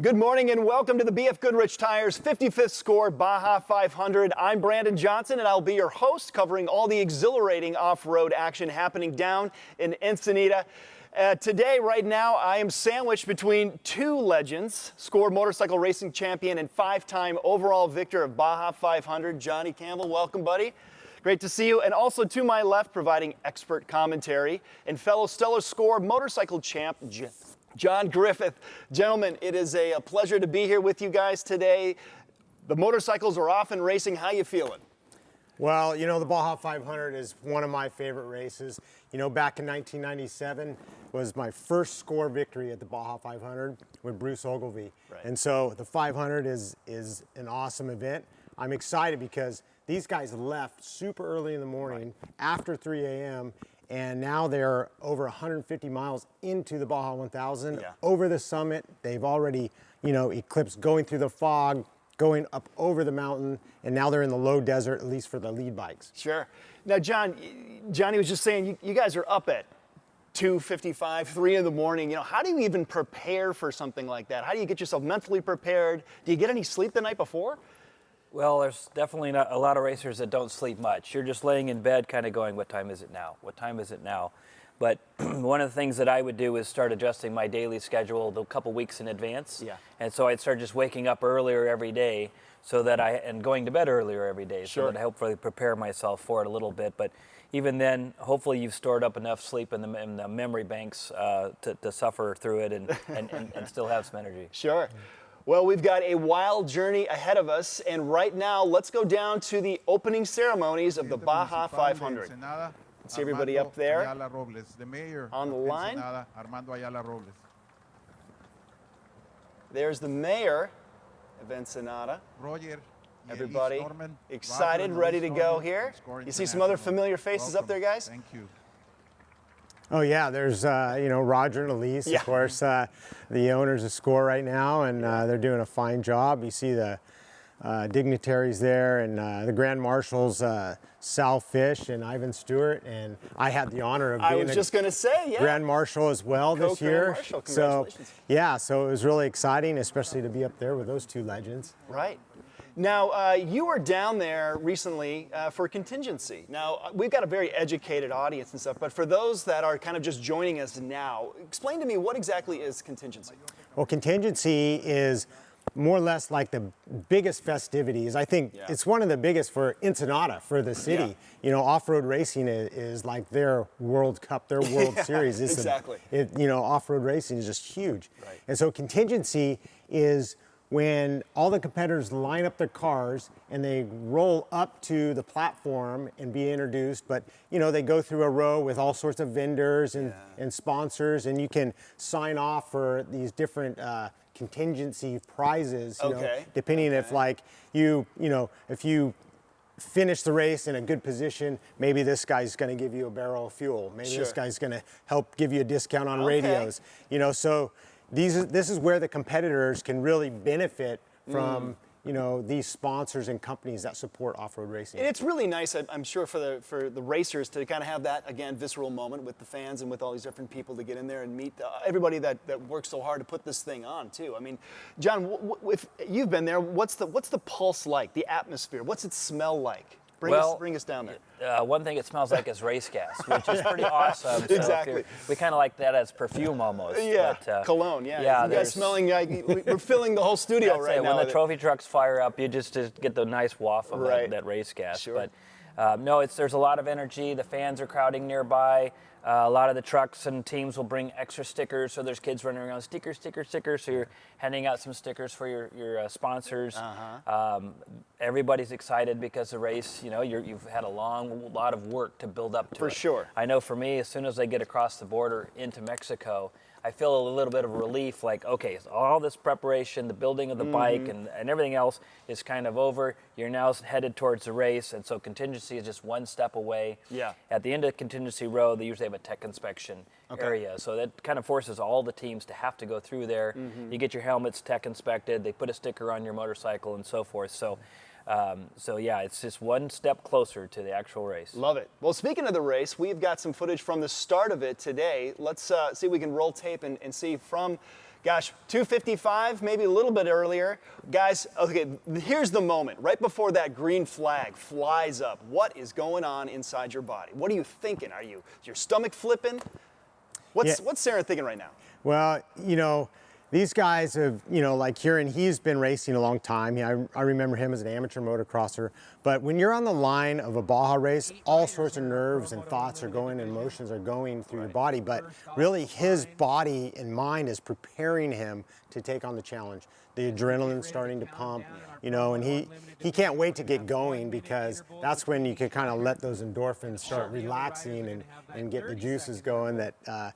Good morning and welcome to the BF Goodrich Tires 55th Score Baja 500. I'm Brandon Johnson and I'll be your host covering all the exhilarating off-road action happening down in Ensenada. Today, right now, I am sandwiched between two legends, Score motorcycle racing champion and five-time overall victor of Baja 500, Johnny Campbell. Welcome, buddy. Great to see you. And also to my left, providing expert commentary, and fellow Stellar Score motorcycle champ, John Griffith. Gentlemen, it is a pleasure to be here with you guys today. The motorcycles are off and racing. How you feeling? Well, you know, the Baja 500 is one of my favorite races. You know, back in 1997 was my first Score victory at the Baja 500 with Bruce Ogilvie. Right. And so the 500 is an awesome event. I'm excited because these guys left super early in the morning after 3 a.m. and now they're over 150 miles into the Baja 1000, over the summit. They've already, you know, eclipsed, going through the fog, going up over the mountain, and now they're in the low desert, at least for the lead bikes. Sure. Now, Johnny was just saying, you guys are up at 2:55, 3 in the morning. You know, how do you even prepare for something like that? How do you get yourself mentally prepared? Do you get any sleep the night before? Well, there's definitely not a lot of racers that don't sleep much. You're just laying in bed kind of going, what time is it now? What time is it now? But one of the things that I would do is start adjusting my daily schedule a couple weeks in advance. Yeah. And so I'd start just waking up earlier every day and going to bed earlier every day so that I hopefully prepare myself for it a little bit. But even then, hopefully you've stored up enough sleep in the memory banks to suffer through it and still have some energy. Sure. Well, we've got a wild journey ahead of us, and right now, let's go down to the opening ceremonies of the Baja 500. See everybody up there on the line. There's the mayor of Ensenada. Everybody excited, ready to go here. You see some other familiar faces up there, guys? Thank you. Oh yeah, there's you know, Roger and Elise, of course, the owners of Score right now, and they're doing a fine job. You see the dignitaries there, and the Grand Marshals, Sal Fish and Ivan Stewart, and I had the honor of being Grand Marshal as well this year. So yeah, so it was really exciting, especially to be up there with those two legends. Right. Now, you were down there recently for contingency. Now, we've got a very educated audience and stuff, but for those that are kind of just joining us now, explain to me what exactly is contingency? Well, contingency is more or less like the biggest festivities. I think it's one of the biggest for Ensenada, for the city. Yeah. You know, off-road racing is like their World Cup, their World Series. It's exactly. You know, off-road racing is just huge. Right. And so contingency is when all the competitors line up their cars and they roll up to the platform and be introduced, but you know, they go through a row with all sorts of vendors and sponsors, and you can sign off for these different contingency prizes, you know, depending if like you know, if you finish the race in a good position, maybe this guy's going to give you a barrel of fuel. Maybe this guy's going to help give you a discount on radios. You know, so this is where the competitors can really benefit from, you know, these sponsors and companies that support off-road racing. And it's really nice, I'm sure, for the racers to kind of have that, again, visceral moment with the fans and with all these different people to get in there and meet everybody that works so hard to put this thing on, too. I mean, John, if you've been there, what's the pulse like, the atmosphere? What's it smell like? Bring us down there. One thing it smells like is race gas, which is pretty awesome. So exactly. We kind of like that as perfume almost. Yeah, but, cologne, yeah. You guys smelling like, we're filling the whole studio right now. When the trophy trucks fire up, you just get the nice waft of that race gas. Sure. But no, there's a lot of energy. The fans are crowding nearby. A lot of the trucks and teams will bring extra stickers, so there's kids running around, stickers. So you're handing out some stickers for your sponsors. Everybody's excited because the race, you know, you've had a lot of work to build up to it. For sure. I know for me, as soon as I get across the border into Mexico, I feel a little bit of relief, like, okay, so all this preparation, the building of the bike and everything else is kind of over. You're now headed towards the race, and so contingency is just one step away. Yeah. At the end of contingency row, they usually have a tech inspection area, so that kind of forces all the teams to have to go through there. You get your helmets tech inspected, they put a sticker on your motorcycle and so forth. So So yeah, it's just one step closer to the actual race. Love it. Well, speaking of the race, we've got some footage from the start of it today. Let's see if we can roll tape and see from, gosh, 2:55, maybe a little bit earlier. Guys, okay, here's the moment. Right before that green flag flies up, what is going on inside your body? What are you thinking? Is your stomach flipping? What's Sarah thinking right now? Well, these guys have, like Kieran, he's been racing a long time. I remember him as an amateur motocrosser. But when you're on the line of a Baja race, all sorts of nerves and thoughts are going and emotions are going through your body. But really, his body and mind is preparing him to take on the challenge. The adrenaline's starting to pump, and he can't wait to get going, because that's when you can kind of let those endorphins start relaxing and get the juices going that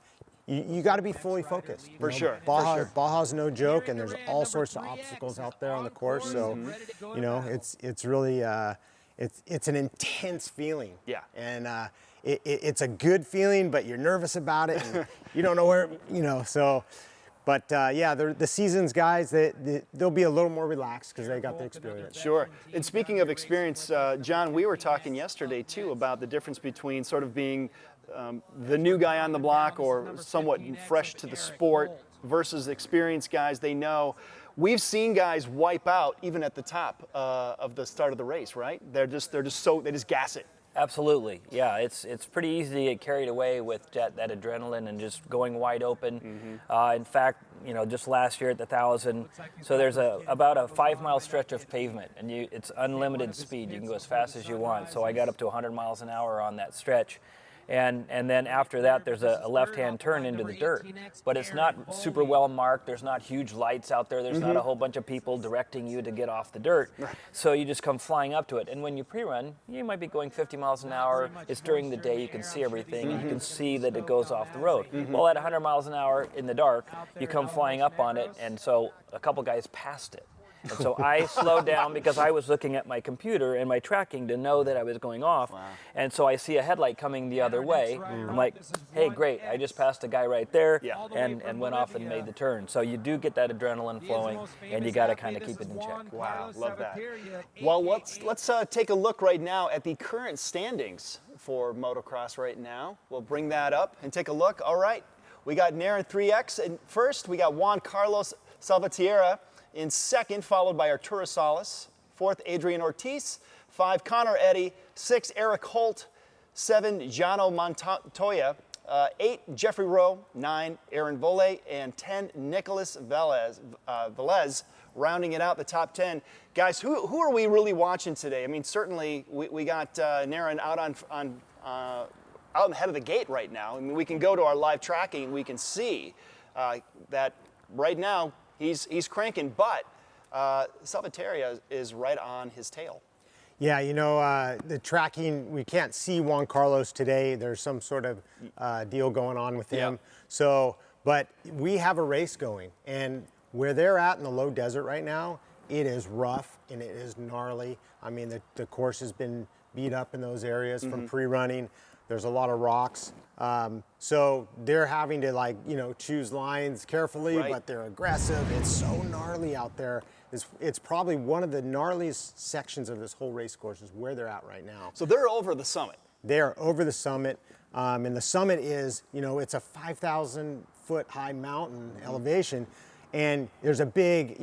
you got to be fully focused. For sure. Baja's no joke, and there's all sorts of obstacles out there on the course. So, it's really it's an intense feeling. Yeah. And it's a good feeling, but you're nervous about it, and you don't know where. So. But yeah, the seasoned guys, they'll be a little more relaxed because they got the experience. Sure. And speaking of experience, John, we were talking yesterday too about the difference between sort of being the new guy on the block or somewhat fresh to the sport versus experienced guys. They know. We've seen guys wipe out even at the top of the start of the race, right? They just gas it. Absolutely, yeah. It's pretty easy to get carried away with that adrenaline and just going wide open. In fact, just last year at the 1,000, so there's about a 5-mile stretch of pavement, and it's unlimited speed. You can go as fast as you want. So I got up to 100 miles an hour on that stretch. And then after that, there's a left-hand turn into the dirt. But it's not super well marked. There's not huge lights out there. There's not a whole bunch of people directing you to get off the dirt. So you just come flying up to it. And when you pre-run, you might be going 50 miles an hour. It's during the day. You can see everything. And you can see that it goes off the road. Well, at 100 miles an hour in the dark, you come flying up on it. And so a couple guys passed it. And so I slowed down because I was looking at my computer and my tracking to know that I was going off. Wow. And so I see a headlight coming the other way. I'm like, hey, great, I just passed a guy right there and went off and made the turn. So you do get that adrenaline flowing, and you got to kind of keep it in check. Wow, love that. Well, let's take a look right now at the current standings for motocross right now. We'll bring that up and take a look. All right, we got Naren 3X, and first we got Juan Carlos Salvatierra in second, followed by Arturo Salas. Fourth, Adrian Ortiz. 5, Connor Eddy. 6, Eric Holt. 7, Jano Montoya. 8, Jeffrey Rowe. 9, Aaron Vole. And 10, Nicholas Velez, rounding it out, the top 10. Guys, who are we really watching today? I mean, certainly we got Naren out out ahead of the gate right now. I mean, we can go to our live tracking and we can see that right now, He's cranking, but Salvatierra is right on his tail. Yeah, the tracking, we can't see Juan Carlos today. There's some sort of deal going on with him. Yeah. So, but we have a race going, and where they're at in the low desert right now, it is rough and it is gnarly. I mean, the course has been beat up in those areas from pre-running. There's a lot of rocks. So they're having to choose lines carefully, but they're aggressive. It's so gnarly out there. It's probably one of the gnarliest sections of this whole race course is where they're at right now. So they're over the summit. They are over the summit. And the summit is, it's a 5,000 foot high mountain elevation. And there's a big,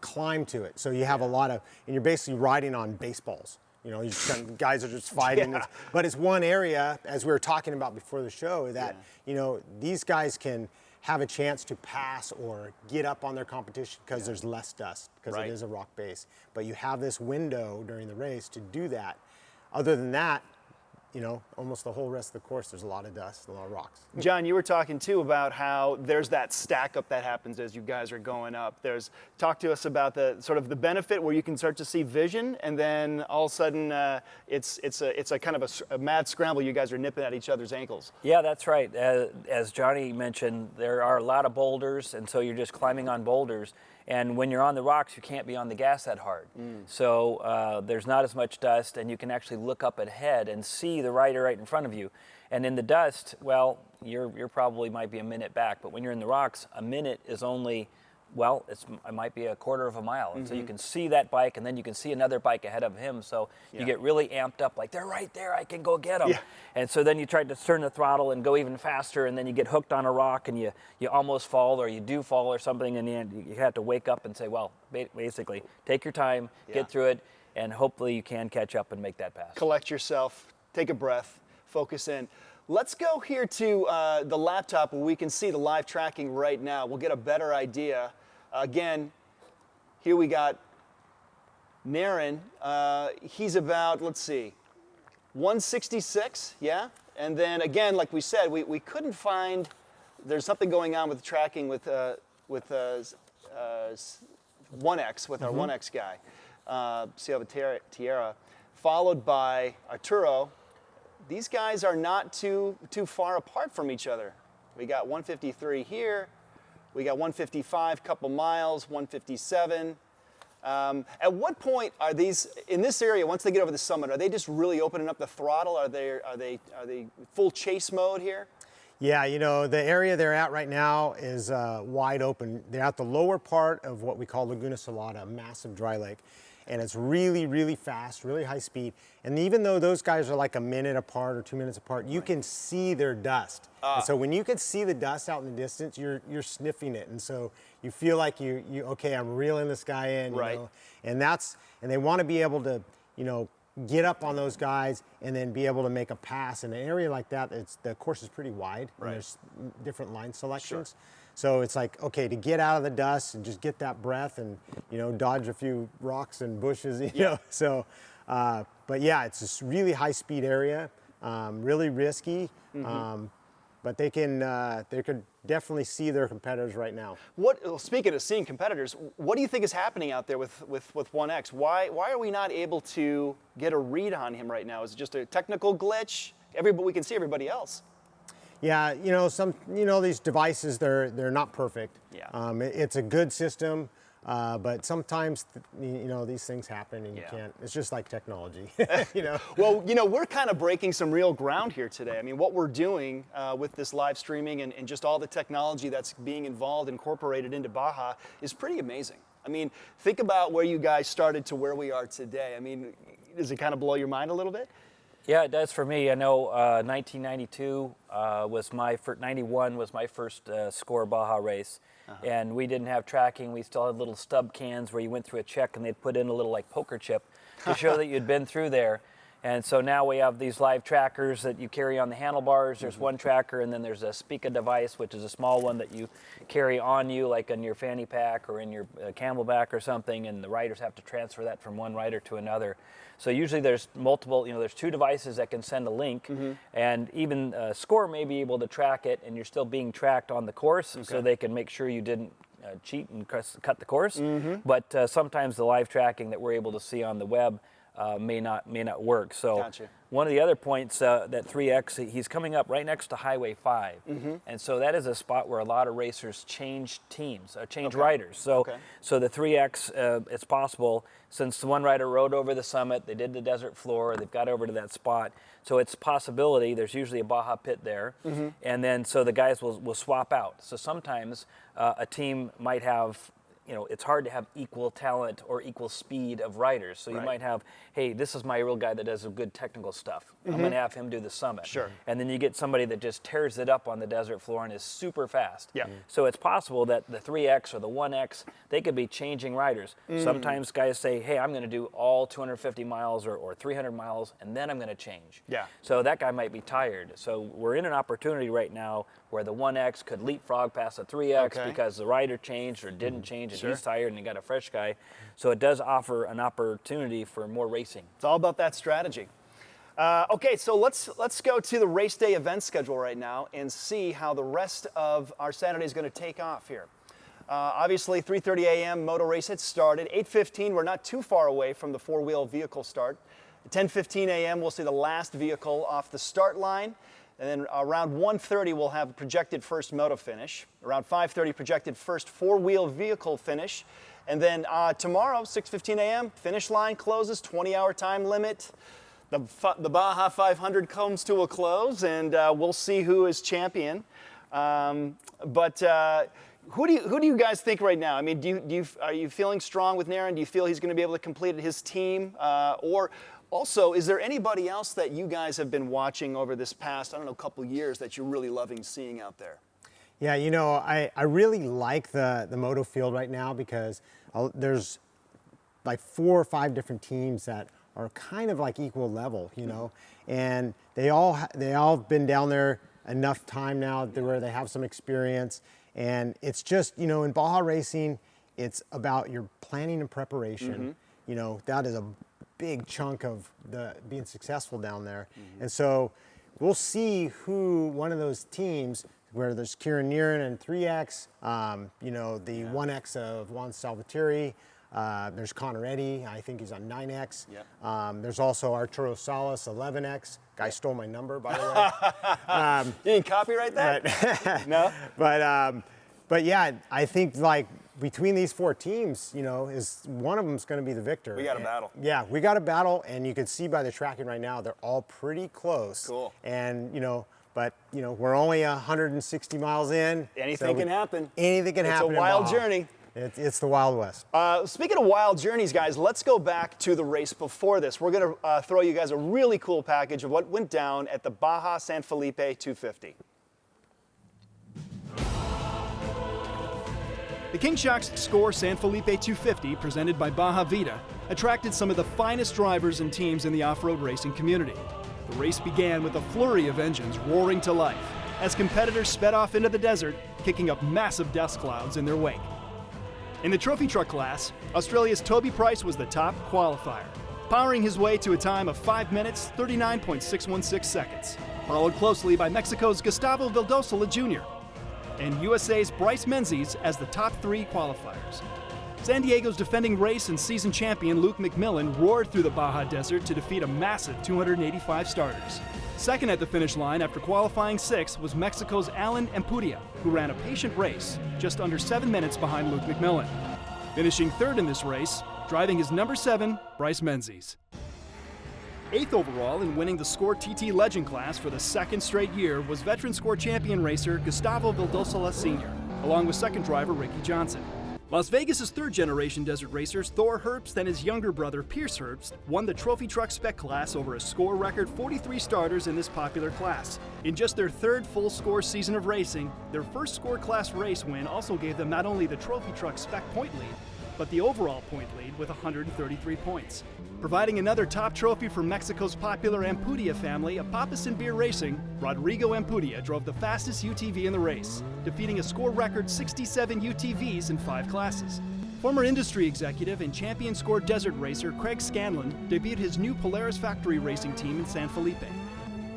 climb to it. So you have a lot of, and you're basically riding on baseballs. Guys are just fighting. But it's one area, as we were talking about before the show, that, these guys can have a chance to pass or get up on their competition because there's less dust, because it is a rock base. But you have this window during the race to do that. Other than that, almost the whole rest of the course, there's a lot of dust, a lot of rocks. John, you were talking too about how there's that stack up that happens as you guys are going up. Talk to us about the sort of the benefit where you can start to see vision, and then all of a sudden it's a kind of a mad scramble. You guys are nipping at each other's ankles. Yeah, that's right. As Johnny mentioned, there are a lot of boulders, and so you're just climbing on boulders. And when you're on the rocks, you can't be on the gas that hard. So there's not as much dust, and you can actually look up ahead and see the rider right in front of you. And in the dust, well, you're probably might be a minute back, but when you're in the rocks, a minute is only well, it might be a quarter of a mile. And so you can see that bike, and then you can see another bike ahead of him. So you get really amped up, like, they're right there, I can go get them. Yeah. And so then you try to turn the throttle and go even faster, and then you get hooked on a rock, and you almost fall, or you do fall or something, and you have to wake up and say, well, basically, take your time, get through it, and hopefully you can catch up and make that pass. Collect yourself, take a breath, focus in. Let's go here to the laptop where we can see the live tracking right now. We'll get a better idea. Again, here we got Naren. He's about, let's see, 166, yeah? And then again, like we said, we couldn't find, there's something going on with tracking with 1X, with our 1X guy. Tierra, followed by Arturo. These guys are not too far apart from each other. We got 153 here. We got 155, couple miles, 157. At what point are these, in this area, once they get over the summit, are they just really opening up the throttle? Are they full chase mode here? Yeah, you know, the area they're at right now is wide open. They're at the lower part of what we call Laguna Salada, a massive dry lake. And it's really, really fast, really high speed. And even though those guys are like a minute apart or 2 minutes apart, you can see their dust. And so when you can see the dust out in the distance, you're sniffing it. And so you feel like okay, I'm reeling this guy in, you know? And they want to be able to, you know, get up on those guys and then be able to make a pass. In an area like that, the course is pretty wide. And there's different line selections. Sure. So it's like, okay, to get out of the dust and just get that breath and, you know, dodge a few rocks and bushes, you know. So, but yeah, it's this really high speed area, really risky. But they could definitely see their competitors right now. Speaking of seeing competitors, what do you think is happening out there with 1X? Why are we not able to get a read on him right now? Is it just a technical glitch? We can see everybody else. Yeah, you know, these devices, they're not perfect. Yeah. It's a good system, but sometimes, you know, these things happen and you can't. It's just like technology, you know. Well, you know, we're kind of breaking some real ground here today. I mean, what we're doing with this live streaming and just all the technology that's being incorporated into Baja is pretty amazing. I mean, think about where you guys started to where we are today. I mean, does it kind of blow your mind a little bit? Yeah, it does for me. I know 1992 was 91 was my first Score Baja race, and we didn't have tracking. We still had little stub cans where you went through a check and they'd put in a little like poker chip to show that you'd been through there. And so now we have these live trackers that you carry on the handlebars. There's one tracker, and then there's a Spica device, which is a small one that you carry on you, like in your fanny pack or in your camelback or something, and the riders have to transfer that from one rider to another. So usually there's multiple, you know, there's two devices that can send a link, and even Score may be able to track it, and you're still being tracked on the course, so they can make sure you didn't cheat and cut the course. But sometimes the live tracking that we're able to see on the web may not work. So one of the other points, that 3X, he's coming up right next to Highway 5. And so that is a spot where a lot of racers change teams, change riders. So so the 3X, it's possible, since the one rider rode over the summit, they did the desert floor, they've got over to that spot. So it's a possibility, there's usually a Baja pit there. And then so the guys will swap out. So sometimes a team might have, you know, it's hard to have equal talent or equal speed of riders. So you might have, hey, this is my real guy that does some good technical stuff. I'm going to have him do the summit. Sure. And then you get somebody that just tears it up on the desert floor and is super fast. Yeah. So it's possible that the 3X or the 1X, they could be changing riders. Sometimes guys say, hey, I'm going to do all 250 miles or 300 miles, and then I'm going to change. Yeah. So that guy might be tired. So we're in an opportunity right now where the 1X could leapfrog past the 3X because the rider changed or didn't change, and he's tired and you got a fresh guy. So it does offer an opportunity for more racing. It's all about that strategy. Okay, so let's go to the race day event schedule right now and see how the rest of our Saturday is going to take off here. Obviously, 3:30 a.m. moto race had started. 8:15, we're not too far away from the four-wheel vehicle start. At 10:15 a.m., we'll see the last vehicle off the start line. And then around 1:30, we'll have a projected first moto finish. Around 5:30, projected first four-wheel vehicle finish. And then tomorrow, 6:15 a.m., finish line closes, 20-hour time limit. The Baja 500 comes to a close, and we'll see who is champion. Who do you guys think right now? I mean, are you feeling strong with Naren? Do you feel he's going to be able to complete his team? Or also, is there anybody else that you guys have been watching over this past, I don't know, couple years that you're really loving seeing out there? Yeah, you know, I really like the moto field right now because there's like 4 or 5 different teams that are kind of like equal level, you know, and they all have been down there enough time now where they have some experience. And it's just, you know, in Baja racing, it's about your planning and preparation. You know, that is a big chunk of being successful down there. And so we'll see who one of those teams, where there's Kieran Niren and 3X, you know, the 1X of Juan Salvatierre, there's Connor Eddy, I think he's on 9X. There's also Arturo Salas, 11X. Guy stole my number, by the way. You didn't copyright that? No? But yeah, I think like between these 4 teams, you know, one of them's going to be the victor. We got a battle. Yeah, we got a battle, and you can see by the tracking right now, they're all pretty close. Cool. And, you know, but, you know, we're only 160 miles in. Anything can happen. Anything can happen. It's a wild in Baja. journey. It's the Wild West. Speaking of wild journeys, guys, let's go back to the race before this. We're going to throw you guys a really cool package of what went down at the Baja San Felipe 250. The King Shock's Score San Felipe 250, presented by Baja Vida, attracted some of the finest drivers and teams in the off-road racing community. The race began with a flurry of engines roaring to life as competitors sped off into the desert, kicking up massive dust clouds in their wake. In the trophy truck class, Australia's Toby Price was the top qualifier, powering his way to a time of 5 minutes, 39.616 seconds, followed closely by Mexico's Gustavo Vildosola Jr. and USA's Bryce Menzies as the top 3 qualifiers. San Diego's defending race and season champion Luke McMillan roared through the Baja Desert to defeat a massive 285 starters. Second at the finish line after qualifying 6th was Mexico's Alan Ampudia, who ran a patient race, just under 7 minutes behind Luke McMillan. Finishing 3rd in this race, driving his number 7, Bryce Menzies. 8th overall in winning the Score TT Legend class for the 2nd straight year was veteran Score champion racer Gustavo Vildosola Sr., along with second driver Ricky Johnson. Las Vegas' 3rd-generation desert racers Thor Herbst and his younger brother Pierce Herbst won the Trophy Truck Spec class over a Score record 43 starters in this popular class. In just their 3rd full Score season of racing, their first Score class race win also gave them not only the Trophy Truck Spec point lead, but the overall point lead with 133 points. Providing another top trophy for Mexico's popular Ampudia family of Papas and Beer Racing, Rodrigo Ampudia drove the fastest UTV in the race, defeating a Score record 67 UTVs in 5 classes. Former industry executive and champion Score desert racer Craig Scanlon debuted his new Polaris factory racing team in San Felipe.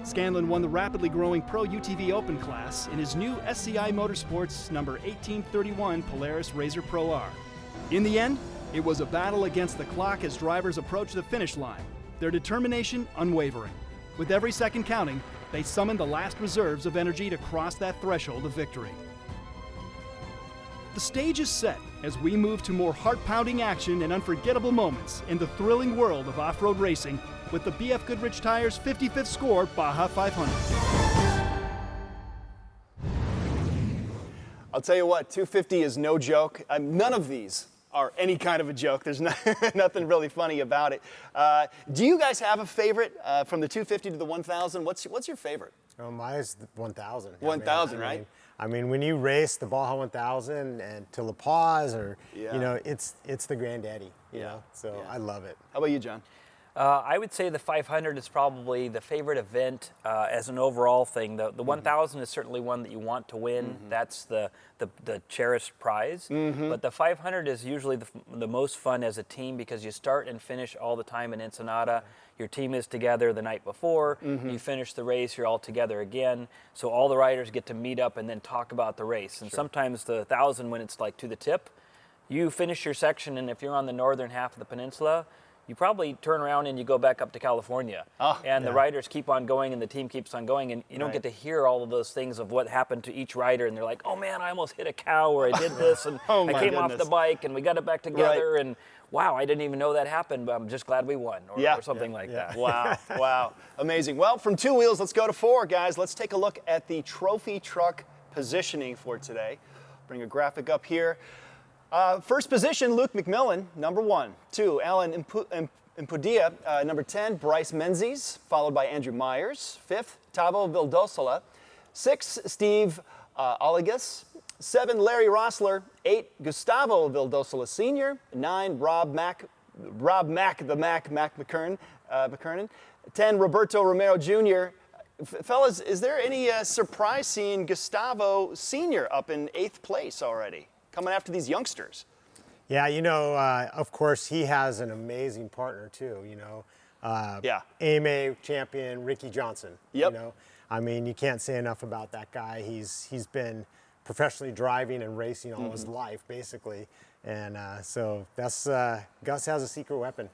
Scanlon won the rapidly growing Pro UTV Open class in his new SCI Motorsports number 1831 Polaris Razor Pro R. In the end, it was a battle against the clock as drivers approached the finish line, their determination unwavering. With every second counting, they summoned the last reserves of energy to cross that threshold of victory. The stage is set as we move to more heart-pounding action and unforgettable moments in the thrilling world of off-road racing with the BF Goodrich Tires 55th Score Baja 500. I'll tell you what, 250 is no joke. None of these are any kind of a joke. There's nothing really funny about it. Do you guys have a favorite from the 250 to the 1000? What's your favorite? Oh, mine's the 1000. 1000, right? I mean, when you race the Baja 1000 and to La Paz, or you know, it's the granddaddy. You know, so I love it. How about you, John? I would say the 500 is probably the favorite event as an overall thing. The 1000 is certainly one that you want to win. That's the cherished prize. But the 500 is usually the most fun as a team because you start and finish all the time in Ensenada. Your team is together the night before. You finish the race, you're all together again. So all the riders get to meet up and then talk about the race. And sometimes the 1000, when it's like to the tip, you finish your section, and if you're on the northern half of the peninsula, you probably turn around and you go back up to California. The riders keep on going and the team keeps on going, and you don't get to hear all of those things of what happened to each rider, and they're like, oh man, I almost hit a cow, or I did this, and I came off the bike, and we got it back together, and wow, I didn't even know that happened, but I'm just glad we won, or something like that. Wow, wow, amazing. Well, from 2 wheels, let's go to 4, guys. Let's take a look at the trophy truck positioning for today. bring a graphic up here. First position, Luke McMillan, number 1. 2, Alan Impudia, number 10, Bryce Menzies, followed by Andrew Myers. 5th, Tavo Vildosola. 6, Steve Oligas. 7, Larry Rossler. 8, Gustavo Vildosola Sr. 9, Rob Mac McKernan. 10, Roberto Romero Jr. Fellas, is there any surprise seeing Gustavo Sr. up in 8th place already, coming after these youngsters? Yeah, of course, he has an amazing partner too, AMA champion Ricky Johnson. Yep. I mean, you can't say enough about that guy. He's been professionally driving and racing all his life, basically. And so that's Gus has a secret weapon.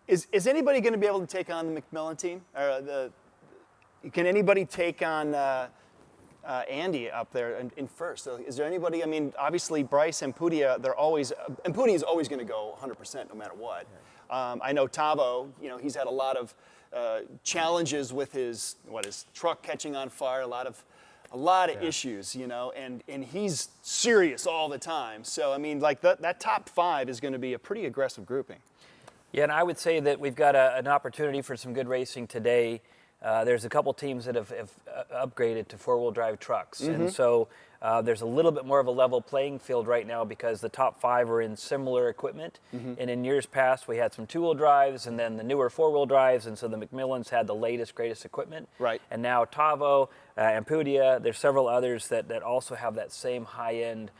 Is anybody going to be able to take on the McMillan team? Can anybody take on Andy up there in first? So is there anybody? I mean, obviously Bryce and Impudia, Impudia is always going to go 100% no matter what. I know Tavo, he's had a lot of challenges with his truck catching on fire, a lot of issues, and he's serious all the time. So I mean, like that top 5 is going to be a pretty aggressive grouping. Yeah, and I would say that we've got an opportunity for some good racing today. There's a couple teams that have upgraded to 4-wheel drive trucks, and so there's a little bit more of a level playing field right now because the top 5 are in similar equipment. And in years past, we had some 2-wheel drives and then the newer 4-wheel drives, and so the McMillans had the latest, greatest equipment. Right. And now Tavo, Impudia, there's several others that also have that same high-end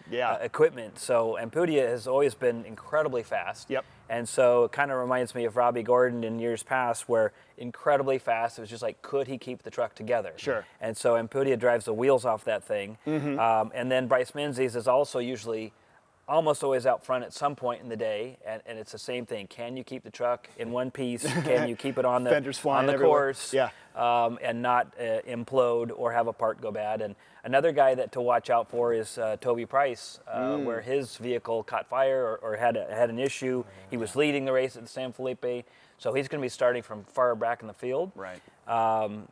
equipment. So Impudia has always been incredibly fast. Yep. And so it kind of reminds me of Robbie Gordon in years past, where incredibly fast. It was just like, could he keep the truck together? Sure. And so Impudia drives the wheels off that thing. And then Bryce Menzies is also usually almost always out front at some point in the day, and it's the same thing. Can you keep the truck in one piece? Can you keep it on the Fenders flying on the everywhere. course? Yeah. And not implode or have a part go bad. And another guy to watch out for is Toby Price, where his vehicle caught fire or had an issue. He was leading the race at the San Felipe, so he's going to be starting from far back in the field. Right. And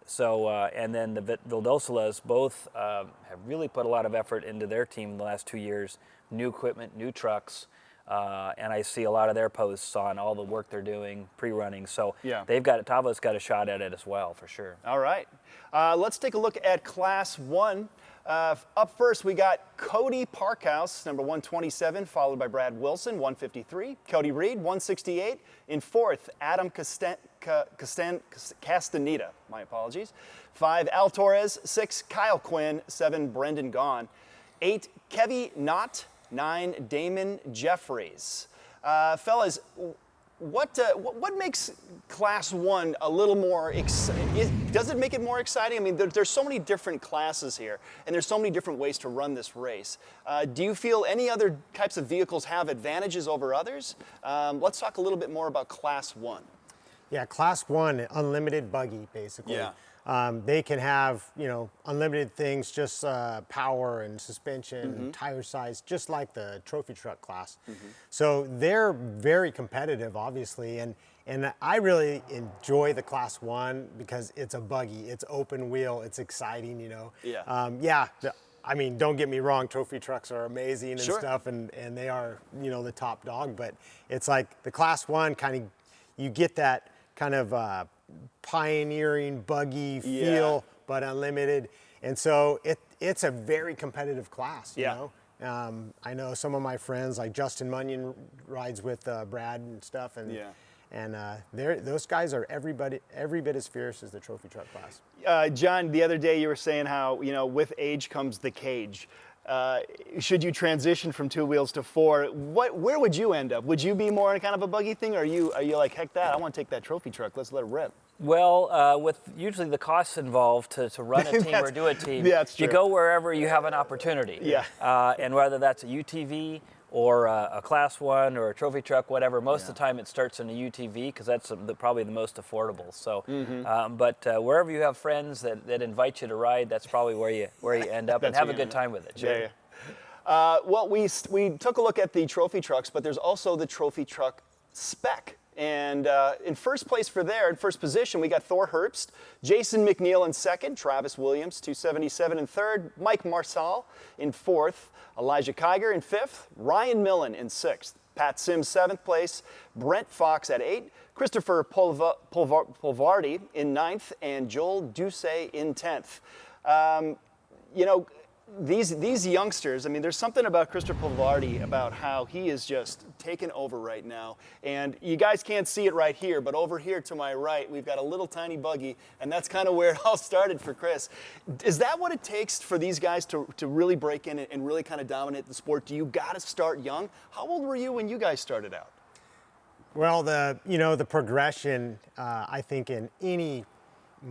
then the Vildosolas both have really put a lot of effort into their team the last 2 years. New equipment, new trucks, and I see a lot of their posts on all the work they're doing pre-running. So Tavo's got a shot at it as well, for sure. All right. Let's take a look at Class 1. Up first, we got Cody Parkhouse, number 127, followed by Brad Wilson, 153. Cody Reed, 168. In 4th, Adam Castaneda, my apologies. 5, Al Torres. 6, Kyle Quinn. 7, Brendan Gaughan. 8, Kevy Knott. 9, Damon Jeffries. Fellas, what makes Class 1 a little more exciting? Does it make it more exciting? I mean, there's so many different classes here, and there's so many different ways to run this race. Do you feel any other types of vehicles have advantages over others? Let's talk a little bit more about Class 1. Yeah, Class 1, unlimited buggy, basically. Yeah. They can have, unlimited things, just power and suspension, and tire size, just like the trophy truck class. So they're very competitive, obviously, and I really enjoy the Class 1 because it's a buggy, it's open wheel, it's exciting, Yeah. I mean, don't get me wrong, trophy trucks are amazing and Sure. stuff, and they are, the top dog, but it's like the Class 1 you get that kind of pioneering buggy feel, but unlimited. And so it's a very competitive class, you know? I know some of my friends, like Justin Munyon rides with Brad and stuff, and those guys are every bit as fierce as the trophy truck class. John, the other day you were saying how, with age comes the cage. Should you transition from 2 wheels to 4, where would you end up? Would you be more in kind of a buggy thing, or are you like, heck that, I want to take that trophy truck, let's let it rip? Well, with usually the costs involved to run a team or do a team, you go wherever you have an opportunity. Yeah. And whether that's a UTV or a Class 1 or a trophy truck, whatever, most of the time it starts in a UTV because that's probably the most affordable. So, but wherever you have friends that invite you to ride, that's probably where you end up and have a good time with it. Sure. Well, we took a look at the trophy trucks, but there's also the trophy truck spec And in first place in first position, we got Thor Herbst, Jason McNeil in second, Travis Williams, 277 in third, Mike Marsal in fourth, Elijah Kiger in fifth, Ryan Millen in sixth, Pat Sims seventh place, Brent Fox at 8, Christopher Polvardi in ninth, and Joel Ducey in 10th. You know, these youngsters, I mean, there's something about Christopher Polvardi about how he is just taken over right now. And you guys can't see it right here, but over here to my right, we've got a little tiny buggy, and that's kind of where it all started for Chris. Is that what it takes for these guys to really break in and really kind of dominate the sport? Do you got to start young? How old were you when you guys started out? Well, the progression, I think in any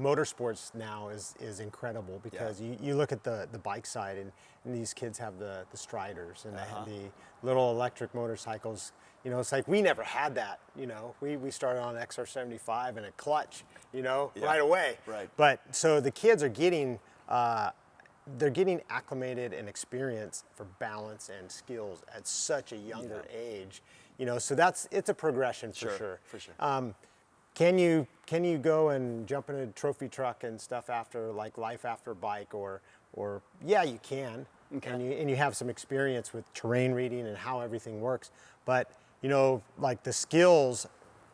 motorsports now is incredible, because you look at the bike side, and these kids have the Striders, and they have the little electric motorcycles. You know, it's like we never had that. You know, we started on XR75 and a clutch, right away. Right. But so the kids are getting they're getting acclimated and experience for balance and skills at such a younger age. You know, so it's a progression for sure. For sure. Can you go and jump in a trophy truck and stuff after, like, life after bike, or yeah, you can. Okay. And you have some experience with terrain reading and how everything works. But, like the skills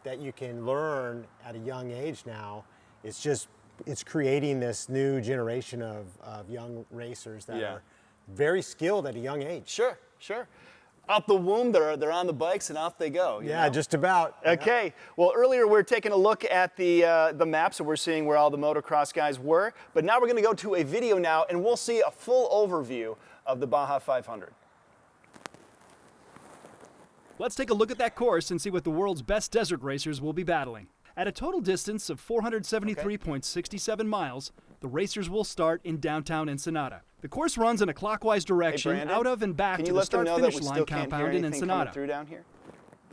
that you can learn at a young age now, it's creating this new generation of young racers that are very skilled at a young age. Sure. Out the womb, they're on the bikes and off they go. You know? Just about. Okay. Well, earlier we were taking a look at the map, so we're seeing where all the motocross guys were. But now we're going to go to a video now, and we'll see a full overview of the Baja 500. Let's take a look at that course and see what the world's best desert racers will be battling. At a total distance of 473.67 miles, the racers will start in downtown Ensenada. The course runs in a clockwise direction out of and back to the start-finish line compound in Ensenada.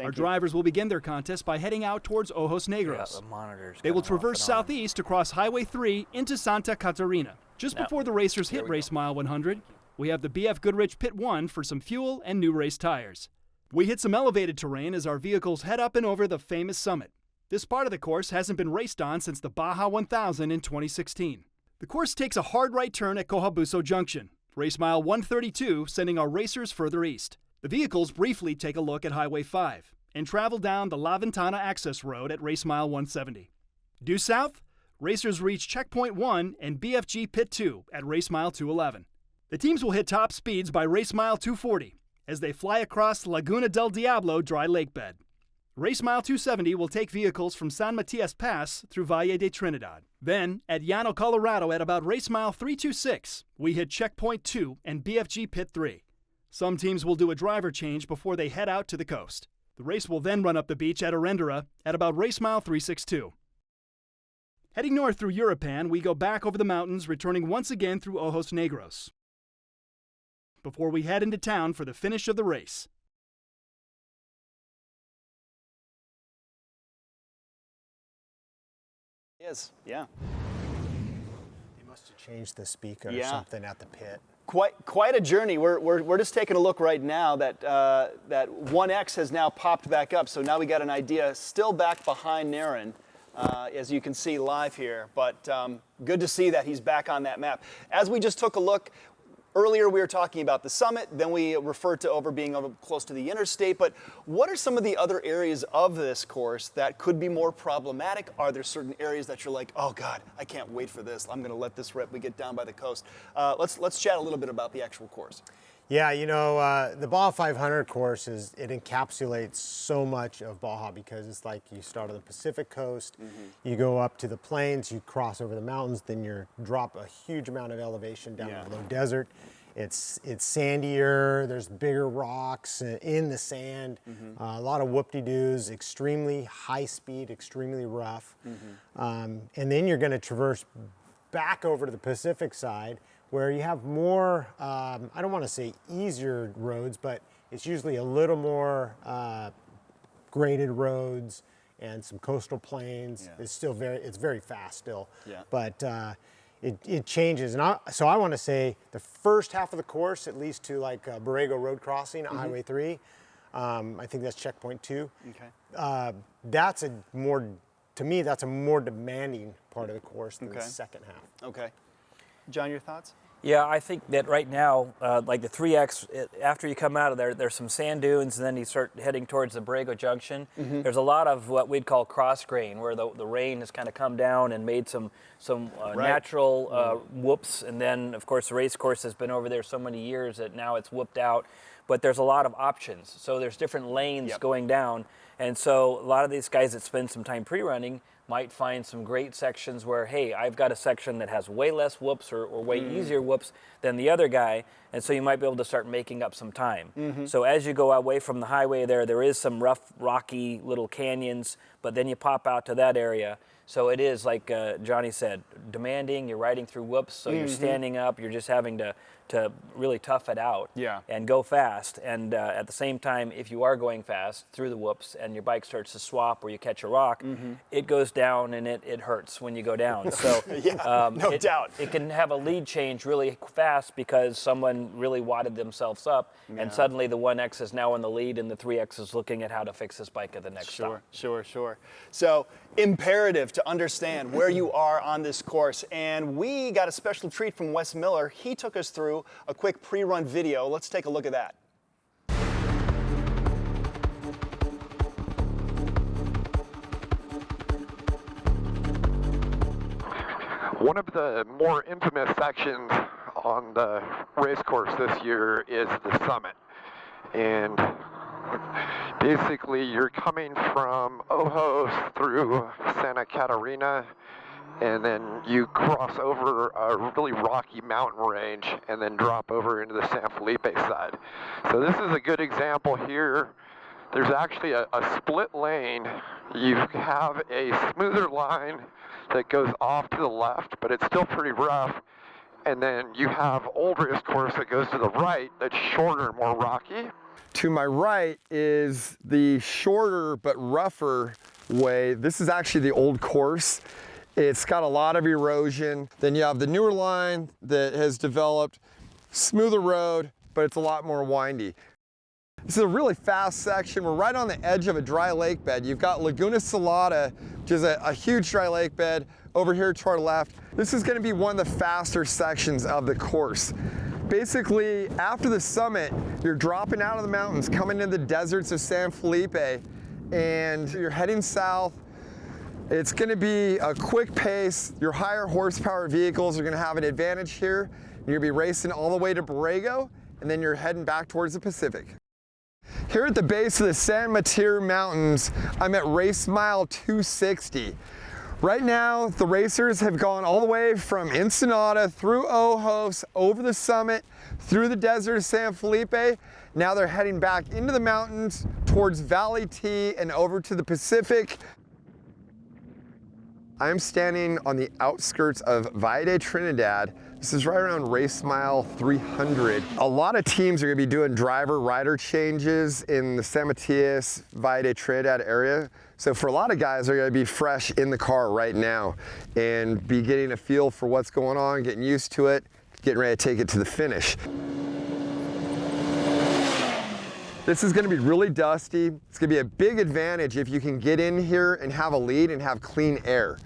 Our drivers will begin their contest by heading out towards Ojos Negros. They will traverse southeast across Highway 3 into Santa Catarina. Just before the racers hit race mile 100, we have the BF Goodrich Pit 1 for some fuel and new race tires. We hit some elevated terrain as our vehicles head up and over the famous summit. This part of the course hasn't been raced on since the Baja 1000 in 2016. The course takes a hard right turn at Cojabuso Junction, race mile 132, sending our racers further east. The vehicles briefly take a look at Highway 5 and travel down the La Ventana access road at race mile 170. Due south, racers reach Checkpoint 1 and BFG Pit 2 at race mile 211. The teams will hit top speeds by race mile 240 as they fly across Laguna del Diablo dry lake bed. Race mile 270 will take vehicles from San Matias Pass through Valle de Trinidad. Then, at Llano, Colorado, at about race mile 326, we hit Checkpoint 2 and BFG Pit 3. Some teams will do a driver change before they head out to the coast. The race will then run up the beach at Arendara at about race mile 362. Heading north through Urupan, we go back over the mountains, returning once again through Ojos Negros, before we head into town for the finish of the race. Yeah. They must have changed the speaker or something at the pit. Quite a journey. We're just taking a look right now that 1X has now popped back up. So now we got an idea. Still back behind Naren, as you can see live here. But good to see that he's back on that map. As we just took a look, earlier we were talking about the summit, then we referred to being close to the interstate, but what are some of the other areas of this course that could be more problematic? Are there certain areas that you're like, oh God, I can't wait for this, I'm gonna let this rip, we get down by the coast? Let's chat a little bit about the actual course. Yeah, the Baja 500 course it encapsulates so much of Baja, because it's like you start on the Pacific coast, you go up to the plains, you cross over the mountains, then you drop a huge amount of elevation down to the low desert. It's sandier, there's bigger rocks in the sand, a lot of whoop-de-doos, extremely high speed, extremely rough. And then you're going to traverse back over to the Pacific side, where you have more, I don't want to say easier roads, but it's usually a little more graded roads and some coastal plains. It's still it's very fast still, but it changes. And so I want to say the first half of the course, at least to like Borrego Road Crossing, Highway 3, I think that's checkpoint 2. Okay. That's a more, to me, that's a more demanding part of the course than the second half. Okay. John, your thoughts? Yeah, I think that right now, like the 3X, after you come out of there, there's some sand dunes, and then you start heading towards the Borrego Junction. There's a lot of what we'd call cross grain, where the rain has kind of come down and made some natural whoops, and then, of course, the race course has been over there so many years that now it's whooped out. But there's a lot of options. So there's different lanes going down, and so a lot of these guys that spend some time pre-running might find some great sections where, hey, I've got a section that has way less whoops or way easier whoops than the other guy, and so you might be able to start making up some time. So as you go away from the highway there is some rough, rocky little canyons, but then you pop out to that area. So it is, like Johnny said, demanding. You're riding through whoops, so you're standing up. You're just having to really tough it out and go fast. And at the same time, if you are going fast through the whoops and your bike starts to swap or you catch a rock, it goes down and it hurts when you go down. So no doubt. It can have a lead change really fast because someone really wadded themselves up, and suddenly the 1X is now in the lead and the 3X is looking at how to fix his bike at the next stop. Sure. So imperative to understand where you are on this course, and we got a special treat from Wes Miller. He took us through a quick pre-run video. Let's take a look at that. One of the more infamous sections on the race course this year is the summit. And basically you're coming from Ojos through Santa Catarina, and then you cross over a really rocky mountain range and then drop over into the San Felipe side. So this is a good example here. There's actually a split lane. You have a smoother line that goes off to the left, but it's still pretty rough. And then you have old race course that goes to the right that's shorter, more rocky. To my right is the shorter but rougher way. This is actually the old course. It's got a lot of erosion. Then you have the newer line that has developed, smoother road, but it's a lot more windy. This is a really fast section. We're right on the edge of a dry lake bed. You've got Laguna Salada, which is a huge dry lake bed over here to our left. This is going to be one of the faster sections of the course. Basically, after the summit, you're dropping out of the mountains, coming into the deserts of San Felipe, and you're heading south. It's going to be a quick pace. Your higher horsepower vehicles are going to have an advantage here. You're going to be racing all the way to Borrego, and then you're heading back towards the Pacific. Here at the base of the San Mateo Mountains, I'm at race mile 260. Right now, the racers have gone all the way from Ensenada through Ojos, over the summit, through the desert of San Felipe. Now they're heading back into the mountains towards Valley T and over to the Pacific. I'm standing on the outskirts of Valle de Trinidad. This is right around race mile 300. A lot of teams are going to be doing driver-rider changes in the San Matias, Valle de Trinidad area. So for a lot of guys, they're going to be fresh in the car right now and be getting a feel for what's going on, getting used to it, getting ready to take it to the finish. This is going to be really dusty. It's going to be a big advantage if you can get in here and have a lead and have clean air.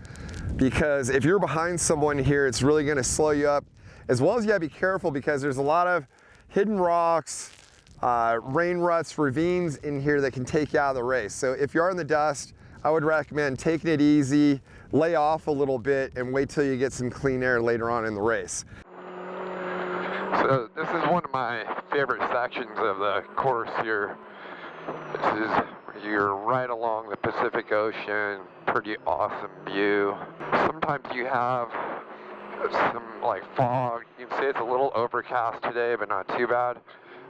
Because if you're behind someone here, it's really going to slow you up. As well as you got to be careful because there's a lot of hidden rocks, rain ruts, ravines in here that can take you out of the race. So if you are in the dust, I would recommend taking it easy, lay off a little bit, and wait till you get some clean air later on in the race. So this is one of my favorite sections of the course here. You're right along the Pacific Ocean, pretty awesome view. Sometimes you have some like fog. You can say it's a little overcast today, but not too bad.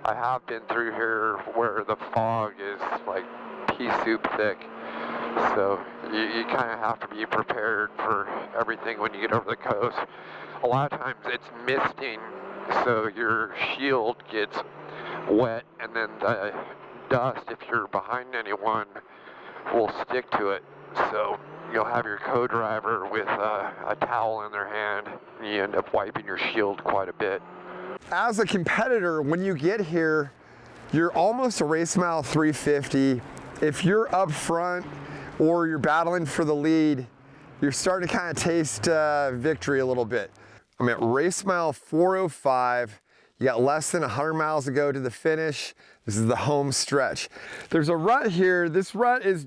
I have been through here where the fog is like pea soup thick. So you kind of have to be prepared for everything when you get over the coast. A lot of times it's misting, so your shield gets wet, and then the dust, if you're behind anyone, will stick to it. So you'll have your co-driver with a towel in their hand, and you end up wiping your shield quite a bit. As a competitor, when you get here, you're almost a race mile 350. If you're up front or you're battling for the lead, you're starting to kind of taste victory a little bit. I'm at race mile 405. You got less than 100 miles to go to the finish. This is the home stretch. There's a rut here. This rut is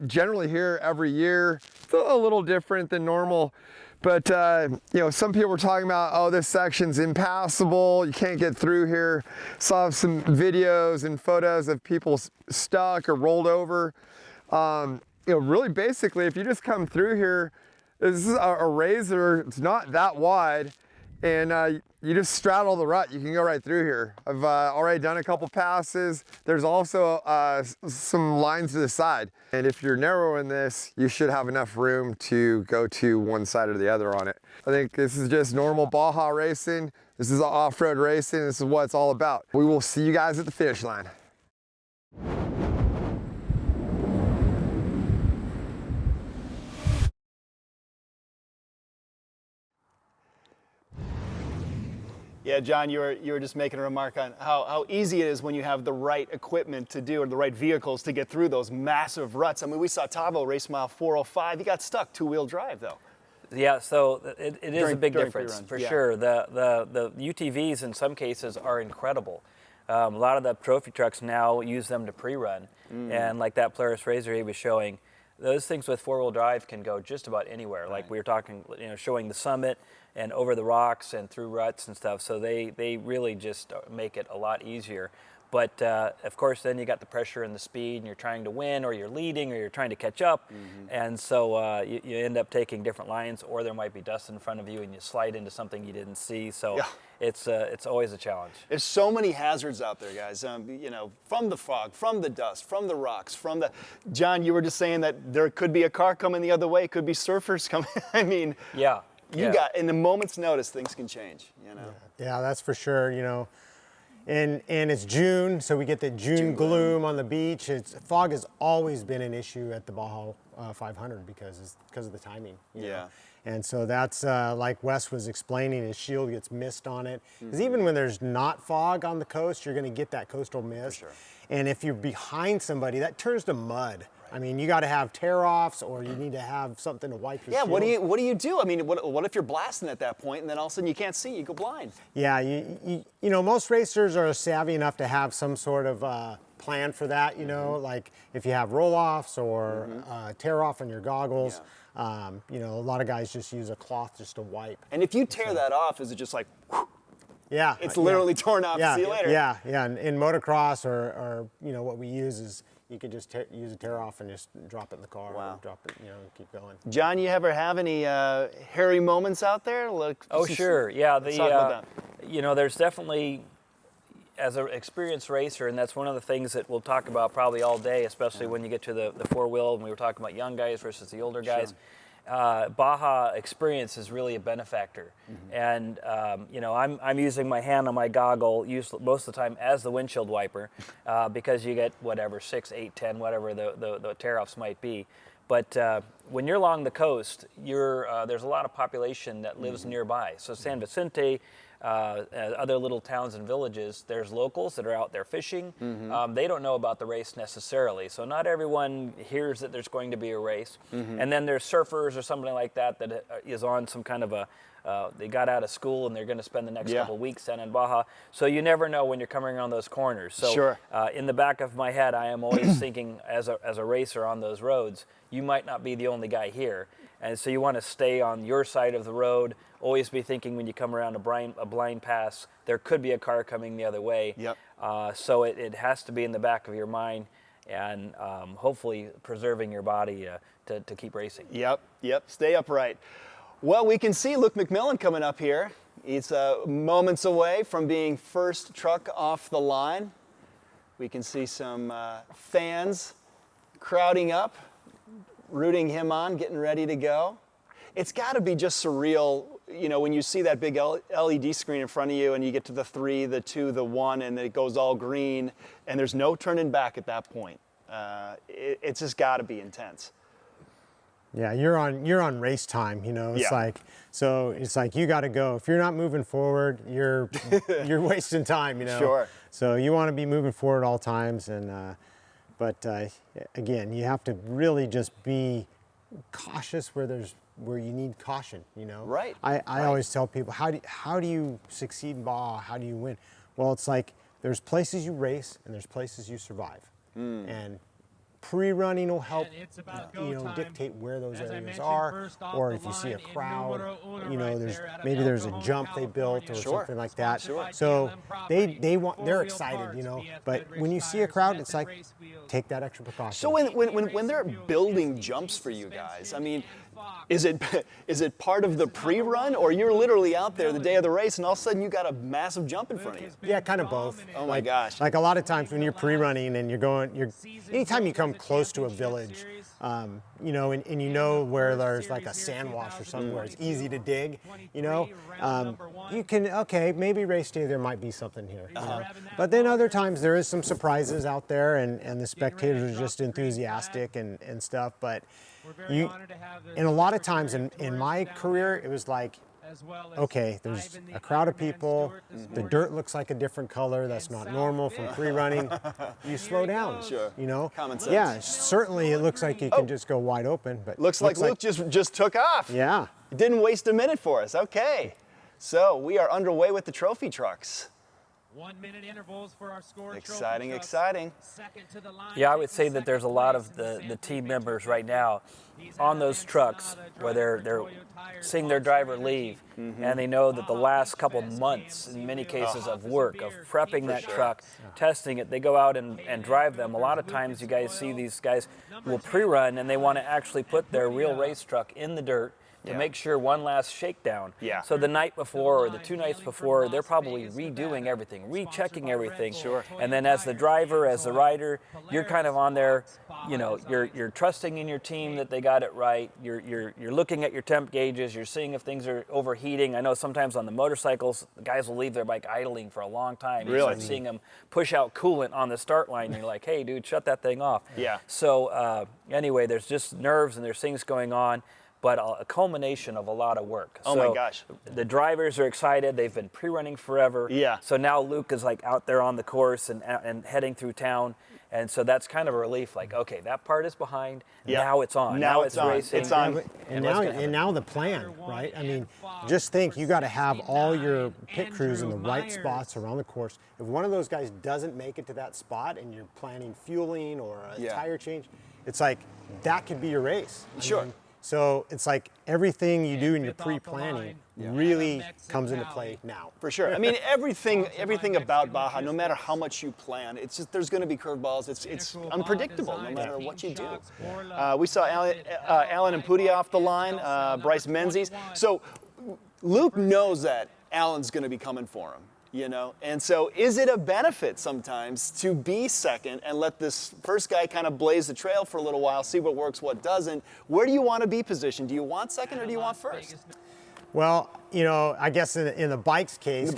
generally here every year. It's a little different than normal, but you know, some people were talking about, oh, this section's impassable. You can't get through here. Saw some videos and photos of people stuck or rolled over. You know, really basically, if you just come through here, this is a razor. It's not that wide, and you just straddle the rut. You can go right through here. I've already done a couple passes. There's also some lines to the side. And if you're narrow in this, you should have enough room to go to one side or the other on it. I think this is just normal Baja racing. This is off-road racing. This is what it's all about. We will see you guys at the finish line. Yeah, John, you were just making a remark on how easy it is when you have the right equipment to do, or the right vehicles to get through those massive ruts. I mean, we saw Tavo race mile 405. He got stuck two-wheel drive, though. Yeah, so it is a big difference for yeah. sure. The UTVs in some cases are incredible. A lot of the trophy trucks now use them to pre-run, and like that Polaris Razor he was showing, those things with four-wheel drive can go just about anywhere. Right. Like we were talking, you know, showing the summit and over the rocks and through ruts and stuff. So they really just make it a lot easier. But of course, then you got the pressure and the speed, and you're trying to win, or you're leading, or you're trying to catch up, and so you end up taking different lines, or there might be dust in front of you, and you slide into something you didn't see. So yeah. It's always a challenge. There's so many hazards out there, guys. You know, from the fog, from the dust, from the rocks, from the. John, you were just saying that there could be a car coming the other way, could be surfers coming. I mean, yeah. You got in a moment's notice, things can change. You know. Yeah, that's for sure. You know. And it's June, so we get the June gloom on the beach. Fog has always been an issue at the Baja 500 because of the timing. You know? And so that's like Wes was explaining, his shield gets mist on it. Because even when there's not fog on the coast, you're going to get that coastal mist. For sure. And if you're behind somebody, that turns to mud. I mean, you got to have tear-offs, or you need to have something to wipe your shield. What do you do? I mean, what if you're blasting at that point, and then all of a sudden you can't see, you go blind? Yeah, you know, most racers are savvy enough to have some sort of plan for that. You know, like if you have roll-offs or tear-off on your goggles. Yeah. You know, a lot of guys just use a cloth just to wipe. And if you tear that off, is it just like? Whew, yeah, it's literally torn off. Yeah, see you later. Yeah. In motocross or you know, what we use is you could just use a tear off and just drop it in the car. Wow. Or drop it, you know, and keep going. John, you ever have any hairy moments out there? Oh, sure. Yeah. Let's talk about that. You know, there's definitely, as an experienced racer, and that's one of the things that we'll talk about probably all day, especially when you get to the four-wheel, and we were talking about young guys versus the older guys. Sure. Baja experience is really a benefactor, and you know, I'm using my hand on my goggle most of the time as the windshield wiper, because you get whatever 6, 8, 10, whatever the tear-offs might be. But when you're along the coast, there's a lot of population that lives nearby. So San Vicente, other little towns and villages, there's locals that are out there fishing. They don't know about the race necessarily. So not everyone hears that there's going to be a race. And then there's surfers or somebody like that is on some kind of they got out of school and they're going to spend the next couple weeks down in Baja. So you never know when you're coming around those corners. So in the back of my head, I am always thinking as a racer on those roads, you might not be the only guy here. And so you want to stay on your side of the road. Always be thinking when you come around a blind pass, there could be a car coming the other way. So it has to be in the back of your mind, and hopefully preserving your body to keep racing. Yep. Stay upright. Well, we can see Luke McMillan coming up here. He's moments away from being first truck off the line. We can see some fans crowding up, rooting him on, getting ready to go. It's got to be just surreal, you know, when you see that big LED screen in front of you and you get to the 3, the 2, the 1, and it goes all green, and there's no turning back at that point. It's just got to be intense. Yeah, you're on race time, you know. It's Yeah. like you got to go. If you're not moving forward, you're wasting time, you know. Sure. So you want to be moving forward at all times, and but again, you have to really just be cautious where you need caution, you know. Right. I always tell people, how do you succeed in Baja? How do you win? Well, it's like there's places you race and there's places you survive, and pre-running will help, dictate where those areas are, or if you see a crowd, you know, there's a jump they built or something like that. So they're excited, you know. But when you see a crowd, it's like, take that extra precaution. So when they're building jumps for you guys, I mean, is it part of the pre-run, or you're literally out there the day of the race and all of a sudden you got a massive jump in front of you? Yeah, kind of both. Oh my gosh. Like a lot of times when you're pre-running and anytime you come close to a village, you know, and you know where there's like a sand wash or something where it's easy to dig, you know, you can, okay, maybe race day there might be something here. You know? But then other times there is some surprises out there, and the spectators are just enthusiastic and stuff. But and a lot of times in my career, it was like, okay, there's a crowd of people, the dirt looks like a different color, that's not normal from pre-running. You slow down, you know? Common sense. Yeah, certainly it looks like you can just go wide open, but Looks like Luke just took off. Yeah. Didn't waste a minute for us. Okay. So we are underway with the trophy trucks. 1 minute intervals for our score. Exciting, exciting. Yeah, I would say that there's a lot of the team members right now on those trucks where they're seeing their driver leave, and they know that the last couple months, in many cases, of work, of prepping that truck, testing it, they go out and drive them. A lot of times you guys see these guys will pre-run and they want to actually put their real race truck in the dirt to make sure one last shakedown. Yeah. So the night before or the 2 nights before, they're probably redoing everything, rechecking everything. Sure. And then as the driver, as the rider, you're kind of on there, you know, you're trusting in your team that they got it right. You're looking at your temp gauges, you're seeing if things are overheating. I know sometimes on the motorcycles, the guys will leave their bike idling for a long time. Really? You start seeing them push out coolant on the start line, and you're like, hey dude, shut that thing off. Yeah. So anyway, there's just nerves and there's things going on, but a culmination of a lot of work. Oh my gosh. The drivers are excited. They've been pre-running forever. Yeah. So now Luke is like out there on the course and heading through town. And so that's kind of a relief, like, okay, that part is behind. Yeah. Now it's on. Now it's on. racing. It's on. And now the plan, right? I mean, just think, you got to have all your pit crews in the right spots around the course. If one of those guys doesn't make it to that spot and you're planning fueling or a tire change, it's like that could be your race. Sure. I mean, so it's like everything you do in your pre-planning really comes into play now. For sure. I mean, everything about Baja, no matter how much you plan, it's just there's going to be curveballs. It's unpredictable no matter what you do. We saw Alan and Pudi off the line, Bryce Menzies. So Luke knows that Alan's going to be coming for him. You know, and so is it a benefit sometimes to be second and let this first guy kind of blaze the trail for a little while, see what works, what doesn't? Where do you want to be positioned? Do you want second or do you want first? Well, you know, I guess in the bike's case, it's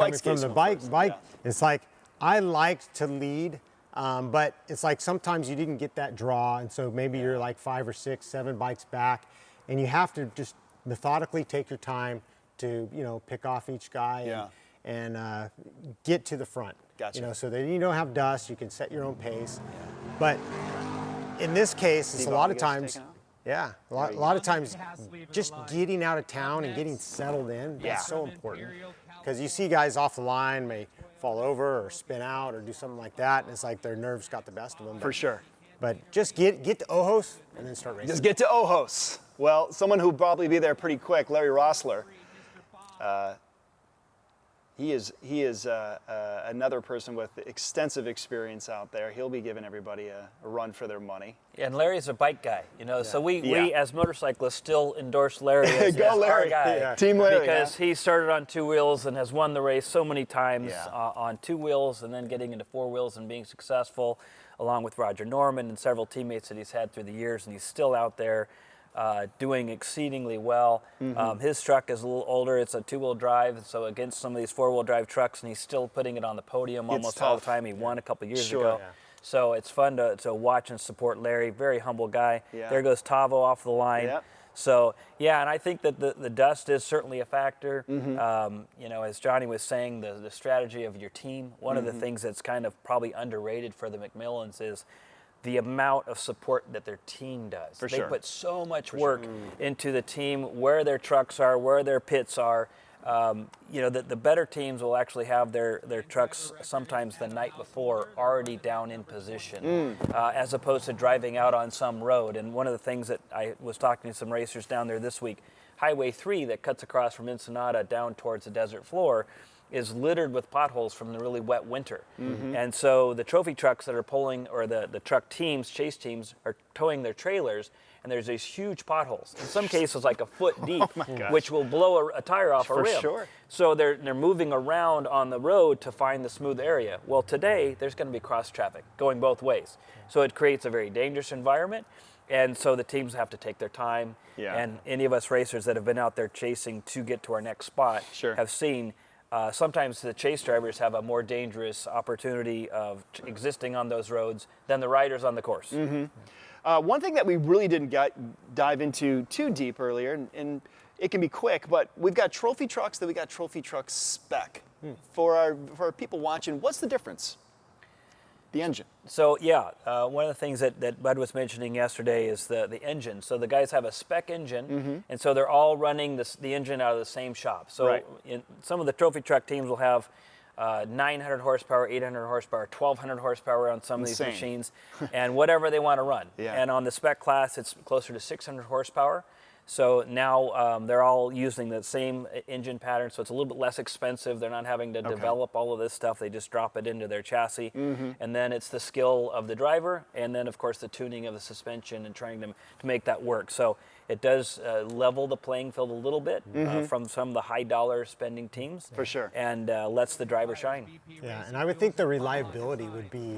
like I like to lead, but it's like sometimes you didn't get that draw, and so maybe you're like 5 or 6, 7 bikes back, and you have to just methodically take your time to, you know, pick off each guy and get to the front. Gotcha. You know, so that you don't have dust, you can set your own pace. But in this case, it's a lot of times, a lot of times just getting out of town and getting settled in, that's so important. Because you see guys off the line may fall over or spin out or do something like that, and it's like their nerves got the best of them. For sure. But just get to Ojos and then start racing. Just get to Ojos. Well, someone who'll probably be there pretty quick, Larry Rossler. He is another person with extensive experience out there. He'll be giving everybody a run for their money. And Larry's a bike guy, you know, so we as motorcyclists still endorse Larry as, Go as Larry. our guy. Yeah. Team Larry. Because he started on 2 wheels and has won the race so many times on 2 wheels and then getting into 4 wheels and being successful, along with Roger Norman and several teammates that he's had through the years, and he's still out there doing exceedingly well. His truck is a little older. It's a 2-wheel drive, so against some of these 4-wheel drive trucks, and he's still putting it on the podium almost all the time. He won a couple years ago. So it's fun to watch and support Larry. Very humble guy. There goes Tavo off the line. So yeah, and I think that the dust is certainly a factor. You know, as Johnny was saying, the strategy of your team. One of the things that's kind of probably underrated for the McMillans is the amount of support that their team does. They put so much work into the team, where their trucks are, where their pits are. You know, the better teams will actually have their trucks sometimes the night before already down in position, as opposed to driving out on some road. And one of the things that I was talking to some racers down there this week, Highway 3 that cuts across from Ensenada down towards the desert floor is littered with potholes from the really wet winter. And so the trophy trucks that are pulling, or the truck teams, chase teams, are towing their trailers, and there's these huge potholes, in some cases like a foot deep, which will blow a tire off a rim. So they're moving around on the road to find the smooth area. Well, today there's going to be cross traffic going both ways. So it creates a very dangerous environment, and so the teams have to take their time. And any of us racers that have been out there chasing to get to our next spot have seen sometimes the chase drivers have a more dangerous opportunity of existing on those roads than the riders on the course. One thing that we really didn't dive into too deep earlier, and it can be quick, but we've got trophy trucks, then we got trophy truck spec. For our people watching, what's the difference? The engine. So yeah, one of the things that Bud was mentioning yesterday is the engine. So the guys have a spec engine, and so they're all running the engine out of the same shop. So in some of the trophy truck teams will have 900 horsepower, 800 horsepower, 1200 horsepower on some of these machines, and whatever they want to run. And on the spec class, it's closer to 600 horsepower. So now they're all using the same engine pattern, so it's a little bit less expensive. They're not having to develop all of this stuff. They just drop it into their chassis. And then it's the skill of the driver, and then, of course, the tuning of the suspension and trying to make that work. So it does level the playing field a little bit from some of the high-dollar spending teams. For sure. And lets the driver shine. Yeah, and I would think the reliability would be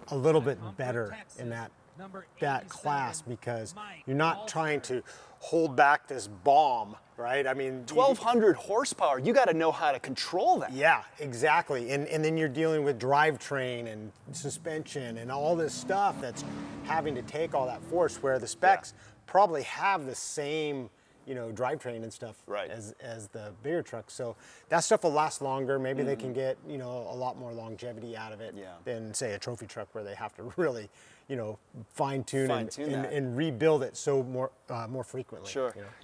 a little bit better in that class, because you're not trying to hold back this bomb, right? I mean, 1200 horsepower, you got to know how to control that. Yeah, exactly. And then you're dealing with drivetrain and suspension and all this stuff that's having to take all that force, where the specs probably have the same, you know, drivetrain and stuff as the bigger trucks. So that stuff will last longer. Maybe they can get, you know, a lot more longevity out of it than, say, a trophy truck, where they have to really, you know, fine-tune and rebuild it so more frequently.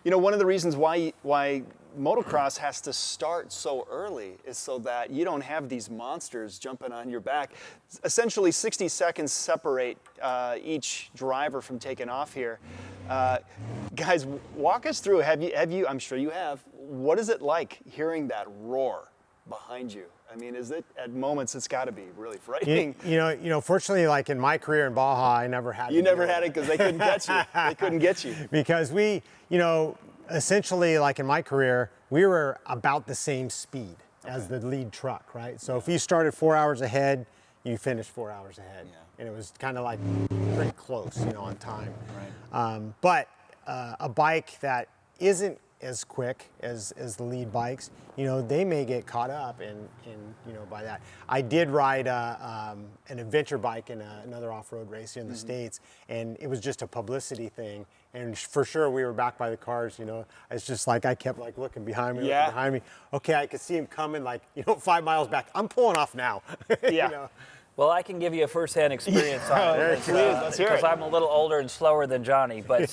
You know, one of the reasons why motocross has to start so early is so that you don't have these monsters jumping on your back. Essentially 60 seconds separate each driver from taking off here. Guys, walk us through. Have you, I'm sure you have, what is it like hearing that roar behind you? I mean, is it, at moments, it's got to be really frightening. You know, fortunately, like in my career in Baja, I never had. You never had it because they couldn't get you. They couldn't get you. Because we, you know, essentially, like in my career, we were about the same speed as the lead truck, right? So if you started 4 hours ahead, you finished 4 hours ahead, and it was kind of like pretty close, you know, on time. But a bike that isn't as quick as the lead bikes, you know, they may get caught up in you know, by that. I did ride an adventure bike in another off-road race in the States, and it was just a publicity thing. And for sure, we were back by the cars, you know. It's just like, I kept like looking behind me, looking behind me. Okay, I could see him coming, like, you know, 5 miles back. I'm pulling off now. You know? Well, I can give you a first-hand experience on it, because I'm a little older and slower than Johnny. But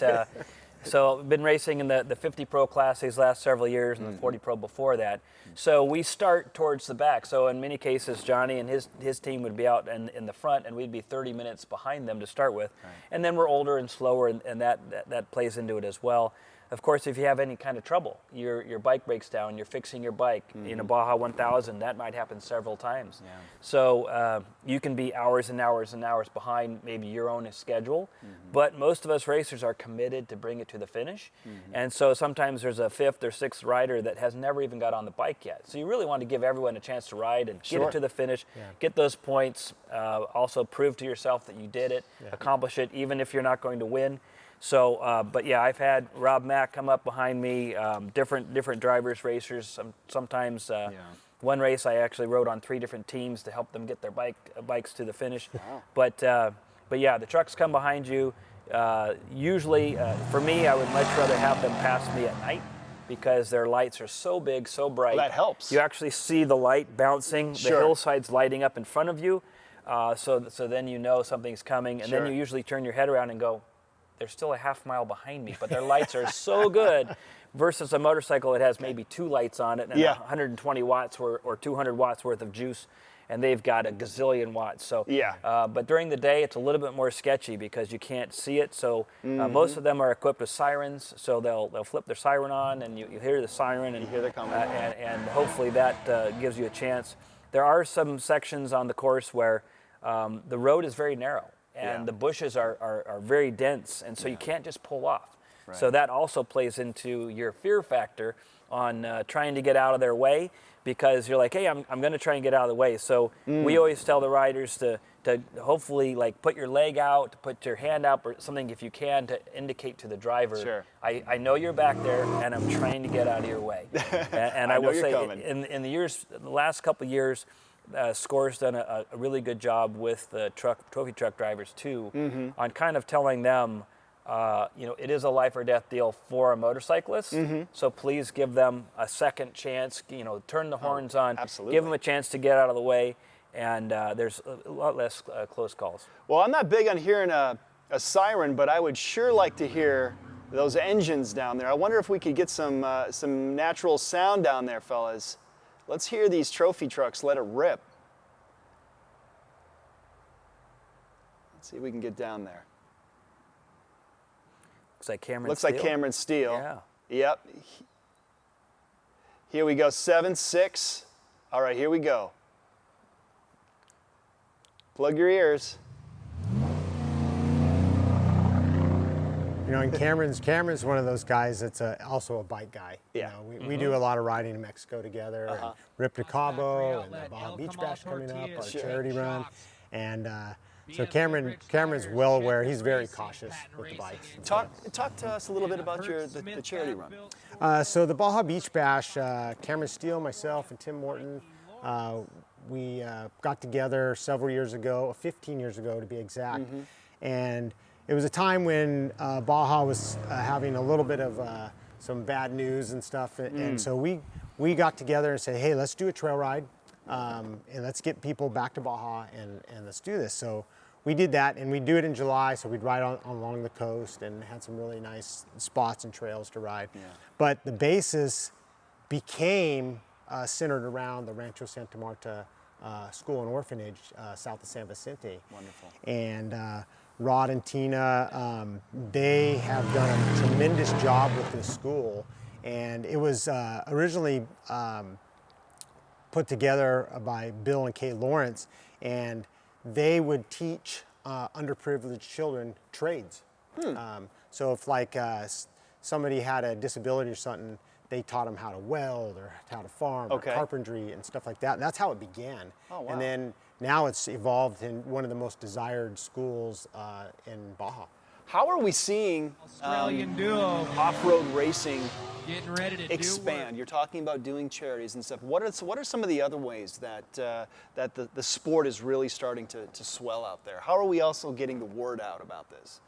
so I've been racing in the 50 Pro class these last several years, and the 40 Pro before that. So we start towards the back. So in many cases, Johnny and his team would be out in the front, and we'd be 30 minutes behind them to start with. And then we're older and slower, and that plays into it as well. Of course, if you have any kind of trouble, your bike breaks down, you're fixing your bike. In a Baja 1000, that might happen several times. So you can be hours and hours and hours behind maybe your own schedule, but most of us racers are committed to bring it to the finish. And so sometimes there's a fifth or sixth rider that has never even got on the bike yet. So you really want to give everyone a chance to ride and get it to the finish, get those points, also prove to yourself that you did it, accomplish it, even if you're not going to win. So, but yeah, I've had Rob Mack come up behind me, different drivers, racers. Sometimes one race I actually rode on 3 different teams to help them get their bikes to the finish. But yeah, the trucks come behind you. Usually, for me, I would much rather have them pass me at night because their lights are so big, so bright. Well, that helps. You actually see the light bouncing, Sure. the hillsides lighting up in front of you, so then you know something's coming, and Sure. then you usually turn your head around and go, they're still a half mile behind me, but their lights are so good versus a motorcycle that has maybe 2 lights on it and Yeah. 120 watts or 200 watts worth of juice, and they've got a gazillion watts. So, Yeah. but during the day, it's a little bit more sketchy because you can't see it. So most of them are equipped with sirens, so they'll flip their siren on, and you hear the siren, and You hear they're coming. and hopefully that gives you a chance. There are some sections on the course where the road is very narrow, and Yeah. the bushes are very dense, and so you can't just pull off. So that also plays into your fear factor on trying to get out of their way, because you're like, hey, I'm going to try and get out of the way. So we always tell the riders to hopefully like put your leg out, to put your hand out or something if you can to indicate to the driver, Sure. I know you're back there and I'm trying to get out of your way. And I know will you're say coming. in the last couple of years, SCORE's done a really good job with the trophy truck drivers too, on kind of telling them, it is a life or death deal for a motorcyclist. So please give them a second chance. Turn the horns on. absolutely. Give them a chance to get out of the way, and there's a lot less close calls. Well, I'm not big on hearing a siren, but I would sure like to hear those engines down there. I wonder if we could get some natural sound down there, fellas. Let's hear these trophy trucks let it rip. Let's see if we can get down there. Looks like Cameron. Looks like Steele. Cameron Steele. Yeah. Yep. Here we go, 7-6. All right, here we go. Plug your ears. And Cameron's one of those guys that's also a bike guy. Yeah. We do a lot of riding in Mexico together, and Rip to Cabo, and the Baja El Beach Kamal Bash coming up, our Tortillas, charity Big run, Shocks. and so Cameron's well aware. He's very cautious with the bikes. Talk to us a little bit about the charity run. So the Baja Beach Bash, Cameron Steele, myself, and Tim Morton, we got together several years ago, 15 years ago to be exact, and it was a time when Baja was having a little bit of some bad news and stuff, and so we got together and said, hey, let's do a trail ride, and let's get people back to Baja, and let's do this. So we did that, and we do it in July, so we'd ride along the coast and had some really nice spots and trails to ride. Yeah. But the basis became centered around the Rancho Santa Marta School and Orphanage south of San Vicente. Wonderful. And Rod and Tina, they have done a tremendous job with this school. And it was originally put together by Bill and Kay Lawrence, and they would teach underprivileged children trades. So if somebody had a disability or something, they taught them how to weld or how to farm or carpentry and stuff like that. And that's how it began. Oh, wow. And then now it's evolved in one of the most desired schools in Baja. How are we seeing Australian duo off-road racing getting ready to expand? You're talking about doing charities and stuff. What are some of the other ways that the sport is really starting to swell out there? How are we also getting the word out about this?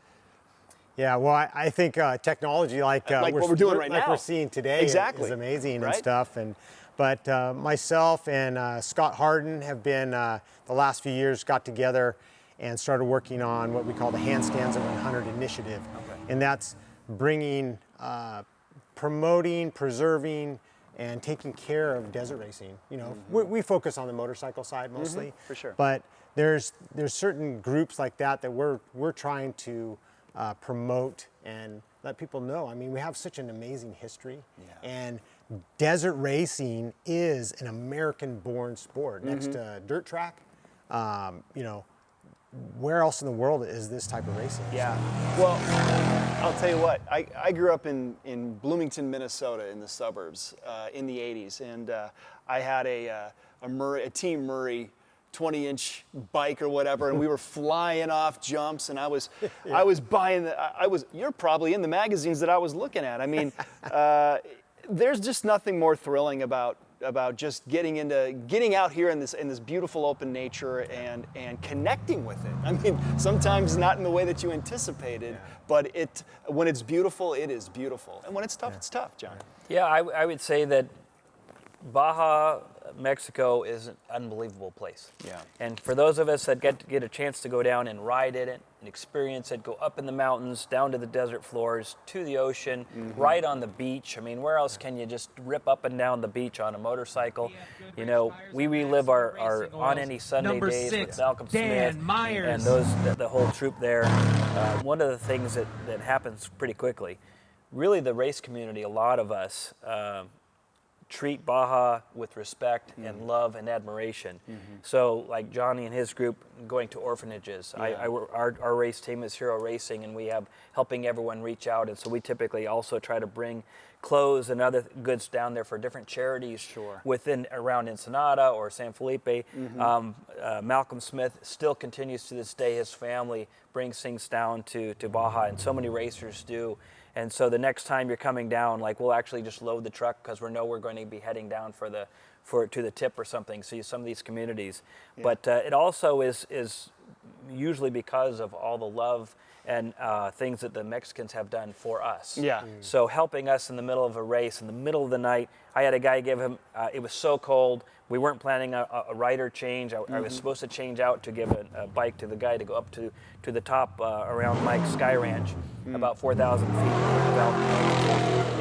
Yeah, well, I think technology like what we're doing right like now. we're seeing today is amazing right? and stuff. But myself and Scott Harden have been the last few years got together and started working on what we call the Handstands at 100 initiative, and that's bringing, promoting, preserving, and taking care of desert racing. We focus on the motorcycle side mostly, for sure. But there's certain groups like that we're trying to promote and let people know. I mean, we have such an amazing history, and desert racing is an American-born sport. Next to dirt track, where else in the world is this type of racing? Yeah. Well, I'll tell you what. I grew up in Bloomington, Minnesota, in the suburbs in the '80s, and I had a Team Murray 20-inch bike or whatever, and we were flying off jumps, and I was buying you're probably in the magazines that I was looking at. I mean, there's just nothing more thrilling about about just getting out here in this beautiful open nature and connecting with it. I mean, sometimes not in the way that you anticipated, but when it's beautiful, it is beautiful, and when it's tough, it's tough, John. Yeah, I would say that Baja, Mexico is an unbelievable place. Yeah. And for those of us that get a chance to go down and ride in it and experience it, go up in the mountains, down to the desert floors, to the ocean, right on the beach. I mean, where else can you just rip up and down the beach on a motorcycle? You know, we relive our on any Sunday Number days 6, with Malcolm Dan Smith Myers. and the whole troop there. One of the things that happens pretty quickly, really the race community, a lot of us, treat Baja with respect and love and admiration. So like Johnny and his group going to orphanages. Our race team is Hero Racing, and we have helping everyone reach out. And so we typically also try to bring clothes and other goods down there for different charities around Ensenada or San Felipe. Malcolm Smith still continues to this day. His family brings things down to Baja, and so many racers do. And so the next time you're coming down, like we'll actually just load the truck because we know we're going to be heading down to the tip or something. See some of these communities, but it also is usually because of all the love and things that the Mexicans have done for us. Yeah. So helping us in the middle of a race, in the middle of the night, I had a guy give him. It was so cold. We weren't planning a rider change. I was supposed to change out to give a bike to the guy to go up to the top around Mike's Sky Ranch, about 4,000 feet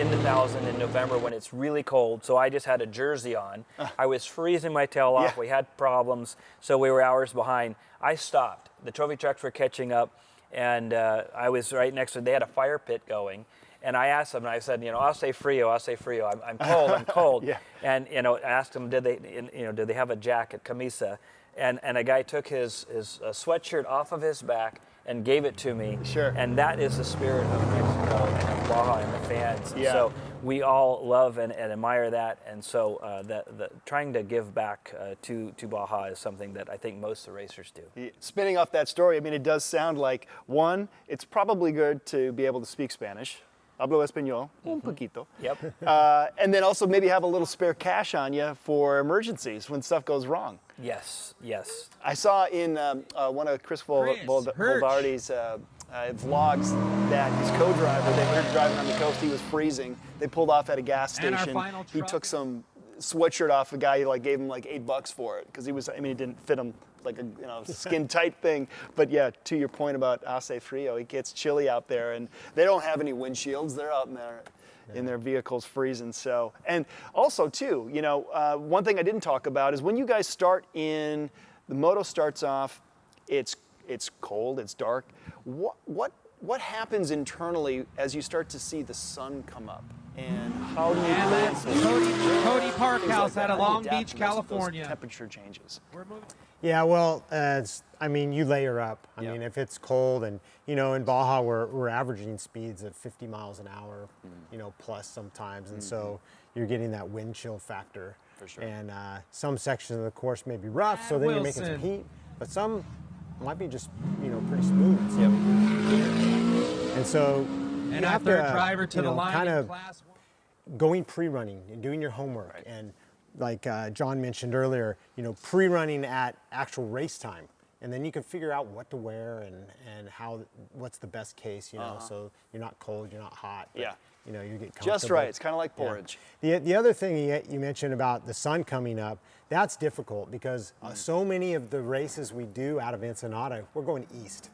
in the 1,000 in November when it's really cold. So I just had a jersey on. I was freezing my tail off. Yeah. We had problems, so we were hours behind. I stopped. The trophy trucks were catching up, and I was right next to. They had a fire pit going. And I asked them, and I said, hace frío. I'm cold, I'm cold. Yeah. And, asked them, did they have a jacket, camisa? And a guy took his sweatshirt off of his back and gave it to me. Sure. And that is the spirit of Mexico and of Baja and the fans. Yeah. So we all love and admire that. And so trying to give back to Baja is something that I think most of the racers do. Spinning off that story, I mean, it does sound like, one, it's probably good to be able to speak Spanish. Hablo español, un poquito. Yep. And then also maybe have a little spare cash on you for emergencies when stuff goes wrong. Yes. I saw in one of Chris Voldardi's vlogs that his co-driver, they were driving on the coast, he was freezing. They pulled off at a gas And our station. final He truck. took some sweatshirt off a guy, he gave him like $8 for it because it didn't fit him like a skin tight thing. But yeah, to your point about hace frío, it gets chilly out there, and they don't have any windshields. They're out in their vehicles freezing. So, and also too, one thing I didn't talk about is when you guys start the moto starts off, it's cold, it's dark. What happens internally as you start to see the sun come up? And how do you And plan that's for Cody Parkhouse things like that? out of How do you Long adapt Beach, to those California. temperature changes. We're moving. Yeah, well, you layer up. I Yeah. mean, if it's cold and, in Baja, we're averaging speeds of 50 miles an hour, plus sometimes. And so you're getting that wind chill factor. For sure. And some sections of the course may be rough, so then you're making some Wilson. heat. But some might be just, pretty smooth. So, and so And you our have third to, driver to the line kind in of Class 1. going pre-running and doing your homework, and like John mentioned earlier, pre-running at actual race time, and then you can figure out what to wear and what's the best case, so you're not cold, you're not hot, but, Yeah. you get comfortable. Just right. It's kind of like porridge. The other thing you mentioned about the sun coming up, that's difficult because so many of the races we do out of Ensenada, we're going east.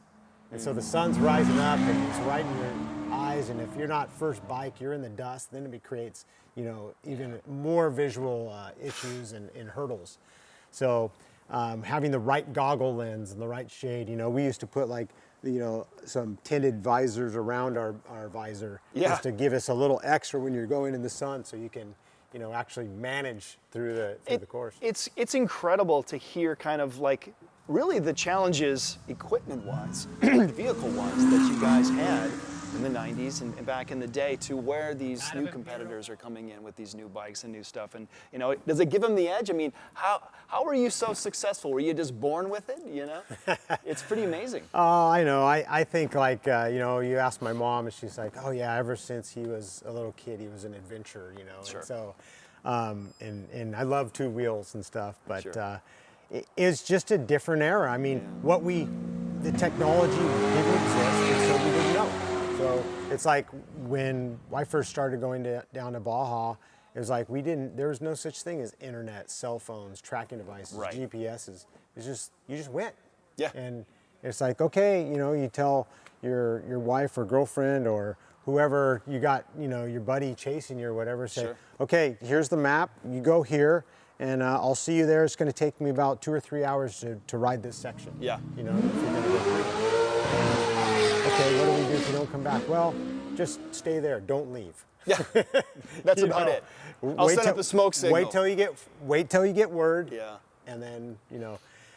And so the sun's rising up and it's right in your eyes, and if you're not first bike, you're in the dust, then it creates, even more visual issues and hurdles. So having the right goggle lens and the right shade, we used to put some tinted visors around our visor just to give us a little extra when you're going in the sun so you can, actually manage through the course. It's incredible to hear kind of really the challenges equipment-wise, vehicle-wise that you guys had in the 90s and back in the day to where these new competitors are coming in with these new bikes and new stuff. And, does it give them the edge? I mean, how were you so successful? Were you just born with it, It's pretty amazing. Oh, I know. I think you ask my mom and she's like, oh yeah, ever since he was a little kid, he was an adventurer, Sure. And so And I love two wheels and stuff, but Sure. it's just a different era. I mean, the technology didn't exist, and so we didn't know. So it's like when I first started going down to Baja, it was like there was no such thing as internet, cell phones, tracking devices, Right. GPSs. It's just, you just went. Yeah. And it's like, okay, you tell your wife or girlfriend or whoever you got, your buddy chasing you or whatever, say, Sure. okay, here's the map, you go here, and I'll see you there. It's going to take me about 2 or 3 hours to ride this section. Yeah. If you're going to go through it. And, okay, what do we do if you don't come back? Well, just stay there. Don't leave. Yeah, that's You about know, it. I'll set up the smoke signal. Wait till you get word. Yeah. And then,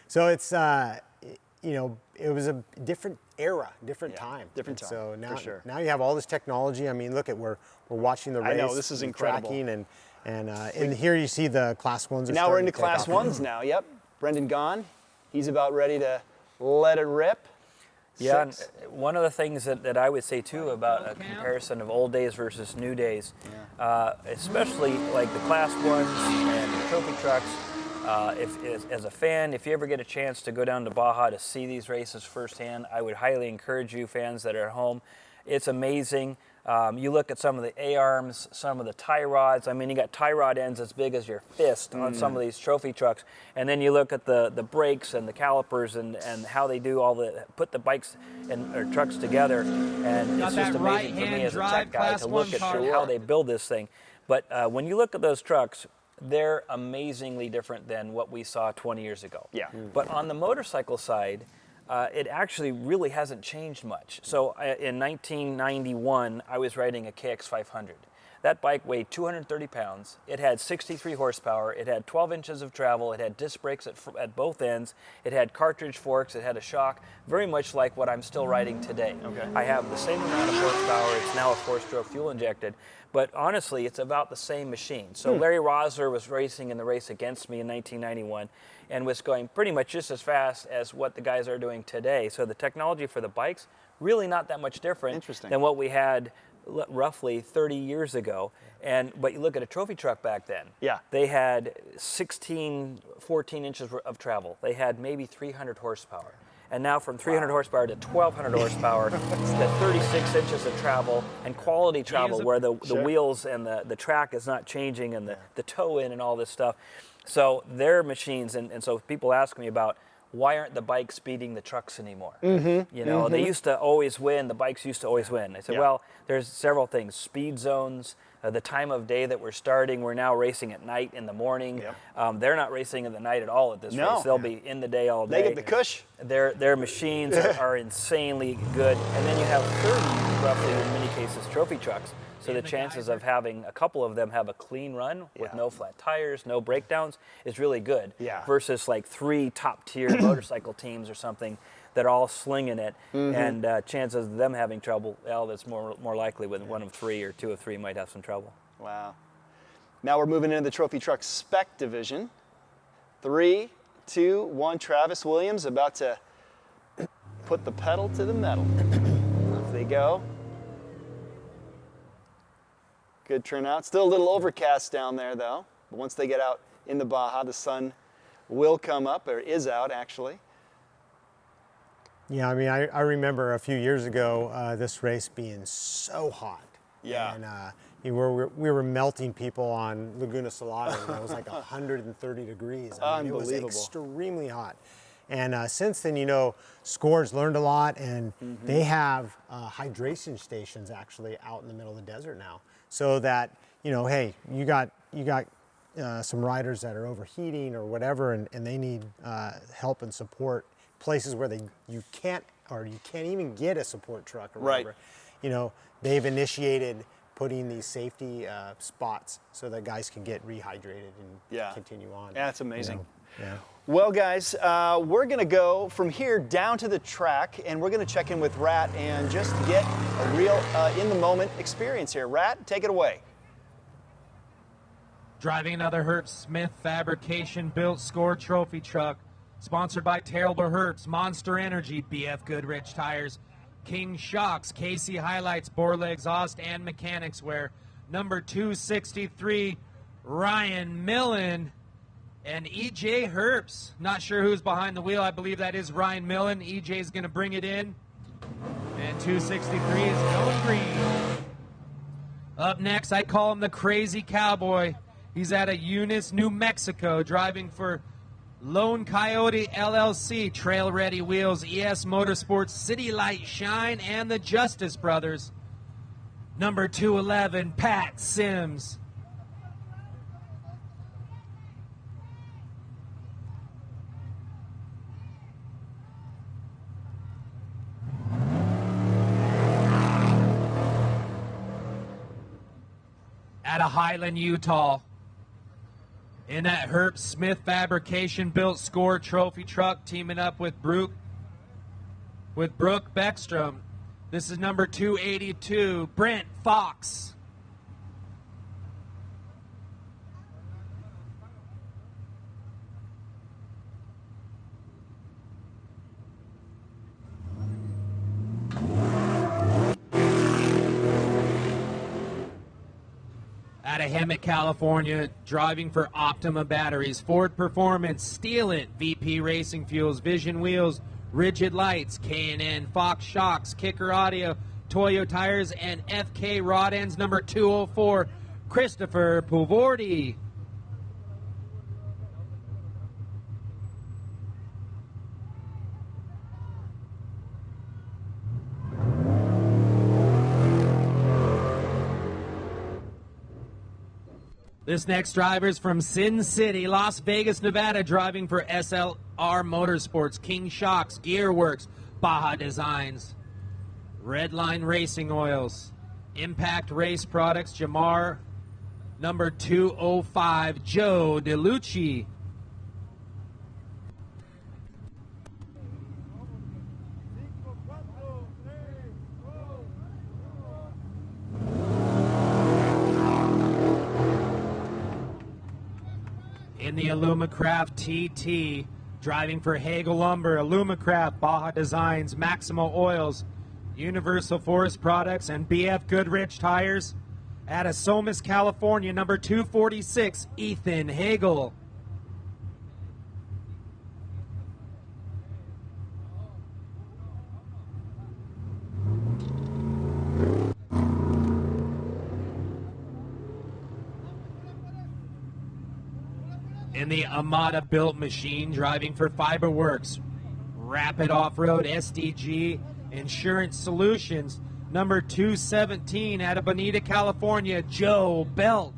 so it's, it was a different era, different time. different And time, So for sure. now you have all this technology. I mean, look we're watching the I race. know, this is and incredible. tracking and here you see the class ones. Now we're into class ones now. Yep. Brendan gone. He's about ready to let it rip. Yeah, and 6. one of the things that I would say too about a comparison of old days versus new days, especially like the class ones and the trophy trucks, as a fan, if you ever get a chance to go down to Baja to see these races firsthand, I would highly encourage you fans that are at home. It's amazing. You look at some of the A-arms, some of the tie rods. I mean, you got tie rod ends as big as your fist on some of these trophy trucks. And then you look at the brakes and the calipers and how they do put the bikes or trucks together. And Got it's just that amazing for me right-hand as a tech drive guy class to look one at car. how they build this thing. But when you look at those trucks, they're amazingly different than what we saw 20 years ago. Yeah. But on the motorcycle side, it actually really hasn't changed much. So in 1991, I was riding a KX500. That bike weighed 230 pounds. It had 63 horsepower. It had 12 inches of travel. It had disc brakes at both ends. It had cartridge forks. It had a shock, very much like what I'm still riding today. Okay. I have the same amount of horsepower. It's now a 4-stroke fuel injected. But honestly, it's about the same machine. So Larry Rosler was racing in the race against me in 1991 and was going pretty much just as fast as what the guys are doing today. So the technology for the bikes, really not that much different Interesting. than what we had roughly 30 years ago. But you look at a trophy truck back then. Yeah. They had 16, 14 inches of travel. They had maybe 300 horsepower. And now from 300 horsepower to 1,200 horsepower to 36 inches of travel and quality travel where the wheels and the track is not changing and the toe in and all this stuff. So their machines, and so people ask me about why aren't the bikes beating the trucks anymore? They used to always win. The bikes used to always win. I said, well, there's several things. Speed zones, the time of day that we're starting. We're now racing at night in the morning. They're not racing in the night at all at this race. They'll be in the day all day. They get the cush. Their machines are insanely good. And then you have 30, roughly in many cases, trophy trucks. So the chances of having a couple of them have a clean run with no flat tires, no breakdowns is really good. Yeah. Versus like 3 top-tier motorcycle teams or something that are all slinging it, and chances of them having trouble, that's more likely with 1 of 3 or 2 of 3 might have some trouble. Wow. Now we're moving into the trophy truck spec division. 3, 2, 1. Travis Williams about to put the pedal to the metal. Off they go. Good turnout. Still a little overcast down there, though. But once they get out in the Baja, the sun will come up, or is out, actually. Yeah, I mean, I remember a few years ago this race being so hot. Yeah. And we were melting people on Laguna Salada. And it was like 130 degrees. I mean, Unbelievable. It was extremely hot. And since then, Score's learned a lot, and they have hydration stations actually out in the middle of the desert now, so that hey, you got some riders that are overheating or whatever, and they need help and support. Places where you can't even get a support truck or whatever. They've initiated putting these safety spots so that guys can get rehydrated and continue on. Yeah, that's amazing. Yeah. Well, guys, we're going to go from here down to the track, and we're going to check in with Rat and just get a real in-the-moment experience here. Rat, take it away. Driving another Hertz Smith Fabrication built Score trophy truck, sponsored by Terrible Hertz, Monster Energy, BF Goodrich Tires, King Shocks, KC Highlights, Borla Exhaust, and Mechanics Wear. Number 263, Ryan Millen, and EJ Herbst. Not sure who's behind the wheel. I believe that is Ryan Millen. EJ's going to bring it in. And 263 is Owen Green. Up next, I call him the Crazy Cowboy. He's out of Eunice, New Mexico, driving for Lone Coyote LLC, Trail Ready Wheels, ES Motorsports, City Light Shine, and the Justice Brothers. Number 211, Pat Sims. Out of Highland, Utah, in that Herb Smith Fabrication built Score Trophy truck, teaming up with Brooke Beckstrom. This is number 282, Brent Fox. Out of Hemet, California, driving for Optima Batteries, Ford Performance, Steel It, VP Racing Fuels, Vision Wheels, Rigid Lights, K&N, Fox Shocks, Kicker Audio, Toyo Tires, and FK Rod Ends, number 204, Christopher Puvordi. This next driver is from Sin City, Las Vegas, Nevada, driving for SLR Motorsports, King Shocks, Gearworks, Baja Designs, Redline Racing Oils, Impact Race Products, Jamar, number 205, Joe DeLucci. In the Alumacraft TT, driving for Hagel Lumber, Alumacraft, Baja Designs, Maximo Oils, Universal Forest Products, and BF Goodrich Tires. Out of Somas, California, number 246, Ethan Hagel. In the Amada built machine, driving for Fiberworks, Rapid Off-Road SDG Insurance Solutions, number 217, out of Bonita, California, Joe Belt.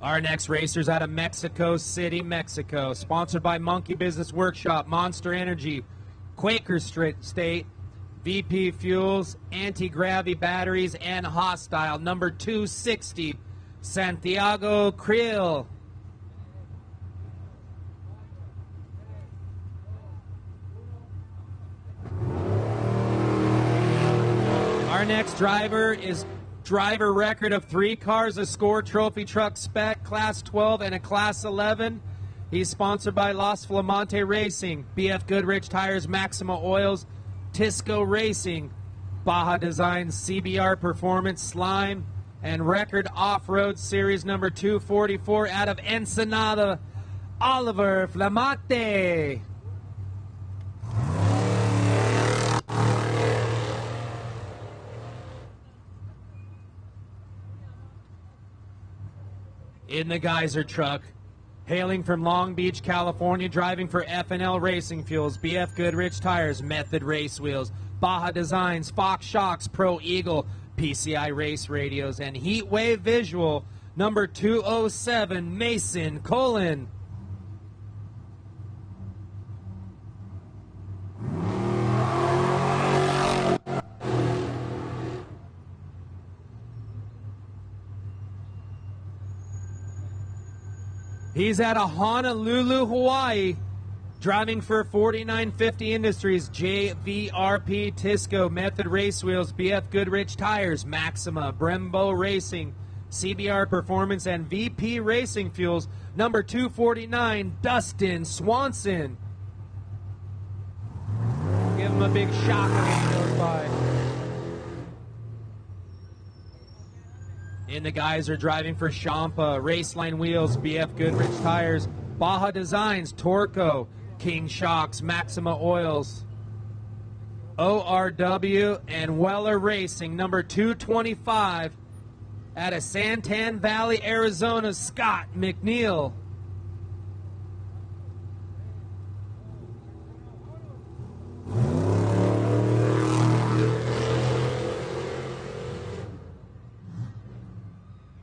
Our next racer's out of Mexico City, Mexico. Sponsored by Monkey Business Workshop, Monster Energy, Quaker State, VP Fuels, Anti-Gravity Batteries, and Hostile. Number 260, Santiago Creel. Our next driver is driver record of 3 cars, a Score Trophy Truck Spec, Class 12 and a Class 11. He's sponsored by Los Flamonte Racing, BF Goodrich Tires, Maxima Oils, Tisco Racing, Baja Designs, CBR Performance, Slime, and Record Off-Road Series number 244 out of Ensenada, Oliver Flamate. In the Geyser truck, hailing from Long Beach, California, driving for F&L Racing Fuels, BF Goodrich Tires, Method Race Wheels, Baja Designs, Fox Shocks, Pro Eagle, PCI Race Radios, and Heatwave Visual, number 207, Mason Colin. He's out of Honolulu, Hawaii, driving for 4950 Industries, JVRP Tisco, Method Race Wheels, BF Goodrich Tires, Maxima, Brembo Racing, CBR Performance and VP Racing Fuels, number 249, Dustin Swanson. Give him a big shock when he goes by. And the guys are driving for Champa, Raceline Wheels, BF Goodrich Tires, Baja Designs, Torco, King Shocks, Maxima Oils, ORW, and Weller Racing, number 225, out of Santan Valley, Arizona, Scott McNeil.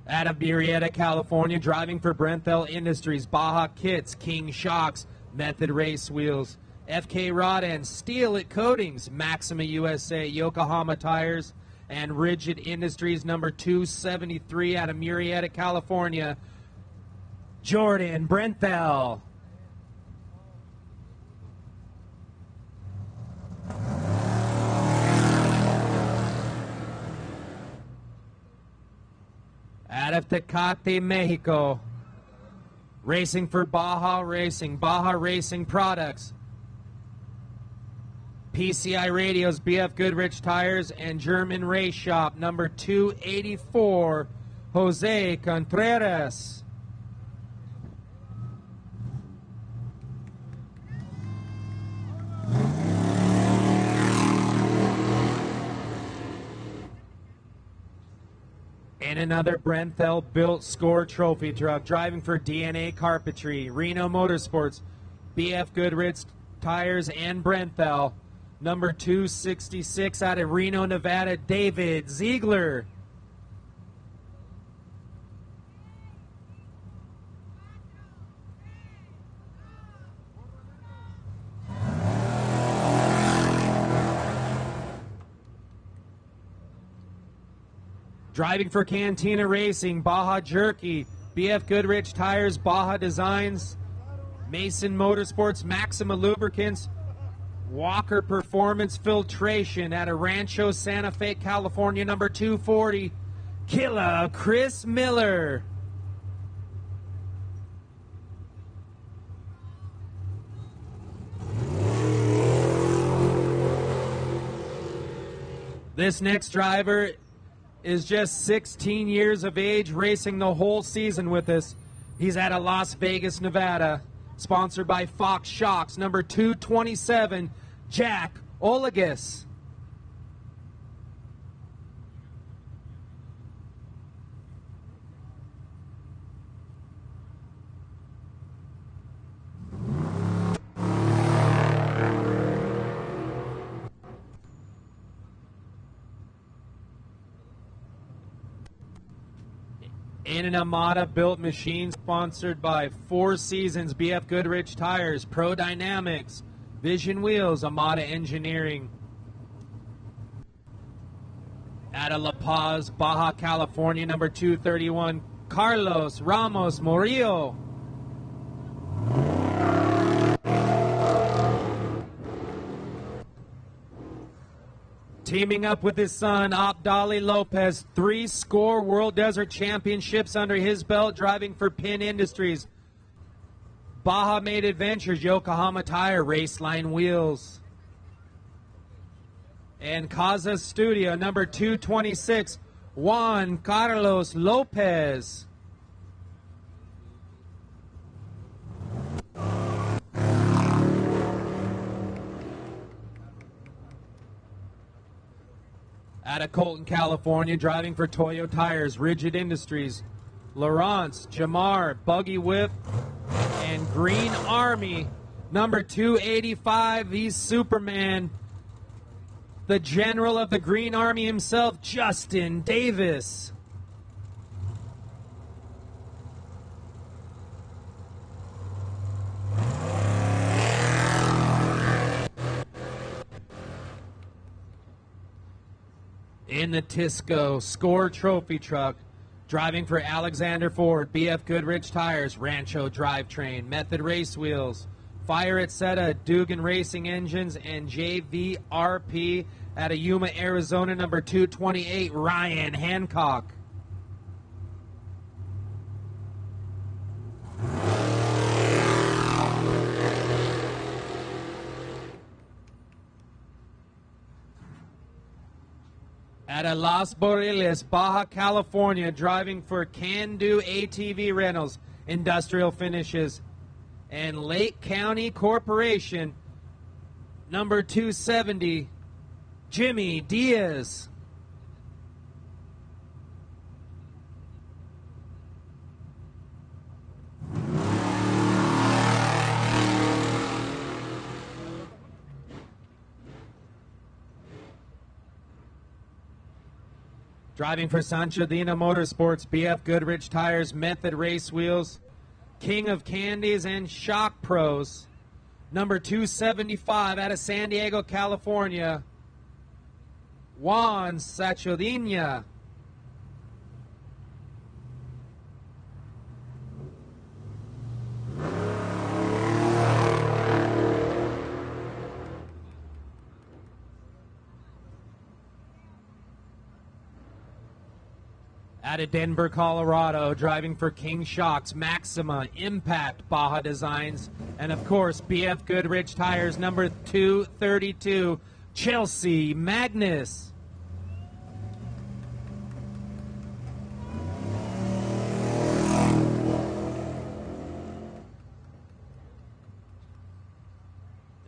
Out of Murrieta, California, driving for Brenthel Industries, Baja Kits, King Shocks, Method Race Wheels, FK Rod and Steel It Coatings, Maxima USA, Yokohama Tires, and Rigid Industries, number 273, out of Murrieta, California, Jordan Brenthel. Out of Tecate, Mexico, racing for Baja Racing, Baja Racing Products, PCI Radios, BF Goodrich Tires, and German Race Shop, number 284, Jose Contreras. And another Brenthel-built score trophy truck, driving for DNA Carpentry, Reno Motorsports, BF Goodrich Tires, and Brenthel. Number 266 out of Reno, Nevada, David Ziegler. Driving for Cantina Racing, Baja Jerky, BF Goodrich Tires, Baja Designs, Mason Motorsports, Maxima Lubricants, Walker Performance Filtration out of Rancho Santa Fe, California, number 240, Killa Chris Miller. This next driver is just 16 years of age, racing the whole season with us. He's out of Las Vegas, Nevada, sponsored by Fox Shocks, number 227, Jack Olagus. In an Amada-built machine, sponsored by Four Seasons, BF Goodrich Tires, Pro Dynamics, Vision Wheels, Amada Engineering. Out of La Paz, Baja California, number 231, Carlos Ramos Murillo. Teaming up with his son, Abdali Lopez, 3-score World Desert Championships under his belt, driving for Pin Industries, Baja Made Adventures, Yokohama Tire, Raceline Wheels. And Casa Studio, number 226, Juan Carlos Lopez. Out of Colton, California, driving for Toyo Tires, Rigid Industries, Lawrence, Jamar, Buggy Whip, and Green Army, number 285, he's Superman, the general of the Green Army himself, Justin Davis. In the Tisco Score Trophy Truck, driving for Alexander Ford, BF Goodrich Tires, Rancho Drivetrain, Method Race Wheels, Fire Etc., Dugan Racing Engines, and JVRP out of Yuma, Arizona, number 228, Ryan Hancock. out of Los Boreales, Baja California, driving for Can Do ATV Rentals, Industrial Finishes, and Lake County Corporation, number 270, Jimmy Diaz. Driving for Sancho Dina Motorsports, BF Goodrich Tires, Method Race Wheels, King of Candies, and Shock Pros, number 275 out of San Diego, California, Juan Sachodina. Out of Denver, Colorado, driving for King Shocks, Maxima, Impact, Baja Designs, and of course, BF Goodrich Tires, number 232, Chelsea Magnus.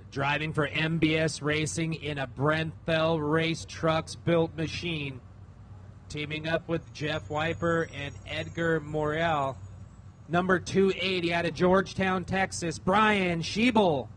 Driving for MBS Racing in a Brenthel Race Trucks built machine, teaming up with Jeff Wiper and Edgar Morel. Number 280 out of Georgetown, Texas, Brian Schiebel.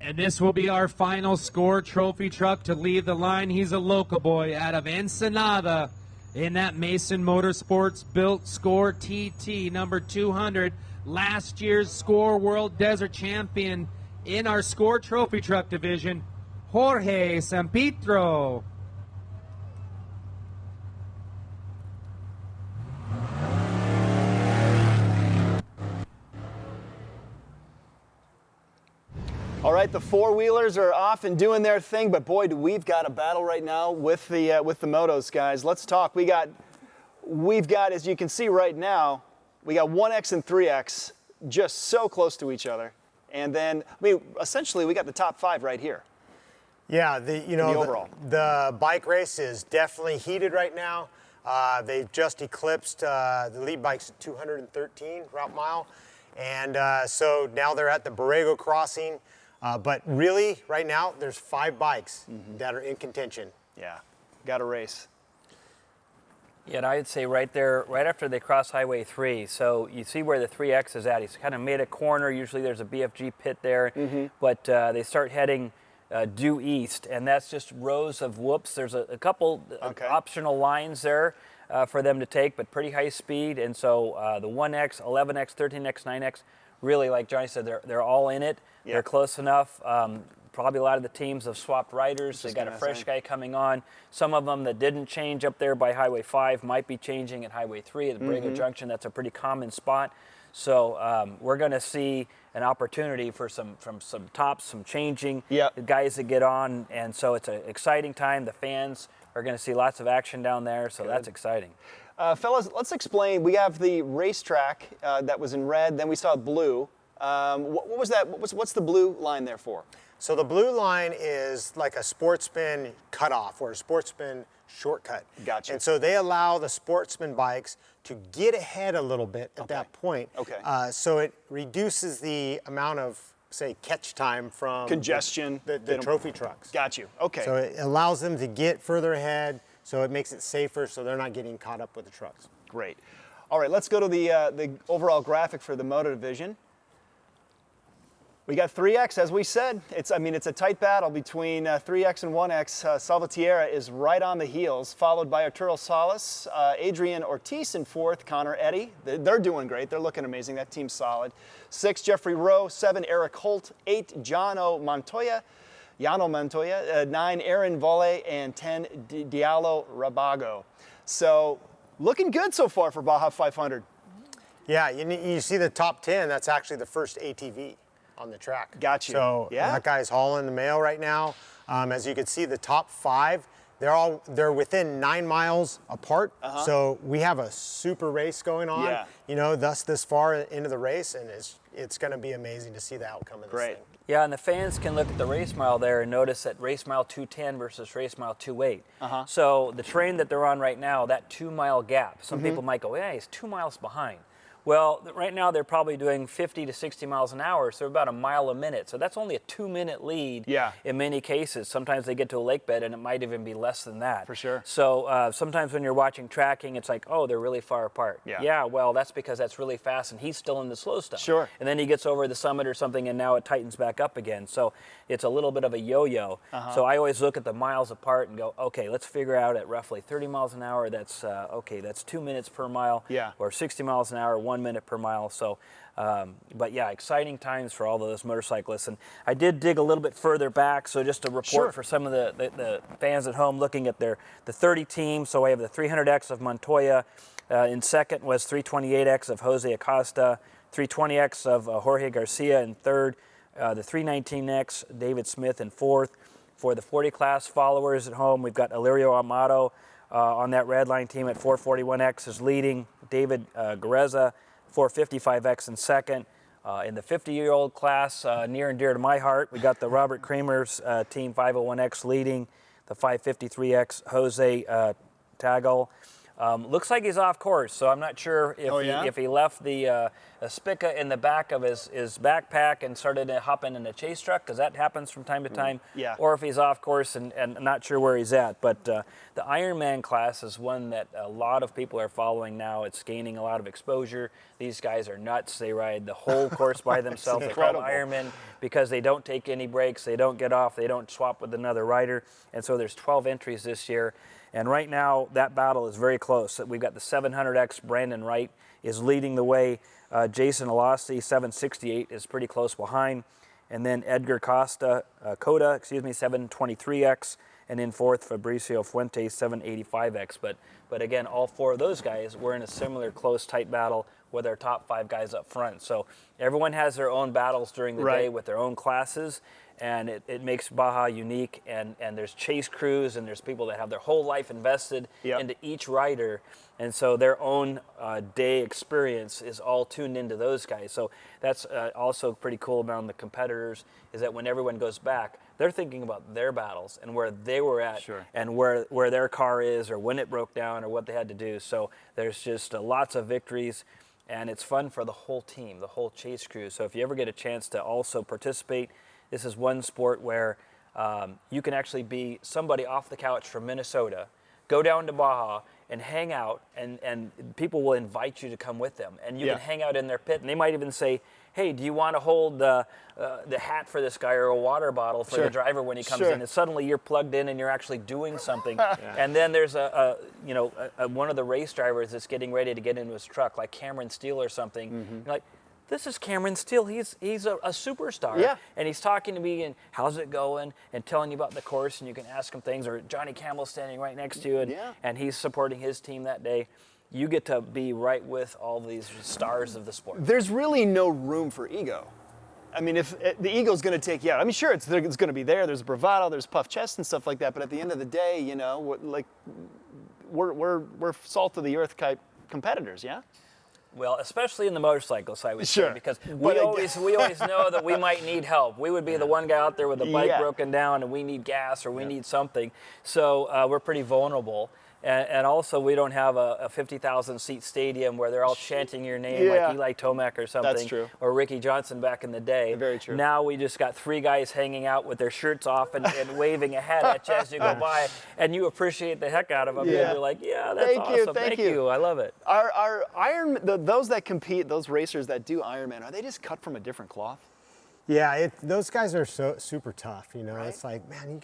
And this will be our final score trophy truck to leave the line. He's a local boy out of Ensenada, in that Mason Motorsports built Score TT, number 200, last year's Score World Desert Champion in our Score Trophy Truck division, Jorge Sampitro. All right, the four-wheelers are off and doing their thing, but boy, do we've got a battle right now with the motos, guys. Let's talk. We've got, as you can see right now, we got 1X and 3X just so close to each other, and then essentially we got the top 5 right here. Yeah, overall. The bike race is definitely heated right now. They've just eclipsed the lead bikes at 213 route mile, and so now they're at the Borrego crossing. But really, right now, there's 5 bikes that are in contention. Yeah, got a race. Yeah, and I'd say right there, right after they cross Highway 3, so you see where the 3X is at. He's kind of made a corner. Usually there's a BFG pit there, but they start heading due east, and that's just rows of whoops. There's a couple optional lines there for them to take, but pretty high speed. And so the 1X, 11X, 13X, 9X, really, like Johnny said, they're all in it. Yep. They're close enough. Probably a lot of the teams have swapped riders. They got a fresh guy coming on. Some of them that didn't change up there by Highway 5 might be changing at Highway 3 at the Borrego Junction. That's a pretty common spot. So we're going to see an opportunity for some tops, some changing, guys that get on. And so it's an exciting time. The fans are going to see lots of action down there. So that's exciting. Fellas, let's explain. We have the racetrack that was in red. Then we saw blue. What was that? What's the blue line there for? So the blue line is like a sportsman cutoff or a sportsman shortcut. Gotcha. And so they allow the sportsman bikes to get ahead a little bit at that point. Okay. So it reduces the amount of, say, catch time from congestion, the trophy trucks. Got you. Okay. So it allows them to get further ahead. So it makes it safer, so they're not getting caught up with the trucks. Great. All right, let's go to the overall graphic for the moto division. We got 3X, as we said. It's a tight battle between 3X and 1X. Salvatierra is right on the heels, followed by Arturo Salas, Adrian Ortiz in 4th, Connor Eddy. They're doing great. They're looking amazing. That team's solid. 6, Jeffrey Rowe. 7, Eric Holt. 8, Jano Montoya. 9, Aaron Volle, and 10, Diallo Rabago. So, looking good so far for Baja 500. Yeah, you see the top 10, that's actually the first ATV on the track. Got you. So that guy's hauling the mail right now. As you can see, the top 5, they're within 9 miles apart. So we have a super race going on. Yeah. You know, thus this far into the race, and it's going to be amazing to see the outcome of this Great. thing. Yeah, and the fans can look at the race mile there and notice that race mile 210 versus race mile 28. So the train that they're on right now, that 2 mile gap, some people might go, yeah, he's 2 miles behind. Well, right now they're probably doing 50 to 60 miles an hour, so about a mile a minute. So that's only a 2-minute lead in many cases. Sometimes they get to a lake bed and it might even be less than that. For sure. So sometimes when you're watching tracking, it's like, oh, they're really far apart. Yeah. Well, that's because that's really fast and he's still in the slow stuff. Sure. And then he gets over the summit or something and now it tightens back up again. So it's a little bit of a yo-yo. So I always look at the miles apart and go, okay, let's figure out at roughly 30 miles an hour, that's, okay, that's 2 minutes per mile. Yeah. Or 60 miles an hour, 1 minute per mile. So, but yeah, exciting times for all of those motorcyclists. And I did dig a little bit further back, so just a report for some of the fans at home looking at the 30 team. So I have the 300X of Montoya. In second was 328X of Jose Acosta, 320X of Jorge Garcia in third, the 319X, David Smith in fourth. For the 40 class followers at home, we've got Illyrio Amato on that red line team at 441X is leading, David Gareza, 455X in second. In the 50-year-old class, near and dear to my heart, we got the Robert Kramer's team 501X leading, the 553X Jose Tagal. Looks like he's off course, so I'm not sure if he left the spica in the back of his backpack and started hopping in a chase truck, because that happens from time to time, or if he's off course and not sure where he's at. But the Ironman class is one that a lot of people are following now. It's gaining a lot of exposure. These guys are nuts. They ride the whole course by themselves. They call them Ironmen because they don't take any breaks, they don't get off, they don't swap with another rider. And so there's 12 entries this year. And right now, that battle is very close. We've got the 700X, Brandon Wright is leading the way. Jason Alossi, 768, is pretty close behind. And then Edgar Coda, 723X. And in fourth, Fabricio Fuentes, 785X. But again, all four of those guys were in a similar close, tight battle with our top 5 guys up front. So everyone has their own battles during the day with their own classes. And it makes Baja unique, and there's chase crews, and there's people that have their whole life invested into each rider, and so their own day experience is all tuned into those guys. So that's also pretty cool about the competitors, is that when everyone goes back, they're thinking about their battles and where they were at, and where their car is, or when it broke down, or what they had to do. So there's just lots of victories. And it's fun for the whole team, the whole chase crew. So if you ever get a chance to also participate, this is one sport where you can actually be somebody off the couch from Minnesota, go down to Baja and hang out, and people will invite you to come with them. And you can hang out in their pit, and they might even say, hey, do you want to hold the hat for this guy, or a water bottle for the driver when he comes in? And suddenly you're plugged in and you're actually doing something. And then there's one of the race drivers that's getting ready to get into his truck, like Cameron Steele or something. You're like, this is Cameron Steele. He's a superstar. And he's talking to me and how's it going, and telling you about the course, and you can ask him things. Or Johnny Campbell's standing right next to you, and he's supporting his team that day. You get to be right with all these stars of the sport. There's really no room for ego. I mean, if the ego's going to take you out, I mean, sure, it's going to be there. There's bravado, there's puff chest and stuff like that. But at the end of the day, you know, we're salt of the earth type competitors, yeah. Well, especially in the motorcycles, I would say, because we always know that we might need help. We would be the one guy out there with a bike broken down, and we need gas, or we need something. So we're pretty vulnerable. And also, we don't have a 50,000 seat stadium where they're all chanting your name like Eli Tomac or something. That's true. Or Ricky Johnson back in the day. Very true. Now we just got 3 guys hanging out with their shirts off and waving a hat at you as you go by, and you appreciate the heck out of them. And you're like, that's awesome. Thank you. I love it. Are those that compete, those racers that do Ironman, are they just cut from a different cloth? Yeah, those guys are so super tough. You know, it's like, man,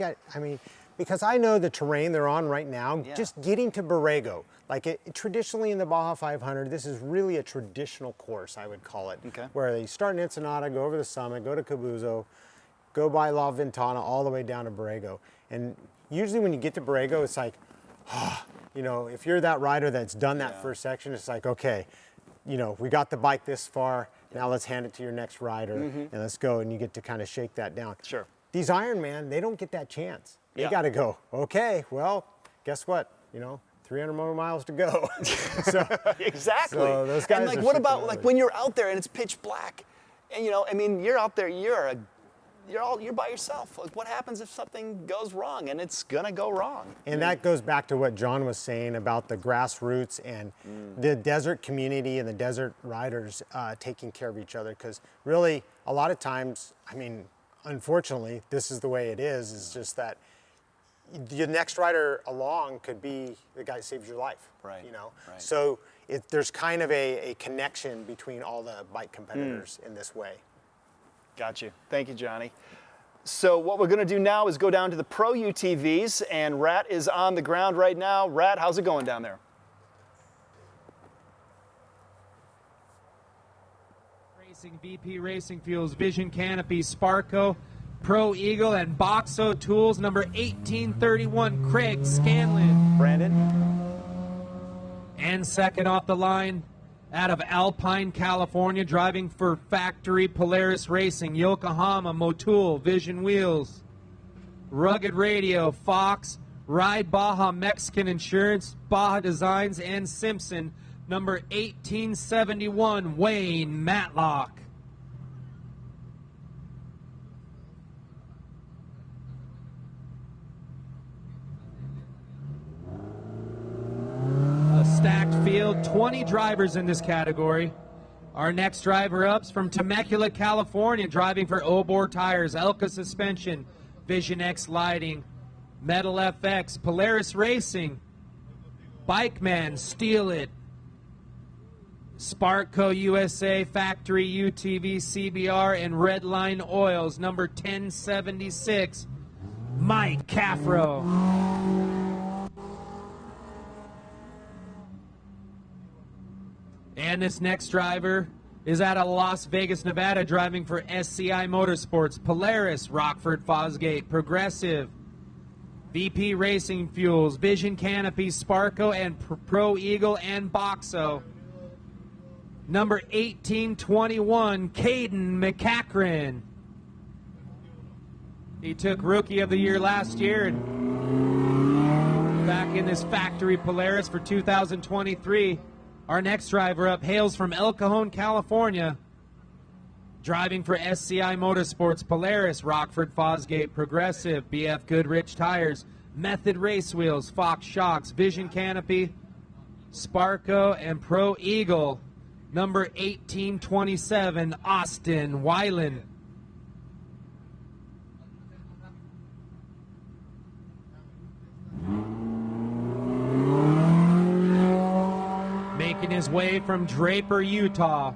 because I know the terrain they're on right now, just getting to Borrego, like traditionally in the Baja 500, this is really a traditional course, I would call it, where you start in Ensenada, go over the summit, go to Cabuzo, go by La Ventana, all the way down to Borrego. And usually when you get to Borrego, it's like, you know, if you're that rider that's done that first section, it's like, okay, you know, we got the bike this far, now let's hand it to your next rider, and let's go, and you get to kind of shake that down. Sure. these Ironman, they don't get that chance. They Yeah. got to go, okay, well, guess what? 300 more miles to go. So, Exactly. So those guys and like, are what super about early. like when you're out there and it's pitch black, and I mean, you're out there, you're by yourself. Like, what happens if something goes wrong? And it's gonna go wrong. And that goes back to what John was saying about the grassroots and the desert community and the desert riders taking care of each other. Because really, a lot of times, I mean, unfortunately, this is the way it is. It's just that the next rider along could be the guy that saves your life. Right, right. So there's kind of a connection between all the bike competitors in this way. Got you. Thank you, Johnny. So what we're going to do now is go down to the Pro UTVs, and Rat is on the ground right now. Rat, how's it going down there? Racing, VP Racing Fuels, Vision Canopy, Sparco, Pro Eagle, and Boxo Tools, number 1831, Craig Scanlon. Brandon? And second off the line, out of Alpine, California, driving for Factory Polaris Racing, Yokohama, Motul, Vision Wheels, Rugged Radio, Fox, Ride Baja, Mexican Insurance, Baja Designs, and Simpson, number 1871, Wayne Matlock. A stacked field, 20 drivers in this category. Our next driver up's from Temecula, California, driving for Obor Tires, Elka Suspension, Vision X Lighting, Metal FX, Polaris Racing, Bikeman, Steal It, Sparco USA, Factory UTV, CBR, and Redline Oils, number 1076, Mike Caffro. And this next driver is out of Las Vegas, Nevada, driving for SCI Motorsports, Polaris, Rockford Fosgate, Progressive, VP Racing Fuels, Vision Canopy, Sparco, and Pro Eagle and Boxo. Number 1821, Caden McCachran. He took Rookie of the Year last year and back in this Factory Polaris for 2023. Our next driver up hails from El Cajon, California, driving for SCI Motorsports, Polaris, Rockford Fosgate, Progressive, BF Goodrich Tires, Method Race Wheels, Fox Shocks, Vision Canopy, Sparco, and Pro Eagle, number 1827, Austin Weiland. Making his way from Draper, Utah,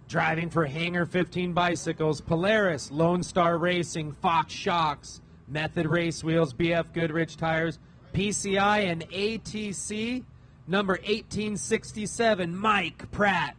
driving for Hangar 15 Bicycles, Polaris, Lone Star Racing, Fox Shocks, Method Race Wheels, BF Goodrich Tires, PCI, and ATC, number 1867, Mike Pratt.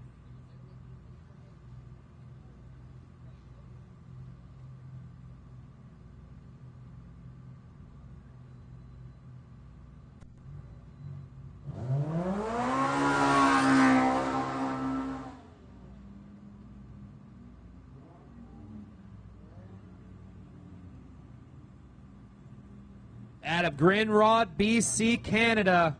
Out of Grinrod, BC, Canada,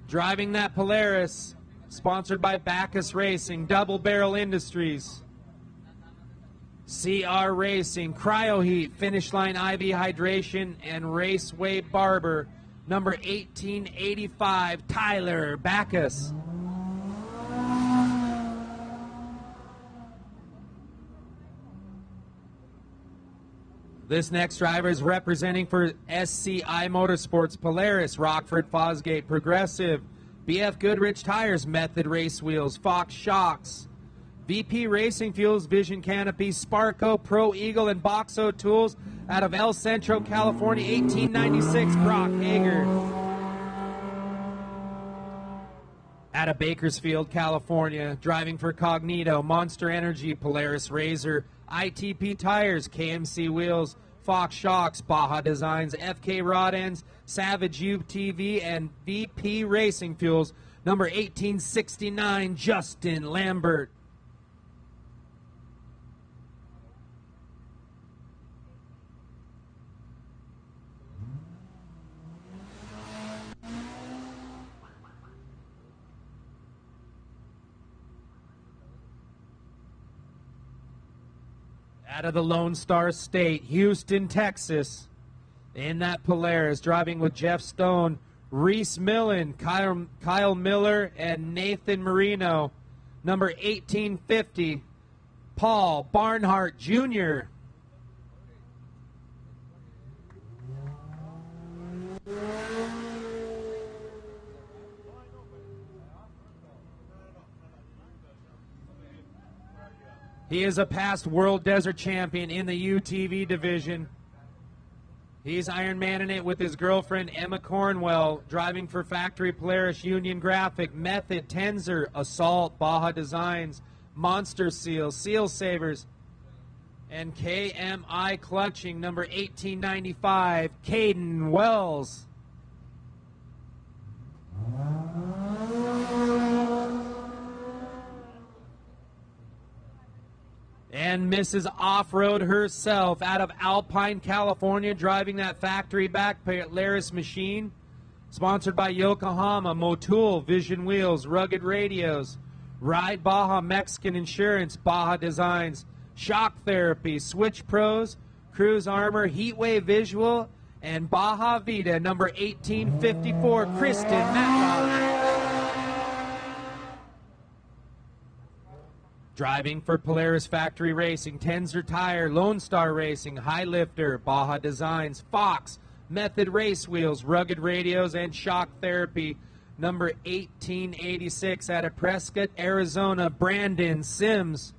driving that Polaris, sponsored by Bacchus Racing, Double Barrel Industries, CR Racing, Cryoheat, Finish Line IV Hydration, and Raceway Barber, number 1885, Tyler Bacchus. This next driver is representing for SCI Motorsports, Polaris, Rockford Fosgate, Progressive, BF Goodrich Tires, Method Race Wheels, Fox Shocks, VP Racing Fuels, Vision Canopy, Sparco, Pro Eagle, and Boxo Tools, out of El Centro, California, 1896, Brock Hager. Out of Bakersfield, California, driving for Cognito, Monster Energy, Polaris Razor, ITP Tires, KMC Wheels, Fox Shocks, Baja Designs, FK Rod Ends, Savage UTV, and VP Racing Fuels, number 1869, Justin Lambert. Out of the Lone Star State, Houston, Texas. In that Polaris, driving with Jeff Stone, Reese Millen, Kyle Miller, and Nathan Marino. Number 1850, Paul Barnhart Jr. He is a past World Desert Champion in the UTV division. He's Ironman in it with his girlfriend Emma Cornwell, driving for Factory Polaris, Union Graphic, Method, Tenzer, Assault, Baja Designs, Monster Seal, Seal Savers, and KMI Clutching, number 1895, Caden Wells. And Mrs. Off-Road herself out of Alpine, California, driving that factory back Polaris machine. Sponsored by Yokohama, Motul, Vision Wheels, Rugged Radios, Ride Baja, Mexican Insurance, Baja Designs, Shock Therapy, Switch Pros, Cruise Armor, Heatwave Visual, and Baja Vida, number 1854, Kristen Matlock. Driving for Polaris Factory Racing, Tenzer Tire, Lone Star Racing, High Lifter, Baja Designs, Fox, Method Race Wheels, Rugged Radios, and Shock Therapy, number 1886 out of Prescott, Arizona, Brandon Sims.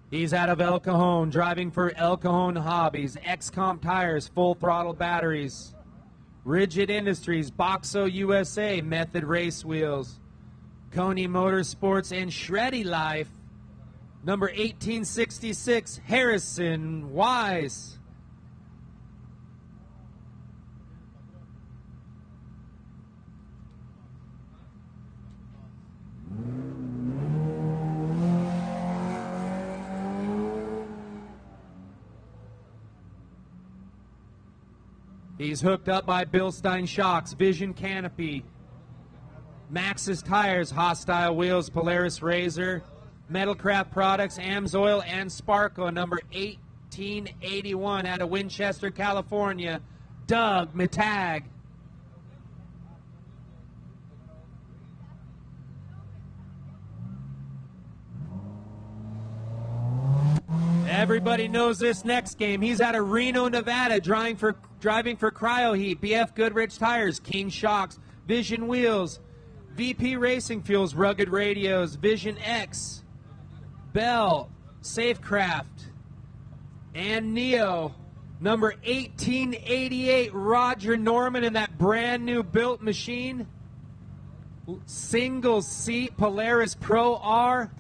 He's out of El Cajon, driving for El Cajon Hobbies, XComp Tires, Full Throttle Batteries, Rigid Industries, Boxo USA, Method Race Wheels, Coney Motorsports, and Shreddy Life, number 1866, Harrison Wise. He's hooked up by Bilstein Shocks, Vision Canopy, Maxxis Tires, Hostile Wheels, Polaris Razor, Metalcraft Products, Amsoil, and Sparco, number 1881 out of Winchester, California, Doug Matag. Everybody knows this next game. He's out of Reno, Nevada, driving for Cryo Heat, BF Goodrich Tires, King Shocks, Vision Wheels, VP Racing Fuels, Rugged Radios, Vision X, Bell, Safecraft, and Neo. Number 1888, Roger Norman in that brand new built machine. Single seat Polaris Pro R.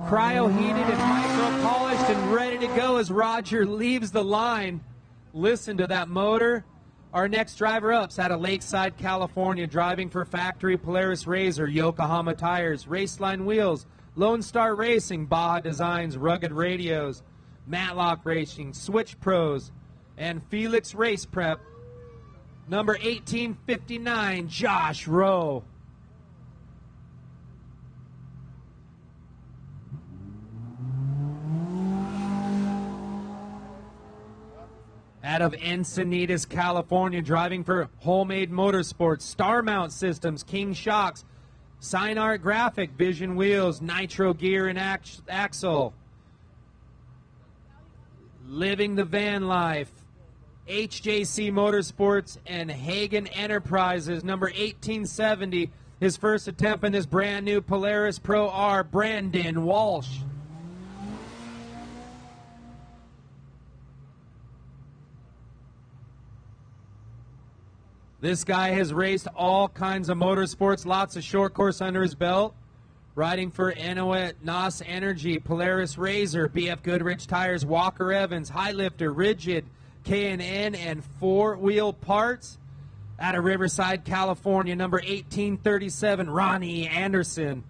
Cryo heated and micro polished and ready to go as Roger leaves the line. Listen to that motor. Our next driver up's out of Lakeside, California, driving for Factory Polaris Razor, Yokohama Tires, Raceline Wheels, Lone Star Racing, Baja Designs, Rugged Radios, Matlock Racing, Switch Pros, and Felix Race Prep. Number 1859, Josh Rowe. Out of Encinitas, California, driving for Homemade Motorsports, Star Mount Systems, King Shocks, Signart Graphic, Vision Wheels, Nitro Gear and Axle, Living the Van Life, HJC Motorsports, and Hagen Enterprises, number 1870. His first attempt in this brand new Polaris Pro R, Brandon Walsh. This guy has raced all kinds of motorsports, lots of short course under his belt. Riding for Inuit, NOS Energy, Polaris Razor, BF Goodrich Tires, Walker Evans, High Lifter, Rigid, K&N, and Four Wheel Parts. Out of Riverside, California, number 1837, Ronnie Anderson.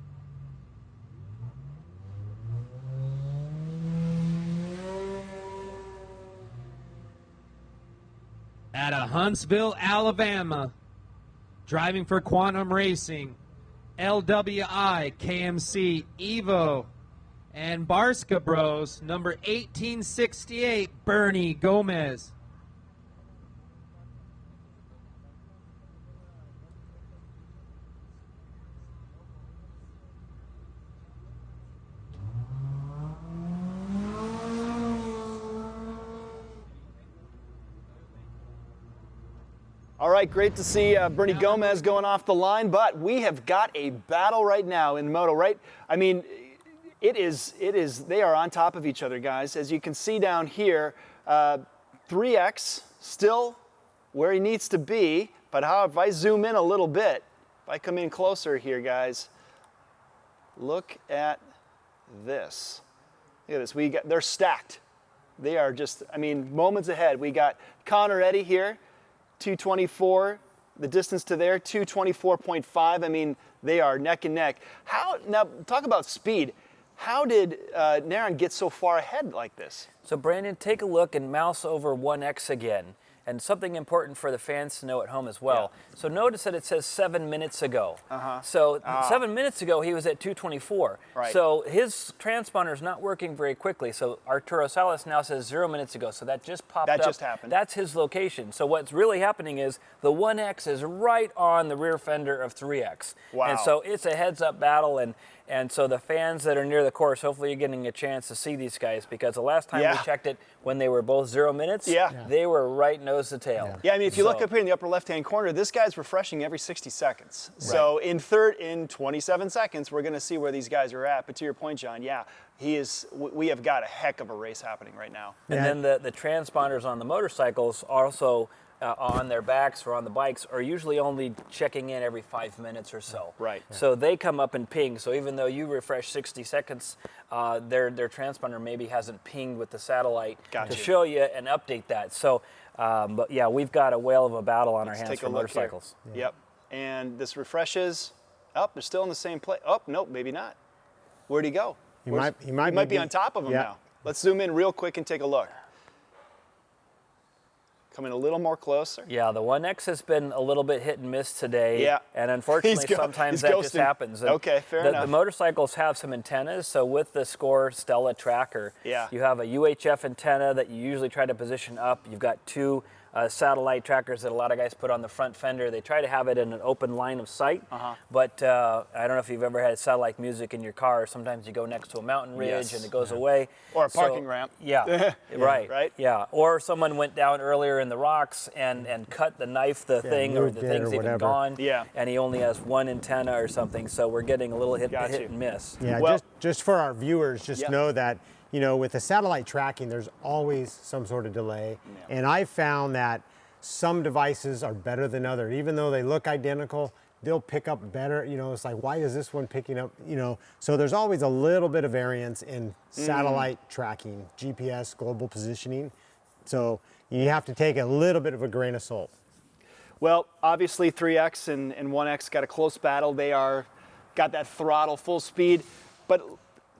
Out of Huntsville, Alabama, Driving for Quantum Racing, LWI, KMC, Evo, and Barska Bros, number 1868, Bernie Gomez. All right, great to see Bernie Gomez going off the line, but we have got a battle right now in moto, right? I mean, it is, they are on top of each other, guys. As you can see down here, 3X still where he needs to be, but if I zoom in a little bit, if I come in closer here, guys, look at this. Look at this, they're stacked. They are just, I mean, moments ahead. We got Connor Eddy here, 224, the distance to there, 224.5. I mean, they are neck and neck. Now, talk about speed. How did Naran get so far ahead like this? So Brandon, take a look and mouse over 1X again. And something important for the fans to know at home as well. Yeah. So notice that it says 7 minutes ago. So 7 minutes ago, he was at 224. Right. So his transponder is not working very quickly. So Arturo Salas now says 0 minutes ago. So that just popped up. That just happened. That's his location. So what's really happening is the 1X is right on the rear fender of 3X. Wow. And so it's a heads-up battle. And so the fans that are near the course, hopefully you're getting a chance to see these guys, because the last time we checked it, when they were both 0 minutes, they were right nose to tail. Yeah, I mean, if you look up here in the upper left-hand corner, this guy's refreshing every 60 seconds. Right. So in 27 seconds, we're going to see where these guys are at. But to your point, John, we have got a heck of a race happening right now. And then the transponders on the motorcycles also, on their backs or on the bikes, are usually only checking in every 5 minutes or so. Right. So they come up and ping. So even though you refresh 60 seconds, their transponder maybe hasn't pinged with the satellite to show you and update that. So, but yeah, we've got a whale of a battle on our hands for motorcycles. Yeah. Yep. And this refreshes. They're still in the same place. Oh, nope, maybe not. Where'd he go? He might be on top of him now. Let's zoom in real quick and take a look. Coming a little more closer. Yeah, the 1X has been a little bit hit and miss today. Yeah. And unfortunately, sometimes that just happens. And okay, fair enough. The motorcycles have some antennas. So with the Score Stella tracker, you have a UHF antenna that you usually try to position up. You've got two satellite trackers that a lot of guys put on the front fender. They try to have it in an open line of sight. But I don't know if you've ever had satellite music in your car. Sometimes you go next to a mountain ridge and it goes away. Or a parking ramp. Yeah, right. Right? Yeah, or someone went down earlier in the rocks and cut the knife, the thing, or the thing's even gone. Yeah. And he only has one antenna or something. So we're getting a little hit and miss. Yeah, well, just for our viewers, know that, with the satellite tracking, there's always some sort of delay. Yeah. And I've found that some devices are better than others. Even though they look identical, they'll pick up better. It's like, why is this one picking up, So there's always a little bit of variance in satellite tracking, GPS, global positioning. So you have to take a little bit of a grain of salt. Well, obviously 3X and 1X got a close battle. They got that throttle full speed. But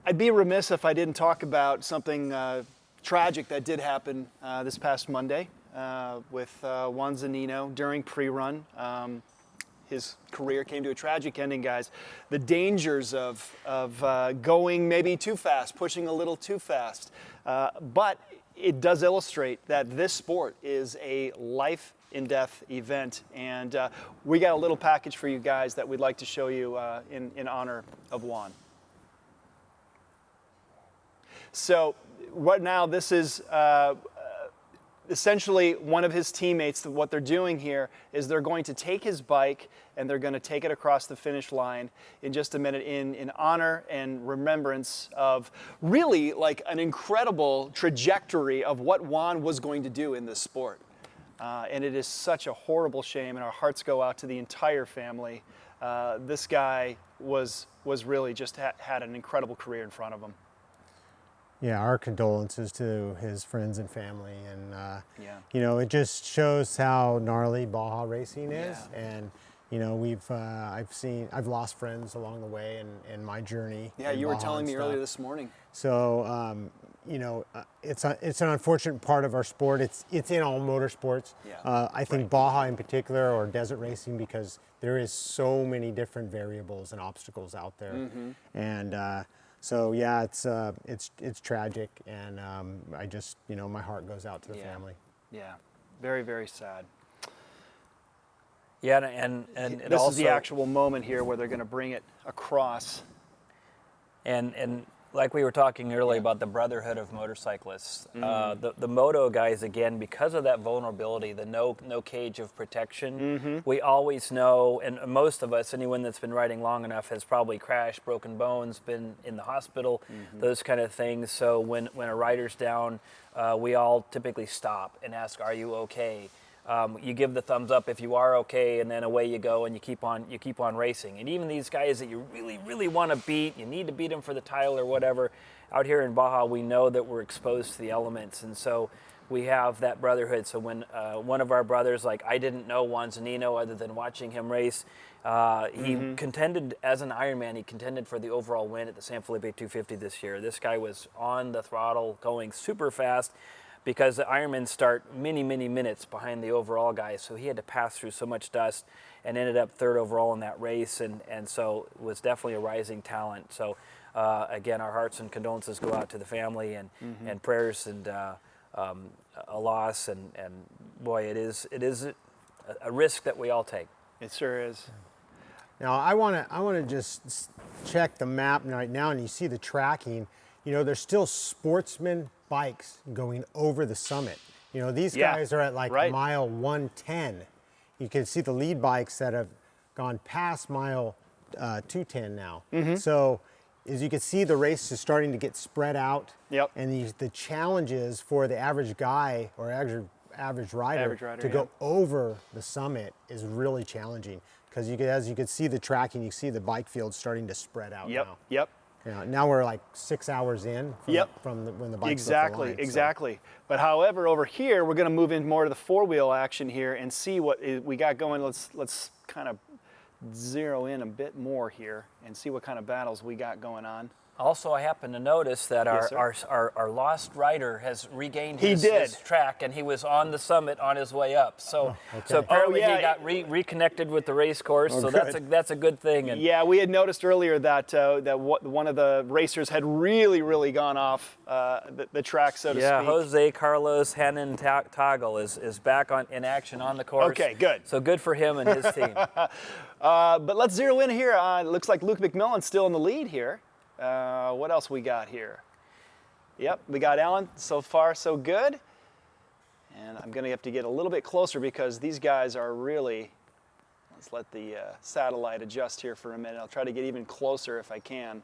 I'd be remiss if I didn't talk about something tragic that did happen this past Monday with Juan Zanino during pre-run. His career came to a tragic ending, guys. The dangers of going maybe too fast, pushing a little too fast. But it does illustrate that this sport is a life and death event. And we got a little package for you guys that we'd like to show you in honor of Juan. So right now, this is essentially one of his teammates. What they're doing here is they're going to take his bike and they're going to take it across the finish line in just a minute in honor and remembrance of really like an incredible trajectory of what Juan was going to do in this sport. And it is such a horrible shame, and our hearts go out to the entire family. This guy was really just had an incredible career in front of him. Yeah, our condolences to his friends and family, and it just shows how gnarly Baja racing is. And I've lost friends along the way in my journey. Yeah, you were telling me earlier this morning. So you know, it's an unfortunate part of our sport. It's in all motorsports. Yeah. I think Baja in particular, or desert racing, because there is so many different variables and obstacles out there. And so yeah, it's tragic, and I just, you know, my heart goes out to the family. Yeah, very, very sad. Yeah, and it This also, is the actual moment here where they're going to bring it across. And like we were talking earlier about the brotherhood of motorcyclists, the moto guys, again, because of that vulnerability, the no cage of protection, we always know, and most of us, anyone that's been riding long enough has probably crashed, broken bones, been in the hospital, those kind of things. So when a rider's down, we all typically stop and ask, "Are you okay?" You give the thumbs up if you are okay, and then away you go, and you keep on racing. And even these guys that you really, really want to beat, you need to beat them for the title or whatever. Out here in Baja, we know that we're exposed to the elements, and so we have that brotherhood. So when one of our brothers, like I didn't know Wanzanino other than watching him race, he contended as an Ironman. He contended for the overall win at the San Felipe 250 this year. This guy was on the throttle, going super fast, because the Ironmans start many, many minutes behind the overall guy. So he had to pass through so much dust and ended up third overall in that race. And so was definitely a rising talent. So again, our hearts and condolences go out to the family, and prayers, and a loss. And boy, it is a risk that we all take. It sure is. Now I want to just check the map right now, and you see the tracking. You know, there's still sportsman bikes going over the summit. You know, these guys are at like mile 110. You can see the lead bikes that have gone past mile 210 now. So as you can see, the race is starting to get spread out. And the challenges for the average guy or average rider to go over the summit is really challenging, because as you can see the tracking, you see the bike field starting to spread out now. Yeah, now we're like 6 hours in from when the bike's off the line, Exactly. But however, over here, we're going to move in more to the four-wheel action here and see what we got going. Let's kind of zero in a bit more here and see what kind of battles we got going on. Also, I happen to notice that our lost rider has regained his track, and he was on the summit on his way up. So, so apparently he got reconnected with the race course. So that's a good thing. And yeah, we had noticed earlier that one of the racers had really gone off the track, so to speak. Yeah, Jose Carlos Hanan Toggle is back in action on the course. Okay, good. So good for him and his team. But let's zero in here. It looks like Luke McMillan's still in the lead here. What else we got here? Yep, we got Alan. So far, so good. And I'm going to have to get a little bit closer because these guys are really... Let's let the satellite adjust here for a minute. I'll try to get even closer if I can.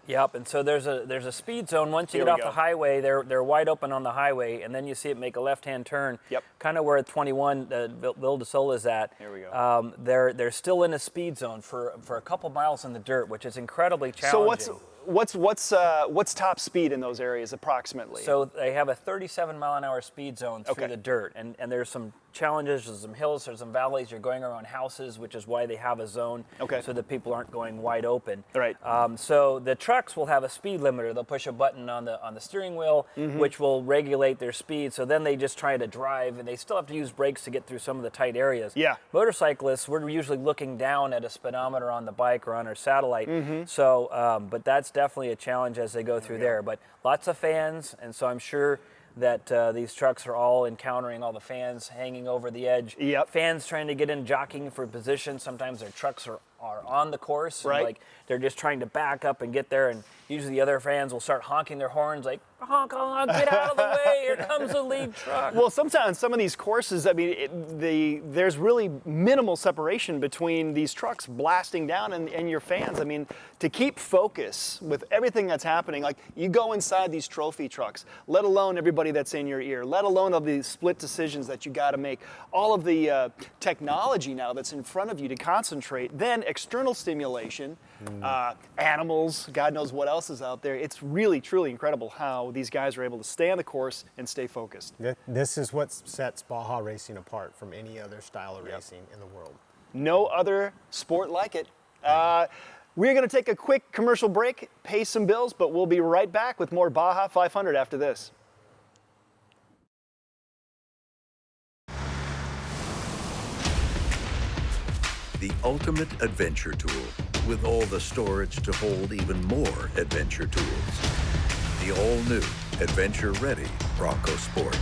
Yep, and so there's a speed zone. Once you get off the highway, they're wide open on the highway, and then you see it make a left-hand turn. Yep. Kind of where 21 Ville de Sol is at. Here we go. They're still in a speed zone for a couple miles in the dirt, which is incredibly challenging. So what's top speed in those areas approximately? So they have a 37-mile-an-hour speed zone through the dirt, and there's some challenges, there's some hills, there's some valleys. You're going around houses, which is why they have a zone, so that people aren't going wide open. Right. So the trucks will have a speed limiter. They'll push a button on the steering wheel, which will regulate their speed. So then they just try to drive, and they still have to use brakes to get through some of the tight areas. Yeah. Motorcyclists, we're usually looking down at a speedometer on the bike or on our satellite. So, but that's definitely a challenge as they go through there. But lots of fans, and so I'm sure that these trucks are all encountering all the fans hanging over the edge. Yep. Fans trying to get in, jockeying for position. Sometimes their trucks are on the course. Right. And, like, they're just trying to back up and get there, and usually the other fans will start honking their horns like, honk, honk, get out of the way, here comes the lead truck. Well, sometimes some of these courses, I mean, there's really minimal separation between these trucks blasting down and your fans. I mean, to keep focus with everything that's happening, like you go inside these trophy trucks, let alone everybody that's in your ear, let alone all the split decisions that you got to make, all of the technology now that's in front of you to concentrate, then external stimulation, animals, God knows what else is out there. It's really, truly incredible how these guys are able to stay on the course and stay focused. This is what sets Baja racing apart from any other style of racing in the world. No other sport like it. We're going to take a quick commercial break, pay some bills, but we'll be right back with more Baja 500 after this. The ultimate adventure tool, with all the storage to hold even more adventure tools. The all-new, adventure-ready Bronco Sport.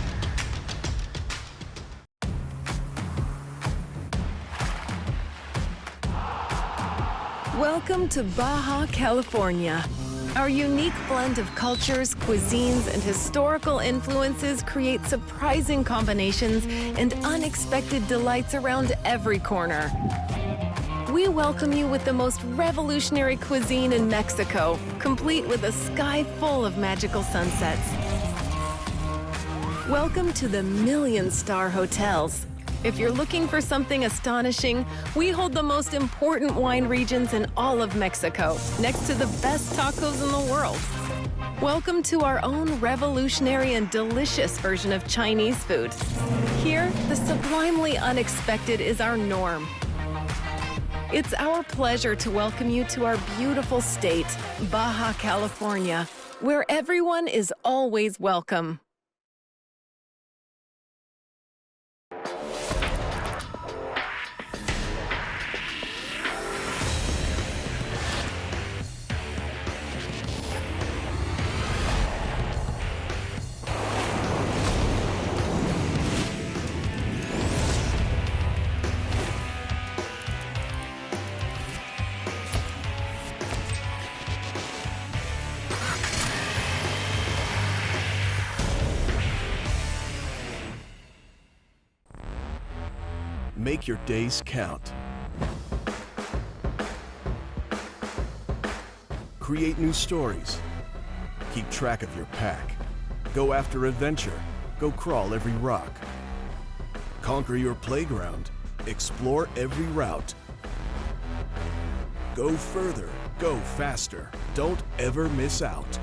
Welcome to Baja, California. Our unique blend of cultures, cuisines, and historical influences create surprising combinations and unexpected delights around every corner. We welcome you with the most revolutionary cuisine in Mexico, complete with a sky full of magical sunsets. Welcome to the million-star hotels. If you're looking for something astonishing, we hold the most important wine regions in all of Mexico, next to the best tacos in the world. Welcome to our own revolutionary and delicious version of Chinese food. Here, the sublimely unexpected is our norm. It's our pleasure to welcome you to our beautiful state, Baja California, where everyone is always welcome. Make your days count. Create new stories. Keep track of your pack. Go after adventure. Go crawl every rock. Conquer your playground. Explore every route. Go further. Go faster. Don't ever miss out.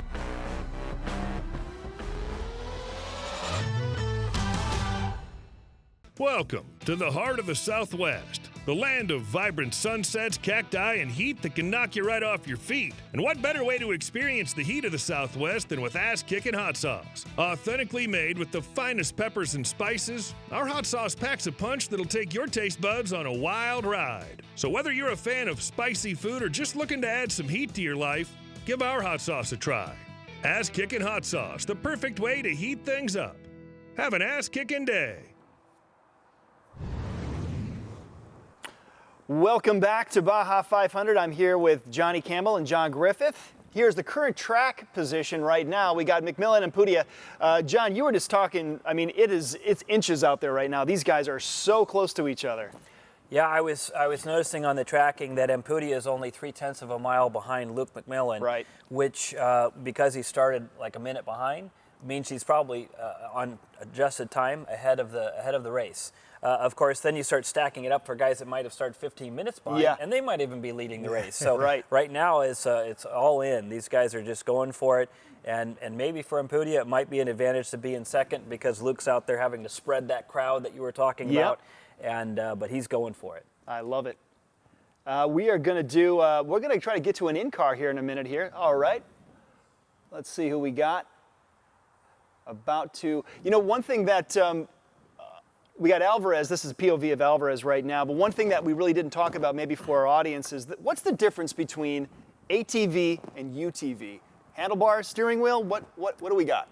Welcome to the heart of the Southwest, the land of vibrant sunsets, cacti, and heat that can knock you right off your feet. And what better way to experience the heat of the Southwest than with ass-kicking hot sauce? Authentically made with the finest peppers and spices, our hot sauce packs a punch that'll take your taste buds on a wild ride. So whether you're a fan of spicy food or just looking to add some heat to your life, give our hot sauce a try. Ass-kicking hot sauce, the perfect way to heat things up. Have an ass-kicking day. Welcome back to Baja 500. I'm here with Johnny Campbell and John Griffith. Here's the current track position right now. We got McMillan and Pudia. John, you were just talking, I mean, it's inches out there right now. These guys are so close to each other. Yeah, I was noticing on the tracking that Empudia is only 0.3 of a mile behind Luke McMillan, right? Which, because he started like a minute behind, means he's probably on adjusted time ahead of the race. Of course, then you start stacking it up for guys that might have started 15 minutes behind, and they might even be leading the race. So right now it's all in. These guys are just going for it, and maybe for Empudia it might be an advantage to be in second because Luke's out there having to spread that crowd that you were talking about, and but he's going for it. I love it. We are going to we're going to try to get to an in-car here in a minute here. All right. Let's see who we got. About to, one thing that we got Alvarez. This is POV of Alvarez right now. But one thing that we really didn't talk about maybe for our audience is what's the difference between ATV and UTV? Handlebar, steering wheel, what do we got?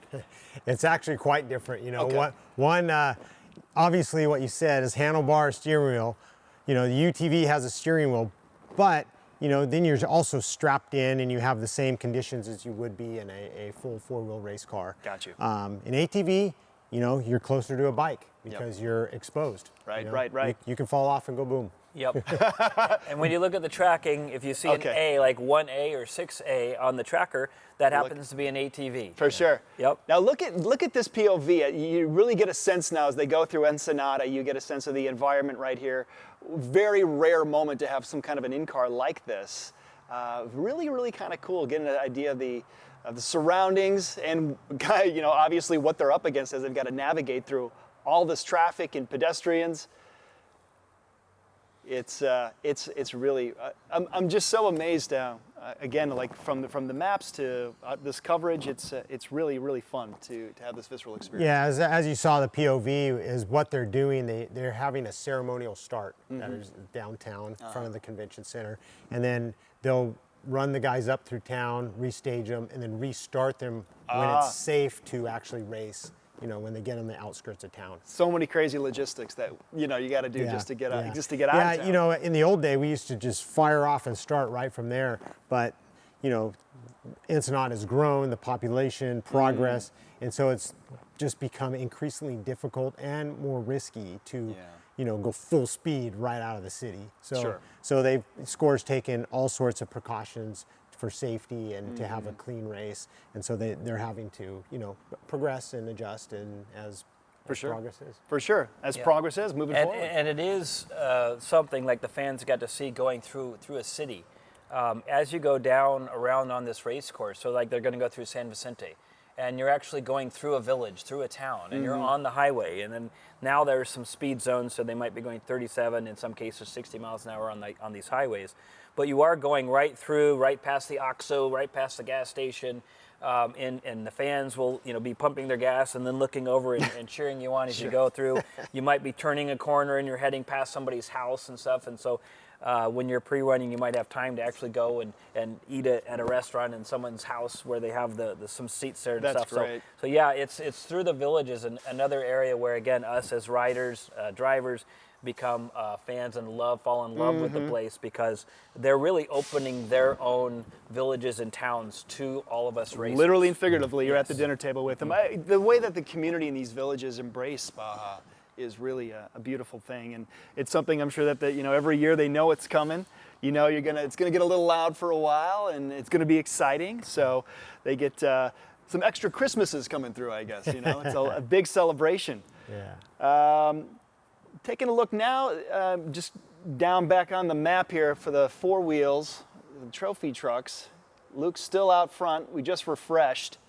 It's actually quite different. One, obviously what you said is handlebar, steering wheel. The UTV has a steering wheel, but then you're also strapped in and you have the same conditions as you would be in a full four-wheel race car. Got you. In ATV, you're closer to a bike because you're exposed. Right. You can fall off and go boom. Yep. And when you look at the tracking, if you see an A, like 1A or 6A on the tracker, that happens to be an ATV. For sure. Yep. Now look at this POV. You really get a sense now as they go through Ensenada, you get a sense of the environment right here. Very rare moment to have some kind of an in-car like this. Really, really kind of cool, getting an idea of the surroundings and obviously what they're up against as they've got to navigate through all this traffic and pedestrians. It's really I'm just so amazed now. Again, like from the maps to this coverage, it's really fun to have this visceral experience. Yeah, as you saw, the POV is what they're doing. They're having a ceremonial start that is downtown in front of the convention center, and then they'll run the guys up through town, restage them, and then restart them when it's safe to actually race. You know, when they get on the outskirts of town. So many crazy logistics that you got to do just to get out of town. Yeah, you know, in the old day, we used to just fire off and start right from there. But you know, Ensenada has grown, the population, progress, and so it's just become increasingly difficult and more risky to, you know, go full speed right out of the city. So, SCORE's taken all sorts of precautions for safety and to have a clean race, and so they're having to, you know, progress and adjust and as progress is. For sure, as progress is moving forward. And it is something like the fans got to see going through a city. As you go down around on this race course, so like they're going to go through San Vicente, and you're actually going through a village, through a town, and you're on the highway, and then now there's some speed zones, so they might be going 37, in some cases 60 miles an hour on these highways. But you are going right through, right past the OXXO, right past the gas station, and the fans will, you know, be pumping their gas and then looking over and cheering you on as you go through. You might be turning a corner and you're heading past somebody's house and stuff, and so when you're pre-running, you might have time to actually go and eat at a restaurant in someone's house where they have some seats there and That's stuff. great. So yeah, it's through the villages, and another area where, again, us as riders, drivers, become fans and fall in love with the place, because they're really opening their own villages and towns to all of us racers. Literally and figuratively, you're at the dinner table with them. The way that the community in these villages embrace Baja is really a beautiful thing, and it's something I'm sure that you know, every year they know it's coming. You know, it's gonna get a little loud for a while, and it's gonna be exciting. So they get some extra Christmases coming through, I guess. You know, it's a big celebration. Yeah. Taking a look now, just down back on the map here for the four wheels, the trophy trucks. Luke's still out front. We just refreshed.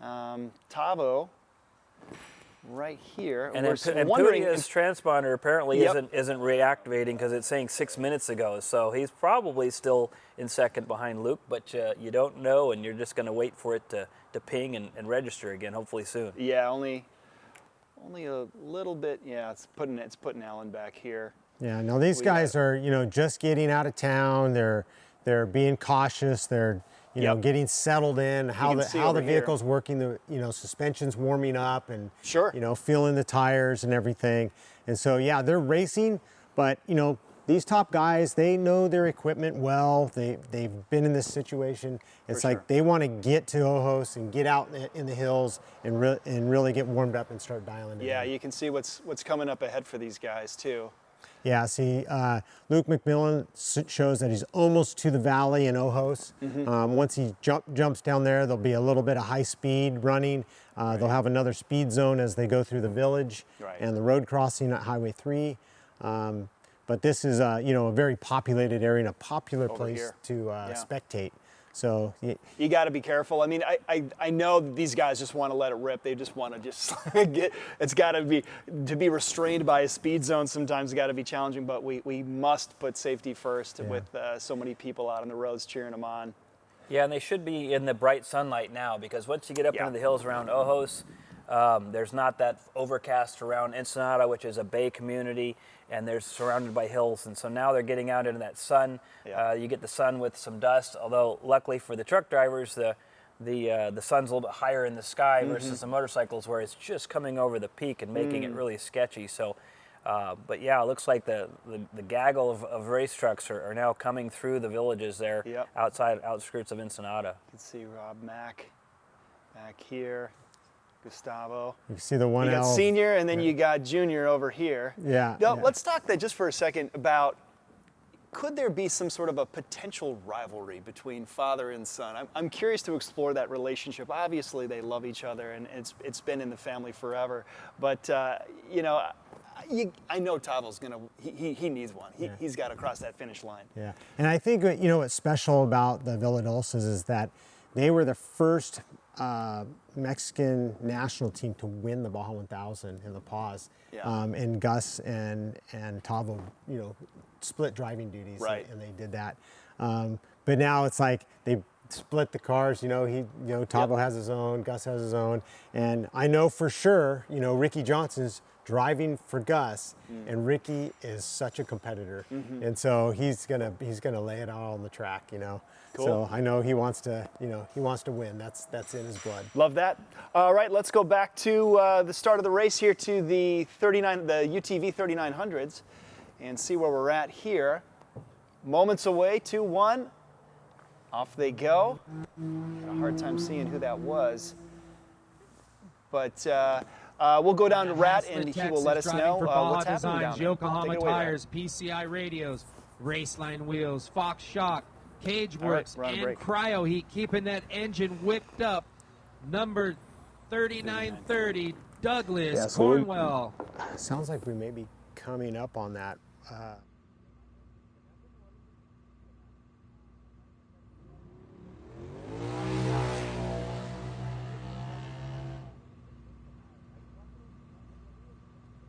Tavo right here. And we're wondering Pudia's transponder apparently isn't reactivating because it's saying 6 minutes ago. So he's probably still in second behind Luke, but you don't know, and you're just going to wait for it to ping and register again, hopefully soon. Yeah, only a little bit. Yeah, it's putting Alan back here. Yeah, no, these guys are, you know, just getting out of town. They're being cautious. They're, you know, getting settled in. How the vehicle's working. The, you know, suspension's warming up, and you know, feeling the tires and everything. And so yeah, they're racing, but you know, these top guys, they know their equipment well. They've been in this situation. It's like they want to get to Ojos and get out in the hills and really get warmed up and start dialing it. Yeah, you can see what's coming up ahead for these guys too. Yeah, see, Luke McMillan shows that he's almost to the valley in Ojos. Once he jumps down there, there'll be a little bit of high speed running. They'll have another speed zone as they go through the village and the road crossing at Highway 3. But this is, you know, a very populated area and a popular place to spectate. So you got to be careful. I mean, I know these guys just want to let it rip. They just want to get. It's got to be restrained by a speed zone. Sometimes it's got to be challenging, but we must put safety first with so many people out on the roads cheering them on. Yeah, and they should be in the bright sunlight now, because once you get up into the hills around Ojos, there's not that overcast around Ensenada, which is a bay community, and they're surrounded by hills. And so now they're getting out into that sun. You get the sun with some dust, although luckily for the truck drivers, the sun's a little bit higher in the sky versus the motorcycles, where it's just coming over the peak and making it really sketchy. So, but yeah, it looks like the gaggle of race trucks are now coming through the villages there outskirts of Ensenada. You can see Rob Mack back here. Gustavo. You can see the one. You got senior, and then you got junior over here. Yeah. Now, let's talk just for a second about, could there be some sort of a potential rivalry between father and son? I'm curious to explore that relationship. Obviously, they love each other, and it's been in the family forever. But you know, I know Tavo's gonna. He needs one. He's got to cross that finish line. Yeah. And I think, you know, what's special about the Villadolces is that they were the first Mexican national team to win the Baja 1000 in La Paz. And Gus and Tavo, you know, split driving duties, Right. and they did that. But now it's like they split the cars. Tavo has his own, Gus has his own, and I know for sure, Ricky Johnson's driving for Gus, and Ricky is such a competitor, and so he's gonna lay it all on the track, Cool. So I know he wants to, he wants to win. That's in his blood. Love that. All right, let's go back to the start of the race here to the UTV 3900s, and see where we're at here. Moments away, 2-1. Off they go. Had a hard time seeing who that was, but we'll go down to Rat, and he will let us know what's happening down there. Yokohama Take it away, tires, PCI radios, Raceline wheels, Fox Shock, Cage Works, we're on a and break. Cryo Heat, keeping that engine whipped up. Number 3930, Douglas Cornwell. Sounds like we may be coming up on that.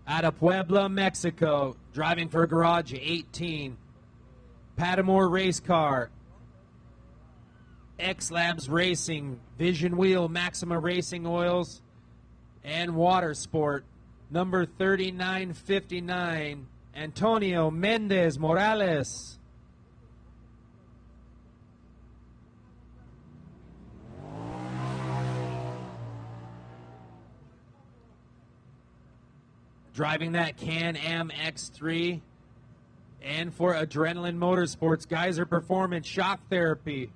Out of Puebla, Mexico, driving for Garage 18, Patamore Race Car, X-Labs Racing, Vision Wheel, Maxima Racing Oils, and Water Sport. Number 3959, Antonio Mendez Morales. Driving that Can-Am X3. And for Adrenaline Motorsports, Geyser Performance Shock Therapy,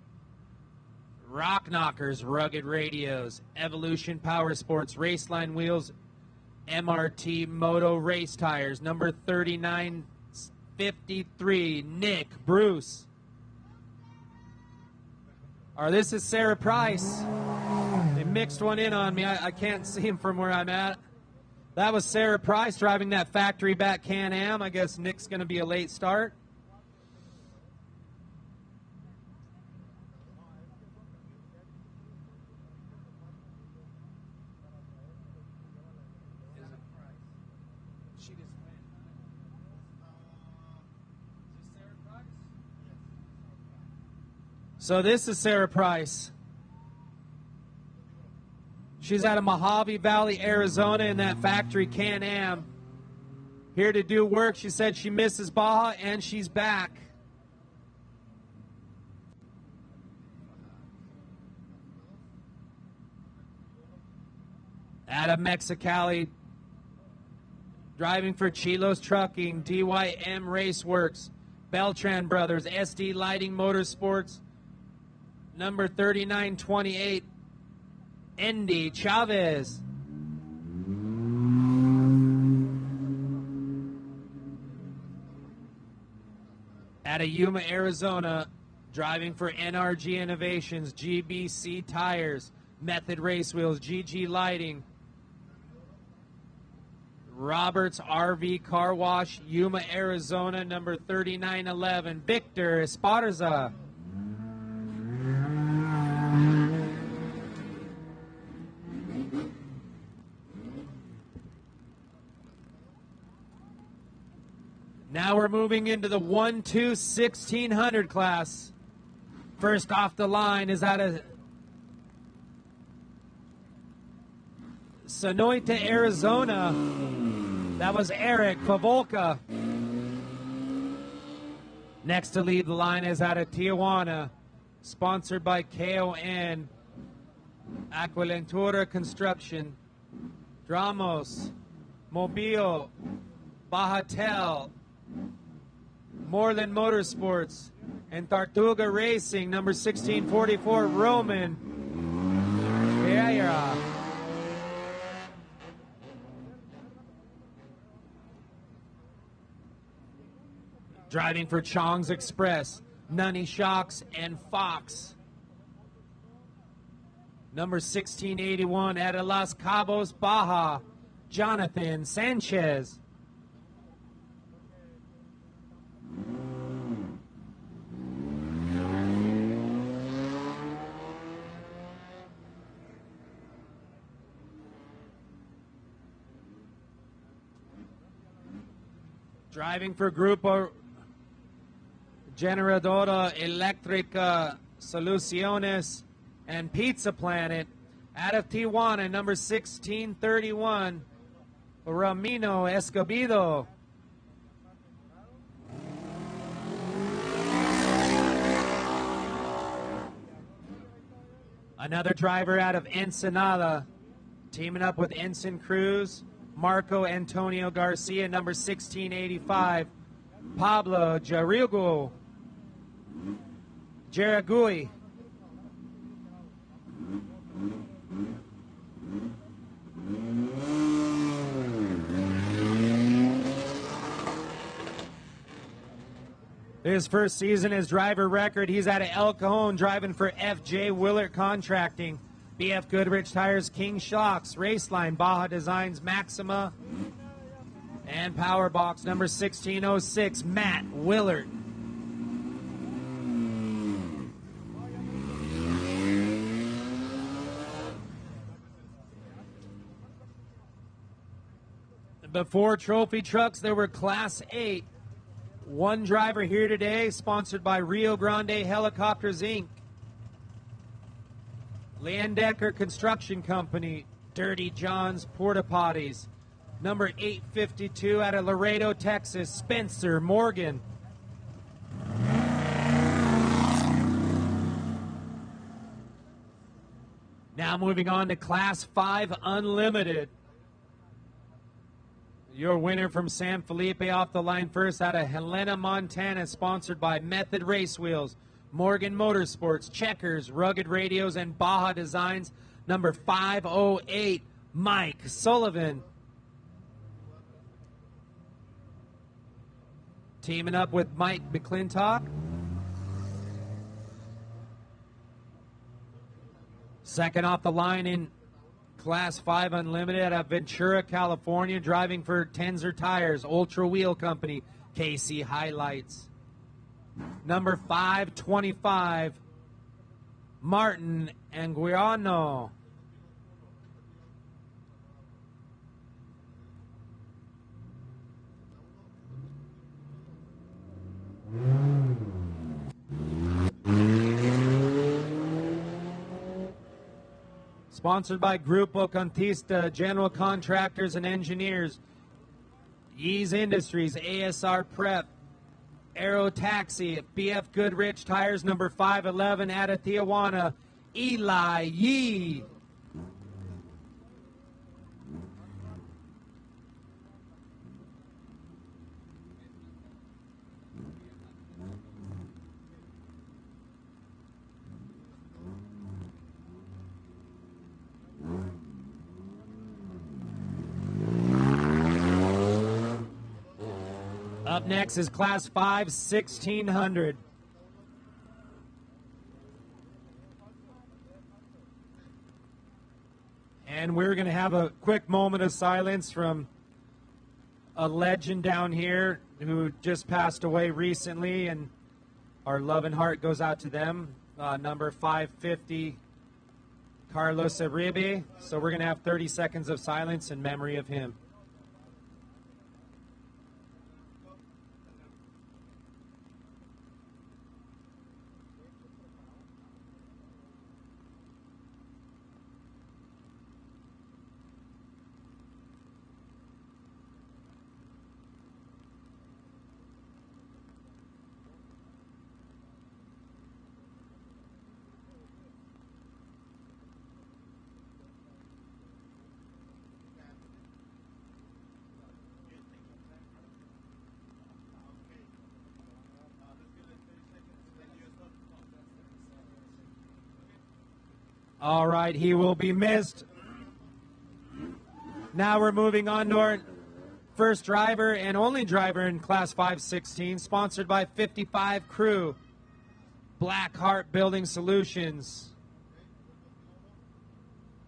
Rock Knockers Rugged Radios, Evolution Power Sports Raceline Wheels, MRT Moto Race Tires. Number 3953, Nick Bruce. This is Sarah Price. They mixed one in on me. I can't see him from where I'm at. That was Sarah Price driving that factory back Can-Am. I guess Nick's going to be a late start. So this is Sarah Price. She's out of Mojave Valley, Arizona, in that factory Can-Am. Here to do work. She said she misses Baja, and she's back. Out of Mexicali, driving for Chilos Trucking, DYM Raceworks, Beltran Brothers, SD Lighting Motorsports, number 3928, Andy Chavez. Out of Yuma, Arizona, driving for NRG Innovations, GBC Tires, Method Race Wheels, GG Lighting, Roberts RV Car Wash, Yuma, Arizona, number 3911, Victor Esparza. Now we're moving into the 1-2-1600 class. First off the line is out of Sonoita, Arizona. That was Eric Pavolka. Next to lead the line is out of Tijuana, sponsored by KON, Aquilentura Construction, Dramos, Mobile, Bajatel, Moreland Motorsports, and Tartuga Racing, number 1644, Roman Pereira. Driving for Chong's Express, Nunny Shocks, and Fox. Number 1681, out of Los Cabos, Baja, Jonathan Sanchez. Driving for Grupo Generadora Electrica Soluciones, and Pizza Planet. Out of Tijuana, number 1631, Ramiro Escobedo. Another driver out of Ensenada, teaming up with Ensign Cruz, Marco Antonio Garcia, number 1685, Pablo Jaragui. His first season as driver record, he's out of El Cajon driving for FJ Willert Contracting, BF Goodrich Tires, King Shocks, Raceline, Baja Designs, Maxima, and Powerbox number 1606, Matt Willert. Before trophy trucks, there were Class 8. One driver here today, sponsored by Rio Grande Helicopters, Inc. Landecker Construction Company, Dirty John's Porta Potties. Number 852 out of Laredo, Texas, Spencer Morgan. Now moving on to Class 5 Unlimited. Your winner from San Felipe off the line first out of Helena, Montana, sponsored by Method Race Wheels, Morgan Motorsports, Checkers, Rugged Radios, and Baja Designs. Number 508, Mike Sullivan. Teaming up with Mike McClintock. Second off the line in Class 5 Unlimited out of Ventura, California, driving for Tenzer Tires, Ultra Wheel Company, KC Highlights. Number 525, Martin Anguiano. Sponsored by Grupo Contista, General Contractors and Engineers, Yeez Industries, ASR Prep, Aero Taxi, BF Goodrich Tires, number 511 out of Tijuana, Eli Yee. Up next is Class 5, 1600. And we're going to have a quick moment of silence from a legend down here who just passed away recently, and our love and heart goes out to them. Number 550, Carlos Arribe. So we're going to have 30 seconds of silence in memory of him. All right, he will be missed. Now we're moving on to our first driver and only driver in Class 516, sponsored by 55 Crew, Black Heart Building Solutions,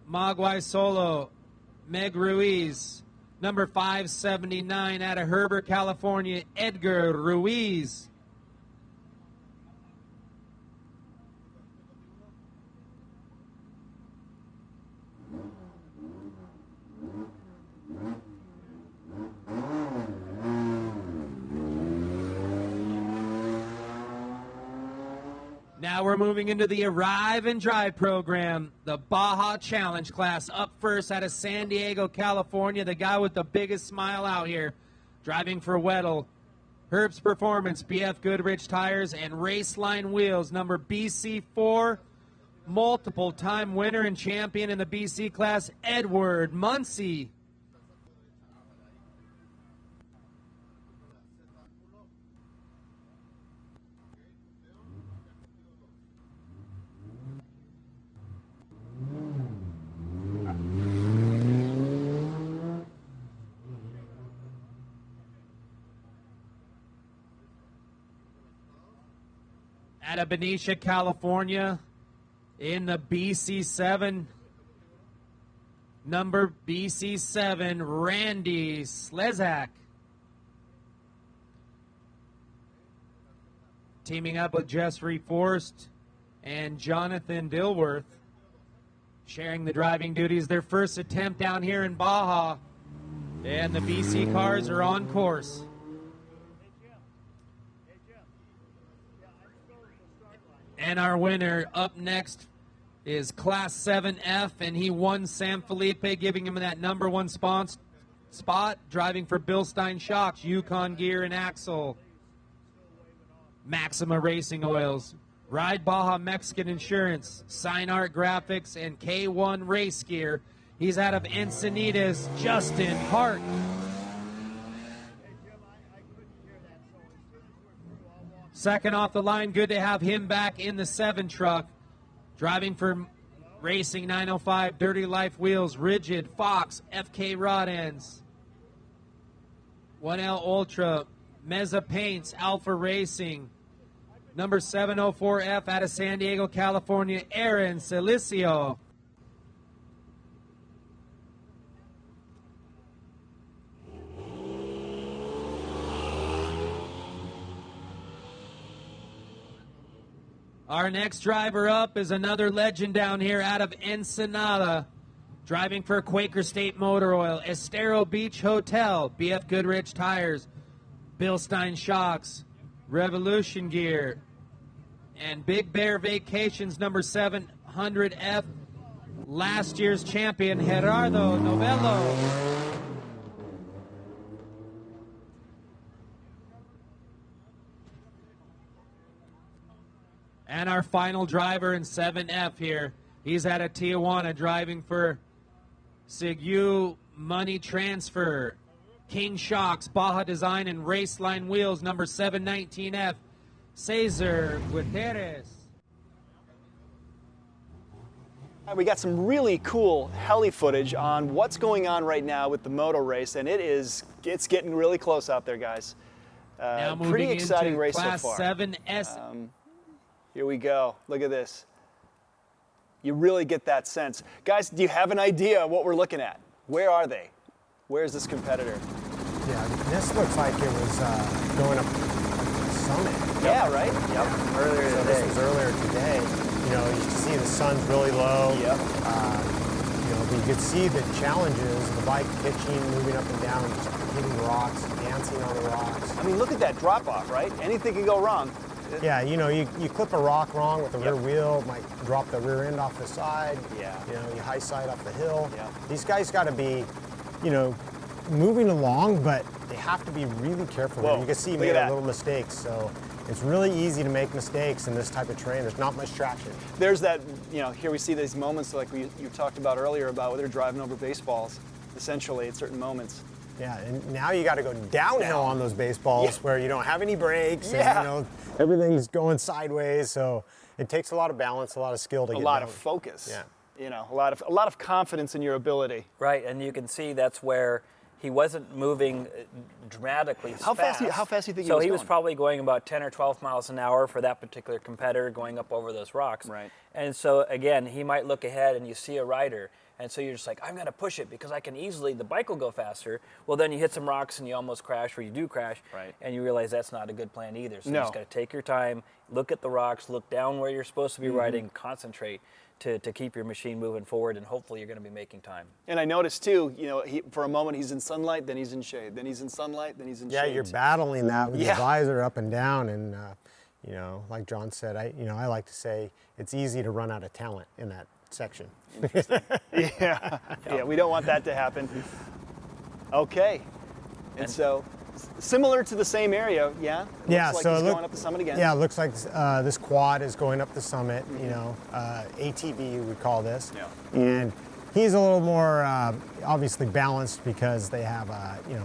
Magwai Solo, Meg Ruiz, number 579 out of Herbert, California, Edgar Ruiz. Now we're moving into the Arrive and Drive program, the Baja Challenge class. Up first out of San Diego, California, the guy with the biggest smile out here, driving for Weddle. Herb's Performance, BF Goodrich Tires, and Raceline Wheels, number BC4, multiple-time winner and champion in the BC class, Edward Muncie. Out of Benicia, California, in the BC7, number BC7, Randy Slezak. Teaming up with Jeffrey Forst and Jonathan Dilworth, sharing the driving duties. Their first attempt down here in Baja, and the BC cars are on course. And our winner up next is Class 7F, and he won San Felipe, giving him that number one spot, driving for Bilstein Shocks, Yukon Gear and Axle, Maxima Racing Oils, Ride Baja Mexican Insurance, Sign Art Graphics, and K1 Race Gear. He's out of Encinitas, Justin Hart. Second off the line, good to have him back in the 7 truck. Driving for Racing 905, Dirty Life Wheels, Rigid, Fox, FK Rod Ends. 1L Ultra, Meza Paints, Alpha Racing. Number 704F out of San Diego, California, Aaron Celicio. Our next driver up is another legend down here out of Ensenada, driving for Quaker State Motor Oil, Estero Beach Hotel, BF Goodrich Tires, Bilstein Shocks, Revolution Gear, and Big Bear Vacations, number 700F, last year's champion, Gerardo Novello. And our final driver in 7F here, he's out of Tijuana, driving for Sigu Money Transfer, King Shocks, Baja Design, and Raceline Wheels, number 719F, Cesar Gutierrez. We got some really cool heli footage on what's going on right now with the moto race, and it's getting really close out there, guys. Now moving pretty exciting into race Class so far. 7S. Here we go. Look at this. You really get that sense. Guys, do you have an idea of what we're looking at? Where are they? Where's this competitor? Yeah, this looks like it was going up the summit. Yeah, right? Yep. Earlier today. This was earlier today. You know, you can see the sun's really low. Yep. You know, but you could see the challenges, the bike pitching, moving up and down, just hitting rocks, dancing on the rocks. I mean, look at that drop off, right? Anything can go wrong. Yeah, you know, you clip a rock wrong with the rear wheel, might drop the rear end off the side. Yeah. You know, you high side off the hill. Yeah. These guys got to be, you know, moving along, but they have to be really careful. Whoa, You can see look made at that. little mistakes, so it's really easy to make mistakes in this type of terrain. There's not much traction. There's that, you know, here we see these moments like you talked about earlier about where they're driving over baseballs, essentially at certain moments. Yeah, and now you got to go downhill on those baseballs where you don't have any brakes. Yeah. And, you know, everything's going sideways, so it takes a lot of balance, a lot of skill to get A lot down. of focus. Yeah. You know, a lot of confidence in your ability. Right, and you can see that's where he wasn't moving dramatically How fast do you think so he was he was going? probably going about 10 or 12 miles an hour for that particular competitor going up over those rocks. Right. And so, again, he might look ahead and you see a rider, and so you're just like, I'm going to push it because I can easily, the bike will go faster. Well, then you hit some rocks and you almost crash, or you do crash, Right. and you realize that's not a good plan either. So No. you just got to take your time, look at the rocks, look down where you're supposed to be riding, concentrate to keep your machine moving forward, and hopefully you're going to be making time. And I noticed too, you know, for a moment he's in sunlight, then he's in shade, then he's in sunlight, then he's in shade. Yeah, you're battling that with Yeah. your visor up and down, and You know, like John said, I like to say it's easy to run out of talent in that section. Yeah, we don't want that to happen. Okay, and so similar to the same area, yeah. Yeah, Looks like so he's going up the summit again. Yeah, it looks like this quad is going up the summit. You know, ATV we call this. Yeah. And he's a little more obviously balanced because they have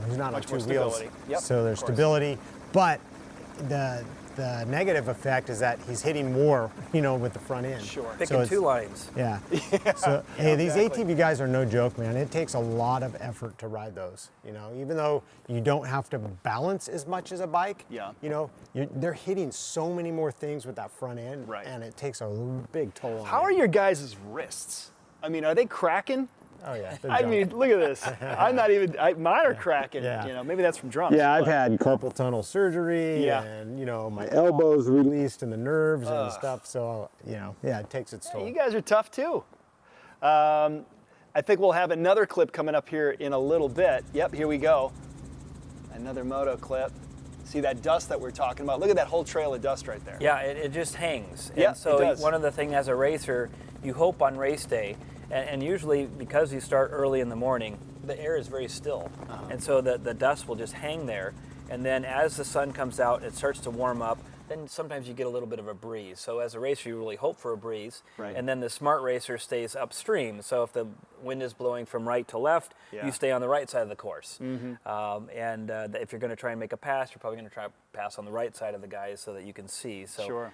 he's not Much on more two wheels, stability. Yep, so there's of course. stability. But the negative effect is that he's hitting more, with the front end. Sure. Picking it's- two lines. Yeah. So hey, these exactly. ATV guys are no joke, man. It takes a lot of effort to ride those. Even though you don't have to balance as much as a bike. Yeah. They're hitting so many more things with that front end, Right. and it takes a big toll on How are your guys' wrists? I mean, are they cracking? Oh yeah. I mean, look at this. I'm not even. Mine are cracking. Yeah. Maybe that's from drums. Yeah, I've but- had carpal tunnel surgery, Yeah. and my elbows released and the nerves and stuff. So it takes its toll. You guys are tough too. I think we'll have another clip coming up here in a little bit. Yep, here we go. Another moto clip. See that dust that we're talking about? Look at that whole trail of dust right there. Yeah, it just hangs. Yeah, and so it does. one of the things as a racer, you hope on race day, and usually because you start early in the morning, the air is very still. And so the dust will just hang there. And then as the sun comes out, it starts to warm up. Then sometimes you get a little bit of a breeze. So as a racer, you really hope for a breeze. Right. And then the smart racer stays upstream. So if the wind is blowing from right to left, Yeah. you stay on the right side of the course. If you're going to try and make a pass, you're probably going to try to pass on the right side of the guys so that you can see. So Sure.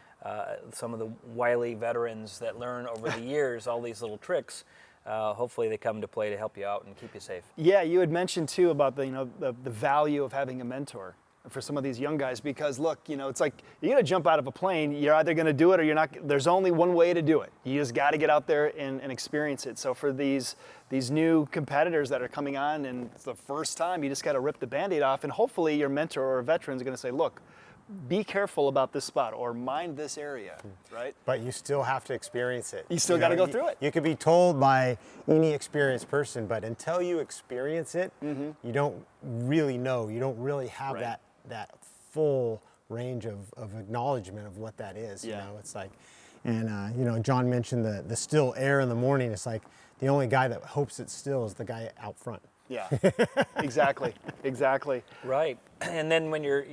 some of the wily veterans that learn over the years all these little tricks, hopefully they come to play to help you out and keep you safe. Yeah, you had mentioned too about the value of having a mentor for some of these young guys, because look, it's like you're gonna jump out of a plane. You're either gonna do it or you're not. There's only one way to do it. You just got to get out there and experience it. So for these new competitors that are coming on and it's the first time, you just got to rip the Band-Aid off, and hopefully your mentor or veteran is gonna say, look, be careful about this spot or mind this area, right? But you still have to experience it. You still gotta go through it. You could be told by any experienced person, but until you experience it, you don't really know. You don't really have Right. that full range of acknowledgement of what that is. Yeah. It's like, and John mentioned the still air in the morning. It's like the only guy that hopes it's still is the guy out front. Yeah, exactly. Right. And then when you're,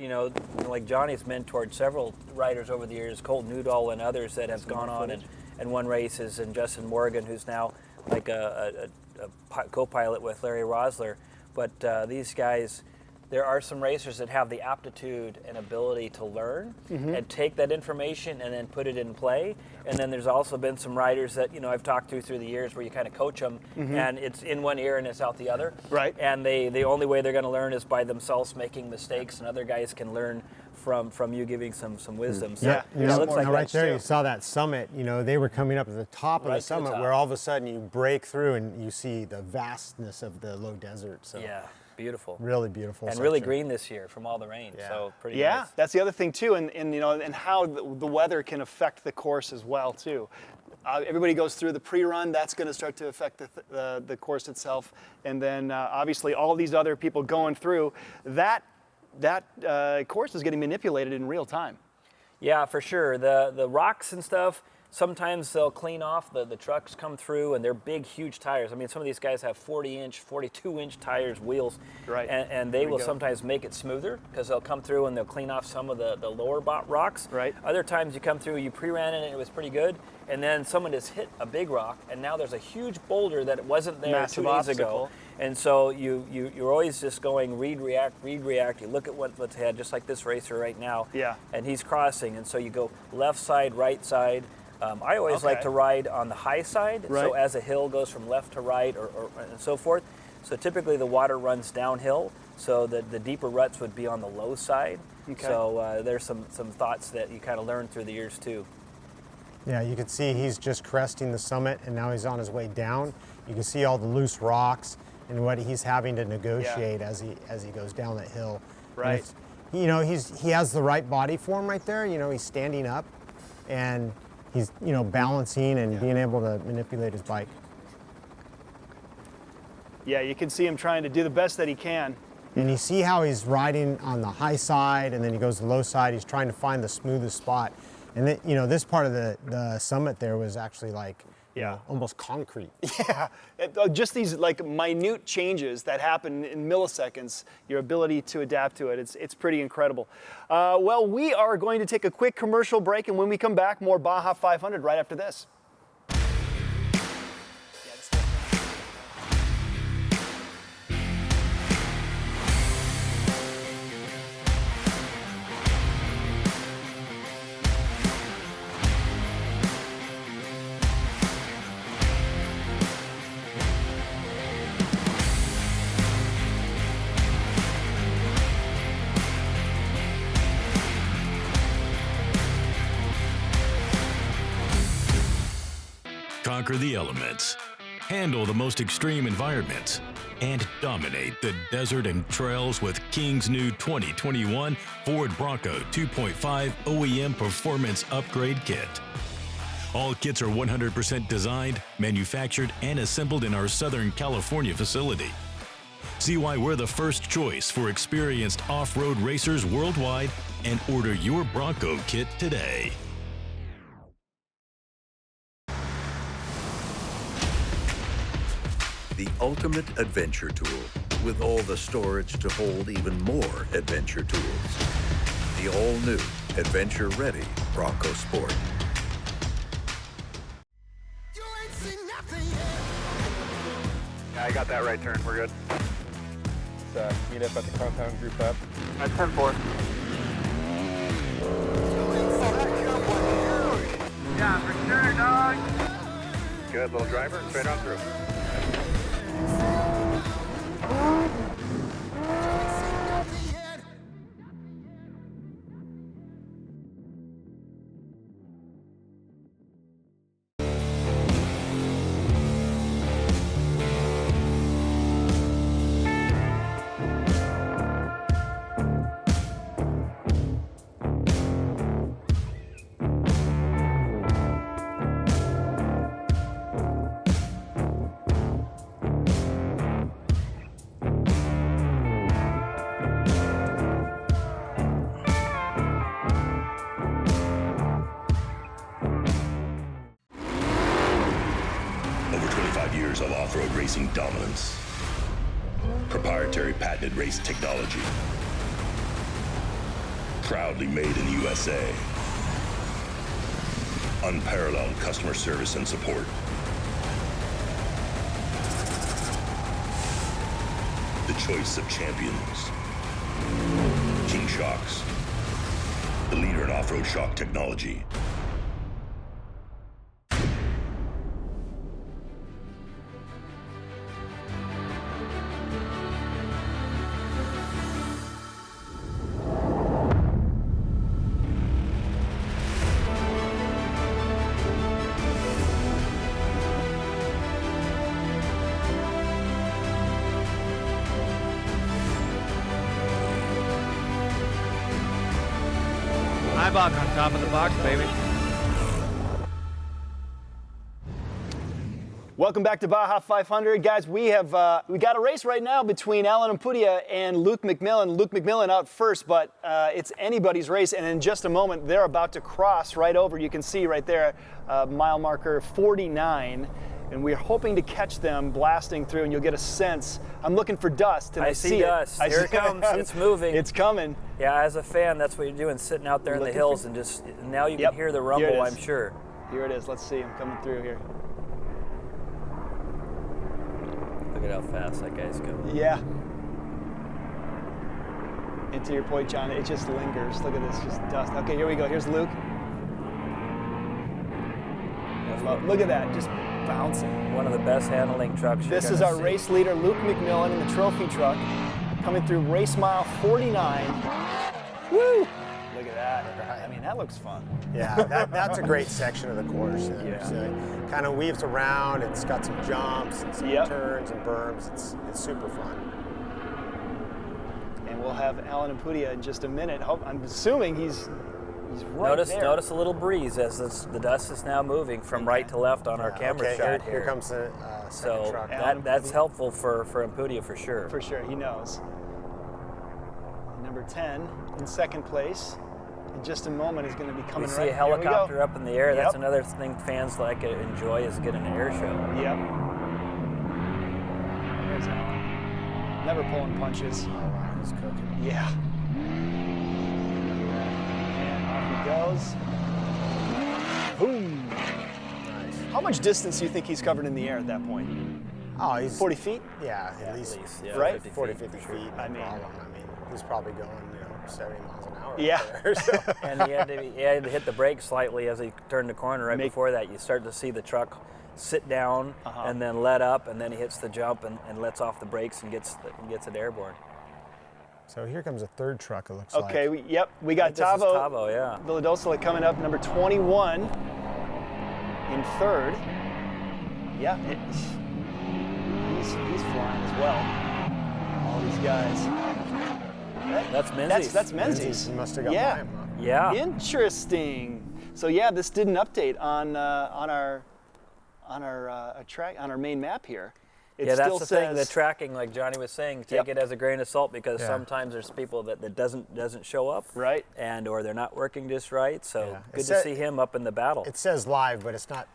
like Johnny's mentored several riders over the years, Colt Newdall and others that have gone on and won races, and Justin Morgan, who's now like a co-pilot with Larry Rosler. But these guys, there are some racers that have the aptitude and ability to learn and take that information and then put it in play. And then there's also been some riders that, I've talked to through the years where you kind of coach them and it's in one ear and it's out the other. Right. And the only way they're going to learn is by themselves making mistakes, and other guys can learn from you giving some wisdom. So Yeah. it looks like right that's there, true. you saw that summit. They were coming up at the top of Right the to the summit, top. where all of a sudden you break through and you see the vastness of the low desert. So Yeah, beautiful. really beautiful. And really section. green this year from all the rain. Yeah. So pretty Yeah, nice. that's the other thing too, and how the weather can affect the course as well too. Everybody goes through the pre-run. That's going to start to affect the course itself, and then obviously all these other people going through that course is getting manipulated in real time. Yeah, for sure. The rocks and stuff, sometimes they'll clean off. The trucks come through and they're big, huge tires. I mean, some of these guys have 40-inch, 42-inch tires, wheels. Right. And they will sometimes make it smoother because they'll come through and they'll clean off some of the lower rocks. Right. Other times you come through, you pre-ran it and it was pretty good. And then someone has hit a big rock and now there's a huge boulder that wasn't there Massive 2 days obstacle. ago. And so you're always just going read, react. You look at what's ahead, just like this racer right now. Yeah. And he's crossing, and so you go left side, right side. I always like Okay. to ride on the high side, Right. so as a hill goes from left to right or and so forth. So typically the water runs downhill, so the deeper ruts would be on the low side. Okay. So there's some thoughts that you kind of learn through the years too. Yeah, you can see he's just cresting the summit and now he's on his way down. You can see all the loose rocks and what he's having to negotiate as he goes down that hill. And Right. it's, he has the right body form right there. He's standing up and he's balancing and being able to manipulate his bike. Yeah, you can see him trying to do the best that he can. And you see how he's riding on the high side, and then he goes to the low side. He's trying to find the smoothest spot. And then, you know, this part of the summit there was actually like, Yeah. almost concrete. Yeah, just these like minute changes that happen in milliseconds, your ability to adapt to it, it's pretty incredible. Well, we are going to take a quick commercial break, and when we come back, more Baja 500 right after this. Conquer the elements, handle the most extreme environments, and dominate the desert and trails with King's new 2021 Ford Bronco 2.5 OEM Performance Upgrade Kit. All kits are 100% designed, manufactured, and assembled in our Southern California facility. See why we're the first choice for experienced off-road racers worldwide and order your Bronco kit today. The ultimate adventure tool, with all the storage to hold even more adventure tools. The all-new, adventure-ready Bronco Sport. Yeah, I got that right turn. We're good. Let's meet up at the compound group up. At 10-4. Yeah, for sure, dog. Good, little driver, straight on through. Of off-road racing dominance, proprietary patented race technology, proudly made in the USA, unparalleled customer service and support, the choice of champions, King Shocks, the leader in off-road shock technology. Ibach on top of the box, baby. Welcome back to Baja 500, guys. We got a race right now between Alan Ampudia and Luke McMillan. Luke McMillan out first, but it's anybody's race. And in just a moment, they're about to cross right over. You can see right there, mile marker 49. And we're hoping to catch them blasting through, and you'll get a sense. I'm looking for dust, and I see dust. it. Here it comes. It's moving. It's coming. Yeah, as a fan, that's what you're doing, sitting out there in the hills, and just now you can hear the rumble, I'm sure. Here it is. Let's see him coming through here. Look at how fast that guy's going. Yeah. And to your point, John, it just lingers. Look at this, just dust. Okay, here we go. Here's Luke. Look at that, just bouncing. One of the best handling trucks This is our race leader, Luke McMillan, in the trophy truck, coming through race mile 49. Woo! Look at that. I mean, that looks fun. Yeah, that's a great section of the course. It kind of weaves around. It's got some jumps and some turns and berms. It's super fun. And we'll have Alan Ampudia in just a minute. I'm assuming he's right there. Notice a little breeze as the dust is now moving from right to left on our camera shot here. Here comes the second truck. That's helpful for Ampudia for sure. For sure, he knows. number 10 in second place. In just a moment is going to be coming We right. see a helicopter Here up in the air. Yep. That's another thing fans like to enjoy is getting an air show. we go. Yep. There's Alan. Never pulling punches. He's cooking. Yeah. And off he goes. Boom. Nice. How much distance do you think he's covered in the air at that point? Oh, he's 40 feet? Yeah, at least yeah, right? 40, 50 feet. I mean, he's probably going, 70 miles an hour. Yeah. Up there, so. And he had to hit the brakes slightly as he turned the corner. Right before that, you start to see the truck sit down and then let up, and then he hits the jump and lets off the brakes and gets it airborne. So here comes a third truck, it looks Okay, like. we got This is Tavo. Tavo, yeah. Villadosla coming up, number 21 in third. Yeah, he's flying as well. All these guys. That's Menzies. That's Menzies. He must have got Yeah. by him, huh? Yeah. Interesting. So yeah, this did an update on our track on our main map here. It Yeah, still that's the thing. says The tracking, like Johnny was saying, take it as a grain of salt because sometimes there's people that doesn't show up, right, and or they're not working just right. So Yeah. good to see him up in the battle. It says live, but it's not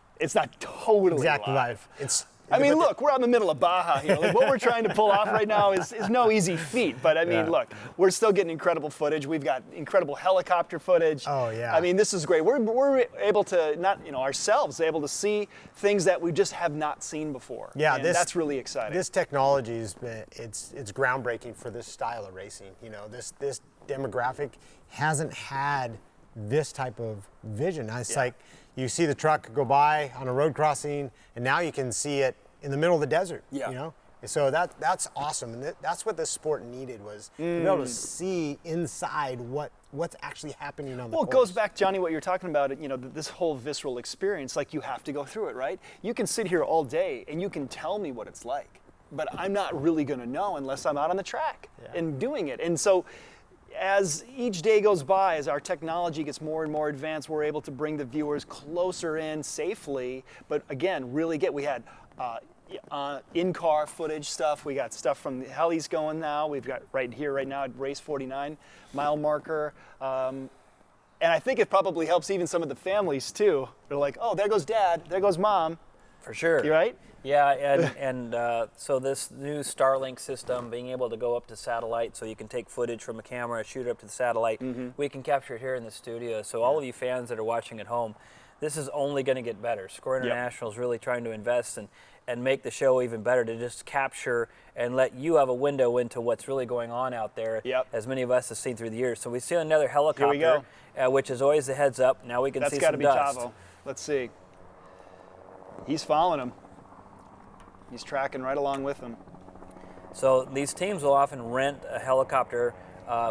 totally exactly live. It's. I mean, look, we're out in the middle of Baja here. Like, what we're trying to pull off right now is no easy feat. But I mean, look, we're still getting incredible footage. We've got incredible helicopter footage. Oh yeah. I mean, this is great. We're able to ourselves able to see things that we just have not seen before. Yeah, and that's really exciting. This technology it's groundbreaking for this style of racing. This demographic hasn't had this type of vision. It's like you see the truck go by on a road crossing, and now you can see it in the middle of the desert. Yeah. So that's awesome, and that's what this sport needed was to be able to see inside what's actually happening on the course. Well, it goes back, Johnny, what you're talking about, this whole visceral experience, like you have to go through it, right? You can sit here all day and you can tell me what it's like, but I'm not really going to know unless I'm out on the track and doing it. And so as each day goes by, as our technology gets more and more advanced, we're able to bring the viewers closer in safely. But again, we had in-car footage stuff. We got stuff from the helis going now. We've got right here, right now at race 49, mile marker. And I think it probably helps even some of the families too. They're like, oh, there goes Dad, there goes Mom. For sure. You right? Yeah, and so this new Starlink system, being able to go up to satellite, so you can take footage from a camera, shoot it up to the satellite. We can capture it here in the studio. So all of you fans that are watching at home, this is only going to get better. Score International is really trying to invest and make the show even better, to just capture and let you have a window into what's really going on out there, as many of us have seen through the years. So we see another helicopter, which is always the heads up. Now we can see some dust. That's got to be Tavo. Let's see. He's following him. He's tracking right along with him. So these teams will often rent a helicopter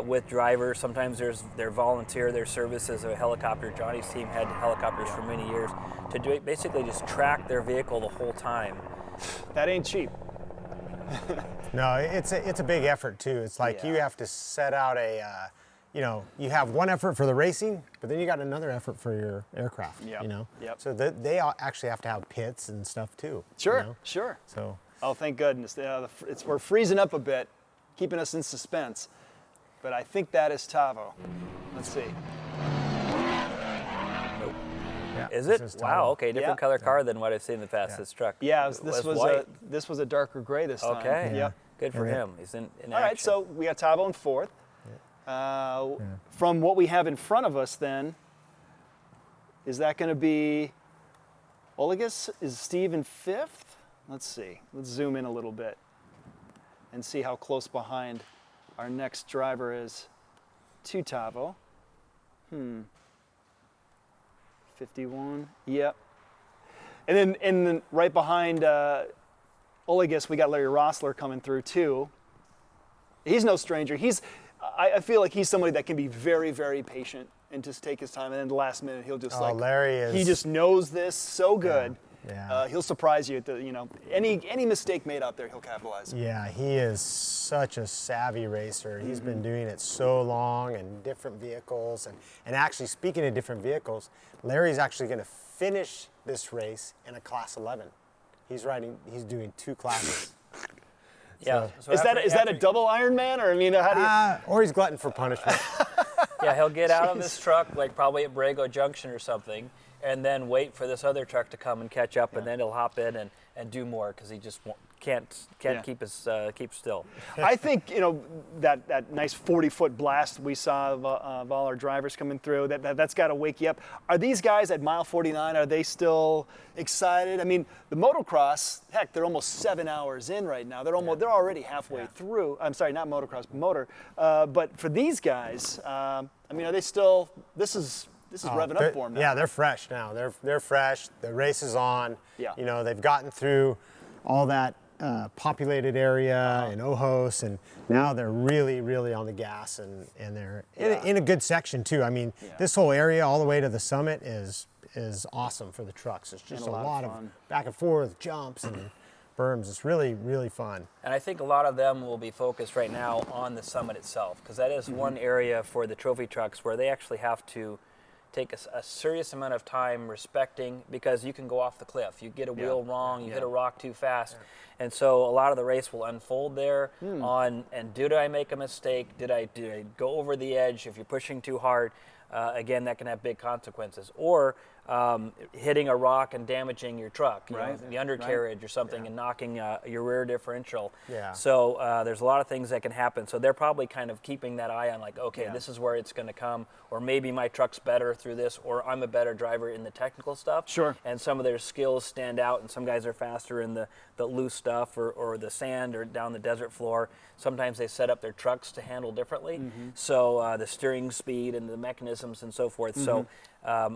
with drivers. Sometimes they're volunteer, their service as a helicopter. Johnny's team had helicopters for many years to basically just track their vehicle the whole time. That ain't cheap. No, it's a big effort too. It's like you have to set out you have one effort for the racing, but then you got another effort for your aircraft. So they actually have to have pits and stuff too. Sure. So. Oh, thank goodness. We're freezing up a bit, keeping us in suspense. But I think that is Tavo. Let's see. Nope. Is it? Wow. Okay. Different color car than what I've seen in the past. This truck. Yeah. White. This was a darker gray this time. Okay. Yep. Good for him. He's in action. All right. So we got Tavo in fourth. From what we have in front of us, then, is that going to be Olegas? Is Steve in fifth? Let's see. Let's zoom in a little bit and see how close behind our next driver is to Tavo. 51. Yep. And then right behind Olegas, we got Larry Rossler coming through too. He's no stranger. I feel like he's somebody that can be very, very patient and just take his time. And then the last minute, he'll just Larry is. He just knows this so good. Yeah. He'll surprise you at any mistake made out there, he'll capitalize. Yeah, he is such a savvy racer. He's been doing it so long and different vehicles. And actually, speaking of different vehicles, Larry's actually going to finish this race in a class 11. He's doing 2 classes. Yeah. So Is that a double Ironman, or I mean, how do you? Or he's glutton for punishment. Yeah, he'll get out of his truck, like probably at Borrego Junction or something, and then wait for this other truck to come and catch up, and then he'll hop in and do more because he just can't keep still. I think that nice 40-foot blast we saw of all our drivers coming through. That's got to wake you up. Are these guys at mile 49? Are they still excited? I mean, the motocross, heck, they're almost 7 hours in right now. They're already halfway through. I'm sorry, not motocross, but motor. But for these guys, I mean, are they still? This is revving up for them now. Yeah, they're fresh now. They're fresh. The race is on. Yeah. They've gotten through all that populated area in Ojos, and now they're really, really on the gas, and they're in a good section too. I mean, this whole area all the way to the summit is awesome for the trucks. It's just a lot of back and forth jumps and berms. It's really, really fun. And I think a lot of them will be focused right now on the summit itself, because that is one area for the trophy trucks where they actually have to take a serious amount of time respecting, because you can go off the cliff. You get a wheel wrong, you hit a rock too fast. And so a lot of the race will unfold there on, and did I make a mistake? Did I go over the edge? If you're pushing too hard, again, that can have big consequences. Or hitting a rock and damaging your truck, the undercarriage or something, and knocking your rear differential. Yeah. So there's a lot of things that can happen. So they're probably kind of keeping that eye on, like, okay, this is where it's going to come, or maybe my truck's better through this, or I'm a better driver in the technical stuff. Sure. And some of their skills stand out, and some guys are faster in the loose stuff or the sand or down the desert floor. Sometimes they set up their trucks to handle differently. So the steering speed and the mechanisms and so forth. So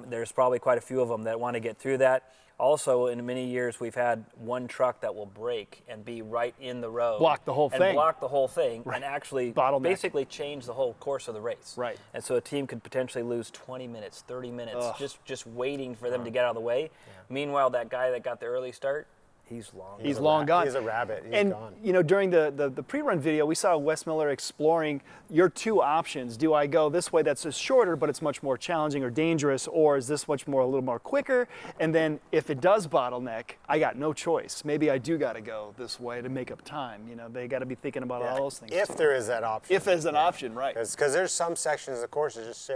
there's probably quite a few of them that want to get through that. Also, in many years, we've had one truck that will break and be right in the road. Block the whole thing. And block the whole thing, and actually Bottleneck. basically change the whole course of the race. Right. And so a team could potentially lose 20 minutes, 30 minutes just waiting for them to get out of the way. Meanwhile, that guy that got the early start, he's long. He's long gone. He's a rabbit. He's and gone. During the pre-run video, we saw Wes Miller exploring your two options. Do I go this way that's just shorter, but it's much more challenging or dangerous, or is this much more a little more quicker? And then if it does bottleneck, I got no choice. Maybe I do got to go this way to make up time. They got to be thinking about all those things. If there is that option. If there's an option, right? Because there's some sections of the course that are just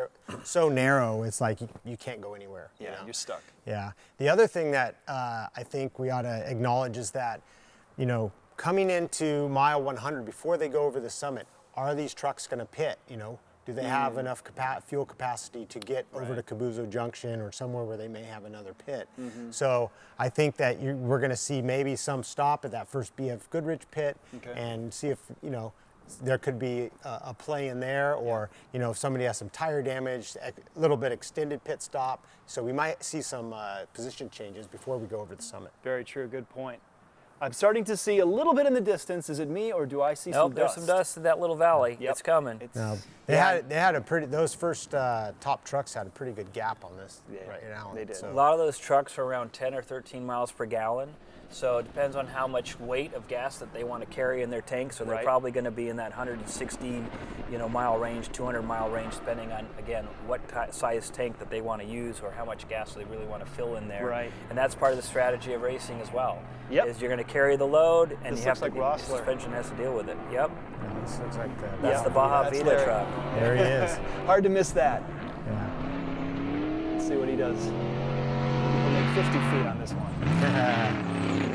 so narrow, it's like you can't go anywhere. Yeah, you're stuck. Yeah. The other thing that I think we ought to acknowledge is that, coming into mile 100, before they go over the summit, are these trucks going to pit? Do they have enough fuel capacity to get over to Cabuzo Junction or somewhere where they may have another pit? So I think that we're going to see maybe some stop at that first BF Goodrich pit and see if, there could be a play in there, or if somebody has some tire damage, a little bit extended pit stop. So we might see some position changes before we go over the summit. Very true. Good point. I'm starting to see a little bit in the distance. Is it me, or do I see some dust? There's some dust in that little valley. It's coming. They had a pretty. Those first top trucks had a pretty good gap on this right now. They did. So. A lot of those trucks are around 10 or 13 miles per gallon. So it depends on how much weight of gas that they want to carry in their tank. So they're probably going to be in that 160, mile range, 200 mile range, depending on, again, what size tank that they want to use or how much gas they really want to fill in there. Right. And that's part of the strategy of racing as well. Yep. Is you're going to carry the load, and This you have looks to. like The Rossler. suspension has to deal with it. Yep. Yeah, this looks like That's the Baja That's Vita Larry. truck. There he is. Hard to miss that. Yeah. Let's see what he does. He'll make 50 feet on this one.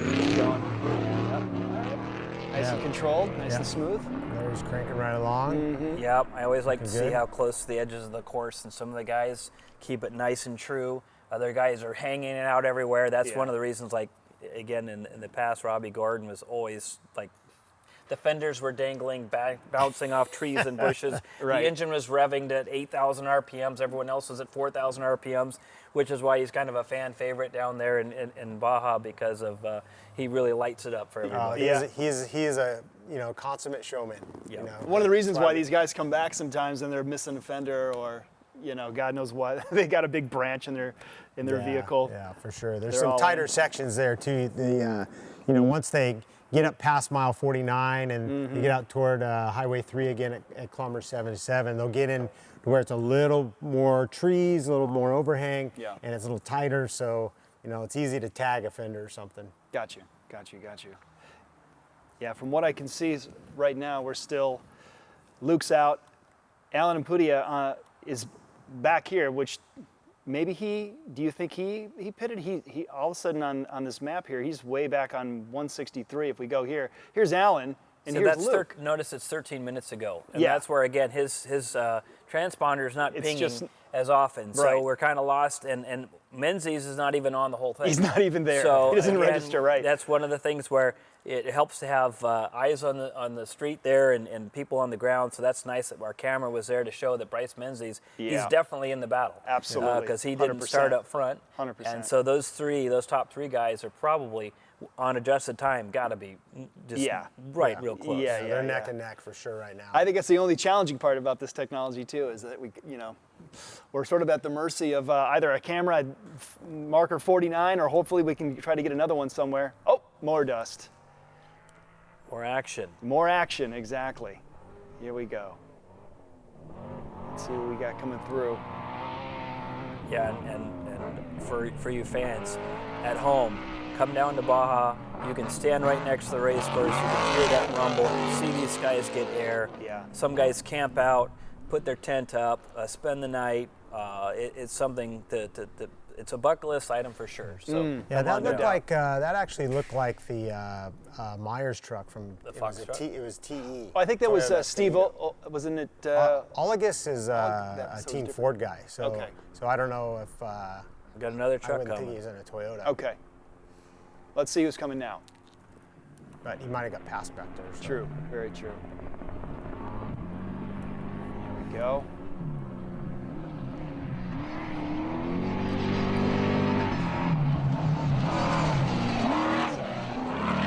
Keep going. Yep. All right. Nice and controlled, nice and smooth. There's cranking right along. Yep, I always like to see Good. how close to the edges of the course, and some of the guys keep it nice and true. Other guys are hanging it out everywhere. That's one of the reasons, like, again, in the past, Robbie Gordon was always, like, the fenders were dangling, bouncing off trees and bushes. Right. The engine was revving at 8,000 RPMs. Everyone else was at 4,000 RPMs, which is why he's kind of a fan favorite down there in Baja, because of he really lights it up for everybody. He is a consummate showman. One of the reasons why these guys come back sometimes and they're missing a fender, or God knows what, they got a big branch in their vehicle. Yeah, for sure. There's They're some all tighter in. sections there too. Once they get up past mile 49 and you get out toward Highway 3 again at kilometer 77, they'll get in to where it's a little more trees, a little more overhang, and it's a little tighter, so it's easy to tag a fender or something. Got you. Yeah, from what I can see right now, Luke's out. Alan Impudia is back here, which maybe do you think he pitted? He all of a sudden on this map here, he's way back on 163. If we go here, here's Alan, and so here's that's Luke. Notice it's 13 minutes ago. And yeah. that's where, again, his transponder is not pinging as often. Right. So we're kind of lost, and Menzies is not even on the whole thing. He's not even there. So he doesn't register right. That's one of the things where it helps to have eyes on the street there and people on the ground. So that's nice that our camera was there to show that Bryce Menzies, he's definitely in the battle. Absolutely. Because he didn't 100%. start up front. 100%. And so those top three guys are probably on adjusted time, got to be just real close. Yeah, they're neck and neck for sure right now. I think that's the only challenging part about this technology too, is that we're sort of at the mercy of either a camera marker 49, or hopefully we can try to get another one somewhere. Oh, more dust. More action. More action, exactly. Here we go. Let's see what we got coming through. Yeah, and for you fans at home, come down to Baja. You can stand right next to the race course. You can hear that rumble. See these guys get air. Yeah. Some guys camp out, put their tent up, spend the night. It's something it's a bucket list item for sure. So yeah, that looked like that actually looked like the Myers truck from the Fox truck. It was TE. Oh, I think that was Steve. Wasn't it? Olagus is a Team Ford guy. So okay. So I don't know if we got another truck I wouldn't coming. think he's in a Toyota. Okay. Let's see who's coming now. But he might have got passed back there. So. True. Very true. Here we go.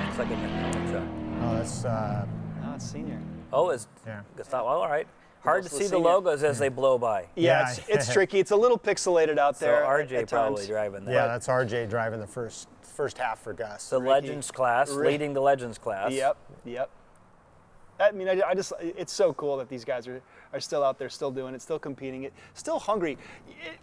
It's like a truck. Oh, that's. No, it's senior. Oh, it's not. Well, all right. Hard to see the logos as they blow by. Yeah, it's tricky. It's a little pixelated out there. So RJ at probably times. driving that. Yeah, that's RJ driving the first half for Gus. The Legends class, leading the Legends class. Yep. I mean, I just, it's so cool that these guys are still out there, still doing it, still competing, still hungry.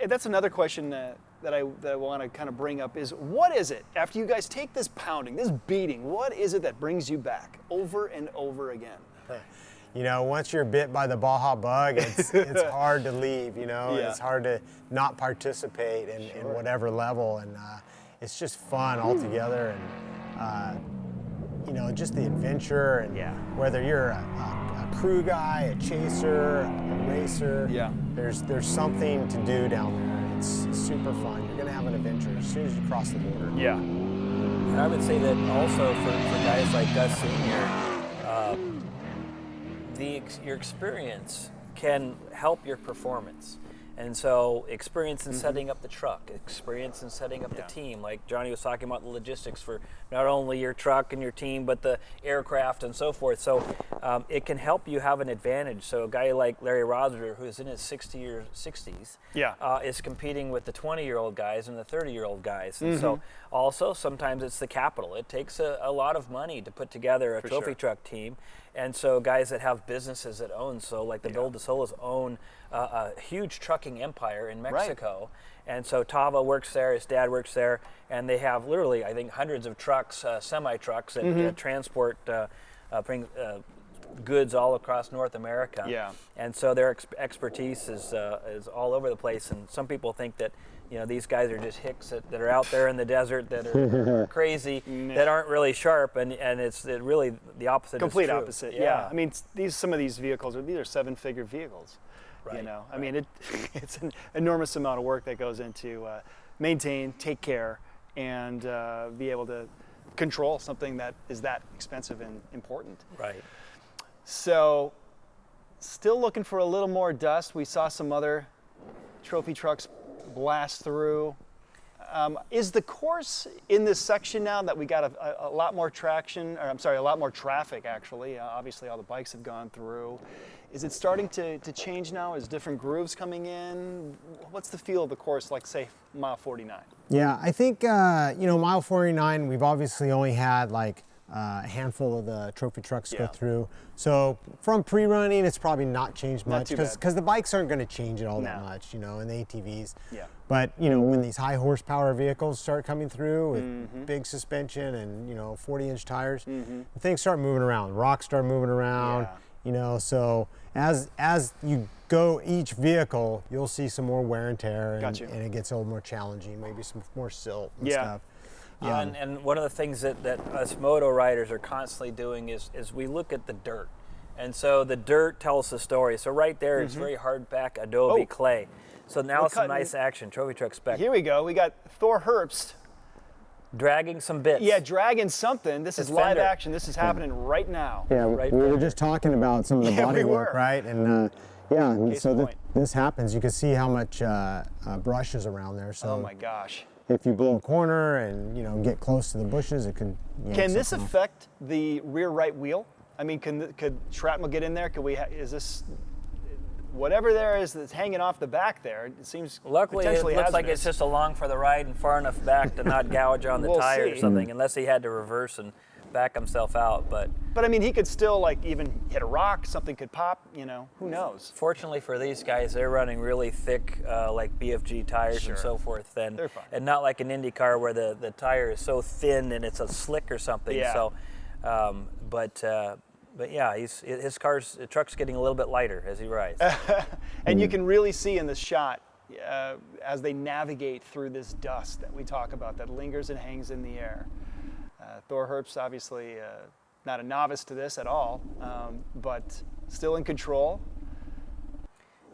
That's another question that I want to kind of bring up is, what is it, after you guys take this pounding, this beating, what is it that brings you back over and over again? You know, once you're bit by the Baja bug, it's hard to leave, you know. Yeah. It's hard to not participate in whatever level, and it's just fun altogether, and you know, just the adventure, and whether you're a crew guy, a chaser, a racer, there's something to do down there. It's super fun. You're gonna have an adventure as soon as you cross the border. Yeah. And I would say that also for guys like Gus Senior, your experience can help your performance. And so experience in setting up the truck, experience in setting up the team, like Johnny was talking about the logistics for not only your truck and your team, but the aircraft and so forth. So it can help you have an advantage. So a guy like Larry Roser, who's in his 60s, is competing with the 20-year-old guys and the 30-year-old guys. And so also sometimes it's the capital. It takes a lot of money to put together a trophy truck team. And so guys that have businesses that own, so like the Bill DeSolas own a huge trucking empire in Mexico. Right. And so Tava works there, his dad works there, and they have literally, I think, hundreds of trucks, semi-trucks that transport, bring goods all across North America. Yeah. And so their expertise is all over the place. And some people think that, you know, these guys are just hicks that are out there in the desert that are crazy, that aren't really sharp, and it's really the opposite. Complete opposite. Yeah. I mean, some of these vehicles these are 7-figure vehicles. Right. You know, I mean, it's an enormous amount of work that goes into maintain, take care, and be able to control something that is that expensive and important. Right. So, still looking for a little more dust. We saw some other trophy trucks blast through. Is the course in this section now that we got a lot more traction, or I'm sorry, a lot more traffic actually, obviously all the bikes have gone through, is it starting to change now? Is different grooves coming in? What's the feel of the course like, say, mile 49? Yeah, I think, you know, mile 49, we've obviously only had like A handful of the trophy trucks go through. So from pre-running, it's probably not changed much because the bikes aren't going to change it all that much, you know, and the ATVs. Yeah. But you know, when these high horsepower vehicles start coming through with big suspension and 40-inch tires, things start moving around. Rocks start moving around. You know, so as you go each vehicle, you'll see some more wear and tear, and it gets a little more challenging. Maybe some more silt and stuff. Yeah, and one of the things that us moto riders are constantly doing is we look at the dirt. And so the dirt tells the story. So right there, it's very hard-packed adobe clay. So now it's some nice action. Trophy truck spec. Here we go. We got Thor Herbst. Dragging some bits. Yeah, dragging something. This is live action. This is happening right now. Yeah, we were just talking about some of the body work, right? And so this happens. You can see how much brush is around there. So oh my gosh. If you blow a corner and get close to the bushes, it can. Can this affect the rear right wheel? I mean, could shrapnel get in there? Could we? Is this whatever there is that's hanging off the back there? It seems luckily it looks hazardous. like it's just along for the ride and far enough back to not gouge on the tire or something, unless he had to reverse and back himself out. But I mean, he could still even hit a rock. Something could pop. Who knows? Fortunately for these guys, they're running really thick, like BFG tires and so forth. And they're fine. And not like an Indy car where the tire is so thin and it's a slick or something. Yeah. So, but yeah, the truck's getting a little bit lighter as he rides. And you can really see in this shot as they navigate through this dust that we talk about that lingers and hangs in the air. Thor Herbst obviously not a novice to this at all, but still in control.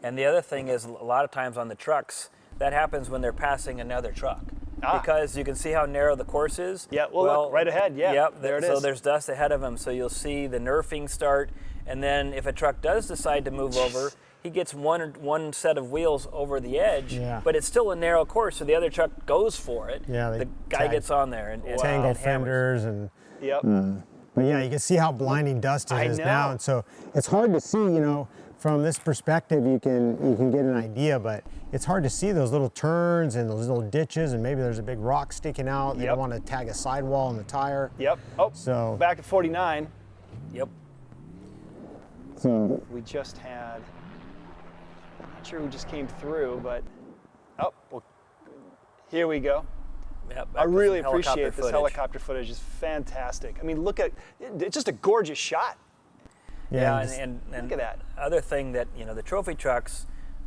And the other thing is, a lot of times on the trucks, that happens when they're passing another truck. Because you can see how narrow the course is. Yeah, well look, right ahead, Yep, there it is. So there's dust ahead of him, so you'll see the nerfing start, and then if a truck does decide to move over, he gets one set of wheels over the edge, but it's still a narrow course, so the other truck goes for it. Yeah, the guy gets on there and tangle and fenders and. Yep. But yeah, you can see how blinding dust it is now, and so it's hard to see. From this perspective, you can get an idea, but it's hard to see those little turns and those little ditches, and maybe there's a big rock sticking out. They don't want to tag a sidewall on the tire. Yep. Oh, so back at 49. Yep. So we just had. I'm not sure who just came through, but well, here we go. Yep, I really appreciate this helicopter footage. It's fantastic. I mean, look at it's just a gorgeous shot. Yeah, and look at that. Other thing that the trophy trucks,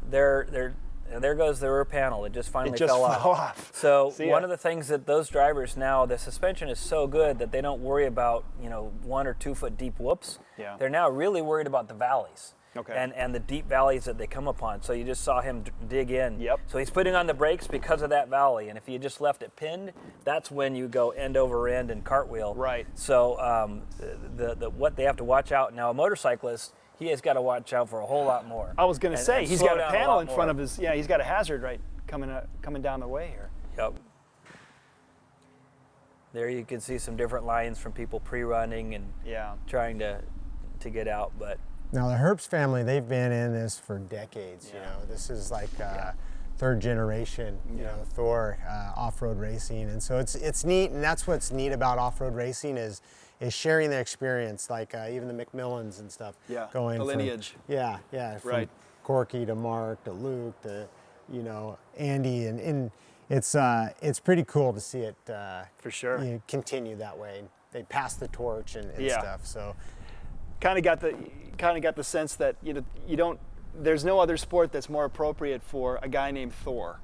there goes the rear panel. It just finally fell off. So one of the things that those drivers now, the suspension is so good that they don't worry about 1 or 2 foot deep whoops. Yeah. They're now really worried about the valleys. Okay. And the deep valleys that they come upon. So you just saw him dig in. Yep. So he's putting on the brakes because of that valley. And if you just left it pinned, that's when you go end over end and cartwheel. Right. So what they have to watch out now, a motorcyclist, he has got to watch out for a whole lot more. I was going to say he's got a panel in front of his. Yeah, he's got a hazard coming down the way here. Yep. There you can see some different lines from people pre-running and trying to get out, but. Now the Herbst family, they've been in this for decades. This is like third generation, Thor off-road racing, and so it's neat, and that's what's neat about off-road racing is sharing their experience, like even the McMillans and stuff. Yeah, going the lineage. From Corky to Mark to Luke to Andy, and it's pretty cool to see it for sure continue that way. They pass the torch and stuff. So. Kind of got the sense that you don't. There's no other sport that's more appropriate for a guy named Thor.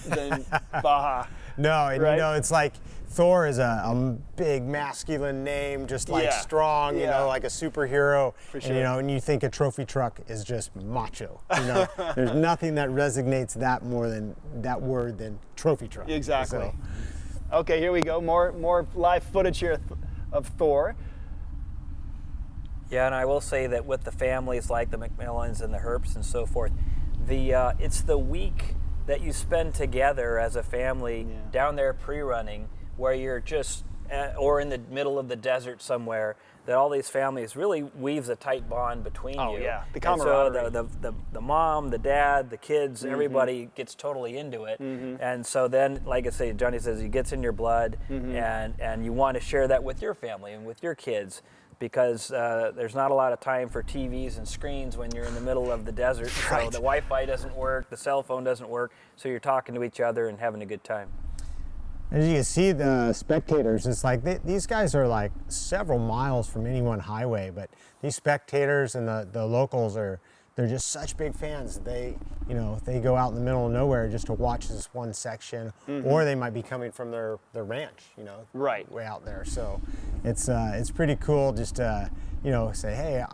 Than Baja. No, and it's like Thor is a big masculine name, just like strong, like a superhero. For sure. And you think a trophy truck is just macho. There's nothing that resonates that more than that word than trophy truck. Exactly. So. Okay, here we go. More live footage here of Thor. Yeah, and I will say that with the families like the McMillans and the Herbsts and so forth, it's the week that you spend together as a family down there pre-running where you're just or in the middle of the desert somewhere, that all these families really weaves a tight bond between you. Oh yeah, the And camaraderie. so the mom, the dad, the kids, everybody gets totally into it. And so then, like I say, Johnny says, it gets in your blood, and you want to share that with your family and with your kids, because there's not a lot of time for TVs and screens when you're in the middle of the desert. So the Wi-Fi doesn't work, the cell phone doesn't work, so you're talking to each other and having a good time. As you can see, the spectators, it's like these guys are like several miles from any one highway, but these spectators and the locals they're just such big fans. They go out in the middle of nowhere just to watch this one section, or they might be coming from their ranch, way out there. So it's pretty cool just to, say, hey,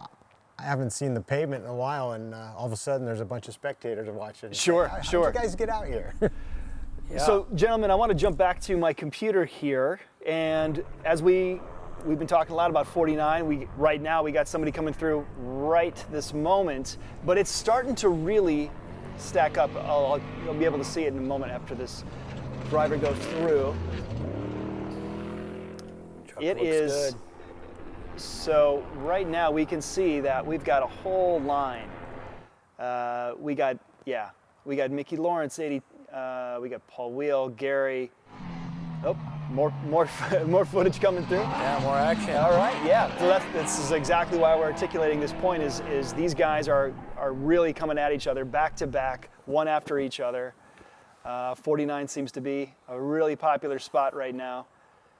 I haven't seen the pavement in a while, and all of a sudden there's a bunch of spectators watching. Sure. How'd you guys get out here? Yeah. So, gentlemen, I want to jump back to my computer here, and as we've been talking a lot about 49. Right now we got somebody coming through right this moment, but it's starting to really stack up. You'll be able to see it in a moment after this driver goes through. Truck It looks is good. So right now we can see that we've got a whole line. We got Mickey Lawrence, 80. We got Paul Wheel, Gary. Oh, more footage coming through. Yeah, more action. All right, yeah. So this is exactly why we're articulating this point. Is these guys are really coming at each other back to back, one after each other. 49 seems to be a really popular spot right now.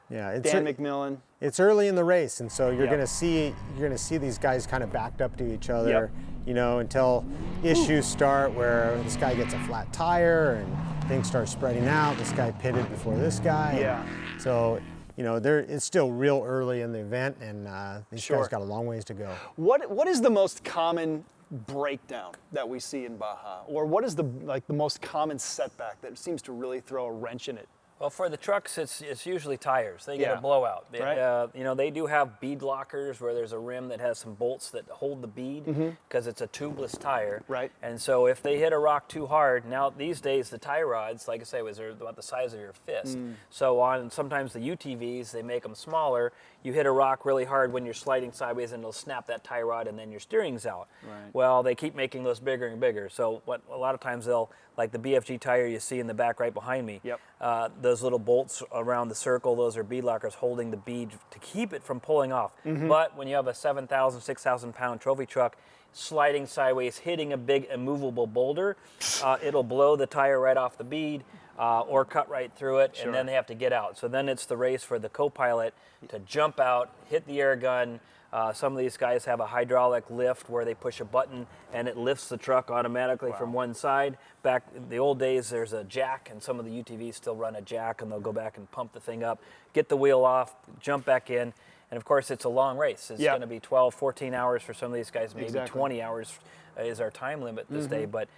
Yeah, Dan McMillan. It's early in the race, and so you're gonna see these guys kind of backed up to each other, until issues start where this guy gets a flat tire and things start spreading out. This guy pitted before this guy. Yeah. So it's still real early in the event, and these guys got a long ways to go. What is the most common breakdown that we see in Baja, or what is the most common setback that seems to really throw a wrench in it? Well, for the trucks, it's usually tires. They get Yeah. a blowout. Right. They do have bead lockers where there's a rim that has some bolts that hold the bead because it's a tubeless tire. Right. And so if they hit a rock too hard, now these days the tie rods, like I say, they're about the size of your fist. So on sometimes the UTVs, they make them smaller. You hit a rock really hard when you're sliding sideways, and it'll snap that tie rod, and then your steering's out. Right. Well, they keep making those bigger and bigger. So a lot of times they'll, like the BFG tire you see in the back right behind me. Yep. Those little bolts around the circle, those are bead lockers holding the bead to keep it from pulling off. But when you have a 7,000, 6,000 pound trophy truck sliding sideways, hitting a big immovable boulder, it'll blow the tire right off the bead or cut right through it, and then they have to get out. So then it's the race for the co-pilot to jump out, hit the air gun. Some of these guys have a hydraulic lift where they push a button and it lifts the truck automatically from one side. Back in the old days, there's a jack, and some of the UTVs still run a jack, and they'll go back and pump the thing up, get the wheel off, jump back in. And of course, it's a long race. It's going to be 12, 14 hours for some of these guys. Maybe 20 hours is our time limit this day. But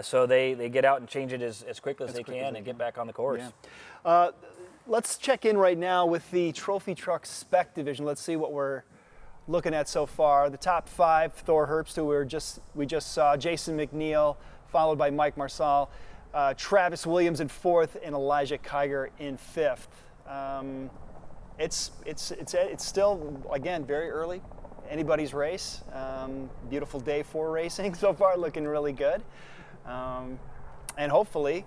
so they get out and change it as quickly as they can and get back on the course. Yeah. Let's check in right now with the trophy truck spec division. Let's see what we're looking at so far. The top 5: Thor Herbst, who we just saw, Jason McNeil, followed by Mike Marsal, Travis Williams in 4th, and Elijah Kiger in 5th. It's still, again, very early. Anybody's race. Beautiful day for racing so far, looking really good. And hopefully,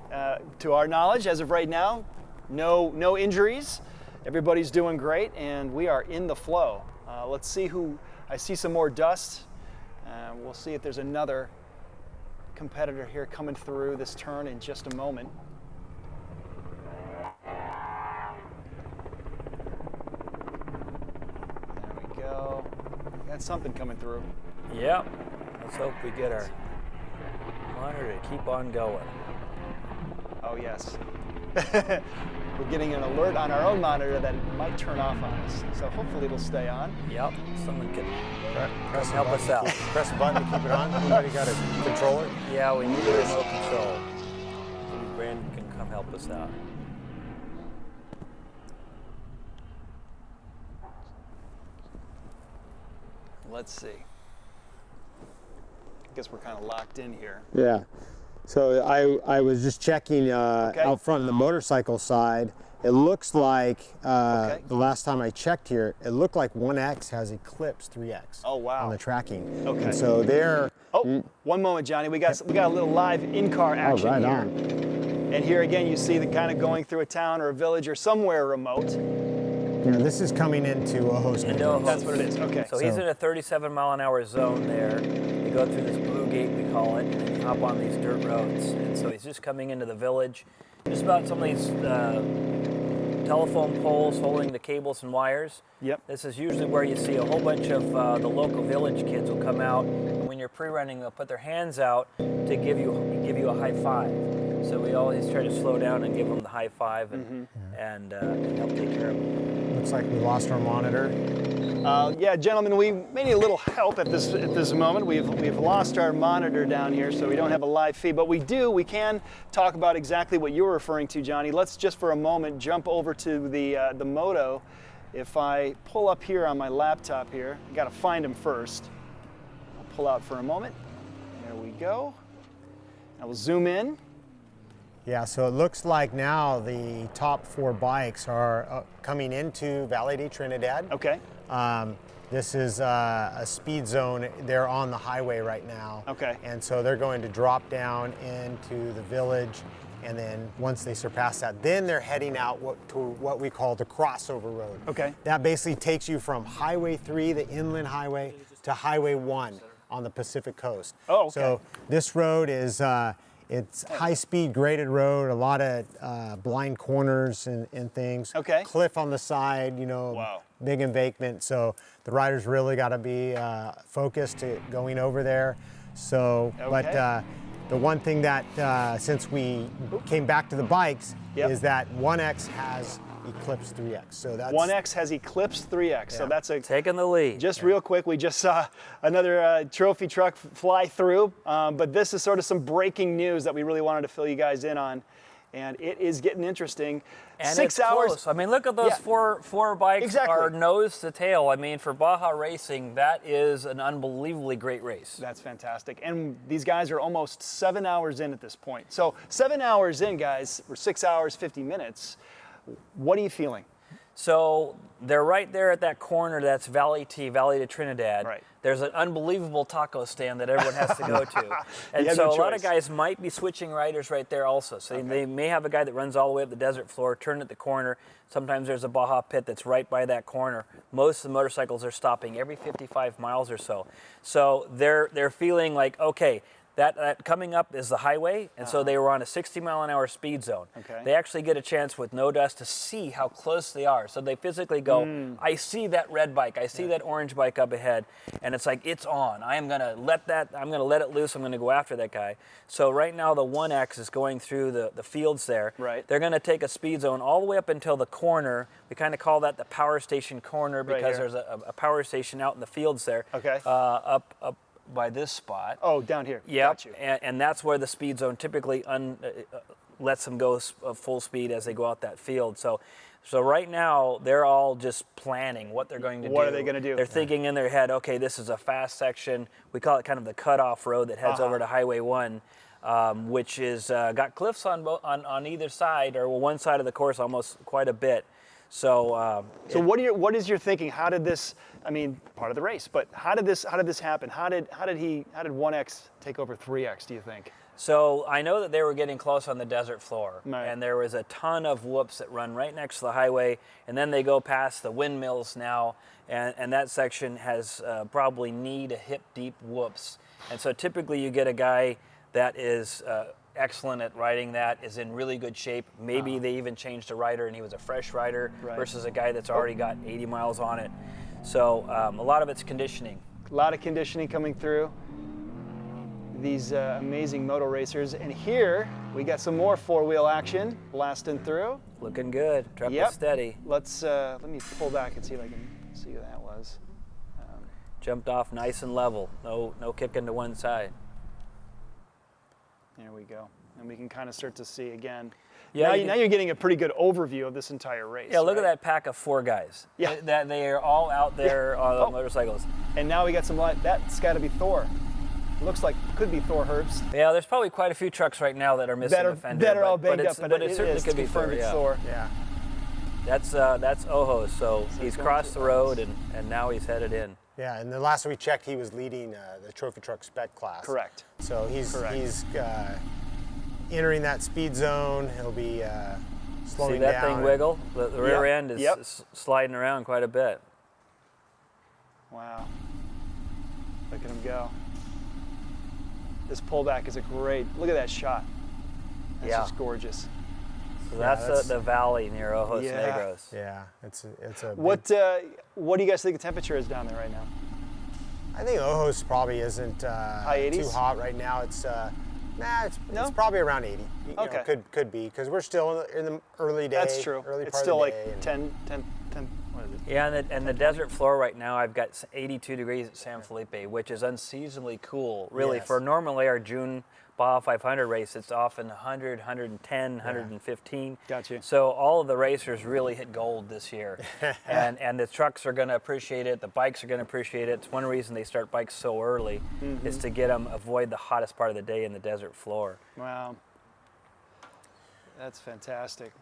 to our knowledge, as of right now, no injuries. Everybody's doing great, and we are in the flow. Let's see who. I see some more dust. We'll see if there's another competitor here coming through this turn in just a moment. There we go. Got something coming through. Yep. Let's hope we get our monitor to keep on going. Oh, yes. We're getting an alert on our own monitor that it might turn off on us. So hopefully it'll stay on. Yep. Someone can Press help us out. Press a button to keep it on. Anybody got a controller? Yeah, we need a remote control. Maybe Brandon can come help us out. Let's see. I guess we're kind of locked in here. Yeah. So I was just checking out front on the motorcycle side, it looks like, the last time I checked here, it looked like 1X has eclipsed 3X on the tracking. Okay. And so they're... Oh, one moment, Johnny. We got a little live in-car action right here. on. And here again, you see the kind of going through a town or a village or somewhere remote. Yeah, this is coming into Ojos. That's what it is. Okay. So he's in a 37-mile-an-hour zone there. You go through this blue gate, we call it, and then you hop on these dirt roads. And so he's just coming into the village. Just about some of these telephone poles holding the cables and wires. Yep. This is usually where you see a whole bunch of the local village kids will come out. And when you're pre-running, they'll put their hands out to give you a high five. So we always try to slow down and give them the high five and help take care of them. Looks like we lost our monitor. Yeah, gentlemen, we may need a little help at this moment. We've lost our monitor down here, so we don't have a live feed. But we can talk about exactly what you were referring to, Johnny. Let's just for a moment jump over to the moto. If I pull up here on my laptop here, I got to find them first. I'll pull out for a moment. There we go. I will zoom in. Yeah, so it looks like now the top 4 bikes are coming into Valle de Trinidad. Okay. This is a speed zone. They're on the highway right now. Okay. And so they're going to drop down into the village, and then once they surpass that, then they're heading out to what we call the crossover road. Okay. That basically takes you from Highway 3, the inland highway, to Highway 1 on the Pacific coast. Oh, okay. So this road is it's high-speed graded road, a lot of blind corners and things. Okay. Cliff on the side, Wow. Big embankment. So the riders really got to be focused going over there. So, but the one thing that since we came back to the bikes is that 1X has eclipsed 3X. So that's 1X has eclipsed 3X. So that's taking the lead. Just real quick, we just saw another trophy truck fly through, but this is sort of some breaking news that we really wanted to fill you guys in on, and it is getting interesting. And 6 it's hours. close. I mean, look at those four bikes are nose to tail. I mean, for Baja Racing, that is an unbelievably great race. That's fantastic. And these guys are almost 7 hours in at this point. So 7 hours in, guys, or 6 hours, 50 minutes. What are you feeling? So they're right there at that corner. That's Valle de Trinidad. Right. There's an unbelievable taco stand that everyone has to go to. And You have so no a lot of choice. guys might be switching riders right there also. So they may have a guy that runs all the way up the desert floor, turn at the corner. Sometimes there's a Baja pit that's right by that corner. Most of the motorcycles are stopping every 55 miles or so. So they're feeling like, okay, that coming up is the highway, and so they were on a 60-mile-an-hour speed zone. Okay. They actually get a chance with no dust to see how close they are. So they physically go, I see that red bike, I see that orange bike up ahead, and it's like, it's on. I'm gonna let it loose, I'm gonna go after that guy. So right now the 1X is going through the fields there. Right. They're gonna take a speed zone all the way up until the corner. We kind of call that the power station corner because there's a power station out in the fields there. Okay. Up by this spot. Oh, down here. Yeah, Got you. and that's where the speed zone typically lets them go full speed as they go out that field. So right now they're all just planning what they're going to do. What are they going to do? They're thinking in their head, okay, this is a fast section. We call it kind of the cutoff road that heads over to Highway 1, which is got cliffs on either side, or one side of the course almost quite a bit. So what is your thinking? How did this? I mean, part of the race, but how did this happen? How did 1X take over 3X? Do you think? So I know that they were getting close on the desert floor, Right. and there was a ton of whoops that run right next to the highway, and then they go past the windmills now, and that section has probably knee to hip deep whoops, and so typically you get a guy that is excellent at riding that, is in really good shape. Maybe they even changed a rider and he was a fresh rider versus a guy that's already got 80 miles on it. So a lot of it's conditioning. A lot of conditioning coming through. These amazing moto racers. And here we got some more four-wheel action blasting through. Looking good. Truck is steady. Let's let me pull back and see if I can see who that was. Jumped off nice and level. No kicking to one side. There we go. And we can kind of start to see again. Yeah, now you're getting a pretty good overview of this entire race. Yeah, look at that pack of 4 guys. Yeah. That they are all out there on motorcycles. And now we got some light. That's got to be Thor. Looks like could be Thor Herbst. Yeah, there's probably quite a few trucks right now that are missing a fender. That are all banged up, but it certainly is could be confirmed Thor. it's Yeah. Thor. Yeah. That's Ojos. So he's crossed the road and now he's headed in. Yeah, and the last we checked, he was leading the trophy truck spec class. Correct. So he's entering that speed zone. He'll be slowing See that down. thing wiggle? The rear end is sliding around quite a bit. Wow. Look at him go. This pullback is a great, look at that shot. That's just gorgeous. So that's the valley near Ojos Negros. Yeah, it's a. What do you guys think the temperature is down there right now? I think Ojos probably isn't high 80s? too hot right now. It's it's probably around 80. Okay. You know, could be because we're still in the early day. That's true. Early It's part still of the like day 10. What is it? Yeah, and the desert floor right now, I've got 82 degrees at San Felipe, which is unseasonably cool. Really, Yes. for normally our June Baja 500 race, it's often 100, 110, 115. Gotcha. So all of the racers really hit gold this year. and the trucks are going to appreciate it. The bikes are going to appreciate it. It's one reason they start bikes so early is to get them, avoid the hottest part of the day in the desert floor. Wow. That's fantastic.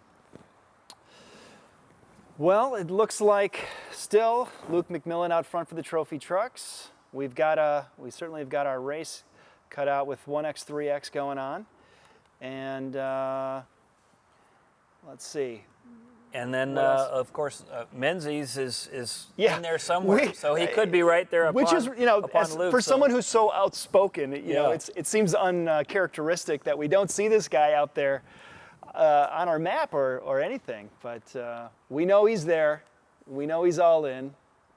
Well, it looks like still Luke McMillan out front for the trophy trucks. We certainly have got our race cut out with 1X, 3X going on. And let's see. And then, of course, Menzies is in there somewhere, so he We- could be right there upon, Which is, upon Luke. for someone who's so outspoken, it seems uncharacteristic that we don't see this guy out there on our map or anything. But we know he's there. We know he's all in.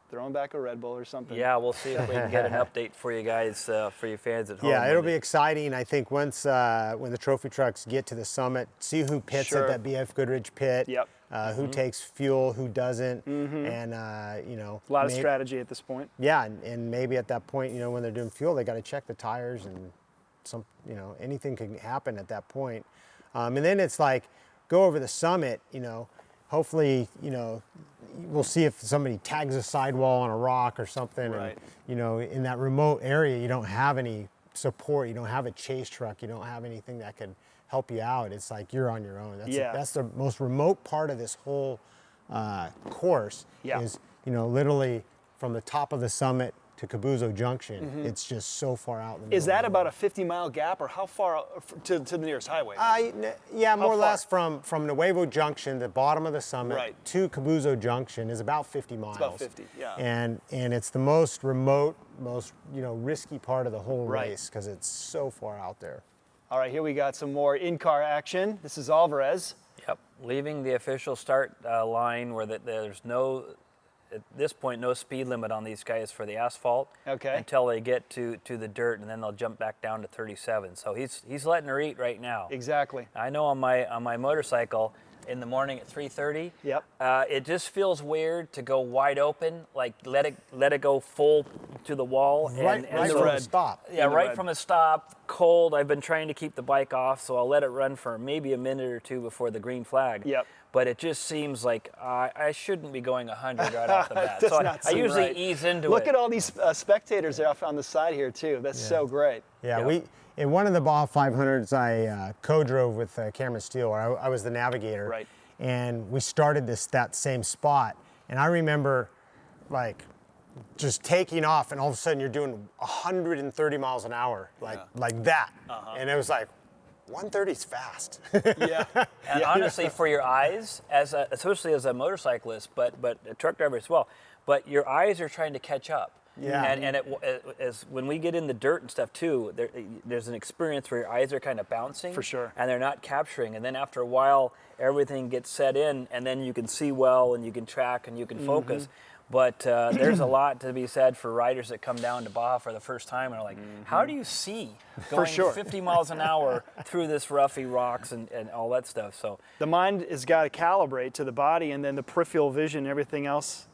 Throwing back a Red Bull or something. Yeah, we'll see if we can get an update for you guys, for you fans at home. Yeah, it'll be exciting. I think once when the trophy trucks get to the summit, see who pits at that BF Goodrich pit. Yep. Who takes fuel, who doesn't, and a lot of strategy at this point. Yeah, and maybe at that point, when they're doing fuel, they got to check the tires, and anything can happen at that point. And then it's like go over the summit. Hopefully, we'll see if somebody tags a sidewall on a rock or something. Right. And, in that remote area, you don't have any support. You don't have a chase truck. You don't have anything that could help you out. It's like you're on your own. That's the most remote part of this whole course is, literally from the top of the summit to Cabuzo Junction. It's just so far out in the Is middle that of the about a 50-mile gap, or how far to the nearest highway? Yeah, more or far? less from Nuevo Junction, the bottom of the summit, Right. to Cabuzo Junction is about 50 miles. It's about 50, yeah. And it's the most remote, most risky part of the whole Right. race because it's so far out there. All right, here we got some more in-car action. This is Alvarez. Yep, leaving the official start line where there's no, at this point, no speed limit on these guys for the asphalt. Okay. Until they get to the dirt, and then they'll jump back down to 37. So he's letting her eat right now. Exactly. I know on my motorcycle in the morning at 3:30. Yep. It just feels weird to go wide open, like let it go full to the wall. Right from the stop. Yeah, right red. from the stop. Cold. I've been trying to keep the bike off, so I'll let it run for maybe a minute or two before the green flag. Yep. But it just seems like I shouldn't be going 100 right off the bat. Does So not I seem usually right. ease into Look it. at all these spectators off on the side here too. That's so great. Yeah, Yep. in one of the Baja 500s, I co-drove with Cameron Steele, where I was the navigator. Right. And we started that same spot. And I remember, like, just taking off, and all of a sudden you're doing 130 miles an hour, like that. And it was like, 130 is fast. Yeah. And honestly, for your eyes, especially as a motorcyclist, but a truck driver as well, but your eyes are trying to catch up. Yeah. And as when we get in the dirt and stuff too, there's an experience where your eyes are kind of bouncing. For sure. And they're not capturing. And then after a while, everything gets set in, and then you can see well, and you can track, and you can focus. But there's a lot to be said for riders that come down to Baja for the first time and are like, how do you see going 50 miles an hour through this roughy rocks and all that stuff? So The mind has got to calibrate to the body, and then the peripheral vision, everything else,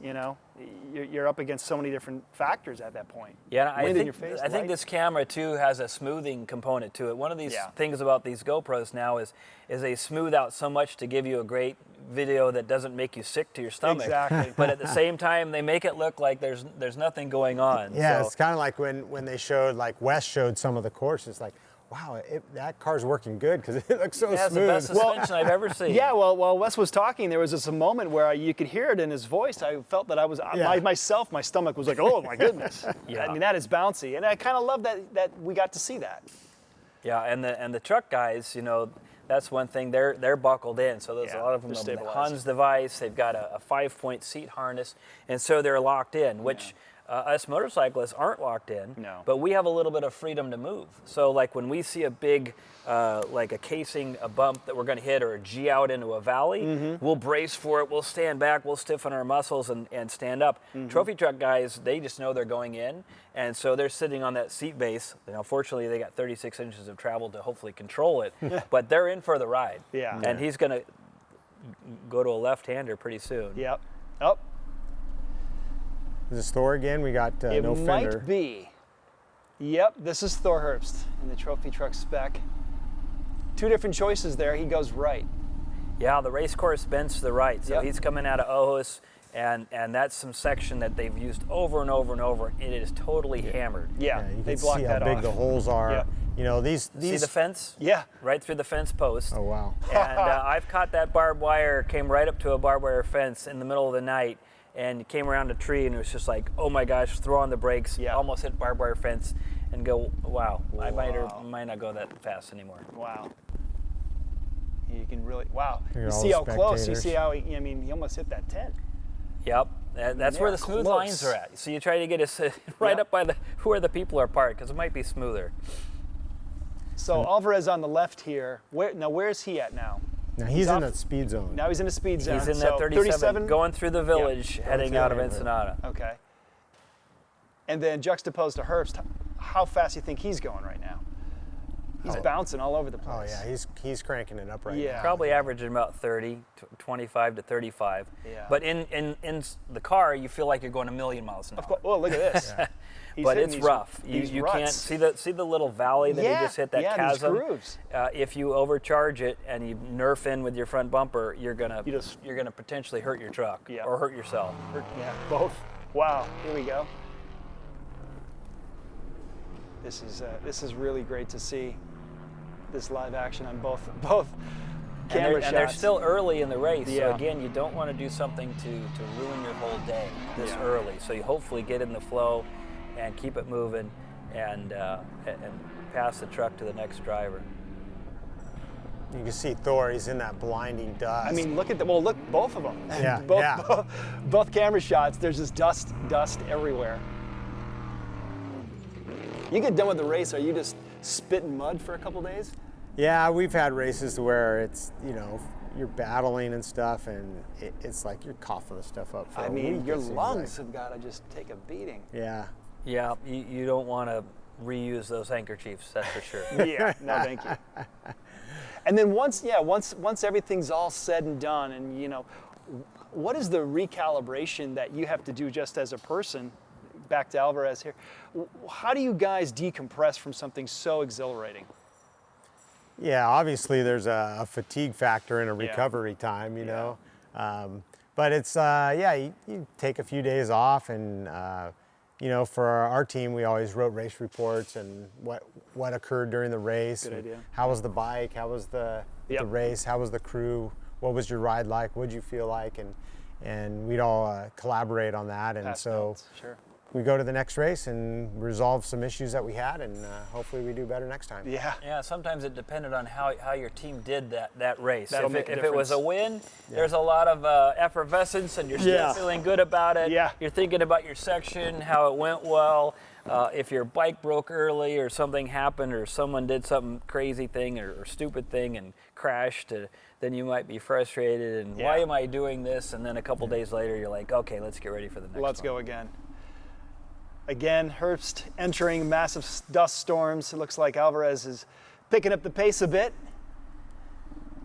you're up against so many different factors at that point. yeah, and Wind in your face, I think light. this camera too has a smoothing component to it. One of these things about these GoPros now is they smooth out so much to give you a great video that doesn't make you sick to your stomach. Exactly. But at the same time, they make it look like there's nothing going on. Yeah, So, it's kind of like when they showed, like Wes showed some of the courses, like, wow, that car's working good because it looks so It has smooth. the best suspension I've ever seen. Yeah, well, while Wes was talking, there was just a moment where you could hear it in his voice. I felt that I was, myself, my stomach was like, oh my goodness. Yeah. I mean, that is bouncy. And I kind of love that we got to see that. Yeah, and the truck guys, you know, that's one thing. They're buckled in, so there's a lot of them. The Hans device. They've got a 5-point seat harness, and so they're locked in, which us motorcyclists aren't locked in. No. But we have a little bit of freedom to move. So like when we see a big, like a casing, a bump that we're going to hit, or a G out into a valley, we'll brace for it. We'll stand back. We'll stiffen our muscles and stand up. Trophy truck guys, they just know they're going in, and so they're sitting on that seat base. Now, fortunately, they got 36 inches of travel to hopefully control it, but they're in for the ride. Yeah. And he's going to go to a left-hander pretty soon. Yep. Oh. Is this Thor again? We got no fender. It might be. Yep, this is Thor Herbst in the trophy truck spec. Two different choices there. He goes right. Yeah, the race course bends to the right, so Yep. he's coming out of Ojos, and that's some section that they've used over and over and over. It is totally hammered. Yeah, you they can blocked see that how big off. the holes are. Yep. You know, these. See the fence? Yeah. Right through the fence post. Oh wow. And I've caught that barbed wire, came right up to a barbed wire fence in the middle of the night, and came around a tree, and it was just like, oh my gosh, throw on the brakes, almost hit barbed wire fence, and go, wow, I might not go that fast anymore. Wow. You can really, wow. Look at You all see the how close, you spectators. see how, he almost hit that tent. Yep, that's where the smooth close. lines are at. So you try to get us right up by where the people are parked, because it might be smoother. So Alvarez on the left here. Where's he at now? Now he's in off- that speed zone. Now he's in a speed zone. He's in So that 37, going through the village, heading out of Ensenada. Okay. And then juxtaposed to Herbst, how fast do you think he's going right now? He's bouncing all over the Oh place. yeah, he's cranking it up right Yeah. now. Probably averaging about 30, 25 to 35. Yeah. But in the car, you feel like you're going a million miles an hour. Of course. Well, look at this. He's But hitting it's these- rough. these You ruts. can't see the little valley that he just hit, that these chasm. grooves. If you overcharge it and you nerf in with your front bumper, you're gonna potentially hurt your truck or hurt yourself. Yeah, both. Wow, here we go. This is really great to see this live action on both camera shots. And they're still early in the race, Yeah. so again, you don't want to do something to ruin your whole day this early. So you hopefully get in the flow and keep it moving and pass the truck to the next driver. You can see Thor. He's in that blinding dust. I mean, look at look, both of them. Yeah, both camera shots. There's just dust everywhere. You get done with the race, are you just spitting mud for a couple days? Yeah, we've had races where it's, you're battling and stuff, and it's like you're coughing the stuff up for a week, your it seems lungs have got to just take a beating. Yeah. Yeah, you don't want to reuse those handkerchiefs, that's for sure. Yeah, no, thank you. And then once everything's all said and done, and what is the recalibration that you have to do just as a person? Back to Alvarez here. How do you guys decompress from something so exhilarating? Yeah, obviously there's a fatigue factor and a recovery time, you know. But it's, you take a few days off, and, for our team, we always wrote race reports and what occurred during the race. Good idea. How was the bike? How was the race? How was the crew? What was your ride like? What did you feel like? And we'd all collaborate on that. And Past so notes, sure. we go to the next race and resolve some issues that we had, and hopefully we do better next time. Yeah. Yeah, sometimes it depended on how your team did that race. That'll If make a it was a difference. win, there's a lot of effervescence, and you're still feeling good about it. Yeah. You're thinking about your section, how it went well. If your bike broke early, or something happened, or someone did some crazy thing or stupid thing and crashed, then you might be frustrated and why am I doing this? And then a couple days later, you're like, okay, let's get ready for the next Let's one. go again. Again, Herbst entering massive dust storms. It looks like Alvarez is picking up the pace a bit,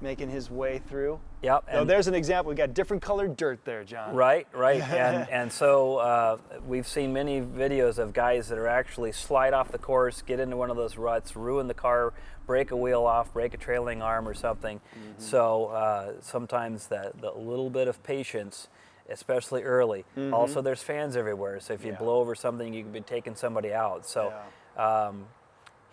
making his way through. Yep. So there's an example. We got different colored dirt there, John. Right. and so we've seen many videos of guys that are actually slide off the course, get into one of those ruts, ruin the car, break a wheel off, break a trailing arm or something. So sometimes the little bit of patience, especially early. Also, there's fans everywhere, so if you blow over something, you could be taking somebody out. So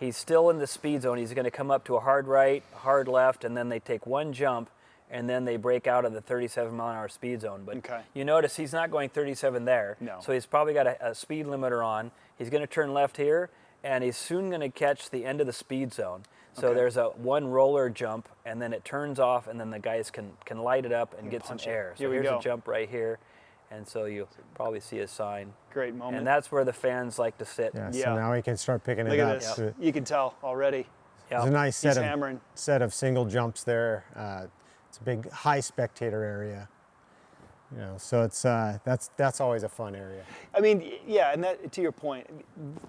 He's still in the speed zone. He's going to come up to a hard right, hard left, and then they take one jump, and then they break out of the 37-mile-an-hour speed zone. But you notice he's not going 37 there. No. So he's probably got a speed limiter on. He's going to turn left here, and he's soon going to catch the end of the speed zone. So there's a one roller jump, and then it turns off, and then the guys can light it up and get some air. So here's a jump right here. And so you'll probably see a sign. Great moment. And that's where the fans like to sit. Yeah, so now we can start picking Look it at up. this. You can tell already. There's a nice He's set of single jumps there. It's a big high spectator area. So it's that's always a fun area. I mean, yeah, and that, to your point,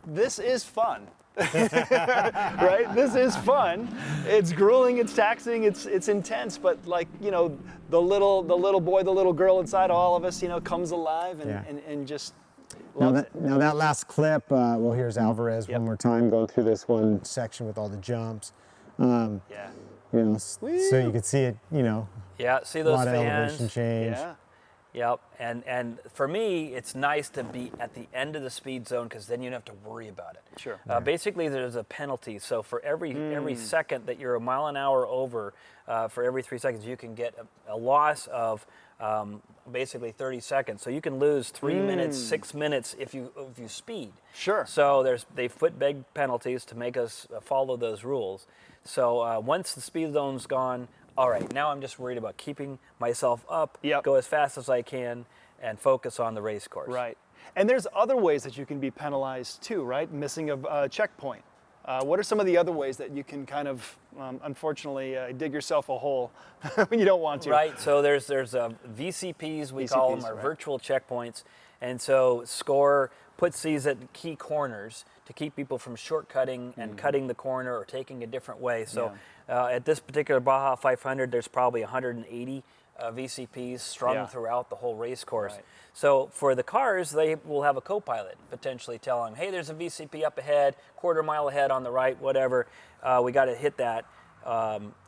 this is fun. Right? This is fun. It's grueling, it's taxing, it's intense, but like, the little boy, the little girl inside all of us, comes alive and just loves it. Now that last clip, well, here's Alvarez one more time going through this one section with all the jumps. So you can see it, Yeah, see a those lot of fans. elevation change. Yeah. Yep, and for me, it's nice to be at the end of the speed zone because then you don't have to worry about it. Sure. Basically, there's a penalty. So for every second that you're a mile an hour over, for every 3 seconds, you can get a loss of basically 30 seconds. So you can lose 3 minutes, 6 minutes if you speed. Sure. So they've put big penalties to make us follow those rules. So once the speed zone's gone, all right, now I'm just worried about keeping myself up, go as fast as I can, and focus on the race course. Right. And there's other ways that you can be penalized too, right? Missing a checkpoint. What are some of the other ways that you can kind of, unfortunately, dig yourself a hole when you don't want to? Right, so there's VCPs, we call them, or virtual checkpoints. And so SCORE puts these at key corners to keep people from shortcutting and cutting the corner or taking a different way. So at this particular Baja 500, there's probably 180 VCPs strung throughout the whole race course. Right. So for the cars, they will have a co-pilot potentially telling them, hey, there's a VCP up ahead, quarter mile ahead on the right, whatever. We got to hit that.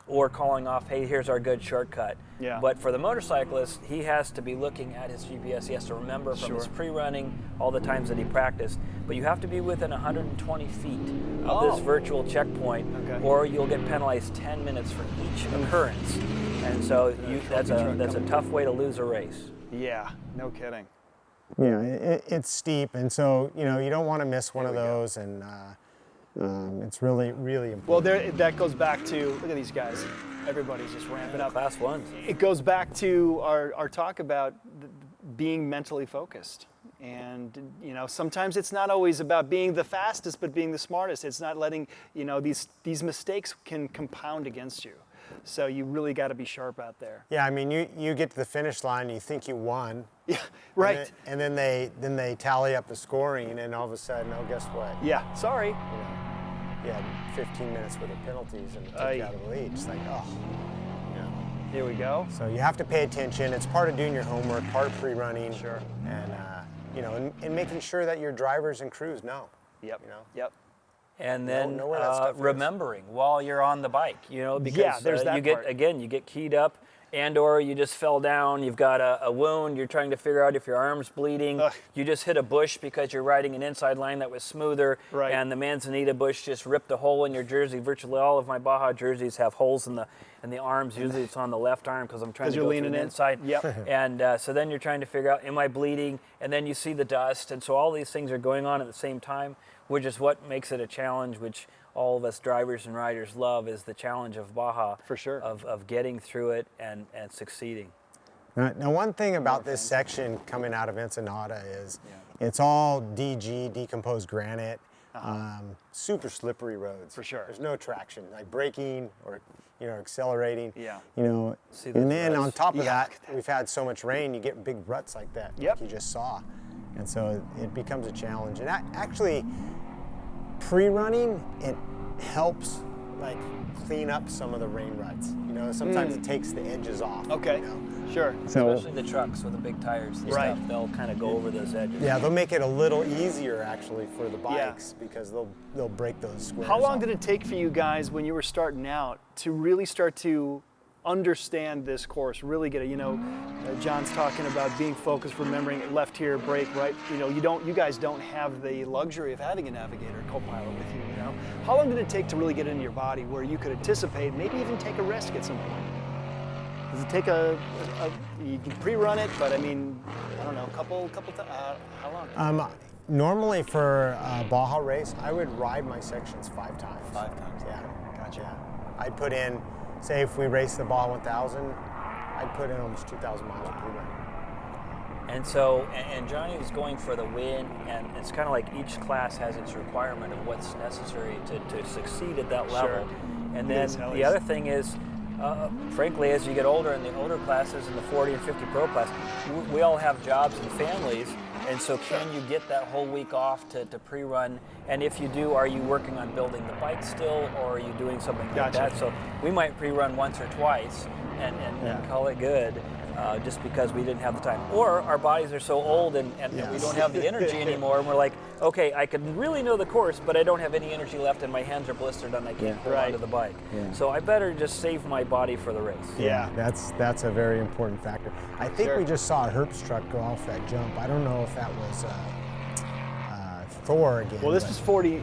Or calling off, hey, here's our good shortcut. Yeah. But for the motorcyclist, he has to be looking at his GPS. He has to remember from his pre-running all the times that he practiced. But you have to be within 120 feet of this virtual checkpoint, or you'll get penalized 10 minutes for each occurrence. And so that's a tough way to lose a race. Yeah, no kidding. Yeah, it's steep, and so you don't want to miss one of those, and it's really, really important. Well, that goes back to, look at these guys. Everybody's just ramping up. Class ones. It goes back to our talk about being mentally focused. And, sometimes it's not always about being the fastest, but being the smartest. It's not letting, these mistakes can compound against you. So you really got to be sharp out there. Yeah, I mean, you get to the finish line, you think you won. Yeah, right. And then they tally up the scoring, and all of a sudden, oh, guess what? Yeah, sorry. You had 15 minutes worth of penalties and it took you out of the lead. It's like, oh. Here we go. So you have to pay attention. It's part of doing your homework, part of pre-running. Sure. And, and making sure that your drivers and crews know. Yep. Yep. And then know where that stuff is. remembering while you're on the bike, because there's that you get part. you get keyed up, and or you just fell down, you've got a wound, you're trying to figure out if your arm's bleeding, you just hit a bush because you're riding an inside line that was smoother, and the Manzanita bush just ripped a hole in your jersey. Virtually all of my Baja jerseys have holes in the arms. Usually it's on the left arm because I'm trying to go through the inside. Yep. And so then you're trying to figure out, am I bleeding? And then you see the dust, and so all these things are going on at the same time, which is what makes it a challenge, which all of us drivers and riders love, is the challenge of Baja. For sure. Of getting through it and succeeding. Now, one thing about this section coming out of Ensenada is it's all DG, decomposed granite, super slippery roads. For sure. There's no traction, like braking or accelerating. Yeah. And then on top of that, we've had so much rain, you get big ruts like that, Yep. like you just saw. And so it becomes a challenge. And actually, pre-running, it helps like clean up some of the rain ruts. Sometimes it takes the edges off. Okay, sure. So, Especially the trucks with the big tires and stuff, they'll kind of go over those edges. yeah, they'll make it a little easier actually for the bikes because they'll break those squares. How long off. did it take for you guys when you were starting out to really start to understand this course, really get it? John's talking about being focused, remembering left here, brake, right. You guys don't have the luxury of having a navigator, co-pilot with you. know? How long did it take to really get into your body where you could anticipate, maybe even take a risk at some point? Does it take you can pre-run it, but I mean, I don't know, couple times, how long? Normally for a Baja race, I would ride my sections 5 times. 5 times, Yeah. Gotcha. Yeah. I'd put in, say if we race the Baja 1000, I'd put in almost 2,000 miles of pre-run. And so, and Johnny was going for the win, and it's kind of like each class has its requirement of what's necessary to succeed at that level. And then the other thing is, frankly, as you get older in the older classes, in the 40 and 50 pro class, we all have jobs and families, and so can you get that whole week off to pre-run? And if you do, are you working on building the bike still, or are you doing something like that? So we might pre-run once or twice and call it good. Just because we didn't have the time. Or our bodies are so old and we don't have the energy anymore, and we're like, okay, I could really know the course, but I don't have any energy left and my hands are blistered and I can't hold onto the bike. So I better just save my body for the race. Yeah, that's a very important factor. I think we just saw a Herbst truck go off that jump. I don't know if that was Thor again. Well, this is 40,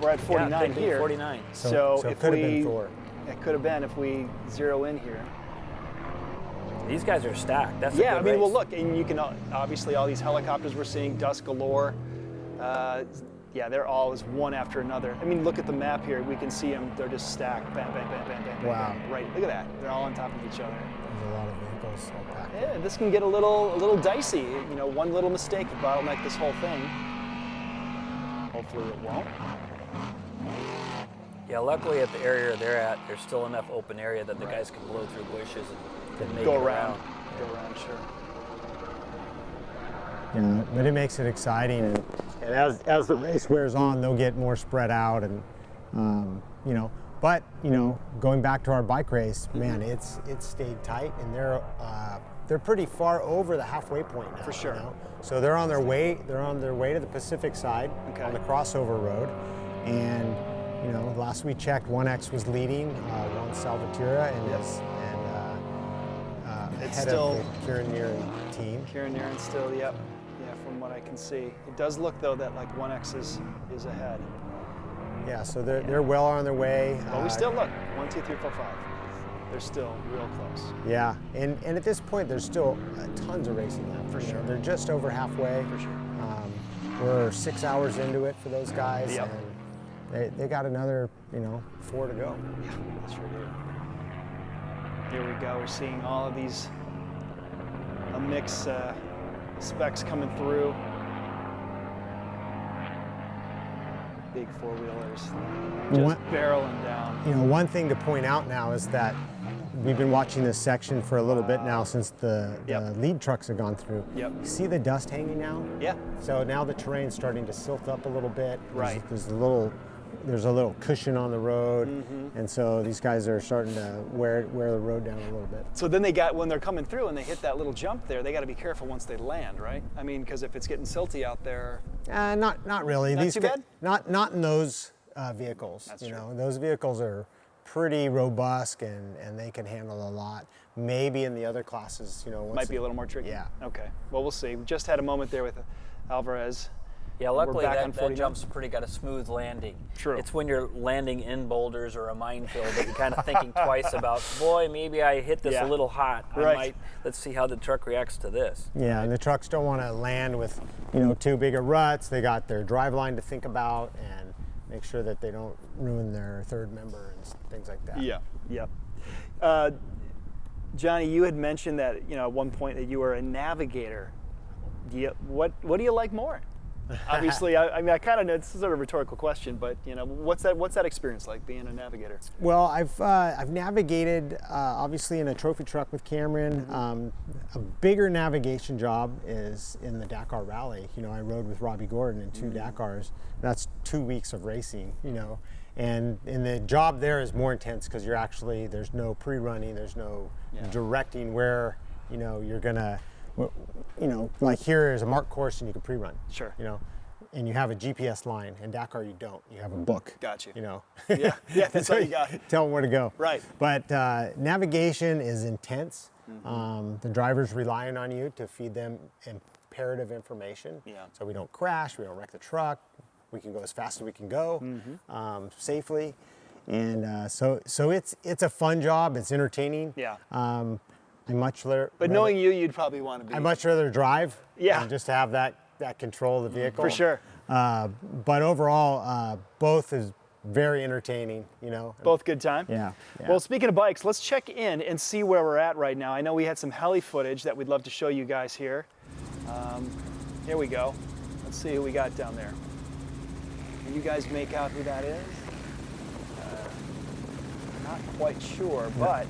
we're at 49 here. 49. So it could have been Thor. It could have been if we zero in here. These guys are stacked. That's I mean, race. well, look, and you can obviously all these helicopters we're seeing, dust galore. Yeah, they're all as one after another. I mean, look at the map here. We can see them. They're just stacked. Bam, bam, bam, bam, bam, wow. bam. Right. Look at that. They're all on top of each other. There's a lot of vehicles all packed. Yeah, this can get a little dicey. You know, one little mistake could bottleneck this whole thing. Hopefully it won't. Yeah, luckily at the area they're at, there's still enough open area that the guys can blow through bushes and make go it around. Go around, sure. Yeah, but it makes it exciting, and as the race wears on, they'll get more spread out, and you know. But you know, going back to our bike race, man, it's stayed tight, and they're pretty far over the halfway point now. For sure. You know? So they're on their way. They're on their way to the Pacific side on the crossover road, and you know, last we checked, 1X was leading, Juan Salvatierra, and it's head still of the Kieran Neary team. Kieran Neary still, yep. Yeah, from what I can see. It does look though that like 1X is ahead. Yeah, so they're well on their way. But we still look, 1, 2, 3, 4, 5. They're still real close. Yeah, and at this point, there's still tons of racing left. For sure. They're just over halfway. For sure. We're 6 hours into it for those guys, Yep. and they got another, 4 to go. Yeah, that's sure do. Here we go. We're seeing all of these a mix specs coming through. Big four-wheelers just barreling down. One thing to point out now is that we've been watching this section for a little bit now since the lead trucks have gone through. Yep. You see the dust hanging now? Yeah. So now the terrain's starting to silt up a little bit. Right. There's a little cushion on the road, and so these guys are starting to wear the road down a little bit. So then when they're coming through and they hit that little jump there, they got to be careful once they land, right? I mean, because if it's getting silty out there. Not really. Not too bad? Not in those vehicles. That's you true. know, those vehicles are pretty robust and they can handle a lot. Maybe in the other classes, might be a little more tricky. Yeah. Okay. Well, we'll see. We just had a moment there with Alvarez. Yeah, luckily back on that 49. jump's got a smooth landing. True. It's when you're landing in boulders or a minefield that you're kind of thinking twice about, boy, maybe I hit this a little hot. Right. Let's see how the truck reacts to this. Yeah, and the trucks don't want to land with, too big of ruts. They got their drive line to think about and make sure that they don't ruin their third member and things like that. Yeah. Johnny, you had mentioned that, at one point that you were a navigator. What do you like more? Obviously, I kind of know it's sort of a rhetorical question, but what's that experience like being a navigator? Well, I've navigated obviously in a trophy truck with Cameron. A bigger navigation job is in the Dakar Rally. I rode with Robbie Gordon in 2 Dakars. That's 2 weeks of racing. And the job there is more intense because there's no pre-running, there's no directing where you're gonna. Like here is a marked course and you can pre-run. Sure. And you have a GPS line. In Dakar, you don't. You have a book. Got you. Yeah, that's all you got. Tell them where to go. Right. But navigation is intense. The driver's relying on you to feed them imperative information. Yeah. So we don't crash, we don't wreck the truck, we can go as fast as we can go, safely. And so it's a fun job. It's entertaining. Yeah. I much rather. But knowing you, you'd probably want to be. I'd much rather drive. Yeah. And just to have that control of the vehicle. For sure. But overall, both is very entertaining. You know. Both good time? Yeah. Well, speaking of bikes, let's check in and see where we're at right now. I know we had some heli footage that we'd love to show you guys here. Here we go. Let's see who we got down there. Can you guys make out who that is? Not quite sure, but,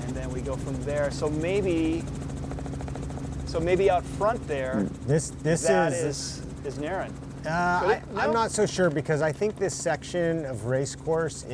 and then we go from there. So maybe out front there, this is Naren. I'm not so sure, because I think this section of race course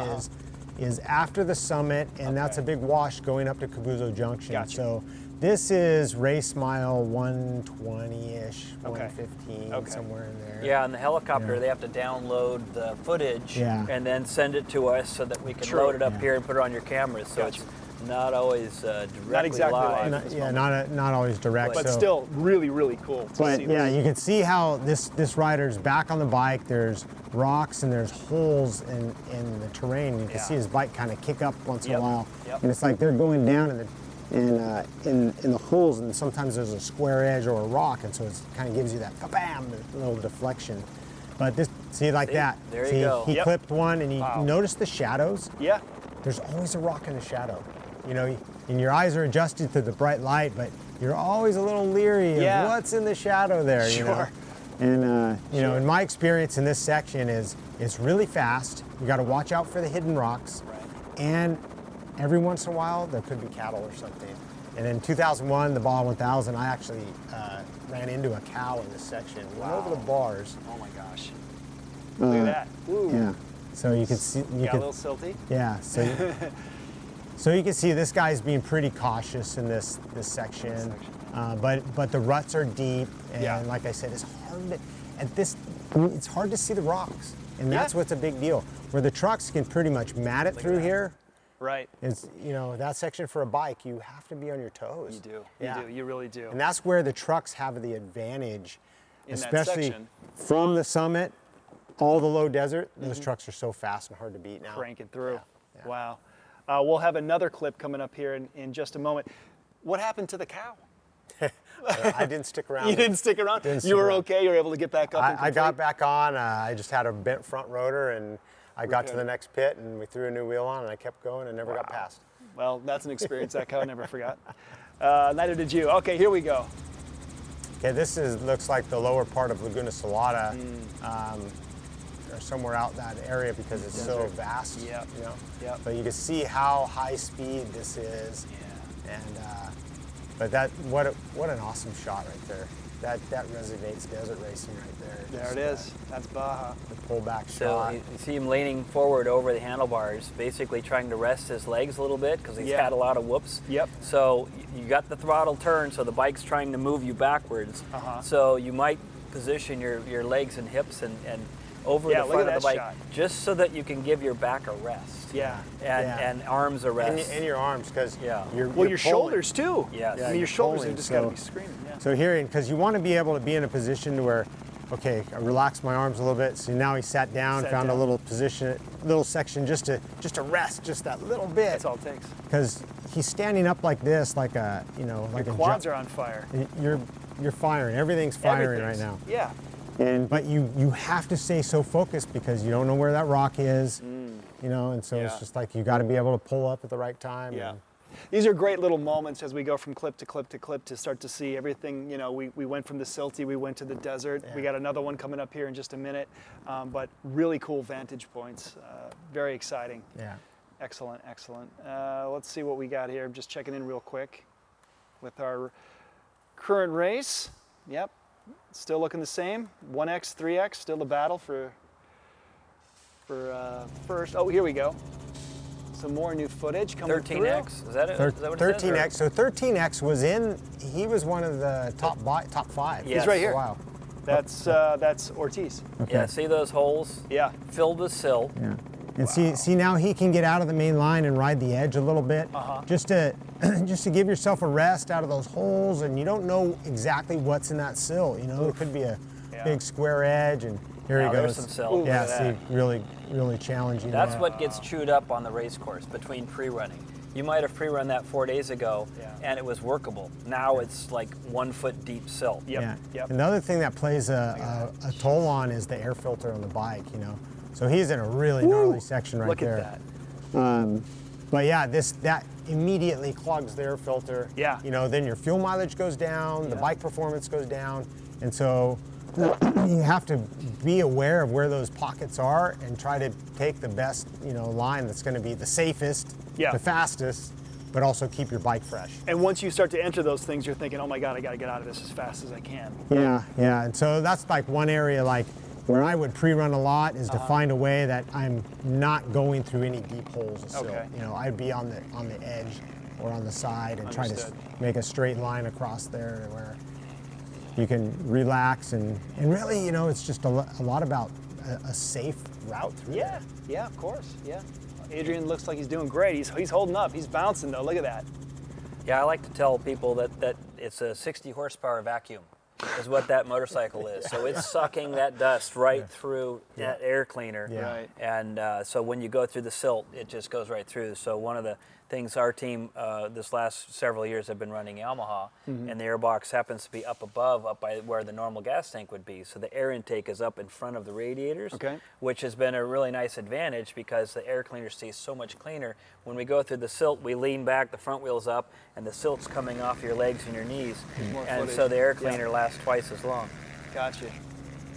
is after the summit, and that's a big wash going up to Cabuzo Junction. Gotcha. So this is race mile 120-ish, 115, somewhere in there. Yeah, on the helicopter, they have to download the footage and then send it to us so that we can load it up here and put it on your cameras. So it's not always directly not exactly live. Not always direct. But so. still really, really cool to But see yeah, this. you can see how this rider's back on the bike. There's rocks and there's holes in the terrain. You can see his bike kind of kick up once in a while. And it's like they're going down in the holes, and sometimes there's a square edge or a rock, and so it kind of gives you that kabam, little deflection. But this, that. There you go. He clipped one, and you notice the shadows. Yeah. There's always a rock in the shadow. You know, and your eyes are adjusted to the bright light, but you're always a little leery of what's in the shadow there. Sure. You know? And you know, in my experience in this section it's really fast. You got to watch out for the hidden rocks, and every once in a while there could be cattle or something. And in 2001, the Baja 1000, I actually ran into a cow in this section. Went over the bars. Oh my gosh! Look at that. Ooh. Yeah. So you can see. Got a little silty. Yeah. So. So you can see this guy's being pretty cautious in this section, but the ruts are deep, and like I said, it's hard to see the rocks, and that's what's a big deal. Where the trucks can pretty much mat it through here. Right. It's, you know, that section for a bike, you have to be on your toes. You do. You do. You really do. And that's where the trucks have the advantage, in especially that section. From the summit, all the low desert. Those trucks are so fast and hard to beat now. Cranking through. Wow. We'll have another clip coming up here in just a moment. What happened to the cow? I didn't stick around. You didn't stick around? You were okay? You were able to get back up? I got back on. I just had a bent front rotor, and I got to the next pit, and we threw a new wheel on, and I kept going and never got past. Well, that's an experience that cow never forgot. Neither did you. Okay, here we go. Okay, this looks like the lower part of Laguna Salada. Or somewhere out that area, because it's so vast. Yep. You know. Yep. But you can see how high speed this is. Yeah. And but what an awesome shot right there. That resonates desert racing right there. There it is. That's Baja. The pullback So shot. you see him leaning forward over the handlebars, basically trying to rest his legs a little bit because he's had a lot of whoops. Yep. So you got the throttle turned, so the bike's trying to move you backwards. So you might position your legs and hips and over the front of the bike, just so that you can give your back a rest. And arms a rest. And your arms, because your shoulders too. Yes. I mean, your shoulders have just got to be screaming. So here, because you want to be able to be in a position to where, okay, I relaxed my arms a little bit. So now he sat down, found a little position, little section just to rest, just that little bit. That's all it takes. Because he's standing up like this, like a, you know, like your quads are on fire. You're firing. Everything's firing right now. Yeah. But you have to stay so focused, because you don't know where that rock is, you know, and so it's just like you got to be able to pull up at the right time. Yeah. These are great little moments as we go from clip to clip to clip to start to see everything. You know, we went from the silty, we went to the desert. We got another one coming up here in just a minute, but really cool vantage points. Very exciting. Yeah. Excellent, excellent. Let's see what we got here. I'm just checking in real quick with our current race. Yep. Still looking the same. 1X, 3X, still the battle for first. Oh, here we go. Some more new footage coming 13X, through. is that it? Is that what it 13X. So 13X he was one of the top five. He's right here. Wow. That's Ortiz. Okay. Yeah, see those holes? Yeah. Filled with silt. Yeah. And see now he can get out of the main line and ride the edge a little bit, just to give yourself a rest out of those holes, and you don't know exactly what's in that sill. You know, it could be a big square edge, and here Now he there's goes. some silt. Yeah, Look at see, really, really challenging. That's there. what gets chewed up on the race course between pre-running. You might have pre-run that 4 days ago, and it was workable. Now it's like 1 foot deep silt. Yeah. Another thing that plays a toll on is the air filter on the bike, you know. So he's in a really gnarly section right there. Look at that. But yeah, that immediately clogs the air filter. Yeah. You know, then your fuel mileage goes down, the bike performance goes down, and so you have to be aware of where those pockets are and try to take the best, you know, line that's going to be the safest, the fastest, but also keep your bike fresh. And once you start to enter those things, you're thinking, oh my God, I got to get out of this as fast as I can. Yeah, yeah, and so that's like one area like where I would pre-run a lot is to find a way that I'm not going through any deep holes of silt. You know, I'd be on the edge or on the side and try to make a straight line across there where you can relax and really, you know, it's just a lot about a safe route through there. Yeah, of course, Adrian looks like he's doing great. He's holding up. He's bouncing though. Look at that. Yeah, I like to tell people that it's a 60 horsepower vacuum is what that motorcycle is. So it's sucking that dust right through that air cleaner. Right. And so when you go through the silt, it just goes right through. So one of the things our team this last several years have been running Yamaha, and the airbox happens to be up above, up by where the normal gas tank would be. So the air intake is up in front of the radiators, which has been a really nice advantage because the air cleaner stays so much cleaner. When we go through the silt, we lean back, the front wheel's up, and the silt's coming off your legs and your knees. And so the air cleaner lasts twice as long. Gotcha.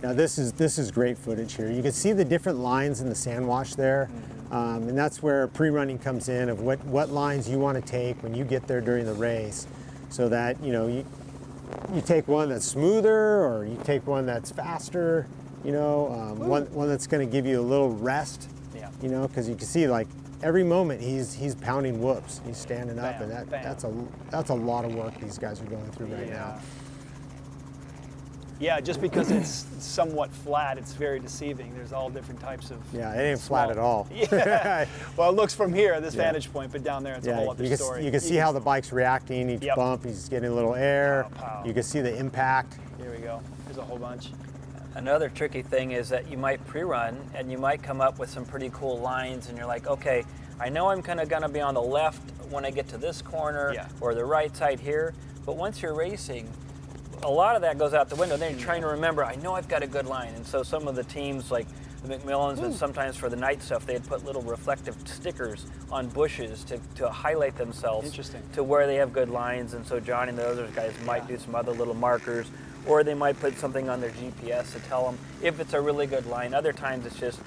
Now this is great footage here. You can see the different lines in the sand wash there. And that's where pre-running comes in of what lines you want to take when you get there during the race, so that you take one that's smoother or you take one that's faster, one that's going to give you a little rest, because you can see like every moment he's pounding whoops, he's standing up, and that's a lot of work these guys are going through right now. Yeah, just because it's somewhat flat, it's very deceiving. There's all different types of it ain't flat at all. Well, it looks from here, this vantage point, but down there it's a whole other story. You can see how the bike's reacting, each bump, he's getting a little air. Pow. You can see the impact. Here we go. There's a whole bunch. Another tricky thing is that you might pre-run and you might come up with some pretty cool lines and you're like, okay, I know I'm kind of going to be on the left when I get to this corner or the right side here, but once you're racing, a lot of that goes out the window. Then you're trying to remember, I know I've got a good line. And so some of the teams like the McMillans and sometimes for the night stuff, they'd put little reflective stickers on bushes to highlight themselves to where they have good lines. And so Johnny and the other guys might do some other little markers, or they might put something on their GPS to tell them if it's a really good line. Other times it's just,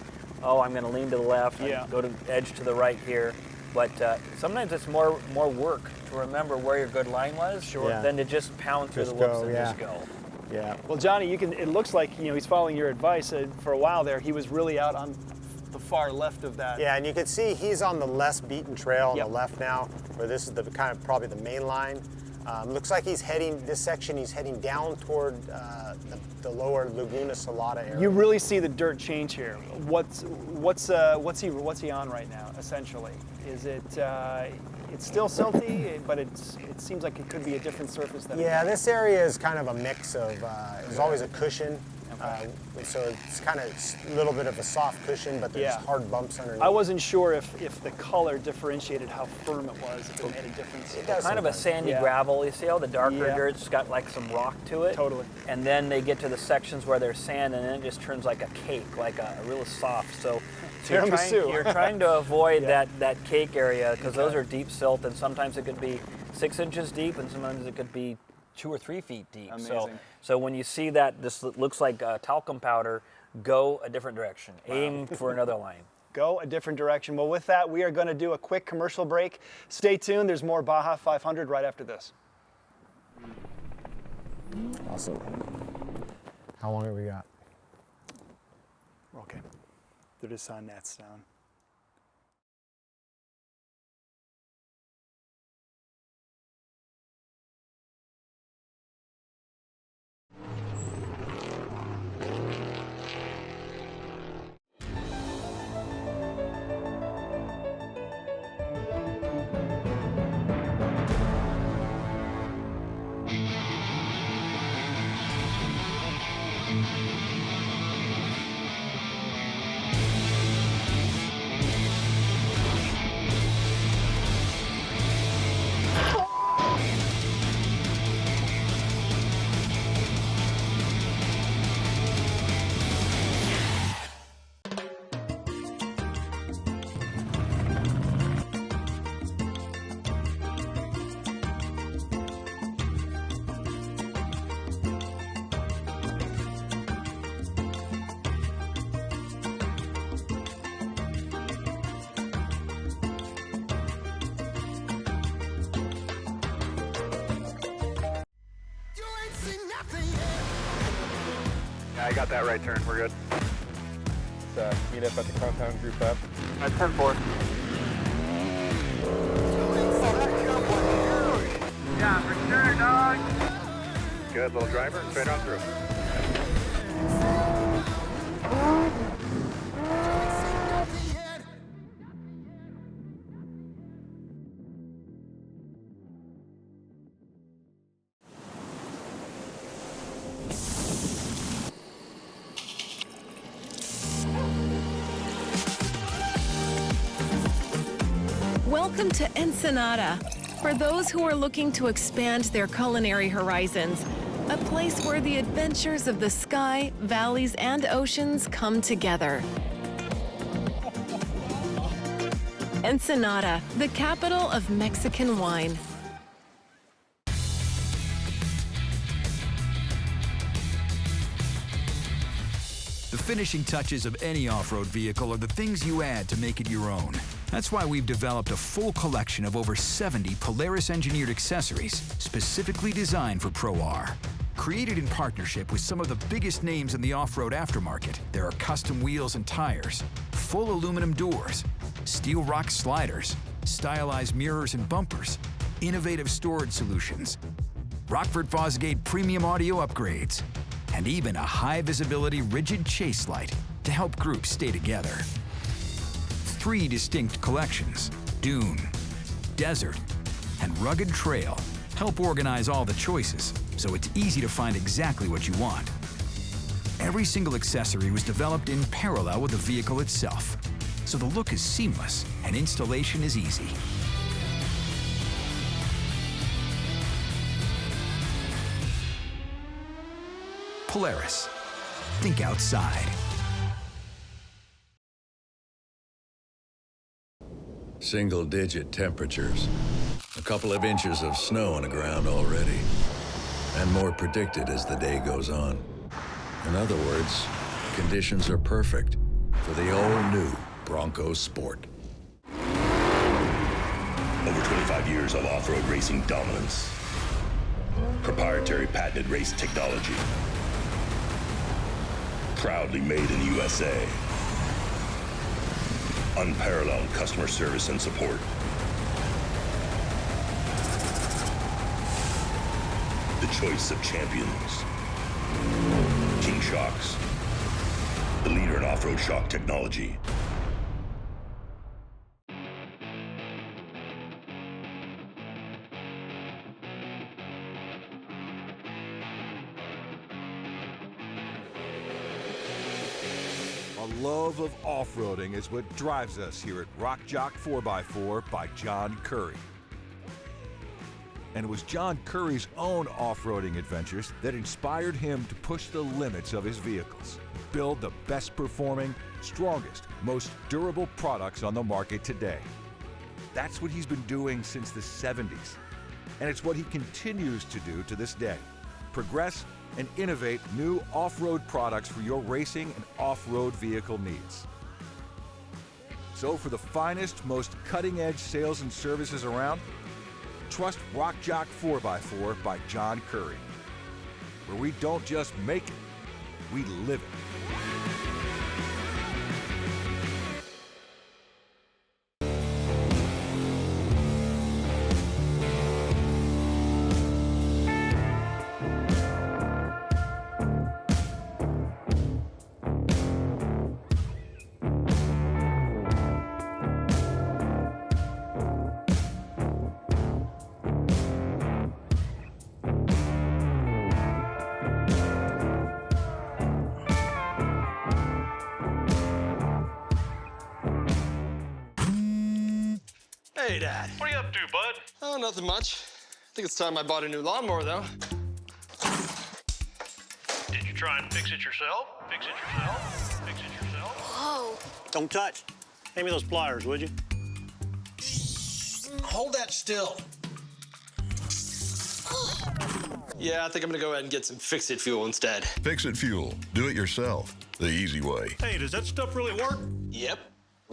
oh, I'm going to lean to the left, go to edge to the right here. But sometimes it's more work to remember where your good line was than to just pound through the whoops and just go. Yeah. Well, Johnny, it looks like he's following your advice. For a while there, he was really out on the far left of that. Yeah, and you can see he's on the less beaten trail on the left now, where this is the kind of probably the main line. Looks like he's heading down toward the lower Laguna Salada area. You really see the dirt change here. What's he on right now? Essentially, is it? It's still silty, but it seems like it could be a different surface than. Yeah, this area is kind of a mix of. There's always a cushion. So it's kind of a little bit of a soft cushion, but there's hard bumps underneath. I wasn't sure if the color differentiated how firm it was, if it made a difference. It does kind of a sandy gravel. You see how the darker dirt's got like some rock to it? Totally. And then they get to the sections where there's sand, and then it just turns like a cake, like a real soft. So you're trying to avoid that cake area, because those are deep silt, and sometimes it could be 6 inches deep, and sometimes it could be 2 or 3 feet deep. Amazing. So when you see that this looks like talcum powder, go a different direction. Aim for another line. Go a different direction. Well, with that, we are going to do a quick commercial break. Stay tuned. There's more Baja 500 right after this. Awesome. How long have we got? Okay. They're just on nets down. Yeah, I got that right turn. We're good. Let's meet up at the compound group up. At 10-4. Yeah, for sure, dog. Good, little driver, straight on through. Welcome to Ensenada. For those who are looking to expand their culinary horizons, a place where the adventures of the sky, valleys, and oceans come together. Ensenada, the capital of Mexican wine. The finishing touches of any off-road vehicle are the things you add to make it your own. That's why we've developed a full collection of over 70 Polaris-engineered accessories specifically designed for Pro R. Created in partnership with some of the biggest names in the off-road aftermarket, there are custom wheels and tires, full aluminum doors, steel rock sliders, stylized mirrors and bumpers, innovative storage solutions, Rockford Fosgate premium audio upgrades, and even a high-visibility rigid chase light to help groups stay together. 3 distinct collections, Dune, Desert, and Rugged Trail, help organize all the choices so it's easy to find exactly what you want. Every single accessory was developed in parallel with the vehicle itself, so the look is seamless and installation is easy. Polaris. Think outside. Single-digit temperatures. A couple of inches of snow on the ground already. And more predicted as the day goes on. In other words, conditions are perfect for the all-new Bronco Sport. Over 25 years of off-road racing dominance. Proprietary patented race technology. Proudly made in the USA. Unparalleled customer service and support. The choice of champions. King Shocks. The leader in off-road shock technology. A love of off-roading is what drives us here at Rock Jock 4x4 by John Curry. And it was John Curry's own off-roading adventures that inspired him to push the limits of his vehicles, build the best performing, strongest, most durable products on the market today. That's what he's been doing since the 70s. And it's what he continues to do to this day. Progress and innovate new off-road products for your racing and off-road vehicle needs. So for the finest, most cutting-edge sales and services around, trust Rock Jock 4x4 by John Curry, where we don't just make it, we live it. Hey, Dad. What are you up to, bud? Oh, nothing much. I think it's time I bought a new lawnmower, though. Did you try and fix it yourself? Fix it yourself? Fix it yourself? Whoa. Don't touch. Hand me those pliers, would you? Hold that still. Yeah, I think I'm gonna go ahead and get some Fix-It fuel instead. Fix-It fuel. Do it yourself. The easy way. Hey, does that stuff really work? Yep.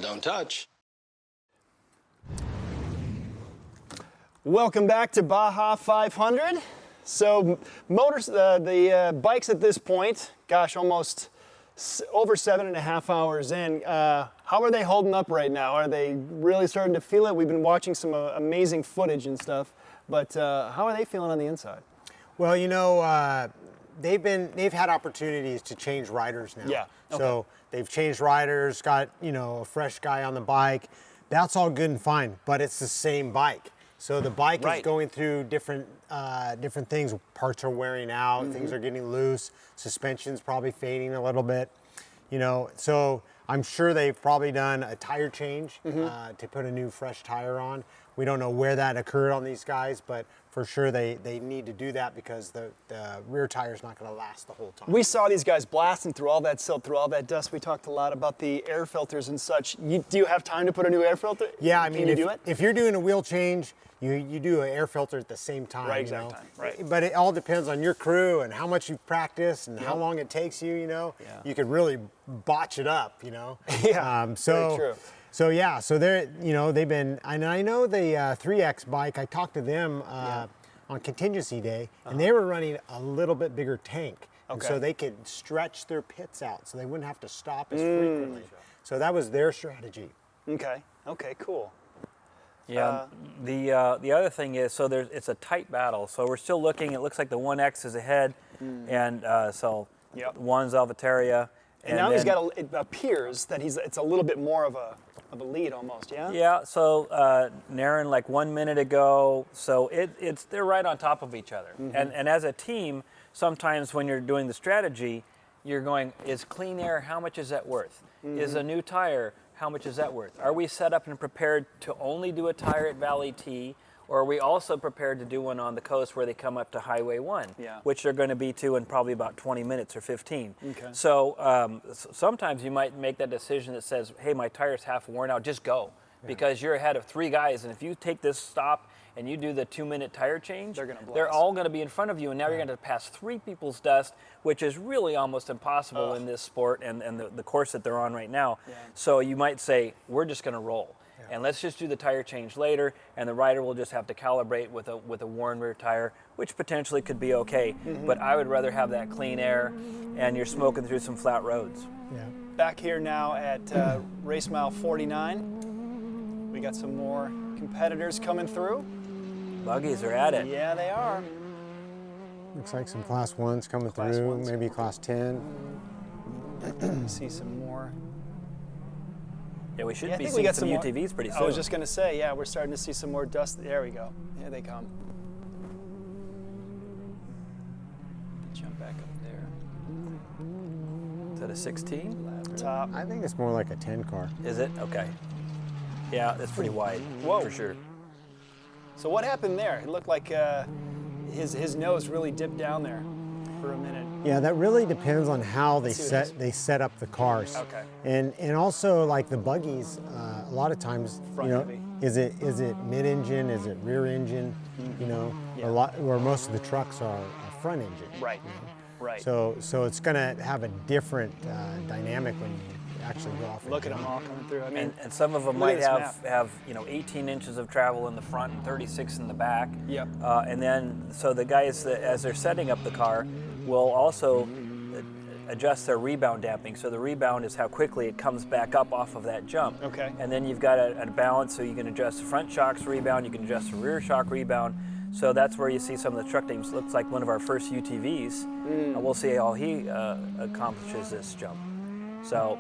Don't touch. Welcome back to Baja 500. So the bikes at this point, gosh, almost over 7.5 hours in. How are they holding up right now? Are they really starting to feel it? We've been watching some amazing footage and stuff, but how are they feeling on the inside? Well, you know, they've had opportunities to change riders now. Yeah. Okay. So they've changed riders, got, you know, a fresh guy on the bike. That's all good and fine, but it's the same bike. So the bike is going through different things. Parts are wearing out, things are getting loose, suspension's probably fading a little bit, you know. So I'm sure they've probably done a tire change to put a new fresh tire on. We don't know where that occurred on these guys, but for sure they need to do that because the rear tire's not going to last the whole time. We saw these guys blasting through all that silt, through all that dust. We talked a lot about the air filters and such. Do you have time to put a new air filter? Yeah, I mean, do it? if you're doing a wheel change, you do an air filter at the same time. Right, you exact know? time. Right. But it all depends on your crew and how much you've practiced and how long it takes you. You know, you could really botch it up. You know. Yeah. So, very true. So yeah, so they're, you know, they've been, and I know the 3X bike. I talked to them on contingency day, and they were running a little bit bigger tank, and so they could stretch their pits out, so they wouldn't have to stop as frequently. So that was their strategy. Okay. Okay. Cool. Yeah. The other thing is, so it's a tight battle. So we're still looking. It looks like the 1X is ahead, and so one's Alvateria. And now he's got it appears that it's a little bit more of a lead almost, yeah? Yeah, so Naren like 1 minute ago, so they're right on top of each other. And as a team, sometimes when you're doing the strategy, you're going, is clean air, how much is that worth? Is a new tire, how much is that worth? Are we set up and prepared to only do a tire at Valley T, or are we also prepared to do one on the coast where they come up to Highway 1, which they're going to be to in probably about 20 minutes or 15. Okay. So sometimes you might make that decision that says, hey, my tire's half worn out, just go. Because you're ahead of 3 guys, and if you take this stop and you do the 2-minute tire change, they're all going to be in front of you, and now you're going to pass 3 people's dust, which is really almost impossible in this sport and the course that they're on right now. So you might say, we're just going to roll. And let's just do the tire change later, and the rider will just have to calibrate with a worn rear tire, which potentially could be okay. But I would rather have that clean air, and you're smoking through some flat roads. Yeah. Back here now at race mile 49, we got some more competitors coming through. Buggies are at it. Yeah, they are. Looks like some Class 1s coming through, maybe Class 10. See some more. Yeah, we should be seeing some UTVs pretty soon. I was just going to say, yeah, we're starting to see some more dust. There we go. Here they come. Jump back up there. Is that a 16? Top. I think it's more like a 10 car. Is it? Okay. Yeah, that's pretty wide. Whoa. For sure. So what happened there? It looked like his nose really dipped down there for a minute. Yeah, that really depends on how they set up the cars. Okay. And also like the buggies, a lot of times, Front you know, heavy. is it mid-engine, is it rear engine? You know, a lot where most of the trucks are front engine. Right. You know? Right. So it's going to have a different dynamic when you actually go off. Look at them all coming through. I mean, and some of them might have 18 inches of travel in the front and 36 in the back. Yep. And then so the guys as they're setting up the car will also adjust their rebound damping. So the rebound is how quickly it comes back up off of that jump. Okay. And then you've got a balance, so you can adjust the front shock's rebound, you can adjust the rear shock rebound. So that's where you see some of the truck teams. Looks like one of our first UTVs. And we'll see how he accomplishes this jump. So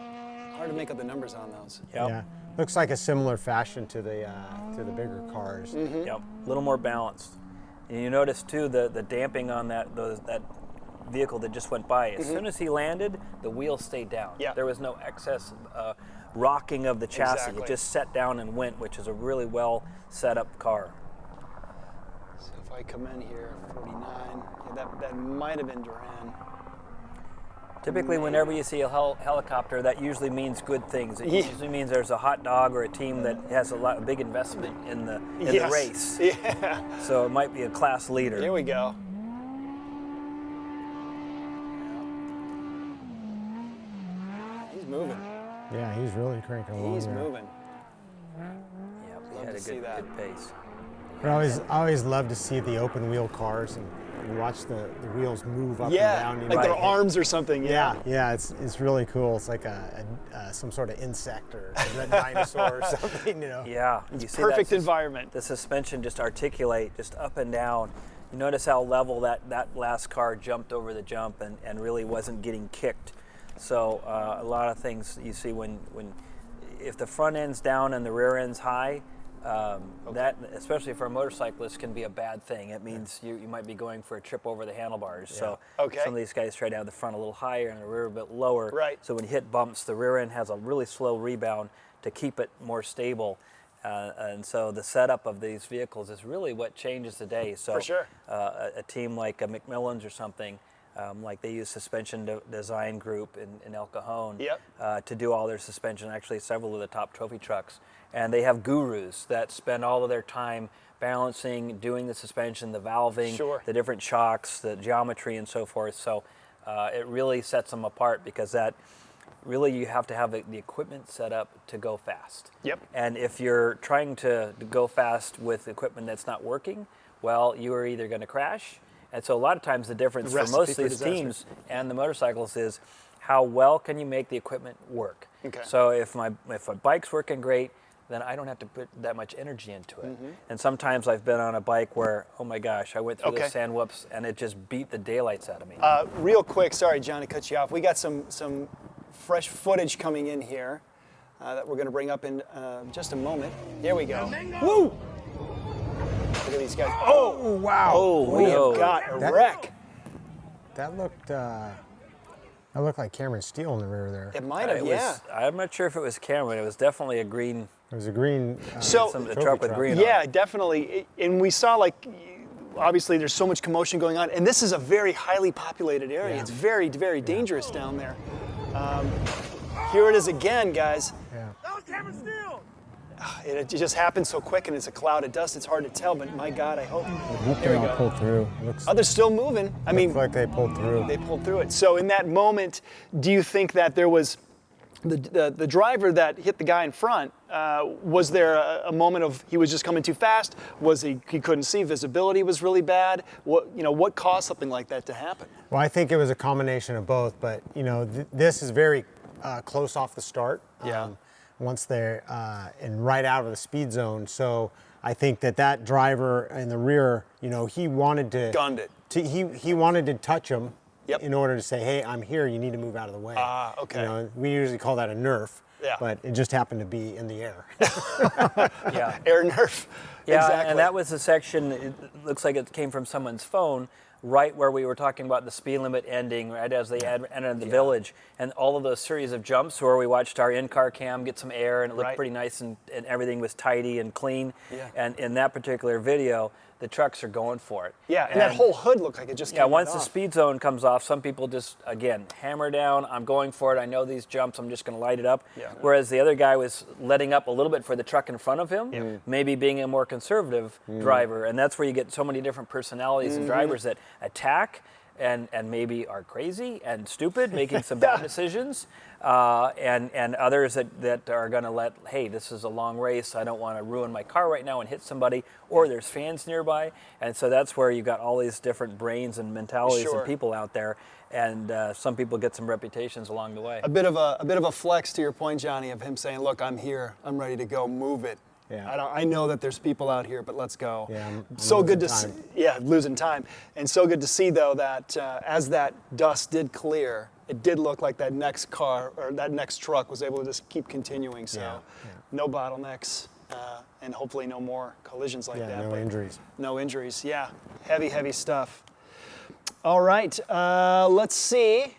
hard to make up the numbers on those. Yep. Yeah, looks like a similar fashion to the bigger cars. Yep, a little more balanced. And you notice too the damping on that vehicle that just went by. As soon as he landed, the wheels stayed down. Yeah. There was no excess rocking of the chassis. Exactly. It just set down and went, which is a really well set up car. So if I come in here, 49, yeah, that might have been Duran. Typically, whenever you see a helicopter, that usually means good things. It usually means there's a hot dog or a team that has a big investment in the race. Yeah. So it might be a class leader. Here we go. He's moving. Yeah, he's really cranking along. He's there. moving. Yeah, Love he had to a see that. good pace. But I always love to see the open wheel cars and watch the wheels move up Yeah, and down. like their arms or something. Yeah, it's really cool. It's like some sort of insect or a dinosaur or something, you know. Yeah, you see Perfect environment. The suspension just articulate just up and down. You notice how level that last car jumped over the jump and really wasn't getting kicked. So a lot of things you see when if the front end's down and the rear end's high, that, especially for a motorcyclist, can be a bad thing. It means you might be going for a trip over the handlebars. Yeah. So some of these guys try to have the front a little higher and the rear a bit lower. Right. So when you hit bumps, the rear end has a really slow rebound to keep it more stable. And so the setup of these vehicles is really what changes the day. So For sure. A team like a McMillan's or something, like they use Suspension Design Group in El Cajon to do all their suspension, actually several of the top trophy trucks. And they have gurus that spend all of their time balancing, doing the suspension, the valving, the different shocks, the geometry and so forth. So it really sets them apart because that really you have to have the equipment set up to go fast. Yep. And if you're trying to go fast with equipment that's not working, well, you are either going to crash. And so a lot of times the difference for most of these teams and the motorcycles is how well can you make the equipment work. Okay. So if a bike's working great, then I don't have to put that much energy into it. And sometimes I've been on a bike where, oh my gosh, I went through the sand whoops and it just beat the daylights out of me. Real quick, sorry, John, to cut you off. We got some fresh footage coming in here that we're going to bring up in just a moment. Here we go. Woo! Look at these guys. Oh, wow. Oh, we have got a wreck. That looked like Cameron Steele in the rear there. It might have, yeah. I'm not sure if it was Cameron. It was definitely a green. It was a green. A truck with green on Yeah, it. definitely. And we saw, like, obviously there's so much commotion going on. And this is a very highly populated area. It's very, very dangerous down there. Here it is again, guys. Yeah. That was Cameron Steele! It just happens so quick and it's a cloud of dust. It's hard to tell, but my God, I hope. They all pulled through. They're still moving. I mean, like they pulled through. They pulled through it. So in that moment, do you think that there was the driver that hit the guy in front? Was there a moment of he was just coming too fast? Was he couldn't see? Visibility was really bad. What caused something like that to happen? Well, I think it was a combination of both, but this is very close off the start. Yeah. Once they're and right out of the speed zone, so I think that driver in the rear, he wanted to gunned it. He wanted to touch him Yep. in order to say, hey, I'm here. You need to move out of the way. Okay. We usually call that a nerf. Yeah. But it just happened to be in the air. Yeah. Air nerf. Yeah, Exactly. and that was the section, it looks like it came from someone's phone, right where we were talking about the speed limit ending, right as they entered the village. And all of those series of jumps where we watched our in-car cam get some air and it looked pretty nice and everything was tidy and clean. Yeah. And in that particular video, the trucks are going for it. Yeah, and that whole hood looked like it just came once right the off. speed zone comes off, some people just, again, hammer down, I'm going for it, I know these jumps, I'm just going to light it up. Yeah. Whereas the other guy was letting up a little bit for the truck in front of him, maybe being a more conservative driver. And that's where you get so many different personalities and drivers that attack and maybe are crazy and stupid, making some bad decisions, and others that are going to hey, this is a long race, I don't want to ruin my car right now and hit somebody, or there's fans nearby. And so that's where you got all these different brains and mentalities and people out there, and some people get some reputations along the way. A bit of a flex to your point, Johnny, of him saying, look, I'm here, I'm ready to go, move it. Yeah. I know that there's people out here, but let's go. Yeah, I'm so good to losing see. time. Yeah, losing time, and so good to see though that as that dust did clear, it did look like that next car or that next truck was able to just keep continuing. So no bottlenecks, and hopefully no more collisions like that. No injuries. No injuries. Yeah, heavy stuff. All right, let's see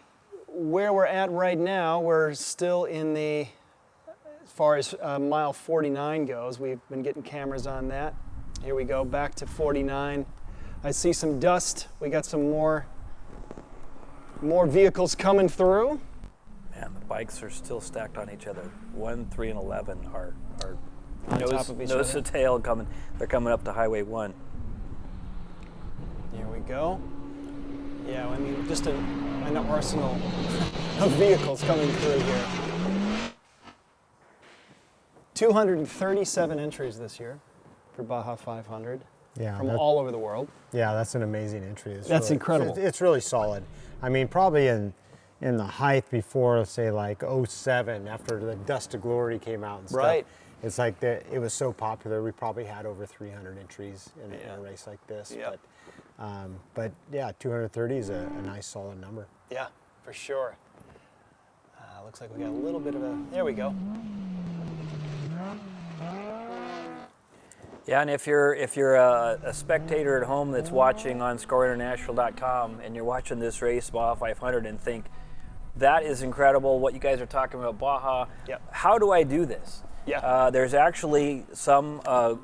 where we're at right now. We're still in the far as mile 49 goes, we've been getting cameras on that. Here we go, back to 49. I see some dust. We got some more vehicles coming through. Man, the bikes are still stacked on each other. 1, 3, and 11 are on top of each nose other. to tail coming. They're coming up to Highway 1. Here we go. Yeah, I mean, just an arsenal of vehicles coming through here. 237 entries this year for Baja 500 from all over the world. Yeah, that's an amazing entry. That's incredible. It's really solid. I mean, probably in the height before, say, like 07, after the Dust to Glory came out and stuff. Right. It's like it was so popular. We probably had over 300 entries in a race like this. Yep. But yeah, 230 is a nice solid number. Yeah, for sure. Looks like we got a little bit of a, there we go. Yeah, and if you're a spectator at home that's watching on scoreinternational.com and you're watching this race, Baja 500, and think, that is incredible, what you guys are talking about, Baja, how do I do this? Yeah. There's actually a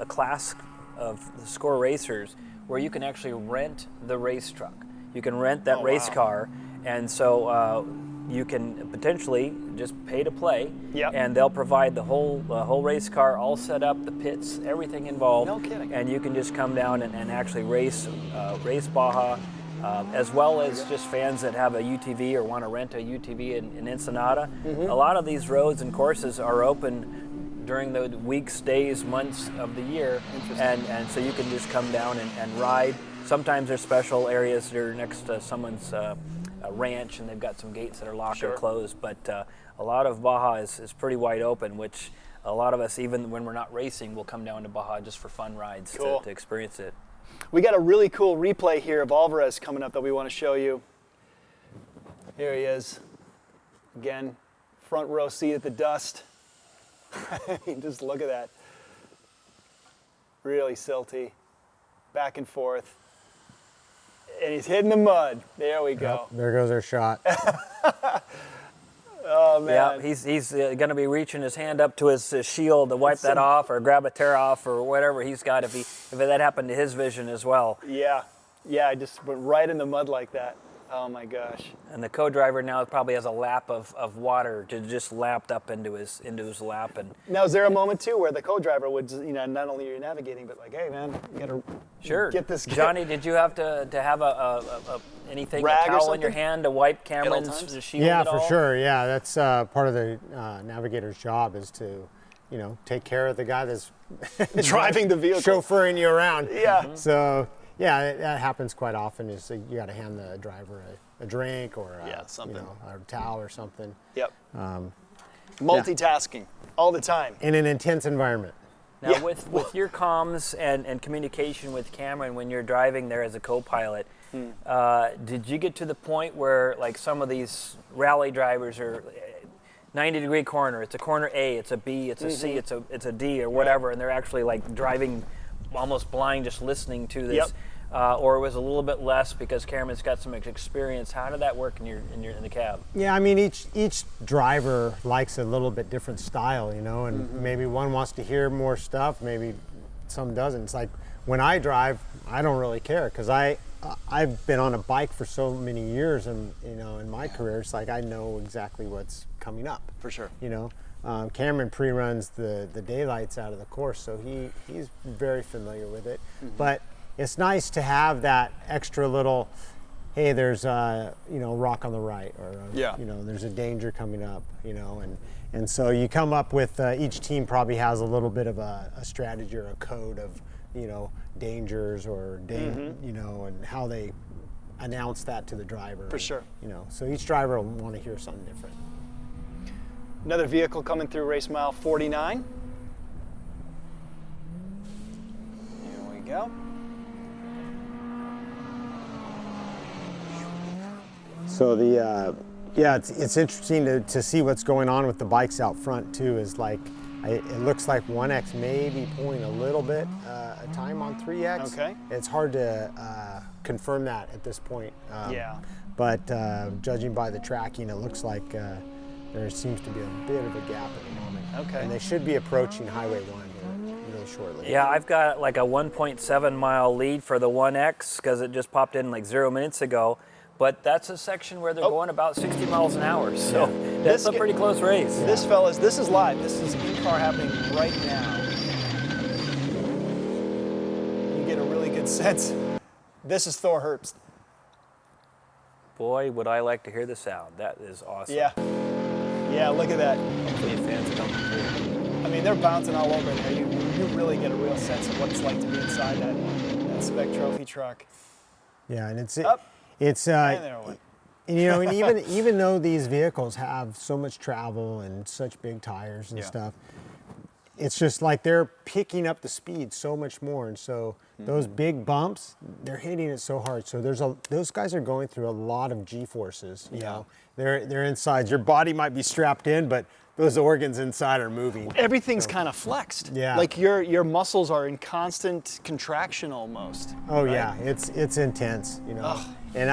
class of the Score racers where you can actually rent the race truck. You can rent that race car, and so you can potentially just pay to play, and they'll provide the whole race car, all set up, the pits, everything involved. No kidding. And you can just come down and actually race Baja, as well as just fans that have a UTV or want to rent a UTV in Ensenada. Mm-hmm. A lot of these roads and courses are open during the weeks, days, months of the year, and so you can just come down and ride. Sometimes there's special areas that are next to someone's ranch, and they've got some gates that are locked or closed, but a lot of Baja is pretty wide open, which a lot of us, even when we're not racing, will come down to Baja just for fun rides to experience it. We got a really cool replay here of Alvarez coming up that we want to show you. Here he is. Again, front row seat at the Dust. I mean, just look at that. Really silty. Back and forth. And he's hitting the mud. There we go. Yep, there goes our shot. Oh, man. Yeah, he's going to be reaching his hand up to his shield to wipe that off or grab a tear off or whatever he's got if that happened to his vision as well. Yeah, I just went right in the mud like that. Oh my gosh. And the co-driver now probably has a lap of water to just lapped up into his lap. And now, is there a moment too where the co-driver would, not only you're navigating, but like, hey man, you gotta get this. Johnny, did you have to have anything, rag a towel in your hand to wipe Cameron's shield Yeah, at all? for sure. Yeah, that's part of the navigator's job is to, take care of the guy that's driving the vehicle, chauffeuring you around. Yeah. Mm-hmm. So. Yeah, that happens quite often. Is you got to hand the driver a drink or something, a towel or something. Yep. Multitasking all the time in an intense environment. Now, with your comms and communication with Cameron when you're driving there as a co-pilot, did you get to the point where, like, some of these rally drivers are 90-degree corner, it's a corner A, it's a B, it's a C, it's a D or whatever, and they're actually like driving almost blind, just listening to this, or it was a little bit less because Cameron's got some experience? How did that work in the cab? Yeah, I mean each driver likes a little bit different style, and maybe one wants to hear more stuff, maybe some doesn't. It's like when I drive, I don't really care because I've been on a bike for so many years, and in my career, it's like I know exactly what's coming up. For sure. Cameron pre-runs the daylights out of the course, so he's very familiar with it. But it's nice to have that extra little, hey, there's rock on the right, or there's a danger coming up, and so you come up with each team probably has a little bit of a strategy or a code of dangers or and how they announce that to the driver. For sure. So each driver will want to hear something different. Another vehicle coming through race mile 49. Here we go. So it's interesting to see what's going on with the bikes out front too. Is like it looks like 1X may be pulling a little bit a time on 3X. Okay. It's hard to confirm that at this point. But judging by the tracking, it looks like there seems to be a bit of a gap at the moment. Okay. And they should be approaching Highway 1 here really shortly. Yeah, I've got like a 1.7 mile lead for the 1X because it just popped in like 0 minutes ago. But that's a section where they're going about 60 miles an hour, so that's a pretty close race. This, fellas, this is live. This is in-car happening right now. You get a really good sense. This is Thor Herbst. Boy, would I like to hear the sound. That is awesome. Yeah. Yeah, look at that. Hopefully fans come through. I mean, they're bouncing all over there. You really get a real sense of what it's like to be inside that Spec Trophy truck. Yeah, and it's And there it went. and you know, and even though these vehicles have so much travel and such big tires and stuff, it's just like they're picking up the speed so much more, and so those big bumps, they're hitting it so hard. So those guys are going through a lot of G-forces. You know, they're inside. Your body might be strapped in, but those organs inside are moving. Everything's kind of flexed. Yeah. Like your muscles are in constant contraction almost. Oh right? yeah, it's intense. You know. Ugh. And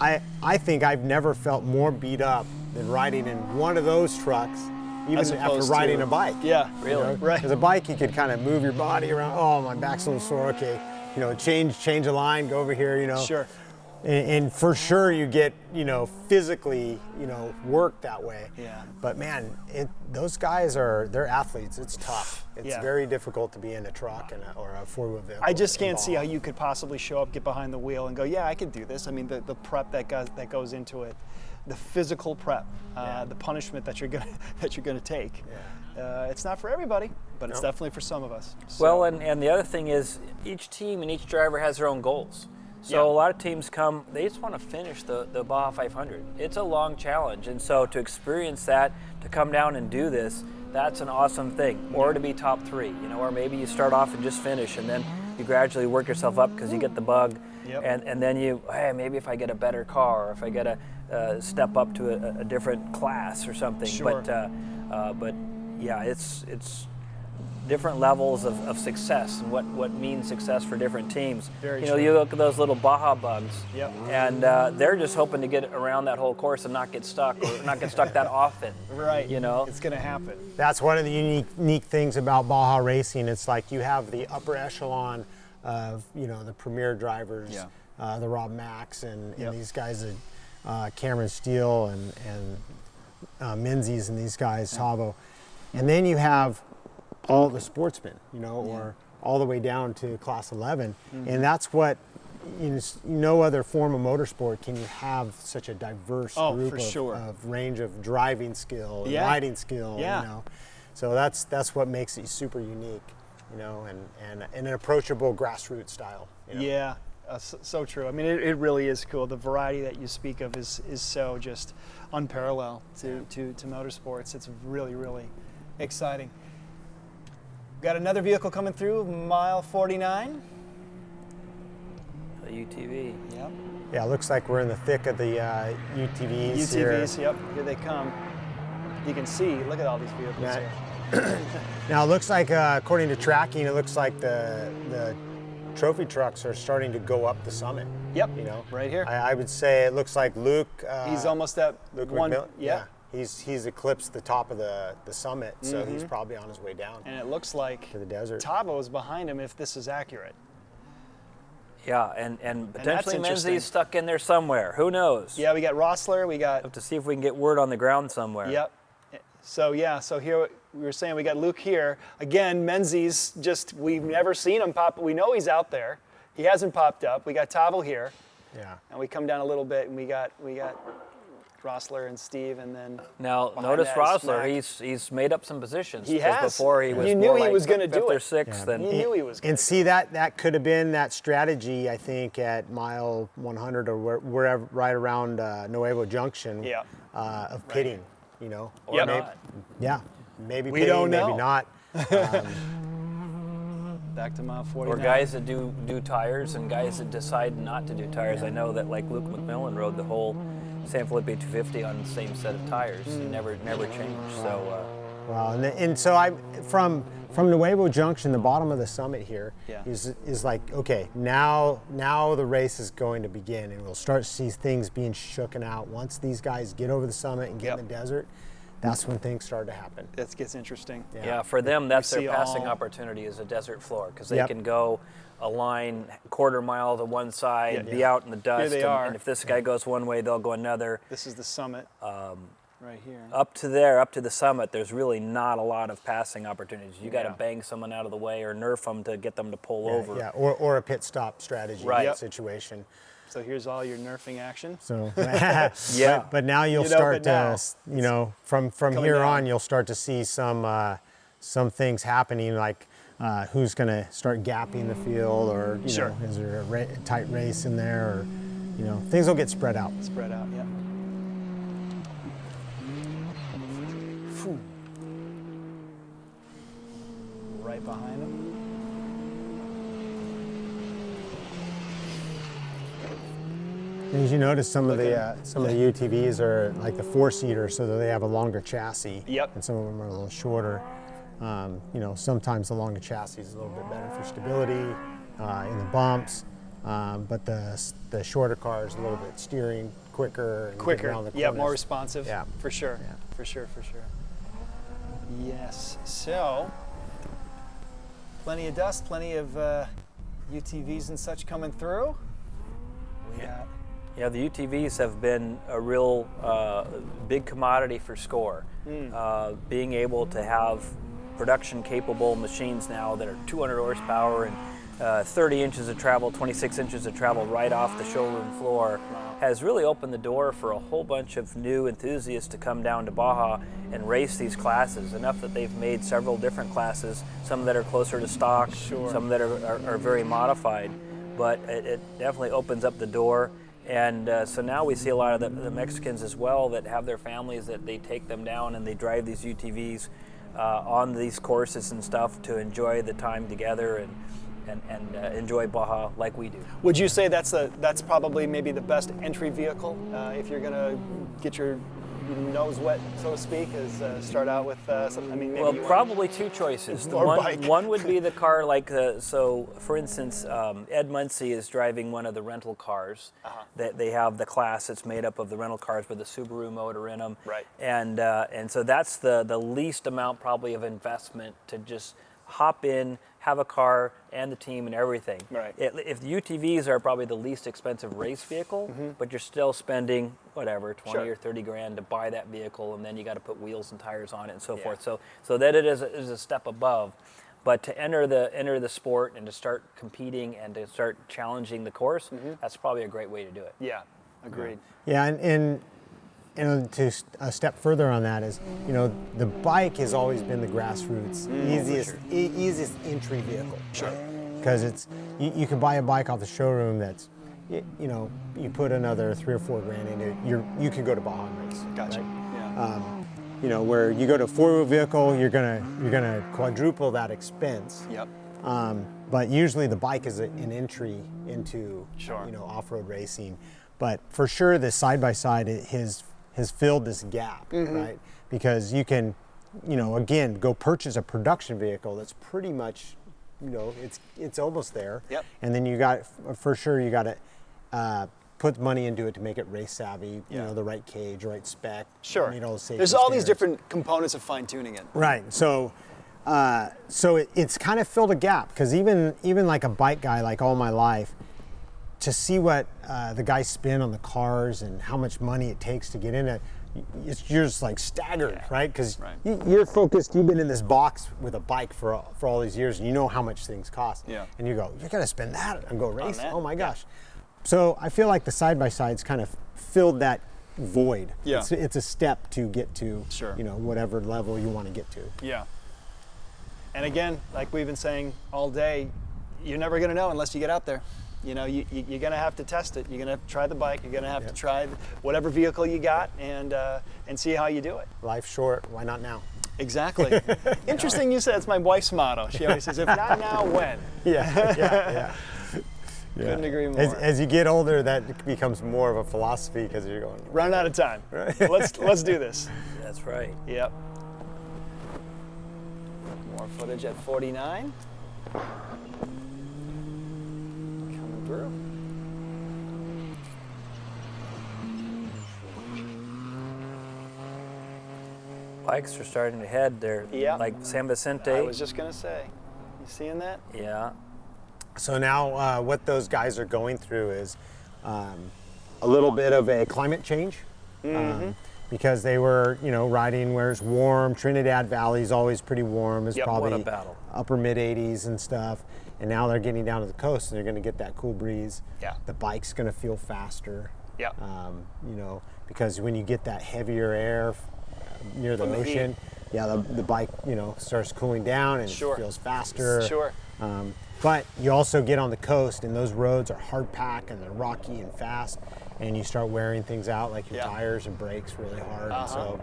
I think I've never felt more beat up than riding in one of those trucks, even after riding a bike. Yeah, you really. know? Right. Because a bike, you could kind of move your body around. Oh, my back's a little sore. Okay, you know, change a line, go over here. You know. Sure. And for sure, you get physically worked that way. Yeah. But man, those guys they're athletes. It's tough. It's very difficult to be in a truck or a four-wheel vehicle. I just can't see how you could possibly show up, get behind the wheel, and go, yeah, I can do this. I mean, the prep that goes into it, the physical prep, the punishment that you're gonna take. Yeah. It's not for everybody, but it's definitely for some of us. So. Well, and the other thing is, each team and each driver has their own goals. So a lot of teams they just want to finish the Baja 500. It's a long challenge, and so to experience that, to come down and do this, that's an awesome thing. Or to be top 3, or maybe you start off and just finish, and then you gradually work yourself up because you get the bug, and then hey, maybe if I get a better car, or if I get a step up to a different class or something. Sure. But yeah, it's different levels of success and what means success for different teams. Very you know, true. you look at those little Baja bugs, Yep. and they're just hoping to get around that whole course and not get stuck, or not get stuck that often. Right. You know, it's going to happen. That's one of the unique things about Baja racing. It's like you have the upper echelon of the premier drivers, the Rob Max and these guys, Cameron Steele and Menzies and these guys, Tavo, and then you have all the sportsmen, or all the way down to class 11. And that's what, no other form of motorsport can you have such a diverse group of range of driving skill and riding skill, So that's what makes it super unique, and an approachable grassroots style. Yeah, so true. I mean, it really is cool. The variety that you speak of is so just unparalleled to motorsports. It's really, really exciting. Got another vehicle coming through, mile 49. a UTV. Yep. Yeah, it looks like we're in the thick of the UTVs here. UTVs, yep, here they come. You can see, look at all these vehicles here. Now it looks like, according to tracking, it looks like the trophy trucks are starting to go up the summit. Yep, right here. I would say it looks like Luke. He's almost at Luke one. McMillan. Yeah. He's eclipsed the top of the summit, so he's probably on his way down. And it looks like to the desert. Tavo is behind him if this is accurate. Yeah, and potentially that's Menzies stuck in there somewhere. Who knows? Yeah, we got Rossler. We got. Have to see if we can get word on the ground somewhere. Yep. So here we were saying we got Luke here again. Menzies, we've never seen him pop. We know he's out there. He hasn't popped up. We got Tavo here. Yeah. And we come down a little bit, and we got Rossler and Steve, and then now notice Rossler. He's made up some positions. He has. Before he was. You knew more he like was going to do fifth it. or sixth. You knew he was. And see that could have been that strategy. I think at mile 100 or wherever, right around Nuevo Junction. Yeah. Of pitting, Or not. Yeah. Maybe we pitting, don't know. maybe not. Back to mile 49. Or guys that do tires and guys that decide not to do tires. I know that like Luke McMillan rode the whole San Felipe 250 on the same set of tires. He never changed. So. Well, and so from Nuevo Junction, the bottom of the summit here is like, okay, now the race is going to begin, and we'll start to see things being shooken out once these guys get over the summit and get in the desert. that's when things start to happen. That gets interesting. Yeah, for them, that's We their see passing all- opportunity is a desert floor because they Yep. can go a line quarter mile to one side, Yeah. be out in the dust, they and, are. and if this guy goes one way, they'll go another. This is the summit right here. Up to there, up to the summit, there's really not a lot of passing opportunities. You got to Yeah. bang someone out of the way or nerf them to get them to pull Yeah, over. yeah, or a pit stop strategy Right. in Yep. that situation. So here's all your nerfing action. So, Yeah. but now you'll You know, start but to, now you know, from coming here down. on, you'll start to see some things happening, like who's going to start gapping the field, or you Sure. know, is there a tight race in there, or you know, things will get spread out. Spread out, yeah. Phew. Right behind him. As you notice, some of the UTVs are like the 4-seater, so that they have a longer chassis. Yep. And some of them are a little shorter. You know, sometimes the longer chassis is a little bit better for stability in the bumps, but the shorter car is a little bit steering quicker. And get around the Yeah, more corners. responsive. Yeah. For sure. Yeah. For sure. Yes. So, plenty of dust, plenty of UTVs and such coming through. We got. Yeah, the UTVs have been a real big commodity for SCORE. Being able to have production-capable machines now that are 200 horsepower and 30 inches of travel, 26 inches of travel right off the showroom floor has really opened the door for a whole bunch of new enthusiasts to come down to Baja and race these classes, enough that they've made several different classes, some that are closer to stock, some that are very modified. But it definitely opens up the door. And so now we see a lot of the Mexicans as well that have their families that they take them down and they drive these UTVs on these courses and stuff to enjoy the time together and enjoy Baja like we do. Would you say that's probably maybe the best entry vehicle if you're gonna get your nose wet, so to speak, is start out with something? I mean, maybe Well, you probably two choices. Or bike. One would be the car like so for instance, Ed Muncie is driving one of the rental cars. That they have the class that's made up of the rental cars with the Subaru motor in them. Right. And so that's the least amount probably of investment to just hop in, have a car and the team and everything. Right. If the UTVs are probably the least expensive race vehicle, but you're still spending whatever 20 or 30 grand to buy that vehicle, and then you got to put wheels and tires on it and so forth. So that it is a step above. But to enter the sport and to start competing and to start challenging the course, that's probably a great way to do it. Yeah, agreed. Yeah, and to a step further on that is, you know, the bike has always been the grassroots easiest entry vehicle. Sure. Because it's you can buy a bike off the showroom that's, you know, you put another 3 or 4 grand into it, you can go to Baja and race. Gotcha. Right? Yeah. You know, where you go to a 4-wheel vehicle, you're gonna quadruple that expense. Yep. But usually the bike is an entry into Sure. you know, off-road racing. But for sure, the side-by-side has filled this gap, right? Because you can, you know, again, go purchase a production vehicle that's pretty much, you know, it's almost there. Yep. And then you got, for sure, you got to put money into it to make it race savvy. You Yeah. know, the right cage, right spec. Sure. Meet all the safety There's all these standards. different components of fine-tuning it. Right. So it's kind of filled a gap, because even like a bike guy, like all my life, to see what the guys spend on the cars and how much money it takes to get in it, you're just like staggered, right? Because you're focused. You've been in this box with a bike for all these years, and you know how much things cost. Yeah. And you go, you're gonna spend that and go race. that? Oh my gosh. So I feel like the side-by-sides kind of filled that void. Yeah. It's a step to get to, Sure. you know, whatever level you want to get to. Yeah. And again, like we've been saying all day, you're never going to know unless you get out there. You know, you're going to have to test it. You're going to have to try the bike. You're going to have to try whatever vehicle you got and see how you do it. Life's short. Why not now? Exactly. Interesting you said. It's my wife's motto. She always says, if not now, when? Yeah. Couldn't agree more. As you get older, that becomes more of a philosophy, because you're going, Run out of time. Right. Let's do this. That's right. Yep. More footage at 49. Coming through. Bikes are starting to head. They're like San Vicente. I was just going to say. You seeing that? Yeah. So now what those guys are going through is a little bit of a climate change. Because they were, riding where it's warm. Trinidad Valley is always pretty warm. It's probably what a battle. upper mid 80s and stuff. And now they're getting down to the coast and they're going to get that cool breeze. Yeah. The bike's going to feel faster. Yeah. Because when you get that heavier air near the From the ocean, the bike, starts cooling down and it feels faster. Sure. But you also get on the coast and those roads are hard packed and they're rocky and fast. And you start wearing things out like your tires and brakes really hard. And so,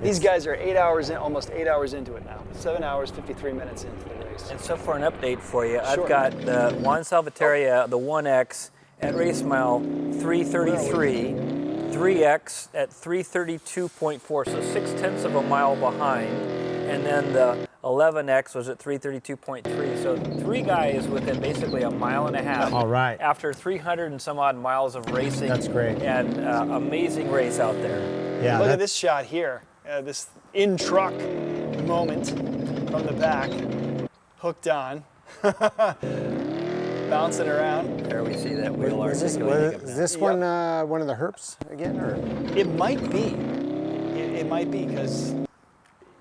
these guys are 8 hours in, almost 8 hours into it now. 7 hours, 53 minutes into the race. And so for an update for you, I've got the Juan Salvaterra, the 1X at race mile 333, 3X at 332.4, so 0.6 of a mile behind. And then the 11X was at 332.3. So 3 guys within basically a mile and a half. All right. After 300 and some odd miles of racing. That's great. And amazing race out there. Yeah. Look at this shot here. This in-truck moment from the back. Hooked on. Bouncing around. There we see that wheel Is this one one of the herps again? Or? It might be. It might be because...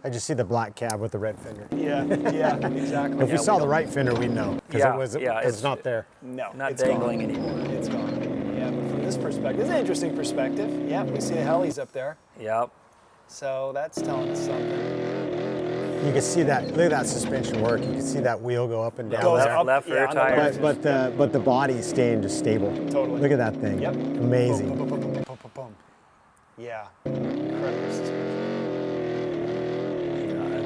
I just see the black cab with the red fender. Yeah, exactly. If we saw the right fender, we'd know because it's not there. No, not it's dangling gone. anymore. It's gone. Yeah, but from this perspective, it's an interesting perspective. Yeah, we see the helis up there. Yep. So that's telling us something. You can see that. Look at that suspension work. You can see that wheel go up and down. Goes there. up, left rear tire. But the body is staying just stable. Totally. Look at that thing. Yep. Amazing. Boom, boom, boom, boom, boom, boom, boom. Yeah. Incredible suspension.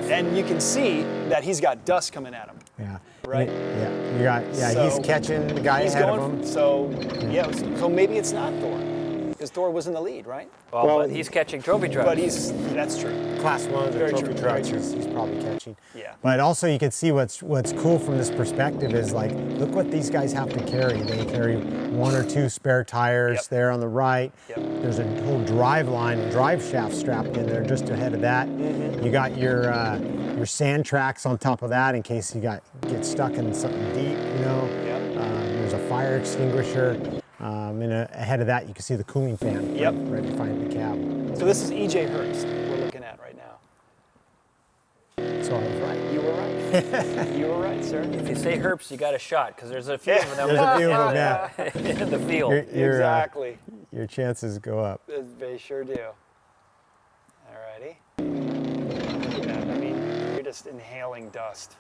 And you can see that he's got dust coming at him. Yeah. Right? Yeah. He's catching the guy ahead of him. So maybe it's not Thor. Because Thor was in the lead, right? Well, but he's catching trophy trucks. But that's true. Class 1s or Very trophy true, trucks, very he's probably catching. Yeah. But also you can see what's cool from this perspective is like, look what these guys have to carry. They carry 1 or 2 spare tires there on the right. Yep. There's a whole drive line and drive shaft strapped in there just ahead of that. You got your sand tracks on top of that in case you get stuck in something deep, There's a fire extinguisher. And ahead of that, you can see the cooling fan right behind the cab. So this is E.J. Herbst we're looking at right now. So I was right. You were right. You were right, sir. If you say Herbst, you got a shot because there's a few of them. There's a few of them, in the field. Exactly. Your chances go up. They sure do. Alrighty. Look at that. I mean, you're just inhaling dust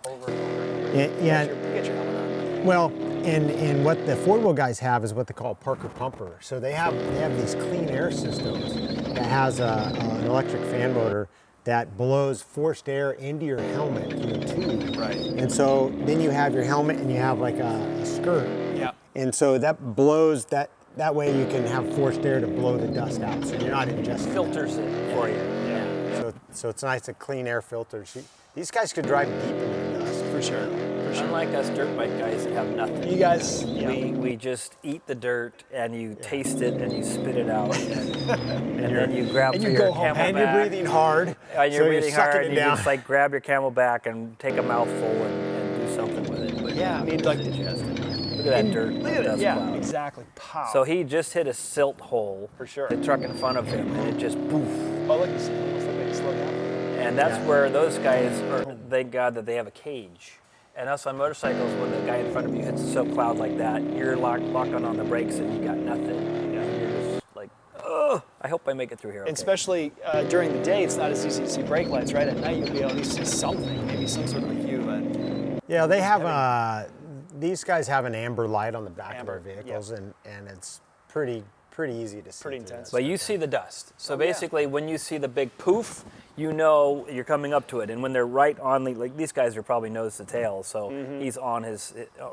over and over. Yeah. You get your helmet on. Well, and what the 4-wheel guys have is what they call a Parker pumper. So they have these clean air systems that has an electric fan motor that blows forced air into your helmet through a tube. Right. And so then you have your helmet and you have like a skirt. Yeah. And so that blows that way you can have forced air to blow the dust out. So you're not ingesting. Filters it for you. Yeah. So it's nice to clean air filters. These guys could drive deep into the dust. For sure. Unlike us dirt bike guys that have nothing. You guys, we just eat the dirt and you taste it and you spit it out. And then you grab and for you your go home. camelback. And you're breathing hard. And you're so breathing sucking hard it and you down. just like grab your camelback and take a mouthful and do something with it. But yeah, I mean, like, look at that dirt. Look at it. Dust Yeah, cloud. exactly. Pow. So he just hit a silt hole. For sure. The truck in front of him and it just poof. Oh, look, it's almost like they slowed down. And that's where those guys are, thank God that they have a cage. And us on motorcycles, when the guy in front of you hits a silt cloud like that, you're locking on the brakes and you got nothing. And you're just like, oh, I hope I make it through here. Okay. And especially during the day, it's not as easy to see brake lights, right? At night, you'll be able to see something, maybe some sort of a hue. But yeah, they have these guys have an amber light on the back of our vehicles, and it's pretty easy to see. Pretty intense. But you see the dust. So basically, when you see the big poof, you know you're coming up to it. And when they're right on the, like these guys are probably nose to tail, so he's on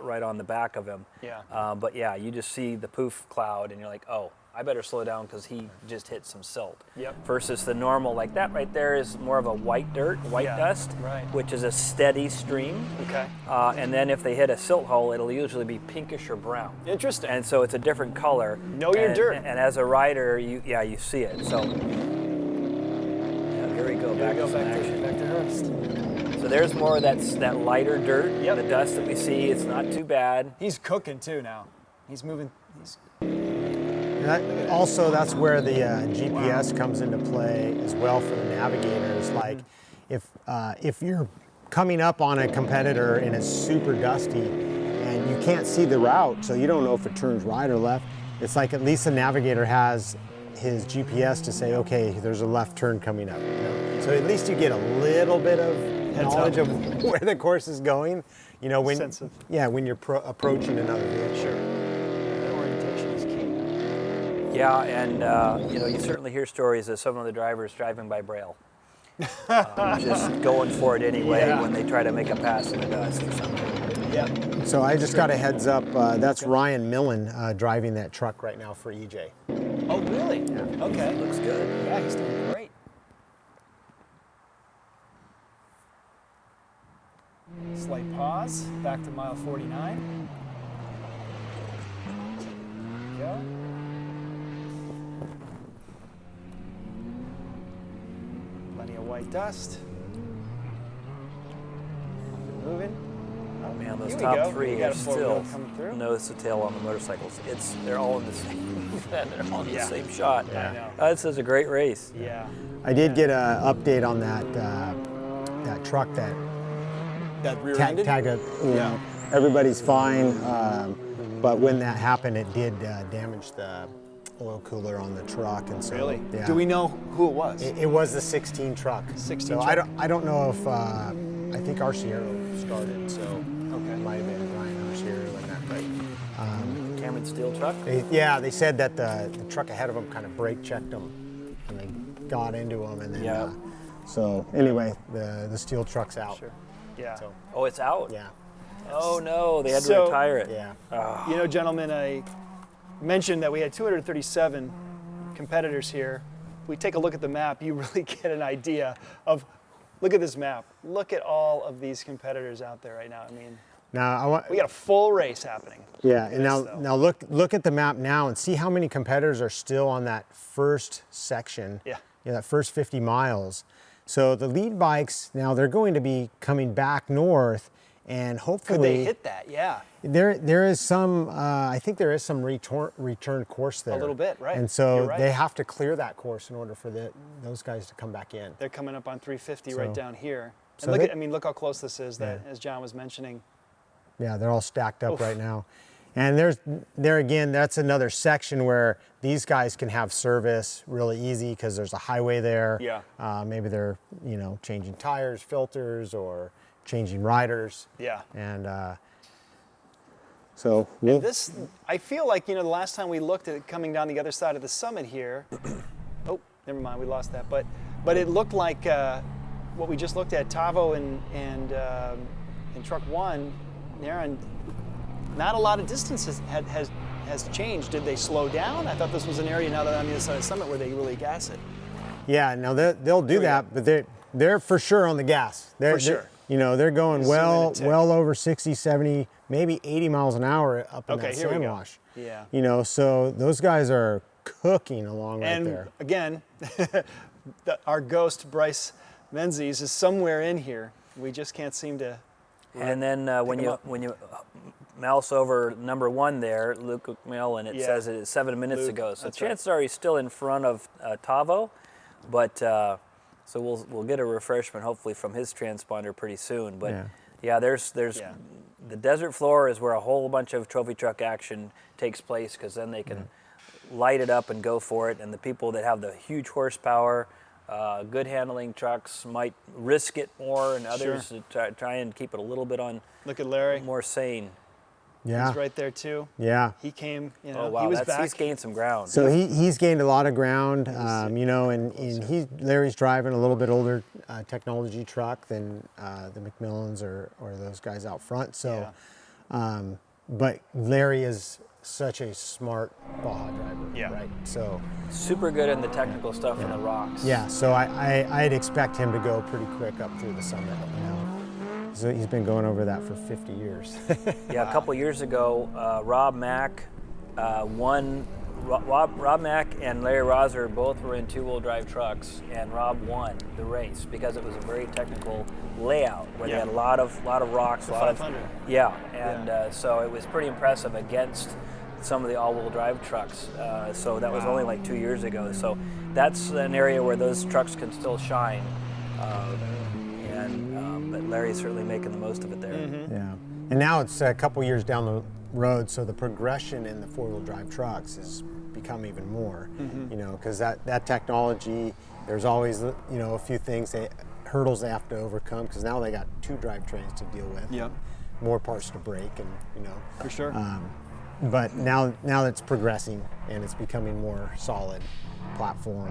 right on the back of him. Yeah. But yeah, you just see the poof cloud, and you're like, oh, I better slow down because he just hit some silt. Yep. Versus the normal, like that right there is more of a white dirt, white dust, right. which is a steady stream. Okay. And then if they hit a silt hole, it'll usually be pinkish or brown. Interesting. And so it's a different color. Know your dirt. And as a rider, you see it. So Here we go. Here Back we go, to some back action. to Hurst. So there's more of that lighter dirt, the dust that we see. It's not too bad. He's cooking too now. He's moving. Also, that's where the GPS comes into play as well for the navigators. Like, if you're coming up on a competitor and it's super dusty and you can't see the route, so you don't know if it turns right or left, it's like at least the navigator has his GPS to say, okay, there's a left turn coming up. You know? So at least you get a little bit of knowledge of where the course is going. You know, when when you're approaching another vehicle. Sure. Orientation is key. Yeah, and you certainly hear stories of some of the drivers driving by braille. Just going for it anyway when they try to make a pass in the dust or something. Yeah. So I just got a heads up. That's Ryan Millen driving that truck right now for EJ. Oh, really? Yeah. Okay. Looks good. Yeah, he's doing great. Slight pause. Back to mile 49. There we go. Plenty of white dust. Moving. Oh man, those Here we top go. three We got are a still four-wheel coming through. nose to tail on the motorcycles. They're all in the same. They're all in the Yeah. same shot. Yeah, I know. This is a great race. Yeah. I did get an update on that truck that rear-ended? tagged up. You know, everybody's fine, but when that happened, it did damage the oil cooler on the truck, and so Really? yeah. Do we know who it was? It was the 16 truck. 16 So truck. I don't know if I think Arciero started, so it might have been Ryan Arciero in that, but Cameron Steele truck. they said that the truck ahead of them kind of brake checked them, and they got into them, and then so anyway, the steel truck's out. Sure. Yeah. So, Oh, it's out. yeah. Oh no, they had to So- retire it. Yeah. You know, gentlemen, I mentioned that we had 237 competitors here. If we take a look at the map, you really get an idea of, look at this map. Look at all of these competitors out there right now. I mean, Now we got a full race happening. Yeah, and now look at the map now and see how many competitors are still on that first section. Yeah. You know, that first 50 miles. So the lead bikes now they're going to be coming back north, and hopefully Could they hit that? Yeah. There is some. I think there is some return course there. A little bit, right. And so You're right. they have to clear that course in order for those guys to come back in. They're coming up on 350 So- right down here. And so look they- at, I mean, look how close this is. That, as John was mentioning. Yeah, they're all stacked up Oof. right now. And there again, that's another section where these guys can have service really easy because there's a highway there. Yeah. Maybe they're, changing tires, filters, or changing riders. Yeah. And so we'll, This, I feel like, the last time we looked at it coming down the other side of the summit here, oh, never mind, we lost that. But it looked like what we just looked at, Tavo and Truck 1, there, and not a lot of distance has changed. Did they slow down? I thought this was an area now that I'm on the other side of the summit where they really gas it. yeah, no, they'll do that, but they're for sure on the gas. For sure. They're going Zoom in a tick. well over 60, 70, maybe 80 miles an hour up in Okay, that here we sand go. wash. Yeah. So those guys are cooking along right And there. again, our ghost Bryce Menzies is somewhere in here. We just can't seem to. And then when you mouse over number 1 there, Luke McMillan, it says it 7 minutes Luke, ago. So that's right. chances are he's still in front of Tavo, but so we'll get a refreshment hopefully from his transponder pretty soon. But there's the desert floor is where a whole bunch of trophy truck action takes place because then they can light it up and go for it. And the people that have the huge horsepower, good handling trucks might risk it more, and others try and keep it a little bit on. Look at Larry. More sane. Yeah. He's right there too. Yeah. He came, Oh wow, he was back. he's gained some ground. So he's gained a lot of ground, and Larry's driving a little bit older technology truck than the McMillans or those guys out front. So, but Larry is such a smart Baja driver, right? So super good in the technical stuff in the rocks. yeah, so I'd expect him to go pretty quick up through the summit. So he's been going over that for 50 years. Yeah, a couple years ago, Rob Mack won Rob Mack and Larry Roser both were in two-wheel drive trucks, and Rob won the race because it was a very technical layout where they had a lot of rocks, The a lot 500. So it was pretty impressive against some of the all-wheel drive trucks. So that was only like 2 years ago. So that's an area where those trucks can still shine. But Larry's certainly making the most of it there. Yeah, and now it's a couple years down the road, so the progression in the four-wheel drive trucks has become even more. You know, because that technology, there's always a few things hurdles they have to overcome, because now they got two drivetrains to deal with. Yep. More parts to break, and For sure. But now it's progressing, and it's becoming more solid platform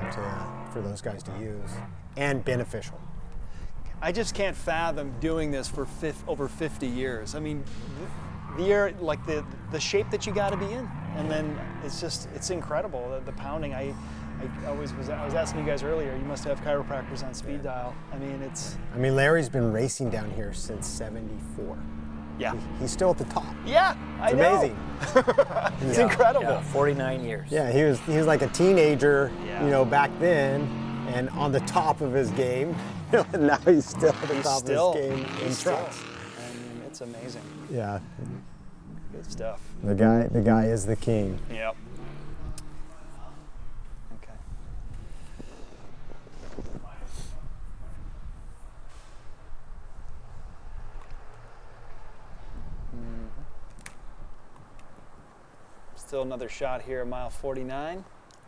for those guys to use, and beneficial. I just can't fathom doing this for over 50 years. I mean, the shape that you got to be in, and then it's incredible. The pounding. I was asking you guys earlier. You must have chiropractors on speed dial. I mean, Larry's been racing down here since '74. Yeah. He's still at the top. Yeah, it's amazing. It's incredible. Yeah, 49 years. Yeah, he was like a teenager, back then, and on the top of his game. And now he's still at the top of his game in trucks. I mean, it's amazing. Yeah. Good stuff. The guy is the king. Yep. Okay. Still another shot here at mile 49.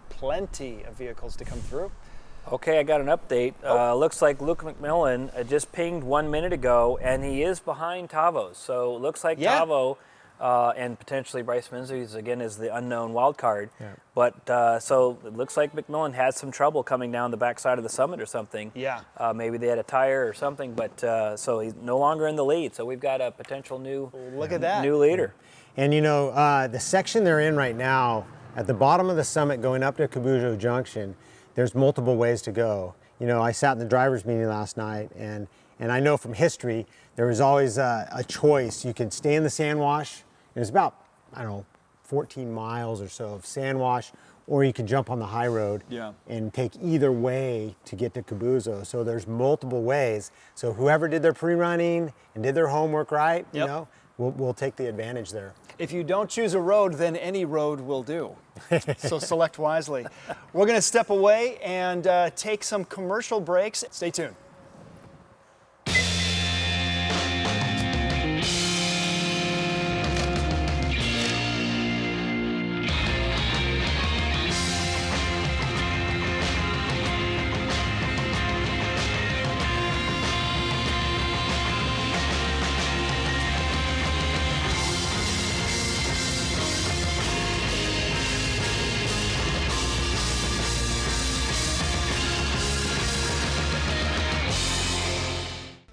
Plenty of vehicles to come through. Okay, I got an update. Looks like Luke McMillan just pinged 1 minute ago, and he is behind Tavo. So it looks like Tavo and potentially Bryce Menzies again is the unknown wild card. Yeah. But so it looks like McMillan had some trouble coming down the backside of the summit or something. Yeah. Maybe they had a tire or something. But so he's no longer in the lead. So we've got a potential new new leader. And the section they're in right now, at the bottom of the summit going up to Cabujo Junction, there's multiple ways to go. I sat in the driver's meeting last night, and I know from history, there was always a choice. You could stay in the sand wash, and it's about, 14 miles or so of sand wash, or you can jump on the high road and take either way to get to Cabuzo. So there's multiple ways. So whoever did their pre-running and did their homework right, we'll take the advantage there. If you don't choose a road, then any road will do. So select wisely. We're going to step away and take some commercial breaks. Stay tuned.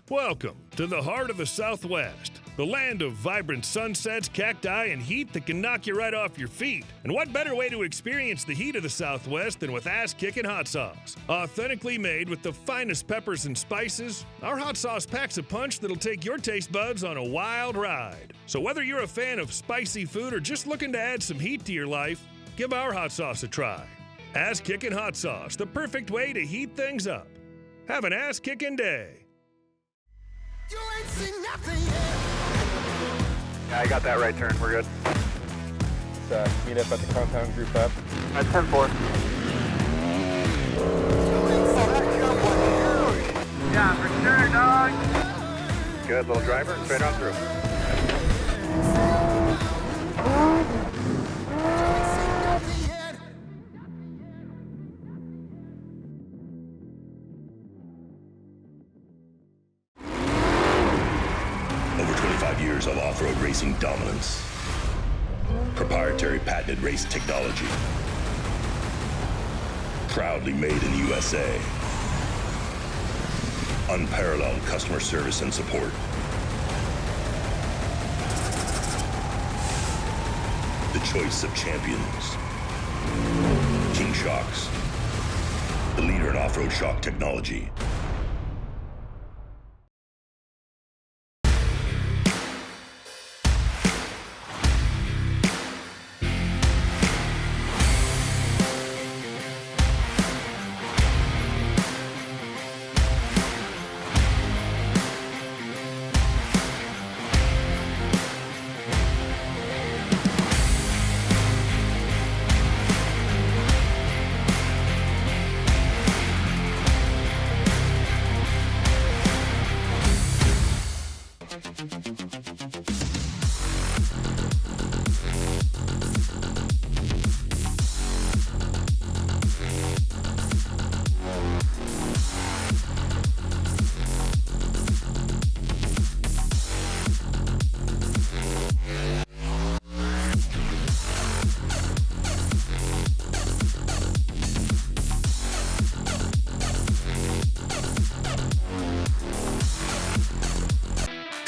Welcome to the heart of the Southwest, the land of vibrant sunsets, cacti, and heat that can knock you right off your feet. And what better way to experience the heat of the Southwest than with ass-kicking hot sauce? Authentically made with the finest peppers and spices, our hot sauce packs a punch that'll take your taste buds on a wild ride. So whether you're a fan of spicy food or just looking to add some heat to your life, give our hot sauce a try. Ass-kicking hot sauce, the perfect way to heat things up. Have an ass-kicking day. You ain't seen nothing yet. Yeah, I got that right turn. We're good. Let's meet up at the compound group up. At 10-4. Yeah, for sure, dog. Good, little driver, straight on through. Over 25 years of off-road racing dominance. Proprietary patented race technology. Proudly made in the USA. Unparalleled customer service and support. The choice of champions. King Shocks. The leader in off-road shock technology.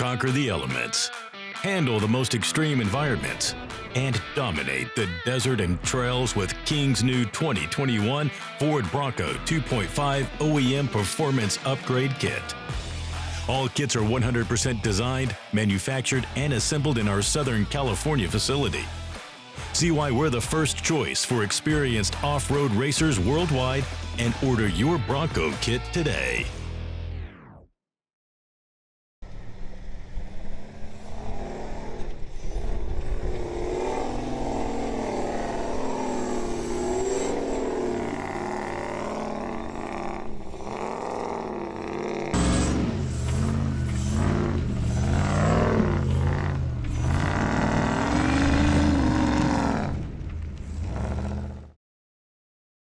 Conquer the elements, handle the most extreme environments, and dominate the desert and trails with King's new 2021 Ford Bronco 2.5 OEM Performance Upgrade Kit. All kits are 100% designed, manufactured, and assembled in our Southern California facility. See why we're the first choice for experienced off-road racers worldwide and order your Bronco kit today.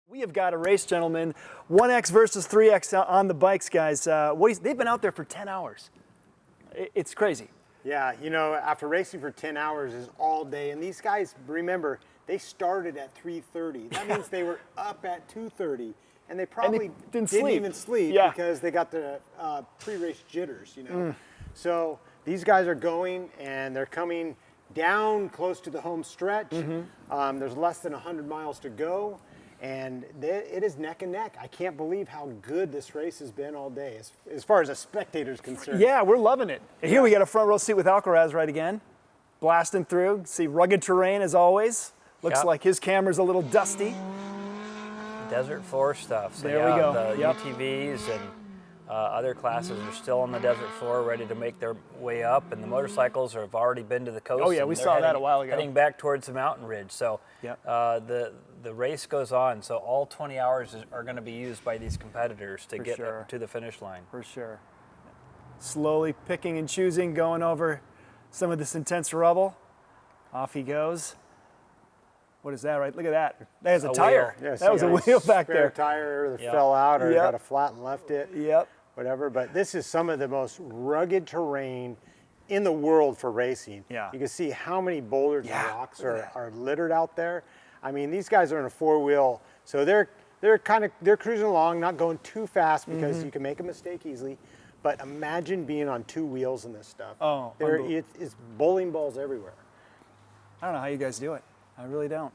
We have got a race, gentlemen. 1X versus 3X on the bikes, guys. They've been out there for 10 hours. It's crazy. Yeah, you know, after racing for 10 hours is all day. And these guys, remember, they started at 3:30. That means they were up at 2:30. And they probably didn't even sleep because they got the pre-race jitters, you know. So these guys are going, and they're coming down close to the home stretch. There's less than 100 miles to go. And it is neck and neck. I can't believe how good this race has been all day, as far as a spectator's concerned. Yeah, we're loving it. Here we got a front row seat with Alcaraz right again, blasting through. See rugged terrain as always. Looks like his camera's a little dusty. Desert floor stuff. So there we go. The UTVs and other classes are still on the desert floor, ready to make their way up, and the motorcycles have already been to the coast. Oh yeah, we saw that a while ago. Heading back towards the mountain ridge. So the race goes on. So all 20 hours are going to be used by these competitors to get to the finish line. For sure. Slowly picking and choosing, going over some of this intense rubble. Off he goes. What is that, right? Look at that. There's a tire. Yeah, that was a wheel back there. Tire that fell out or got a flat and left it. Whatever. But this is some of the most rugged terrain in the world for racing. You can see how many boulders and rocks are littered out there. I mean, these guys are in a four-wheel, so they're cruising along, not going too fast because you can make a mistake easily. But imagine being on two wheels in this stuff. Oh, it's bowling balls everywhere. I don't know how you guys do it. I really don't.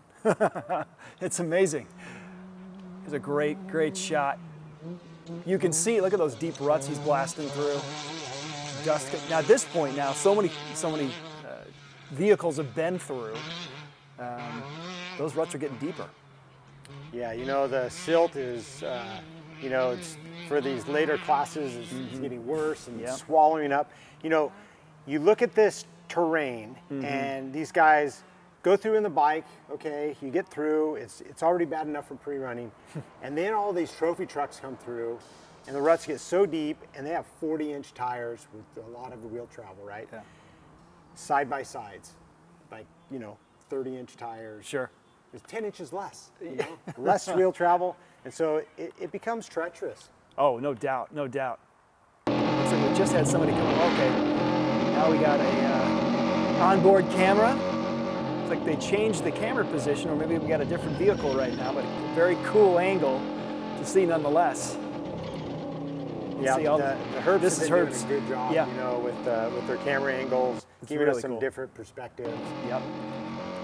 It's amazing. It's a great, great shot. You can see, look at those deep ruts he's blasting through. Dust. Now at this point now, so many vehicles have been through. Those ruts are getting deeper. Yeah, you know, the silt is, you know, it's for these later classes, it's getting worse and swallowing up. You know, you look at this terrain and these guys go through in the bike, okay, you get through, it's already bad enough for pre-running, and then all these trophy trucks come through, and the ruts get so deep, and they have 40-inch tires with a lot of wheel travel, right? Yeah. Side by sides, like, you know, 30-inch tires. Sure. There's 10 inches less, you know, less wheel travel, and so it becomes treacherous. Oh, no doubt, no doubt. Looks like we just had somebody come, okay, now we got a onboard camera. It's like they changed the camera position, or maybe we got a different vehicle right now, but a very cool angle to see nonetheless. Yeah, the Herbs this have been doing a good job, you know, with their camera angles, giving us some different perspectives. Yep.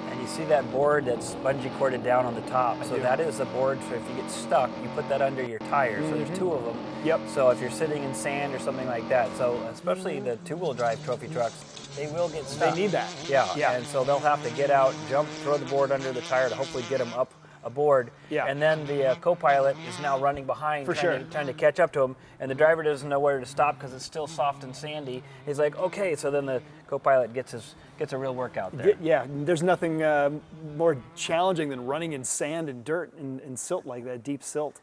And you see that board that's bungee corded down on the top. So that is a board for if you get stuck, you put that under your tires. So there's two of them. Yep. So if you're sitting in sand or something like that, so especially the two-wheel drive trophy trucks, they will get stuck. They need that. Yeah. And so they'll have to get out, jump, throw the board under the tire to hopefully get them up aboard. Yeah. And then the co-pilot is now running behind, For trying to catch up to him, and the driver doesn't know where to stop because it's still soft and sandy. He's like, okay, so then the co-pilot gets a real workout there. Yeah, there's nothing more challenging than running in sand and dirt and silt like that, deep silt.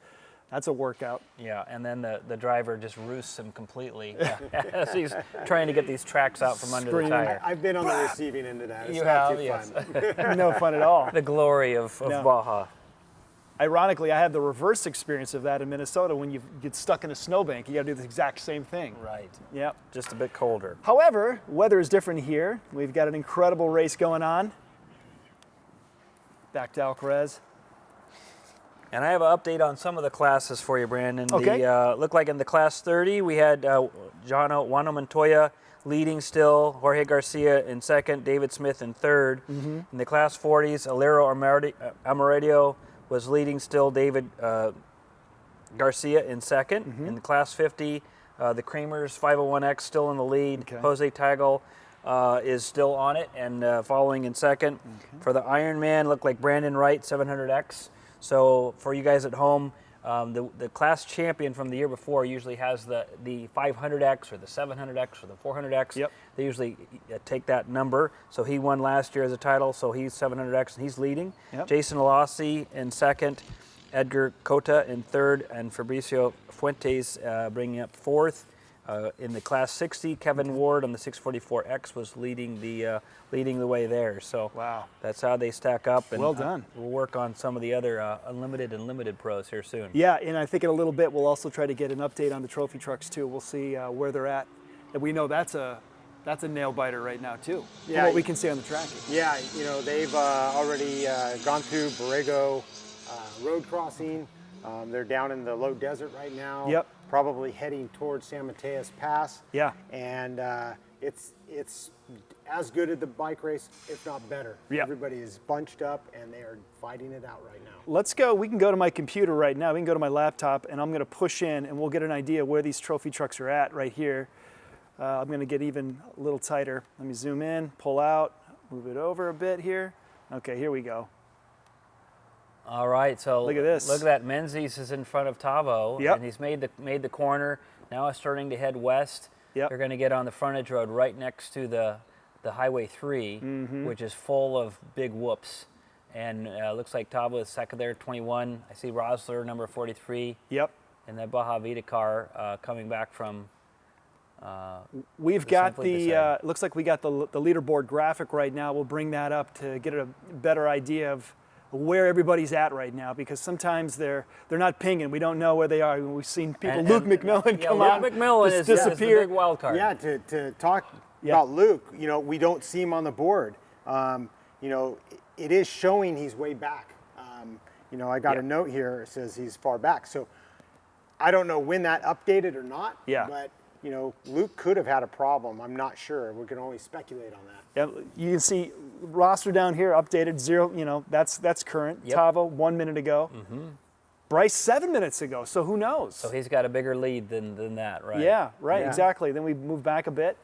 That's a workout. Yeah, and then the driver just roosts him completely as he's trying to get these tracks out from under the tire. I've been on the receiving end of that. It's you not have, too yes. fun. No fun at all. The glory of Baja. Ironically, I had the reverse experience of that in Minnesota when you get stuck in a snowbank. You got to do the exact same thing. Right. Yep. Just a bit colder. However, weather is different here. We've got an incredible race going on. Back to Alcaraz. And I have an update on some of the classes for you, Brandon. Okay. Look like in the Class 30, we had Juano Montoya leading still. Jorge Garcia in second, David Smith in third. In the Class 40s, Alero Amarillo was leading still, David Garcia in second. In the Class 50, the Creamers 501X still in the lead. Jose Tagle is still on it and following in second. For the Ironman, looked like Brandon Wright 700X. So for you guys at home, the class champion from the year before usually has the 500X or the 700X or the 400X. Yep. They usually take that number. So he won last year as a title, so he's 700X and he's leading. Yep. Jason Alossi in second, Edgar Cota in third, and Fabricio Fuentes bringing up fourth. In the Class 60, Kevin Ward on the 644X was leading the way there. So wow, that's how they stack up. And well done. We'll work on some of the other unlimited and limited pros here soon. Yeah, and I think in a little bit we'll also try to get an update on the trophy trucks too. We'll see where they're at, and we know that's a nail biter right now too. Yeah, from what we can see on the tracking. Yeah, you know, they've already gone through Borrego road crossing. They're down in the low desert right now. Yep. Probably heading towards San Mateos Pass. Yeah. And it's as good at the bike race, if not better. Yep. Everybody is bunched up and they are fighting it out right now. Let's go. We can go to my computer right now. We can go to my laptop, and I'm going to push in, and we'll get an idea where these trophy trucks are at right here. I'm going to get even a little tighter. Let me zoom in, pull out, move it over a bit here. Okay, here we go. All right, so look at this. Look at that. Menzies is in front of Tavo, Yep. and he's made the corner. Now it's starting to head west. Yep. They're going to get on the frontage road right next to the Highway 3, which is full of big whoops. And looks like Tavo is second there, 21. I see Rosler, number 43. Yep. And that Baja Vita car coming back from. We've got the. Looks like we got the leaderboard graphic right now. We'll bring that up to get a better idea of where everybody's at right now, because sometimes they're not pinging. We don't know where they are. We've seen people. Luke McMillan come on. Luke McMillan is disappear. the big wild card. Yeah, to talk about Luke, you know, we don't see him on the board. You know, it is showing he's way back. You know, I got a note here. It says he's far back. So I don't know when that updated or not. Yeah. But you know, Luke could have had a problem. I'm not sure. We can only speculate on that. Yeah, you can see roster down here updated 0. You know, that's current. Yep. Tavo 1 minute ago. Bryce 7 minutes ago. So who knows? So he's got a bigger lead than that, right? Yeah, right. Yeah. Exactly. Then we move back a bit.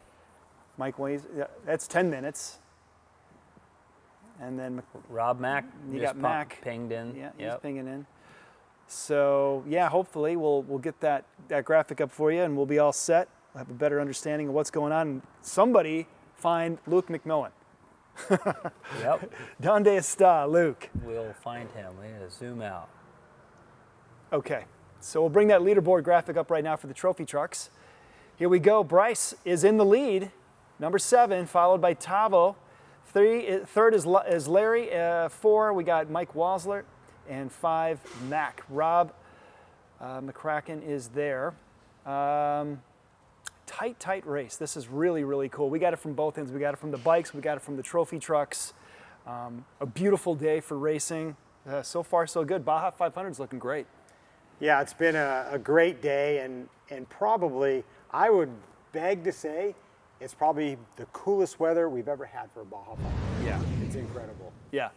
Mike Ways. That's 10 minutes. And then Rob Mack. You got Mack pinged in. Yeah, he's pinging in. So yeah, hopefully we'll get that graphic up for you, and we'll be all set. We'll have a better understanding of what's going on. And somebody find Luke McMillan. Yep. Donde está Luke? We'll find him. We need to zoom out. Okay, so we'll bring that leaderboard graphic up right now for the trophy trucks. Here we go. Bryce is in the lead, number 7, followed by Tavo. Third is Larry. 4, we got Mike Wasler. And 5, Mac. Rob McCracken is there. Tight race. This is really, really cool. We got it from both ends. We got it from the bikes. We got it from the trophy trucks. A beautiful day for racing. So far, so good. Baja 500 is looking great. Yeah, it's been a great day, and probably, I would beg to say, it's probably the coolest weather we've ever had for a Baja 500. Yeah. It's incredible. Yeah.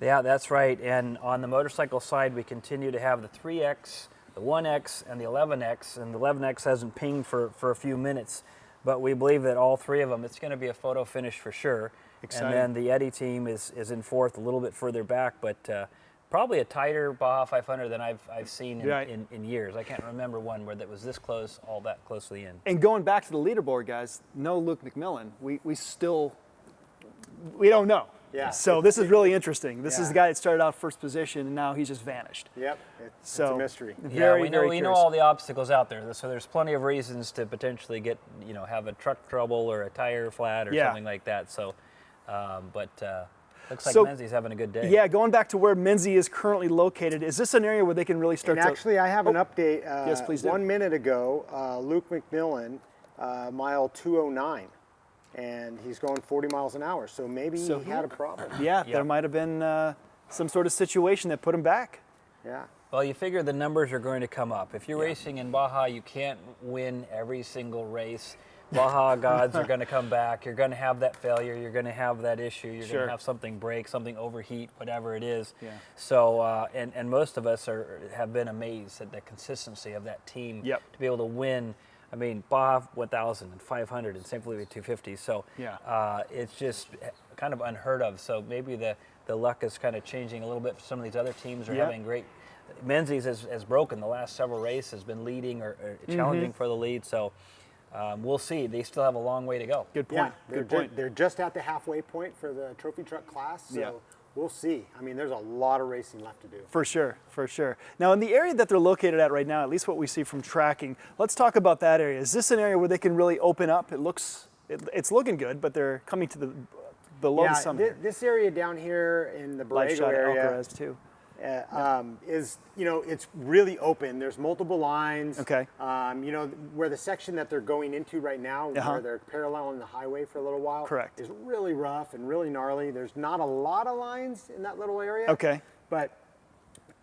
Yeah, that's right. And on the motorcycle side, we continue to have the 3X, the 1X, and the 11X. And the 11X hasn't pinged for a few minutes. But we believe that all 3 of them, it's going to be a photo finish for sure. Exciting. And then the Eddie team is in 4th, a little bit further back. But probably a tighter Baja 500 than I've seen in years. I can't remember one where that was this close, all that closely in. And going back to the leaderboard, guys, no Luke McMillan. We don't know. Yeah. So this is really interesting. This is the guy that started out first position, and now he's just vanished. Yep. It's a mystery. Yeah, we know all the obstacles out there, so there's plenty of reasons to potentially get, have a truck trouble or a tire flat or something like that. So, looks like Menzies having a good day. Yeah, going back to where Menzie is currently located, is this an area where they can really start and actually, I have an update. Yes, please do. 1 minute ago, Luke McMillan, mile 209. And he's going 40 miles an hour, so maybe he had a problem. Yeah, there might have been some sort of situation that put him back. Yeah. Well, you figure the numbers are going to come up. If you're racing in Baja, you can't win every single race. Baja gods are going to come back. You're going to have that failure. You're going to have that issue. You're Sure. going to have something break, something overheat, whatever it is. Yeah. So, and most of us have been amazed at the consistency of that team to be able to win. I mean, Baja 1,000 and 500 and St. Felipe 250. So it's just kind of unheard of. So maybe the luck is kind of changing a little bit for some of these other teams. Are having great. Menzies has broken the last several races, has been leading or challenging for the lead. So. We'll see. They still have a long way to go. Good point. Good point. They're just at the halfway point for the trophy truck class, so we'll see. I mean, there's a lot of racing left to do. For sure, for sure. Now, in the area that they're located at right now, at least what we see from tracking, let's talk about that area. Is this an area where they can really open up? It's looking good, but they're coming to the below the summit. This area down here in the Borrego area Alcaraz too. Is, it's really open. There's multiple lines. Okay. Where the section that they're going into right now, where they're paralleling the highway for a little while, correct, is really rough and really gnarly. There's not a lot of lines in that little area. Okay. But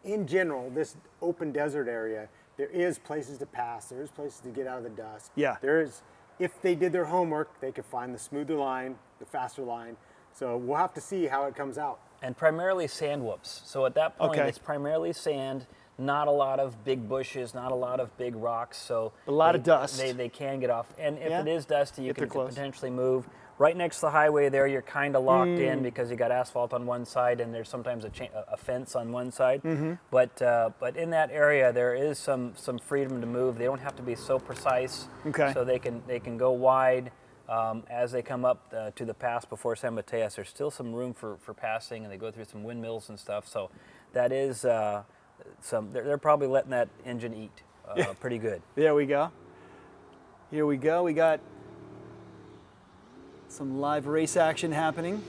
in general, this open desert area, there is places to pass. There is places to get out of the dust. Yeah. There is, if they did their homework, they could find the smoother line, the faster line. So we'll have to see how it comes out. And primarily sand whoops. So at that point, it's primarily sand, not a lot of big bushes, not a lot of big rocks. So a lot of dust. They can get off. And if it is dusty, you can potentially move. Right next to the highway there, you're kind of locked in because you got asphalt on one side and there's sometimes a fence on one side. But in that area, there is some freedom to move. They don't have to be so precise. Okay. So they can go wide. As they come up to the pass before San Mateas, there's still some room for passing, and they go through some windmills and stuff. So that is they're probably letting that engine eat pretty good. There we go. Here we go. We got some live race action happening.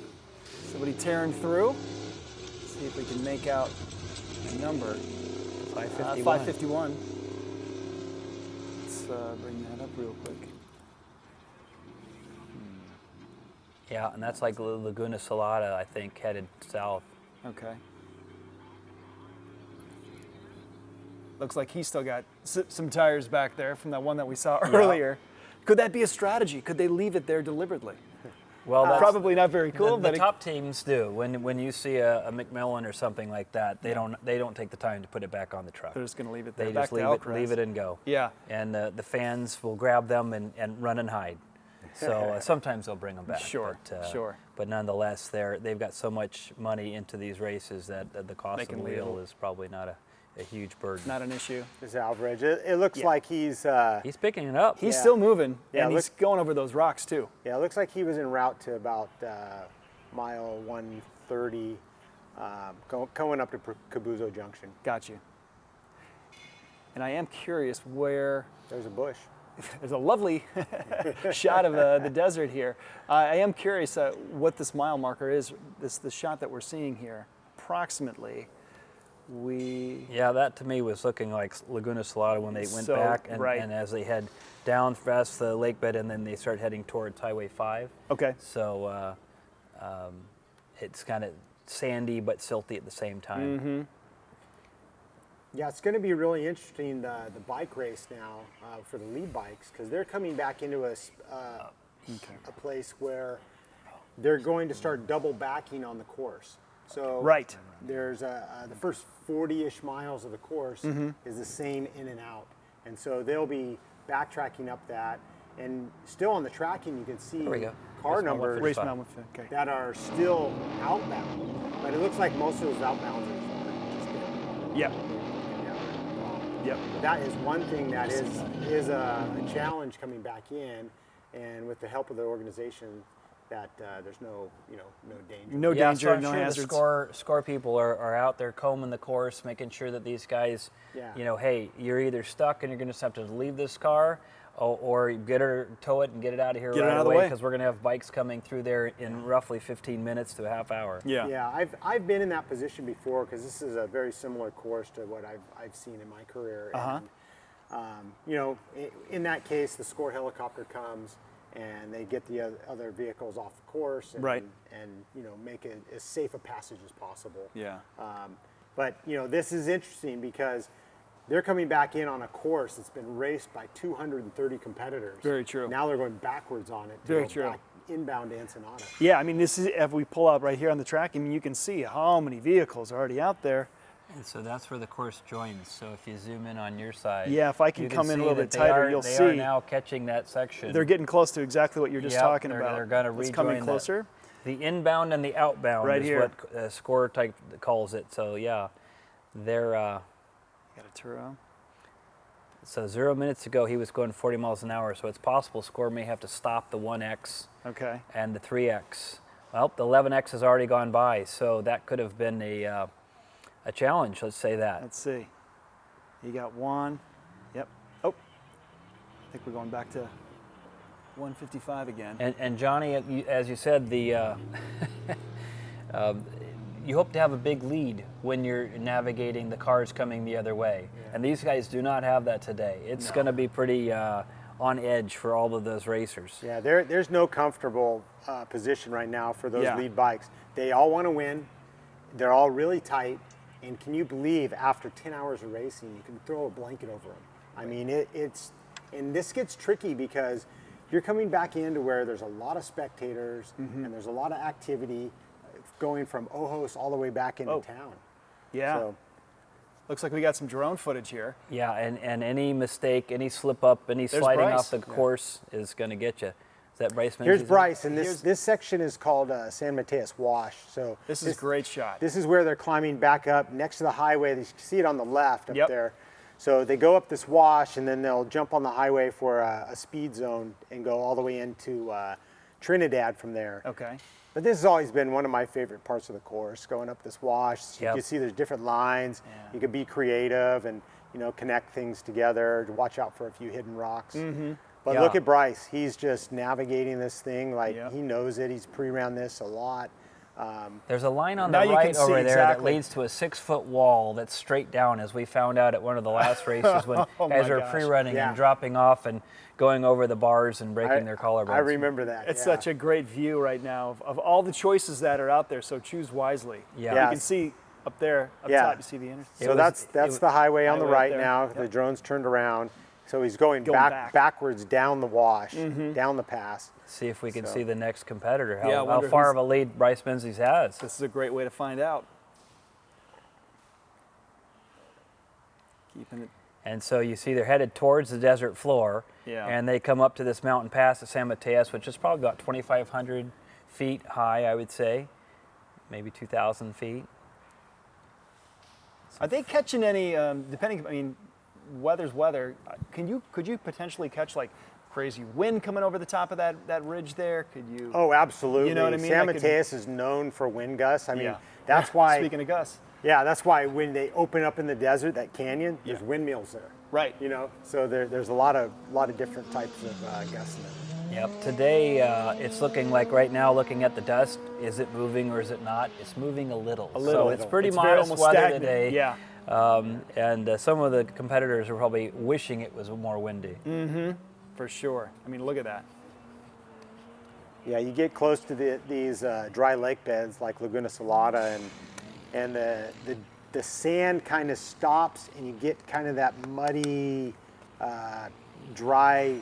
Somebody tearing through. Let's see if we can make out a number. 551. 551. Let's bring that up real quick. Yeah, and that's like Laguna Salada, I think, headed south. Okay. Looks like he's still got some tires back there from that one that we saw earlier. Could that be a strategy? Could they leave it there deliberately? Well, that's probably not very cool. The top teams do. When you see a McMillan or something like that, they don't take the time to put it back on the truck. They're just going to leave it there. They back just to leave it and go. Yeah. And the fans will grab them and run and hide. So sometimes they'll bring them back. Sure, sure. But nonetheless, they've got so much money into these races that the cost of the wheel is probably not a huge burden. Not an issue. This Alvarez, it looks like he's picking it up. He's still moving, and he's going over those rocks too. Yeah, it looks like he was en route to about mile 130, going up to Cabuzo Junction. Got you. And I am curious where. There's a bush. There's a lovely shot of the desert here. I am curious what this mile marker is. The shot that we're seeing here, approximately. Yeah, that to me was looking like Laguna Salada when they went back, and as they head down past the lake bed, and then they start heading towards Highway 5. Okay. So it's kind of sandy but silty at the same time. Mm-hmm. Yeah, it's going to be really interesting, the bike race now for the lead bikes, because they're coming back into a place where they're going to start double backing on the course. So there's the first 40-ish miles of the course is the same in and out. And so they'll be backtracking up that. And still on the tracking, you can see car numbers that are still outbound. But it looks like most of those outbounds are just getting. Yep. Yep. That is one thing that is a challenge coming back in, and with the help of the organization, that there's no danger. No danger, so I'm no sure hazards. The score people are out there combing the course, making sure that these guys, hey, you're either stuck and you're going to have to leave this car, or get her, tow it, and get it out of here right away, because we're going to have bikes coming through there in roughly 15 minutes to a half hour. Yeah. I've been in that position before, because this is a very similar course to what I've seen in my career. And, in that case, the score helicopter comes and they get the other vehicles off the course and make it as safe a passage as possible. Yeah. But this is interesting because they're coming back in on a course that's been raced by 230 competitors. Very true. Now they're going backwards on it. Very go true. Back inbound to Ensenada. Yeah, I mean, this is, if we pull out right here on the track, I mean, you can see how many vehicles are already out there. And so that's where the course joins. So if you zoom in on your side, Yeah, if I can you come in a see little that bit tighter, you'll they see. are now catching that section. They're getting close to exactly what you're just talking about. They're going to It's rejoin coming closer. The inbound and the outbound Right is here. what Score type calls it. So yeah, they're. Got a Turo. So 0 minutes ago, he was going 40 miles an hour. So it's possible Score may have to stop the 1X and the 3X. Well, the 11X has already gone by, so that could have been a challenge. Let's say that. Let's see. You got one. Yep. Oh, I think we're going back to 155 again. And Johnny, as you said, the you hope to have a big lead when you're navigating the cars coming the other way. Yeah. And these guys do not have that today. It's going to be pretty on edge for all of those racers. Yeah, there's no comfortable position right now for those lead bikes. They all want to win. They're all really tight. And can you believe after 10 hours of racing, you can throw a blanket over them? I mean, and this gets tricky because you're coming back into where there's a lot of spectators and there's a lot of activity going from Ojos all the way back into town. Yeah. So, looks like we got some drone footage here. Yeah, and any mistake, any slip up, any sliding off the course is going to get you. Is that Bryce? Here's Bryce, and this section is called San Mateus Wash. So this is a great shot. This is where they're climbing back up next to the highway. You see it on the left up there. So they go up this wash, and then they'll jump on the highway for a speed zone and go all the way into Trinidad from there. Okay. But this has always been one of my favorite parts of the course, going up this wash. You can see there's different lines. You can be creative and connect things together. Watch out for a few hidden rocks. But look at Bryce. He's just navigating this thing like he knows it. He's pre-ran this a lot. There's a line on the right over there that leads to a 6-foot wall that's straight down, as we found out at one of the last races when guys are pre-running and dropping off and going over the bars and breaking their collarbones. I remember that. It's such a great view right now of all the choices that are out there, so choose wisely. Yeah. You can see up there, up top, you see the intersection. So that's the highway on the right now. The drone's turned around. So he's going backwards down the wash, down the pass. See if we can see the next competitor, Yeah, how far of a lead Bryce Menzies has. This is a great way to find out. Keeping it. And so you see they're headed towards the desert floor, and they come up to this mountain pass at San Mateus, which is probably about 2,500 feet high, I would say, maybe 2,000 feet. Are they catching any, depending, I mean, weather's weather, could you potentially catch like crazy wind coming over the top of that ridge there? Could you? Oh, absolutely. You know what I mean? San Mateus is known for wind gusts. I mean, that's why. Speaking of gusts. Yeah, that's why when they open up in the desert, that canyon, there's windmills there. Right. So there's a lot of different types of gusts in there. Yep. Today, it's looking like right now, looking at the dust, is it moving or is it not? It's moving a little. So it's pretty modest weather today. Yeah. And some of the competitors are probably wishing it was more windy. For sure. I mean, look at that. Yeah, you get close to these dry lake beds like Laguna Salada, and the sand kind of stops, and you get kind of that muddy, dry,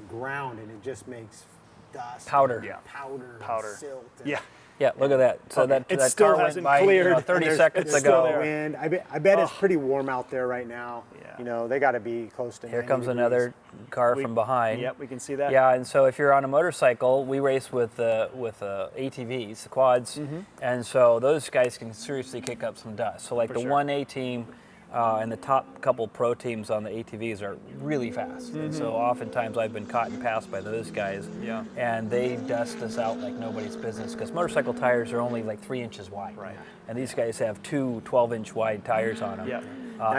ground, and it just makes dust, powder, powder, silt. Yeah, look at that. So that still car went hasn't by cleared. 30 seconds ago. Wind. I bet it's pretty warm out there right now. Yeah. They got to be close to. Here comes another car from behind. Yep, we can see that. Yeah, and so if you're on a motorcycle, we race with ATVs, the quads, and so those guys can seriously kick up some dust. So like the 1A team and the top couple pro teams on the ATVs are really fast. And so oftentimes I've been caught and passed by those guys. Yeah. And they dust us out like nobody's business because motorcycle tires are only like 3 inches wide. Right. And these guys have 2 12-inch wide tires on them. Yeah.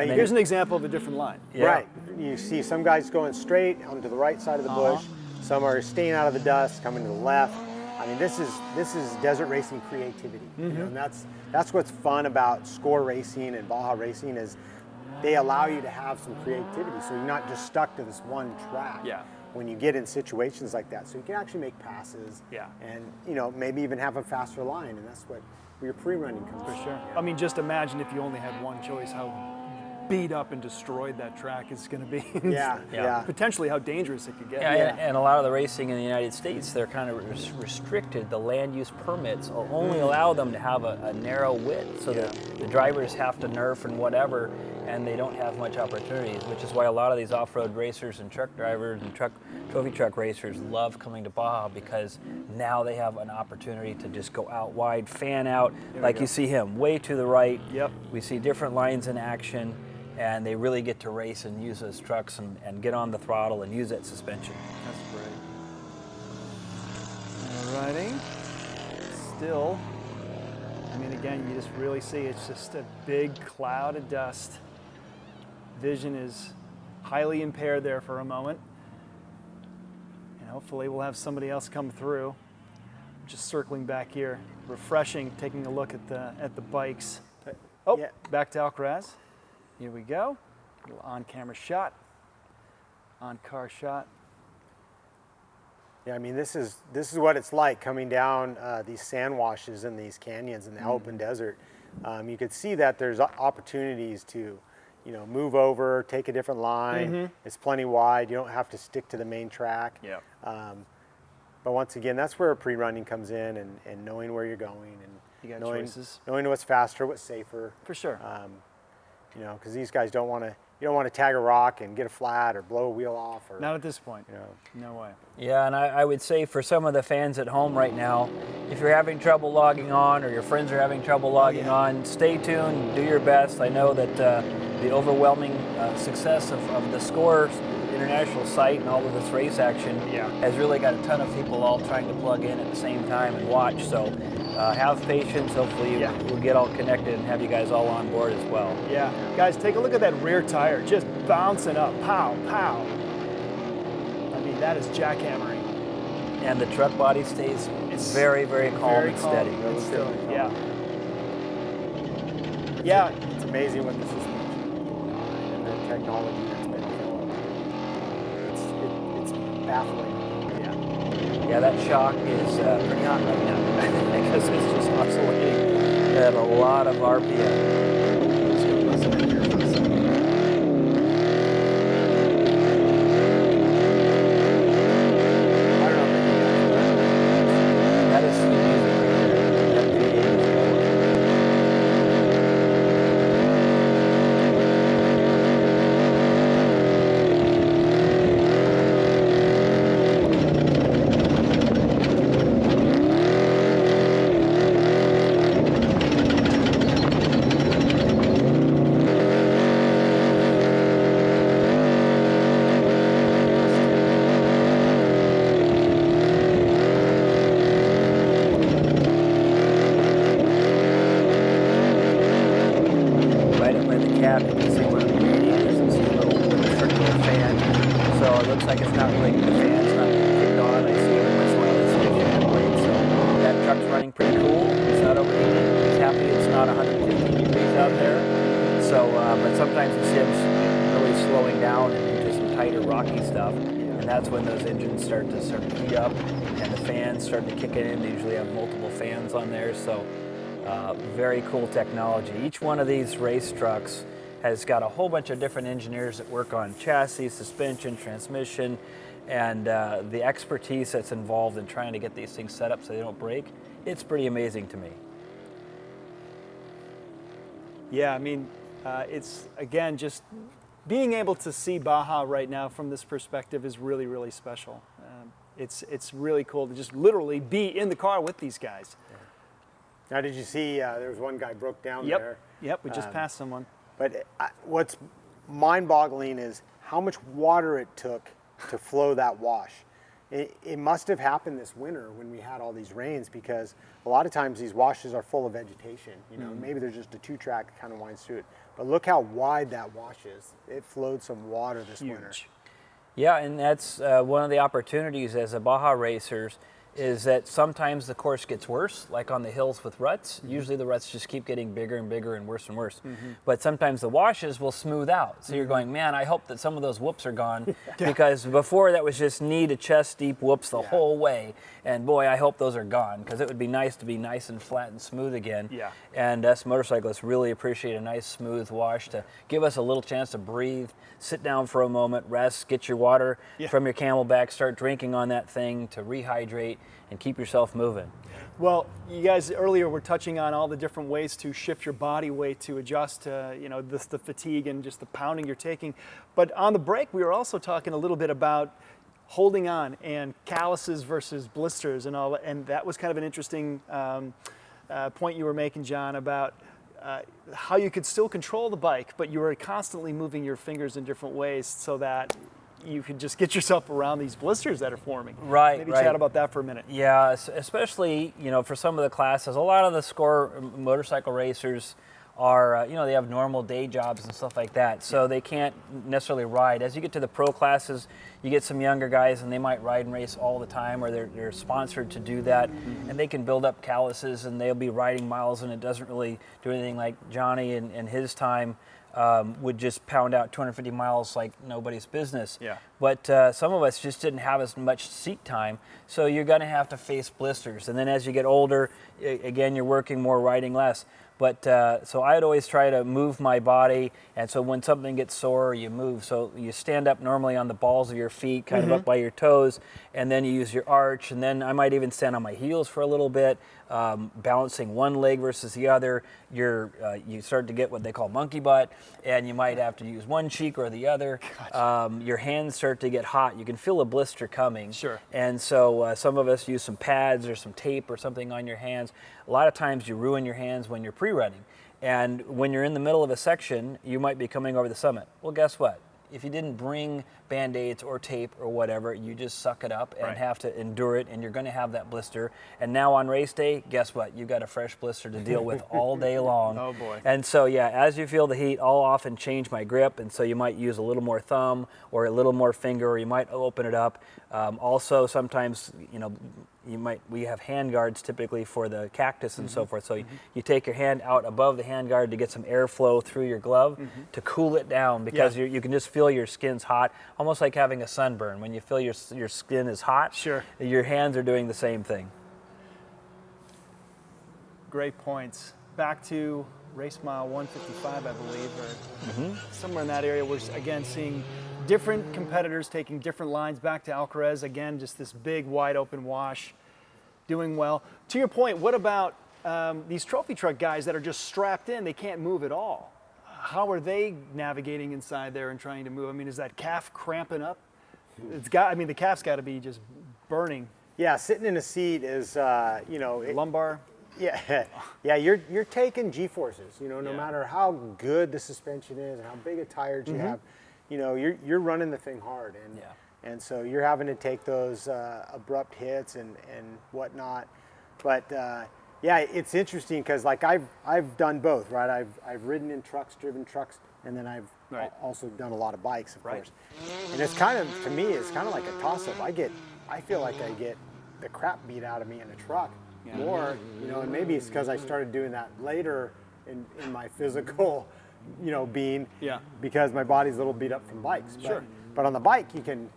Here's an example of a different line. Yeah. Right. You see some guys going straight onto the right side of the bush. Some are staying out of the dust, coming to the left. I mean, this is desert racing creativity. And that's what's fun about Score racing and Baja racing is they allow you to have some creativity. So you're not just stuck to this one track. Yeah. When you get in situations like that, so you can actually make passes. Yeah. And maybe even have a faster line, and that's what your pre-running comes. For sure. Yeah. I mean, just imagine if you only had one choice, how beat up and destroyed that track is going to be Yeah. potentially how dangerous it could get. And a lot of the racing in the United States, they're kind of restricted. The land use permits only allow them to have a narrow width, so that the drivers have to nerf and whatever, and they don't have much opportunities, which is why a lot of these off-road racers and truck drivers and trophy truck racers love coming to Baja, because now they have an opportunity to just go out wide, fan out, like you see him way to the right. Yep. We see different lines in action, and they really get to race and use those trucks and get on the throttle and use that suspension. That's great. Alrighty. Still, I mean, again, you just really see it's just a big cloud of dust. Vision is highly impaired there for a moment. And hopefully we'll have somebody else come through. Just circling back here, refreshing, taking a look at the bikes. Oh, back to Alcaraz. Here we go. A little on-camera shot, on-car shot. Yeah, I mean, this is what it's like coming down these sand washes in these canyons in the open desert. You could see that there's opportunities to, move over, take a different line. It's plenty wide. You don't have to stick to the main track. Yeah. But once again, that's where pre-running comes in, and knowing where you're going, You got and choices. knowing what's faster, what's safer. For sure. Because these guys don't want to. You don't want to tag a rock and get a flat or blow a wheel off. Or, Not at this point. No way. Yeah, and I would say for some of the fans at home right now, if you're having trouble logging on or your friends are having trouble logging on, stay tuned, do your best. I know that the overwhelming success of the Score international site and all of this race action has really got a ton of people all trying to plug in at the same time and watch. So have patience. Hopefully we'll get all connected and have you guys all on board as well. Yeah. Guys, take a look at that rear tire just bouncing up. Pow, pow. I mean, that is jackhammering. And the truck body stays very, very calm and steady. Yeah, it's amazing what the suspension and the technology that's been developed. It's baffling. Yeah, that shock is pretty hot right now because it's just oscillating at a lot of RPM. Let's go listen in here for a second. That is sweet music right there. That V8 is going. When those engines start to heat up and the fans start to kick it in. They usually have multiple fans on there, so very cool technology. Each one of these race trucks has got a whole bunch of different engineers that work on chassis, suspension, transmission, and the expertise that's involved in trying to get these things set up so they don't break. It's pretty amazing to me. Yeah, I mean, it's, again, just being able to see Baja right now from this perspective is really, really special. It's really cool to just literally be in the car with these guys. Now, did you see there was one guy broke down there? Yep, we just passed someone. But what's mind-boggling is how much water it took to flow that wash. It must have happened this winter when we had all these rains, because a lot of times these washes are full of vegetation. Maybe there's just a two-track that kind of winds through it. But look how wide that wash is. It flowed some water this winter. Yeah, and that's one of the opportunities as a Baja racers is that sometimes the course gets worse, like on the hills with ruts. Usually the ruts just keep getting bigger and bigger and worse and worse. But sometimes the washes will smooth out. So you're going, man, I hope that some of those whoops are gone because before that was just knee to chest deep whoops the whole way. And boy, I hope those are gone because it would be nice to be nice and flat and smooth again. Yeah. And us motorcyclists really appreciate a nice smooth wash to give us a little chance to breathe, sit down for a moment, rest, get your water from your Camelback, start drinking on that thing to rehydrate and keep yourself moving. Well, you guys earlier were touching on all the different ways to shift your body weight to adjust to, the fatigue and just the pounding you're taking. But on the break, we were also talking a little bit about holding on and calluses versus blisters and all, and that was kind of an interesting point you were making, John, about how you could still control the bike, but you were constantly moving your fingers in different ways so that you could just get yourself around these blisters that are forming. Right, Maybe chat about that for a minute. Yeah, especially, for some of the classes, a lot of the score motorcycle racers are, they have normal day jobs and stuff like that, so they can't necessarily ride. As you get to the pro classes, you get some younger guys and they might ride and race all the time, or they're sponsored to do that, and they can build up calluses and they'll be riding miles and it doesn't really do anything like Johnny in his time would just pound out 250 miles like nobody's business. Yeah. But some of us just didn't have as much seat time, so you're going to have to face blisters. And then as you get older, again, you're working more, riding less. But so I'd always try to move my body, and so when something gets sore, you move. So you stand up normally on the balls of your feet, kind of up by your toes, and then you use your arch, and then I might even stand on my heels for a little bit, balancing one leg versus the other. You start to get what they call monkey butt, and you might have to use one cheek or the other. Your hands start to get hot. You can feel a blister coming. Sure. And so some of us use some pads or some tape or something on your hands. A lot of times you ruin your hands when you're pre-running. And when you're in the middle of a section, you might be coming over the summit. Well, guess what? If you didn't bring Band-Aids or tape or whatever, you just suck it up and have to endure it, and you're going to have that blister. And now on race day, guess what? You've got a fresh blister to deal with all day long. Oh, boy. And so, as you feel the heat, I'll often change my grip, and so you might use a little more thumb or a little more finger, or you might open it up. Also, sometimes, we have hand guards typically for the cactus and so forth. So you take your hand out above the hand guard to get some airflow through your glove to cool it down, because you can just feel your skin's hot, almost like having a sunburn. When you feel your skin is hot, your hands are doing the same thing. Great points. Back to race mile 155, I believe, or somewhere in that area. We're again seeing different competitors taking different lines. Back to Alcaraz, again, just this big, wide open wash, doing well. To your point, what about these trophy truck guys that are just strapped in? They can't move at all. How are they navigating inside there and trying to move? I mean, is that calf cramping up? The calf's got to be just burning. Yeah, sitting in a seat is, lumbar. Yeah, you're taking G-forces, no matter how good the suspension is and how big a tire you have, you're running the thing hard, and so you're having to take those abrupt hits and whatnot. But it's interesting because like I've done both, right? I've ridden in trucks, driven trucks, and then I've also done a lot of bikes, of course. And it's kind of, to me, it's kind of like a toss-up. I feel like I get the crap beat out of me in a truck. More, and maybe it's because I started doing that later in my physical, being, because my body's a little beat up from bikes. But on the bike, you can,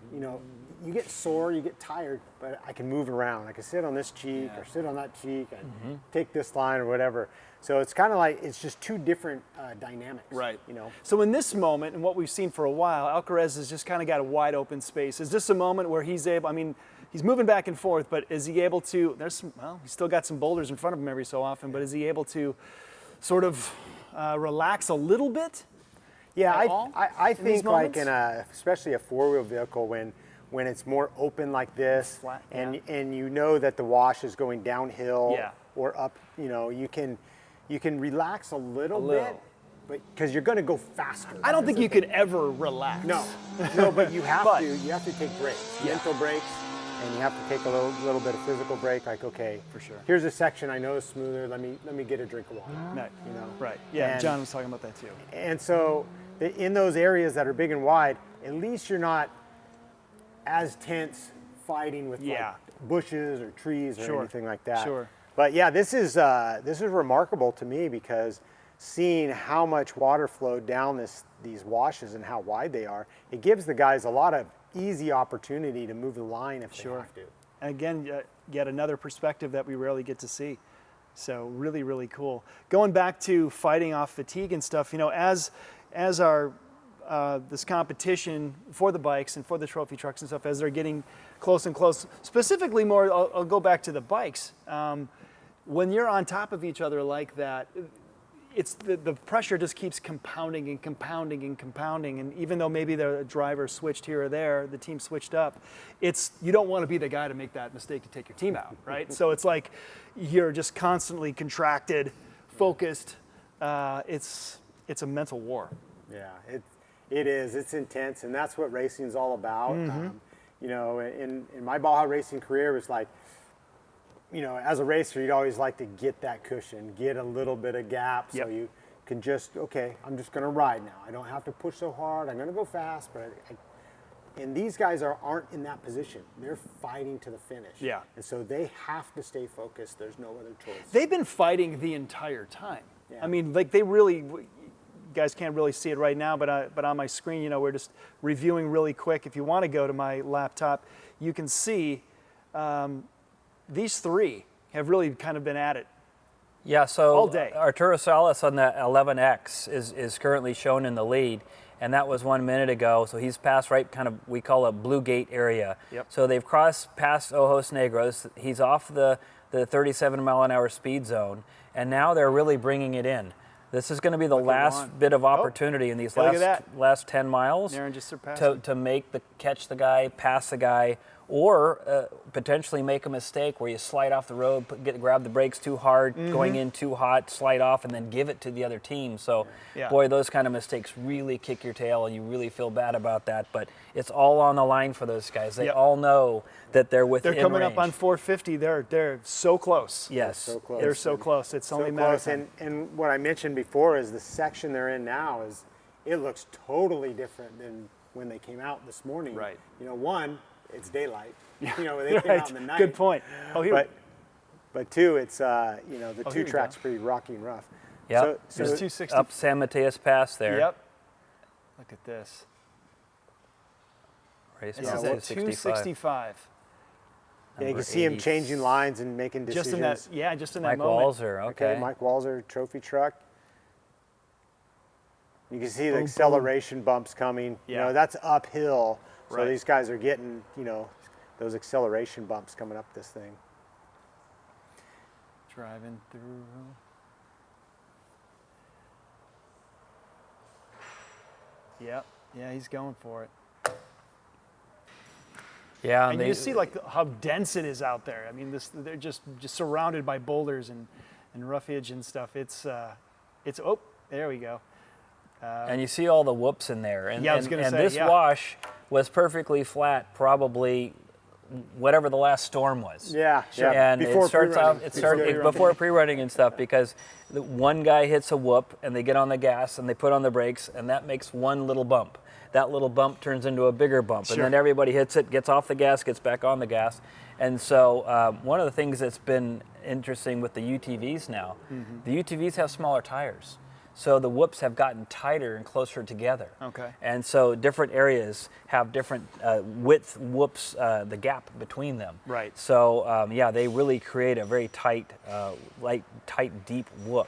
you get sore, you get tired, but I can move around. I can sit on this cheek or sit on that cheek and take this line or whatever. So it's kind of like, it's just two different dynamics. Right. So in this moment, and what we've seen for a while, Alcaraz has just kind of got a wide open space. Is this a moment where he's able, he's moving back and forth, but is he able to, he's still got some boulders in front of him every so often, but is he able to sort of relax a little bit? Yeah, I think like especially a four-wheel vehicle, when it's more open like this, and you know that the wash is going downhill or up, you can relax a little bit. But because you're going to go faster. I don't think you could ever relax. No, but you have to. You have to take breaks, mental breaks. And you have to take a little bit of physical break, like, okay, for sure. Here's a section I know is smoother. Let me get a drink of water. Right. Right. Yeah. And John was talking about that too. And so, in those areas that are big and wide, at least you're not as tense fighting with like bushes or trees or anything like that. Sure. But yeah, this is remarkable to me because seeing how much water flowed down these washes and how wide they are, it gives the guys a lot of easy opportunity to move the line if they have to. And again, yet another perspective that we rarely get to see. So really, really cool. Going back to fighting off fatigue and stuff, you know, as our this competition for the bikes and for the trophy trucks and stuff, as they're getting close and close, specifically more, I'll go back to the bikes. When you're on top of each other like that, it's the pressure just keeps compounding and compounding and compounding. And even though maybe the driver switched here or there, the team switched up, you don't want to be the guy to make that mistake to take your team out, right? So it's like you're just constantly contracted, focused. It's a mental war. Yeah, it is. It's intense, and that's what racing's all about. You know, in my Baja racing career, it was like, you know, as a racer, you'd always like to get that cushion, get a little bit of gap, so you can just, okay, I'm just going to ride now. I don't have to push so hard. I'm going to go fast, but and these guys aren't in that position. They're fighting to the finish. Yeah. And so they have to stay focused. There's no other choice. They've been fighting the entire time. Yeah. I mean, like they really, you guys can't really see it right now, but on my screen, you know, we're just reviewing really quick. If you want to go to my laptop, you can see these three have really kind of been at it. Yeah, so all day. Arturo Salas on the 11X is currently shown in the lead, and that was 1 minute ago. So he's passed right kind of, we call it Blue Gate area. Yep. So they've crossed past Ojos Negros. He's off the 37-mile-an-hour speed zone, and now they're really bringing it in. This is going to be the last bit of opportunity in these last 10 miles Aaron just surpassed to catch the guy, pass the guy, or potentially make a mistake where you slide off the road, grab the brakes too hard, going in too hot, slide off, and then give it to the other team. So, boy, those kind of mistakes really kick your tail, and you really feel bad about that. But it's all on the line for those guys. They all know that they're within They're coming range. up on 450. They're so close. Yes. They're so close. They're so close. It's only a matter of time. And what I mentioned before is the section they're in now it looks totally different than when they came out this morning. Right. You know, one, it's daylight. You know, they came out in the night. Good point. Oh, here. But two, it's you know, the two tracks pretty rocky and rough. Yep. So There's 260. Up San Mateus Pass there. Yep. Look at this. Race This mile is at 265. Yeah, you can see him changing lines and making decisions. Just in that Mike moment. Walzer, okay. Mike Walzer, trophy truck. You can see the acceleration bumps coming. Yeah. You know, that's uphill. So Right. these guys are getting, you know, those acceleration bumps coming up this thing. Driving through. Yep. Yeah, he's going for it. Yeah, And you see like how dense it is out there. I mean, they're just surrounded by boulders and roughage and stuff. It's oh, there we go. And you see all the whoops in there. And, I was going to say, this wash was perfectly flat, probably whatever the last storm was. Yeah, And before it starts pre-running. out before pre-running and stuff, because one guy hits a whoop and they get on the gas and they put on the brakes, and that makes one little bump. That little bump turns into a bigger bump, and then everybody hits it, gets off the gas, gets back on the gas. And so one of the things that's been interesting with the UTVs now, the UTVs have smaller tires. So the whoops have gotten tighter and closer together. Okay. And so different areas have different width whoops, the gap between them. Right. So they really create a very tight, tight, deep whoop.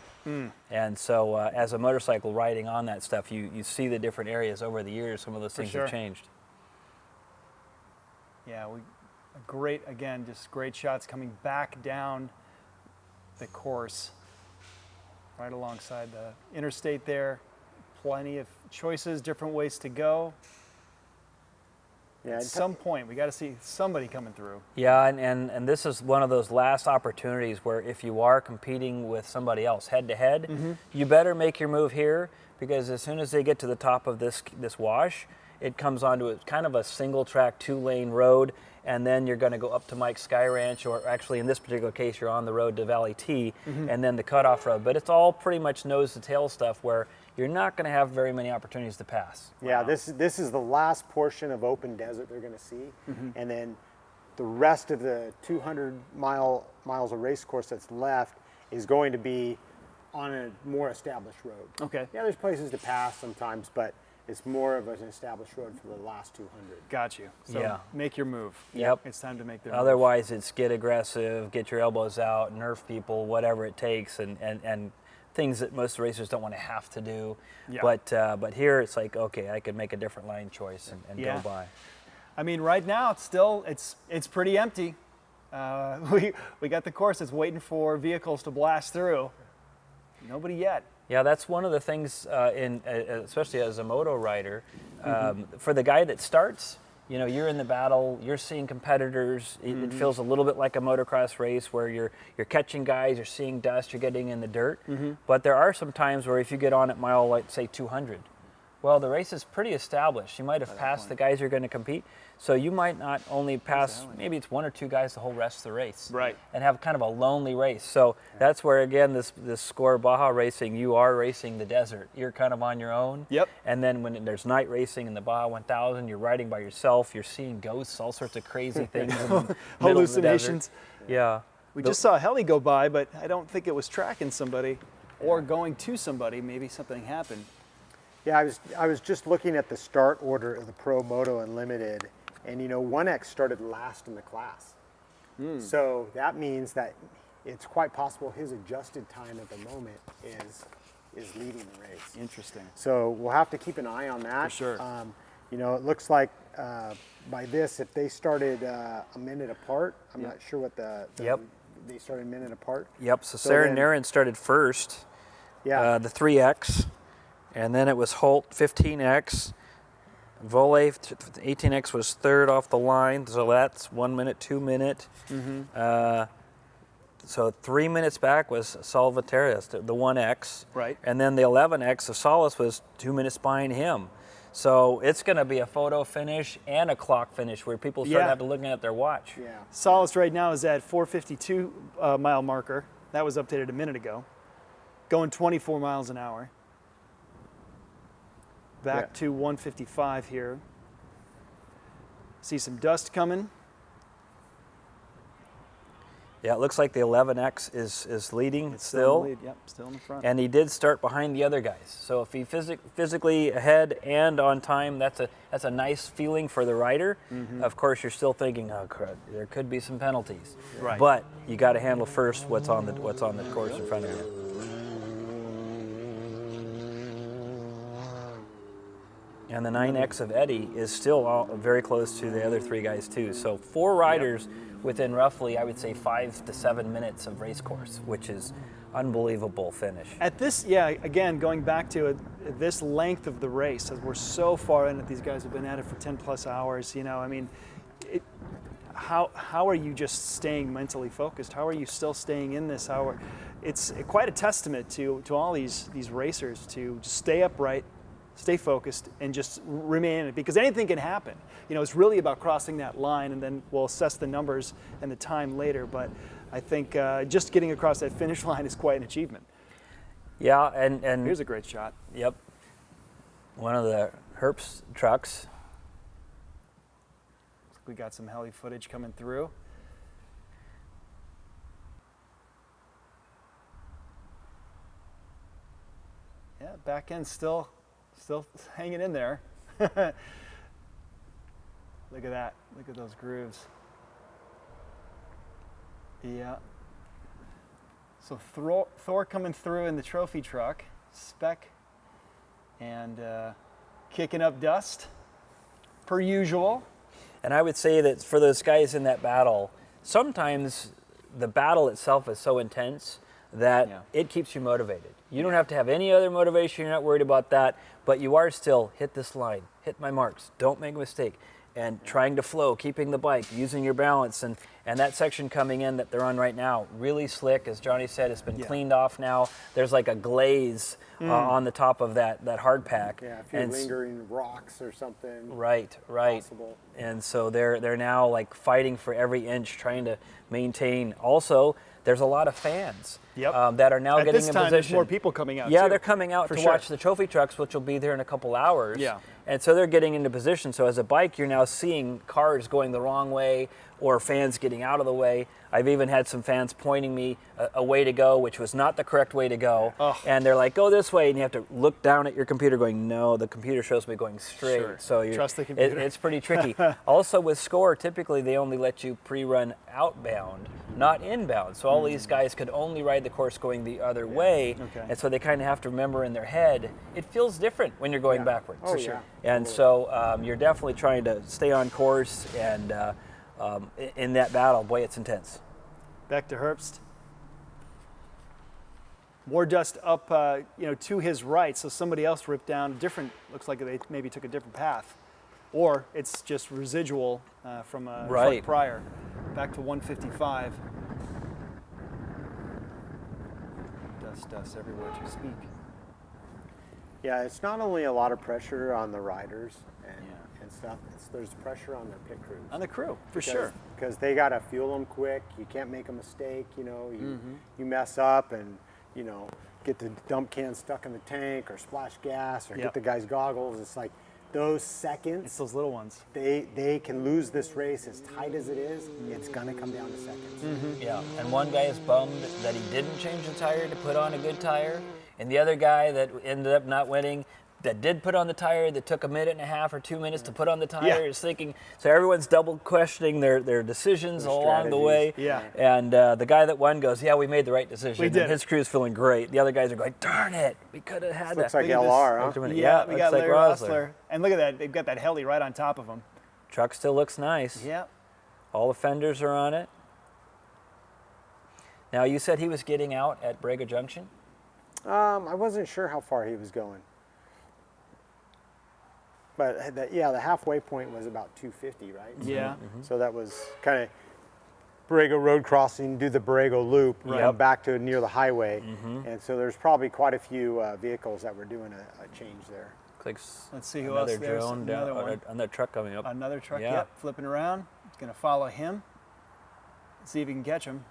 And so as a motorcycle riding on that stuff, you see the different areas over the years. Some of those things have changed. Yeah, just great shots coming back down the course. Right alongside the interstate there. Plenty of choices, different ways to go. Yeah, at some point, we got to see somebody coming through. Yeah, and this is one of those last opportunities where if you are competing with somebody else head to head, you better make your move here, because as soon as they get to the top of this wash, it comes onto a kind of a single track 2-lane road, and then you're going to go up to Mike's Sky Ranch, or actually in this particular case, you're on the road to Valley T, and then the cutoff road. But it's all pretty much nose to tail stuff where you're not going to have very many opportunities to pass. Yeah, this is the last portion of open desert they're going to see, and then the rest of the 200 miles of race course that's left is going to be on a more established road. Okay. Yeah, there's places to pass sometimes, but it's more of an established road for the last 200. Got you. So Yeah. make your move. Yep. It's time to make the Otherwise, it's get aggressive, get your elbows out, nerf people, whatever it takes, and things that most racers don't want to have to do. Yeah. But here it's like, okay, I could make a different line choice and Yeah. go by. I mean, right now it's pretty empty. We got the course that's waiting for vehicles to blast through. Nobody yet. Yeah, that's one of the things, especially as a moto rider, for the guy that starts. You know, you're in the battle, you're seeing competitors. It feels a little bit like a motocross race where you're catching guys, you're seeing dust, you're getting in the dirt. But there are some times where if you get on at mile, like say 200, well, the race is pretty established. You might have passed the guys you're going to compete. So you might not only pass, maybe it's one or two guys the whole rest of the race. Right. And have kind of a lonely race. So that's where, again, this Score Baja racing, you are racing the desert. You're kind of on your own. Yep. And then when there's night racing in the Baja 1000, you're riding by yourself, you're seeing ghosts, all sorts of crazy things. In the middle of the Hallucinations. desert. Yeah. We just saw a heli go by, but I don't think it was tracking somebody or going to somebody. Maybe something happened. Yeah, I was just looking at the start order of the Pro, Moto, and Limited, and you know, 1X started last in the class. So that means that it's quite possible his adjusted time at the moment is leading the race. Interesting. So we'll have to keep an eye on that. For sure. You know, it looks like by this, if they started a minute apart, I'm not sure what they started a minute apart. Yep, so Sarah Narin started first, the 3X, and then it was Holt 15X. Volley 18X was third off the line, so that's 1 minute, 2 minute. So 3 minutes back was Salvaterra, the 1X. Right. And then the 11X of Solace was 2 minutes behind him. So it's going to be a photo finish and a clock finish where people start having to look at their watch. Yeah. Solace right now is at 452 mile marker. That was updated a minute ago. Going 24 miles an hour. Back to 155 here. See some dust coming. Yeah, it looks like the 11X is leading It's still. in the lead. Yep, still in the front. And he did start behind the other guys. So if he physically ahead and on time, that's a nice feeling for the rider. Of course, you're still thinking, oh crud, there could be some penalties. Right. But you got to handle first what's on the course in front of you. And the 9X of Eddie is still very close to the other three guys too. So 4 riders within roughly, I would say, 5 to 7 minutes of race course, which is unbelievable finish. At this, again, going back to this length of the race, as we're so far in it, these guys have been at it for 10 plus hours, you know, I mean, how are you just staying mentally focused? How are you still staying in this hour? It's quite a testament to all these racers to just stay upright, stay focused, and just remain in it, because anything can happen. You know, it's really about crossing that line, and then we'll assess the numbers and the time later, but I think just getting across that finish line is quite an achievement. Yeah, and here's a great shot. Yep. One of the Herps trucks. We got some heli footage coming through. Yeah, back end still hanging in there. Look at that. Look at those grooves. Yeah. So Thor coming through in the trophy truck, spec, and kicking up dust, per usual. And I would say that for those guys in that battle, sometimes the battle itself is so intense that it keeps you motivated. You don't have to have any other motivation. You're not worried about that, but you are still hit this line, hit my marks, don't make a mistake, and trying to flow, keeping the bike, using your balance, and that section coming in that they're on right now, really slick. As Johnny said, it's been cleaned off now. There's like a glaze on the top of that hard pack. Yeah, a few lingering rocks or something. Right. Possible. And so they're now like fighting for every inch, trying to maintain. Also, there's a lot of fans that are now At getting this in time, position. There's more people coming out. Yeah, too, they're coming out to watch the trophy trucks, which will be there in a couple hours. Yeah. And so they're getting into position. So as a bike, you're now seeing cars going the wrong way or fans getting out of the way. I've even had some fans pointing me a way to go, which was not the correct way to go. Oh. And they're like, go this way. And you have to look down at your computer going, no, the computer shows me going straight. Sure. So you're, Trust the computer. it's pretty tricky. Also with Score, typically they only let you pre-run outbound, not inbound. So all these guys could only ride the course going the other way. Okay. And so they kind of have to remember in their head, it feels different when you're going backwards. Oh, yeah. And so you're definitely trying to stay on course, and in that battle, boy, it's intense. Back to Herbst. More dust up, to his right. So somebody else ripped down different. Looks like they maybe took a different path, or it's just residual from a truck prior. Back to 155. Dust everywhere to speak. Yeah, it's not only a lot of pressure on the riders and stuff. There's pressure on their pit crews. On the crew, for sure. Because they got to fuel them quick. You can't make a mistake. You mess up and get the dump can stuck in the tank or splash gas or get the guy's goggles. It's like those seconds. It's those little ones. They can lose this race as tight as it is. It's gonna come down to seconds. Yeah, and one guy is bummed that he didn't change the tire to put on a good tire, and the other guy that ended up not winning, that did put on the tire, that took a minute and a half or 2 minutes to put on the tire, is thinking, so everyone's double questioning their decisions along the way. Yeah. And the guy that won goes, yeah, we made the right decision. We did. And his crew's feeling great. The other guys are going, darn it, we could have had Looks that. like LR, huh? Yeah, we got looks Larry like Rossler. And look at that, they've got that heli right on top of them. Truck still looks nice. Yeah. All the fenders are on it. Now, you said he was getting out at Baja Junction? I wasn't sure how far he was going. But the halfway point was about 250, right? Yeah. So that was kind of Borrego Road crossing, do the Borrego Loop, back to near the highway. And so there's probably quite a few vehicles that were doing a change there. Let's see who else. There's another one. Another truck coming up. Another truck, Yeah. yep, flipping around. It's going to follow him. See if he can catch him.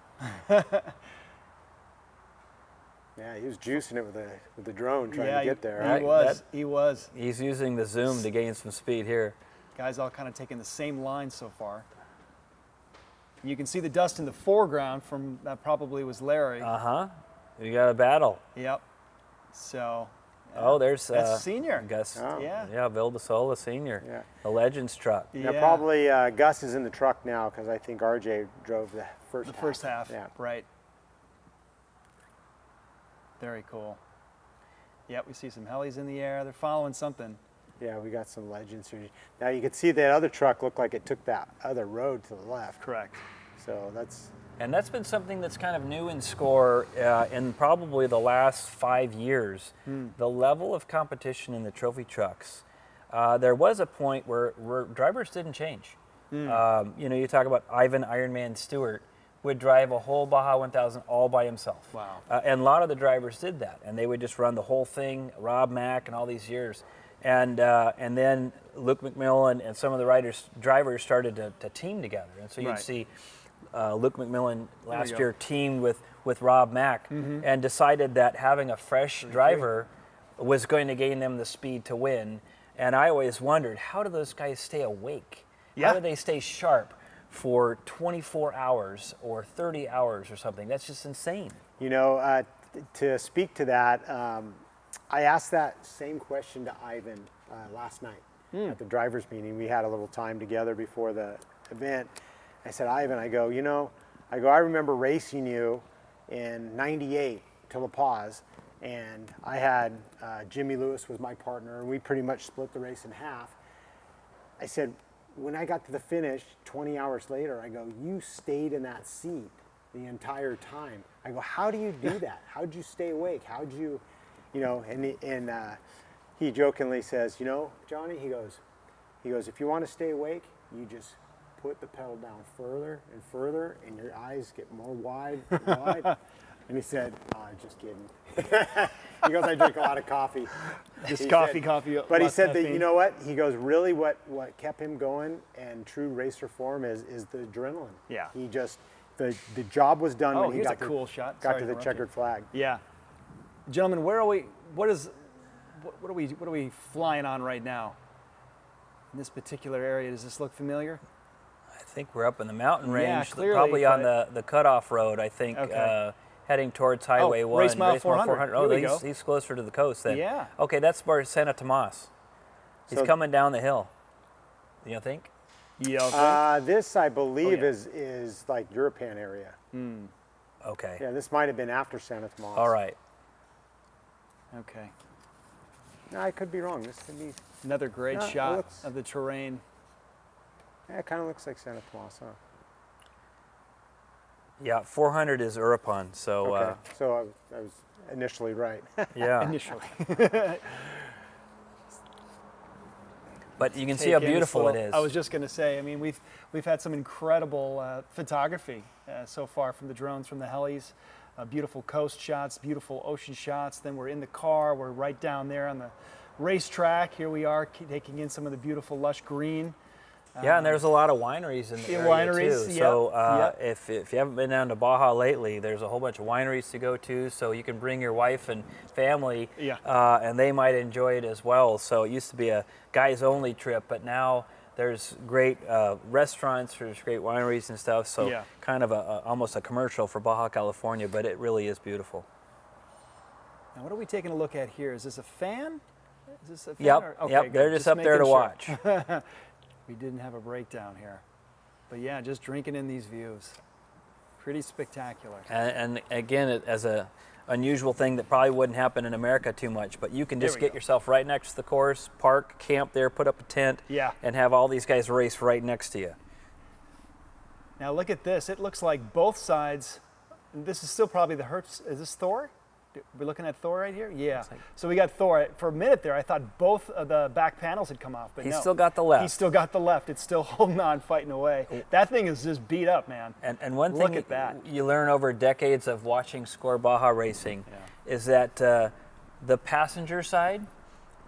Yeah, he was juicing it with the drone trying to get there. He was. He's using the zoom to gain some speed here. Guys all kind of taking the same line so far. You can see the dust in the foreground from that probably was Larry. You got a battle. Yep. So. Oh, there's that's Senior. Gus. Oh. Yeah, Bill DeSola Senior. Yeah. The Legends truck. Now probably Gus is in the truck now because I think RJ drove the first half. Yeah. Right. Very cool. Yep, we see some helis in the air. They're following something. Yeah, we got some Legends here. Now you can see that other truck looked like it took that other road to the left. Correct. So that's. And that's been something that's kind of new in Score in probably the last 5 years. The level of competition in the trophy trucks. There was a point where drivers didn't change. You talk about Ivan Ironman Stewart would drive a whole Baja 1000 all by himself. Wow. And a lot of the drivers did that, and they would just run the whole thing, Rob Mack and all these years. And then Luke McMillan and some of the drivers started to team together. And so you'd see Luke McMillan last year teamed with Rob Mack and decided that having a fresh driver was going to gain them the speed to win. And I always wondered, how do those guys stay awake? How do they stay sharp for 24 hours or 30 hours or something? That's just insane. To speak to that, I asked that same question to Ivan last night at the drivers' meeting. We had a little time together before the event. I said, Ivan, I remember racing you in '98 to La Paz, and I had Jimmy Lewis was my partner, and we pretty much split the race in half. I said, when I got to the finish 20 hours later, I go, you stayed in that seat the entire time. I go, how do you do that? How'd you stay awake? How'd you, and he jokingly says, Johnny, he goes, if you want to stay awake, you just put the pedal down further and further, and your eyes get more wide and wide. And he said, just kidding. He goes, I drink a lot of coffee. Just coffee. But he said that, you know what? He goes, really what kept him going and true racer form is the adrenaline. Yeah. He just, the job was done when he here's got a cool shot. got to the checkered flag. Yeah. Gentlemen, where are we? What are we flying on right now? in this particular area. Does this look familiar? I think we're up in the mountain range, Yeah, clearly, probably on the cutoff road, I think, Okay. heading towards Highway 1. Race Mile 400. Oh, Here we go. he's closer to the coast then. Yeah. Okay, that's where Santa Tomas. He's So- coming down the hill. You think? This, I believe, is like European area. Okay. Yeah, this might have been after Santa Tomas. All right. Okay. No, I could be wrong. This could be. Another great No, it shot looks- of the terrain. Yeah, it kind of looks like Santa Tomas, huh? Yeah, 400 is Urupon, so Okay. So I was initially right. yeah. Initially. But you can see Take how in beautiful it slow. is. I was just going to say, I mean, we've had some incredible photography so far from the drones, from the helis. Beautiful coast shots, beautiful ocean shots. Then we're in the car. We're right down there on the racetrack. Here we are taking in some of the beautiful lush green. Yeah, and there's a lot of wineries in the area wineries, too. yep, So yep. if you haven't been down to Baja lately, there's a whole bunch of wineries to go to. So you can bring your wife and family, and they might enjoy it as well. So it used to be a guys-only trip, but now there's great restaurants, there's great wineries and stuff. So kind of almost a commercial for Baja California, but it really is beautiful. Now, what are we taking a look at here? Is this a fan? Is this a fan? Yep, Okay, yep. good. They're just up there to making watch. sure. We didn't have a breakdown here. But yeah, just drinking in these views. Pretty spectacular. And again, as a unusual thing that probably wouldn't happen in America too much, but you can just get yourself right next to the course, park, camp there, put up a tent, and have all these guys race right next to you. Now look at this. It looks like both sides, and this is still probably the Hertz. Is this Thor? We're looking at Thor right here? Yeah. So we got Thor. For a minute there, I thought both of the back panels had come off, but He's no. still got the left. He's still got the left. It's still holding on, fighting away. That thing is just beat up, man. And one Look thing at that. you learn over decades of watching Score Baja racing is that the passenger side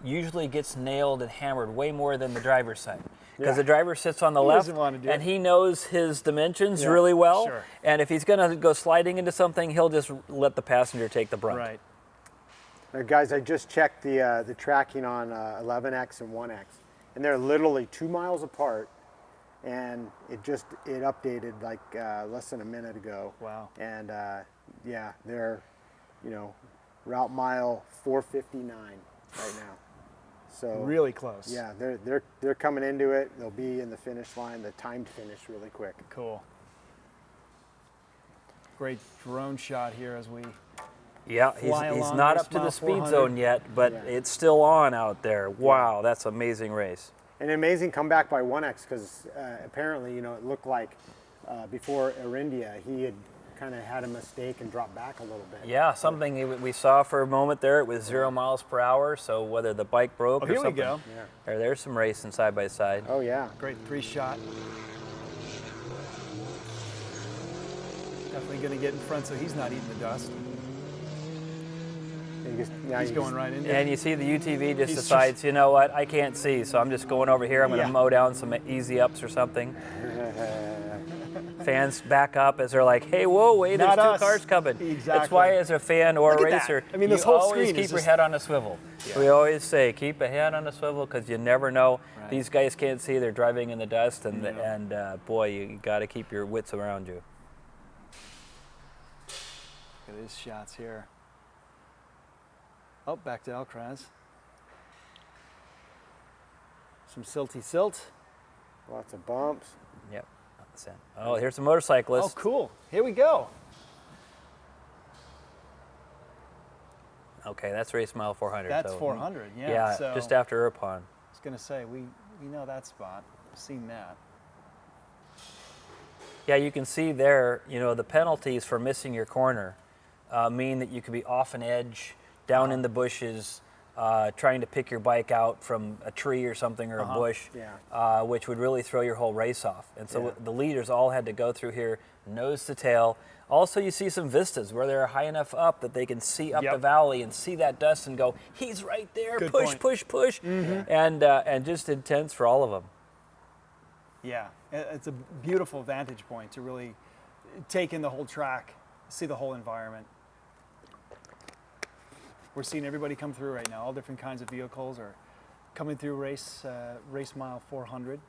usually gets nailed and hammered way more than the driver's side. Because the driver sits on the He left doesn't want to do and it. he knows his dimensions really well. Sure. And if he's going to go sliding into something, he'll just let the passenger take the brunt. Right. Guys, I just checked the tracking on 11X and 1X, and they're literally 2 miles apart, and it updated like less than a minute ago. Wow. And yeah, they're route mile 459 right now. So really close. Yeah, they're coming into it. They'll be in the finish line, the timed finish, really quick. Cool. Great drone shot here as we. Yeah, fly he's along not Race up to Mile the speed 400. zone yet, but it's still on out there. Wow, that's an amazing race. An amazing comeback by 1X because apparently, it looked like before Arindia, he had kind of had a mistake and dropped back a little bit. Yeah, something we saw for a moment there. It was 0 miles per hour, so whether the bike broke or here something. we go. There's some racing side by side. Oh, yeah. Great pre-shot. Definitely going to get in front so he's not eating the dust. He's going right into it. And you see the UTV just He's decides, you know what, I can't see, so I'm just going over here. I'm going to mow down some easy ups or something. Fans back up as they're like, hey, whoa, wait, there's Not two us. cars coming. Exactly. That's why as a fan or Look a at that. racer, I mean, this you whole always screen is keep your just- head on a swivel. Yeah. We always say, keep a head on a swivel because you never know. Right. These guys can't see, they're driving in the dust, and boy, you got to keep your wits around you. Look at these shots here. Oh, back to Alcraz. Some silty silt. Lots of bumps. Yep. Oh, here's a motorcyclist. Oh, cool. Here we go. Okay, that's race mile 400. That's so 400, yeah. Yeah, So just after Urupon. I was going to say, we know that spot. We've seen that. Yeah, you can see there, the penalties for missing your corner mean that you could be off an edge, down in the bushes, trying to pick your bike out from a tree or something or a bush, which would really throw your whole race off. And so the leaders all had to go through here, nose to tail. Also, you see some vistas where they're high enough up that they can see up the valley and see that dust and go, he's right there, Good push, point. push, push. And just intense for all of them. Yeah, it's a beautiful vantage point to really take in the whole track, see the whole environment. We're seeing everybody come through right now. All different kinds of vehicles are coming through race mile 400.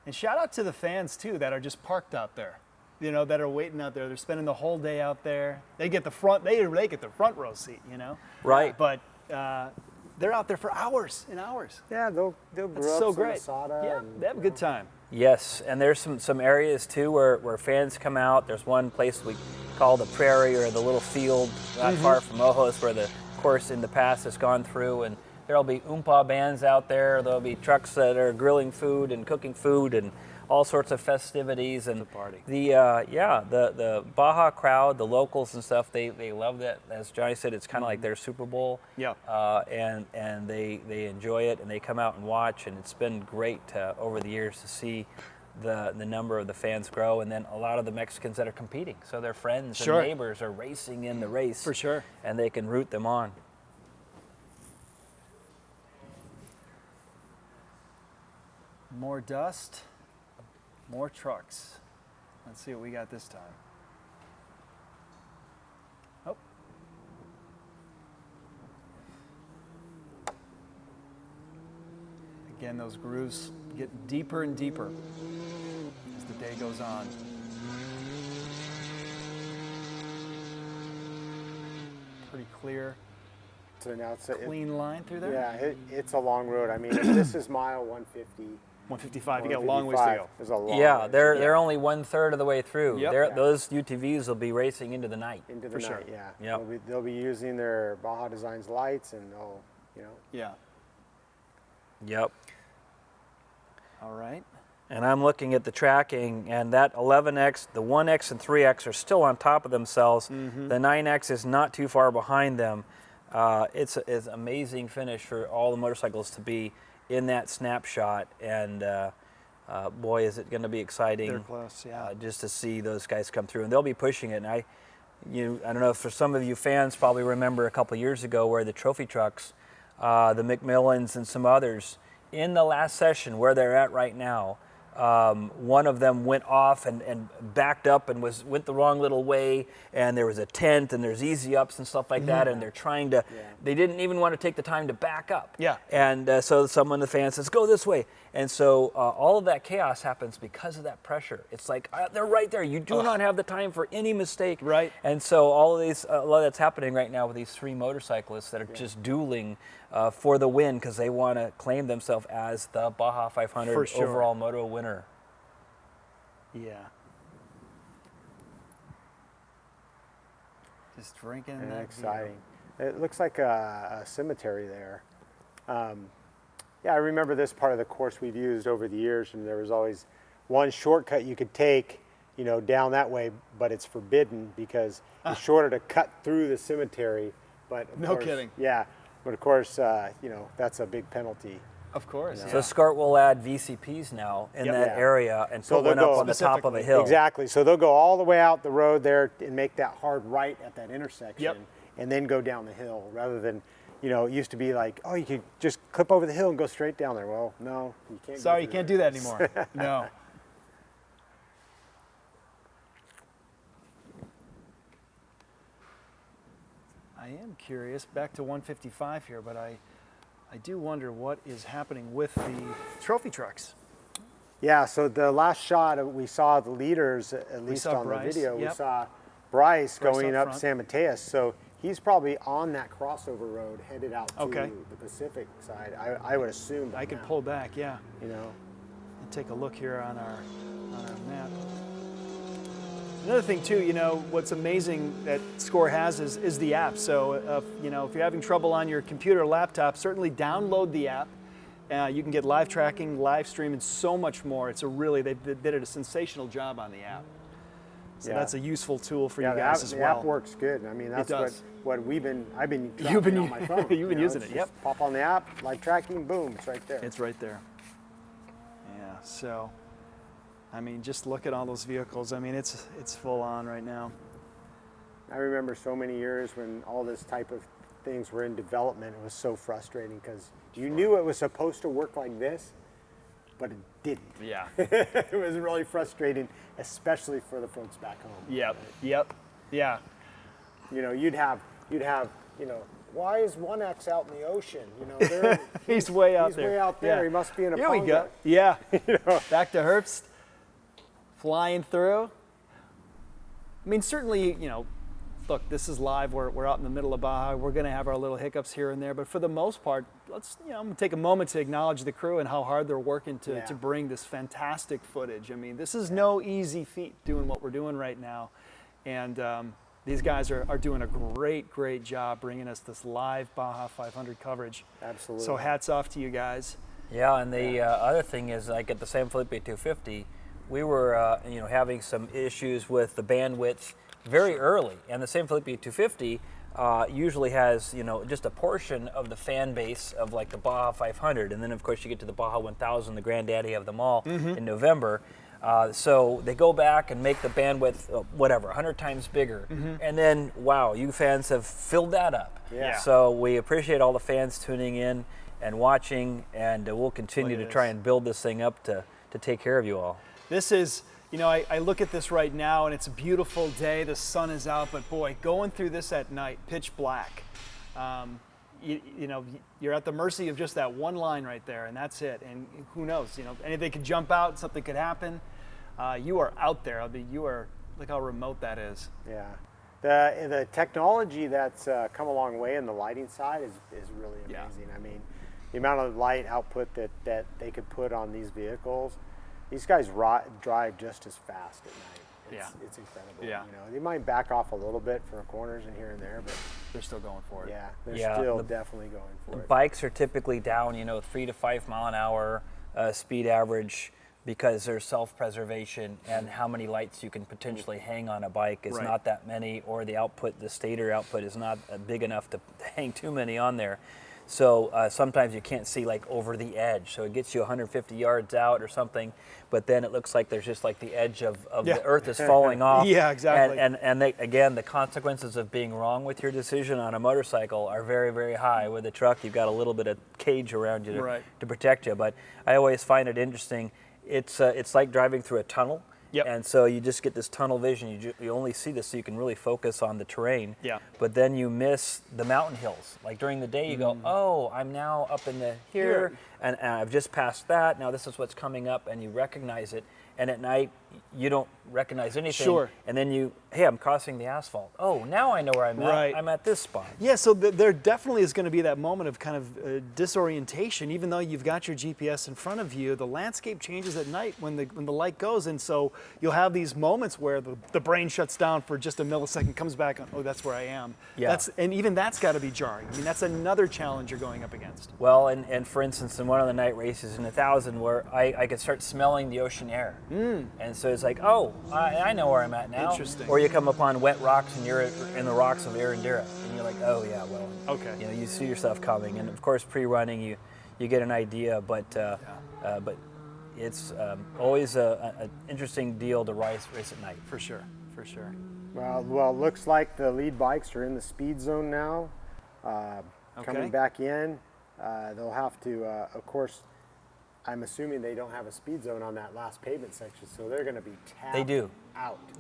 And shout out to the fans too that are just parked out there, you know, that are waiting out there. They're spending the whole day out there. They get the front row seat, you know. Right. But they're out there for hours and hours. Yeah, they'll grill That's up so some great. asada. Yeah, and, they have a good time. Yes, and there's some areas too where fans come out. There's one place we call the Prairie, or the little field not far from Ojos, where the course in the past has gone through, and there'll be oompa bands out there. There'll be trucks that are grilling food and cooking food and all sorts of festivities. And the Baja crowd, the locals and stuff, they love that. As Johnny said, it's kind of like their Super Bowl. Yeah. And they enjoy it, and they come out and watch, and it's been great over the years to see the number of the fans grow, and then a lot of the Mexicans that are competing. So their friends and neighbors are racing in the race. For sure. And they can root them on. More dust, more trucks. Let's see what we got this time. Oh. Again, those grooves get deeper and deeper as the day goes on. Pretty clear. So now it's clean line through there? Yeah, it's a long road. I mean, this is mile 150. 155, you got a long ways to go. There's a long Yeah, ways. they're only 1/3 of the way through. Yep. Those UTVs will be racing into the night. Into the For night, sure. yeah. Yep. They'll be using their Baja Designs lights, and they'll, you know. Yeah. Yep. All right. And I'm looking at the tracking, and that 11X, the 1X and 3X are still on top of themselves. The 9X is not too far behind them. It's an amazing finish for all the motorcycles to be in that snapshot, and boy, is it going to be exciting. They're close, yeah. Just to see those guys come through, and they'll be pushing it. And I don't know, for some of you fans probably remember a couple years ago where the trophy trucks, the McMillans and some others, in the last session where they're at right now, one of them went off and backed up and went the wrong little way, and there was a tent and there's easy ups and stuff like that, and they're trying to, they didn't even want to take the time to back up. Yeah. And so someone, the fan says, go this way. And so all of that chaos happens because of that pressure. It's like, they're right there. You do not have the time for any mistake. Right. And so all of these, a lot of that's happening right now with these three motorcyclists that are just dueling for the win because they want to claim themselves as the Baja 500 For sure. overall moto winner. Yeah. Just drinking And that exciting. It looks like a cemetery there. Yeah, I remember this part of the course we've used over the years, and there was always one shortcut you could take, you know, down that way, but it's forbidden because it's shorter to cut through the cemetery. But of No course, kidding. Yeah, but of course, you know, that's a big penalty. Of course. So SCART will add VCPs now in that area and put they'll one up go on the top of a hill. Exactly. So they'll go all the way out the road there and make that hard right at that intersection, and then go down the hill rather than, you know, it used to be like, oh, you could just clip over the hill and go straight down there. Well, no, you can't. Sorry, you can't do that anymore. No. I am curious, back to 155 here, but I do wonder what is happening with the trophy trucks. Yeah, so the last shot we saw the leaders, at least saw on Bryce, the video, we yep. saw Bryce going up up front. San Mateus. So he's probably on that crossover road headed out to Okay. the Pacific side. I would assume. I could pull back, yeah. You know. And take a look here on our map. Another thing too, you know, what's amazing that SCORE has is the app. So, you know, if you're having trouble on your computer or laptop, certainly download the app. You can get live tracking, live stream, and so much more. It's they did a sensational job on the app. So that's a useful tool for you guys as well. The app works good. I mean, that's what I've been You've been on my phone. You've been using it. Just pop on the app, live tracking, boom, it's right there. It's right there. Yeah. So, I mean, just look at all those vehicles. I mean, it's full on right now. I remember so many years when all this type of things were in development. It was so frustrating because you knew it was supposed to work like this, but it didn't. Yeah. It was really frustrating, especially for the folks back home. Yep. Yeah. You know, you'd have, you know, why is 1X out in the ocean? You know, he's way out there. He's way out there. Yeah. He must be in a Here we ponga. go. Yeah. You know? Back to Herbst, flying through. I mean, certainly, you know, look, this is live. We're out in the middle of Baja. We're going to have our little hiccups here and there, but for the most part, I'm going to take a moment to acknowledge the crew and how hard they're working to bring this fantastic footage. I mean, this is no easy feat doing what we're doing right now, and these guys are doing a great job bringing us this live Baja 500 coverage. Absolutely. So hats off to you guys. Yeah, and the other thing is, like at the San Felipe 250, we were having some issues with the bandwidth very early, and the San Felipe 250 usually has just a portion of the fan base of like the Baja 500, and then of course you get to the Baja 1000, the granddaddy of them all, in November. So they go back and make the bandwidth 100 times bigger, and then wow, you fans have filled that up. Yeah. So we appreciate all the fans tuning in and watching, and we'll continue to try and build this thing up to take care of you all. This is, I look at this right now and it's a beautiful day, the sun is out, but boy, going through this at night, pitch black, you're at the mercy of just that one line right there, and that's it. And who knows, anything could jump out, something could happen. You are out there. Look how remote that is. Yeah. The technology that's come a long way in the lighting side is really amazing. I mean, the amount of light output that they could put on these vehicles, these guys drive just as fast at night. It's incredible. Yeah. They might back off a little bit for corners and here and there, but they're still going for it. Yeah, they're still definitely going for it. Bikes are typically down, 3 to 5 mile an hour speed average, because there's self-preservation, and how many lights you can potentially hang on a bike is not that many, or the output, the stator output is not big enough to hang too many on there. So sometimes you can't see like over the edge, so it gets you 150 yards out or something, but then it looks like there's just like the edge of the earth is falling off. Yeah, exactly. And again, the consequences of being wrong with your decision on a motorcycle are very, very high. With a truck, you've got a little bit of cage around you to protect you. But I always find it interesting. It's like driving through a tunnel. Yep. And so you just get this tunnel vision. You only see this so you can really focus on the terrain. Yeah. But then you miss the mountain hills. Like during the day, you go, oh, I'm now up in here, and I've just passed that. Now this is what's coming up, and you recognize it. And at night, you don't recognize anything. Sure. And then hey, I'm crossing the asphalt. Oh, now I know where I'm at. I'm at this spot. Yeah, so there definitely is going to be that moment of kind of disorientation. Even though you've got your GPS in front of you, the landscape changes at night when the light goes, and so you'll have these moments where the brain shuts down for just a millisecond, comes back on, oh, that's where I am. Yeah. And even that's got to be jarring. I mean, that's another challenge you're going up against. Well, and for instance, in one of the night races in 1000, where I could start smelling the ocean air. And so it's like, oh, I know where I'm at now. Interesting. Or you come upon wet rocks and you're in the rocks of Arandira, and you're like, oh yeah, well, okay. You see yourself coming, and of course pre-running you get an idea, but it's always an interesting deal to race at night. For sure. Well, it looks like the lead bikes are in the speed zone now. Coming back in, they'll have to, of course, I'm assuming they don't have a speed zone on that last pavement section, so they're going to be tapped out.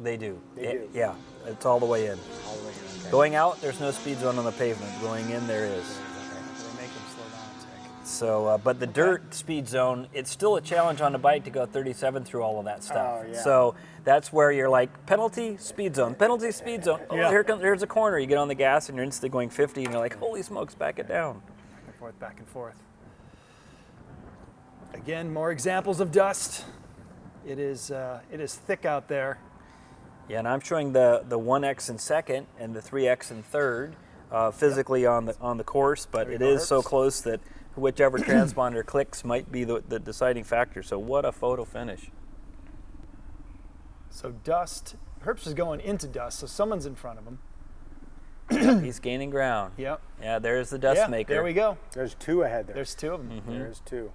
They do. They do. Yeah, it's all the way in. All the way in. Okay. Going out, there's no speed zone on the pavement. Going in, there is. They make them slow down a tick. So, but the dirt speed zone, it's still a challenge on a bike to go 37 through all of that stuff. Oh, yeah. So that's where you're like, penalty, speed zone, penalty, speed zone. Oh, here's a corner. You get on the gas and you're instantly going 50, and you're like, holy smokes, back it down. Back and forth. Again, more examples of dust. It is thick out there. Yeah, and I'm showing the 1X in second and the 3X in third, physically on the course, but it is so close that whichever transponder clicks might be the deciding factor. So what a photo finish. So dust, Herbst is going into dust, so someone's in front of him. He's gaining ground. Yep. Yeah, there's the dust maker. There we go. There's two ahead there. There's two of them. Mm-hmm. There's two.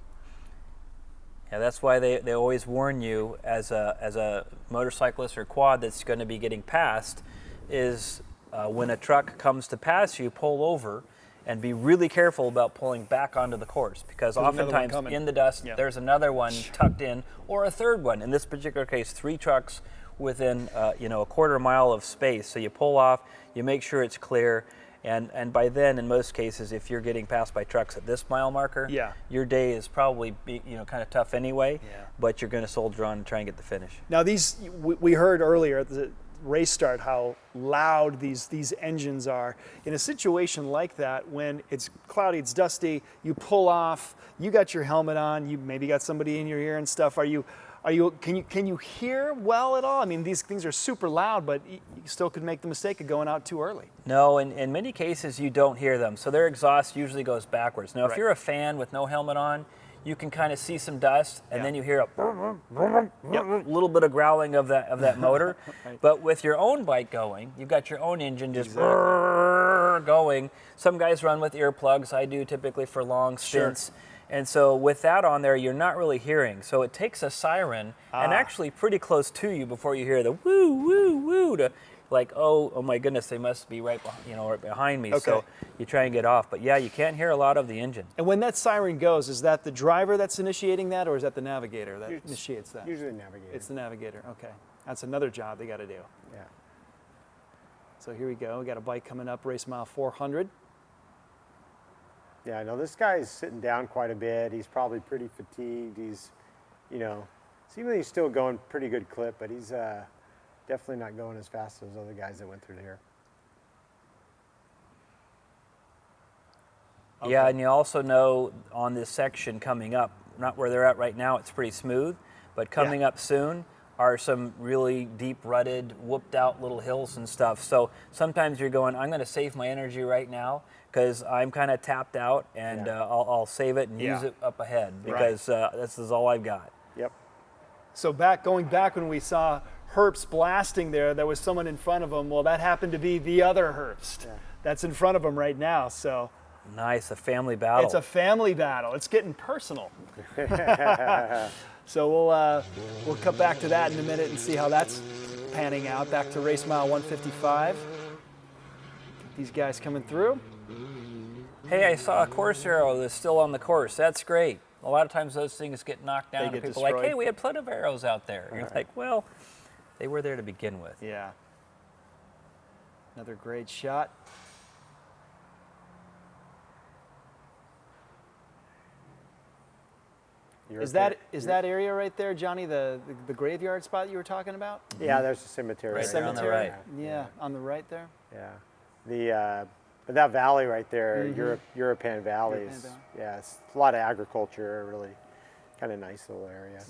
Yeah, that's why they always warn you as a motorcyclist or quad that's going to be getting passed is when a truck comes to pass you, pull over and be really careful about pulling back onto the course, because there's oftentimes in the dust there's another one tucked in, or a third one. In this particular case, 3 trucks within a quarter mile of space. So you pull off, you make sure it's clear, And by then, in most cases, if you're getting passed by trucks at this mile marker, your day is probably kind of tough anyway. But you're going to soldier on and try and get the finish. Now we heard earlier at the race start how loud these engines are. In a situation like that, when it's cloudy, it's dusty, you pull off, you got your helmet on, you maybe got somebody in your ear and stuff. Can you hear well at all? I mean, these things are super loud, but you still could make the mistake of going out too early. No, in many cases you don't hear them. So their exhaust usually goes backwards. Now, if you're a fan with no helmet on, you can kind of see some dust, and then you hear a little bit of growling of that motor. But with your own bike going, you've got your own engine just going. Some guys run with earplugs. I do typically for long stints. And so with that on there, you're not really hearing. So it takes a siren and actually pretty close to you before you hear the woo, woo, woo, to like, oh my goodness, they must be right behind me. So you try and get off. But yeah, you can't hear a lot of the engine. And when that siren goes, is that the driver that's initiating that, or is that the navigator that initiates that? Usually the navigator. It's the navigator, okay. That's another job they got to do. Yeah. So here we go. We got a bike coming up, race mile 400. Yeah, I know this guy's sitting down quite a bit. He's probably pretty fatigued. He's, seemingly he's still going pretty good clip, but he's definitely not going as fast as those other guys that went through here. Yeah, and you also know on this section coming up, not where they're at right now, it's pretty smooth, but coming up soon are some really deep rutted, whooped out little hills and stuff. So sometimes you're going, I'm going to save my energy right now because I'm kind of tapped out, and I'll save it and use it up ahead because this is all I've got. Yep. So going back when we saw Herbst blasting there was someone in front of him. Well, that happened to be the other Herbst that's in front of him right now. So nice, a family battle. It's a family battle. It's getting personal. So we'll cut back to that in a minute and see how that's panning out. Back to race mile 155. These guys coming through. Hey, I saw a course arrow that's still on the course. That's great. A lot of times those things get knocked down and people are like, hey, we had plenty of arrows out there. And you're like, well, they were there to begin with. Yeah. Another great shot. Is that area right there, Johnny, the graveyard spot you were talking about? Yeah, there's a cemetery. Right there on the right. Yeah, on the right there. Yeah. But that valley right there, European Valleys, it's a lot of agriculture, really kind of nice little area.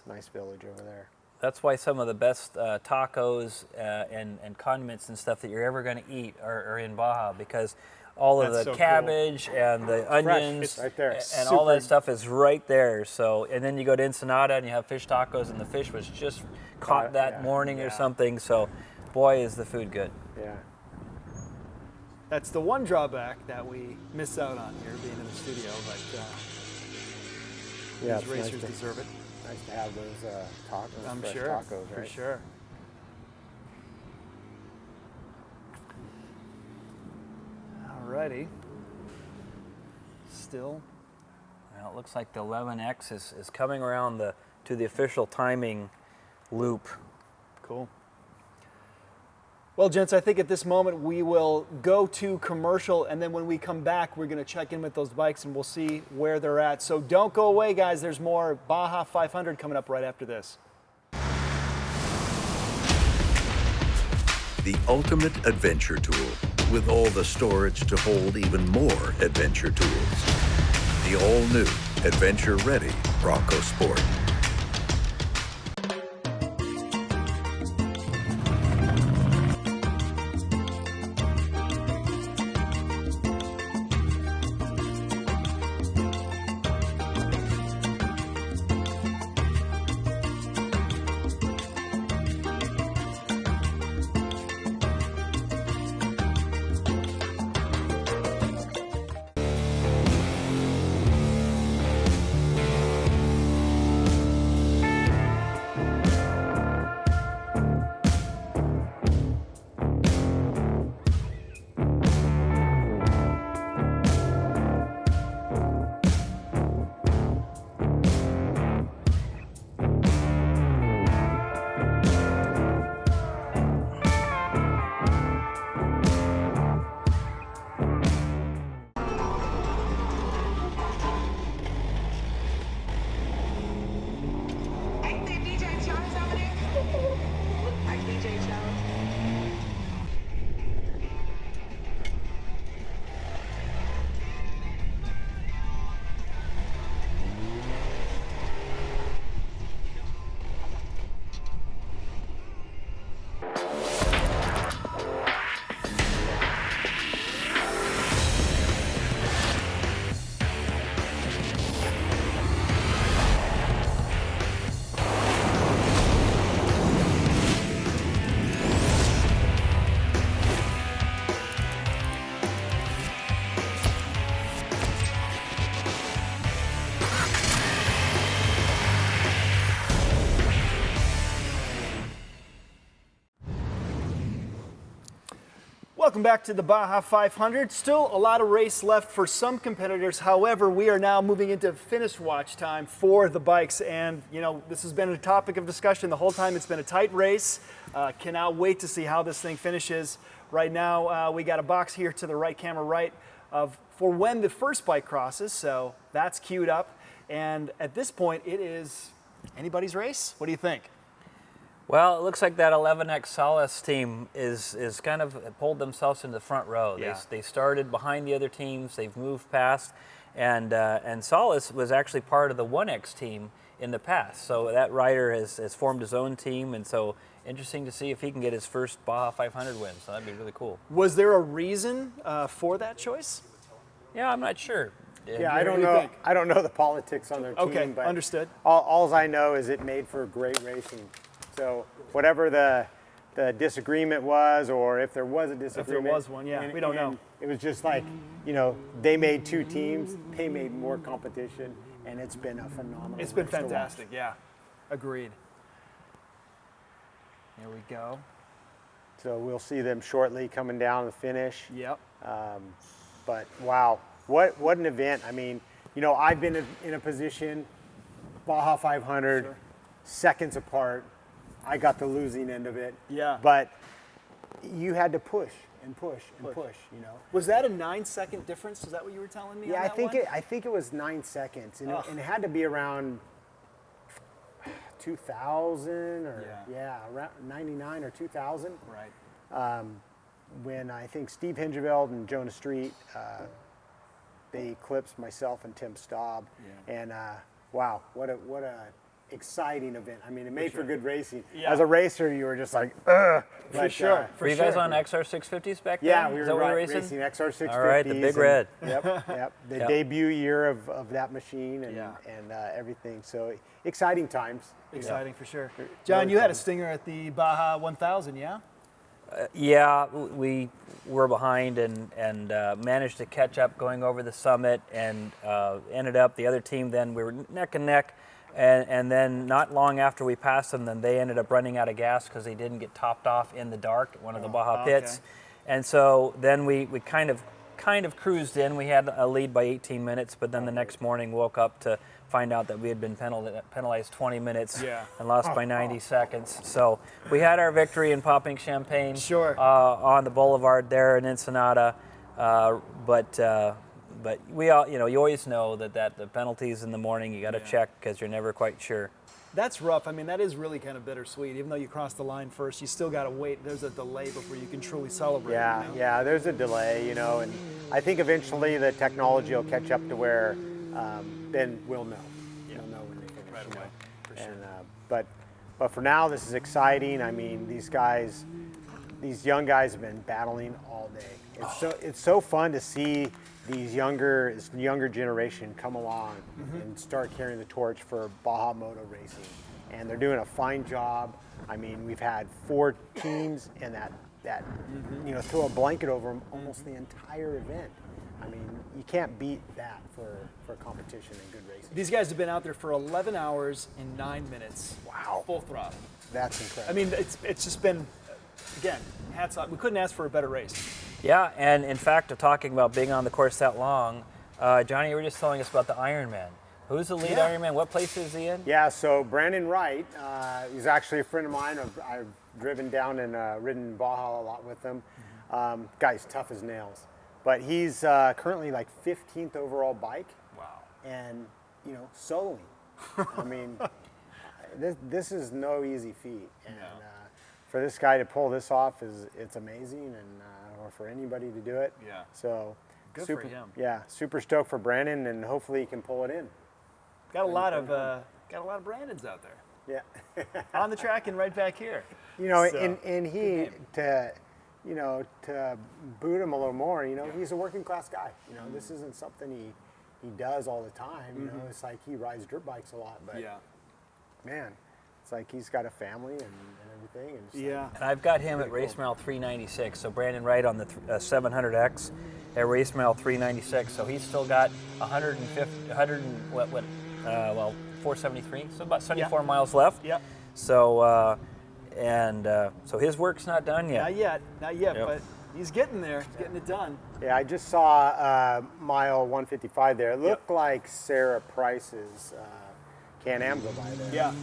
Nice village over there. That's why some of the best tacos and condiments and stuff that you're ever going to eat are in Baja, because all of the cabbage and the onions right there. and all that stuff is right there. So, and then you go to Ensenada and you have fish tacos, and the fish was just caught that morning or something. So, boy, is the food good. Yeah. That's the one drawback that we miss out on here, being in the studio, but these racers deserve it. Nice to have those tacos. I'm fresh sure, tacos, for right? sure. Alrighty. Still. Well, it looks like the 11X is coming around to the official timing loop. Cool. Well, gents, I think at this moment we will go to commercial, and then when we come back, we're going to check in with those bikes and we'll see where they're at. So don't go away, guys. There's more Baja 500 coming up right after this. The ultimate adventure tool, with all the storage to hold even more adventure tools. The all-new, adventure-ready Bronco Sport. Welcome back to the Baja 500. Still a lot of race left for some competitors. However, we are now moving into finish watch time for the bikes. And, you know, this has been a topic of discussion the whole time. It's been a tight race. Cannot wait to see how this thing finishes. Right now, we got a box here to the right, camera right, for when the first bike crosses. So that's queued up. And at this point, it is anybody's race. What do you think? Well, it looks like that 11X Solace team is kind of pulled themselves into the front row. Yeah. They started behind the other teams. They've moved past, and Solace was actually part of the 1X team in the past. So that rider has formed his own team, and so interesting to see if he can get his first Baja 500 win. So that'd be really cool. Was there a reason for that choice? Yeah, I'm not sure. Yeah, I don't know. I don't know the politics on their team. Okay, but understood. All I know is it made for great racing. So whatever the disagreement was, or if there was a disagreement. If there was one, yeah, we don't know. It was just like, you know, they made two teams, they made more competition, and it's been a phenomenal It's been race to watch. fantastic, yeah. Agreed. Here we go. So we'll see them shortly coming down the finish. Yep. But wow, what an event. I mean, you know, I've been in a position, Baja 500, Sure. seconds apart. I got the losing end of it. Yeah. But you had to push and push and push, you know. Was that a 9-second difference? Is that what you were telling me? Yeah, on that one? I think it was 9 seconds, and, Ugh. and it had to be around 2000 or around 99 or 2000. Right. When I think Steve Hingeveld and Jonah Street, they eclipsed myself and Tim Staub, and wow, what a exciting event. I mean, it made for good racing. Yeah. As a racer, you were just like, ugh. For sure. Were you guys on XR650s back then? Yeah, we Is were that what you were racing XR650s. All right, the big red. Yep. The Yep. debut year of that machine and everything. So exciting times. Exciting for sure. John, you had a stinger at the Baja 1000, yeah? Yeah, we were behind and managed to catch up going over the summit, and ended up, the other team then, we were neck and neck, and then not long after we passed them, then they ended up running out of gas because they didn't get topped off in the dark at one of the Baja pits. And so then we kind of cruised in. We had a lead by 18 minutes, but then the next morning woke up to find out that we had been penalized 20 minutes and lost by 90 seconds. So we had our victory in popping champagne on the boulevard there in Ensenada, but we all, you know, you always know that the penalties in the morning, you got to check because you're never quite sure. That's rough. I mean, that is really kind of bittersweet. Even though you cross the line first, you still got to wait. There's a delay before you can truly celebrate. Yeah, you know? yeah, there's a delay, you know, and I think eventually the technology will catch up to where then we'll know. We'll know when they finish. Right away, for sure. And, but for now, this is exciting. I mean, these young guys have been battling all day. It's so fun to see these younger generation come along and start carrying the torch for Baja Moto racing, and they're doing a fine job. I mean, we've had 4 teams, and that you know, throw a blanket over them almost the entire event. I mean, you can't beat that for competition and good racing. These guys have been out there for 11 hours and 9 minutes. Wow. Full throttle. That's incredible. I mean, it's just been, again, hats off. We couldn't ask for a better race. Yeah, and in fact, talking about being on the course that long, Johnny, you were just telling us about the Ironman. Who's the lead Ironman? What place is he in? Yeah, so Brandon Wright, he's actually a friend of mine. I've driven down and ridden Baja a lot with him. Guy's tough as nails. But he's currently like 15th overall bike. Wow. And, you know, soloing. I mean, this is no easy feat. And for this guy to pull this off, it's amazing, and or for anybody to do it. Yeah. So Good for him. Yeah, super stoked for Brandon, and hopefully he can pull it in. Got a lot of Brandons out there. Yeah. On the track and right back here. You know, So, and he to boot him a little more. You know, he's a working class guy. You know, this isn't something he does all the time. You know, it's like he rides dirt bikes a lot, but man, it's like he's got a family and everything. And it's like, And I've got him at race mile 396. So Brandon Wright on the 700X at race mile 396. So he's still got 473. So about 74 miles left. Yep. So so his work's not done yet. Not yet, Yep. but He's getting there. He's getting it done. Yeah, I just saw mile 155 there. It looked like Sarah Price's Can-Am go by there. Yeah.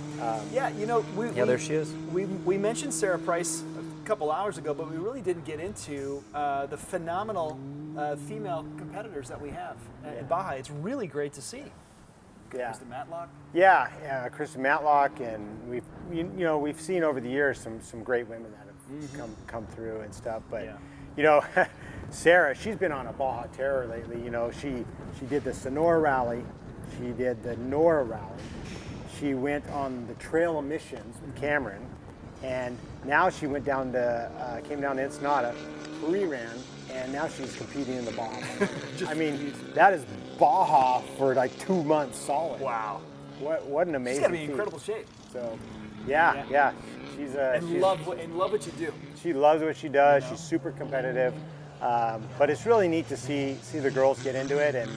Yeah, you know, there she is. We mentioned Sarah Price a couple hours ago, but we really didn't get into the phenomenal female competitors that we have in Baja. It's really great to see. Yeah. Kristen Matlock. Yeah, Kristen Matlock, and we've seen over the years some great women that have come through and stuff. But you know, Sarah, she's been on a Baja terror lately. You know, she did the Sonora Rally, she did the Nora Rally, she went on the Trail of Missions with Cameron, and now she went down to came down to Ensenada, pre-ran, and now she's competing in the Baja. I mean, that is Baja for like 2 months solid. Wow. What an amazing She's got to be in feat. incredible shape. So, yeah. She's love what you do. She loves what she does. She's super competitive. But it's really neat to see the girls get into it and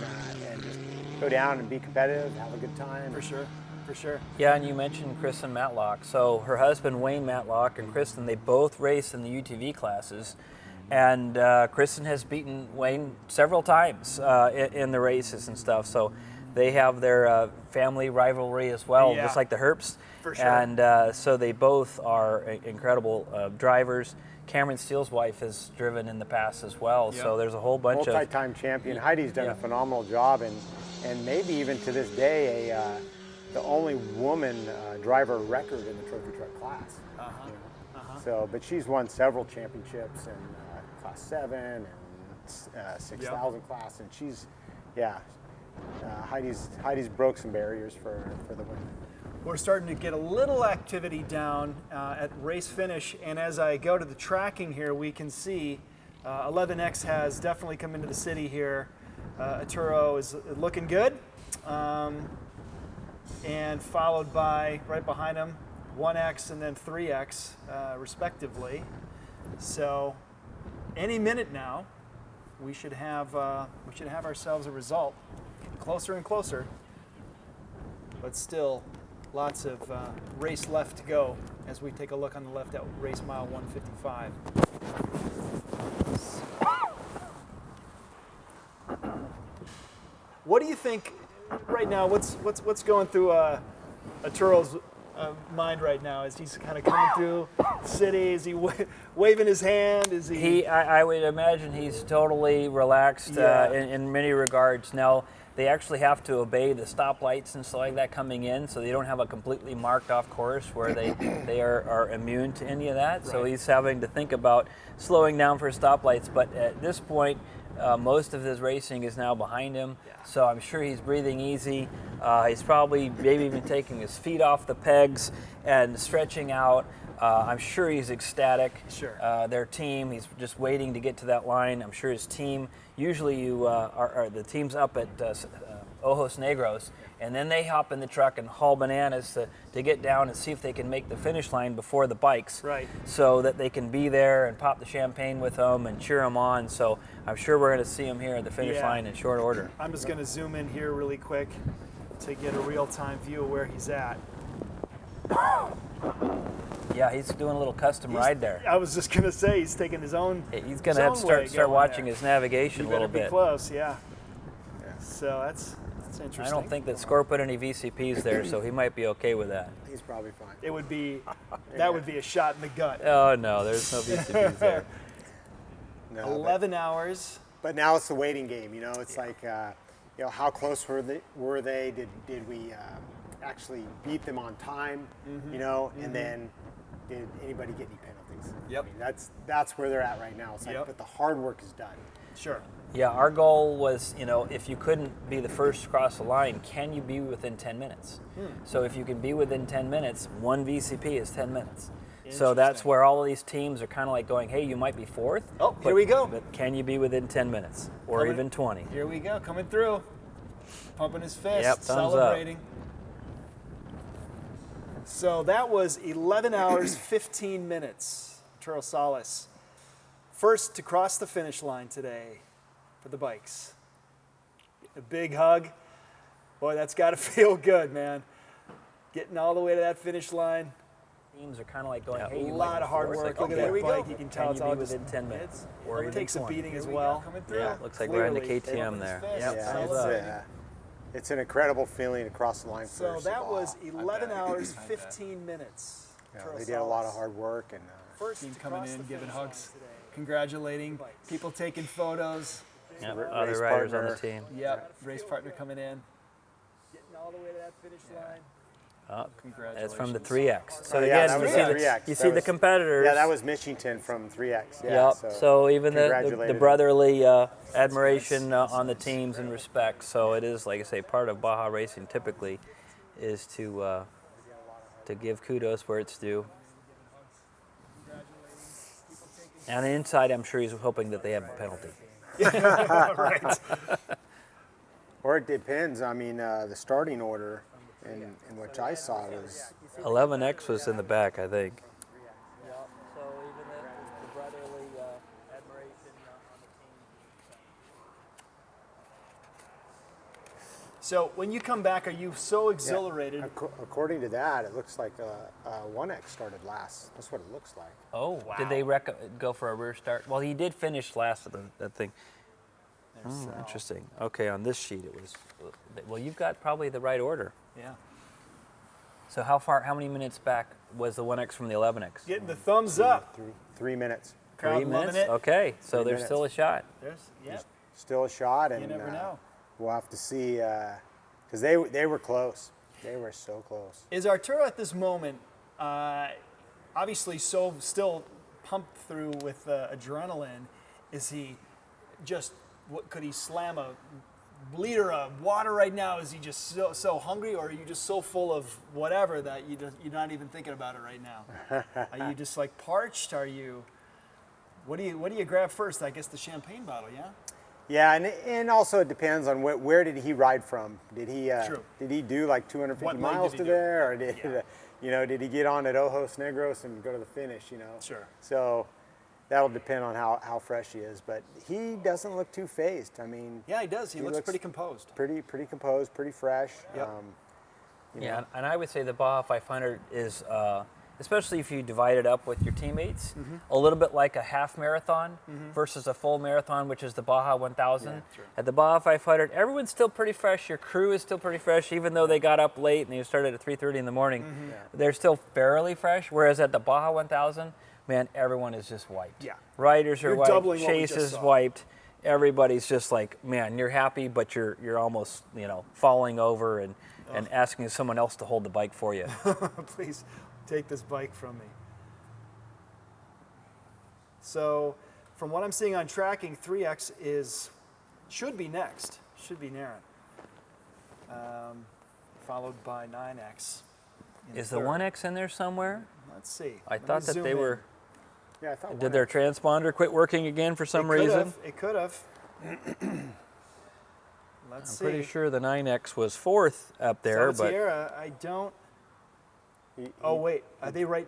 just go down and be competitive, have a good time. For sure. Yeah, and you mentioned Kristen Matlock. So her husband Wayne Matlock and Kristen, they both race in the UTV classes. And Kristen has beaten Wayne several times in the races and stuff. So they have their family rivalry as well, just like the Herps. For sure. And so they both are incredible drivers. Cameron Steele's wife has driven in the past as well. So there's a whole bunch of multi-time champion. Heidi's done a phenomenal job, and maybe even to this day, the only woman driver record in the trophy truck class. So, but she's won several championships in Class 7 and 6,000 class, and she's, Heidi's broke some barriers for the women. We're starting to get a little activity down at race finish, and as I go to the tracking here, we can see 11X has definitely come into the city here. Arturo is looking good, and followed by, right behind him, 1X and then 3X, respectively. So any minute now, we should have ourselves a result. Closer and closer, but still lots of race left to go as we take a look on the left at race mile 155. What do you think right now? What's going through Arturo's mind right now? Is he's kind of coming through the city? Is he waving his hand? Is he? I would imagine he's totally relaxed in many regards. Now, they actually have to obey the stoplights and stuff like that coming in, so they don't have a completely marked off course where they are immune to any of that. Right. So he's having to think about slowing down for stoplights. But at this point, most of his racing is now behind him, so I'm sure he's breathing easy. He's probably maybe even taking his feet off the pegs and stretching out. I'm sure he's ecstatic. Sure. Their team, he's just waiting to get to that line. I'm sure his team, usually the team's up at Ojos Negros, and then they hop in the truck and haul bananas to get down and see if they can make the finish line before the bikes. Right. So that they can be there and pop the champagne with them and cheer them on. So I'm sure we're going to see him here at the finish line in short order. I'm just going to zoom in here really quick to get a real-time view of where he's at. Yeah, he's doing a little custom ride there. I was just going to say, he's taking his own. He's going to have to start watching his navigation a little bit. Be close, yeah. So that's interesting. I don't think that Score put any VCPs there, so he might be okay with that. He's probably fine. It would be, that would be a shot in the gut. Oh no, there's no VCPs there. No, 11 hours. But now it's the waiting game. You know, it's like, how close were they? Did we actually beat them on time? You know, and then did anybody get any penalties? Yep. I mean, that's where they're at right now. It's like, but the hard work is done. Sure. Yeah, our goal was, if you couldn't be the first to cross the line, can you be within 10 minutes? So if you can be within 10 minutes, one VCP is 10 minutes. So that's where all of these teams are kind of like going, hey, you might be fourth. Oh, here we go. But can you be within 10 minutes or even 20? Here we go, coming through. Pumping his fist, yep, celebrating. So that was 11 hours, 15 minutes. Arturo Salas, first to cross the finish line today for the bikes. A big hug. Boy, that's got to feel good, man. Getting all the way to that finish line. Teams are kind of like going, hey, a you lot might of hard be work. fourth. Look at Okay, that bike. You can tell Can it's you all be just within 10 minutes. Or It even takes a 20. beating as well. Yeah, looks like we're in the KTM there. Yeah, it's an incredible feeling to cross the line So first. that was 11 hours, 15 minutes. Yeah, they did a lot of hard work, and Team coming in, giving hugs, congratulating, people taking photos. Yep, other riders on the team. Yep, race partner coming in. Getting all the way to that finish line. Oh, congratulations. that's from the 3X. So yeah, again, that was 3X. you see the competitors. Yeah, that was Michington from 3X. Yeah, yep. So even the brotherly admiration on the teams and respect. So it is, like I say, part of Baja racing typically is to give kudos where it's due. And inside, I'm sure he's hoping that they have a penalty. Right. Or it depends. I mean, the starting order in which I saw was 11X was in the back, I think. So even the brotherly admiration on the team. So when you come back, are you so exhilarated? Yeah. According to that, it looks like 1X started last. That's what it looks like. Oh, wow. Did they go for a rear start? Well, he did finish last of that thing. Interesting. Okay, on this sheet it was. Well, you've got probably the right order. Yeah. So how many minutes back was the 1X from the 11X? Getting the thumbs up. 3 minutes. 3 minutes? Okay, so there's still a shot. There's still a shot, and you never know. We'll have to see, because they were close. They were so close. Is Arturo at this moment, obviously still pumped through with adrenaline? Is he just, could he slam a liter of water right now? Is he just so hungry, or are you just so full of whatever that you're not even thinking about it right now? Are you just like parched? Are you? What do you grab first? I guess the champagne bottle, yeah. Yeah, and also it depends on where did he ride from? Did he do like 250 miles to there, or did he get on at Ojos Negros and go to the finish? Sure. So that'll depend on how fresh he is, but he doesn't look too phased. I mean, yeah, he does. He looks pretty composed. Pretty composed, pretty fresh. Yep. Yeah, and I would say the Baja 500 is, especially if you divide it up with your teammates, a little bit like a half marathon versus a full marathon, which is the Baja 1000. Yeah, true. At the Baja 500, everyone's still pretty fresh. Your crew is still pretty fresh, even though they got up late and they started at 3:30 in the morning. They're still fairly fresh. Whereas at the Baja 1000, man, everyone is just wiped. Yeah. Riders are wiped. Chase is saw. wiped. Everybody's just like, man, you're happy, but you're almost falling over and asking someone else to hold the bike for you. Please take this bike from me. So, from what I'm seeing on tracking, 3X should be next. Should be Naren. Followed by 9X. Is the 1X in there somewhere? Let's see. I thought that they were. Yeah, I thought. Did their transponder quit working again for some reason? It could have. Let's see. I'm pretty sure the 9X was fourth up there, but Sierra, I don't. Oh wait, are they right?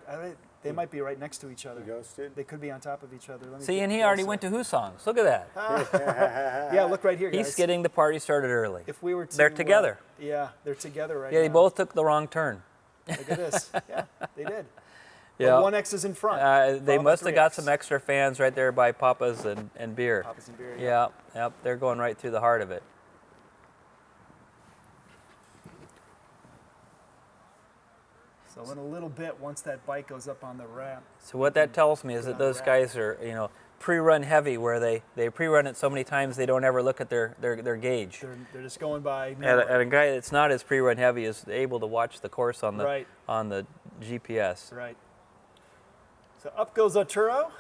They might be right next to each other. Ghosted. They could be on top of each other. Let me see, get and he already closer. went to Hoosongs. Look at that. Yeah, look right here, guys. He's getting the party started early. If we were they're together. Yeah, they're together right now. Yeah, they both took the wrong turn. Look at this. Yeah, they did. Yeah. But 1X is in front. They must have got some extra fans right there by Papa's and beer. Papa's and beer. Yeah, yep. They're going right through the heart of it. So in a little bit, once that bike goes up on the ramp. So what that tells me is that those guys are, pre-run heavy, where they pre-run it so many times they don't ever look at their gauge. They're just going by. And a guy that's not as pre-run heavy is able to watch the course on the GPS. Right. So up goes Arturo.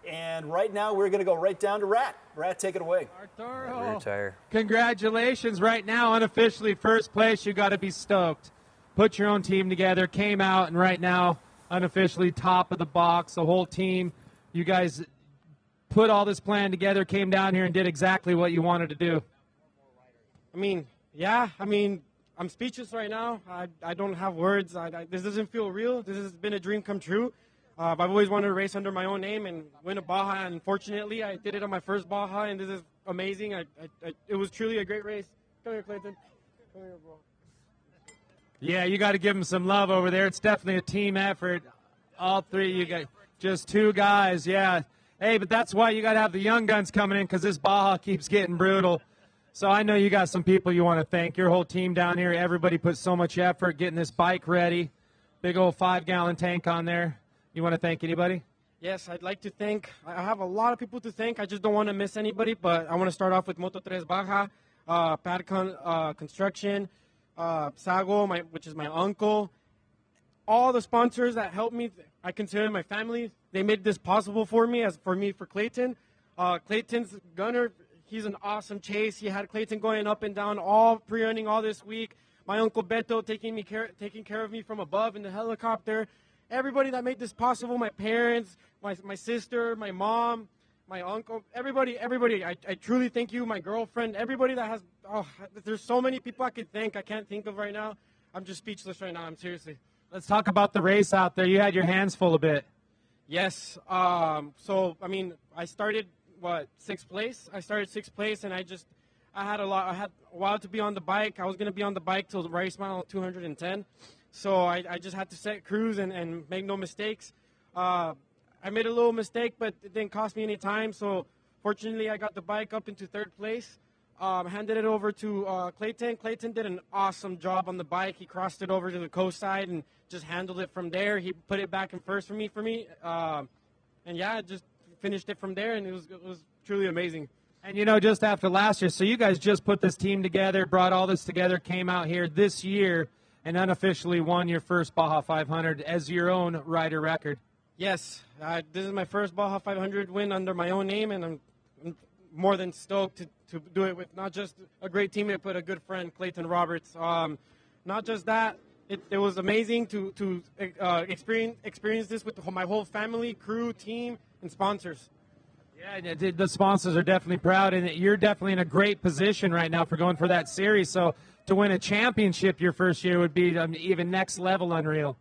And right now we're going to go right down to Rat. Rat, take it away. Arturo, retire. Congratulations. Right now, unofficially first place. You got to be stoked. Put your own team together, came out, and right now, unofficially top of the box, the whole team. You guys put all this plan together, came down here and did exactly what you wanted to do. I'm speechless right now. I don't have words. This doesn't feel real. This has been a dream come true. I've always wanted to race under my own name and win a Baja, and unfortunately, I did it on my first Baja, and this is amazing. It was truly a great race. Come here, Clayton. Come here, bro. Yeah, you got to give them some love over there. It's definitely a team effort. All three, you got just two guys, yeah. Hey, but that's why you got to have the young guns coming in, because this Baja keeps getting brutal. So I know you got some people you want to thank. Your whole team down here, everybody put so much effort getting this bike ready. Big old 5-gallon tank on there. You want to thank anybody? Yes, I'd like to thank, I have a lot of people to thank. I just don't want to miss anybody, but I want to start off with Moto3 Baja, Padcon Construction, Sago, which is my uncle. All the sponsors that helped me, I consider my family. They made this possible for me, for Clayton. Clayton's gunner, he's an awesome chase. He had Clayton going up and down, all pre-running all this week. My uncle Beto taking care of me from above in the helicopter. Everybody that made this possible, my parents, my sister, my mom, my uncle, everybody. I truly thank you, my girlfriend, everybody that has, there's so many people I could thank. I can't think of right now. I'm just speechless right now. I'm seriously. Let's talk about the race out there. You had your hands full a bit. Yes. So, I mean, I started, sixth place? I started sixth place, and I had a while to be on the bike. I was going to be on the bike till the race mile 210. So I just had to set cruise and make no mistakes. I made a little mistake, but it didn't cost me any time. So fortunately, I got the bike up into third place. Handed it over to Clayton. Clayton did an awesome job on the bike. He crossed it over to the coast side and just handled it from there. He put it back in first for me. And yeah, just finished it from there, and it was truly amazing. And, just after last year, so you guys just put this team together, brought all this together, came out here this year, and unofficially won your first Baja 500 as your own rider record. Yes, this is my first Baja 500 win under my own name, and I'm more than stoked to do it with not just a great teammate, but a good friend, Clayton Roberts. Not just that, it was amazing to experience this with my whole family, crew, team, and sponsors. Yeah, the sponsors are definitely proud, and you're definitely in a great position right now for going for that series. So to win a championship your first year would be even next level unreal.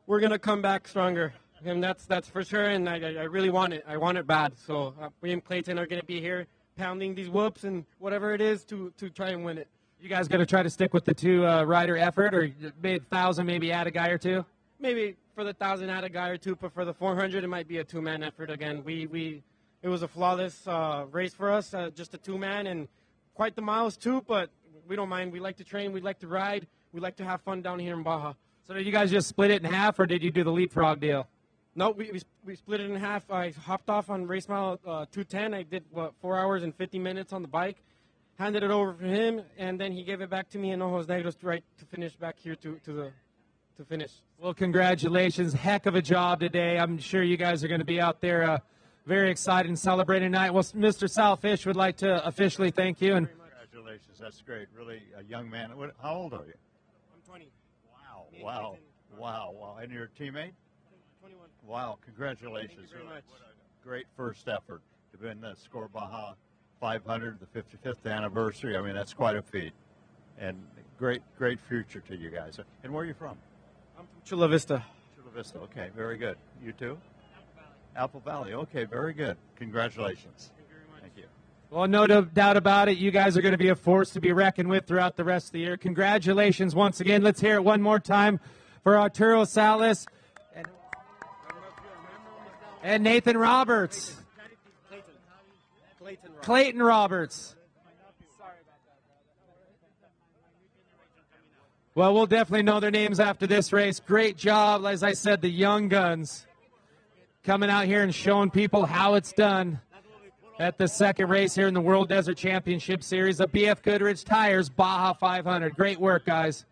We're going to come back stronger, and that's for sure, and I really want it. I want it bad. So we and Clayton are going to be here pounding these whoops and whatever it is to try and win it. You guys going to try to stick with the two rider effort, or 1,000 maybe add a guy or two? Maybe for the 1,000 add a guy or two, but for the 400 it might be a two-man effort again. It was a flawless race for us, just a two-man, and quite the miles too, but we don't mind. We like to train, we like to ride, we like to have fun down here in Baja. So did you guys just split it in half, or did you do the leapfrog deal? No, we split it in half. I hopped off on race mile 210. I did 4 hours and 50 minutes on the bike, handed it over for him, and then he gave it back to me in Ojos Negros to finish back here to finish. Well, congratulations. Heck of a job today. I'm sure you guys are going to be out there very excited and celebrating tonight. Well, Mr. Sal Fish would like to officially thank you. And congratulations. That's great. Really a young man. How old are you? I'm 20. Wow. And your teammate? 21. Wow. Congratulations. Thank you very much. Great first effort to win the Score Baja 500, the 55th anniversary. I mean, that's quite a feat. And great future to you guys. And where are you from? I'm from Chula Vista. Chula Vista. Okay, very good. You too? Apple Valley. Okay, very good. Congratulations. Thank you very much. Thank you. well, no doubt about it. You guys are going to be a force to be reckoned with throughout the rest of the year. Congratulations once again. Let's hear it one more time for Arturo Salas and Nathan Roberts. Clayton Roberts. Well, we'll definitely know their names after this race. Great job, as I said, the young guns coming out here and showing people how it's done at the second race here in the World Desert Championship Series of BF Goodrich Tires Baja 500. Great work, guys.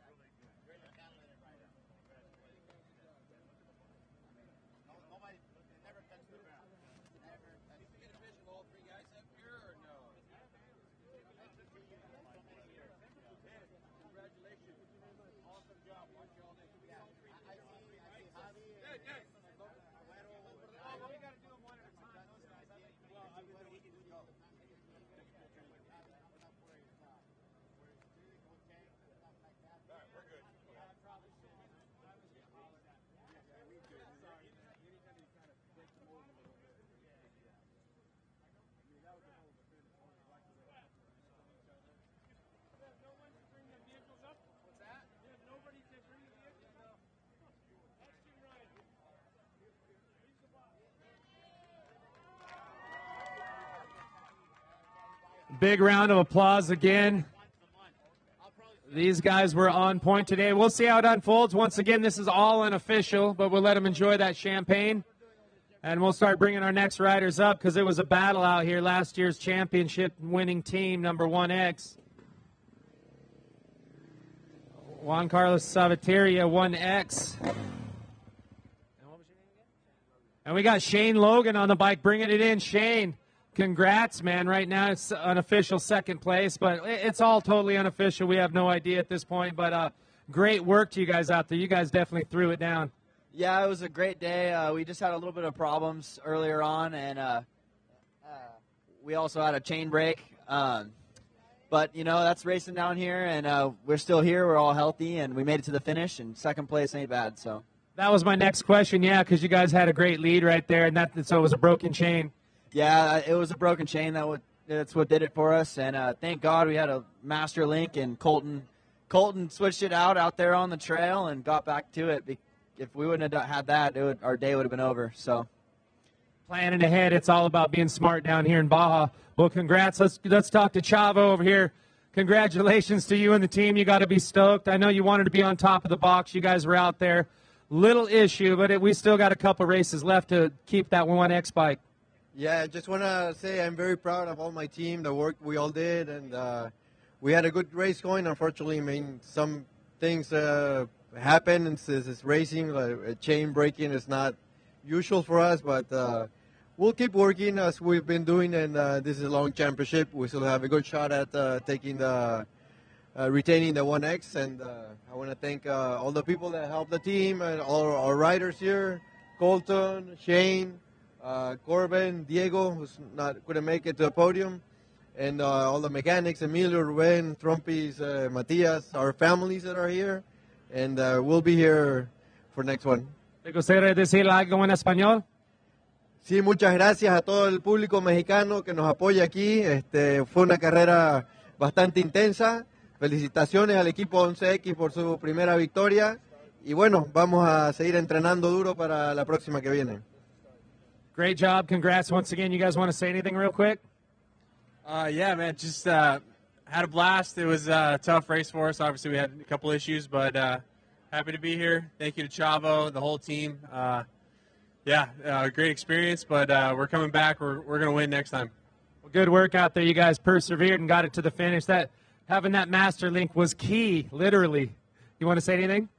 Big round of applause again. These guys were on point today. We'll see how it unfolds. Once again, this is all unofficial, but we'll let them enjoy that champagne. And we'll start bringing our next riders up because it was a battle out here. Last year's championship winning team, number 1X. Juan Carlos Sabateria, 1X. And we got Shane Logan on the bike bringing it in. Shane, congrats, man. Right now it's unofficial second place, but it's all totally unofficial. We have no idea at this point, but great work to you guys out there. You guys definitely threw it down. Yeah, it was a great day. We just had a little bit of problems earlier on, and we also had a chain break. But, you know, that's racing down here, and we're still here. We're all healthy, and we made it to the finish, and second place ain't bad. So that was my next question, yeah, because you guys had a great lead right there, and so it was a broken chain. Yeah, it was a broken chain. That's what did it for us, and thank God we had a master link, and Colton switched it out there on the trail and got back to it. If we wouldn't have had that, our day would have been over. So, planning ahead, it's all about being smart down here in Baja. Well, congrats. Let's talk to Chavo over here. Congratulations to you and the team. You got to be stoked. I know you wanted to be on top of the box. You guys were out there. Little issue, but we still got a couple races left to keep that 1X bike. Yeah, I just want to say I'm very proud of all my team, the work we all did, and we had a good race going. Unfortunately, I mean, some things happen and it's racing. Chain breaking is not usual for us, but we'll keep working as we've been doing, and this is a long championship. We still have a good shot at retaining the 1X, and I want to thank all the people that helped the team and all our riders here, Colton, Shane, Corbin, Diego, who's couldn't make it to the podium, and all the mechanics, Emilio, Ruben, Trumpis, Matias, our families that are here. And we'll be here for next one. ¿Te gustaría decir algo en español? Sí, muchas gracias a todo el público mexicano que nos apoya aquí. Fue una carrera bastante intensa. Felicitaciones al equipo 11X por su primera victoria. Y bueno, vamos a seguir entrenando duro para la próxima que viene. Great job. Congrats once again. You guys want to say anything real quick? Yeah, man. Just had a blast. It was a tough race for us. Obviously, we had a couple issues, but happy to be here. Thank you to Chavo, the whole team. Great experience, but we're coming back. We're going to win next time. Well, good work out there. You guys persevered and got it to the finish. Having that master link was key, literally. You want to say anything?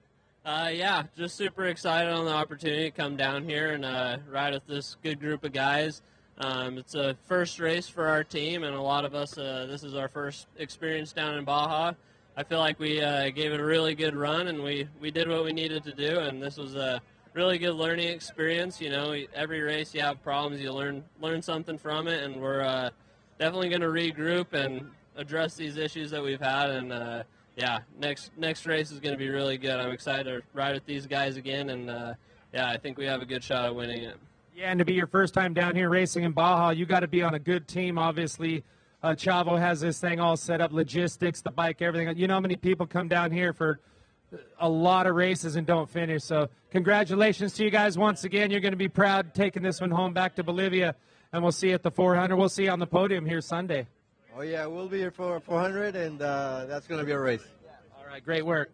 Yeah, just super excited on the opportunity to come down here and ride with this good group of guys. It's a first race for our team, and a lot of us, this is our first experience down in Baja. I feel like we gave it a really good run, and we did what we needed to do, and this was a really good learning experience. You know, every race you have problems, you learn something from it, and we're definitely going to regroup and address these issues that we've had, and next race is going to be really good. I'm excited to ride with these guys again, and I think we have a good shot at winning it. Yeah, and to be your first time down here racing in Baja, you got to be on a good team, obviously. Chavo has this thing all set up, logistics, the bike, everything. You know how many people come down here for a lot of races and don't finish. So congratulations to you guys once again. You're going to be proud taking this one home back to Bolivia, and we'll see you at the 400. We'll see you on the podium here Sunday. Oh, yeah, we'll be here for 400, and that's going to be a race. All right, great work.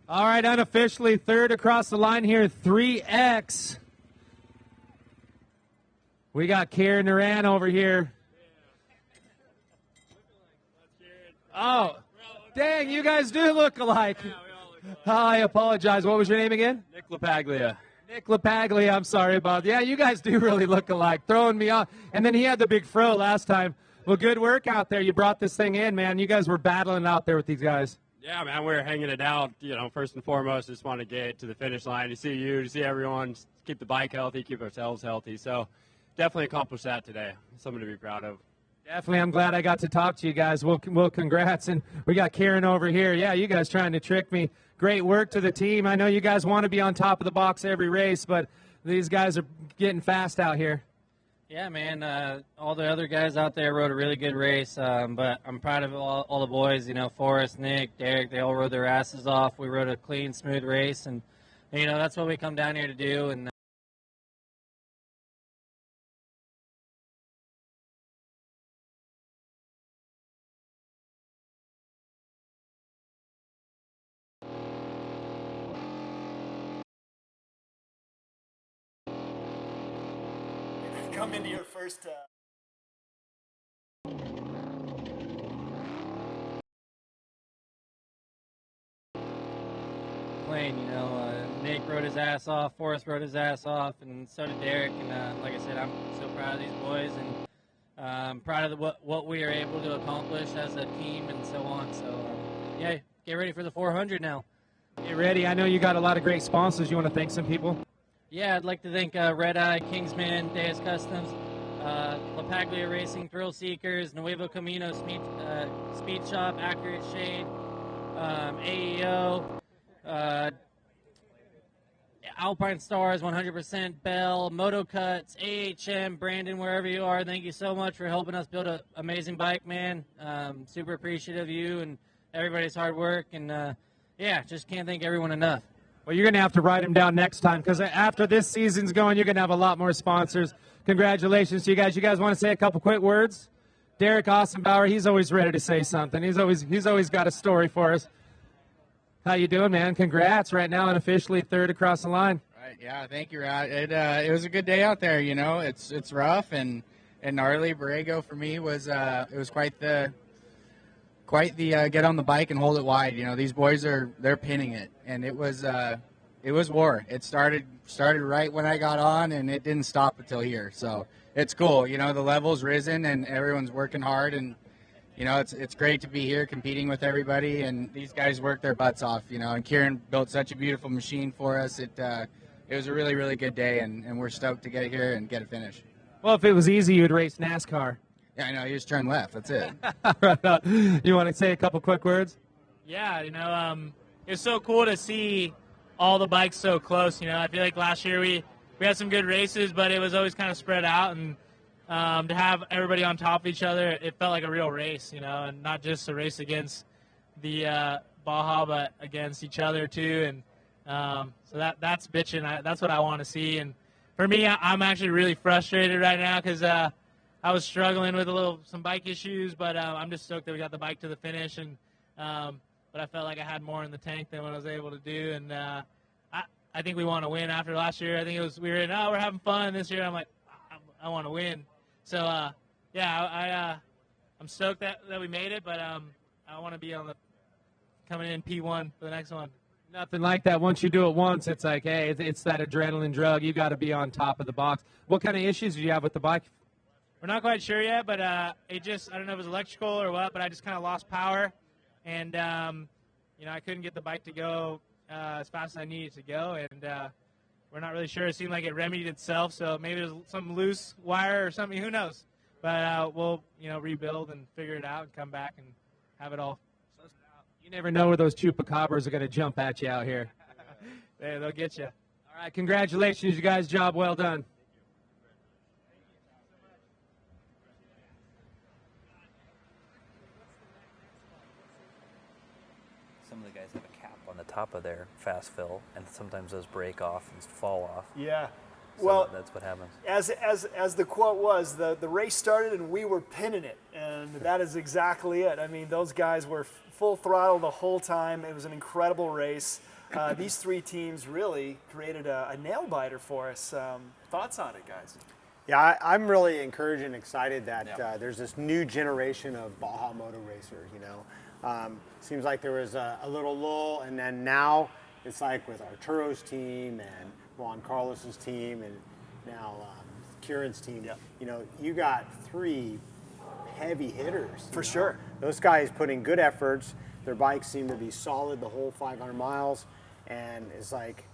All right, unofficially third across the line here, 3X. We got Kieran Duran over here. Oh, dang, you guys do look alike. I apologize. What was your name again? Nick LaPaglia. Nick LaPaglia, I'm sorry about that. Yeah, you guys do really look alike, throwing me off. And then he had the big fro last time. Well, good work out there. You brought this thing in, man. You guys were battling out there with these guys. Yeah, man, we were hanging it out. First and foremost, just want to get to the finish line, to see everyone, keep the bike healthy, keep ourselves healthy. So definitely accomplished that today. Something to be proud of. Definitely. I'm glad I got to talk to you guys. Well, congrats. And we got Karen over here. Yeah, you guys trying to trick me. Great work to the team. I know you guys want to be on top of the box every race, but these guys are getting fast out here. Yeah, man. All the other guys out there rode a really good race, but I'm proud of all the boys. Forrest, Nick, Derek, they all rode their asses off. We rode a clean, smooth race, and that's what we come down here to do. And Come into your first. Plain, Nick rode his ass off, Forrest rode his ass off, and so did Derek. And like I said, I'm so proud of these boys, and I'm proud of what we are able to accomplish as a team and so on. So, yeah, get ready for the 400 now. Get ready. I know you got a lot of great sponsors. You want to thank some people? Yeah, I'd like to thank Red Eye, Kingsman, Deus Customs, LaPaglia Racing, Thrill Seekers, Nuevo Camino Speed Shop, Accurate Shade, AEO, Alpine Stars, 100%, Bell, Moto Cuts, AHM, Brandon, wherever you are, thank you so much for helping us build an amazing bike, man. Super appreciative of you and everybody's hard work, and yeah, just can't thank everyone enough. Well, you're going to have to write them down next time, because after this season's going, you're going to have a lot more sponsors. Congratulations to you guys. You guys want to say a couple quick words? Derek Ossenbauer, he's always ready to say something. He's always got a story for us. How you doing, man? Congrats right now and officially third across the line. Right, yeah, thank you, Rod. It was a good day out there. It's rough and gnarly. Borrego for me was it was quite the get on the bike and hold it wide. These boys they're pinning it, and it was war. It started right when I got on, and it didn't stop until here. So it's cool. The level's risen, and everyone's working hard, and it's great to be here competing with everybody. And these guys work their butts off. And Kieran built such a beautiful machine for us. It was a really, really good day, and we're stoked to get here and get a finish. Well, if it was easy, you'd race NASCAR. Yeah, I know. You just turn left. That's it. You want to say a couple quick words? Yeah, it's so cool to see all the bikes so close. I feel like last year we had some good races, but it was always kind of spread out, and to have everybody on top of each other, it felt like a real race, and not just a race against the Baja, but against each other too. And so that's bitching. That's what I want to see. And for me, I'm actually really frustrated right now because I was struggling with some bike issues, but I'm just stoked that we got the bike to the finish. And but I felt like I had more in the tank than what I was able to do. And I think we want to win after last year. I think we're having fun. This year I'm like, I want to win. So yeah, I'm stoked that we made it, but I want to be coming in P1 for the next one. Nothing like that. Once you do it once, it's like, hey, it's that adrenaline drug. You got to be on top of the box. What kind of issues do you have with the bike? We're not quite sure yet, but I don't know if it was electrical or what, but I just kind of lost power, and I couldn't get the bike to go as fast as I needed to go, and we're not really sure. It seemed like it remedied itself, so maybe there's some loose wire or something. Who knows? But we'll rebuild and figure it out and come back and have it all. You never know where those chupacabras are going to jump at you out here. They'll get you. All right, congratulations, you guys. Job well done. Some of the guys have a cap on the top of their fast fill, and sometimes those break off and fall off. Yeah. So well, that's what happens. As the quote was, the race started and we were pinning it, and that is exactly it. I mean, those guys were full throttle the whole time. It was an incredible race. These three teams really created a nail-biter for us. Thoughts on it, guys? Yeah, I'm really encouraged and excited that there's this new generation of Baja moto racers, seems like there was a little lull, and then now it's like with Arturo's team and Juan Carlos's team and now Kieran's team. You got 3 heavy hitters. For sure. Those guys put in good efforts. Their bikes seem to be solid the whole 500 miles, and it's like,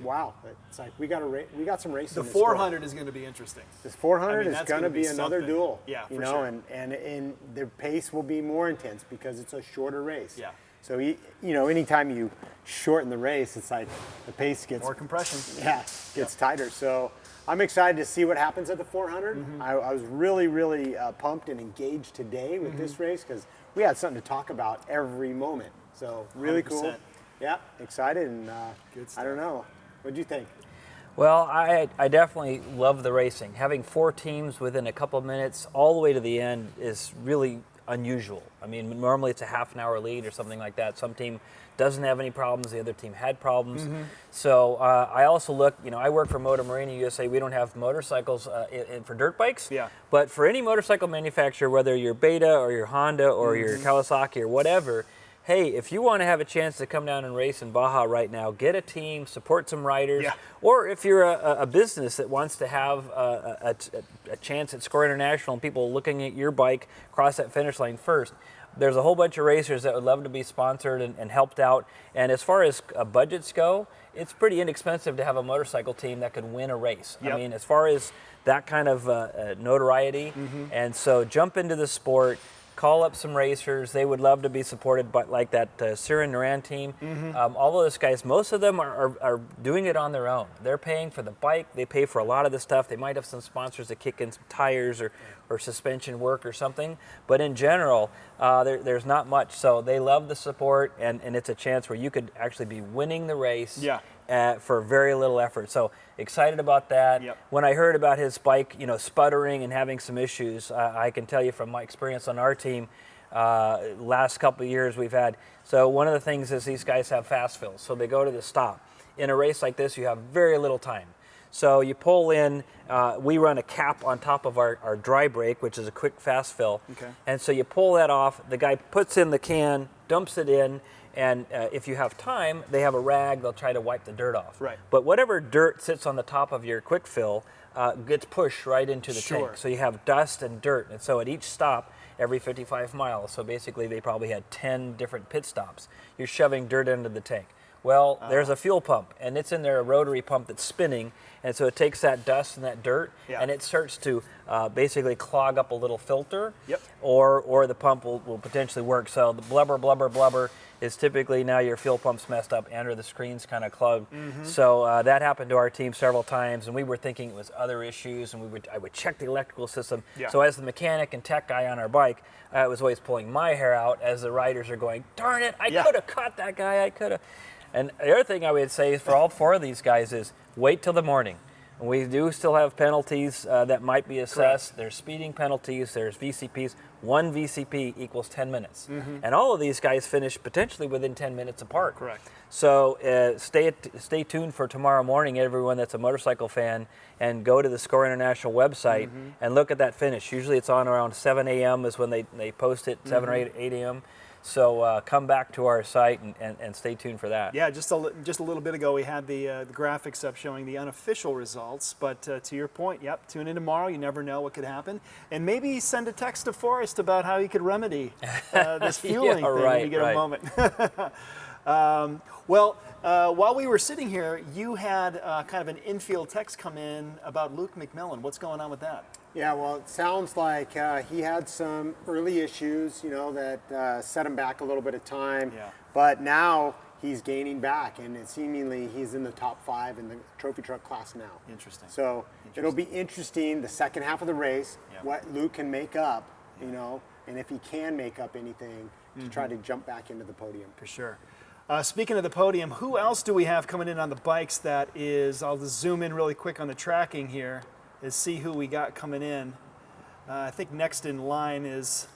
wow! It's like we got some racing. The 400 is going to be interesting. This 400 I mean, is going to be another something. duel. Yeah, for you know, sure. and the pace will be more intense because it's a shorter race. Yeah. So anytime you shorten the race, it's like the pace gets more compression. Yeah, gets tighter. So I'm excited to see what happens at the 400. I was really pumped and engaged today with this race because we had something to talk about every moment. So really 100%. cool. Yeah, excited and Good stuff. I don't know. What do you think? Well, I definitely love the racing. Having 4 teams within a couple of minutes all the way to the end is really unusual. I mean, normally it's a half an hour lead or something like that. Some team doesn't have any problems, the other team had problems. So I also look, I work for Motor Marina USA. We don't have motorcycles for dirt bikes. Yeah. But for any motorcycle manufacturer, whether you're Beta or you're Honda or you're Kawasaki or whatever, hey, if you want to have a chance to come down and race in Baja right now, get a team, support some riders. Yeah. Or if you're a business that wants to have a chance at Score International and people looking at your bike cross that finish line first, there's a whole bunch of racers that would love to be sponsored and helped out. And as far as budgets go, it's pretty inexpensive to have a motorcycle team that could win a race. Yep. I mean, as far as that kind of notoriety. And so jump into the sport. Call up some racers. They would love to be supported by like that Siren Naran team. All of those guys, most of them are doing it on their own. They're paying for the bike. They pay for a lot of the stuff. They might have some sponsors that kick in some tires or suspension work or something. But in general, there's not much. So they love the support, and it's a chance where you could actually be winning the race for very little effort. So excited about that. When I heard about his bike, sputtering and having some issues, I can tell you from my experience on our team, last couple of years we've had. So one of the things is these guys have fast fills. So they go to the stop. In a race like this, you have very little time. So you pull in, we run a cap on top of our dry brake, which is a quick fast fill. And so you pull that off, the guy puts in the can, dumps it in, and if you have time, they have a rag, they'll try to wipe the dirt off. Right. But whatever dirt sits on the top of your quick fill gets pushed right into the tank. So you have dust and dirt. And so at each stop, every 55 miles, so basically they probably had 10 different pit stops, you're shoving dirt into the tank. Well, there's a fuel pump, and it's in there, a rotary pump that's spinning, and so it takes that dust and that dirt, and it starts to basically clog up a little filter, or the pump will potentially work. So the blubber is typically now your fuel pump's messed up and or the screen's kind of clogged. So that happened to our team several times, and we were thinking it was other issues, and I would check the electrical system. So as the mechanic and tech guy on our bike, I was always pulling my hair out as the riders are going, darn it, I could have caught that guy, I could have. And the other thing I would say for all 4 of these guys is wait till the morning. We do still have penalties that might be assessed. There's speeding penalties, there's VCPs. 1 VCP equals 10 minutes. And all of these guys finish potentially within 10 minutes apart. So stay tuned for tomorrow morning, everyone that's a motorcycle fan, and go to the Score International website and look at that finish. Usually it's on around 7 a.m. is when they post it, 7 or 8 a.m. So come back to our site and stay tuned for that. Yeah, just a little bit ago we had the graphics up showing the unofficial results, but to your point, tune in tomorrow. You never know what could happen. And maybe send a text to Forrest about how he could remedy this fueling thing when you get a moment. While we were sitting here, you had kind of an infield text come in about Luke McMillan. What's going on with that? Yeah, well, it sounds like he had some early issues, that set him back a little bit of time. But now he's gaining back, and seemingly he's in the top 5 in the trophy truck class now. Interesting. So it'll be interesting the second half of the race, what Luke can make up, and if he can make up anything to try to jump back into the podium. For sure. Speaking of the podium, who else do we have coming in on the bikes that is, I'll just zoom in really quick on the tracking here, is see who we got coming in. I think next in line is,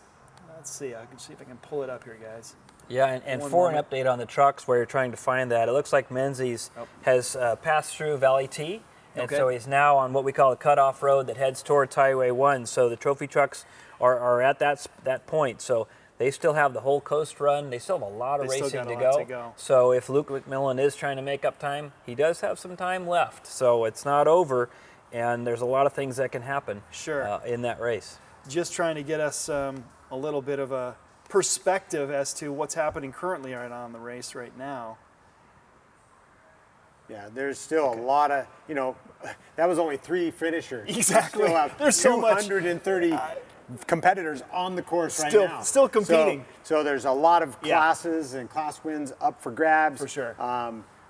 let's see, I can see if I can pull it up here, guys. Yeah, and for an update on the trucks where you're trying to find that, it looks like Menzies has passed through Valley T, and so he's now on what we call a cutoff road that heads towards Highway 1. So the trophy trucks are at that point. So They still have the whole coast run. They still have a lot of They still racing got to a lot go. to go. So if Luke McMillan is trying to make up time, he does have some time left. So it's not over, and there's a lot of things that can happen in that race. Just trying to get us a little bit of a perspective as to what's happening currently right on the race right now. Yeah, there's still a lot of, that was only 3 finishers. Exactly. We still have There's so much. 230 competitors on the course right now. Still competing. So there's a lot of classes and class wins up for grabs. For sure.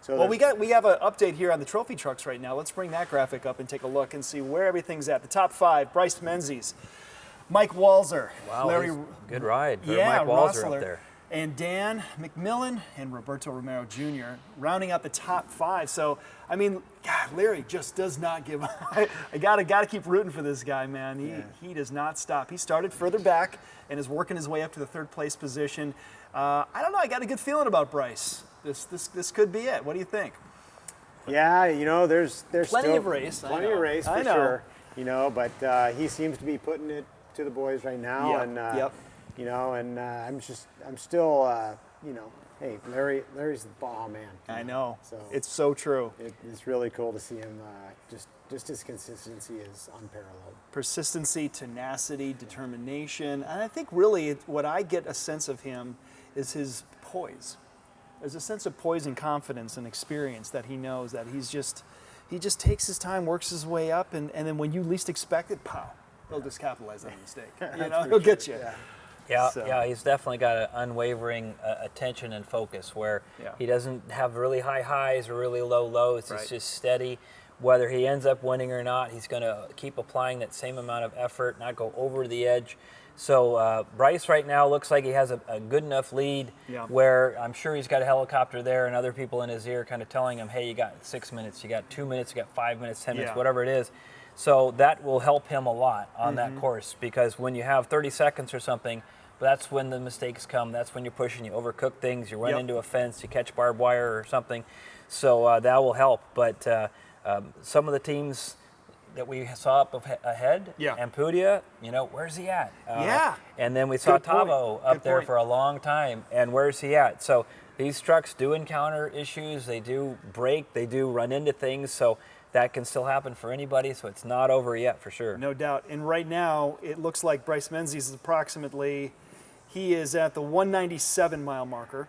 So we have an update here on the trophy trucks right now. Let's bring that graphic up and take a look and see where everything's at. The top 5, Bryce Menzies, Mike Walzer, Wow, Larry, good ride for yeah, Mike Walzer Rossler, up there. and Dan McMillan and Roberto Romero Jr. rounding out the top 5. So, I mean, God, Larry just does not give up. I gotta keep rooting for this guy, man. He does not stop. He started further back and is working his way up to the 3rd place position. I don't know. I got a good feeling about Bryce. This could be it. What do you think? Yeah, there's Plenty of race. Plenty of race for I know. sure. But he seems to be putting it to the boys right now. Yep, And yep. and I'm still hey, Larry's the Baja man. I know. So it's so true. It's really cool to see him. Just his consistency is unparalleled. Persistency, tenacity, determination, and I think really what I get a sense of him is his poise. There's a sense of poise and confidence and experience that he knows that he just takes his time, works his way up, and then when you least expect it, pow, he'll just capitalize on the mistake. He'll get you. Yeah, he's definitely got an unwavering attention and focus where he doesn't have really high highs or really low lows. He's just steady. Whether he ends up winning or not, he's going to keep applying that same amount of effort, not go over the edge. So Bryce right now looks like he has a good enough lead where I'm sure he's got a helicopter there and other people in his ear kind of telling him, hey, you got 6 minutes, you got 2 minutes, you got 5 minutes, 10 minutes, whatever it is. So that will help him a lot on that course, because when you have 30 seconds or something, that's when the mistakes come. That's when you're pushing, you overcook things, you run into a fence, you catch barbed wire or something. So that will help. But some of the teams that we saw up ahead, Ampudia, where's he at? And then we saw Tavo up there for a long time, and where's he at? So these trucks do encounter issues. They do break. They do run into things. So that can still happen for anybody. So it's not over yet for sure. No doubt. And right now, it looks like Bryce Menzies is approximately, he is at the 197 mile marker,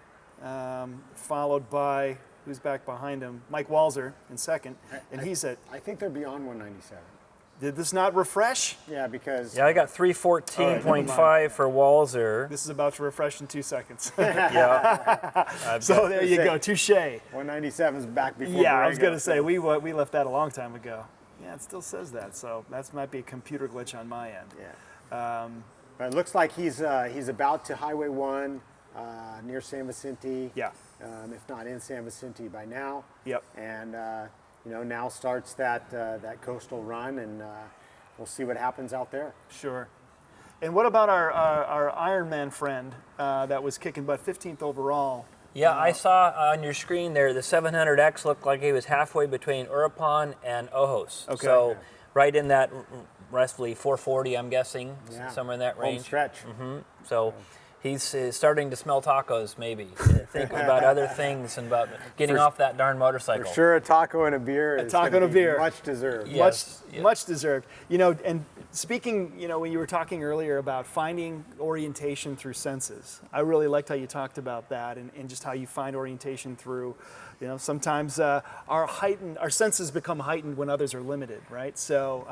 followed by, who's back behind him? Mike Walzer in second, and he's at... I think they're beyond 197. Did this not refresh? Yeah, because... Yeah, I got 314.5 for Walzer. This is about to refresh in 2 seconds. Yeah. So there you go, touche. 197 is back before Yeah, I was Borrego, going to say, we left that a long time ago. Yeah, it still says that, so that might be a computer glitch on my end. Yeah. But it looks like he's about to Highway 1 near San Vicente. Yeah. If not in San Vicente by now. Yep. And now starts that coastal run, and we'll see what happens out there. Sure. And what about our Ironman friend that was kicking butt, 15th overall? Yeah, I saw on your screen there the 700X looked like he was halfway between Urupan and Ojos. Okay. So right in that roughly 440, I'm guessing, somewhere in that Home range. stretch. So he's starting to smell tacos, maybe. Think about other things and about getting off that darn motorcycle. For sure, a taco and a beer is gonna be much deserved. Yes. Much deserved. And speaking, when you were talking earlier about finding orientation through senses, I really liked how you talked about that and just how you find orientation through, sometimes our senses become heightened when others are limited, right? So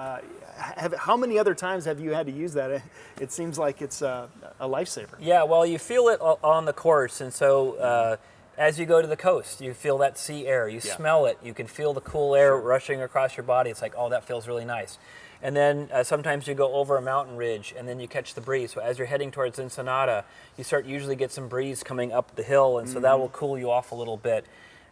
how many other times have you had to use that? It seems like it's a lifesaver. Yeah, well, you feel it on the course, and so as you go to the coast, you feel that sea air, you smell it, you can feel the cool air rushing across your body. It's like, oh, that feels really nice. And then sometimes you go over a mountain ridge and then you catch the breeze. So as you're heading towards Ensenada, you usually get some breeze coming up the hill, and so that will cool you off a little bit.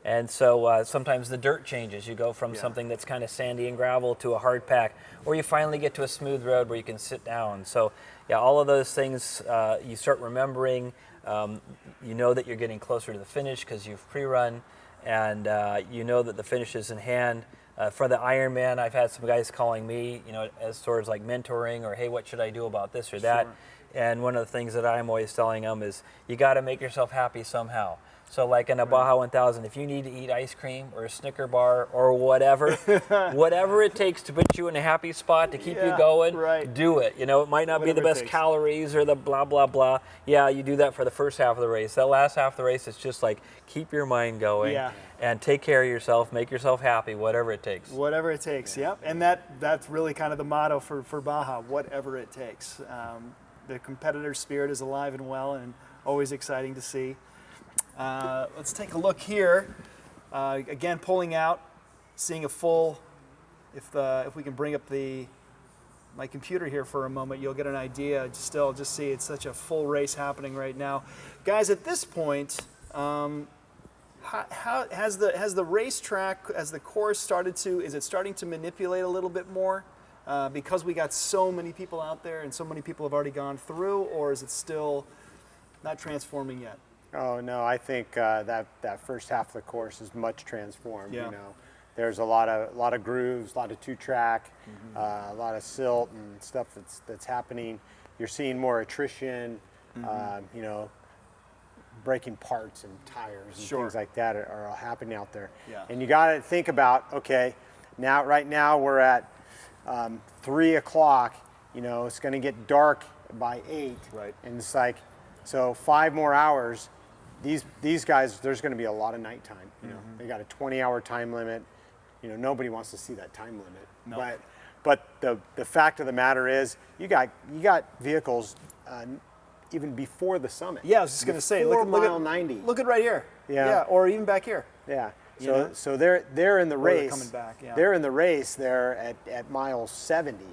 And so sometimes the dirt changes. You go from something that's kind of sandy and gravel to a hard pack, or you finally get to a smooth road where you can sit down. So all of those things you start remembering. You know that you're getting closer to the finish because you've pre-run, and you know that the finish is in hand. For the Ironman, I've had some guys calling me, as towards like mentoring or, hey, what should I do about this or that? And one of the things that I'm always telling them is you got to make yourself happy somehow. So like in a Baja 1000, if you need to eat ice cream or a Snicker bar or whatever, whatever it takes to put you in a happy spot to keep you going, do it. You know, it might not be the best calories or the blah, blah, blah. Yeah, you do that for the first half of the race. That last half of the race, it's just like keep your mind going and take care of yourself, make yourself happy, whatever it takes. Whatever it takes, yep. And that's really kind of the motto for Baja, whatever it takes. The competitor spirit is alive and well and always exciting to see. Let's take a look here. Again, pulling out, seeing a full. If we can bring up my computer here for a moment, you'll get an idea. Just see it's such a full race happening right now, guys. At this point, how has the racetrack, as the course is it starting to manipulate a little bit more because we got so many people out there and so many people have already gone through, or is it still not transforming yet? Oh no, I think that first half of the course is much transformed. Yeah. You know, there's a lot of grooves, a lot of two-track, a lot of silt and stuff that's happening. You're seeing more attrition. You know, breaking parts and tires and things like that are happening out there. Yeah. And you got to think about, okay, right now we're at 3 o'clock. You know, it's going to get dark by 8. Right. And it's like, so 5 more hours. These guys, there's going to be a lot of nighttime. You know, they got a 20-hour time limit. You know, nobody wants to see that time limit. No. But the fact of the matter is, you got vehicles even before the summit. Yeah, I was just going to say, look at 90. Look at right here. Yeah. Or even back here. Yeah. You So they're in the race. They're coming back. Yeah. They're in the race there at mile 70.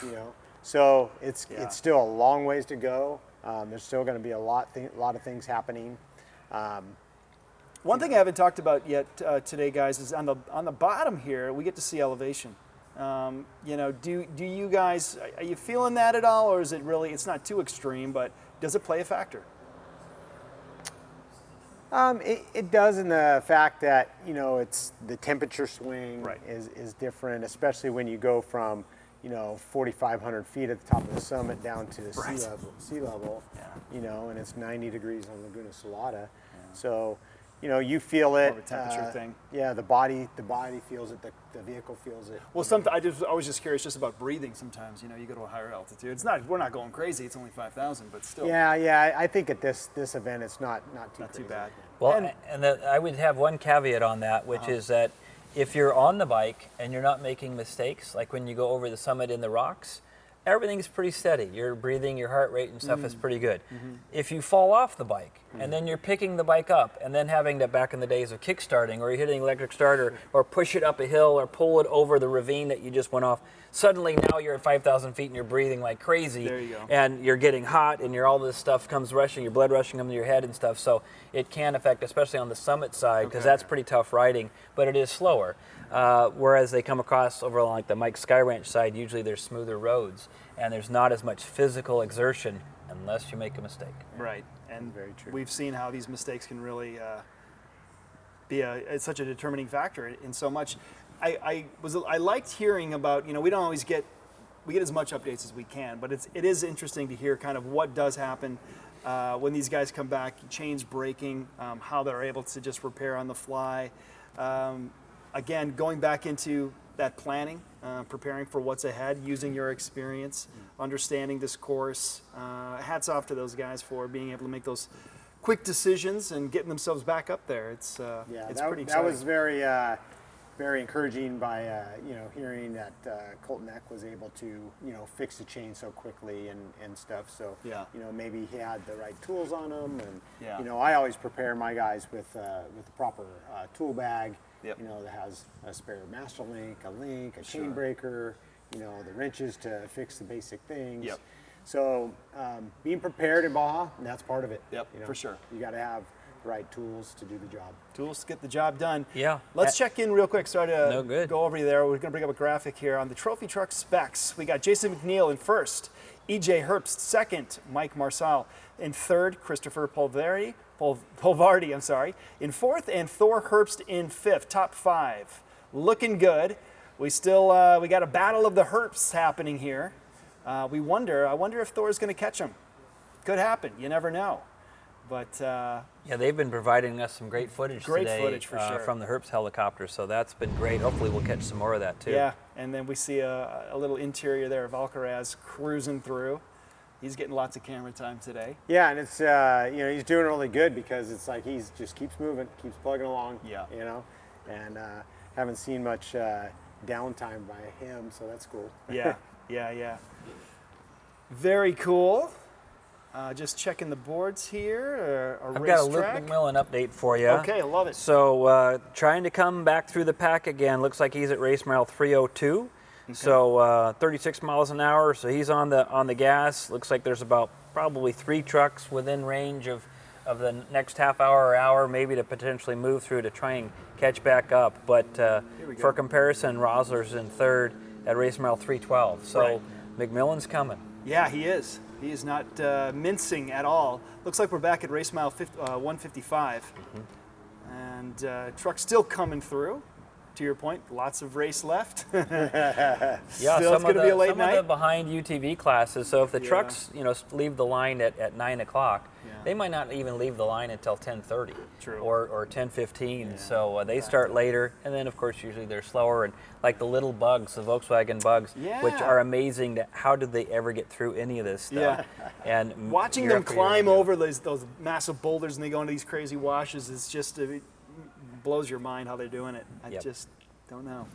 You know, so it's still a long ways to go. There's still going to be a lot of things happening. One thing I haven't talked about yet today, guys, is on the bottom here we get to see elevation. You know, do you guys, are you feeling that at all, or is it really, it's not too extreme, but does it play a factor? It does in the fact that, you know, it's the temperature swing is different, especially when you go from, you know, 4,500 feet at the top of the summit down to sea level, you know, and it's 90 degrees on Laguna Salada. So, you know, you feel it. More of a temperature thing. Yeah, the body feels it. The vehicle feels it. Well, I was just curious just about breathing. Sometimes, you know, you go to a higher altitude. We're not going crazy. It's only 5,000, but still. Yeah. I think at this event, it's not too bad. Well, I would have one caveat on that, which is that if you're on the bike and you're not making mistakes, like when you go over the summit in the rocks, everything's pretty steady. Your breathing, your heart rate and stuff is pretty good. If you fall off the bike and then you're picking the bike up and then having to, back in the days of kickstarting, or you're hitting electric starter or push it up a hill or pull it over the ravine that you just went off, suddenly now you're at 5,000 feet and you're breathing like crazy. There you go. And you're getting hot and all this stuff comes rushing, your blood rushing into your head and stuff. So it can affect, especially on the summit side, because that's pretty tough riding, but it is slower. Whereas they come across over like the Mike Sky Ranch side, usually there's smoother roads and there's not as much physical exertion unless you make a mistake. Right, and very true. We've seen how these mistakes can really be it's such a determining factor in so much. I liked hearing about, you know, we don't always get as much updates as we can, but it is interesting to hear kind of what does happen when these guys come back, change braking, how they're able to just repair on the fly. Again, going back into that planning, preparing for what's ahead, using your experience, understanding this course. Hats off to those guys for being able to make those quick decisions and getting themselves back up there. It's pretty exciting. That was very encouraging by you know, hearing that Colton Eck was able to, you know, fix the chain so quickly and stuff. So you know, maybe he had the right tools on him, and you know, I always prepare my guys with the proper tool bag. You know, that has a spare master link, a chain breaker, you know, the wrenches to fix the basic things. So being prepared in Baja, that's part of it. You know, for sure. You got to have the right tools to do the job. Tools to get the job done. Yeah. Let's check in real quick. Sorry to go over you there. We're going to bring up a graphic here on the trophy truck specs. We got Jason McNeil in first, EJ Herbst second, Mike Marsal in third, Christopher Polvardi, in fourth, and Thor Herbst in fifth. Top 5. Looking good. We got a battle of the Herbsts happening here. I wonder if Thor's going to catch him. Could happen. You never know. But yeah, they've been providing us some great footage today. Footage for sure. From the Herps helicopter, so that's been great. Hopefully we'll catch some more of that too. Yeah, and then we see a little interior there of Alcaraz cruising through. He's getting lots of camera time today. Yeah, and it's he's doing really good because it's like he's just keeps moving, keeps plugging along. Yeah. And haven't seen much downtime by him, so that's cool. Yeah. Very cool. Just checking the boards here. I've got a Luke McMillan update for you. Okay, I love it. So trying to come back through the pack again. Looks like he's at race mile 302. Okay. So 36 miles an hour. So he's on the gas. Looks like there's about probably 3 trucks within range of the next half hour or hour, maybe to potentially move through to try and catch back up. But for comparison, Rosler's in third at race mile 312. So McMillan's coming. Yeah, he is. He is not mincing at all. Looks like we're back at race mile 155. And truck's still coming through. To your point, lots of race left. Yeah, still, it's going to be a late night. Some of the behind UTV classes. So if the trucks, leave the line at 9 o'clock, they might not even leave the line until 10:30 or 10:15. Yeah. So they start later, and then of course usually they're slower. And like the little bugs, the Volkswagen bugs, which are amazing. How did they ever get through any of this stuff? And watching them climb over those massive boulders and they go into these crazy washes is just. Blows your mind how they're doing it. I just don't know.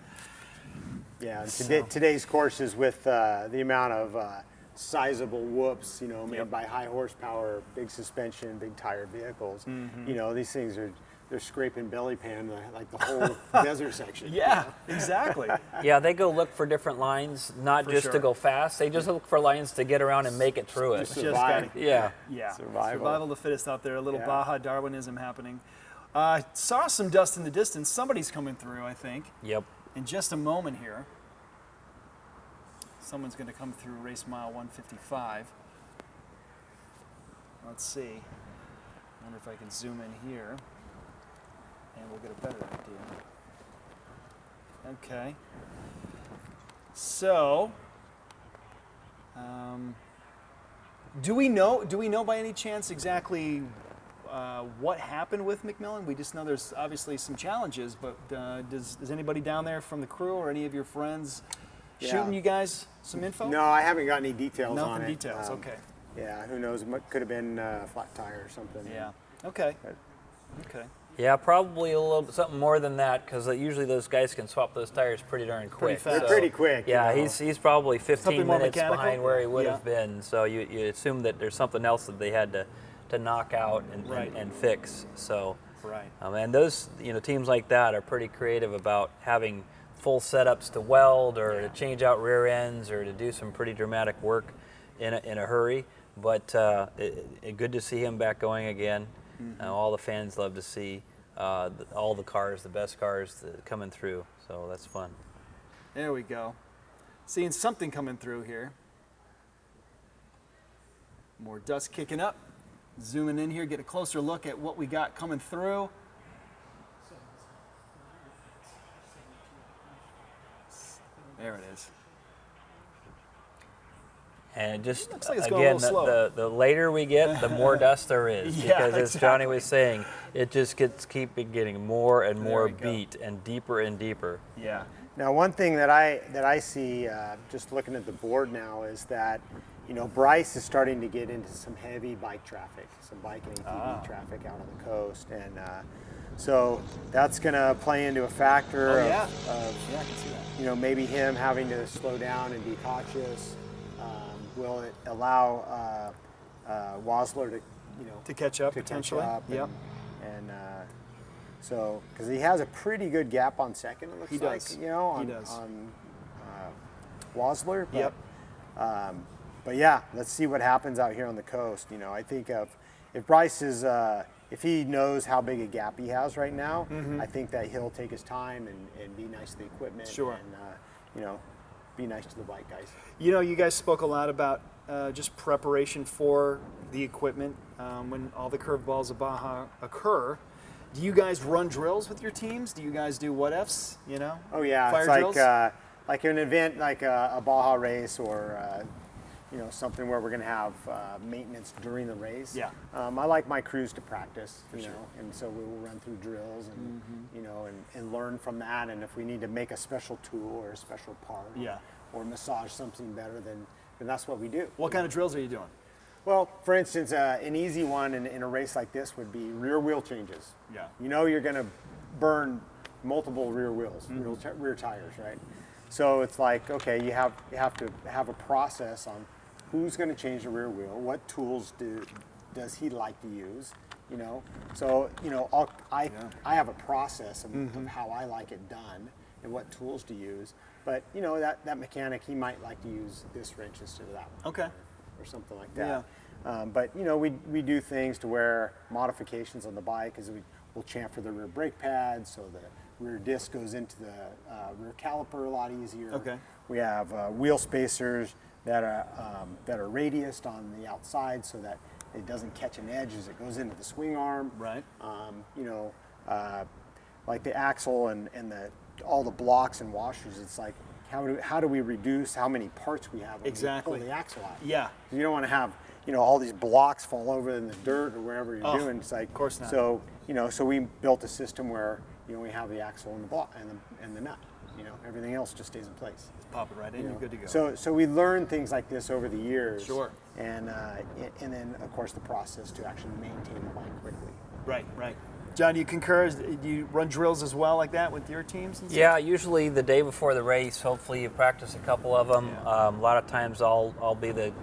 Yeah, today's course is with the amount of sizable whoops, made by high horsepower, big suspension, big tire vehicles. These things they're scraping belly pan like the whole desert section. Yeah, exactly. Yeah, they go look for different lines, not just to go fast. They just look for lines to get around and make it through it. Survive. Yeah. Survival of the fittest out there. A little Baja Darwinism happening. Saw some dust in the distance. Somebody's coming through, I think. Yep. In just a moment here. Someone's going to come through race mile 155. Let's see. I wonder if I can zoom in here. And we'll get a better idea. Okay. So, do we know by any chance exactly what happened with McMillan? We just know there's obviously some challenges, but does anybody down there from the crew or any of your friends shooting you guys some info? No, I haven't got any details on it. Nothing details, okay. Yeah, who knows? It could have been a flat tire or something. Yeah, okay. Okay. Yeah, probably a little something more than that, because usually those guys can swap those tires pretty darn quick. They're pretty quick. Yeah, he's probably 15 minutes mechanical? behind where he would have been. So you assume that there's something else that they had to knock out and fix. So, and those teams like that are pretty creative about having full setups to weld or to change out rear ends or to do some pretty dramatic work in a hurry. But good to see him back going again. All the fans love to see all the cars, the best cars coming through. So that's fun. There we go. Seeing something coming through here. More dust kicking up. Zooming in here, get a closer look at what we got coming through. There it is. And just like again, the later we get, the more dust there is. Because as Johnny was saying, it just keep getting more and more beat and deeper. Yeah. Now, one thing that I see just looking at the board now is that Bryce is starting to get into some heavy bike traffic, some bike and ATV traffic out on the coast, and so that's going to play into a factor of I can see that. Maybe him having to slow down and be cautious. Will it allow Wasler to catch up potentially? And so, because he has a pretty good gap on second, it looks on Wasler. But, but yeah, let's see what happens out here on the coast. I think if Bryce is, if he knows how big a gap he has right now, I think that he'll take his time and be nice to the equipment. Sure. And, be nice to the bike guys. You guys spoke a lot about just preparation for the equipment when all the curveballs of Baja occur. Do you guys run drills with your teams? Do you guys do what-ifs, Oh yeah, fire it's drills? like an event like a Baja race or something where we're going to have maintenance during the race. Yeah. I like my crews to practice, you know, and so we will run through drills and, and learn from that. And if we need to make a special tool or a special part or massage something better, then that's what we do. What kind of drills are you doing? Well, for instance, an easy one in a race like this would be rear wheel changes. Yeah. You know you're going to burn multiple rear wheels, rear tires, right? So it's like, okay, you have to have a process on who's going to change the rear wheel, what tools does he like to use, So, I have a process of how I like it done and what tools to use. But, that mechanic, he might like to use this wrench instead of that one. Okay. Or something like that. But, we do things to where modifications on the bike is we'll chamfer the rear brake pad so the rear disc goes into the rear caliper a lot easier. Okay. We have wheel spacers that are radiused on the outside so that it doesn't catch an edge as it goes into the swing arm. Right. Like the axle and all the blocks and washers. It's like how do we reduce how many parts we have when we pull the axle out? Yeah. You don't want to have all these blocks fall over in the dirt or wherever you're doing. It's like, of course not. So so we built a system where we have the axle and the block and the nut. Everything else just stays in place. Pop it right in, you're good to go. So we learn things like this over the years. Sure. And then of course the process to actually maintain the bike quickly. Right. John, do you concur? Do you run drills as well like that with your teams? And stuff? Yeah, usually the day before the race. Hopefully you practice a couple of them. Yeah. A lot of times I'll be the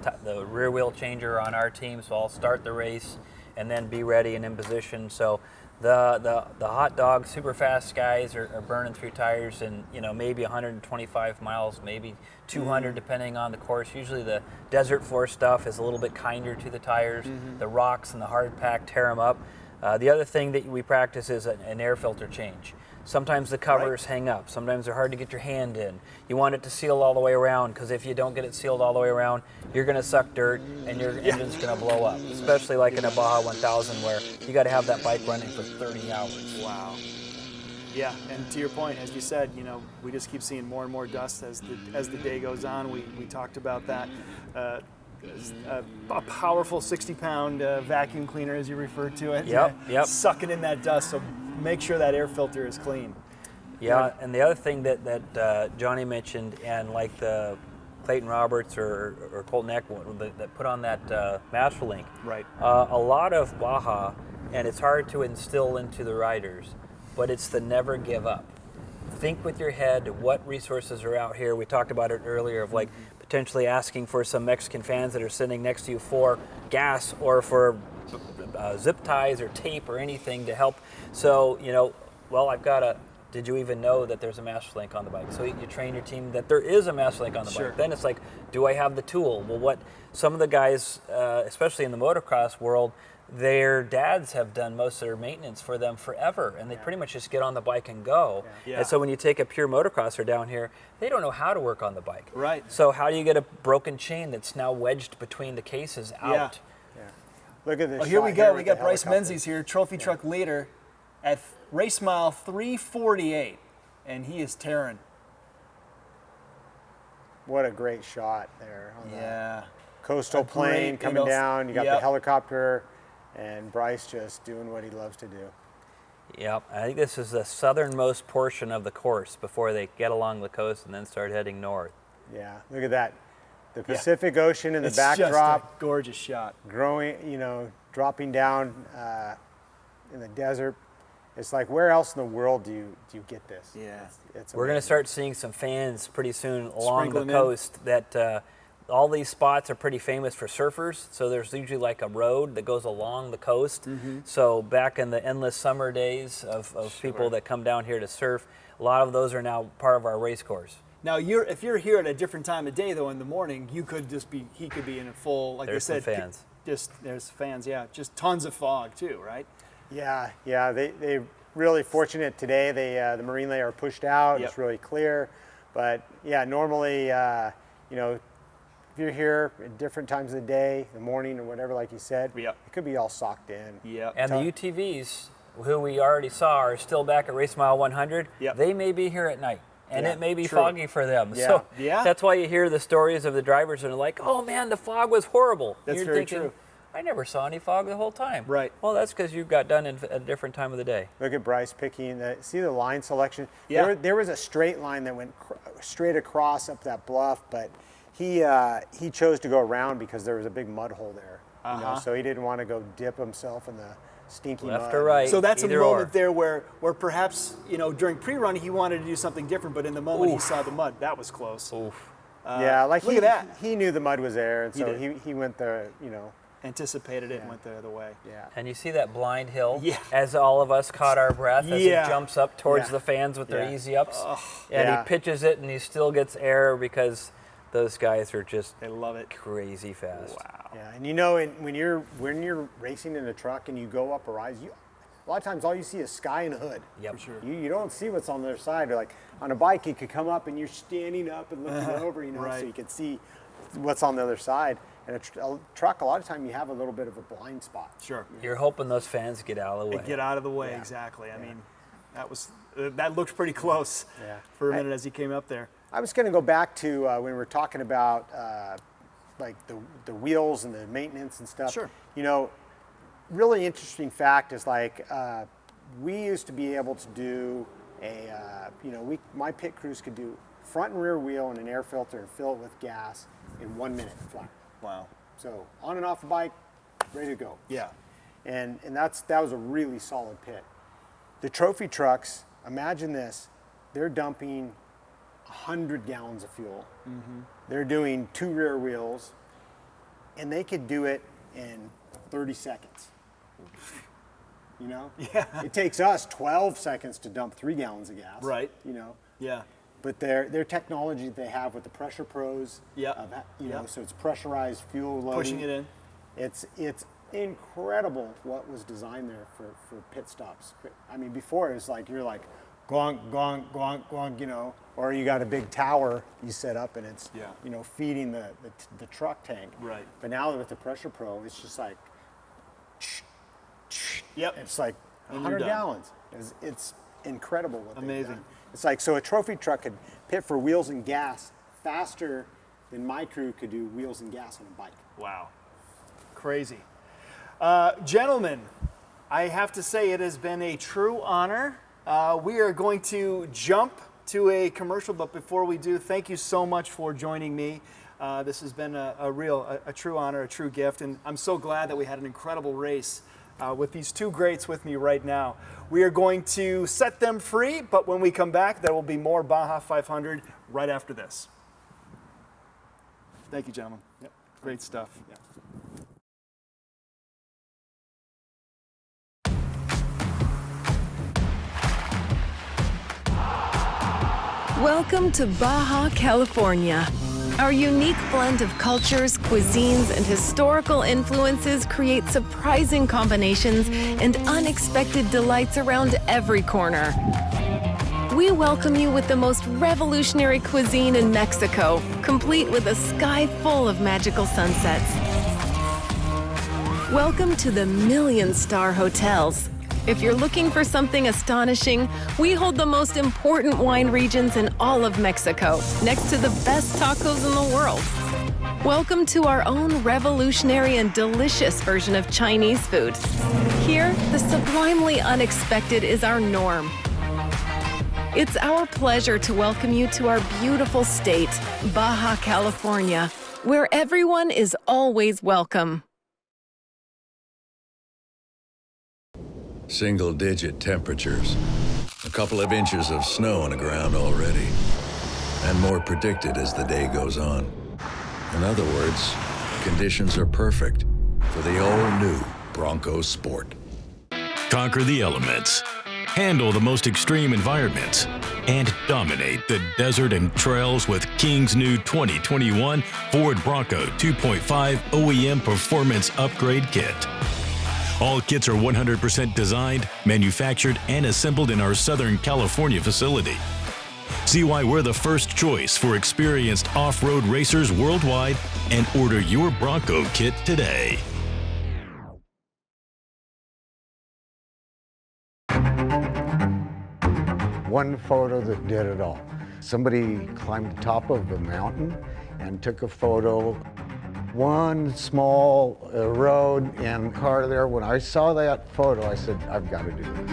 rear wheel changer on our team, so I'll start the race and then be ready and in position. So the hot dog, super fast guys are burning through tires in maybe 125 miles, maybe 200 depending on the course. Usually the desert floor stuff is a little bit kinder to the tires. The rocks and the hard pack tear them up. The other thing that we practice is an air filter change. Sometimes the covers hang up. Sometimes they're hard to get your hand in. You want it to seal all the way around, because if you don't get it sealed all the way around, you're going to suck dirt and your engine's going to blow up, especially like in a Baja 1000 where you got to have that bike running for 30 hours. Wow. Yeah, and to your point, as you said, we just keep seeing more and more dust as the day goes on. We talked about that. A powerful 60-pound vacuum cleaner, as you referred to it. Yep. Sucking in that dust, so make sure that air filter is clean. Yeah, and the other thing that Johnny mentioned, and like the Clayton Roberts or Colton Eck that put on that master link. Right. A lot of Baja, and it's hard to instill into the riders, but it's the never give up. Think with your head what resources are out here. We talked about it earlier of like potentially asking for some Mexican fans that are sitting next to you for gas or for zip ties or tape or anything to help. So, did you even know that there's a master link on the bike? So you train your team that there is a master link on the bike. Then it's like, do I have the tool? Well, some of the guys, especially in the motocross world, their dads have done most of their maintenance for them forever, and they pretty much just get on the bike and go. Yeah. And so when you take a pure motocrosser down here, they don't know how to work on the bike. Right. So how do you get a broken chain that's now wedged between the cases out? Yeah. Look at this. Here we go. We got Bryce Menzies here, trophy truck leader, at race mile 348, and he is tearing. What a great shot there. On the coastal plain coming down. You got the helicopter. And Bryce just doing what he loves to do. Yep, I think this is the southernmost portion of the course before they get along the coast and then start heading north. Yeah, look at that. The Pacific Ocean in the backdrop. Just a gorgeous shot. Growing, dropping down in the desert. It's like, where else in the world do you get this? Yeah. It's We're going to start seeing some fans pretty soon along the coast that all these spots are pretty famous for surfers, so there's usually like a road that goes along the coast. So back in the endless summer days of people that come down here to surf, a lot of those are now part of our race course. Now, if you're here at a different time of day, though, in the morning, he could be in a full, like I said, fans. There's fans, yeah. Just tons of fog, too, right? Yeah. They're really fortunate today. The marine layer pushed out. It's really clear. But, yeah, normally, if you're here at different times of the day, the morning or whatever, like you said, it could be all socked in. And the UTVs, who we already saw, are still back at race mile 100. They may be here at night. and Yeah, it may be true. foggy for them. Yeah. So Yeah. that's why you hear the stories of the drivers that are like, "Oh man, the fog was horrible." That's You're very thinking, true. I never saw any fog the whole time. Right. Well, that's because you got done at a different time of the day. Look at Bryce picking see the line selection. Yeah. There was a straight line that went straight across up that bluff, but he chose to go around because there was a big mud hole there. You know, so he didn't want to go dip himself in the stinky Left mud. or right. So that's a Either moment or. there where perhaps, during pre-run he wanted to do something different, but in the moment he Oof. saw the mud, that was close. Oof. Yeah, like look at that. He knew the mud was there, and He so did. he went there. Anticipated it and went the other way. Yeah. And you see that blind hill Yeah. as all of us caught our breath as Yeah. he jumps up towards Yeah. the fans with their Yeah. easy ups. And Yeah. he pitches it and he still gets air because those guys are just They love it. crazy fast. Wow. Yeah, and when you're racing in a truck and you go up a rise, a lot of times all you see is sky and hood. Yep. For sure. You don't see what's on the other side. Like on a bike, you could come up and you're standing up and looking over, Right. so you can see what's on the other side. And a truck, a lot of time you have a little bit of a blind spot. Sure. You're hoping those fans get out of the way. Get out of the way, exactly. I mean, that looked pretty close for a minute as he came up there. I was going to go back to when we were talking about like the wheels and the maintenance and stuff. Sure. Really interesting fact is like we used to be able to do my pit crews could do front and rear wheel and an air filter and fill it with gas in 1 minute flat. Wow. So on and off the bike, ready to go. Yeah. And that was a really solid pit. The trophy trucks, imagine this, they're dumping 100 gallons of fuel. Mm-hmm. They're doing 2 rear wheels, and they could do it in 30 seconds. Yeah. It takes us 12 seconds to dump 3 gallons of gas. Right. Yeah. But their technology that they have with the pressure pros, so it's pressurized fuel loading. Pushing it in. It's incredible what was designed there for pit stops. I mean, before it was like you're like glonk, glonk, glonk, glonk, or you got a big tower you set up and it's feeding the truck tank. Right. But now with the pressure pro, it's just like Yep. it's like And 100 you're done. gallons. It's incredible what they've Amazing. done. It's like, so a trophy truck could pit for wheels and gas faster than my crew could do wheels and gas on a bike. Wow. Crazy. Gentlemen, I have to say it has been a true honor. We are going to jump to a commercial, but before we do, thank you so much for joining me. This has been a true honor, a true gift, and I'm so glad that we had an incredible race with these two greats with me right now. We are going to set them free, but when we come back, there will be more Baja 500 right after this. Thank you, gentlemen. Yep. Great stuff. Yep. Welcome to Baja, California. Our unique blend of cultures, cuisines, and historical influences create surprising combinations and unexpected delights around every corner. We welcome you with the most revolutionary cuisine in Mexico, complete with a sky full of magical sunsets. Welcome to the million-star hotels. If you're looking for something astonishing, we hold the most important wine regions in all of Mexico, next to the best tacos in the world. Welcome to our own revolutionary and delicious version of Chinese food. Here, the sublimely unexpected is our norm. It's our pleasure to welcome you to our beautiful state, Baja California, where everyone is always welcome. Single-digit temperatures. A couple of inches of snow on the ground already. And more predicted as the day goes on. In other words, conditions are perfect for the all-new Bronco Sport. Conquer the elements, handle the most extreme environments, and dominate the desert and trails with King's new 2021 Ford Bronco 2.5 OEM Performance Upgrade Kit. All kits are 100% designed, manufactured, and assembled in our Southern California facility. See why we're the first choice for experienced off-road racers worldwide and order your Bronco kit today. One photo that did it all. Somebody climbed the top of a mountain and took a photo. One small road and car there. When I saw that photo, I said, I've got to do this.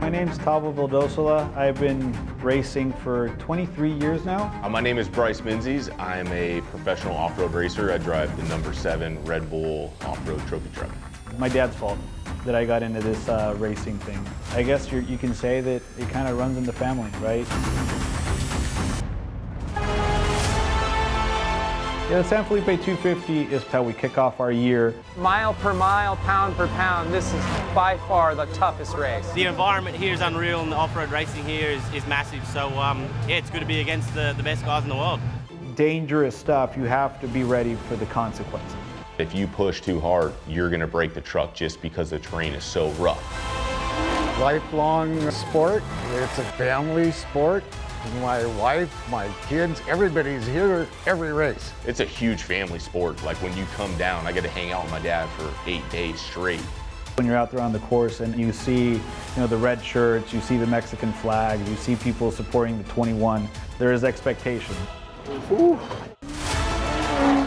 My name's Tavo Vildosola. I've been racing for 23 years now. My name is Bryce Menzies. I'm a professional off-road racer. I drive the number 7 Red Bull off-road trophy truck. My dad's fault that I got into this racing thing. I guess you can say that it kind of runs in the family, right? Yeah, the San Felipe 250 is how we kick off our year. Mile per mile, pound per pound, this is by far the toughest race. The environment here is unreal and the off-road racing here is massive. So yeah, it's good to be against the best guys in the world. Dangerous stuff, you have to be ready for the consequences. If you push too hard, you're going to break the truck just because the terrain is so rough. Lifelong sport. It's a family sport. My wife, my kids, everybody's here every race. It's a huge family sport. Like when you come down, I get to hang out with my dad for 8 days straight. When you're out there on the course and you see, the red shirts, you see the Mexican flag, you see people supporting the 21, there is expectation. Ooh.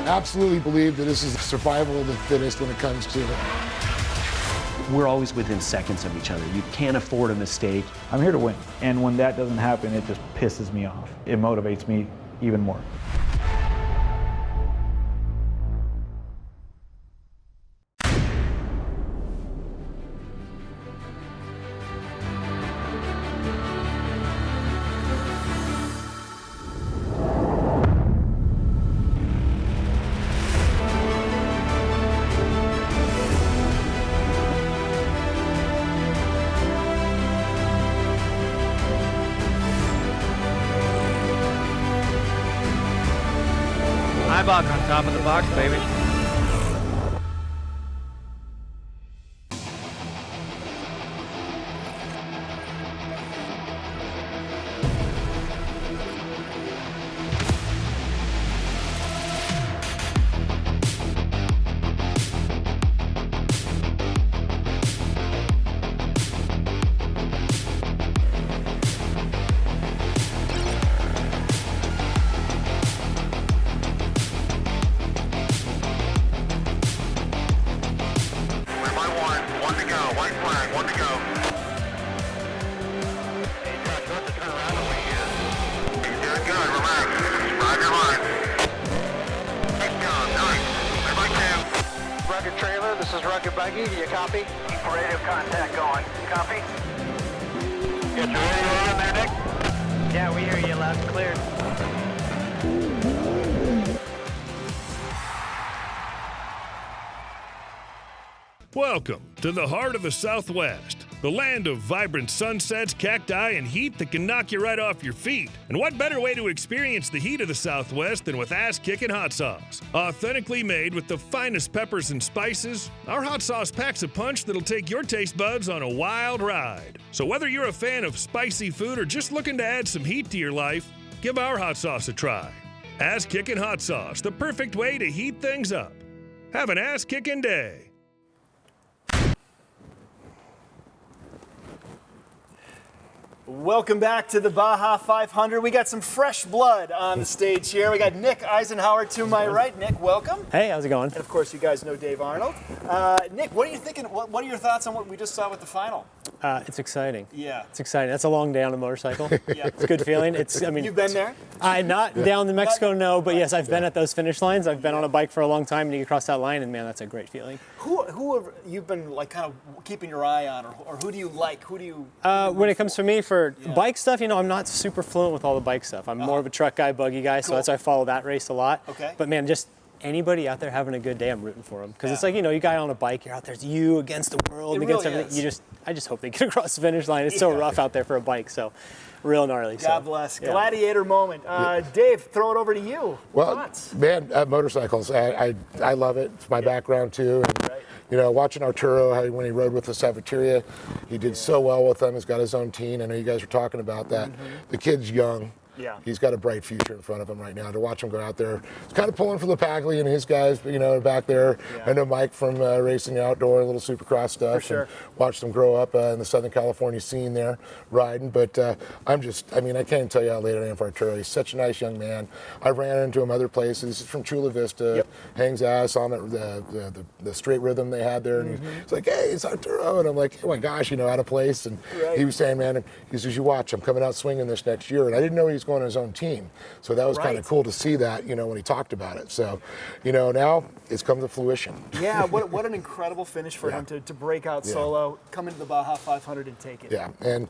Absolutely believe that this is survival of the fittest when it comes to it. We're always within seconds of each other. You can't afford a mistake. I'm here to win. And when that doesn't happen, it just pisses me off. It motivates me even more. Buck on top of the box, baby. Welcome to the heart of the Southwest, the land of vibrant sunsets, cacti, and heat that can knock you right off your feet. And what better way to experience the heat of the Southwest than with ass-kicking hot sauce? Authentically made with the finest peppers and spices, our hot sauce packs a punch that'll take your taste buds on a wild ride. So whether you're a fan of spicy food or just looking to add some heat to your life, give our hot sauce a try. Ass-kicking hot sauce, the perfect way to heat things up. Have an ass-kicking day. Welcome back to the Baja 500. We got some fresh blood on the stage here. We got Nick Eisenhower to my right. Nick, welcome. Hey, how's it going? And of course, you guys know Dave Arnold. Nick, what are you thinking? What are your thoughts on what we just saw with the final? It's exciting. Yeah. It's exciting. That's a long day on a motorcycle. Yeah. It's a good feeling. You've been there? Not down in Mexico, no, but yes, I've been at those finish lines. I've been on a bike for a long time, and you cross that line, and man, that's a great feeling. Who have you been like kind of keeping your eye on, or who do you like? Who do you? When it comes to me for bike stuff, I'm not super fluent with all the bike stuff. I'm more of a truck guy, buggy guy, so that's why I follow that race a lot. Okay. But man, just anybody out there having a good day, I'm rooting for them. Because it's like, you got on a bike, you're out there, it's you against the world, and against everything. I just hope they get across the finish line. It's so rough out there for a bike, so real gnarly. God bless. Gladiator moment. Dave, throw it over to you. Well, thoughts? Man, motorcycles, I love it. It's my background too. And, watching Arturo, when he rode with the Saveteria, he did so well with them. He's got his own team. I know you guys were talking about that. The kid's young. Yeah. He's got a bright future in front of him right now. To watch him go out there, it's kind of pulling for Lepagli and his guys, back there. Yeah. I know Mike from Racing Outdoor, a little Supercross stuff. For sure. And watched them grow up in the Southern California scene there, riding. But I can't tell you how late I am for Arturo. He's such a nice young man. I ran into him other places. He's from Chula Vista. Hangs out. I saw him at the straight rhythm they had there, and he's like, "Hey, it's Arturo," and I'm like, "Oh my gosh, out of place." And he was saying, "Man," he says, "You watch, I'm coming out swinging this next year," and I didn't know he was going on his own team, so that was kind of cool to see that, when he talked about it. So, now it's come to fruition. Yeah, what an incredible finish for him to break out solo, come into the Baja 500 and take it. Yeah, and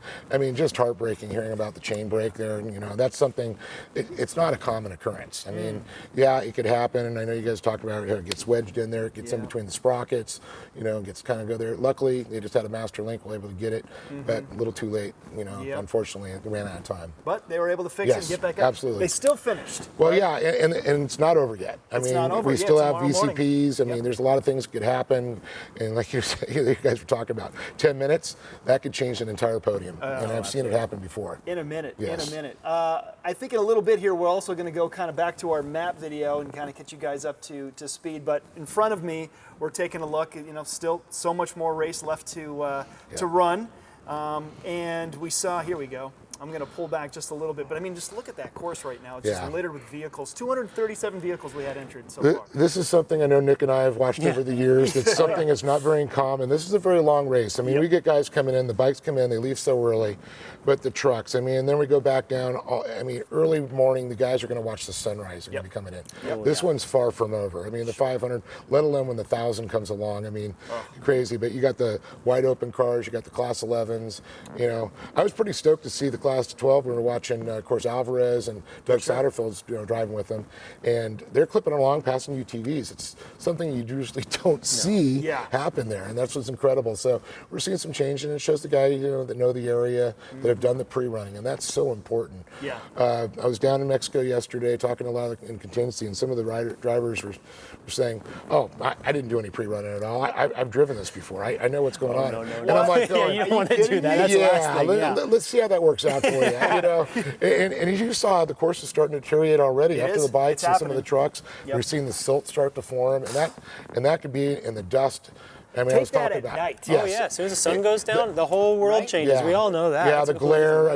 just heartbreaking hearing about the chain break there, and that's something. It's not a common occurrence. I mean, it could happen, and I know you guys talked about it. It gets wedged in there, it gets in between the sprockets, gets kind of go there. Luckily, they just had a master link, were able to get it, but a little too late. Unfortunately, it ran out of time. But they were able to fix it and get back up. Absolutely. They still finished. Well, and it's not over yet. We still have VCPs. There's a lot of things that could happen, and like you guys were talking about, 10 minutes that could change an entire podium, and I've seen it happen before. In a minute. Yes. In a minute. I think in a little bit here we're also going to go kind of back to our map video and kind of get you guys up to speed. But in front of me, we're taking a look. Still so much more race left to run, and we saw. Here we go. I'm going to pull back just a little bit, but just look at that course right now. It's just littered with vehicles. 237 vehicles we had entered so far. This is something I know Nick and I have watched over the years. It's something that's not very common. This is a very long race. We get guys coming in, the bikes come in, they leave so early, but the trucks, and then we go back down. Early morning, the guys are going to watch the sunrise. They're going to be coming in. This one's far from over. The 500, let alone when the 1,000 comes along. Crazy. But you got the wide open cars, you got the Class 11s. I was pretty stoked to see the Class 12. We were watching, of course, Alvarez and Doug Satterfield's driving with them, and they're clipping along, passing UTVs. It's something you usually don't see happen there, and that's what's incredible. So we're seeing some change, and it shows the guys that know the area, that have done the pre-running, and that's so important. Yeah. I was down in Mexico yesterday talking a lot in contingency, and some of the drivers were saying, "Oh, I didn't do any pre-running at all. I've driven this before. I know what's going on." And I'm like, you don't want to do that. That's the last thing. Let's see how that works out for you. And you saw the course is starting to deteriorate already after the bikes and some of the trucks. We're seeing the silt start to form, and that could be in the dust. I was talking about night. Yes. Oh yeah, as soon as the sun goes down, the whole world changes. Yeah. We all know that. Yeah, That's the glare.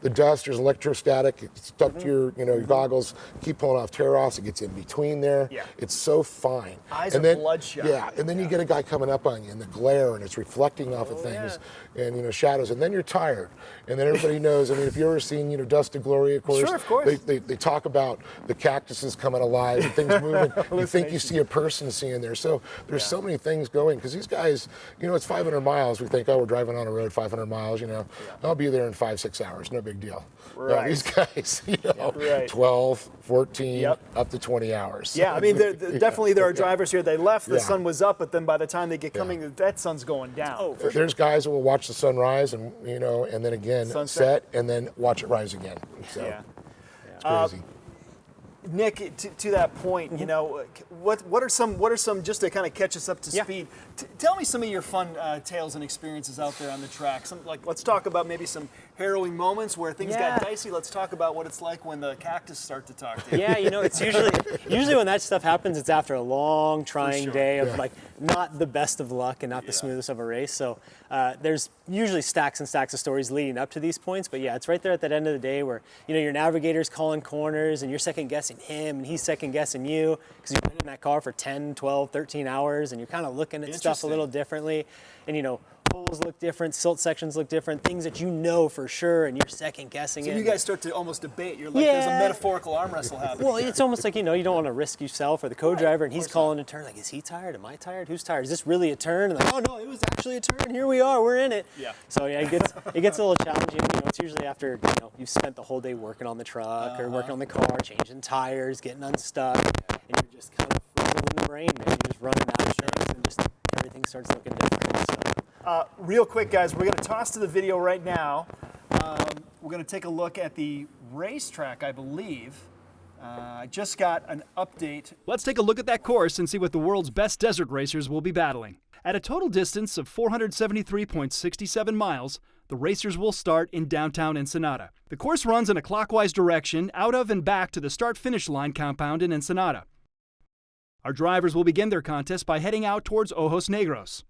The dust. There's electrostatic. It's stuck to your goggles. Keep pulling off tear-offs. It gets in between there. Yeah. It's so fine. Eyes are bloodshot. Yeah, and then you get a guy coming up on you, and the glare, and it's reflecting off of things, and shadows, and then you're tired. And then everybody knows. If you've ever seen Dust to Glory, of course. Sure, of course. They talk about the cactuses coming alive and things moving. You think you see a person seeing there. So there's so many things going because these guys. It's 500 miles. We think, we're driving on a road 500 miles, I'll be there in 5-6 hours. No big deal. Right. No, these guys, 12, 14, up to 20 hours. Yeah, definitely there are drivers here. They left, the sun was up, but then by the time they get coming, that sun's going down. Oh, there's guys who will watch the sunrise and, and then again set and then watch it rise again. So it's crazy. Nick, to that point, what are some just to kind of catch us up to speed? Tell me some of your fun tales and experiences out there on the track. Let's talk about maybe some harrowing moments where things got dicey. Let's talk about what it's like when the cactus start to talk to you. Yeah, it's usually when that stuff happens, it's after a long, trying day of not the best of luck and not the smoothest of a race. So there's usually stacks and stacks of stories leading up to these points. But it's right there at that end of the day where your navigator's calling corners and you're second guessing him and he's second guessing you because you've been in that car for 10, 12, 13 hours and you're kind of looking at stuff a little differently. And holes look different, silt sections look different, things that for sure, and you're second guessing it. So you guys start to almost debate. You're like, there's a metaphorical arm wrestle happening. Well, it's almost like, you don't want to risk yourself or the co-driver, and he's calling a turn. Like, is he tired? Am I tired? Who's tired? Is this really a turn? And like, oh no, it was actually a turn. Here we are. We're in it. Yeah. So it gets a little challenging. It's usually after you've spent the whole day working on the truck or working on the car, changing tires, getting unstuck, and you're just kind of frizzled in the brain, man. You're just running out of things, and just everything starts looking different. So. Real quick, guys, we're going to toss to the video right now. We're going to take a look at the racetrack, I believe. I just got an update. Let's take a look at that course and see what the world's best desert racers will be battling. At a total distance of 473.67 miles, The racers will start in downtown Ensenada. The course runs in a clockwise direction out of and back to the start-finish line compound in Ensenada. Our drivers will begin their contest by heading out towards Ojos Negros.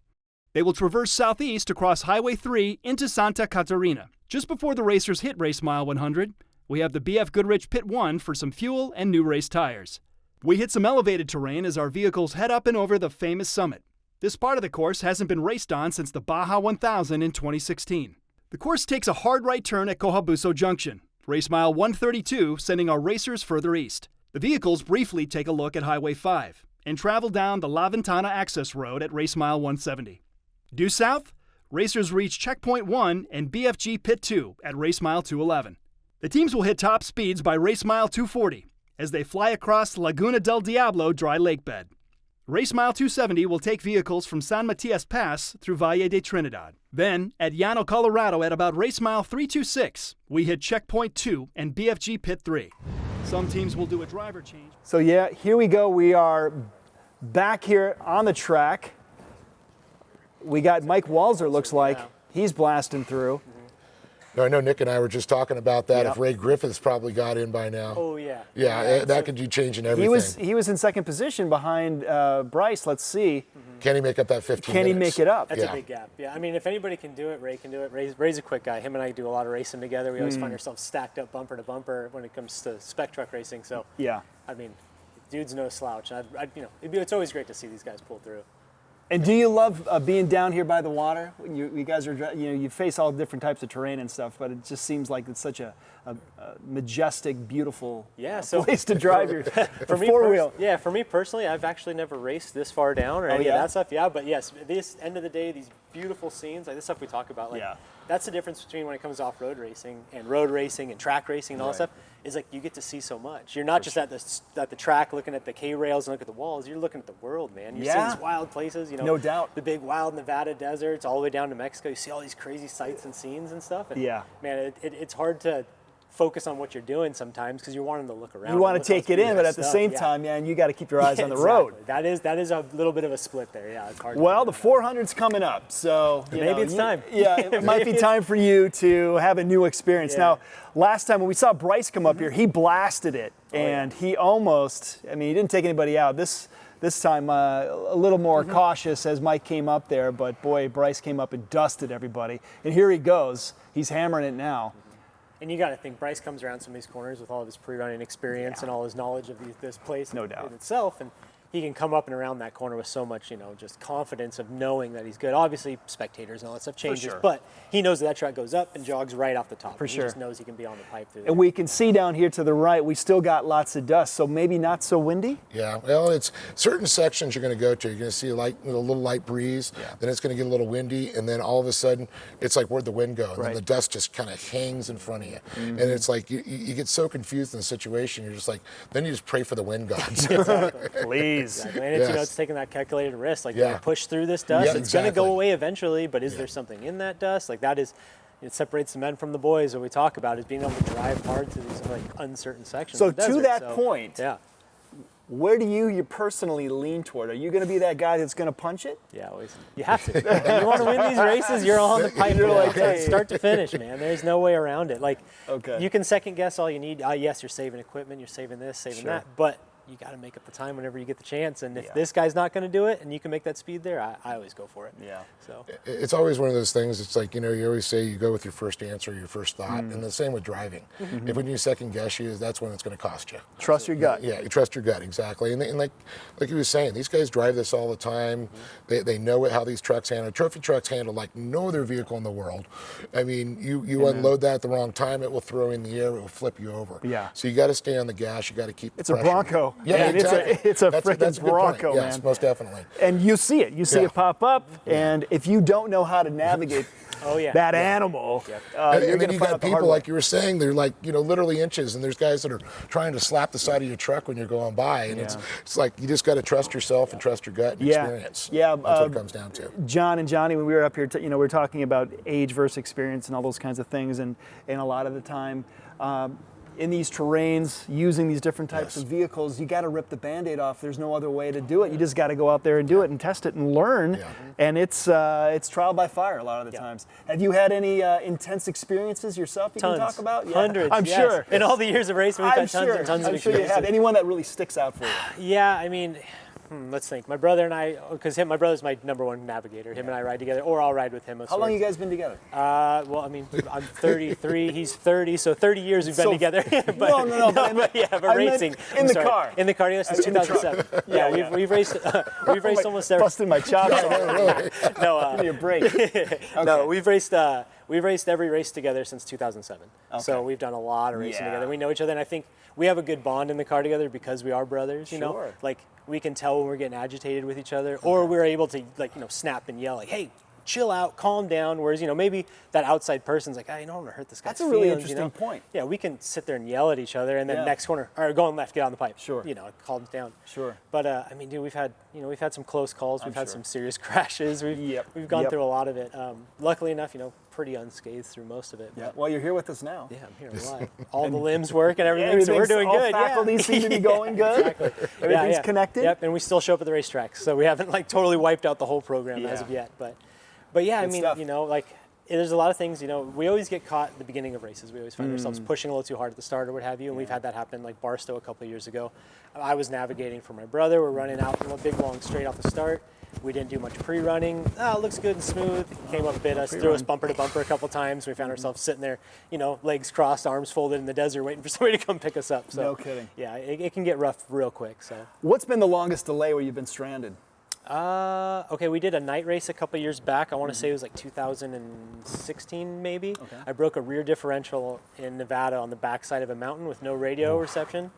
They will traverse southeast across Highway 3 into Santa Catarina. Just before the racers hit race mile 100, we have the BF Goodrich Pit 1 for some fuel and new race tires. We hit some elevated terrain as our vehicles head up and over the famous summit. This part of the course hasn't been raced on since the Baja 1000 in 2016. The course takes a hard right turn at Cojabuso Junction, race mile 132, sending our racers further east. The vehicles briefly take a look at Highway 5 and travel down the La Ventana access road at race mile 170. Due south, racers reach Checkpoint 1 and BFG Pit 2 at race mile 211. The teams will hit top speeds by race mile 240 as they fly across Laguna del Diablo dry lake bed. Race mile 270 will take vehicles from San Matias Pass through Valle de Trinidad. Then, at Llano, Colorado at about race mile 326, we hit Checkpoint 2 and BFG Pit 3. Some teams will do a driver change. So yeah, here we go. We are back here on the track. We got Mike Walzer, looks like. He's blasting through. No, I know Nick and I were just talking about that. If Ray Griffiths probably got in by now. Oh, yeah. Yeah, that could do changing everything. He was in second position behind Bryce. Let's see. Can he make up that 15 Can minutes? he make it up? That's a big gap. Yeah, I mean, if anybody can do it, Ray can do it. Ray's a quick guy. Him and I do a lot of racing together. We always find ourselves stacked up bumper to bumper when it comes to spec truck racing. So, yeah, I mean, dude's no slouch. It's always great to see these guys pull through. And do you love being down here by the water? You guys are, you face all different types of terrain and stuff, but it just seems like it's such a majestic, beautiful place to drive your four-wheel. Yeah, for me personally, I've actually never raced this far down or any of that stuff. Yeah, but yes, this end of the day, these beautiful scenes, like this stuff we talk about, like that's the difference between when it comes to off-road racing and road racing and track racing and all that stuff. Is like you get to see so much. You're not just at the track looking at the K-rails and look at the walls. You're looking at the world, man. You're seeing these wild places. No doubt. The big wild Nevada deserts all the way down to Mexico. You see all these crazy sights and scenes and stuff. And man, it's hard to focus on what you're doing sometimes because you're wanting to look around. You want to take it in, but at the same time, man, you got to keep your eyes on the road. That is a little bit of a split there. Yeah, it's hard. Well, the 400's coming up, so maybe it's time. Yeah, it might be time for you to have a new experience. Now, last time when we saw Bryce come up here, he blasted it, and he almost. I mean, he didn't take anybody out. This time a little more cautious as Mike came up there, but boy, Bryce came up and dusted everybody. And here he goes. He's hammering it now. And you got to think Bryce comes around some of these corners with all of his pre-running experience and all his knowledge of this place in itself, and he can come up and around that corner with so much, just confidence of knowing that he's good. Obviously, spectators and all that stuff changes, but he knows that track goes up and jogs right off the top. He just knows he can be on the pipe through there. And we can see down here to the right, we still got lots of dust, so maybe not so windy? Yeah, well, it's certain sections you're going to go to. You're going to see a little light breeze, then it's going to get a little windy, and then all of a sudden, it's like where'd the wind go? And then the dust just kind of hangs in front of you. And it's like you get so confused in the situation, you're just like, then you just pray for the wind gods. Please. Exactly. And it's taking that calculated risk. Like, you're going to push through this dust. It's going to go away eventually, but is there something in that dust? Like, that is, it separates the men from the boys. What we talk about is being able to drive hard through these uncertain sections. So of the desert. to that point, where do you personally lean toward? Are you going to be that guy that's going to punch it? Yeah, always. You have to. You want to win these races, you're on the pipe. You're like, start to finish, man. There's no way around it. Like, you can second guess all you need. Yes, you're saving equipment, you're saving this, saving that, but you got to make up the time whenever you get the chance. And if this guy's not going to do it and you can make that speed there, I always go for it. Yeah. So it's always one of those things. It's like, you always say you go with your first answer, your first thought, and the same with driving. If when you second guess you, that's when it's going to cost you. Trust your gut. Yeah, you trust your gut, exactly. And like he was saying, these guys drive this all the time. They know how these trucks handle. Trophy trucks handle like no other vehicle in the world. I mean, you unload that at the wrong time, it will throw in the air, it will flip you over. Yeah. So you got to stay on the gas. You got to keep the pressure. It's a Bronco. Yeah, exactly. It's a freaking Bronco, man. Yes, most definitely. And you see it. You see it pop up, and if you don't know how to navigate that animal, and then you got people, like you were saying, they're like, literally inches, and there's guys that are trying to slap the side of your truck when you're going by, and it's like you just got to trust yourself and trust your gut and experience. Yeah, that's what it comes down to. John and Johnny, when we were up here, we were talking about age versus experience and all those kinds of things, and a lot of the time, in these terrains, using these different types of vehicles, you got to rip the Band-Aid off. There's no other way to do it. You just got to go out there and do it and test it and learn. And it's trial by fire a lot of the times. Have you had any intense experiences yourself you Tons. can talk about? Hundreds, I'm yes. sure. In all the years of racing, we've had tons and tons of I'm sure you experiences. have. Anyone that really sticks out for you? Yeah, I mean, let's think. My brother and I, because my brother's my #1 navigator. Him and I ride together, or I'll ride with him. How long you guys been together? Well, I mean, I'm 33, he's 30, so 30 years we've been together. But, no, but racing. In the car. In the car, yeah, since 2007. We've raced almost every. Busting my chops. No, give me a break. No, we've raced every race together since 2007. So we've done a lot of racing together. We know each other, and I think we have a good bond in the car together because we are brothers. You know, like we can tell when we're getting agitated with each other, or we're able to snap and yell like, "Hey, chill out, calm down." Whereas maybe that outside person's like, "I don't want to hurt this guy's That's a really feelings," interesting point. Yeah, we can sit there and yell at each other, and then next corner, or going left, get on the pipe. Sure. Calm down. Sure. But I mean, dude, we've had some close calls. We've had some serious crashes. We've gone through a lot of it. Luckily enough, pretty unscathed through most of it. Yeah. Well, you're here with us now. Yeah, I'm here alive. All the limbs work and everything, so we're doing good. All faculties seem to be going good. Exactly. Everything's connected. Yep, and we still show up at the racetracks, so we haven't totally wiped out the whole program as of yet. But yeah, Good I mean, stuff. there's a lot of things. We always get caught at the beginning of races. We always find ourselves pushing a little too hard at the start or what have you, and we've had that happen like Barstow a couple of years ago. I was navigating for my brother. We're running out a big long straight off the start. We didn't do much pre-running. It looks good and smooth. Came up, bit us, threw us bumper to bumper a couple times. We found ourselves sitting there, legs crossed, arms folded in the desert, waiting for somebody to come pick us up. So, no kidding. Yeah, it can get rough real quick. So. What's been the longest delay where you've been stranded? Okay, we did a night race a couple years back. I want to say it was like 2016 maybe. Okay. I broke a rear differential in Nevada on the backside of a mountain with no radio reception.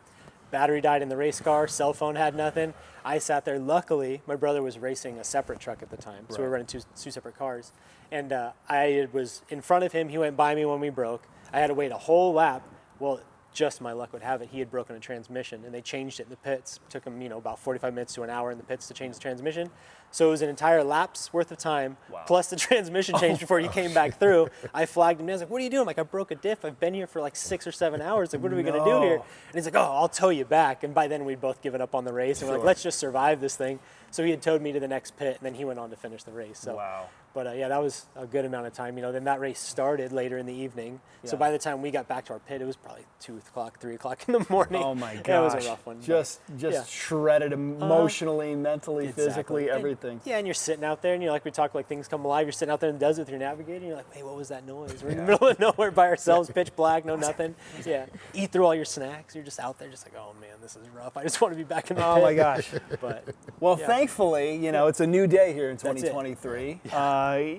Battery died in the race car, cell phone had nothing. I sat there. Luckily, my brother was racing a separate truck at the time, so we were running two separate cars. And I was in front of him. He went by me when we broke. I had to wait a whole lap. Well, just my luck would have it, he had broken a transmission, and they changed it in the pits. It took him, about 45 minutes to an hour in the pits to change the transmission. So it was an entire lap's worth of time, plus the transmission change before he came back through. I flagged him, and I was like, "What are you doing?" I'm like, "I broke a diff. I've been here for like 6 or 7 hours. Like, what are we going to do here?" And he's like, "Oh, I'll tow you back." And by then, we'd both given up on the race, and we're like, "Let's just survive this thing." So he had towed me to the next pit, and then he went on to finish the race. So, but yeah, that was a good amount of time. Then that race started later in the evening. So by the time we got back to our pit, it was probably 2 o'clock, 3 o'clock in the morning. Oh my gosh. Yeah, it was a rough one. Just shredded emotionally, mentally, physically, everything. And you're sitting out there, and you're like, we talk like things come alive. You're sitting out there in the desert with your navigator, and you're like, "Hey, what was that noise?" We're in the middle of nowhere by ourselves, pitch black, no nothing. Yeah. Eat through all your snacks. You're just out there, just like, "Oh man, this is rough. I just want to be back in the pit." Oh my gosh. But thankfully, it's a new day here in 2023.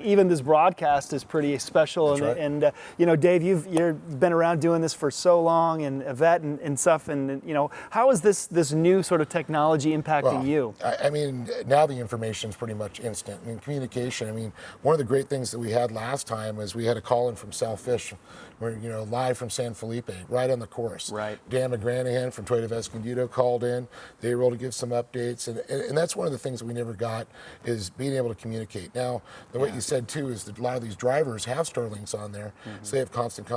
Even this broadcast is pretty special. And Dave, you've been around doing this for so long, and Yvette and stuff. And how is this new sort of technology impacting you? I mean, now the information is pretty much instant. I mean, communication. I mean, one of the great things that we had last time was we had a call in from South Fish, where live from San Felipe, right on the course. Right. Dan McGranahan from Toyota Escondido called in. They were able to give some updates, and that's one of the things that we never got is being able to communicate. Now, what you said too is that a lot of these drivers have Starlinks on there, so they have constant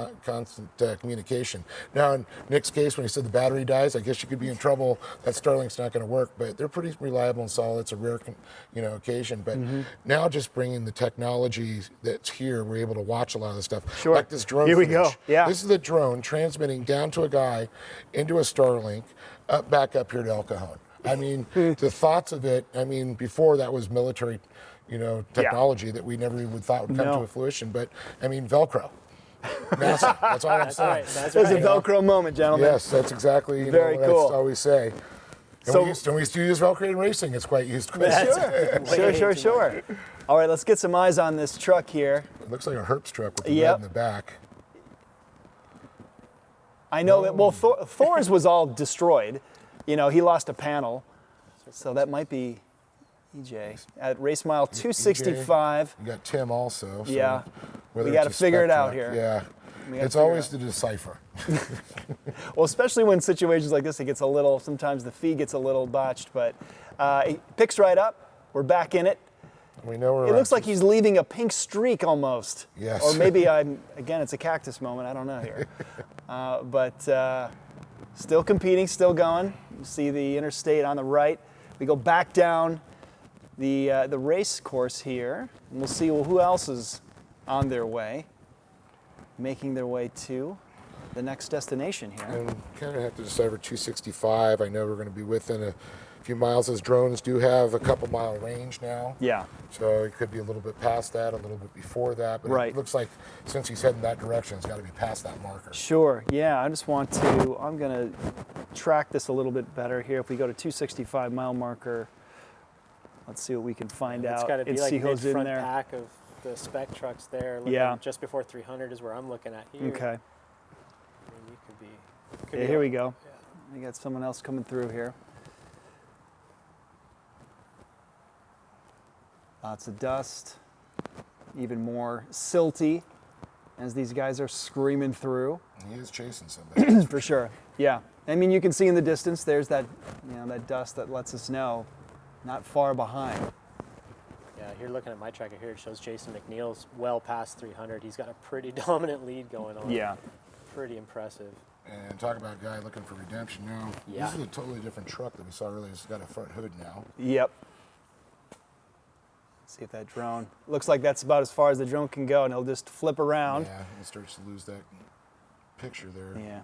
communication. Now, in Nick's case, when he said the battery dies, I guess you could be in trouble. That Starlink's not going to work, but they're pretty reliable and solid. It's a rare, occasion. But now, just bringing the technology that's here, we're able to watch a lot of the stuff. Sure. Like this drone. Here we go. footage. Yeah. This is the drone transmitting down to a guy into a Starlink, back up here to El Cajon. I mean, the thoughts of it. I mean, before that was military, technology that we never even thought would come to fruition. But I mean, Velcro. NASA. That's all I'm saying. Right. There's a Velcro moment, gentlemen. Yes, that's exactly Very what cool. I always say. And we used to use Velcro in racing. It's quite used. Sure. All right, let's get some eyes on this truck here. It looks like a Hertz truck with the red in the back. I know that. Well, Thor's was all destroyed. He lost a panel, so that might be EJ at race mile 265. You got Tim also. So yeah, we got to figure it out here. Yeah, it's always to decipher. Well, especially when situations like this, sometimes the feed gets a little botched, but it picks right up. We're back in it. We know we're. It looks like he's leaving a pink streak almost. Yes. Or maybe it's a cactus moment. I don't know here. but still competing, still going. You see the interstate on the right. We go back down the race course here, and we'll see who else is on their way, making their way to the next destination here. And kind of have to decide for 265. I know we're going to be within a few miles, as drones do have a couple mile range now. Yeah. So it could be a little bit past that, a little bit before that. But Right. it looks like since he's heading that direction, it's got to be past that marker. Sure, yeah, I'm going to track this a little bit better here. If we go to 265 mile marker, let's see what we can find It's out got to be and like see who's in mid-front there. pack of the spec trucks there. Looking Yeah. Just before 300 is where I'm looking at here. Okay. I mean, you could Yeah, be here we go. We got someone else coming through here. Lots of dust, even more silty as these guys are screaming through. He is chasing somebody. For sure. Yeah. I mean, you can see in the distance, there's that, that dust that lets us know not far behind. Yeah, here looking at my tracker here, it shows Jason McNeil's well past 300. He's got a pretty dominant lead going on. Yeah. Pretty impressive. And talk about a guy looking for redemption now. Yeah. This is a totally different truck that we saw earlier. It's got a front hood now. Yep. See if that drone, looks like that's about as far as the drone can go, and it'll just flip around. Yeah, it starts to lose that picture there. Yeah.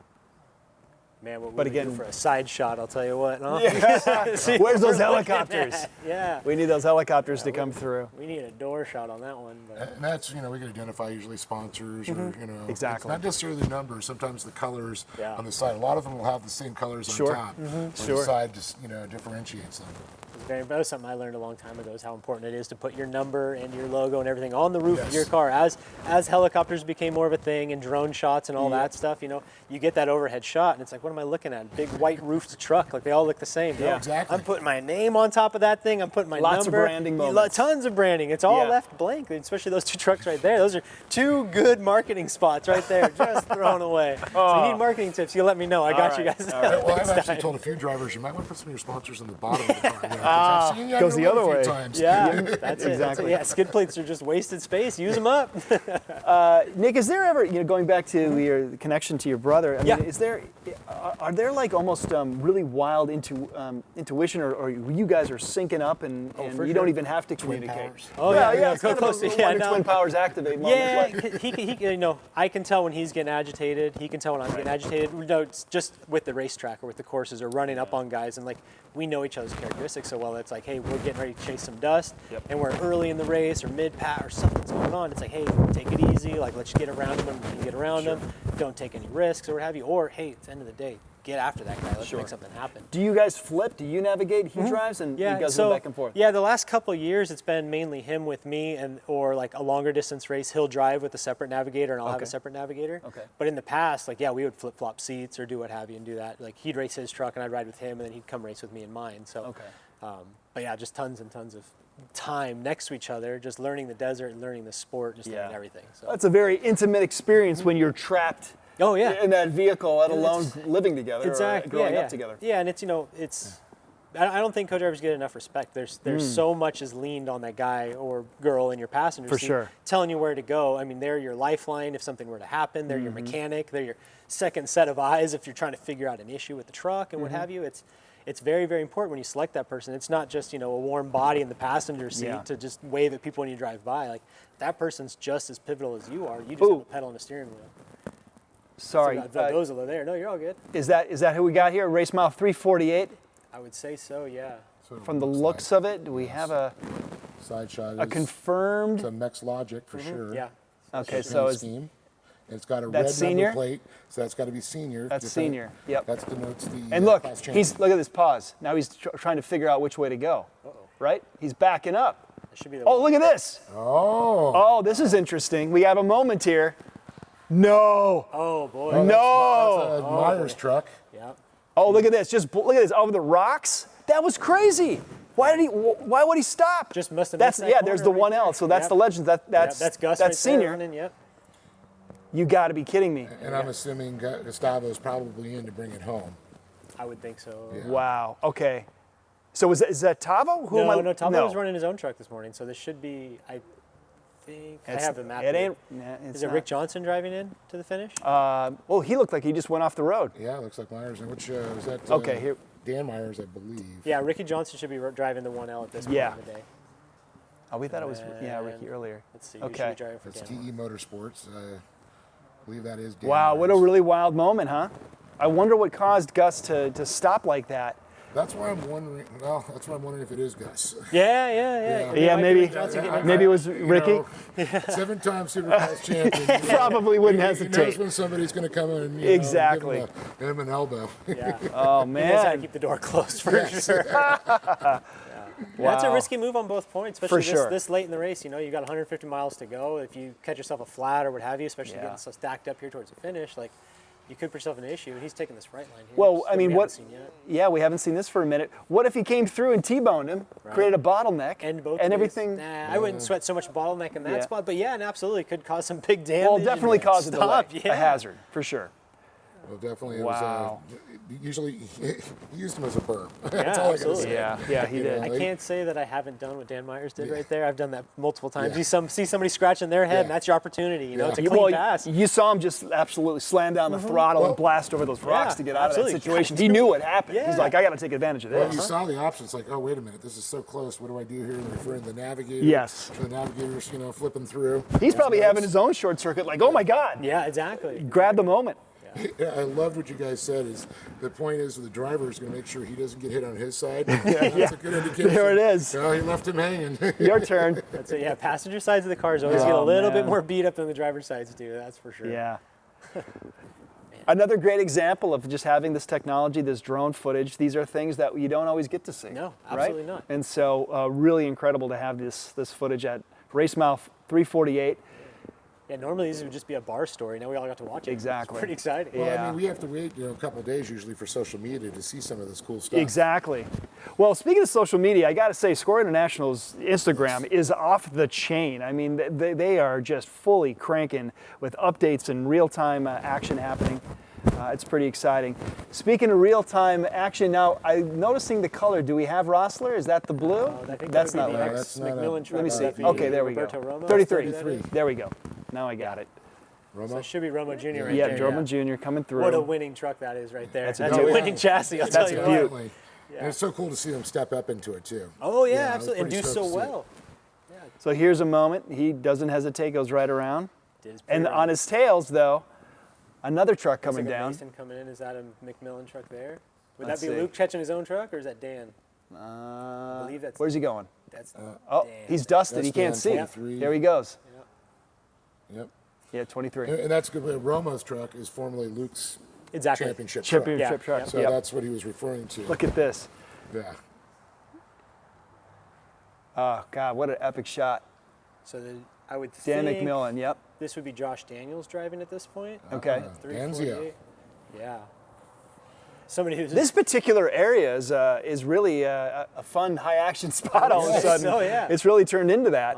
Man, what But we again- do for a side shot, I'll tell you what. Huh? Yeah. See Where's what those we're looking helicopters? at. Yeah. We need those helicopters to come through. We need a door shot on that one. But. And that's, we can identify usually sponsors or, Exactly. It's not necessarily the numbers, sometimes the colors Yeah. on the side. A lot of them will have the same colors Sure. on top. Where Sure. the side just, differentiates them. That was something I learned a long time ago, is how important it is to put your number and your logo and everything on the roof of Yes. your car. As helicopters became more of a thing and drone shots and all that stuff, you get that overhead shot and it's like, what am I looking at? Big white roofed truck, like they all look the same. Yeah, exactly. I'm putting my name on top of that thing. I'm putting my Lots of number. branding moments. Tons of branding. It's all Yeah. left blank, especially those two trucks right there. Those are two good marketing spots right there, just thrown away. So you need marketing tips, you let me know. I got you guys. Well, I've next actually time. told a few drivers, you might want to put some of your sponsors in the bottom of the car. 'Cause I've seen you on goes the the road other a few way. times. Yeah, that's it. Exactly. Yeah, skid plates are just wasted space. Use them up. Nick, is there ever, going back to your connection to your brother, I mean, are there like almost really wild intuition, or you guys are syncing up and for you sure. don't even have to communicate? powers. Oh, yeah, yeah, it's kind of close. a Yeah, wonder no. twin powers activate moment. Yeah, like- he I can tell when he's getting agitated. He can tell when I'm getting agitated. No, it's just with the racetrack or with the courses or running up on guys, and like we know each other's characteristics so well. It's like, hey, we're getting ready to chase some dust, and we're early in the race or mid-pat or something's going on. It's like, hey, take it easy. Like, let's get around them when we can get around them. Don't take any risks or what have you. Or, hey, it's the end of the day. Get after that guy. Let's make something happen. Do you guys flip? Do you navigate? He drives, and you guys go back and forth? Yeah, the last couple of years, it's been mainly him with me, or like a longer distance race, he'll drive with a separate navigator, and I'll have a separate navigator. Okay. But in the past, we would flip flop seats or do what have you and do that. Like he'd race his truck, and I'd ride with him, and then he'd come race with me in mine. So, but yeah, just tons and tons of time next to each other, just learning the desert and learning the sport, just learning everything. So That's a very intimate experience when you're trapped. Oh yeah, in that vehicle, let alone living together or growing up together. Yeah, and it's I don't think co-drivers get enough respect. There's so much is leaned on that guy or girl in your passenger For seat, sure. telling you where to go. I mean, they're your lifeline if something were to happen. They're your mechanic. They're your second set of eyes if you're trying to figure out an issue with the truck and what have you. It's very, very important when you select that person. It's not just, a warm body in the passenger seat to just wave at people when you drive by. Like, that person's just as pivotal as you are. You just have a pedal and a steering wheel. Sorry. So those are there. No, you're all good. Is that who we got here? Race mile 348? I would say so, yeah. From the looks of it, do we have a side shot? A confirmed? It's a Mex Logic for sure. Yeah. Okay, so it's scheme. It's got a red that's senior? number plate, so that's got to be senior. That's senior. Yep. That denotes the. And look, class look at this pause. Now he's trying to figure out which way to go. Right? He's backing up. Should be the look at this. Oh, this is interesting. We have a moment here. No. Oh boy. No. That's a Myers truck. Yeah. Oh, look at this. Just look at this over the rocks. That was crazy. Why would he stop? Just must have That's missed that there's the corner right 1L. So that's the legend. That's Gus right that's there senior. running, yep. You got to be kidding me. And I'm assuming Gustavo's probably in to bring it home. I would think so. Yeah. Wow. Okay. So is that Tavo? No, Tavo was running his own truck this morning, so this should be. think I have the map. It here. ain't. Is it Rick Johnson driving in to the finish? Well, he looked like he just went off the road. Yeah, it looks like Myers. And which was that? Okay, here. Dan Myers, I believe. Yeah, Ricky Johnson should be driving the 1L at this point of the day. Oh, we thought it was Ricky earlier. Let's see. Okay. That's TE Motorsports. I believe that is Dan Wow, Myers. what a really wild moment, huh? I wonder what caused Gus to stop like that. That's why I'm wondering. Well, that's why I'm wondering if it is Gus. Yeah, maybe it was Ricky. 7-time Supercross champion. Probably wouldn't He hesitate. knows when somebody's going to come in and Exactly. give him an elbow. Yeah. Oh He knows how to man. keep the door closed for sure. That's a risky move on both points, especially this late in the race. You know, you got 150 miles to go. If you catch yourself a flat or what have you, especially getting so stacked up here towards the finish, like you could put yourself in an issue. And he's taking this right line here. Well, I mean, we what? haven't seen yet. Yeah, we haven't seen this for a minute. What if he came through and T-boned him, created a bottleneck, and everything? Nah, I wouldn't sweat so much bottleneck in that spot, but yeah, and absolutely could cause some big damage. Well, definitely cause a delay, yeah. a hazard for sure. Well, definitely. Wow. It was, usually, he used him as a burr. Yeah, That's all absolutely. I gotta say. Yeah, he did. I can't say that I haven't done what Dan Myers did right there. I've done that multiple times. You see somebody scratching their head, and that's your opportunity. You know, it's a clean pass. You saw him just absolutely slam down the throttle and blast over those rocks to get out of that situation. He knew what happened. He's like, I got to take advantage of this. Well, you saw the options, like, oh, wait a minute, this is so close. What do I do here? And referring to the navigator. Yes. The navigator's, flipping through. He's probably having his own short circuit, like, oh my God. Yeah, exactly. Grab the moment. Yeah, I loved what you guys said. Is the point is the driver is going to make sure he doesn't get hit on his side. That's a good indication. There it is. Well, he left him hanging. Your turn. That's it. Yeah, passenger sides of the cars always get a little bit more beat up than the driver's sides do. That's for sure. Yeah. Another great example of just having this technology, this drone footage. These are things that you don't always get to see. No, absolutely not. And so, really incredible to have this footage at race mile 348. Yeah, normally these would just be a bar story. Now we all got to watch it. Exactly. It's pretty exciting. Well, I mean, we have to wait, a couple of days usually for social media to see some of this cool stuff. Exactly. Well, speaking of social media, I got to say, Score International's Instagram is off the chain. I mean, they are just fully cranking with updates and real-time action happening. It's pretty exciting. Speaking of real-time action, now I'm noticing the color. Do we have Rossler? Is that the blue? I think that's that not would be right. the ex-McMillan truck. Let me see. That'd be Okay, there we go. Roberto Romo. 33. There we go. Now I got it. So it should be Romo Jr. right Yeah, there. Romo Jr. coming through. What a winning truck that is right there. That's That's a winning chassis, I'll tell you Definitely. what. And it's so cool to see them step up into it, too. Oh, yeah, I was absolutely. And pretty do stoked so to see it. well. So here's a moment. He doesn't hesitate, goes right around. Did And on his tails, though, another truck coming like down. Mason coming in. Is that a McMillan truck there? Would Let's that be see. Luke catching his own truck, or is that Dan? I believe that's. Where's he going? That's Oh, Dan. he's dusted. That's He can't Dan, see. 23. There he goes. Yep. Yeah, 23. And that's good. Romo's truck is formerly Luke's Exactly. championship Championship truck. So Yep. that's what he was referring to. Look at this. Yeah. Oh, God, what an epic shot. So I would Dan think McMillan, yep. this would be Josh Daniels driving at this point. Okay. 348. Yeah. Somebody who's This particular area is really a fun high-action spot all of a sudden. Oh, yeah. It's really turned into that.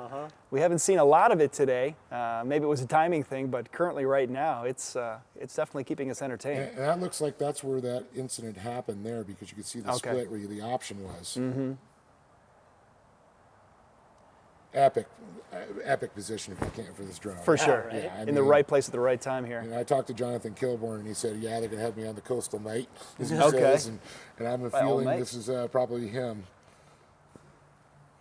We haven't seen a lot of it today. Maybe it was a timing thing, but currently right now, it's definitely keeping us entertained. And that looks like that's where that incident happened there, because you could see the split where the option was. Mm-hmm. Epic position if you can for this drone. For sure. right? Yeah, I In the mean, right place at the right time here. I talked to Jonathan Kilborn, and he said, yeah, they're going to have me on the coastal night, as he Okay. says, and I'm By all feeling night. this is probably him.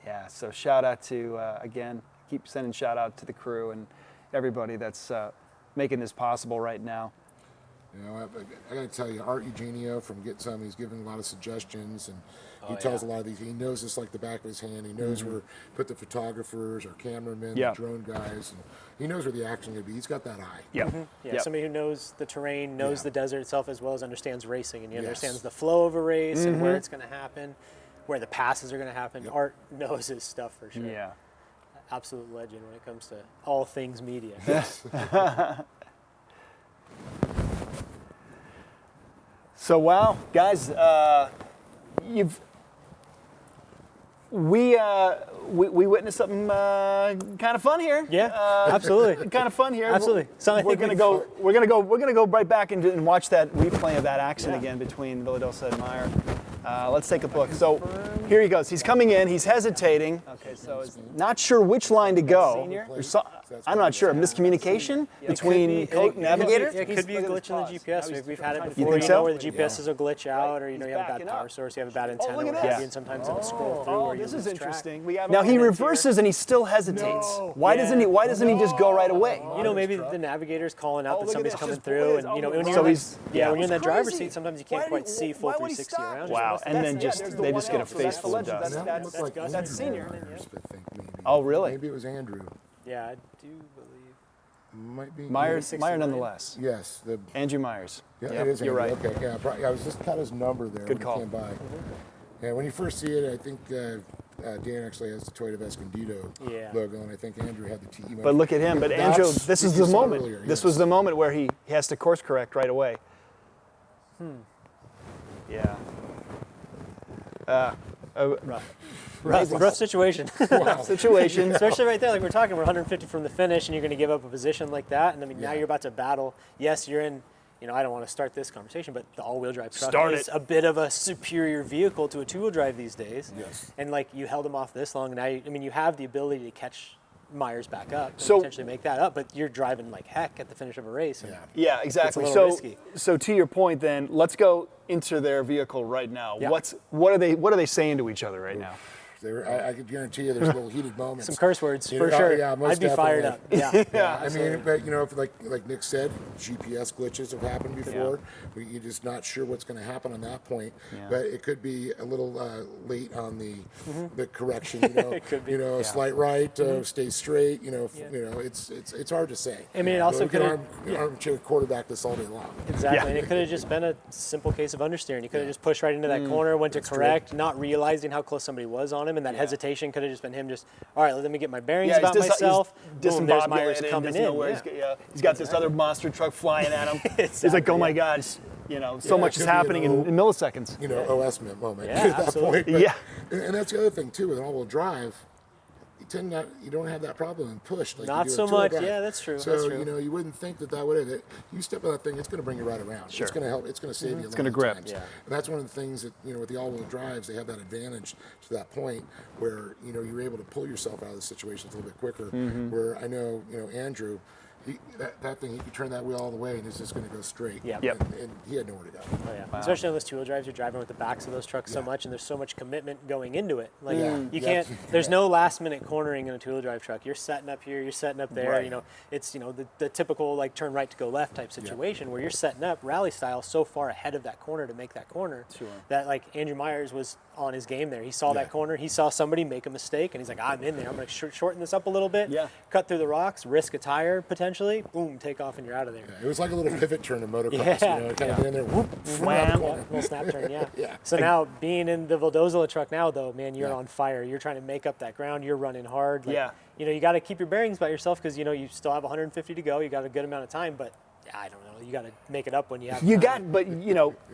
Yeah, so shout out to, again, keep sending shout out to the crew and everybody that's making this possible right now. I got to tell you, Art Eugenio from Get Some, he's given a lot of suggestions, and he tells a lot of these. He knows this like the back of his hand. He knows where to put the photographers, our cameramen, the drone guys, and he knows where the action going to be. He's got that eye. Yeah. Yeah, somebody who knows the terrain, knows the desert itself, as well as understands racing, and he understands the flow of a race and where it's going to happen, where the passes are going to happen. Art knows his stuff for sure. Yeah. Absolute legend when it comes to all things media. So wow, guys, we witnessed something kind of fun here. Yeah, absolutely. Kind of fun here. Absolutely. We're gonna go right back and watch that replay of that accident again between Villadosa and Meyer. Let's take a look. So here he goes. He's coming in. He's hesitating. Okay, so not sure which line to go. I'm not sure. Miscommunication between navigator? It could be a glitch in the GPS. We've had it before. You think so? Where the GPSs will glitch out, or you have a bad power source, you have a bad antenna, what have you, and sometimes it'll scroll through. Where This you is lose track. interesting. Now he reverses and he still hesitates. Why doesn't he just go right away? Maybe the navigator's calling out that somebody's coming through, and when you're in that driver's seat, sometimes you can't quite see full 360 around. Wow, and then they just get a face full of dust. That's senior. Oh, really? Maybe it was Andrew. Yeah, I do believe. Might be Meyer nonetheless. Yes, Andrew Myers. Yeah, Yep, it is. you're Andrew. right. Okay, yeah, probably, I was just caught his number there. Good when call. He came by. Yeah, when you first see it, I think Dan actually has the Toyota Escondido logo, and I think Andrew had the TE. But look at him. But Andrew, this is the moment. This was the moment where he has to course correct right away. Yeah. Rough situation. Situation. Especially right there, like we're talking, we're 150 from the finish, and you're going to give up a position like that. And I mean, now you're about to battle. Yes, you're in. I don't want to start this conversation, but the all-wheel drive truck is a bit of a superior vehicle to a two-wheel drive these days. Yes. And like you held him off this long, now you have the ability to catch Myers back up and So- potentially make that up, but you're driving like heck at the finish of a race. Yeah, exactly. It's a little risky. So to your point, then let's go into their vehicle right now. Yeah. What are they saying to each other right now? I could guarantee you there's little heated moments. Some curse words, You for know, sure. Yeah, most I'd be fired up. definitely. Yeah. I mean, but if like Nick said, GPS glitches have happened before. You're just not sure what's going to happen on that point. But it could be a little late on the correction. It could be. A slight right, stay straight. It's hard to say. I mean, it also we can could armchair quarterback this all day long. Exactly, and it could have just been a simple case of understeering. You could have just pushed right into that corner, went to correct, not realizing how close somebody was on him, and that hesitation could have just been him just, all right, let me get my bearings about myself. Boom, there's Myers coming in. He's got this other monster truck flying at him. He's like, oh my God, so much is happening in milliseconds. OS moment Yeah, at that point. But, and that's the other thing too with all-wheel drive. You don't have that problem in push like Not you do so in two-wheel much. drive. Yeah, that's true. So that's true. you wouldn't think that would have. You step on that thing, it's going to bring you right around. Sure. It's going to help. It's going to save you. It's going to grip. Times. And that's one of the things that with the all-wheel drives, they have that advantage to that point where you're able to pull yourself out of the situations a little bit quicker. Where I know Andrew. That thing, he could turn that wheel all the way and it's just going to go straight. Yep. And he had nowhere to go. Oh, yeah. Especially on those two-wheel drives, you're driving with the backs of those trucks so much, and there's so much commitment going into it. Like you can't. There's no last-minute cornering in a two-wheel drive truck. You're setting up here, you're setting up there. Right. It's the typical like turn right to go left type situation where you're setting up rally style so far ahead of that corner to make that corner that like Andrew Myers was on his game there. He saw that corner, he saw somebody make a mistake, and he's like, I'm in there. I'm going to shorten this up a little bit. Cut through the rocks, risk a tire potentially. Boom, take off, and you're out of there. It was like a little pivot turn in motocross. Kind of get in there, whoop, wham, little snap turn, So now being in the Vildozela truck now, though, man, you're on fire. You're trying to make up that ground. You're running hard. You got to keep your bearings by yourself because you still have 150 to go. You got a good amount of time, but I don't know. You got to make it up when you have. But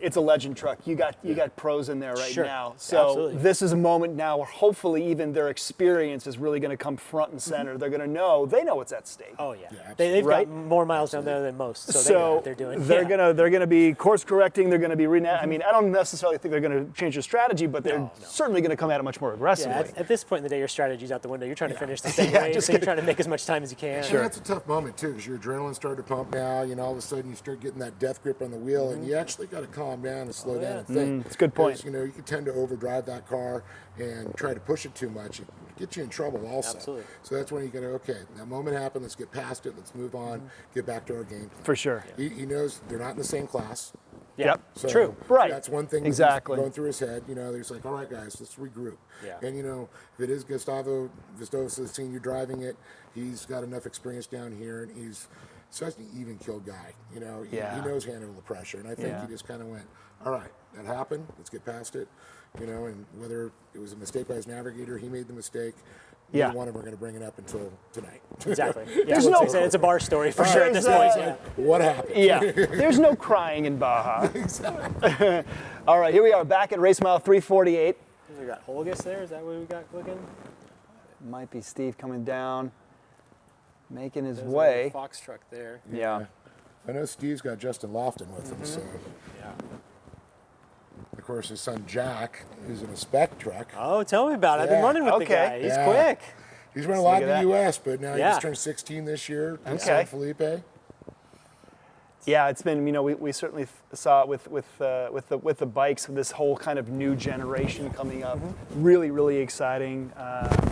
it's a legend truck. You got pros in there right now. So absolutely. This is a moment now where hopefully even their experience is really going to come front and center. They're going to know. They know what's at stake. Oh yeah. They've got more miles down there than most. So they know what they're doing. They're gonna be course correcting. They're gonna be I mean, I don't necessarily think they're gonna change their strategy, but they're certainly gonna come at it much more aggressively. At this point in the day, your strategy's out the window. You're trying to finish the same way, so you're trying to make as much time as you can. Sure. That's a tough moment too, because your adrenaline's starting to pump now. All of a sudden you start getting that death grip on the wheel, and you actually got to calm down and slow down and think. It's a good point. You can tend to overdrive that car and try to push it too much. It gets you in trouble also. Absolutely. So that's when you got to, okay, that moment happened, let's get past it, let's move on, get back to our game plan. For sure. He knows they're not in the same class. Yep. So True. Right. That's one thing exactly going through his head. He's like, all right, guys, let's regroup. Yeah. And if it is Gustavo Vistosa Senior driving it, he's got enough experience down here, and he's such an even killed guy. He knows handling the pressure, and I think he just kind of went, all right, that happened. Let's get past it. And whether it was a mistake by his navigator, he made the mistake. Neither one of them are going to bring it up until tonight. Exactly. It's a bar story for sure at this point. What happened? There's no crying in Baja. Exactly. All right, here we are back at race mile 348. We got Holgis there. Is that what we got clicking? Might be Steve coming down, making his way. Fox truck there. Yeah. I know Steve's got Justin Lofton with him, so. Yeah. Of course, his son Jack is in a spec truck. Oh, tell me about it. I've been running with the guy. He's quick. He's run a lot in the U.S., but now he Yeah. just turned 16 this year in Okay. San Felipe. Yeah, it's been, we certainly saw it with the bikes, this whole kind of new generation coming up. Really, really exciting.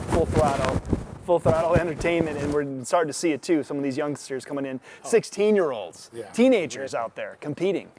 Full throttle entertainment, and we're starting to see it too. Some of these youngsters coming in, 16-year-olds, teenagers out there competing.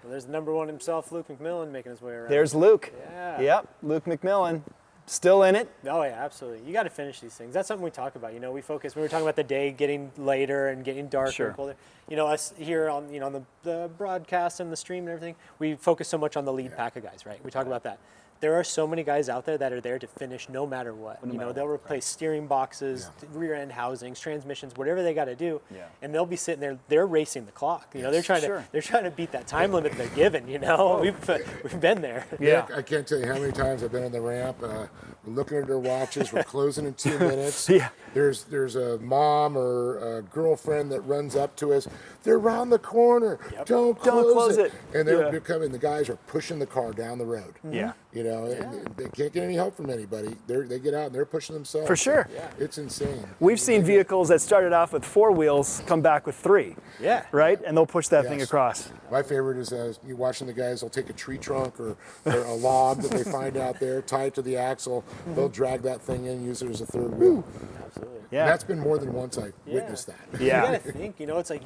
Well, there's the number one himself, Luke McMillan, making his way around. There's Luke. Yeah. Yep, Luke McMillan. Still in it. Oh yeah, absolutely. You got to finish these things. That's something we talk about. We focus. We were talking about the day getting later and getting darker and colder. Us here on on the broadcast and the stream and everything, we focus so much on the lead pack of guys, right? We talk about that. There are so many guys out there that are there to finish no matter what. They'll replace steering boxes, rear end housings, transmissions, whatever they got to do, and they'll be sitting there. They're racing the clock. They're trying to beat that time limit they're given. We've been there. Yeah, I can't tell you how many times I've been on the ramp. We're looking at our watches. We're closing in 2 minutes. There's a mom or a girlfriend that runs up to us. They're around the corner. Don't close it. And they're becoming. The guys are pushing the car down the road. Yeah. And they can't get any help from anybody. They get out and they're pushing themselves. For sure. It's insane. We've seen vehicles that started off with 4 wheels come back with 3. Yeah. Right? And they'll push that thing across. My favorite is you watching the guys, they'll take a tree trunk or a log that they find out there, tie it to the axle. They'll drag that thing in and use it as a third wheel. Absolutely. Yeah. And that's been more than once I've witnessed that. Yeah. You got to think, it's like,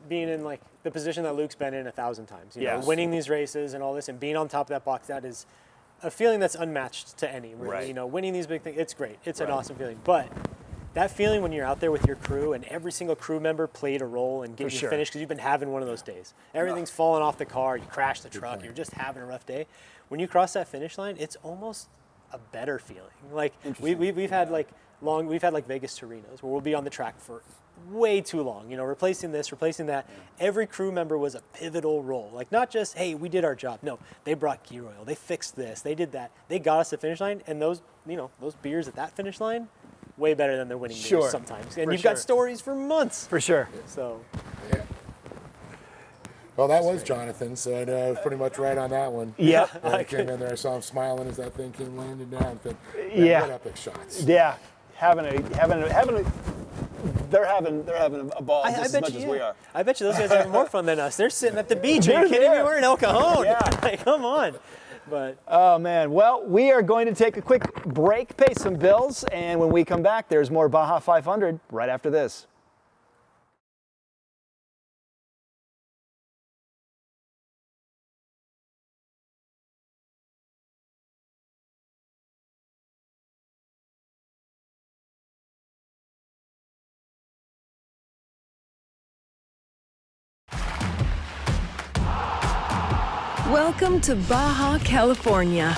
being in like the position that Luke's been in 1,000 times, winning these races and all this and being on top of that box, that is a feeling that's unmatched to any, really. Right. Winning these big things, it's great. It's an awesome feeling. But that feeling when you're out there with your crew and every single crew member played a role in getting you finished because you've been having one of those days. Everything's falling off the car, you crash the truck, you're just having a rough day. When you cross that finish line, it's almost a better feeling. Like we've had like Vegas Torinos where we'll be on the track for way too long, replacing this, replacing that. Every crew member was a pivotal role. Like not just, hey, we did our job. No, they brought gear oil, they fixed this, they did that. They got us to the finish line, and those beers at that finish line, way better than the winning beers sometimes. And you've got stories for months. For sure. So. Yeah. Well, that was Jonathan, so I know I was pretty much right on that one. Yep. I came in there, I saw him smiling as that thing came landing down. But what epic shots. Yeah. They're having a ball just as much as we are. I bet you those guys are having more fun than us. They're sitting at the beach. Are you kidding me? We're in El Cajon. Like, come on. But oh man, well, we are going to take a quick break, pay some bills, and when we come back, there's more Baja 500 right after this. Welcome to Baja, California.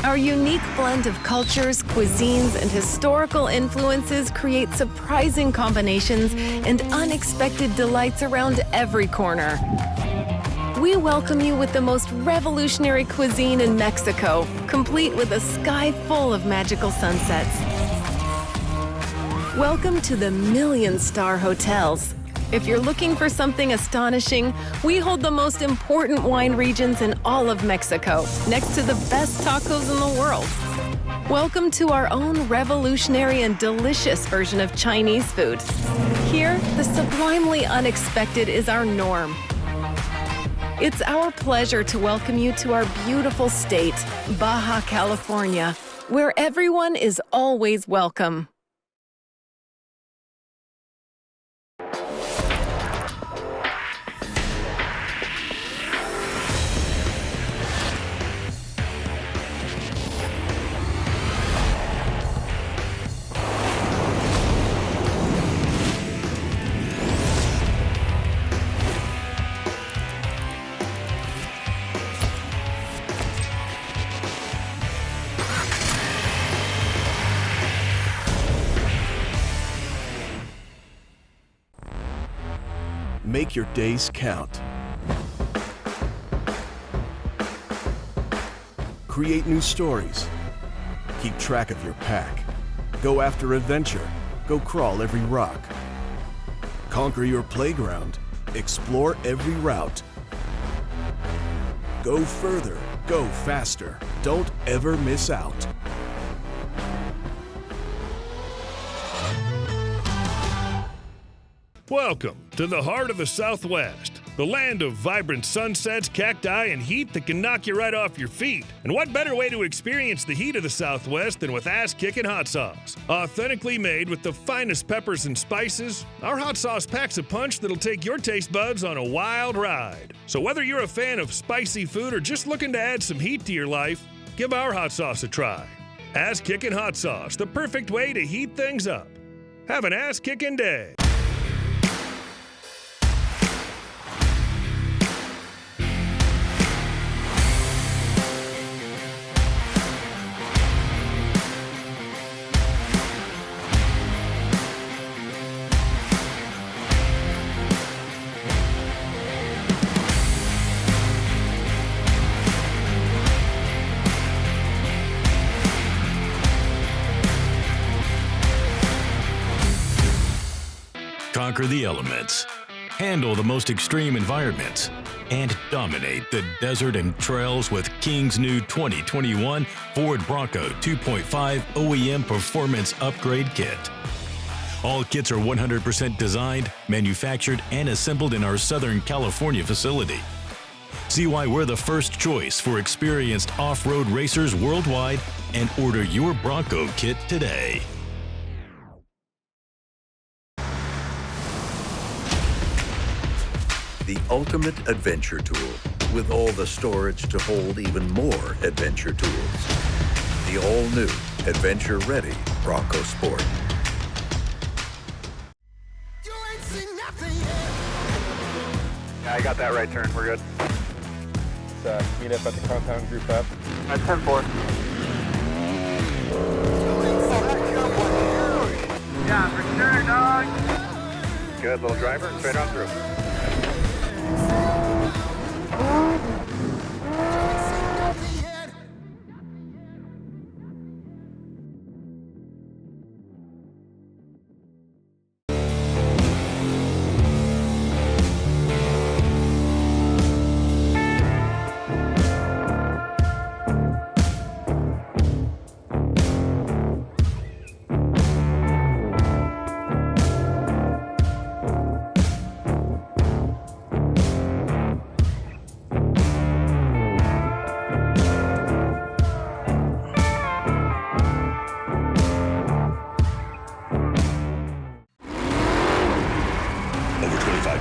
Our unique blend of cultures, cuisines, and historical influences create surprising combinations and unexpected delights around every corner. We welcome you with the most revolutionary cuisine in Mexico, complete with a sky full of magical sunsets. Welcome to the million-star hotels. If you're looking for something astonishing, we hold the most important wine regions in all of Mexico, next to the best tacos in the world. Welcome to our own revolutionary and delicious version of Chinese food. Here, the sublimely unexpected is our norm. It's our pleasure to welcome you to our beautiful state, Baja California, where everyone is always welcome. Make your days count. Create new stories. Keep track of your pack. Go after adventure. Go crawl every rock. Conquer your playground. Explore every route. Go further Go faster. Don't ever miss out. Welcome to the heart of the Southwest, the land of vibrant sunsets, cacti, and heat that can knock you right off your feet. And what better way to experience the heat of the Southwest than with ass-kicking hot sauce? Authentically made with the finest peppers and spices, our hot sauce packs a punch that'll take your taste buds on a wild ride. So whether you're a fan of spicy food or just looking to add some heat to your life, give our hot sauce a try. Ass-kicking hot sauce, the perfect way to heat things up. Have an ass-kicking day. Conquer the elements, handle the most extreme environments, and dominate the desert and trails with King's new 2021 Ford Bronco 2.5 OEM Performance Upgrade Kit. All kits are 100% designed, manufactured, and assembled in our Southern California facility. See why we're the first choice for experienced off-road racers worldwide and order your Bronco kit today. The ultimate adventure tool, with all the storage to hold even more adventure tools. The all-new, adventure-ready Bronco Sport. Yeah, I got that right turn. We're good. Let's meet up at the compound, group up. At 10-4. Yeah, for sure, dog. Good, little driver, straight on through.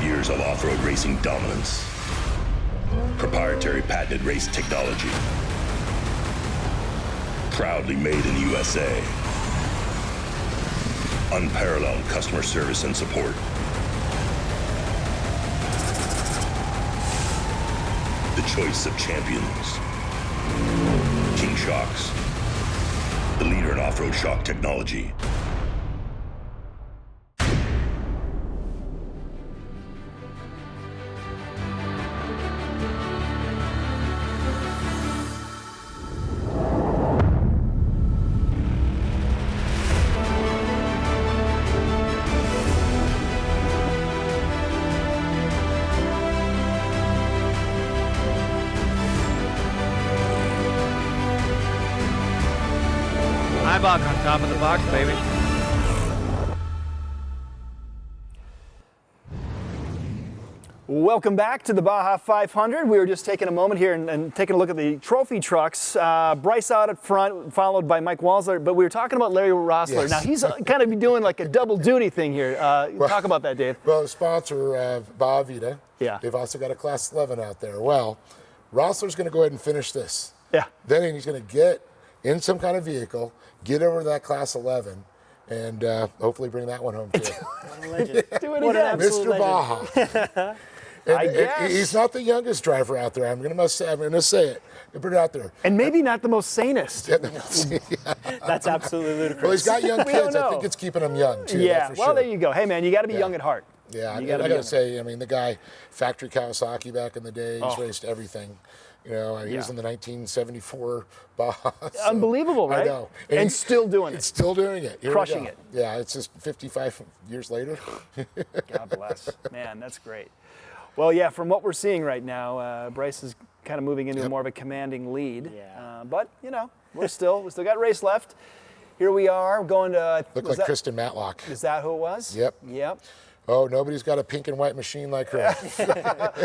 Years of off-road racing dominance. Proprietary patented race technology. Proudly made in the USA. Unparalleled customer service and support. The choice of champions. King Shocks. The leader in off-road shock technology. Buck on top of the box, baby. Welcome back to the Baja 500. We were just taking a moment here and taking a look at the trophy trucks. Bryce out at front, followed by Mike Walsler. But we were talking about Larry Rossler. Yes. Now, he's kind of doing like a double duty thing here. Talk about that, Dave. Well, the sponsor, Baja Vida, yeah. They've also got a Class 11 out there. Well, Rossler's going to go ahead and finish this. Yeah. Then he's going to get in some kind of vehicle, get over to that Class 11, and hopefully bring that one home too. Do it again. Mr. Baja. I guess. He's not the youngest driver out there. I'm going to say it. Put it out there. And maybe not the most sanest. That's absolutely ludicrous. Well, he's got young We don't kids. know. I think it's keeping him young too. Yeah. That's for Well, sure. there you go. Hey, man, you got to be young at heart. Yeah, You I gotta got be to say, I mean, the guy, factory Kawasaki back in the day, he's Oh. raced everything. You know, he was Yeah. in the 1974 Baja. So, Unbelievable, right? I know. And still doing it. Still doing it. Here we Crushing go. it. Yeah, it's just 55 years later. God bless. Man, that's great. Well, yeah, from what we're seeing right now, Bryce is kind of moving into more of a commanding lead. Yeah. But, you know, we still got race left. Here we are going to. Look like Kristen Matlock. Is that who it was? Yep. Yep. Oh, nobody's got a pink and white machine like her.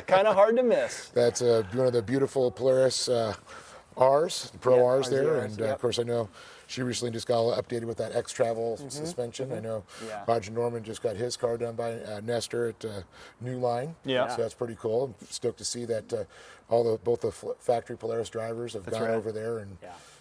Kind of hard to miss. That's one of the beautiful Polaris Rs, Pro Rs there. RZRs, And of course, I know she recently just got updated with that X-Travel suspension. I know Roger Norman just got his car done by Nestor at New Line. Yeah. So that's pretty cool. I'm stoked to see that both the factory Polaris drivers have gone over there and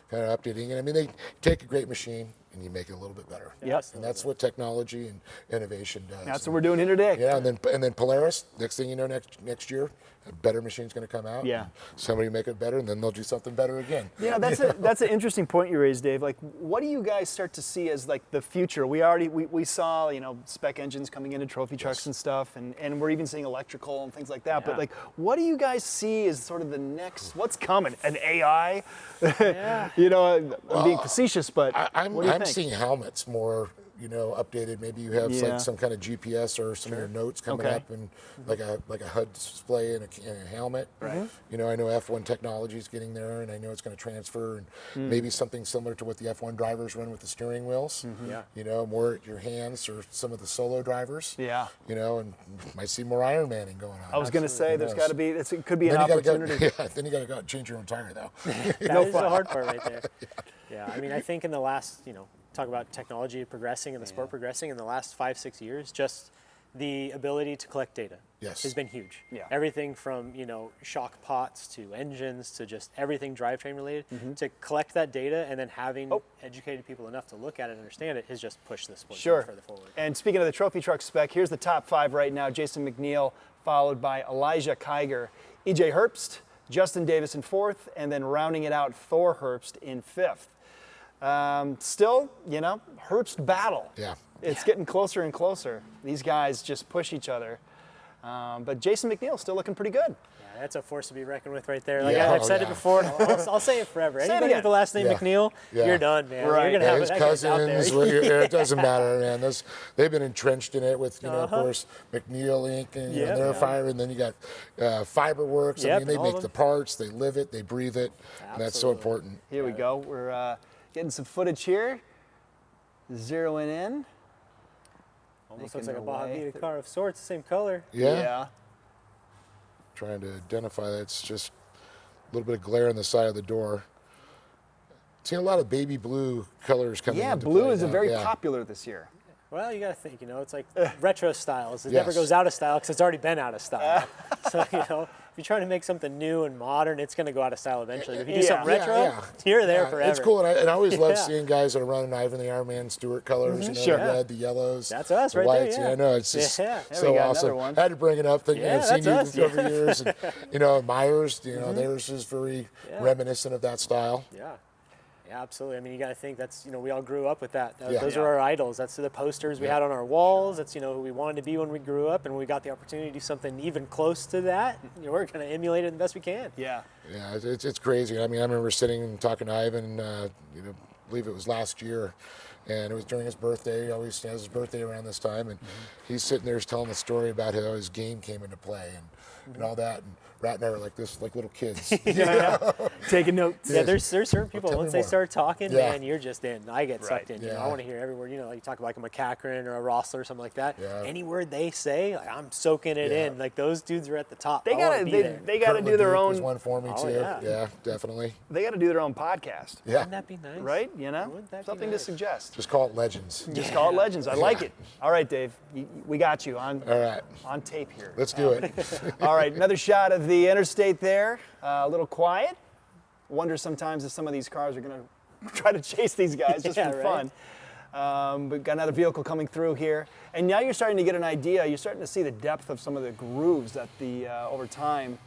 kind of updating it. I mean, they take a great machine and you make it a little bit better. Yes. And that's what technology and innovation does. That's what we're doing here today. Yeah, and then Polaris, next thing you know, next year, a better machine's going to come out. Yeah. Somebody make it better, and then they'll do something better again. Yeah, that's an interesting point you raised, Dave. Like, what do you guys start to see as like the future? We saw, you know, spec engines coming into trophy trucks and stuff, and we're even seeing electrical and things like that. But like, what do you guys see as sort of the next? What's coming? An AI? Yeah. You know, I'm being facetious, but I'm seeing helmets more, you know, updated. Maybe you have like some kind of GPS or some of your notes coming up, and like a HUD display and a helmet. Right. You know, I know F1 technology is getting there, and I know it's going to transfer, and maybe something similar to what the F1 drivers run with the steering wheels. Yeah. You know, more at your hands, or some of the solo drivers. Yeah. You know, and might see more Iron Manning going on. I was going to say there's got to be. It could be an Then opportunity. then you got to go change your own tire though. That is the hard part right there. Yeah, I mean, I think in the last, you know, talk about technology progressing and the sport progressing in the last 5-6 years, just the ability to collect data has been huge. Yeah. Everything from, you know, shock pots to engines to just everything drivetrain related, to collect that data and then having educated people enough to look at it and understand it has just pushed this sport further forward. And speaking of the trophy truck spec, here's the top 5 right now. Jason McNeil, followed by Elijah Kiger, EJ Herbst, Justin Davis in 4th, and then rounding it out, Thor Herbst in 5th. Still, you know, Herbst battle. Yeah. It's getting closer and closer. These guys just push each other. But Jason McNeil still looking pretty good. Yeah, that's a force to be reckoned with right there. Like I've said it before, and I'll say it forever. Say it Anybody again. with the last name McNeil, you're done, man. Right. You're gonna have his that guy's out cousins, there. it doesn't matter, man. They've been entrenched in it with, you know, of course, McNeil Inc. and you know, their fire, and then you got Fiberworks. I mean, they make the parts, they live it, they breathe it, and that's so important. Here we go. We're getting some footage here. Zeroing in. Almost looks like a Baja Vita car of sorts, same color. Yeah. Trying to identify that. It's just a little bit of glare on the side of the door. Seeing a lot of baby blue colors coming into blue play is now. very popular this year. Well, you got to think, you know, it's like retro styles. It never goes out of style because it's already been out of style. So, you know, if you're trying to make something new and modern, it's going to go out of style eventually. But if you do something retro, you're there forever. It's cool, and I always love seeing guys that are running Ivan the Iron Man Stewart colors, you know, the red, the yellows, that's us the right whites. there, I know, it's just so got awesome. one. I had to bring it up. I've seen you us, over the years, and, you know, Myers, you know, theirs is very reminiscent of that style. Yeah, absolutely. I mean, you got to think that's, you know, we all grew up with that. Those are our idols. That's the posters we had on our walls. That's, you know, who we wanted to be when we grew up, and we got the opportunity to do something even close to that. You know, we're going to emulate it the best we can. Yeah. Yeah, it's crazy. I mean, I remember sitting and talking to Ivan, you know, I believe it was last year, and it was during his birthday. He always has his birthday around this time, and he's sitting there telling the story about how his game came into play and all that. And Rat and I were like this, like little kids. Taking notes. Yeah, there's certain people, once they start talking, man, you're just in. I get sucked in. You know, I want to hear every word. You know, like you talk about like a McCachran or a Rossler or something like that. Any word they say, like, I'm soaking it in. Like those dudes are at the top. They gotta do their own. Was one for me too. Yeah, definitely. They got to do their own podcast. Yeah. Wouldn't that be nice? Right? You know, something to suggest. Just call it Legends. Just call it Legends. I like it. All right, Dave, we got you on. All right. On tape here. Let's do it. All right, another shot of the interstate there. A little quiet. Wonder sometimes if some of these cars are going to try to chase these guys just for fun. We've got another vehicle coming through here. And now you're starting to get an idea. You're starting to see the depth of some of the grooves that over time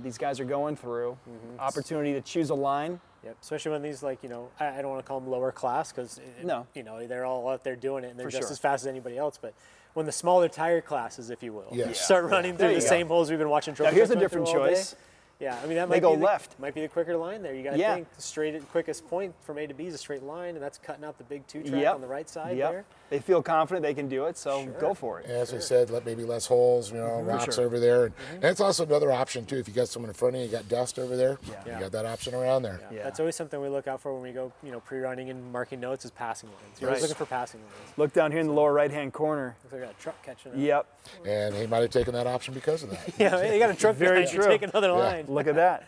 these guys are going through. Opportunity to choose a line. Yep, especially when these, like, you know, I don't want to call them lower class because, you know, they're all out there doing it and they're just as fast as anybody else. But when the smaller tire classes, if you will, start running through the same holes we've been watching. Now here's a different choice. Yeah, I mean that They go left. Might be the quicker line there. You got to think the quickest point from A to B is a straight line, and that's cutting out the big 2-track on the right side there. They feel confident they can do it, so go for it. As I said, maybe less holes, rocks over there. And it's also another option, too. If you got someone in front of you, you got dust over there, you got that option around there. Yeah. That's always something we look out for when we go, pre-running and marking notes is passing lanes. You're always looking for passing lanes. Look down here in the lower right-hand corner. Looks like I got a truck catching it. Yep. And he might have taken that option because of that. Yeah, you got a truck Very behind true. you, take another line. Look at that.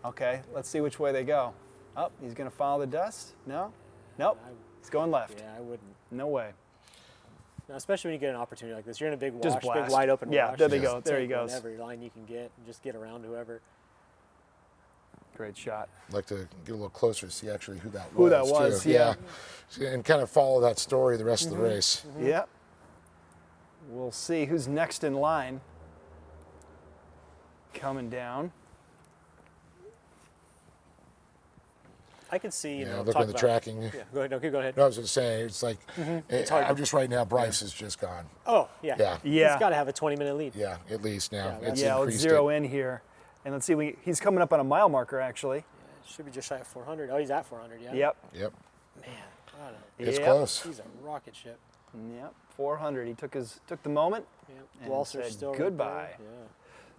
Okay, let's see which way they go. Oh, he's going to follow the dust? No? Nope. He's going left. Yeah, I wouldn't. No way. Now, especially when you get an opportunity like this. You're in a big Just wash, blast. big wide open wash. Yeah, there they go. Just There he take goes. Whatever line you can get and just get around whoever. Great shot. I'd like to get a little closer to see actually who that was. Who that was, too. yeah. And kind of follow that story the rest of the race. Yep. We'll see who's next in line. Coming down. I can see, look at the tracking. Yeah, go ahead. Okay, go ahead. No, I was just saying, it's like, It's hard. I'm just right now, Bryce is just gone. Oh, yeah. Yeah. He's got to have a 20-minute lead. Yeah, at least now. Yeah, It's let's increased zero it. in here. And let's see, he's coming up on a mile marker, actually. Should be just shy of 400. Oh, he's at 400, yeah? Yep. Yep. Man, I don't know. It's close. He's a rocket ship. Yep, 400. He took the moment and Walser's said still right goodbye. there. Yeah.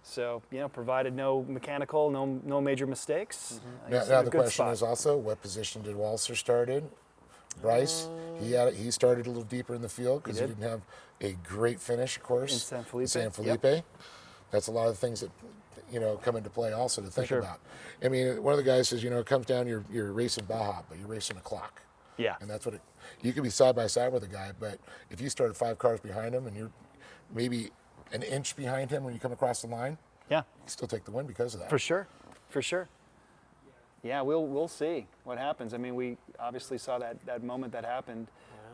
So, provided no mechanical, no major mistakes. Now the question is also, what position did Walser start in? Bryce, he started a little deeper in the field because he didn't have a great finish, of course. In San Felipe. San Felipe. That's a lot of things that come into play also to think about. I mean, one of the guys says, it comes down, you're racing Baja, but you're racing a clock. Yeah. And that's what you could be side by side with a guy, but if you started 5 cars behind him and you're maybe an inch behind him when you come across the line, you still take the win because of that. For sure. Yeah, we'll see what happens. I mean, we obviously saw that moment that happened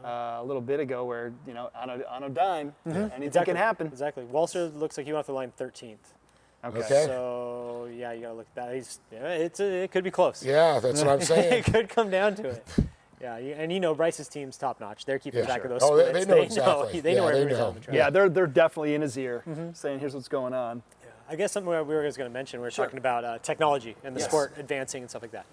a little bit ago where, on a dime, anything can happen. Exactly. Walser looks like he went off the line 13th. Okay. So, you got to look at that. It could be close. Yeah, that's what I'm saying. It could come down to it. Yeah, and Bryce's team's top notch. They're keeping track of those splits. splits. They know exactly. They know where everybody's on the track. Yeah, they're definitely in his ear, saying, "Here's what's going on." Yeah. I guess something we were going to mention. We were talking about technology and the sport advancing and stuff like that.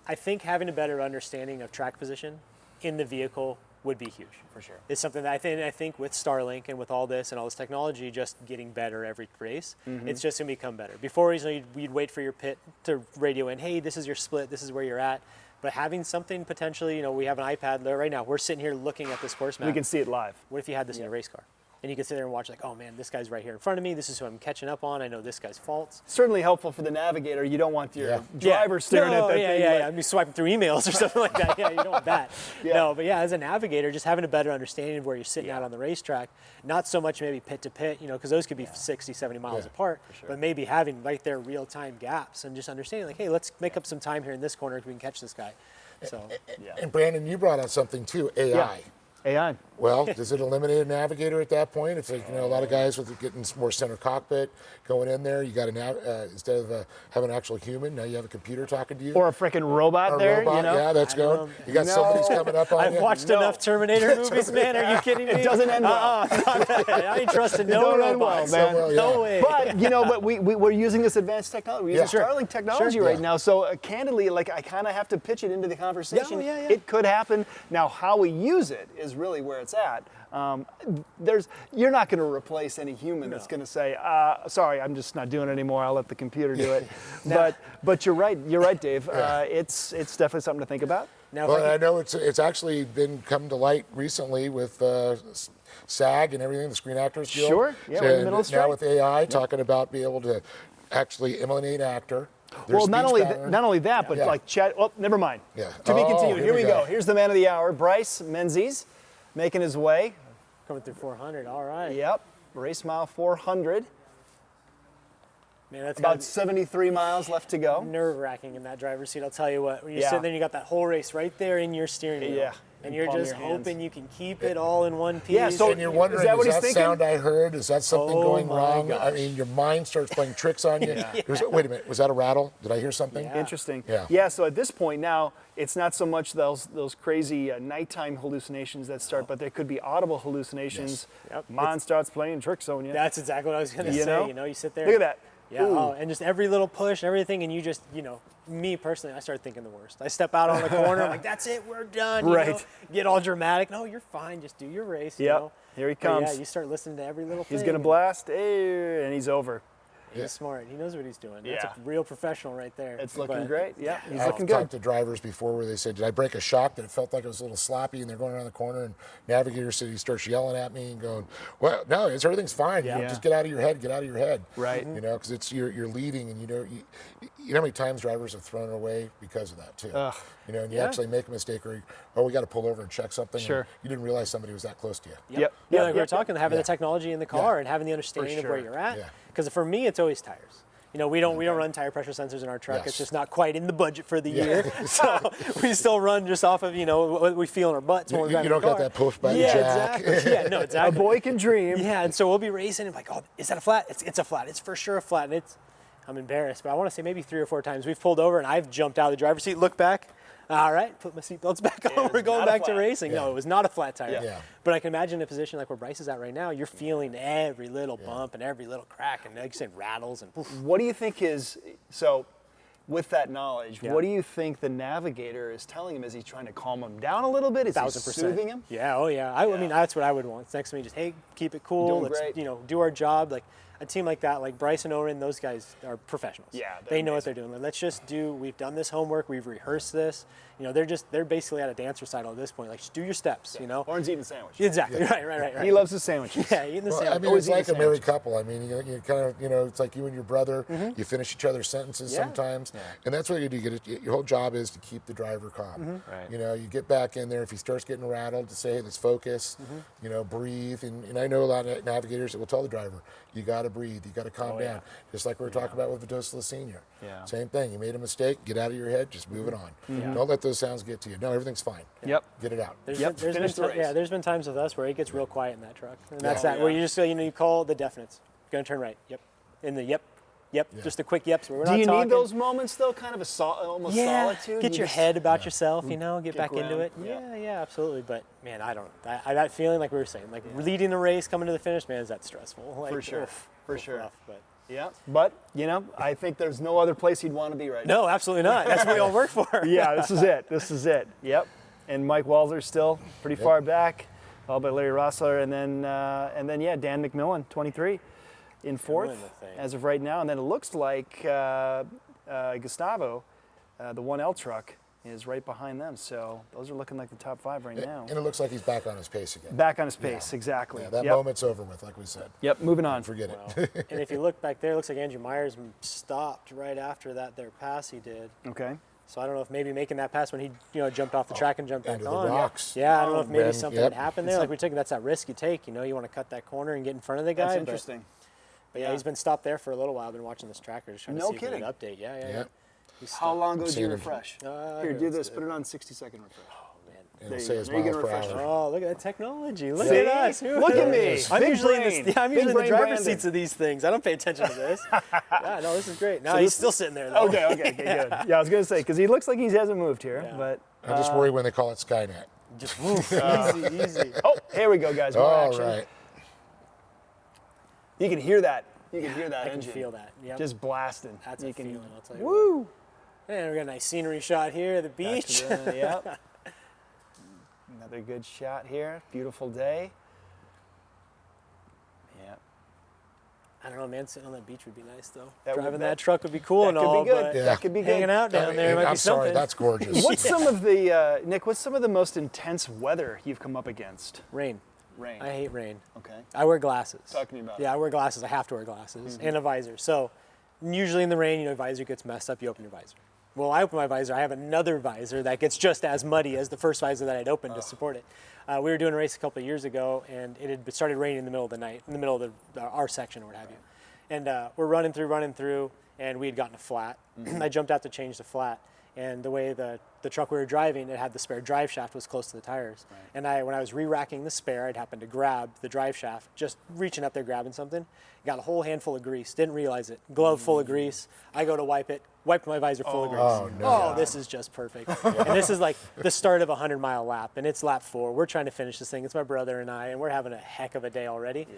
I think having a better understanding of track position in the vehicle would be huge. For sure. It's something that I think with Starlink and with all this and all this technology just getting better every race, it's just going to become better. Before, you'd wait for your pit to radio in, hey, this is your split, this is where you're at. But having something potentially, we have an iPad there right now. We're sitting here looking at this course map. We can see it live. What if you had this in a race car? And you could sit there and watch oh man, this guy's right here in front of me. This is who I'm catching up on. I know this guy's faults. Certainly helpful for the navigator. You don't want your driver staring at that thing. Yeah. I'd be swiping through emails or something like that. Yeah, you don't want that. No, but as a navigator, just having a better understanding of where you're sitting out on the racetrack, not so much maybe pit to pit, because those could be 60, 70 miles apart, but maybe having right there real-time gaps and just understanding hey, let's make up some time here in this corner if we can catch this guy. So, And Brandon, you brought out something too, AI. Yeah. AI. Well, does it eliminate a navigator at that point? If a lot of guys with getting more center cockpit going in there, you got instead of having an actual human, now you have a computer talking to you, or a freaking robot there. Yeah, that's going. You got somebody's coming up on you. I've watched enough Terminator movies, man. Are you kidding me? It doesn't end well. I ain't trusting no robots. Man. No way. But but we're using this advanced technology. We're using Starlink technology right now. So candidly, I kind of have to pitch it into the conversation. It could happen. Now, how we use it is really where it's at. You're not going to replace any human that's going to say, sorry, I'm just not doing it anymore. I'll let the computer do it. But you're right, Dave. It's definitely something to think about. Now, I know it's actually come to light recently with SAG and everything, the Screen Actors Guild. Sure, yeah, we're in the middle of now with AI talking about being able to actually eliminate an actor. Well, not only that, but like chat. Oh, never mind. Yeah. To be continued. Here we go. Here's the man of the hour, Bryce Menzies, making his way. Coming through 400. All right. Yep. Race mile 400. Man, that's about 73 miles left to go. Nerve-wracking in that driver's seat. I'll tell you what. When you're sitting there, and you got that whole race right there in your steering wheel. Yeah. And you're just hoping you can keep it all in one piece. Yeah, so and you're wondering, is that sound I heard? Is that something going wrong? Gosh. I mean, your mind starts playing tricks on you. Wait a minute, was that a rattle? Did I hear something? Yeah. Interesting. Yeah. So at this point now, it's not so much those crazy nighttime hallucinations that start, but there could be audible hallucinations. Yes. Yep. Mind starts playing tricks on you. That's exactly what I was going to say. You sit there. Look at that. Yeah, and just every little push, everything, and you just, me personally, I started thinking the worst. I step out on the corner, I'm like, that's it, we're done. You know? Get all dramatic. No, you're fine. Just do your race. You know? Here he But comes. yeah, you start listening to every little thing. He's going to blast, and he's over. He's smart. He knows what he's doing. That's a real professional right there. It's looking great. Yeah, he's I've looking good. talked to drivers before where they said, did I break a shock that it felt like it was a little sloppy and they're going around the corner and navigator said he starts yelling at me and going, well, no, everything's fine. Yeah. Just get out of your head, Right. You know, because it's you're leading and you know how many times drivers have thrown it away because of that too. You know, and you actually make a mistake or we got to pull over and check something. Sure. And you didn't realize somebody was that close to you. Yep. Yeah, like we were talking, having the technology in the car and having the understanding of where you're at. Because for me, it's always tires. You know, we don't run tire pressure sensors in our truck. It's just not quite in the budget for the year. So we still run just off of, what we feel in our butts when we're driving You don't the car. got that push button jack. Exactly. Yeah, no, exactly. A boy can dream. Yeah, and so we'll be racing and like, oh, is that a flat? It's a flat. It's for sure a flat. And I'm embarrassed, but I want to say maybe 3 or 4 times we've pulled over and I've jumped out of the driver's seat, looked back. All right, put my seatbelts back on. We're going back to racing. No, it was not a flat tire. But I can imagine a position like where Bryce is at right now. You're feeling every little bump and every little crack, and like you said, rattles and. What do you think with that knowledge? What do you think the navigator is telling him? Is he trying to calm him down a little bit? Is he 1000%. soothing him? Yeah. Oh yeah. I mean, that's what I would want. It's next to me, just hey, keep it cool. Doing Let's great. do our job. Like a team like that, like Bryce and Oren, those guys are professionals. Yeah, they know what they're doing. Like, let's just we've done this homework, we've rehearsed this. They're basically at a dance recital at this point. Like, just do your steps, Oren's eating a sandwich. Exactly, right. He loves his sandwiches. Yeah, eating the sandwich. I mean, it's like a married couple. I mean, you kind of, it's like you and your brother, you finish each other's sentences sometimes. And that's what you do. Your whole job is to keep the driver calm. Right. You get back in there. If he starts getting rattled, to say, hey, let's focus, breathe. And I know a lot of navigators that will tell the driver, you got to breathe, you got to calm down. Just like we were talking about with Vitosa Senior. Yeah. Same thing. You made a mistake, get out of your head, just move it on. Don't let those sounds get to you. No, everything's fine. Yep. Get it out. There's been times with us where it gets real quiet in that truck. And that's where you just you call the definites. Gonna turn right. Yep. In the yep. Just the quick yeps. Where we're Do not you talking. need those moments though? Kind of almost solitude. Get your head about yourself. Get back into it. Yeah. Yeah, absolutely. But man, I don't. I that feeling like we were saying, like leading the race, coming to the finish, man, is that stressful? Like, For sure. For sure. Rough, but. Yeah, but I think there's no other place you'd want to be right now. No, absolutely not. That's what we all work for. Yeah, this is it. Yep. And Mike Walzer's still pretty far back, followed by Larry Rossler, and then Dan McMillan, 23, in 4th as of right now. And then it looks like Gustavo, the 1L truck, is right behind them. So those are looking like the top 5 right now. And it looks like he's back on his pace again. Back on his pace, exactly. Yeah, that moment's over with, like we said. Yep, moving on. Forget it. And if you look back there, it looks like Andrew Myers stopped right after that pass he did. Okay. So I don't know if maybe making that pass when he jumped off the track and jumped back into on. the rocks. Yeah, I don't know if maybe something had happened there. It's Like we're taking, that's that risk you take. You want to cut that corner and get in front of the guy. That's interesting. But yeah, he's been stopped there for a little while. I've been watching this tracker, just trying to see if there's an update. Yeah. How long ago did you refresh? Here, do this. It. Put it on 60-second refresh. It'll say his miles per hour. Oh, look at that technology. Look at us. Look at me. I'm usually in the driver's Brandon. seats of these things. I don't pay attention to this. Yeah, no, this is great. No, he's still sitting there, though. Okay, good. Yeah, I was going to say, because he looks like he hasn't moved here. But I just worry when they call it Skynet. Just easy. Oh, here we go, guys. More All action. right. You can hear that. You can hear that I can engine. feel that. Yep. Just blasting. That's you a can, feeling, I'll tell you. Woo! And we got a nice scenery shot here at the beach. Yep. Another good shot here. Beautiful day. Yeah. I don't know, man. Sitting on that beach would be nice, though. Driving that truck would be cool and all. Could be good. But That could be good. hanging out down there might I'm be something. sorry, that's gorgeous. What's some of the Nick? What's some of the most intense weather you've come up against? Rain. Rain. I hate rain. Okay. I wear glasses. Talk to me about it. Yeah, I wear glasses. I have to wear glasses and a visor. So usually in the rain, visor gets messed up. You open your visor. Well, I open my visor. I have another visor that gets just as muddy as the first visor that I'd opened to support it. We were doing a race a couple of years ago, and it had started raining in the middle of the night, in the middle of our section or what have you. And we're running through, and we had gotten a flat. I jumped out to change the flat, and the way the truck we were driving, it had the spare drive shaft was close to the tires. Right. And when I was re-racking the spare, I'd happened to grab the drive shaft, just reaching up there grabbing something, got a whole handful of grease, didn't realize it. Glove full of grease. I go to wipe it, wiped my visor full of grease. Oh, no. This is just perfect. And this is like the start of a 100-mile lap, and it's lap 4. We're trying to finish this thing. It's my brother and I, and we're having a heck of a day already. Yeah.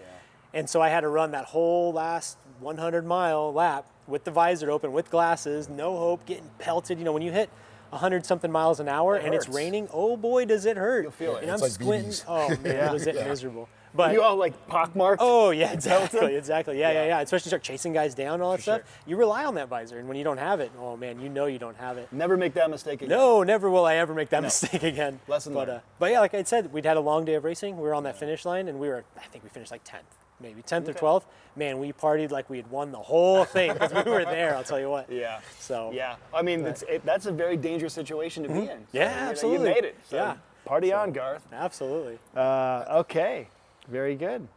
And so I had to run that whole last 100-mile lap with the visor open, with glasses, no hope, getting pelted. You know, when you hit 100-something miles an hour and it's raining, oh boy, does it hurt. You'll feel it. And It's I'm like squinting. BBs. Oh man, was it miserable. But you all like pockmarked? Oh yeah, exactly. Yeah. Especially start chasing guys down and all that stuff. You rely on that visor, and when you don't have it, oh man, you know you don't have it. Never make that mistake again. No, never will I ever make that mistake again. Lesson learned. But yeah, like I said, we'd had a long day of racing. We were on that finish line, and I think we finished like 10th, maybe 10th or 12th. Man, we partied like we had won the whole thing because we were there. I'll tell you what. Yeah. So. Yeah. I mean, that's a very dangerous situation to be in. So, Yeah, absolutely. You made it. So yeah. Party on, Garth. Absolutely. Okay. Very good.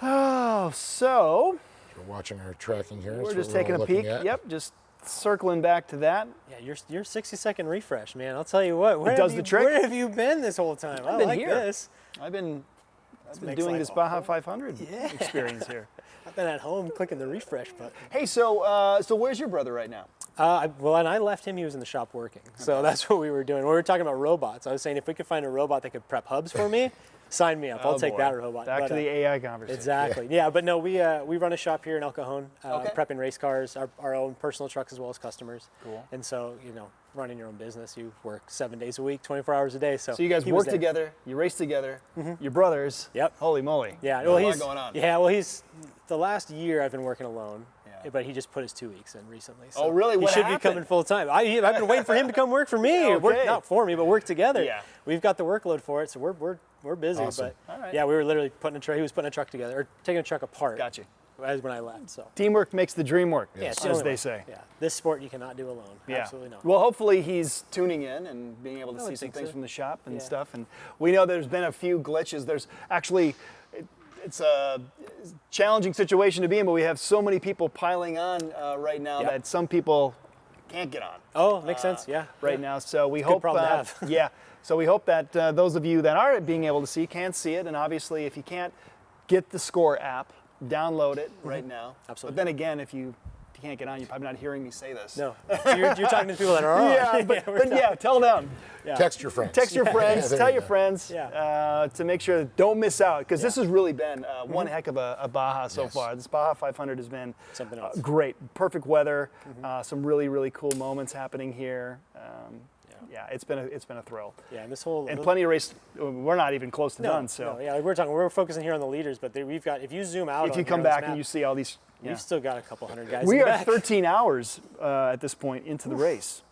Oh, so We're watching our tracking here. we're so just we're taking all a peek. looking at. Yep, just circling back to that. Yeah, your 60-second refresh, man. I'll tell you what. It does the trick. Where have you been this whole time? I've I been like here. this. I've been makes doing life this Baja 500 experience here. I've been at home clicking the refresh button. Hey, so where's your brother right now? Well, and I left him. He was in the shop working. So that's what we were doing. We were talking about robots. I was saying if we could find a robot that could prep hubs for me, sign me up. I'll take that robot. Back to the AI conversation. Exactly. Yeah, but no, we run a shop here in El Cajon, prepping race cars, our own personal trucks as well as customers. Cool. And so, running your own business, you work 7 days a week, 24 hours a day. So you guys work together, you race together, you're brothers. Yep. Holy moly. Yeah. There's Well, a lot he's going on. Yeah. Well, he's the last year I've been working alone. But he just put his 2 weeks in recently. So oh, really? He What should happened? be coming full time. I've been waiting for him to come work for me. Okay. Work, not for me, but work together. Yeah. We've got the workload for it, so we're busy. Awesome. But All right. yeah, we were literally he was putting a truck together, or taking a truck apart. Got you. As when I left. So Teamwork makes the dream work, yeah, it's the as only they way. say. Yeah. This sport you cannot do alone. Yeah. Absolutely not. Well, hopefully he's tuning in and being able to I see would some think things so. from the shop and Yeah. stuff. And we know there's been a few glitches. There's actually, it's a challenging situation to be in, but we have so many people piling on right now that some people can't get on. Oh, makes sense. Yeah. Right now, so we It's a good hope. problem to have. Yeah. So we hope that those of you that are being able to see can see it, and obviously, if you can't get the Score app, download it right now. Absolutely. But then again, if you can't get on, you're probably not hearing me say this. No. So you're talking to people that are on. Yeah, but tell them. Yeah. Text your friends. Text your friends, there tell you your go. friends to make sure that don't miss out, because this has really been one heck of a Baja so far. This Baja 500 has been something else. Great, perfect weather, some really, really cool moments happening here. Yeah, it's been a thrill. Yeah, and this whole and plenty of race. We're not even close to done. So yeah, we're focusing here on the leaders, but we've got, if you zoom out, if you come back and you see all these, we've still got a couple hundred guys. We in the are back. 13 hours at this point into the race.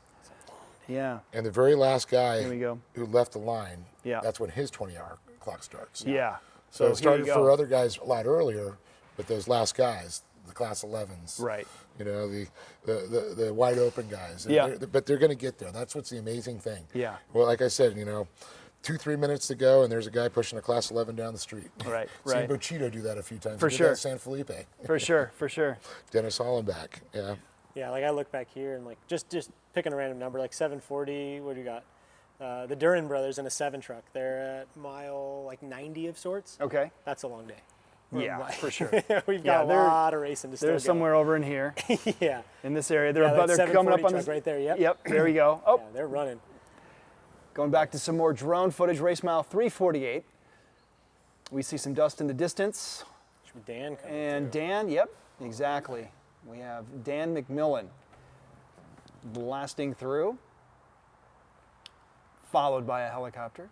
Yeah. And the very last guy Here we go. who left the line, Yeah. that's when his 20-hour clock starts. Yeah. So it started here you go. for other guys a lot earlier, but those last guys, the class 11s, Right. The wide open guys. Yeah. But they're going to get there. That's what's the amazing thing. Yeah. Well, like I said, 2-3 minutes to go, and there's a guy pushing a class 11 down the street. Right. Seen Right. Bochito do that a few times. For He did sure. that at San Felipe. For sure. Dennis Hollenbach. Yeah. Yeah, like I look back here and like just picking a random number, like 740. What do you got? The Duran brothers in a 7 truck. They're at mile like 90 of sorts. Okay. That's a long day. Yeah, for sure. We've got a lot of racing to still They're go. somewhere over in here. Yeah. In this area. They're that they're coming up 740 on truck this right there. Yep. Yep. There we go. Oh. Yeah, they're running. Going back to some more drone footage. Race mile 348. We see some dust in the distance. Dan coming And through. Dan. Yep. Exactly. We have Dan McMillan blasting through, followed by a helicopter.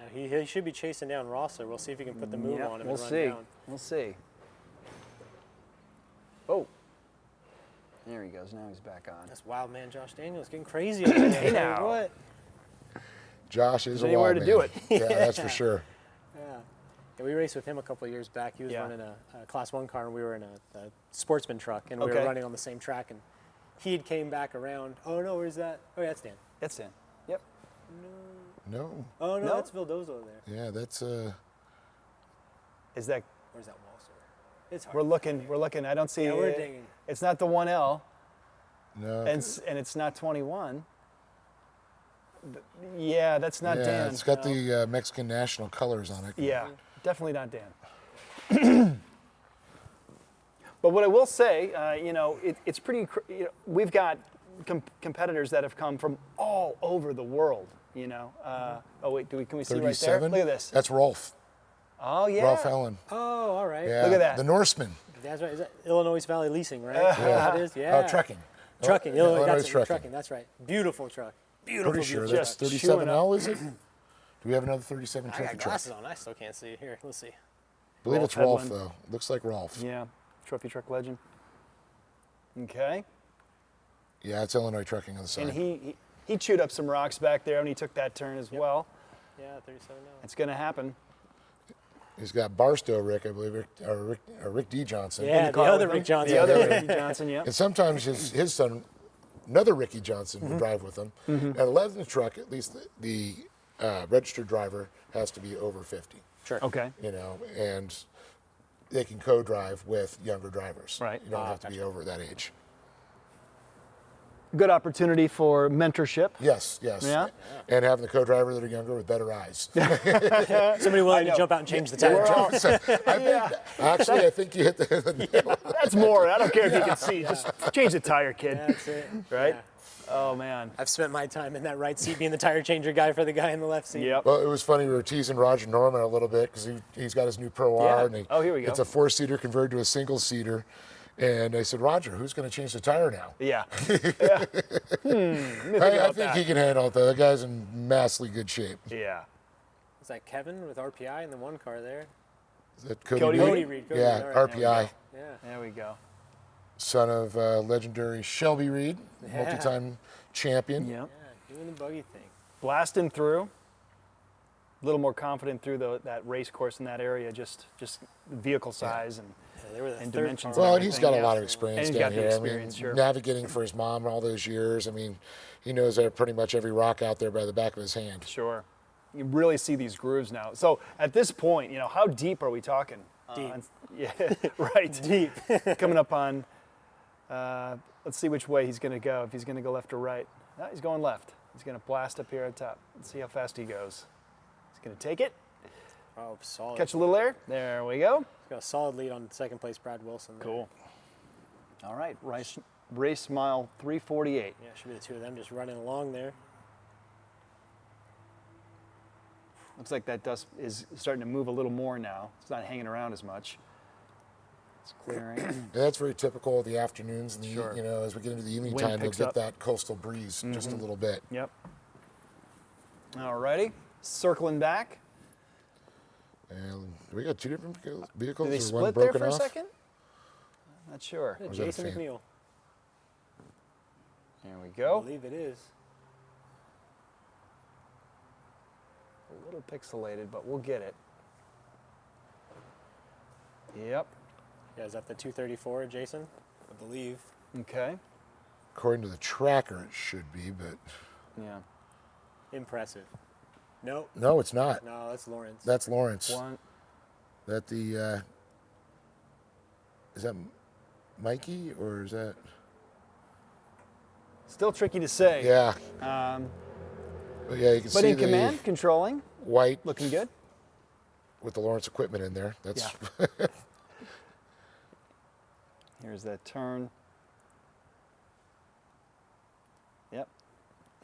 Now he should be chasing down Rosser. We'll see if he can put the move on him We'll and run see. down. We'll see. Oh. There he goes. Now he's back on. That's wild man Josh Daniels getting crazy over there. Hey, now. What? Josh is There's a anywhere wild to man. do it. Yeah, that's for sure. Yeah, we raced with him a couple of years back. He was running a Class 1 car, and we were in a sportsman truck, and we were running on the same track. And he had came back around. Oh, no, where's that? Oh, yeah, that's Dan. That's Dan. Yep. No. Oh, no, No? that's Vildozo over there. Yeah, that's Is that? Where's that Walser? It's hard. We're looking. I don't see. Yeah, we're it. digging. It's not the 1L, no. and it's not 21. Yeah, that's not Dan. It's got the Mexican national colors on it. Yeah, definitely not Dan. But what I will say, it's pretty. We've got competitors that have come from all over the world. Oh wait, can we see right there? 37? Look at this. That's Rolf. Oh, yeah. Ralph Helen. Oh, all right. Yeah. Look at that. The Norseman. That's right. Is that Illinois Valley Leasing, right? Yeah. That is? Yeah. Trucking. Trucking. Illinois Illinois, that's trucking. trucking. That's right. Beautiful truck. Beautiful. Pretty sure beautiful that's truck. 37L, is it? Do we have another 37 I trophy got truck? glasses on. I still can't see. Here, let's see. I believe Rolf it's Rolf, Hedlund. though. Looks like Rolf. Yeah, trophy truck legend. Okay. Yeah, it's Illinois trucking on the side. And he chewed up some rocks back there when he took that turn as well. Yeah, 37 now. It's going to happen. He's got Barstow Rick, I believe, or Rick D. Johnson. Yeah, the other Rick Johnson. The other Ricky Johnson, yeah. And sometimes his son, another Ricky Johnson, would drive with him. And a Lesnar truck, at least the registered driver has to be over 50. Sure. Okay. You know, and they can co-drive with younger drivers. Right. You don't have to be over that age. Good opportunity for mentorship. Yes, yes. Yeah. And having the co-driver that are younger with better eyes. Somebody willing to jump out and change the tire. I think you hit the nail. That's more. I don't care if you can see. Just change the tire, kid. That's it. Right? Yeah. Oh, man. I've spent my time in that right seat being the tire changer guy for the guy in the left seat. Yep. Well, it was funny. We were teasing Roger Norman a little bit because he's got his new Pro R. And here we go. It's a 4-seater converted to a single-seater. And I said, Roger, who's going to change the tire now? Yeah. I think he can handle it, though. The guy's in massively good shape. Yeah. Is that Kevin with RPI in the one car there? Is that Cody Cody Reed? Cody Reed. Cody Yeah, Reed. All right, RPI. Yeah. There we go. Son of legendary Shelby Reed, multi-time champion. Yep. Yeah, doing the buggy thing. Blasting through. A little more confident through that race course in that area, just vehicle size and dimensions. Well, and he's got a yeah. lot of experience And he's down got the here. experience, sure. Navigating for his mom all those years. I mean, he knows pretty much every rock out there by the back of his hand. Sure. You really see these grooves now. So at this point, how deep are we talking? Deep. Yeah, right. Deep. Coming up on, let's see which way he's going to go. If he's going to go left or right. No, he's going left. He's going to blast up here at top. Let's see how fast he goes. He's going to take it. Oh, solid. Catch a little air. There we go. He's got a solid lead on second place, Brad Wilson. There. Cool. All right, race mile 348. Yeah, should be the two of them just running along there. Looks like that dust is starting to move a little more now. It's not hanging around as much. It's clearing. Yeah, that's very typical of the afternoons. And Sure. as we get into the evening Wind time, you'll picks get up. that coastal breeze just a little bit. Yep. All righty, circling back. And we got two different vehicles. Did they or split one there broken for a off? second? Not sure. Was that a Jason fan? McNeil. There we I go. believe it is. A little pixelated, but we'll get it. Yep. Yeah, is that the 234, Jason? I believe. Okay. According to the tracker, it should be, but Yeah. Impressive. Nope. no, it's not. No, that's Lawrence. That's Lawrence. One. That the is that Mikey or is that? Still tricky to say. Yeah. But yeah, you can But see in command, controlling, white looking good. with the Lawrence equipment in there. That's Here's that turn. Yep.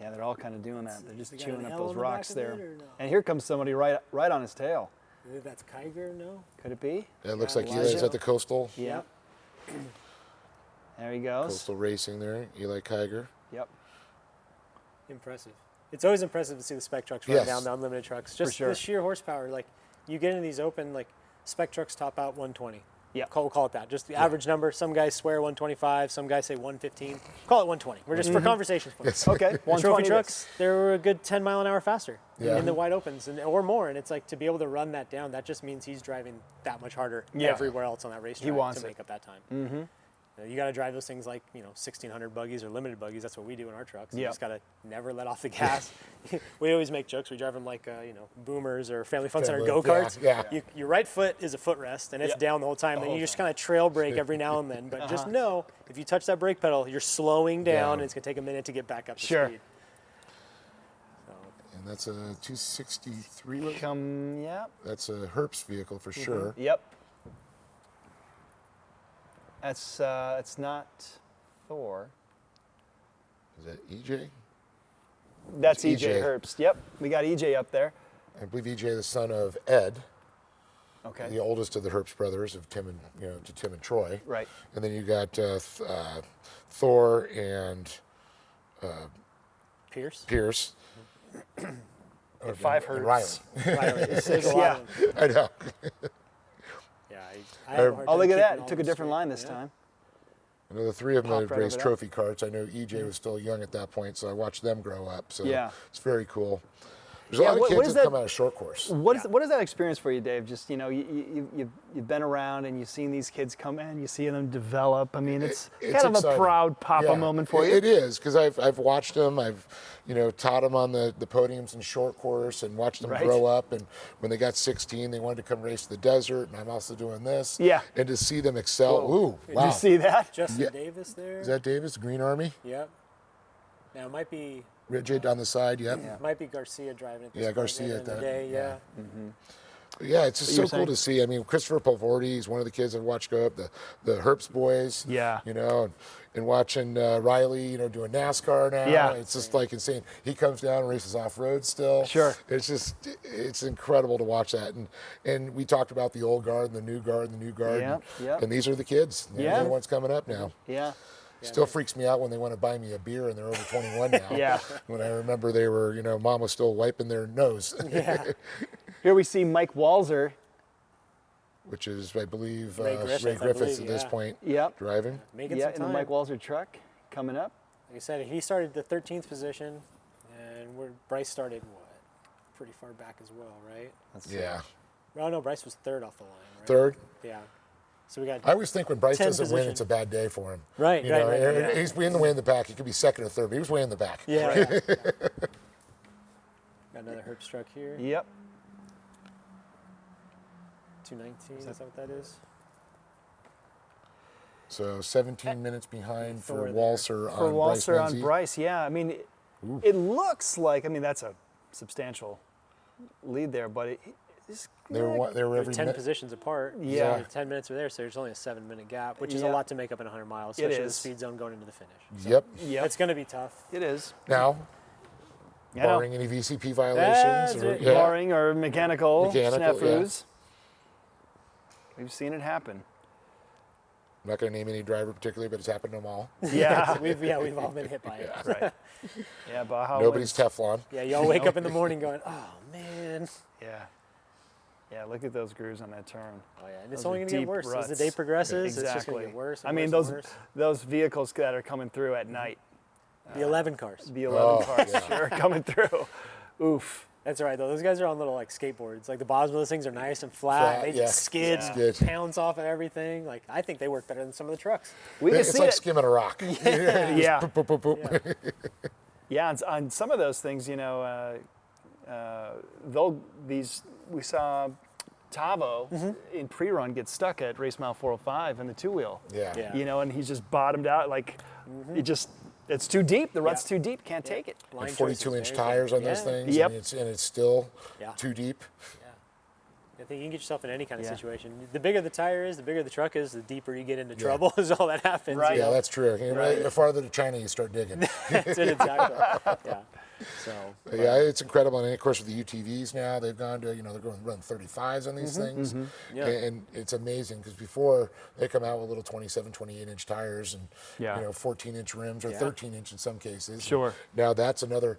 Yeah, they're all kind of doing that. They're just They got chewing an up L those in the back rocks of there. it, or no? And here comes somebody right on his tail. I think that's Kiger, no? Could it be? It looks Yeah, like Eli's Elijah. at the coastal. Yep. There he goes. Coastal racing there. Eli Kiger. Yep. Impressive. It's always impressive to see the spec trucks run Yes. down the unlimited trucks. Just sure. the sheer horsepower. Like, you get into these open, like, spec trucks top out 120. Yeah. We'll call it that. Just the average number. Some guys swear 125. Some guys say 115. Call it 120. We're just for conversation's point. Yes. Okay. The 120 trophy it trucks, they were a good 10 mile an hour faster Yeah. in the wide opens or more. And it's like to be able to run that down, that just means he's driving that much harder Yeah. everywhere else on that racetrack wants to it. make up that time. Mm-hmm. You got to drive those things like 1,600 buggies or limited buggies. That's what we do in our trucks. You Yep. just got to never let off the gas. We always make jokes. We drive them like boomers or family fun center go karts. Yeah. Your right foot is a footrest and it's Yep. down the whole time. Then you just kind of trail brake every now and then. But just know if you touch that brake pedal, you're slowing down, and it's gonna take a minute to get back up to Sure. speed. And that's a 263. Yeah. That's a Herbst vehicle for sure. Yep. It's not Thor. Is that EJ? That's It's EJ Herbst. Yep. We got EJ up there. I believe EJ, the son of Ed. Okay. The oldest of the Herbst brothers of Tim and Troy. Right. And then you got Thor and Pierce. Or 5 and Hertz. Riley. There's a lot of them. I know. Yeah, I have a hard Oh, time look at keeping that. all Took a them different straight. line this time. I know the three of them Popped had right raced over trophy carts. I know EJ was still young at that point, so I watched them grow up. So Yeah. it's very cool. There's a lot of kids that come out of short course. What is that experience for you, Dave? Just, you've been around and you've seen these kids come in, you see them develop. I mean, it's kind of exciting. a proud papa moment for you. It is, because I've watched them. I've taught them on the podiums in short course and watched them grow up. And when they got 16, they wanted to come race the desert, and I'm also doing this. Yeah. And to see them excel. Whoa. Ooh, Did wow. you see that? Justin Davis there. Is that Davis, Green Army? Yep. Now it might be. Rigid on the side, yep. Yeah. Might be Garcia driving it. Yeah, Garcia at that. Day, yeah. Yeah, it's just so cool to see. I mean, Christopher Pavoርቲ is one of the kids I've watched go up, the Herbst boys. Yeah. And watching Riley, doing NASCAR now. Yeah. It's just like insane. He comes down and races off-road still. Sure. It's incredible to watch that. And we talked about the old guard and the new guard and the new guard. Yep. And these are the kids. They're the ones coming up now. Yeah. Still freaks me out when they want to buy me a beer and they're over 21 now. Yeah. When I remember they were, mom was still wiping their nose. Yeah. Here we see Mike Walzer. Which is, I believe, Ray Griffiths at this point driving. Making Yeah, some in the time. Mike Walzer truck coming up. Like I said, he started the 13th position, and Bryce started, pretty far back as well, right? Yeah. Well, no, Bryce was third off the line, right? Third? Yeah. So we got. I always think when Bryce 10 doesn't win, position. it's a bad day for him. Right, right. He's in the way in the back. He could be second or third, but he was way in the back. Yeah. Right. Got another Herbst truck here. Yep. 219, is that what that is? So 17 minutes behind for Thor Walser there. on For Bryce Walzer on Lindsay. Bryce, yeah. I mean, it looks like, that's a substantial lead there, but They were They're every 10 minute. positions apart. Yeah. So 10 minutes are there, so there's only a 7-minute gap, which is a Yeah. lot to make up in 100 miles, It especially the is. speed zone going into the finish. Yep. It's going to be tough. It is. Now, Yeah, I know. barring any VCP violations. That's it. Barring or mechanical snafus. Yeah. We've seen it happen. I'm not going to name any driver particularly, but it's happened to them all. Yeah. We've all been hit by it. Right. Yeah, Baja Nobody's wins. Teflon. Yeah, y'all wake up in the morning going, oh, man. Yeah. Yeah, look at those grooves on that turn. Oh, yeah, and it's Those only are going to get deep worse. As the ruts. day progresses, Exactly. it's just going to get worse and I mean, worse and worse. those vehicles that are coming through at night. The 11 cars. The 11 cars yeah. sure are coming through. Oof. That's all right, though. Those guys are on little, skateboards. The bottoms of those things are nice and flat. They just skid, pounds off of everything. I think they work better than some of the trucks. It's like skimming a rock. Yeah. Boop, boop, boop, boop. Yeah, on some of those things, we saw Tavo in pre-run get stuck at race mile 405 in the two-wheel. Yeah. And he's just bottomed out. It's too deep. The rut's too deep. Can't take it. And 42-inch tires on those things. Yep. And it's still too deep. I think you can get yourself in any kind of situation. The bigger the tire is, the bigger the truck is, the deeper you get into trouble is all that happens. Right. Yeah, that's true. The farther to China you start digging. That's it, exactly. Yeah. So. Yeah, it's incredible. And of course, with the UTVs now, they've gone to, they're going to run 35s on these things. Yeah. And it's amazing because before they come out with little 27, 28-inch tires and, 14-inch rims or 13-inch in some cases. Sure. And now that's another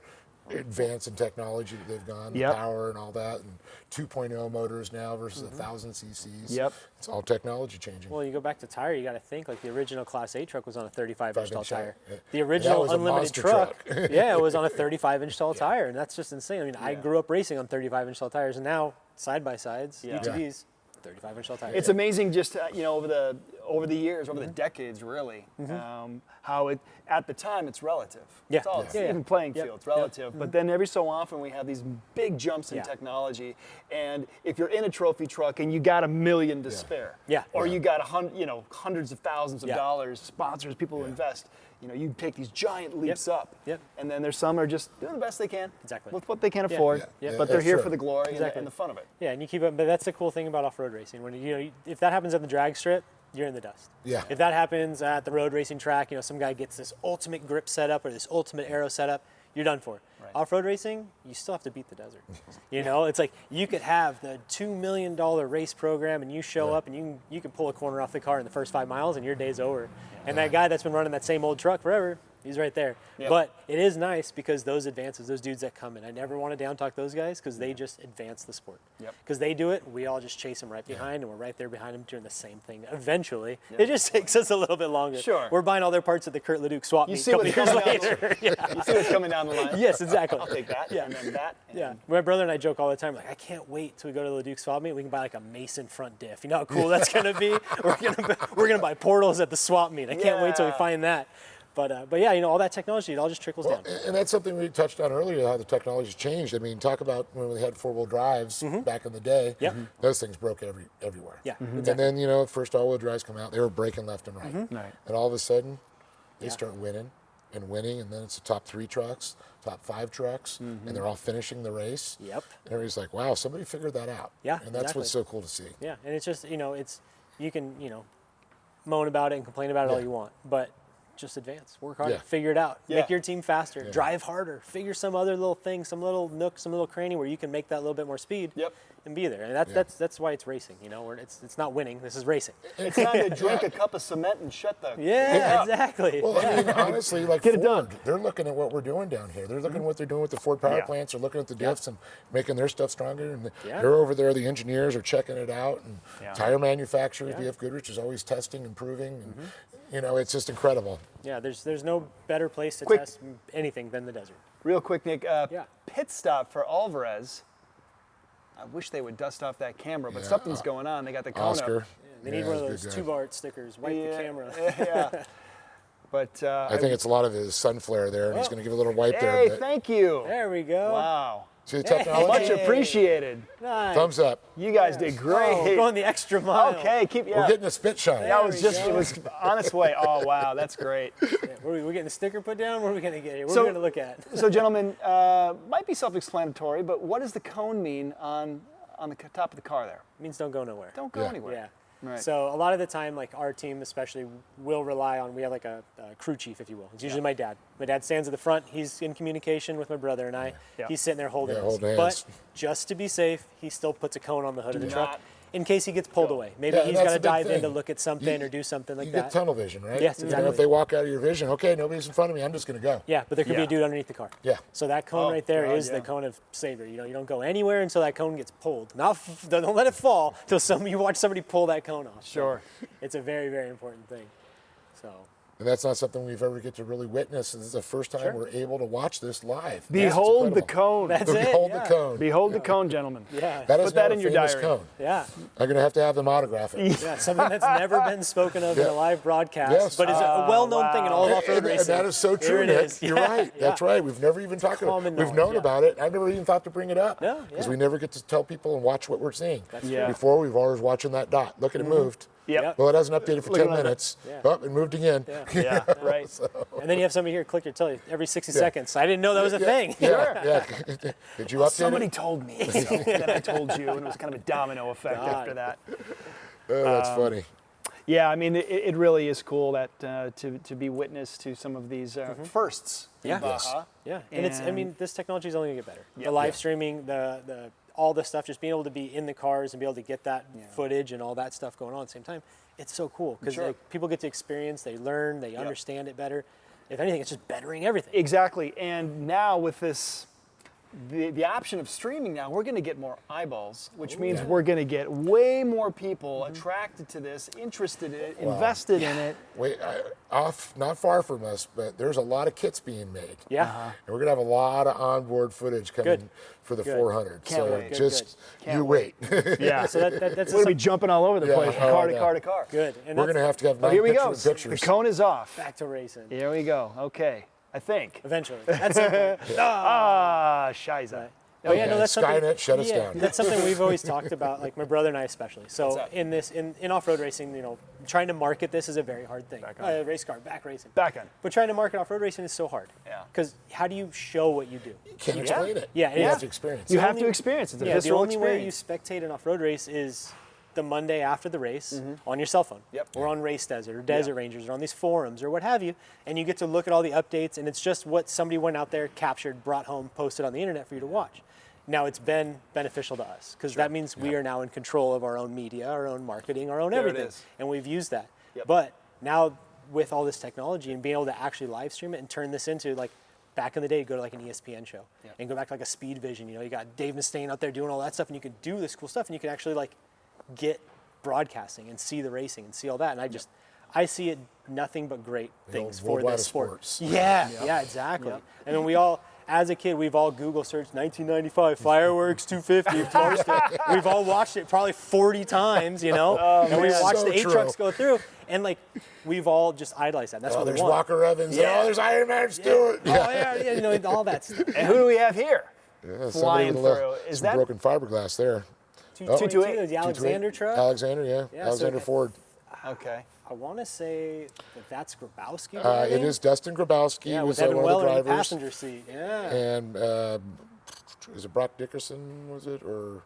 advance in technology that they've gone, the power and all that, and 2.0 motors now versus 1,000 cc's. Yep. It's all technology changing. Well, you go back to tire, you got to think the original Class 8 truck was on a 35-inch tall tire. Yeah. The original was a unlimited monster truck, truck. yeah, it was on a 35-inch tall tire, and that's just insane. I mean, I grew up racing on 35-inch tall tires, and now side-by-sides, UTVs, 35-inch tall tires. It's amazing just over the years, over the decades, really, how it at the time it's relative. Yeah. It's all Yeah. even playing Yep. field. It's relative. But then every so often we have these big jumps in technology, and if you're in a trophy truck and you got $1 million to spare, or you got hundreds of thousands of dollars, sponsors, people who invest. You take these giant leaps up, and then there's some are just doing the best they can with what they can afford, but they're here for the glory and the fun of it. Yeah, and you keep up. But that's the cool thing about off-road racing. When if that happens on the drag strip, you're in the dust. Yeah. If that happens at the road racing track, some guy gets this ultimate grip setup or this ultimate aero setup, you're done for. Right. Off-road racing, you still have to beat the desert. You know, it's like you could have the $2 million race program and you show up and you can pull a corner off the car in the first 5 miles and your day's over. And that guy that's been running that same old truck forever, he's right there. Yep. But it is nice because those advances, those dudes that come in, I never want to down talk those guys because they just advance the sport. Because they do it, we all just chase them right behind, and we're right there behind them doing the same thing. Eventually, it just takes us a little bit longer. Sure. We're buying all their parts at the Kurt Leduc swap meet see a couple what's years coming down later. You see what's coming down the line? Yes, exactly. I'll take that. Yeah. And then that. Yeah, my brother and I joke all the time, like, I can't wait till we go to the Leduc swap meet. We can buy like a Mason front diff. You know how cool that's gonna be? We're gonna buy portals at the swap meet. I can't wait till we find that. But yeah, you know, all that technology, it all just trickles down. And that's something we touched on earlier, how the technology's changed. I mean, talk about when we had four-wheel drives back in the day. Those things broke everywhere. Yeah. And then, you know, first all-wheel drives come out, they were breaking left and right. And all of a sudden, they start winning, and then it's the top 3 trucks, top 5 trucks, and they're all finishing the race. And everybody's like, wow, somebody figured that out. Yeah, and that's what's so cool to see. Yeah, and it's just, you know, you can, you know, moan about it and complain about it all you want, but just advance, work harder, figure it out, make your team faster, drive harder, figure some other little thing, some little nook, some little cranny where you can make that little bit more speed and be there. And that's why it's racing, you know, it's not winning, this is racing. It's time to drink a cup of cement and shut the exactly. Well, I mean, honestly, like Ford, they're looking at what we're doing down here. They're looking at what they're doing with the Ford power plants. They're looking at the diffs and making their stuff stronger. And they're over there, the engineers are checking it out. And tire manufacturers, BF Goodrich is always testing, improving. And, you know, it's just incredible. Yeah, there's no better place to test anything than the desert. Real quick, Nick, pit stop for Alvarez. I wish they would dust off that camera, but something's going on. They got the cone Oscar. up. They need one of those tube art stickers. Wipe the camera. Yeah. But I think it's a lot of his sun flare there, and he's going to give a little wipe there. Hey, thank you. There we go. Wow. See the technology? Much appreciated. Nice. Thumbs up. You guys did great. Oh, going the extra mile. Okay, We're getting a spit shine. That was just, it was on its way. Oh, wow, that's great. We're getting the sticker put down? What are we going to get here? What are we going to look at? So, gentlemen, might be self-explanatory, but what does the cone mean on the top of the car there? It means don't go nowhere. Don't go anywhere. Yeah. Right. So a lot of the time, like our team especially, will rely on, we have like a crew chief, if you will. It's usually my dad. My dad stands at the front. He's in communication with my brother and I. He's sitting there holding us. But just to be safe, he still puts a cone on the hood of the truck in case he gets pulled away. Maybe he's got to dive in to look at something or do something like that. You get tunnel vision, right? Yes, You exactly. know, if they walk out of your vision, okay, nobody's in front of me, I'm just going to go. Yeah, but there could be a dude underneath the car. Yeah. So that cone right there is the cone of savior. You know, you don't go anywhere until that cone gets pulled. Don't let it fall until you watch somebody pull that cone off. Sure. So it's a very, very important thing. So. And that's not something we've ever get to really witness. This is the first time we're able to watch this live. Behold the cone. That's it. Behold the cone. Behold the cone, gentlemen. Yeah. That is Put that now in a your famous diary. cone. Yeah. I'm going to have them autograph it. Yeah, something that's never been spoken of in a live broadcast, but is a well-known thing in all of off-road racing. And that is so true, Here it Nick. is. You're right. That's right. We've never even talked about it. We've known about it. I've never even thought to bring it up. No, because we never get to tell people and watch what we're seeing. That's true. Before, we've always watching that dot. Look at it moved. Yep. Well, it hasn't updated for Look 10 at that. minutes. Yeah. Oh, it moved again. Yeah, right. And then you have somebody here click your tell you every 60 seconds. I didn't know that was a thing. Yeah. Did you update Somebody it? told me. So then I told you, and it was kind of a domino effect after that. Oh, that's funny. Yeah, I mean, it really is cool that to be witness to some of these firsts in Baja. Yeah, and it's, I mean, this technology is only going to get better. The live streaming, the all the stuff, just being able to be in the cars and be able to get that footage and all that stuff going on at the same time, it's so cool because people get to experience, they learn, they understand it better. If anything, it's just bettering everything. Exactly, and now with this, the option of streaming now, we're going to get more eyeballs, which means we're going to get way more people attracted to this, interested in it, invested in it. Wait, not far from us, but there's a lot of kits being made. Yeah. And we're going to have a lot of onboard footage coming for the 400. Can't so wait. just, Can't you wait. Yeah. So that's we're going to be jumping all over the place, from car to car to car. Good. And We're going to have 9 here we go. pictures. The cone is off. back to racing. Here we go. Okay. I think. Eventually. At some point. Shiza. Oh yeah, no, that's something. Skynet shut us down. That's something we've always talked about, like my brother and I especially. So in off-road racing, you know, trying to market this is a very hard thing. Race car, back racing. Back on. But trying to market off-road racing is so hard. Yeah. Because how do you show what you do? You can't explain it. Yeah. You have to experience it. You have to experience it. It's a The visceral only way you experience. spectate an off-road race is the Monday after the race on your cell phone, or on Race Desert or Desert Rangers, or on these forums or what have you, and you get to look at all the updates, and it's just what somebody went out there, captured, brought home, posted on the internet for you to watch. Now it's been beneficial to us because that means we are now in control of our own media, our own marketing, our own everything, and we've used that. But now with all this technology and being able to actually live stream it and turn this into, like, back in the day, you go to like an ESPN show and go back to like a Speed Vision. You know, you got Dave Mustaine out there doing all that stuff, and you can do this cool stuff, and you can actually like get broadcasting and see the racing and see all that. And I see it nothing but great things for this sport. Yeah, exactly. And then we all, as a kid, we've all Google searched 1995 fireworks 250. We've all watched it probably 40 times, you know, and we watched the 8 trucks go through, and like we've all just idolized that. That's what we there's want. Walker Evans. Oh, there's Iron Man Stewart. You know, all that stuff. And who do we have here? Flying through. Is some that broken fiberglass there? 228, the Alexander truck. Alexander, Alexander Ford. Okay. I want to say that's Grabowski. It is Dustin Grabowski. Yeah, was with Evan one Weller of the in the drivers. passenger seat. Yeah. And is it Brock Dickerson? Was it or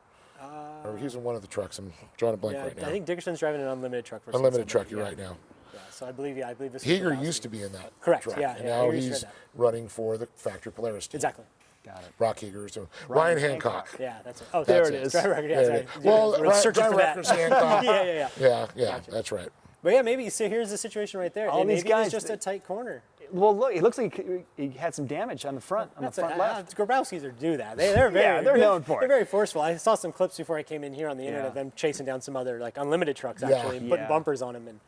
he's in one of the trucks? I'm drawing a blank right now. I think Dickerson's driving an unlimited truck. Unlimited truck. You're right now. Yeah. So I believe this. Heger used to be in that. Correct. Truck, Yeah. and now he's running for the factory Polaris team. Exactly. Got it. Brock Heger. So Ryan Hancock. Yeah, that's it. Oh, there it is. Driver record. Yeah, sorry. Well, searching for that. Hancock. Yeah. Yeah. That's right. But yeah, maybe so. Here's the situation right there. All these maybe guys, it's just a tight corner. Well, look, it looks like he had some damage on the front, left. Grabowskis do that. They're very, they're known for it. They're very forceful. I saw some clips before I came in here on the internet of them chasing down some other like unlimited trucks actually, and putting bumpers on them. And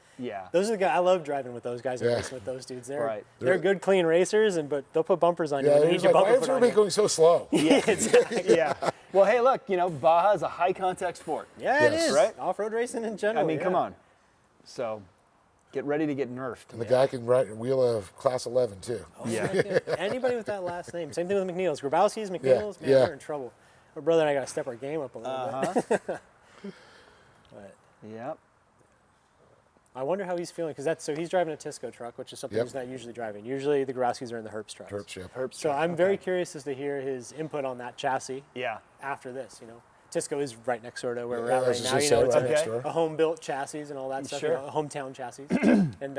those are the guys. I love driving with those guys and racing with those dudes. They're good, clean racers, but they'll put bumpers on you. Yeah, he's like, why is everybody going so slow? Yeah, exactly. Well, hey, look, you know, Baja is a high contact sport. Yeah, it is. Right? Off-road racing in general. I mean, come on. So get ready to get nerfed. And the guy can wheel a class 11 too. Oh, yeah. Anybody with that last name. Same thing with McNeil's. Grabowski's, McNeil's, man, they're in trouble. Our brother and I got to step our game up a little bit. But I wonder how he's feeling because so he's driving a Tisco truck, which is something he's not usually driving. Usually the Grabowskis are in the Herbst trucks. Herbst. So I'm very curious as to hear his input on that chassis. After this, you know. Tisco is right next door to where we're at right now. You know, it's a home-built chassis and all that stuff. You know, a hometown chassis. And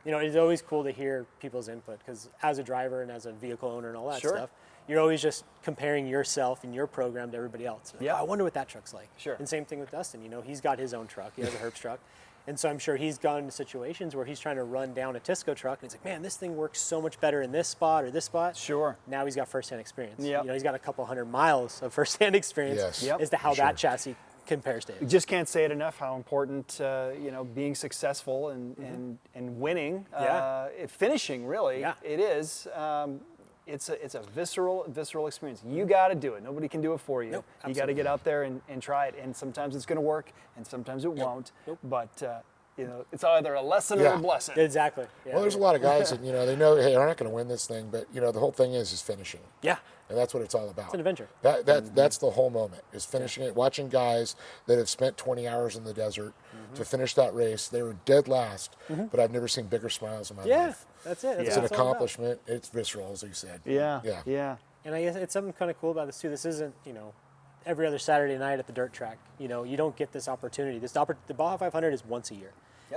you know, it's always cool to hear people's input because as a driver and as a vehicle owner and all that stuff, you're always just comparing yourself and your program to everybody else. Like, I wonder what that truck's like. And same thing with Dustin. You know, he's got his own truck. He has a Herbst truck. And so I'm sure he's gone into situations where he's trying to run down a Tisco truck and he's like, man, this thing works so much better in this spot or this spot. Now he's got firsthand experience. You know, he's got a couple 100 miles of firsthand experience as to how that chassis compares to it. You just can't say it enough how important, you know, being successful and winning, finishing really, it is. It's a visceral experience. You got to do it. Nobody can do it for you. You got to get out there and try it. And sometimes it's going to work, and sometimes it won't. But you know, it's either a lesson or a blessing. Exactly. Well, there's a lot of guys that they know, hey, I'm not going to win this thing, but the whole thing is finishing. And that's what it's all about. It's an adventure. That's the whole moment, is finishing it. Watching guys that have spent 20 hours in the desert to finish that race. They were dead last, but I've never seen bigger smiles in my life. That's it. It's an accomplishment. It's visceral, as you said. Yeah. And I guess it's something kind of cool about this too. This isn't, every other Saturday night at the dirt track. You don't get this opportunity. The Baja 500 is once a year.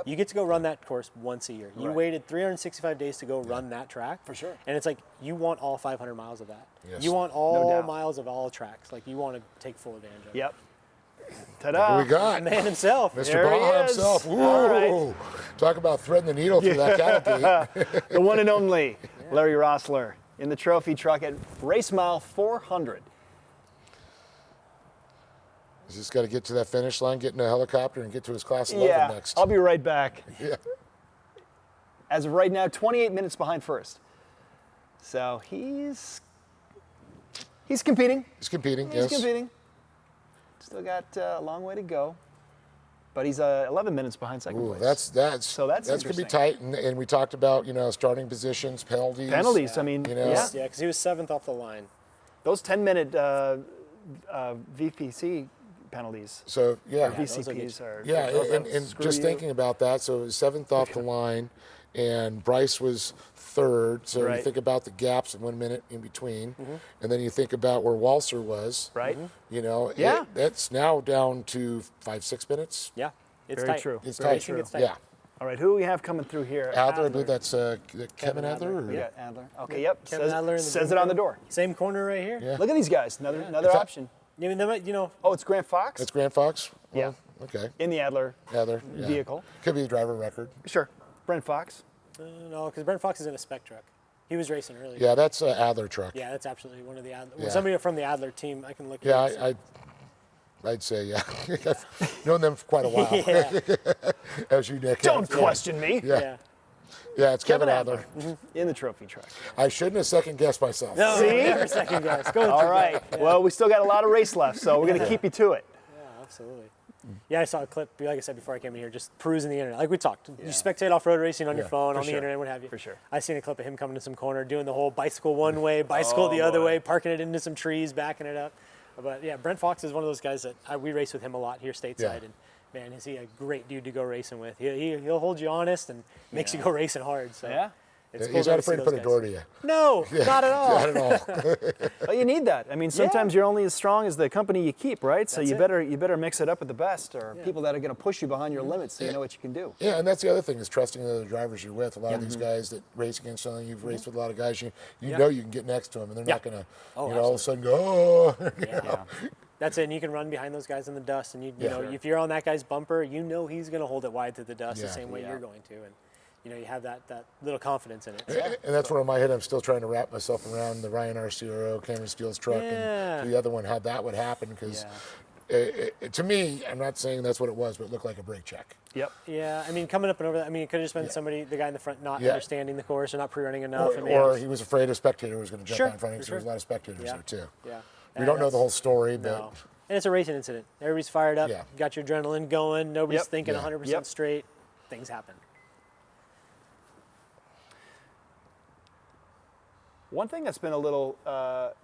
You get to go run that course once a year. You waited 365 days to go run that track. For sure. And it's like, you want all 500 miles of that. Yes. You want all miles of all tracks. Like, you want to take full advantage of it. Yep. Ta-da. Who we got? The man himself. Mr. Baja himself. Woo! Talk about threading the needle through that cattle gate. The one and only Larry Rossler in the trophy truck at race mile 400. He's just got to get to that finish line, get in a helicopter, and get to his class 11 next. I'll be right back. As of right now, 28 minutes behind first. So he's competing. He's competing, He's competing. Still got a long way to go. But he's 11 minutes behind second place. That's going to be tight. And we talked about, starting positions, penalties. Penalties, I mean, Yeah, because he was 7th off the line. Those 10-minute VPC penalties. So, or VCPs are and just thinking about that, so 7th off the line, and Bryce was third. So Right. you think about the gaps of 1 minute in between, and then you think about where Walser was. Right. You know, Yeah. that's now down to 5-6 minutes. Yeah, it's Very tight. true. It's Very tight. true. It's tight. Yeah. All right, who do we have coming through here? Adler, I believe that's Kevin Adler. Or? Yeah, Adler. Okay, yep. Kevin Adler in the says green it on the corner. door. Same corner right here. Yeah. Look at these guys. Another In fact- option. You mean, you know, Oh, it's Grant Fox? That's Grant Fox? Yeah. Well, okay. In the Adler Adler. Yeah. vehicle. Could be the driver record. Sure. Brent Fox. no, because Brent Fox is in a spec truck. He was racing earlier. Yeah, that's an Adler truck. Yeah, that's absolutely one of the Adler. Yeah. Somebody from the Adler team, I can look. Yeah, at it. I'd say, yeah. I've known them for quite a while. Yeah. As you, Nick. Don't question me. Yeah. Yeah, it's Kevin Adler. In the trophy truck. I shouldn't have second guessed myself. No, See? never second guess. Go with All your right. gut. Yeah. Well, we still got a lot of race left, so we're going to keep you to it. Yeah, absolutely. Yeah, I saw a clip, like I said before I came in here, just perusing the internet. Like we talked. You spectate off-road racing on your phone, for on the sure. internet, what have you. For sure. I seen a clip of him coming to some corner, doing the whole bicycle one way, bicycle the other way, parking it into some trees, backing it up. But yeah, Brent Fox is one of those guys that we race with him a lot here stateside. Yeah. And man, is he a great dude to go racing with. He'll hold you honest and makes you go racing hard. So Yeah. it's He's cool not to see afraid to those put a guys. door to you. No, not at all. Not at all. Well, you need that. I mean, sometimes you're only as strong as the company you keep, right? So That's you it. better mix it up with the best, or people that are going to push you behind your limits, so you know what you can do. Yeah, and that's the other thing is trusting the other drivers you're with. A lot of these guys that race against something, you've raced with a lot of guys, you know you can get next to them, and they're not going to, all of a sudden go, oh. you know. That's it. And you can run behind those guys in the dust, and you know Sure. if you're on that guy's bumper, you know he's going to hold it wide through the dust the Yeah. same way you're going to, and you know you have that little confidence in it. So. And that's where in my head I'm still trying to wrap myself around the Ryan RCRO, Cameron Steele's truck, and the other one, how that would happen, because to me, I'm not saying that's what it was, but it looked like a brake check. Yep. Yeah, I mean, coming up and over that, I mean, it could have just been somebody, the guy in the front, not understanding the course or not pre-running enough. Or he was afraid a spectator was going to jump Sure, out in front of him, so for there's a lot of spectators there too. Yeah. We don't know the whole story, but No. And it's a racing incident. Everybody's fired up, Yeah. got your adrenaline going, nobody's Yep. thinking Yeah. 100% straight. Things happen. One thing that's been a little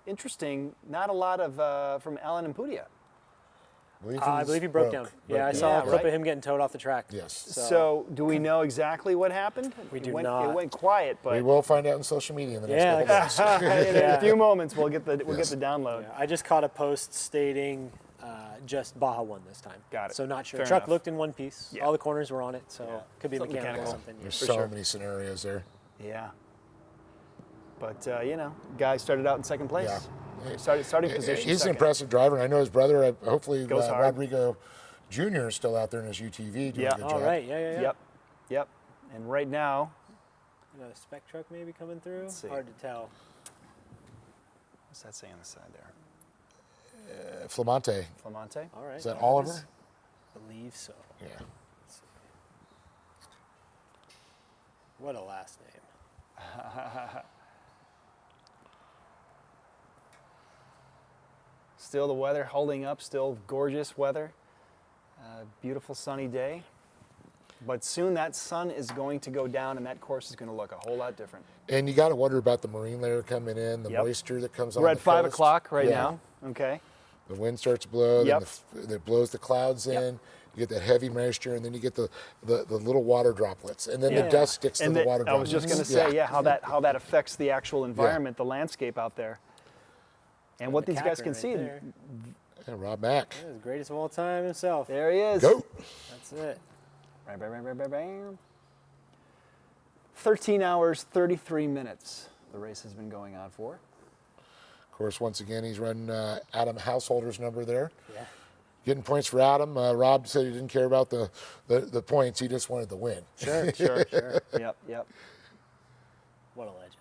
interesting, not a lot of from Alan and Pudia. I believe he broke down. Yeah, I saw a clip of him getting towed off the track. Yes. So do we know exactly what happened? We do not. It went quiet, but we will find out on social media in the next couple days. in a few moments we'll get the download. Yeah, I just caught a post stating just Baja won this time. Got it. So not sure. Fair Truck enough. looked in one piece. Yeah. All the corners were on it, so could be Something mechanical or mechanical. something. There's For so sure. many scenarios there. Yeah. But you know, guy started out in second place. Yeah. Starting position. He's an second. impressive driver, and I know his brother. Hopefully, Goes hard. Rodrigo Jr. is still out there in his UTV doing a good All job. right. Yeah. Yep. And right now, Another spec truck maybe coming through. Let's see. Hard to tell. what's that say on the side there? Flamonte. Flamonte. All right. Is that Oliver? Believe so. Yeah. What a last name. Still the weather holding up, still gorgeous weather. Beautiful sunny day. But soon that sun is going to go down and that course is going to look a whole lot different. And you got to wonder about the marine layer coming in, the Yep. moisture that comes on. We're at the 5 coast. o'clock right Yeah. now. Okay. The wind starts to blow, Yep. then it blows the clouds in. You get that heavy moisture, and then you get the little water droplets, and then the dust sticks to the water droplets. I was just going to say, how that affects the actual environment, the landscape out there. And what the these guys capper can right see. there. Yeah, Rob Mack. Yeah, the greatest of all time himself. There he is. Go. That's it. Bam, bam, bam, bam, bam, bam. 13 hours, 33 minutes the race has been going on for. Of course, once again, he's running Adam Householder's number there. Yeah. Getting points for Adam. Rob said he didn't care about the points. He just wanted the win. Sure. Yep. What a legend.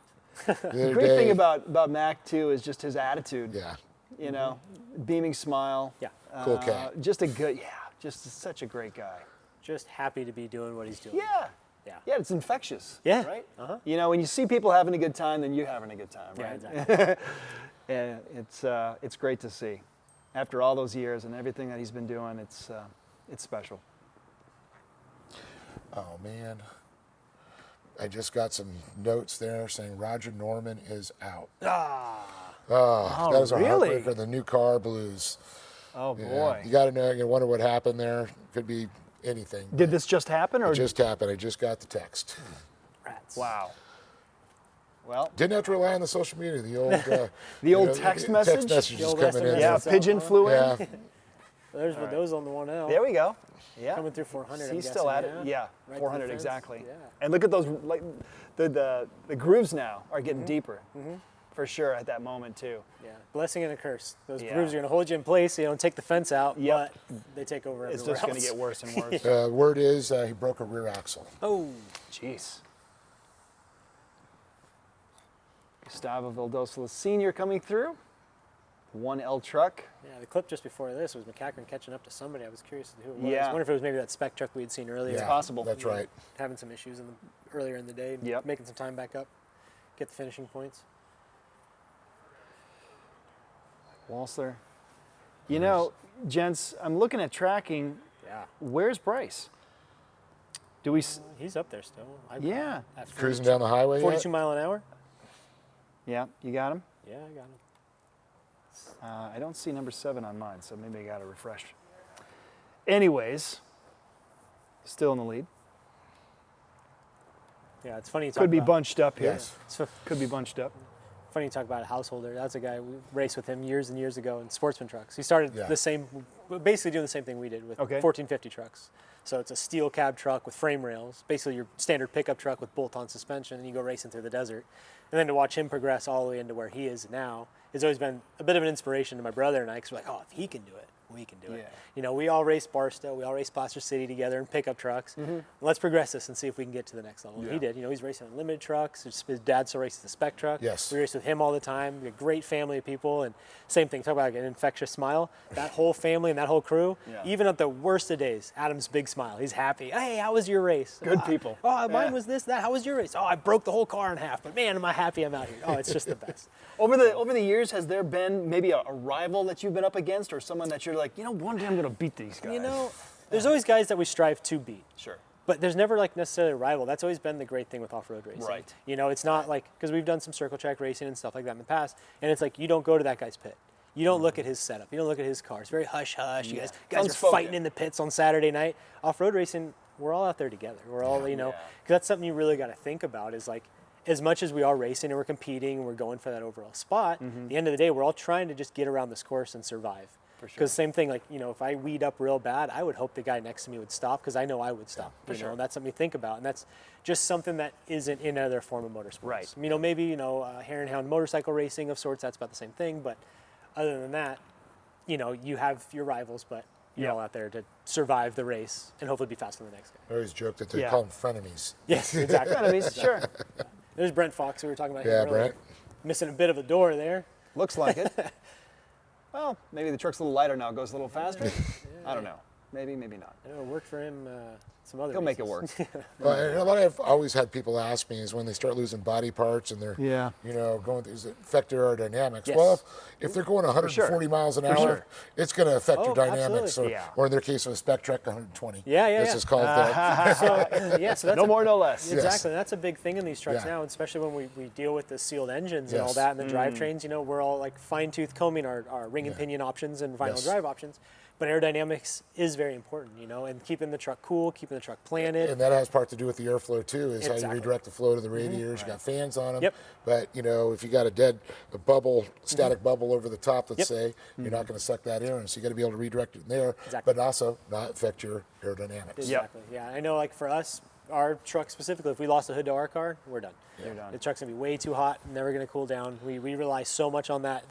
The great thing about Mac, too, is just his attitude. Yeah. You know, beaming smile. Yeah. Cool cat. Just a good, just such a great guy. Just happy to be doing what he's doing. Yeah. Yeah. Yeah, it's infectious. Yeah. Right? Uh-huh. You know, when you see people having a good time, then you're having a good time, right? Yeah, exactly. And it's great to see. After all those years and everything that he's been doing, it's special. Oh, man. I just got some notes there saying Roger Norman is out. That was a really? heartbreaker, the new car blues. Oh, Yeah. boy. You got to know, you wonder what happened there. Could be anything. Did this just happen? Or It just happened. I just got the text. Wow. Well, didn't have to rely on the social media. The old the old text message. Text messages coming in. Yeah, pigeon flew in. Yeah. There's right. Those on the 1L. There we go. Yeah. Coming through 400. He's still at it. Yeah, right 400 exactly. Yeah. And look at those, like the grooves now are getting deeper. For sure at that moment too. Yeah, blessing and a curse. Those grooves are going to hold you in place. So you don't take the fence out, but they take over everywhere It's just going to get worse and worse. Word is he broke a rear axle. Oh, jeez. Gustavo Vildosa Sr. coming through. 1L truck. Yeah, the clip just before this was McCackern catching up to somebody. I was curious as to who it was. Yeah. I wonder if it was maybe that spec truck we had seen earlier. It's possible. That's right. Having some issues earlier in the day. Yep. Making some time back up. Get the finishing points. Walsler. You know, gents, I'm looking at tracking. Yeah. Where's Bryce? Do we? He's up there still. Yeah. Cruising down the highway. 42 mile an hour. Yeah, you got him. Yeah, I got him. I don't see number 7 on mine, so maybe I got to refresh. Anyways, still in the lead. Yeah, it's funny. Could be bunched up here. Yes. Could be bunched up. Funny you talk about a householder. That's a guy we raced with him years and years ago in sportsman trucks. He started basically doing the same thing we did with 1450 trucks. So it's a steel cab truck with frame rails, basically your standard pickup truck with bolt-on suspension, and you go racing through the desert. And then to watch him progress all the way into where he is now has always been a bit of an inspiration to my brother and I, because we're like, oh, if he can do it, we can do it. You know, we all raced Barstow, we all raced Placer City together in pickup trucks. Let's progress this and see if we can get to the next level. He did. You know, he's racing on limited trucks. His dad still races the spec truck. Yes. We race with him all the time. We have a great family of people, and same thing. Talk about like an infectious smile. That whole family and that whole crew, even at the worst of days, Adam's big smile. He's happy. Hey, how was your race? Good people. Oh, mine was this, that. How was your race? Oh, I broke the whole car in half, but man, am I happy I'm out here. Oh, it's just the best. Over the years, has there been maybe a rival that you've been up against, or someone that you're like, you know, one day I'm going to beat these guys? You know, there's always guys that we strive to beat. Sure. But there's never like necessarily a rival. That's always been the great thing with off-road racing. Right. You know, it's not like, because we've done some circle track racing and stuff like that in the past, and it's like you don't go to that guy's pit. You don't look at his setup. You don't look at his car. It's very hush-hush. You guys are fighting in the pits on Saturday night. Off-road racing, we're all out there together. We're all, you know, because that's something you really got to think about is like, as much as we are racing and we're competing and we're going for that overall spot, at the end of the day, we're all trying to just get around this course and survive. Because same thing, like, you know, if I weed up real bad, I would hope the guy next to me would stop because I know I would stop. You know, and that's something to think about. And that's just something that isn't in another form of motorsports. Right. You know, maybe, you know, hare and hound motorcycle racing of sorts, that's about the same thing. But other than that, you know, you have your rivals, but you're all out there to survive the race and hopefully be faster than the next guy. I always joke that they call them frenemies. Yes, exactly. Frenemies, sure. There's Brent Fox, we were talking about him earlier. Brent. Missing a bit of a door there. Looks like it. Well, maybe the truck's a little lighter now, goes a little faster. I don't know. Maybe, maybe not. I know, it worked for him some other He'll make it races. work. Well, what I've always had people ask me is when they start losing body parts and they're, you know, going, does it affect their aerodynamics? Yes. Well, if they're going 140 miles an hour, it's going to affect your dynamics. Or in their case of a spec truck, 120. This is called so that's no more, no less. Exactly. That's a big thing in these trucks now, especially when we deal with the sealed engines and all that, and the drivetrains. You know, we're all like fine-tooth combing our ring and pinion options and final drive options. But aerodynamics is very important, you know, and keeping the truck cool, keeping the truck planted. And that has part to do with the airflow too, is how you redirect the flow to the radiators. You got fans on them. But, you know, if you got a bubble, static bubble over the top, let's say, you're not going to suck that air in. So you got to be able to redirect it in there, but also not affect your aerodynamics. Exactly. Yeah, I know, like for us, our truck specifically, if we lost a hood to our car, we're done. You're done. The truck's going to be way too hot, never going to cool down. We rely so much on that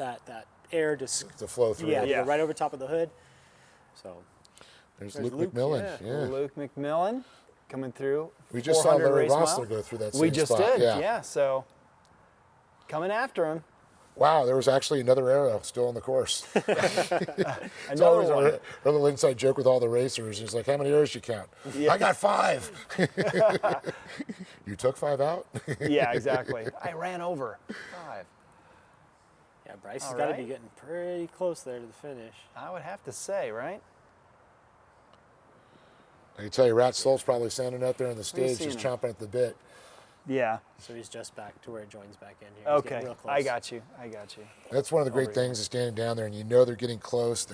air to flow through. Yeah, to go right over top of the hood. So there's Luke McMillan. Luke McMillan coming through. We just saw Larry Rossler go through that same spot. We just did, so coming after him. Wow, there was actually another arrow still on the course. It's always a little inside joke with all the racers. He's like, how many arrows you count? I got 5. You took 5 out? Yeah, exactly. I ran over 5. Yeah, Bryce has got to be getting pretty close there to the finish. I would have to say, right? I can tell you, Rat Soul's probably standing out there on the stage just chomping at the bit. Yeah. So he's just back to where it joins back in here. He's getting Okay, real close. I got you. That's one of the great things is standing down there and you know they're getting close.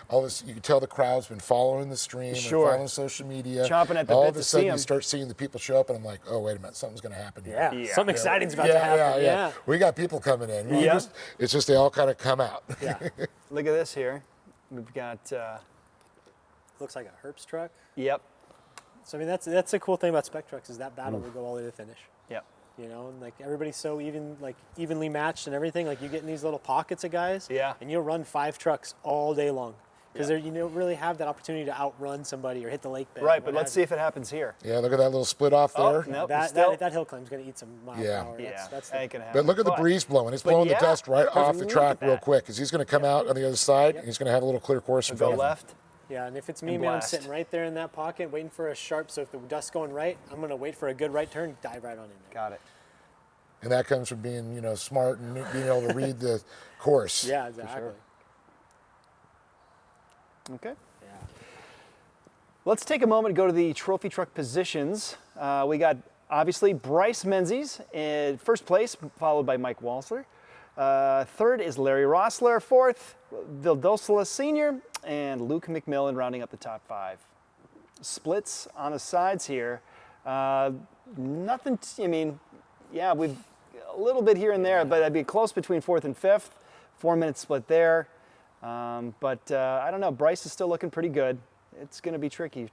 All this, you can tell the crowd's been following the stream, Sure. and following social media. Chomping at the all bit of a to sudden see you 'em. start seeing the people show up and I'm like, oh, wait a minute, something's going to happen here. Yeah, something exciting's about to happen. Yeah. We got people coming in. It's just they all kind of come out. Yeah. Look at this here. We've got. Looks like a Herbst truck. Yep. So I mean, that's the cool thing about spec trucks is that battle will go all the way to the finish. Yep. You know, and like everybody's so evenly matched and everything. Like you get in these little pockets of guys. Yeah. And you'll run 5 trucks all day long because you don't really have that opportunity to outrun somebody or hit the lake bed. Right, but let's see if it happens here. Yeah, look at that little split off there. Nope, that hill climb's going to eat some mile power. Yeah, That's ain't gonna happen. But look at the breeze blowing. It's blowing the dust right off the track real quick because he's going to come out on the other side and he's going to have a little clear course in front of him. left. Yeah, and if it's me, And man, I'm blast. sitting right there in that pocket waiting for a sharp. So if the dust's going right, I'm going to wait for a good right turn, dive right on in there. Got it. And that comes from being, smart and being able to read the course. Yeah, exactly. Okay. Yeah. Let's take a moment to go to the trophy truck positions. We got obviously Bryce Menzies in first place, followed by Mike Walsler. Third is Larry Rossler. Fourth, Vildosla Sr. and Luke McMillan rounding up the top 5. Splits on the sides here. Nothing, we've a little bit here and there, but I'd be close between 4th and 5th. 4-minute split there. But I don't know, Bryce is still looking pretty good. It's going to be tricky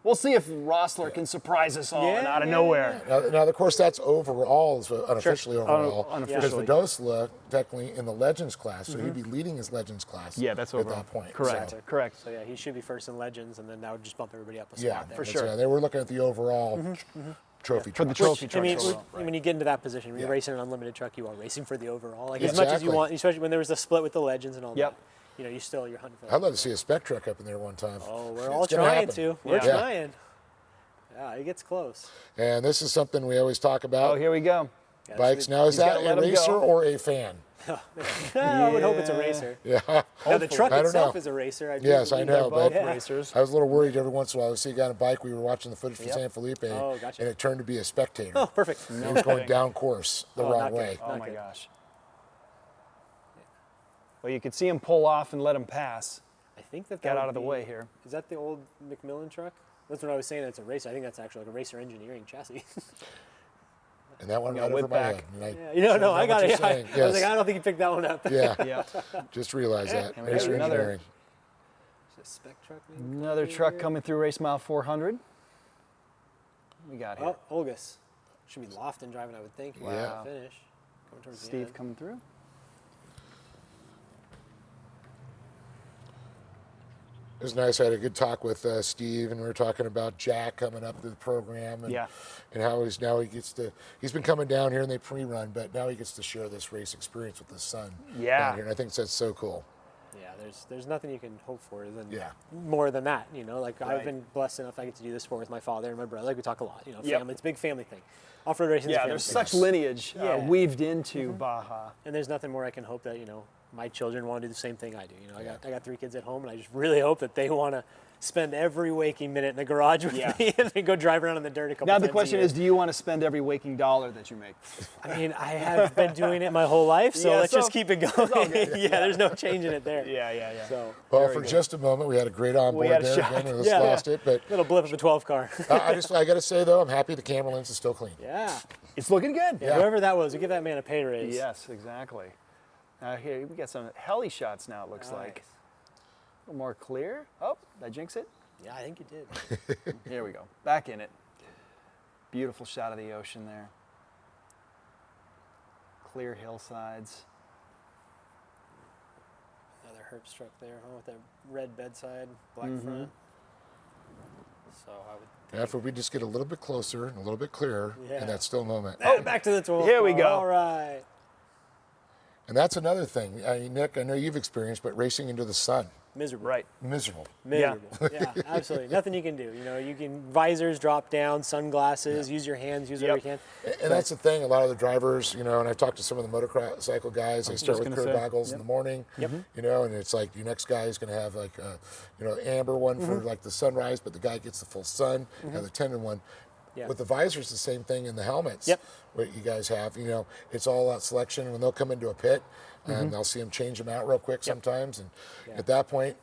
we'll see if Rossler can surprise us all and out of nowhere. Now, of course, that's overall, so unofficially overall. Unofficially. Because Vildosla, technically in the Legends class, so he'd be leading his Legends class that's at that point. Correct. Correct. So yeah, he should be first in Legends, and then that would just bump everybody up a spot there. For sure. They were looking at the overall trophy For truck. the trophy truck. When you get into that position, when you're racing an unlimited truck, you are racing for the overall. Like as Exactly. much as you want, especially when there was a split with the Legends and all Yep. that. You're hunting for that. I'd love to see a spec truck up in there one time. Oh, we're all trying to. We're trying. Yeah, it gets close. And this is something we always talk about. Oh, here we go. Bikes. Now, is that a racer or a fan? I would hope it's a racer. Yeah. Now, the truck I don't itself know. is a racer. Yes, I know, but racers. I was a little worried every once in a while. I would see a guy on a bike. We were watching the footage from San Felipe, Oh, gotcha. and it turned to be a spectator. Oh, perfect. He was going down course the wrong not good. way. Oh my gosh. Well, you could see him pull off and let him pass. I think that Get would out of the be- way here. Is that the old McMillan truck? That's what I was saying. It's a racer. I think that's actually like a racer engineering chassis. And that one Yeah, right over whip my back. head. And I I got it. I Yes. was like, I don't think you picked that one up. Yeah. Just realize that. And we Racer have another- engineering. Is it a spec truck? Maybe? Another truck coming through race mile 400. What we got here? Oh, Olgus. Should be Lofton driving, I would think. Wow. Finish. Coming towards the Steve end. coming through. It was nice. I had a good talk with Steve, and we were talking about Jack coming up to the program, and how he's been coming down here and they pre-run, but now he gets to share this race experience with his son. Down here, and I think that's so cool. Yeah, there's nothing you can hope for than more than that. Like I've been blessed enough I get to do this sport with my father and my brother. Like we talk a lot. Family. It's a big family thing. Off-road racing. Yeah, there's such lineage weaved into Baja. And there's nothing more I can hope that my children want to do the same thing I do. I got 3 kids at home, and I just really hope that they want to spend every waking minute in the garage with me and then go drive around in the dirt a couple times. Now the question is, do you want to spend every waking dollar that you make? I mean, I have been doing it my whole life, so let's just keep it going. There's no changing it there. Yeah. So, well, for just a moment, we had a great onboard there. Again, we just lost it, but little blip of a 12 car. I got to say though, I'm happy the camera lens is still clean. Yeah, it's looking good. Yeah. Whoever that was, we give that man a pay raise. Yes, exactly. Here we got some heli shots now. It looks like a little more clear. Oh, did I jinx it? Yeah, I think you did. Here we go. Back in it. Beautiful shot of the ocean there. Clear hillsides. Another Herbst truck there, with that red bedside, black front. So I would. After we just get a little bit closer and a little bit clearer, and that's still a moment. Oh, back to the 12. Here we go. All right. And that's another thing. Nick, I know you've experienced, but racing into the sun. Miserable. Right. Miserable. Yeah, absolutely. Nothing you can do. You can visors drop down, sunglasses, use your hands, use whatever you can. And that's the thing. A lot of the drivers, and I've talked to some of the motorcycle guys. They start with clear goggles in the morning. And it's like your next guy is going to have like amber one for like the sunrise, but the guy gets the full sun, and the tendon one. Yeah. With the visors, the same thing in the helmets. Yep. What you guys have, it's all out selection. When they'll come into a pit, Mm-hmm. they'll see them change them out real quick sometimes, and at that point,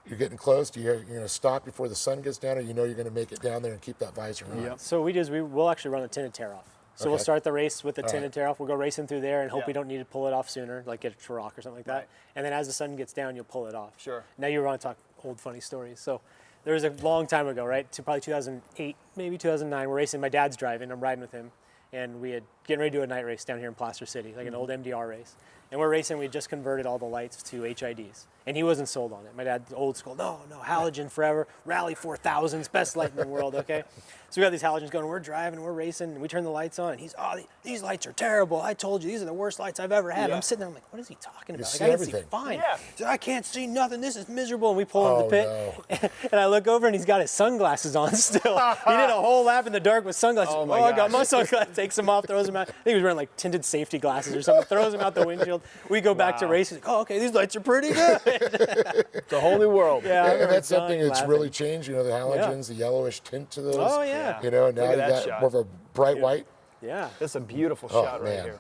you're getting close. You're going to stop before the sun gets down, or you're going to make it down there and keep that visor on. Yep. So we'll actually run a tinted tear off. So we'll start the race with the tinted tear off. We'll go racing through there and hope we don't need to pull it off sooner, like get a rock or something like that. Right. And then as the sun gets down, you'll pull it off. Sure. Now you want to talk old funny stories. So there was a long time ago, right? To probably 2008, maybe 2009. We're racing. My dad's driving. I'm riding with him, and we had getting ready to do a night race down here in Placer City, like an old MDR race. And we're racing. We just converted all the lights to HIDs, and he wasn't sold on it. My dad's old school. No, halogen forever. Rally 4000s, best light in the world. Okay. So we got these halogens going. We're driving. We're racing. And we turn the lights on, and he's, these lights are terrible. I told you these are the worst lights I've ever had. I'm sitting there. I'm like, what is he talking about? See I can everything. see fine. Yeah. He said, I can't see nothing. This is miserable. And we pull into the pit, and I look over, and he's got his sunglasses on still. He did a whole lap in the dark with sunglasses. Oh, my I got gosh. my sunglasses. Takes them off, throws them out. I think he was wearing like tinted safety glasses or something. Throws them out the windshield. We go back to race. He's like, okay, these lights are pretty good. It's a whole new world. Yeah, And that's something that's really changed. The halogens, the yellowish tint to those. Oh, yeah. Now you that got shot. more of a bright white. Yeah. That's a beautiful shot right man. here.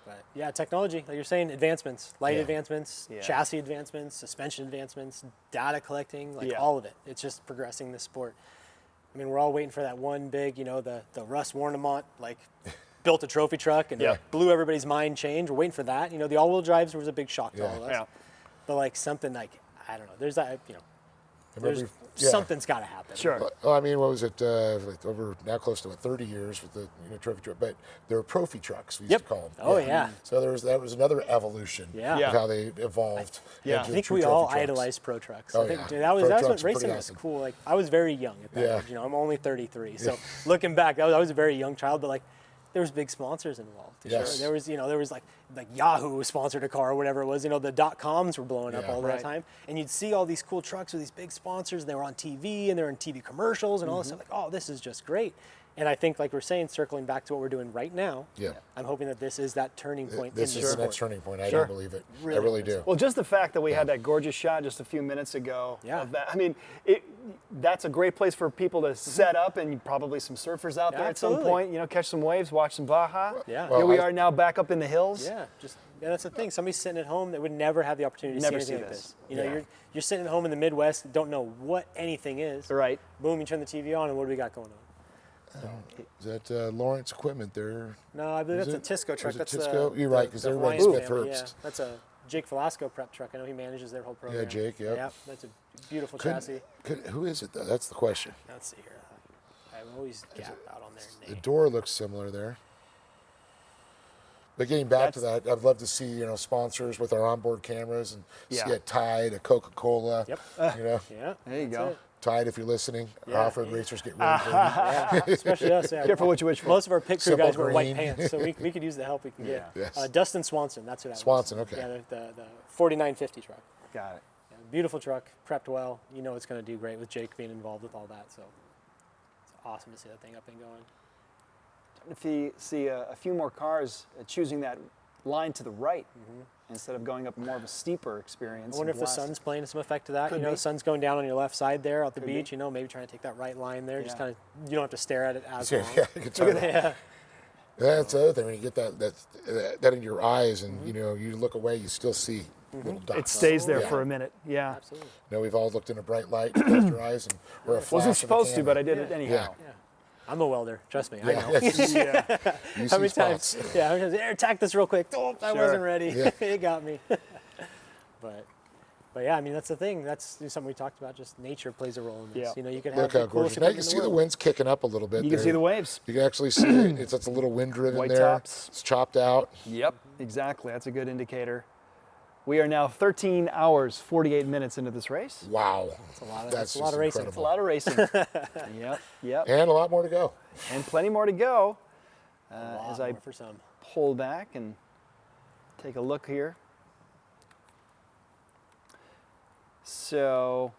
But yeah, technology, like you're saying, advancements, light advancements, chassis advancements, suspension advancements, data collecting, all of it. It's just progressing the sport. I mean, we're all waiting for that one big, the Russ Warnemont, built a trophy truck and blew everybody's mind change. We're waiting for that. The all-wheel drives was a big shock to all of us. Yeah. But something I don't know. There's that, something's got to happen. Sure. Well, I mean, what was it? Over now close to 30 years with the trophy truck, but they were profi trucks. We used to call them. Oh yeah. So that was another evolution of how they evolved. I think we all idolized pro trucks. I think that was what racing was cool. I was very young at that age. I'm only 33, so looking back, I was a very young child, but there was big sponsors involved. Yes. Sure. There was like Yahoo sponsored a car or whatever it was. The .coms were blowing up all the time, and you'd see all these cool trucks with these big sponsors. And they were on TV and they were in TV commercials and all this stuff. This is just great. And I think, like we're saying, circling back to what we're doing right now, I'm hoping that this is that turning point. This is the next turning point. I do believe it. I really do. Well, just the fact that we had that gorgeous shot just a few minutes ago. Yeah. Of that, I mean, that's a great place for people to set up, and probably some surfers out there at some point. Catch some waves, watch some Baja. Yeah. Here we are now back up in the hills. Yeah. That's the thing. Somebody sitting at home that would never have the opportunity to see anything like this. You're sitting at home in the Midwest, don't know what anything is. Right. Boom, you turn the TV on, and what do we got going on? Is that Lawrence Equipment there? No, I believe that's a Tisco truck. That's That's Tisco. You're right, because they're running Hawaiian Smith family, Herbst. Yeah, that's a Jake Velasco prep truck. I know he manages their whole program. Yeah, Jake. Yep. Yeah, that's a beautiful chassis. Who is it though? That's the question. Let's see here. I'm always gap out on their name. The door looks similar there. But getting back to that, I'd love to see sponsors with our onboard cameras and see a Tide, a Coca-Cola. Yep. Yeah. There you go. Tide, if you're listening, our off-road racers get ready for you. Especially us. Yeah. Careful what you wish for. Most of our pit crew Simple guys wear white green. pants, so we could use the help we can get. Yes. Dustin Swanson, that's who that Swanson, was. okay. Yeah, the 4950 truck. Got it. Yeah, beautiful truck, prepped well. It's going to do great with Jake being involved with all that. So it's awesome to see that thing up and going. If you see a few more cars choosing that line to the right instead of going up more of a steeper experience. I wonder if the sun's playing some effect to that. Could the be. sun's going down on your left side there at the Could beach. be. Maybe trying to take that right line there. Just Yeah. kind of, you don't have to stare at it as long. Yeah, you can turn it. Yeah. That's the other thing. When you get that in your eyes and you look away, you still see little dots. It stays there for a minute. Yeah. Absolutely. We've all looked in a bright light, closed your eyes, and or a flash Wasn't of a supposed to, camera. but I did it anyhow. Yeah. I'm a welder. Trust me. I Yeah. know. You How see many spots. times? Yeah. How many times? Attack this real quick. Oh, I wasn't ready. Yeah. It got me. But yeah, I mean that's the thing. That's something we talked about. Just nature plays a role in this. Yeah. You can have Look the how coolest gorgeous. Now you equipment can in see the the world. wind's kicking up a little bit. You can there. see the waves. You can actually see it. It's a little wind driven White there. tops. It's chopped out. Yep, exactly. That's a good indicator. We are now 13 hours, 48 minutes into this race. Wow. That's a lot of racing. It's a lot of racing. Yep. And a lot more to go. And plenty more to go. As I for some. pull back and take a look here. So,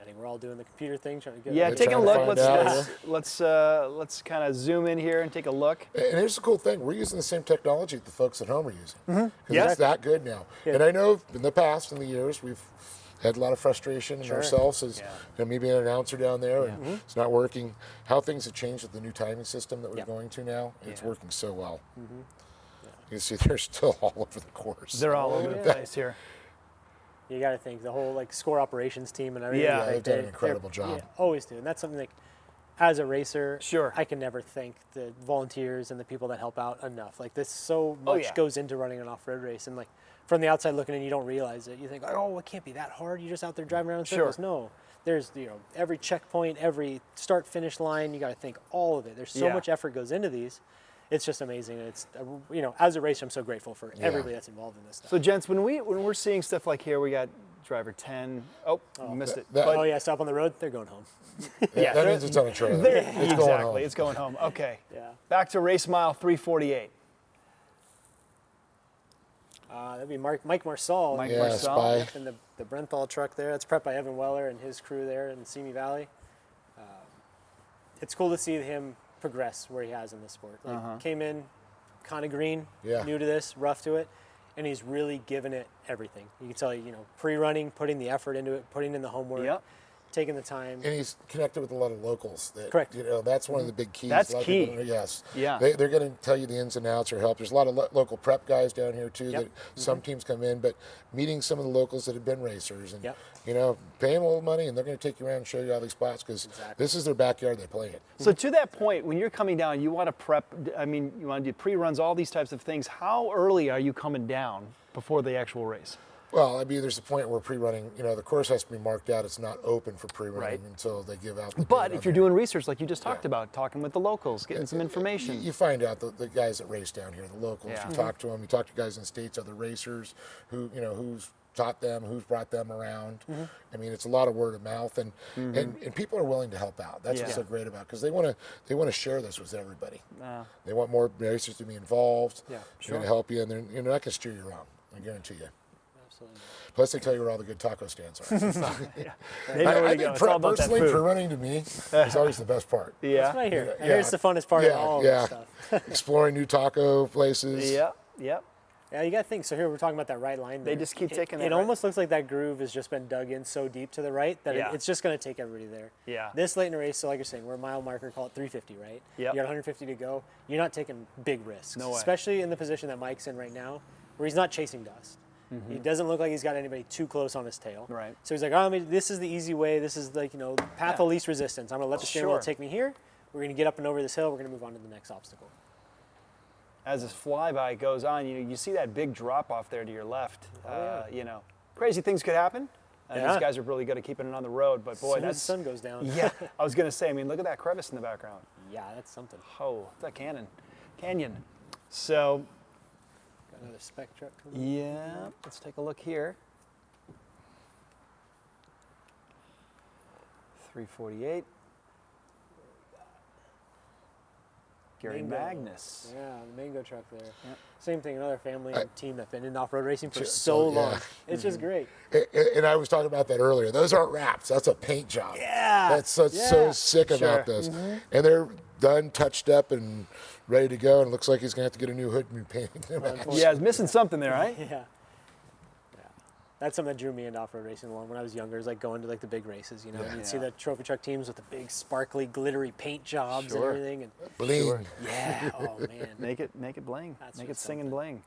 I think we're all doing the computer thing, trying to get. yeah, We're taking a trying to look. find out, Let's kind of zoom in here and take a look. And here's the cool thing. We're using the same technology that the folks at home are using. Because Yeah. it's that good now. Yeah. And I know in the past, in the years, we've had a lot of frustration in ourselves as me being an announcer down there, and it's not working. How things have changed with the new timing system that we're going to now. It's working so well. You can see they're still all over the course. They're all over the place here. You got to think the whole score operations team and everything. Yeah, they've done an incredible job. Yeah, always do, and that's something as a racer, sure, I can never thank the volunteers and the people that help out enough. This so much goes into running an off-road race, and from the outside looking in, you don't realize it. You think, oh, it can't be that hard. You're just out there driving around in circles. No, there's every checkpoint, every start-finish line. You got to think all of it. There's so much effort goes into these. It's just amazing. It's as a racer, I'm so grateful for everybody that's involved in this stuff. So, gents, when we're seeing stuff like here, we got driver 10. Oh, missed it. Stop on the road. They're going home. That means it's on a trailer. It's going home. It's going home. Okay. Back to race mile 348. That'd be Mike Marsal. Mike Marsal. In the Brenthal truck there. That's prepped by Evan Weller and his crew there in Simi Valley. It's cool to see him progress where he has in this sport. Came in kind of green, new to this, rough to it, and he's really given it everything. You can tell, pre-running, putting the effort into it, putting in the homework, taking the time. And he's connected with a lot of locals. Correct. That's one of the big keys. That's key. Yes. Yeah. They're going to tell you the ins and outs or help. There's a lot of local prep guys down here too. That some teams come in, but meeting some of the locals that have been racers and pay them a little money, and they're going to take you around and show you all these spots because this is their backyard. They play it. So to that point, when you're coming down, you want to prep. I mean, you want to do pre-runs, all these types of things. How early are you coming down before the actual race? Well, I mean, there's a point where pre-running, the course has to be marked out. It's not open for pre-running until they give out the But if you're doing research like you just talked about, talking with the locals, getting some information. You find out the guys that race down here, the locals. You talk to them. You talk to guys in the States, other racers, who's taught them, who's brought them around. I mean, it's a lot of word of mouth, and people are willing to help out. That's what's so great about it, because they want to share this with everybody. They want more racers to be involved. They're going to help you, and they're not going to steer you wrong. I guarantee you. Plus, they tell you where all the good taco stands are. They know where to go. It's all about that food. Pre-running to me is always the best part. That's what I hear. I hear it's the funnest part of all of this stuff. Exploring new taco places. Yeah, you got to think. So here we're talking about that right line. They just keep taking it. It almost looks like that groove has just been dug in so deep to the right that it's just going to take everybody there. Yeah. This late in the race, so like you're saying, we're a mile marker, call it 350, right? Yeah. You got 150 to go. You're not taking big risks. No way. Especially in the position that Mike's in right now, where he's not chasing dust. He doesn't look like he's got anybody too close on his tail. Right. So he's like, this is the easy way. This is path of least resistance. I'm going to let the steering wheel take me here. We're going to get up and over this hill. We're going to move on to the next obstacle. As this flyby goes on, you see that big drop off there to your left. Crazy things could happen. These guys are really good at keeping it on the road, but boy, the sun goes down. Yeah, I was going to say, I mean, look at that crevice in the background. Yeah, that's something. Oh, that canyon. So. Another spec truck coming. Yeah, let's take a look here. 348. Gary Magnus. Yeah, the Mango truck there. Yep. Same thing, another family and team that's been in off-road racing for so long. It's just great. And I was talking about that earlier. Those aren't wraps. That's a paint job. Yeah. That's so sick about this. And they're done, touched up, and ready to go. And it looks like he's going to have to get a new hood and paint. Yeah, he's missing something there, right? Yeah. That's something that drew me into off-road racing along when I was younger. It was like going to the big races, and you'd see the trophy truck teams with the big sparkly, glittery paint jobs and everything. And bling. Yeah. Oh man. Make it bling. Make it sing and bling.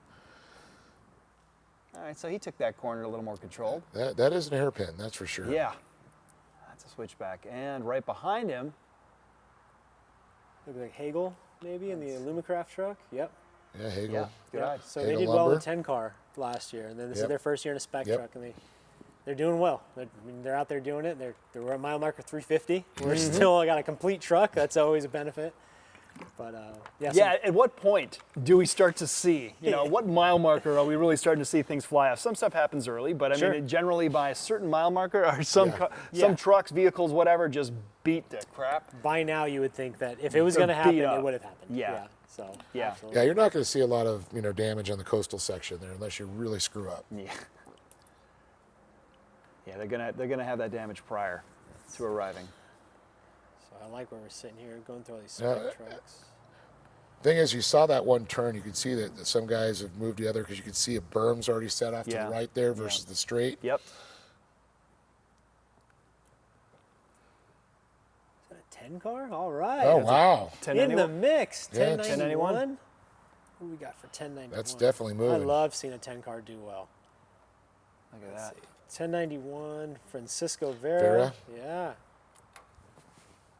All right, so he took that corner a little more controlled. That is an hairpin, that's for sure. Yeah. That's a switchback, and right behind him. Look like Hagel, maybe in the Illumicraft truck. Yep. Yeah, Hagel. Yeah, good eye. So they did well in 10 car last year, and then this is their first year in a spec truck, and they're doing well. They're out there doing it. They're at mile marker 350. We're still got a complete truck. That's always a benefit. But at what point do we start to see? What mile marker are we really starting to see things fly off? Some stuff happens early, but I mean, generally by a certain mile marker, or some trucks, vehicles, whatever, just beat the crap. By now, you would think that if it was going to happen, it would have happened. Yeah. So yeah, you're not going to see a lot of damage on the coastal section there unless you really screw up. Yeah. Yeah, they're gonna have that damage prior to arriving. So I like where we're sitting here, going through all these spec trucks. Thing is, you saw that one turn. You could see that some guys have moved the other because you could see a berm's already set off to the right there versus the straight. Yep. 10 car? All right. Oh, wow. In the mix. Yeah, 1091. What do we got for 1091? That's definitely moving. I love seeing a 10 car do well. Look at that. 1091, Francisco Vera. Yeah.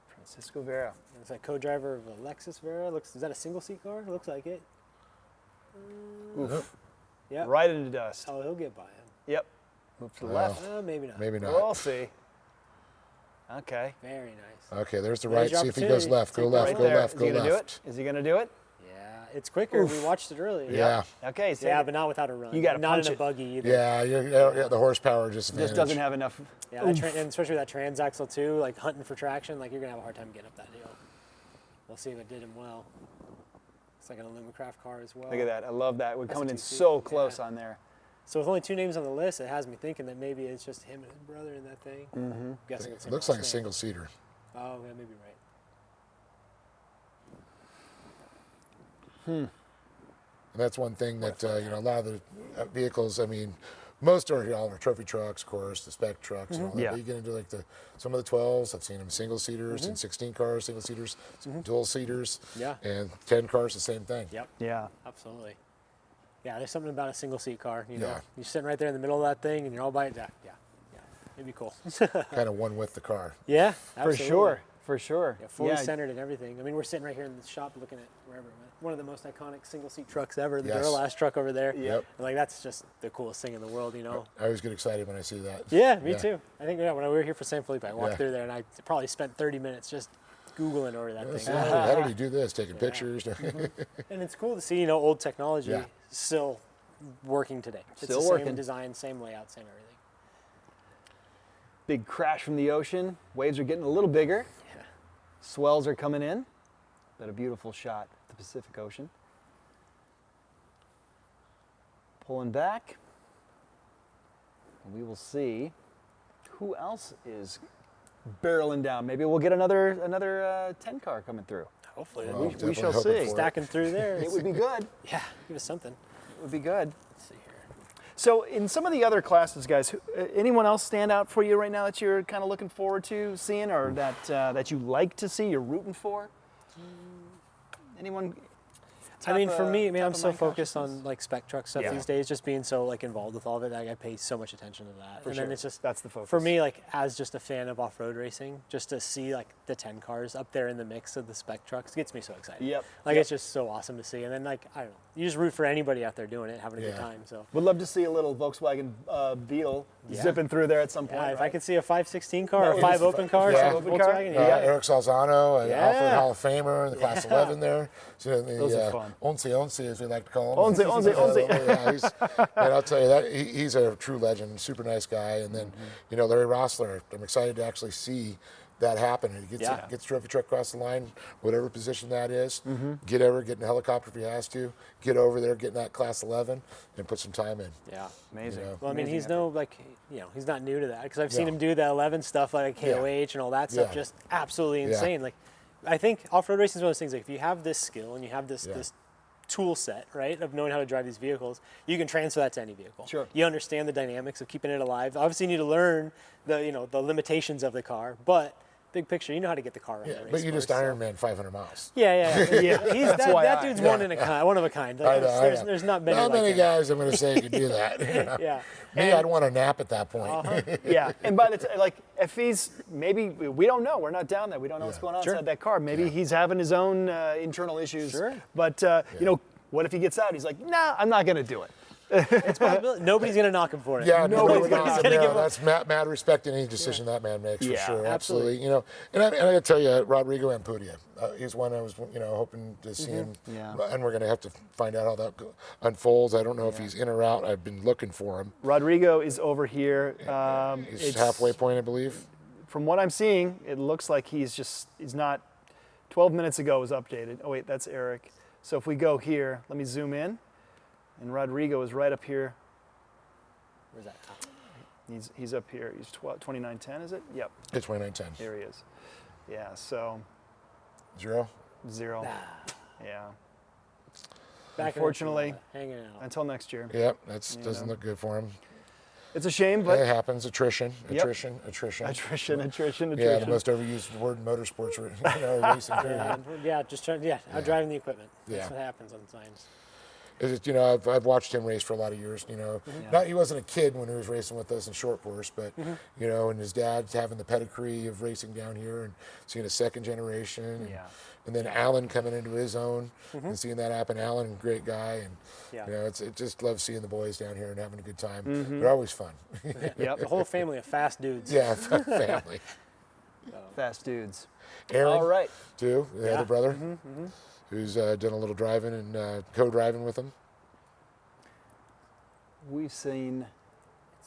Francisco Vera. It's like co-driver of Alexis Vera. Is that a single seat car? Looks like it. Oof. Yep. Right into dust. Oh, he'll get by him. Yep. Move to the left. Maybe not. Maybe not. We'll see. Okay. Very nice. Okay, there's the There's right. your See if he goes left. Go opportunity. left. Right Go there. left. Go Is he gonna do left. it? Is he going to do it? Yeah, it's quicker. Oof. We watched it earlier. Yeah. Okay. So Yeah, but not without a run. You gotta not punch in a it. buggy either. Yeah, the horsepower just doesn't have enough. Yeah, and especially with that transaxle too, like hunting for traction, like you're gonna have a hard time getting up that hill. We'll see if it did him well. It's like an Illumicraft car as well. Look at that. I love that. We're That's coming a in 2C. so close on there. So with only 2 names on the list, it has me thinking that maybe it's just him and his brother in that thing. Mm-hmm. I'm guessing it's It looks like a single seater. Oh, yeah, maybe right. And that's one thing that a lot of the vehicles. I mean, most are all are trophy trucks, of course, the spec trucks and all that. Yeah. But you get into like some of the 12s. I've seen them single seaters and 16 cars, single seaters, dual seaters. Yeah. And 10 cars, the same thing. Yep. Yeah. Absolutely. Yeah, there's something about a single seat car. You know, Yeah. you're sitting right there in the middle of that thing, and you're all by it. Yeah. It'd be cool. Kind of one with the car. Yeah, For absolutely. sure. For sure. Yeah, fully centered and everything. I mean, we're sitting right here in the shop looking at wherever it went. One of the most iconic single seat trucks ever, the Yes. Duralast truck over there. Yep. And like that's just the coolest thing in the world, you know. I always get excited when I see that. Yeah, me too. I think when we were here for San Felipe, I walked Yeah. through there and I probably spent 30 minutes just Googling over that thing. How did he do this? Taking pictures. And it's cool to see, old technology Yeah. still working today. It's Still the working. same design, same layout, same everything. Big crash from the ocean. Waves are getting a little bigger. Yeah. Swells are coming in. But a beautiful shot at the Pacific Ocean. Pulling back. And we will see who else is barreling down. Maybe we'll get another 10 car coming through. Hopefully. Well, we shall definitely hoping see. for Stacking through there. It would be good. Yeah, give us something. It would be good. Let's see here. So in some of the other classes, guys, anyone else stand out for you right now that you're kind of looking forward to seeing, or that you like to see, you're rooting for? Anyone? I mean, for me, I'm top so of mind focused on like spec truck stuff Yeah. these days, just being so like involved with all of it. Like, I pay so much attention to that. For and sure. then it's just That's the focus. for me, like as just a fan of off-road racing, just to see like the 10 cars up there in the mix of the spec trucks gets me so excited. Yep. Like Yep. it's just so awesome to see. And then like I don't know, you just root for anybody out there doing it, having a good Yeah. time. So Would love to see a little Volkswagen Beetle Yeah. zipping through there at some point. yeah, if I right? could see a 516 car That or would 5 be open cars, Yeah. some Open car? Volkswagen, Yeah. Eric Salzano, an Yeah. Alfred Hall of Famer in the Class Yeah. 11 there. So the, Those are fun. Once, as we like to call him. Once, once. Yeah, and I'll tell you that he's a true legend, super nice guy. And then, Larry Rossler, I'm excited to actually see that happen. He gets trophy truck across the line, whatever position that is. Get in a helicopter if he has to. Get over there, get in that Class 11, and put some time in. Yeah. Amazing. Well, I mean, Amazing he's effort. he's not new to that because I've seen Yeah. him do the 11 stuff like KOH and all that stuff, Yeah. just absolutely Yeah. insane. Like, I think off-road racing is one of those things. Like, if you have this skill and you have this tool set, right, of knowing how to drive these vehicles, you can transfer that to any vehicle. Sure. You understand the dynamics of keeping it alive. Obviously, you need to learn the limitations of the car, but big picture, you know how to get the car around the race But you just course, so- Ironman 500 miles. Yeah. He's That's why that dude's one of a kind. Like, there's not many. Not like many him. guys I'm going to say could do that. Yeah. Me, I'd want a nap at that point. Yeah, and by the time, if he's maybe we don't know, we're not down there, we don't know what's going on inside that car. Maybe he's having his own internal issues. Sure. But what if he gets out? He's like, nah, I'm not going to do it. It's possible. Nobody's gonna knock him for it. Yeah, nobody's gonna give him. That's mad respect in any decision that man makes, for Yeah, sure. absolutely. And I got to tell you, Rodrigo Ampudia, he's one I was, hoping to see him. Yeah. And we're going to have to find out how that unfolds. I don't know if he's in or out. I've been looking for him. Rodrigo is over here. He's halfway point, I believe. From what I'm seeing, it looks like he's not. 12 minutes ago was updated. Oh wait, that's Eric. So if we go here, let me zoom in. And Rodrigo is right up here. Where's that? He's up here. He's 2910, is it? Yep. It's 2910. There he is. Yeah, so. 0? Yeah. Back Unfortunately, hanging out. until next year. Yep, that doesn't look good for him. It's a shame, but it happens. Attrition. Yeah, the most overused word in motorsports, racing. Out driving the equipment. That's what happens sometimes. I've watched him race for a lot of years. He wasn't a kid when he was racing with us in short course, but and his dad's having the pedigree of racing down here and seeing a second generation. And then Alan coming into his own and seeing that happen. Alan, great guy, and it just love seeing the boys down here and having a good time. They're always fun. The whole family of fast dudes. Yeah, family. Fast dudes. Aaron, all right, too, the other brother, who's done a little driving and co-driving with him. We've seen.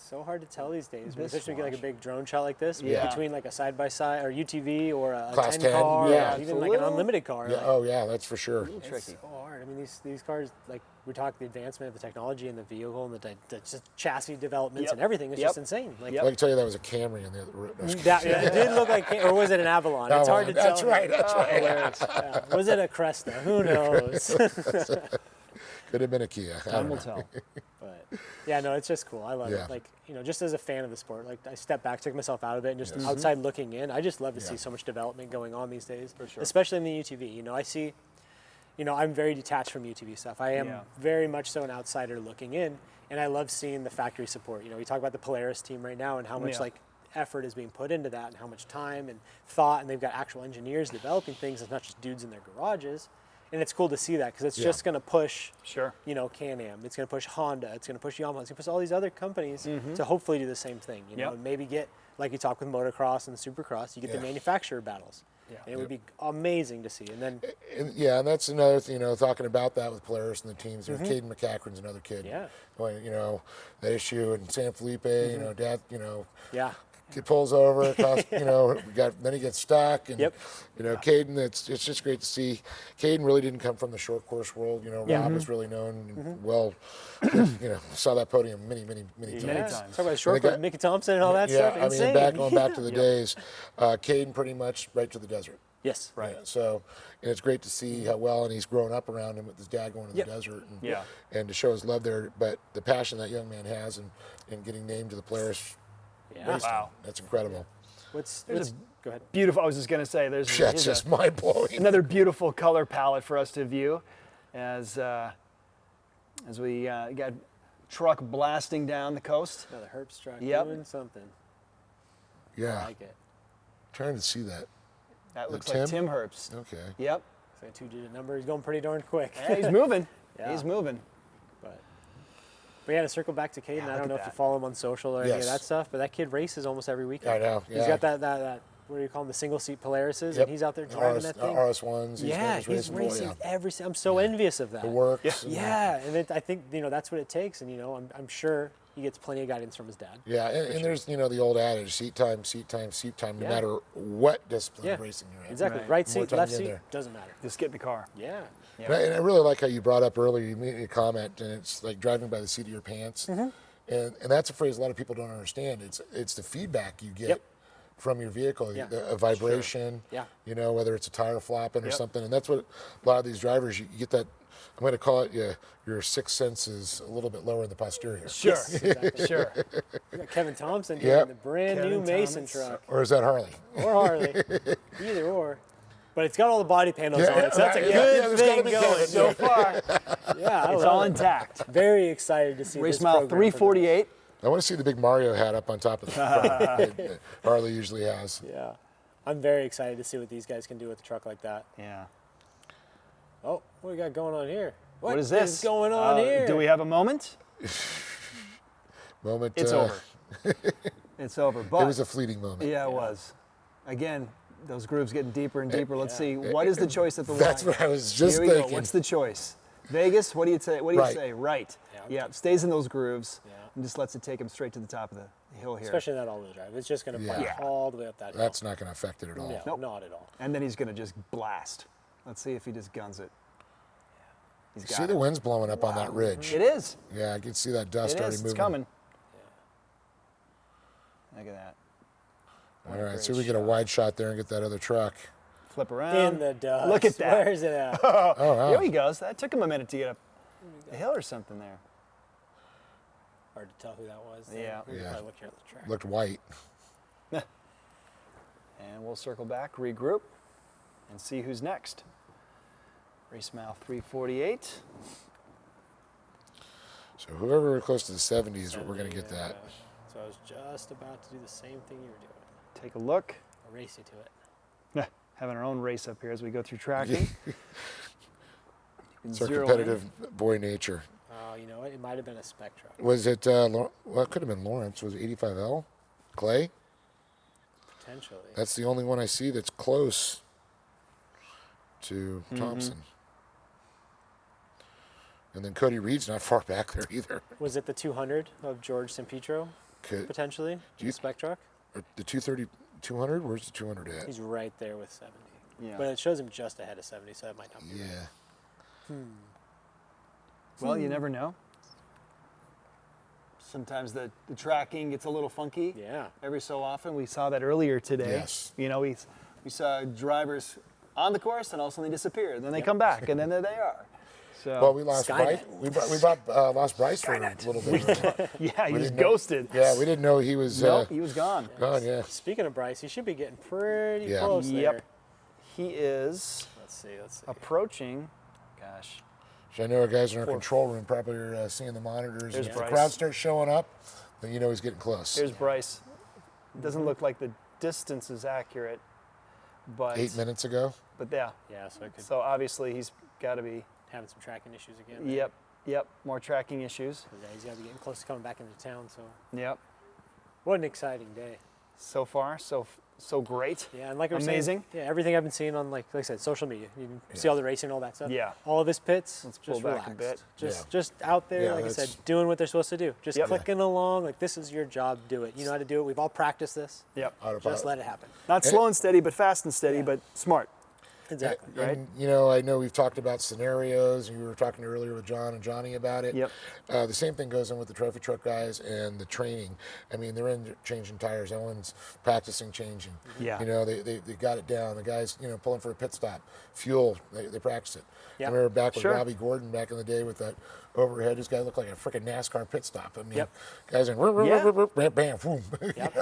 So hard to tell these days, especially when you get like a big drone shot like this, Yeah. between like a side-by-side or UTV or a Class 10 car, yeah. or even like an unlimited car. Yeah. Like, Oh yeah, that's for sure. it's tricky. so hard. I mean, these cars, like we talked, the advancement of the technology and the vehicle and the just chassis developments and everything is just insane. Like, I can tell you that was a Camry on the other. It did look like, or was it an Avalon? It's hard to tell. That's right. That's right. Hilarious. Yeah. Was it a Cresta? Who knows? Could have been a Kia. Time will tell. But yeah, no, it's just cool. I love Yeah. it. Like, just as a fan of the sport, like I stepped back, took myself out of it, and just outside looking in. I just love to see so much development going on these days, especially in the UTV. I see, I'm very detached from UTV stuff. I am very much so an outsider looking in, and I love seeing the factory support. We talk about the Polaris team right now and how much like effort is being put into that, and how much time and thought, and they've got actual engineers developing things. It's not just dudes in their garages. And it's cool to see that because it's just going to push, Can-Am. It's going to push Honda. It's going to push Yamaha. It's going to push all these other companies to hopefully do the same thing. And maybe get, like you talk with motocross and supercross, you get the manufacturer battles. And it would be amazing to see. And then, and that's another thing. Talking about that with Polaris and the teams. There's Caden McCachran's another kid. That issue in San Felipe. Dad. He pulls over, then he gets stuck, and Caden. It's just great to see. Caden really didn't come from the short course world. Rob was really known well. Saw that podium many times. Talk about short course, Mickey Thompson and all that stuff. Insane. Going back to the days, Caden pretty much right to the desert. Yes. Right. So, and it's great to see how well, and he's grown up around him with his dad going to the desert, and to show his love there. But the passion that young man has, and getting named to the Polaris. Wow, that's incredible. What's go ahead. Beautiful. I was just going to say, there's just mind blowing. Another beautiful color palette for us to view, as we got truck blasting down the coast. Another Herbst truck doing something. Yeah. I like it. Trying to see that. That looks like Tim Herbst. Okay. Yep. It's like a 2-digit number. He's going pretty darn quick. Yeah, he's moving. He's moving. But yeah, to circle back to Caden, I don't know if you follow him on social or any of that stuff, but that kid races almost every weekend. I know. He's got that what do you call them, the single seat Polarises, and he's out there driving that thing. RS1s. He's racing every. I'm so envious of that. The works. Yeah, and I think that's what it takes, and I'm sure he gets plenty of guidance from his dad. Yeah, and there's the old adage, seat time, no matter what discipline of racing you're in. Exactly. Right seat, left seat, doesn't matter. Just get in the car. Yeah. And I really like how you brought up earlier, you made a comment, and it's like driving by the seat of your pants. And that's a phrase a lot of people don't understand. It's the feedback you get from your vehicle, a vibration, whether it's a tire flopping or something. And that's what a lot of these drivers, you get that, I'm going to call it your sixth sense is a little bit lower in the posterior. Sure, exactly. Sure. We got Kevin Thompson here in the brand new Mason truck. Or is that Harley? Or Harley. Either or. But it's got all the body panels on it, so that's a good thing going so far. Yeah, it's all intact. Very excited to see race this mile 348. I want to see the big Mario hat up on top of the front that Harley usually has. Yeah. I'm very excited to see what these guys can do with a truck like that. Yeah. Oh, what we got going on here? What is this? Going on here? Do we have a moment? Moment. It's over. It's over. But it was a fleeting moment. Yeah, it was. Again, those grooves getting deeper and deeper. Let's see. What is the choice at the line? That's what I was just Here we thinking. Go. What's the choice? Vegas, what do you say? What do you say? Right. Yeah, stays in those grooves and just lets it take him straight to the top of the hill here. Especially that all-wheel drive. It's just going to fly all the way up that hill. That's not going to affect it at all. No, not at all. And then he's going to just blast. Let's see if he just guns it. You see the wind's blowing up on that ridge. It is. Yeah, I can see that dust already moving. It's coming. Look at that. All right, see if we get a wide shot there and get that other truck. Flip around. In the dust. Look at that. Where's it at? Oh, wow. Here he goes. That took him a minute to get up the hill or something there. Hard to tell who that was. Yeah. We probably looked here at the track. Looked white. And we'll circle back, regroup, and see who's next. Race mile 348. So whoever we're close to the 70s, we're going to get that. So I was just about to do the same thing you were doing. Take a look. I'll race you to it. Having our own race up here as we go through tracking. It's our competitive boy nature. Oh, you know what? It might have been a spec truck. Was it, well, it could have been Lawrence. Was it 85L? Clay? Potentially. That's the only one I see that's close to Thompson. And then Cody Reed's not far back there either. Was it the 200 of George Sampitro, potentially? The spec truck? Or the 230, 200? Where's the 200 at? He's right there with 70. Yeah. But it shows him just ahead of 70, so that might not be right. Well, you never know. Sometimes the tracking gets a little funky. Yeah. Every so often. We saw that earlier today. Yes. You know, we saw drivers on the course and all of a sudden they disappear. And then they come back and then there they are. So Well, we lost Bryce. Lost Bryce for a little bit. yeah, he was ghosted. Yeah, we didn't know he was. Nope, he was gone. Gone, yeah. Speaking of Bryce, he should be getting pretty Yeah. close there. Yep. He is Let's see. approaching. Gosh. So I know our guys in our control room probably are seeing the monitors. There's And if the Bryce. crowd starts showing up, then you know he's getting close. Here's Bryce. It doesn't look like the distance is accurate, but 8 minutes ago. But yeah. Yeah, so I could So obviously he's got to be. having some tracking issues again. Yep. More tracking issues. Yeah, he's got to be getting close to coming back into town. So Yep. what an exciting day. So far, so great. Yeah, and like I was amazing. saying, yeah, everything I've been seeing on like I said, social media. You can see all the racing and all that stuff. Yeah. All of his pits. Let's pull just back a relaxed. bit. Just out there, Yeah, like I that's- said, doing what they're supposed to do. Just Yep. clicking along. Like this is your job. Do it. You know how to do it. We've all practiced this. Yep. Just let it happen. Not slow and steady, but fast and steady, but smart. Exactly. And, you know, I know we've talked about scenarios, and you were talking earlier with John and Johnny about it. Yep. The same thing goes on with the trophy truck guys and the training. I mean, they're in changing tires. Owen's practicing changing. Yeah. You know, they got it down. The guys, you know, pulling for a pit stop, fuel, they practice it. Yep. I remember back with Sure. Robbie Gordon back in the day with that overhead. This guy looked like a freaking NASCAR pit stop. I mean, Yep. guys in bam, bam, boom.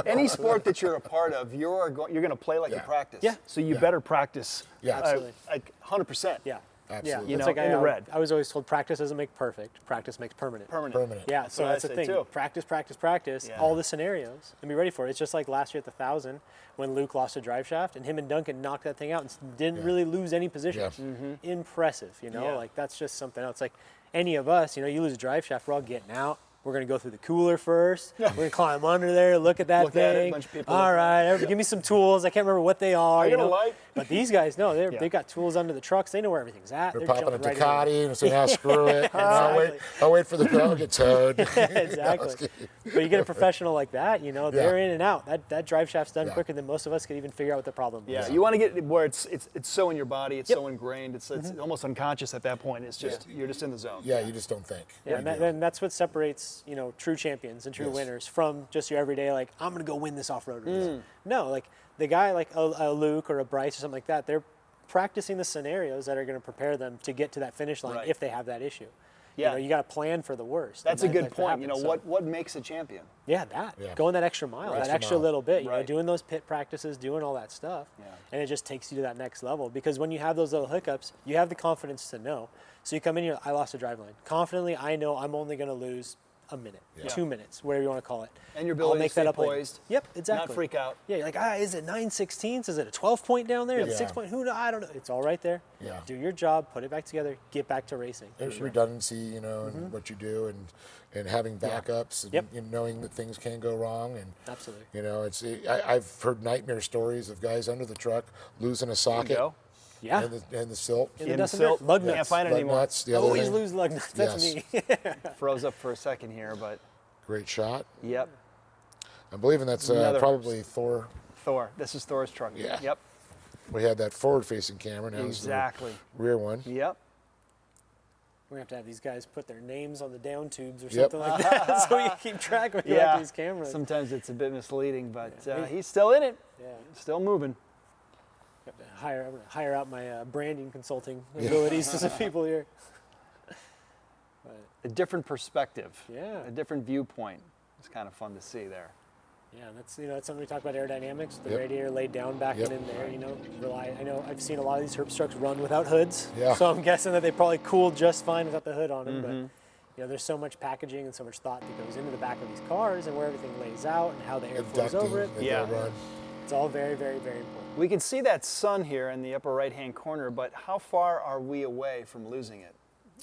Any sport that you're a part of, you're going to play like you practice. Yeah. So you better practice. Yeah. Absolutely. Like 100%. Yeah. Absolutely. You It's know, like in the red. I was always told practice doesn't make perfect. Practice makes permanent. Permanent. Yeah, That's so what I that's the say, thing. too. Practice, Yeah. all the scenarios, and be ready for it. It's just like last year at the 1,000 when Luke lost a drive shaft, and him and Duncan knocked that thing out and didn't really lose any position. Yeah. Impressive, you know? Yeah. Like, that's just something else. Like, any of us, you know, you lose a drive shaft, we're all getting out. We're going to go through the cooler first. We're going to climb under there, look at that Look at it, thing. bunch of people All looking at right, give me some tools. I can't remember what they are. Are you you gonna know? like? But these guys, no, Yeah. they've got tools under the trucks. They know where everything's at. They're They're popping a jumping right Ducati in. and saying, "Ah, screw it." Exactly. I'll wait for the pedal to get towed. Exactly. But you get a professional like that, you know, they're in and out. That drive shaft's done quicker than most of us could even figure out what the problem is. Yeah, you want to get where it's so in your body, it's so ingrained, it's almost unconscious at that point. It's just you're just in the zone. Yeah, you just don't think. Yeah, and that's what separates, you know, true champions and true winners from just your everyday, like, I'm going to go win this off-road race. No, like, the guy like a Luke or a Bryce or something like that, they're practicing the scenarios that are going to prepare them to get to that finish line if they have that issue. Yeah. You know, you got to plan for the worst. That's and a good that point. happens, You know, so. what makes a champion? Yeah, going that extra mile, that extra little bit, you know, doing those pit practices, doing all that stuff, and it just takes you to that next level. Because when you have those little hiccups, you have the confidence to know. So you come in here, I lost a drive line. Confidently, I know I'm only going to lose a minute, 2 minutes, whatever you want to call it. And your ability I'll make to stay that up later. poised. Yep, exactly. Not freak out. Yeah, you're like, is it 9/16? Is it a 12-point down there? Is it Yeah. 6-point? Who knows? I don't know. It's all right there. Yeah. Do your job, put it back together, get back to racing. There's redundancy, you know, in what you do, and having backups, and you know, knowing that things can go wrong, and absolutely, you know, I've heard nightmare stories of guys under the truck losing a socket. Yeah. And the silt. In the silt. Lug nuts. Can't find it Lug anymore. nuts, the other Always thing. lose lug nuts. That's me. Froze up for a second here, but Great shot. Yep. I'm believing that's Another probably Thor. Thor. This is Thor's truck. Yeah. Yep. We had that forward-facing camera. Now Exactly. It's the rear one. Yep. We're going to have these guys put their names on the down tubes or Yep. something like that so we can keep track of these cameras. Sometimes it's a bit misleading, but he's still in it. Yeah. Still moving. I'm going to hire out my branding consulting abilities to some people here. a different perspective. Yeah. A different viewpoint. It's kind of fun to see there. Yeah, that's that's something we talk about aerodynamics. The Yep. radiator laid down back Yep. in there. I know I've seen a lot of these Herb trucks run without hoods. Yeah. So I'm guessing that they probably cooled just fine without the hood on them. Mm-hmm. But there's so much packaging and so much thought that goes into the back of these cars and where everything lays out and how the air flows over it. It's all very, very, very important. We can see that sun here in the upper right-hand corner, but how far are we away from losing it?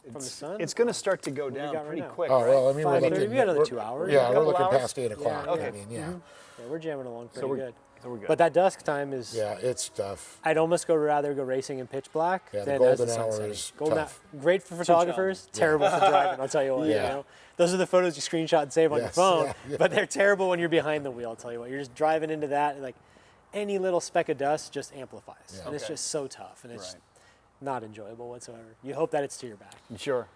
From the sun? It's going to start to go What do we down got right pretty now? quick. Oh, right? well, I mean, we're 5:30, looking. we got another we're- 2 hours. Yeah, A we're couple looking hours. past 8 o'clock. Yeah, I mean, yeah. Yeah, we're jamming along pretty we're- good. So we're good. But that dusk time is. Yeah, it's tough. I'd almost rather go racing in pitch black Yeah, the than golden as the sun hour setting. is Golden tough. great for photographers, terrible for driving. I'll tell you what. Yeah. Those are the photos you screenshot and save on your Yes, phone, yeah. but they're terrible when you're behind the wheel. I'll tell you what. You're just driving into that, and like any little speck of dust just amplifies, Yeah. and it's Okay. just so tough, and it's Right. not enjoyable whatsoever. You hope that it's to your back. Sure.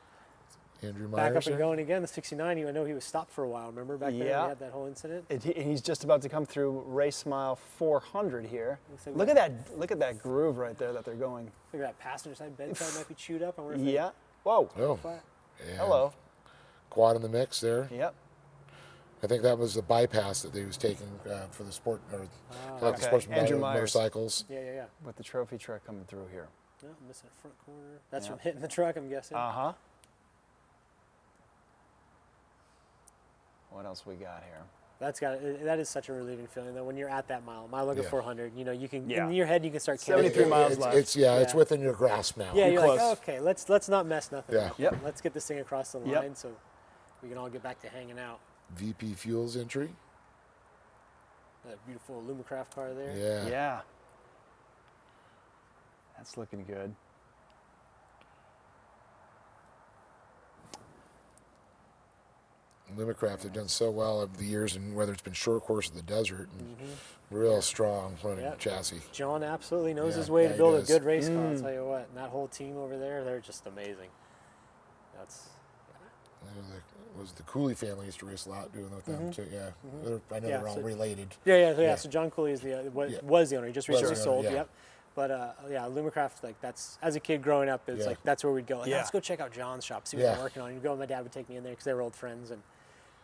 Andrew Back Myers up and there? going again. The 69. I know he was stopped for a while. Remember back then when Yeah. we had that whole incident. And he's just about to come through race mile 400 here. Looks like Look at that! Look at that groove right there that they're going. Look at that passenger side bedside might be chewed up. I wonder if Yeah. Whoa. Oh, flat. yeah. Hello. Quad in the mix there. Yep. I think that was the bypass that they was taking for the sport, or like okay. the sportsman Andrew Myers. motorcycles. Yeah. With the trophy truck coming through here. No, I'm missing a front corner. That's Yeah. from hitting the truck, I'm guessing. Uh-huh. What else we got here? That is such a relieving feeling though when you're at that mile over Yeah. 400. You can Yeah. in your head you can start 73 counting. miles it's, left. It's it's within your grasp now. Yeah, you're close. like, okay, let's not mess nothing Yeah. up. Yep. Let's get this thing across the Yep. line so we can all get back to hanging out. VP Fuels entry. That beautiful Lumicraft car there. Yeah. Yeah. That's looking good. Limicraft have done so well over the years, and whether it's been short course or the desert, and real strong running Yep. chassis. John absolutely knows Yeah, his way yeah, to he build a does. good race car. I'll tell you what, and that whole team over there, they're just amazing. That's Was the Cooley family used to race a lot doing with them too. Yeah, I know Yeah, they're all so- related. Yeah. So John Cooley is Yeah. was the owner. He just Was the recently owner, sold. yeah. Yep. But Lumicraft, like that's as a kid growing up, it's Yeah. like that's where we'd go. Like, Yeah. let's go check out John's shop, see what Yeah. they're working on. You'd go, and my dad would take me in there because they were old friends, and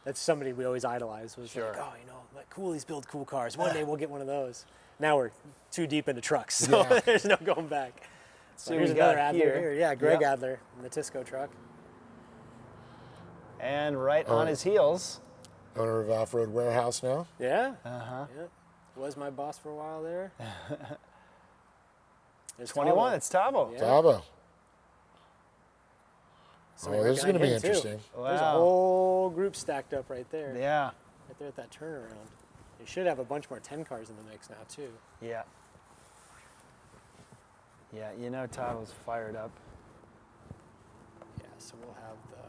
that's somebody we always idolized. Was Sure. like, oh, like Cooley's build cool cars. One day we'll get one of those. Now we're too deep into trucks, so Yeah. there's no going back. So here's we another got Adler here. here. Yeah, Greg Yep. Adler in the Tisco truck. And right on his heels. Owner of Off-Road Warehouse now. Yeah. Uh-huh. Yeah. Was my boss for a while there. There's 21. Tavo. It's Tavo. Yeah. Tavo. Somebody Oh, this is working going to on be him, too. interesting. There's a Wow. whole group stacked up right there. Yeah. Right there at that turnaround. They should have a bunch more 10 cars in the mix now, too. Yeah. Yeah, Tavo's fired up. Yeah, so we'll have the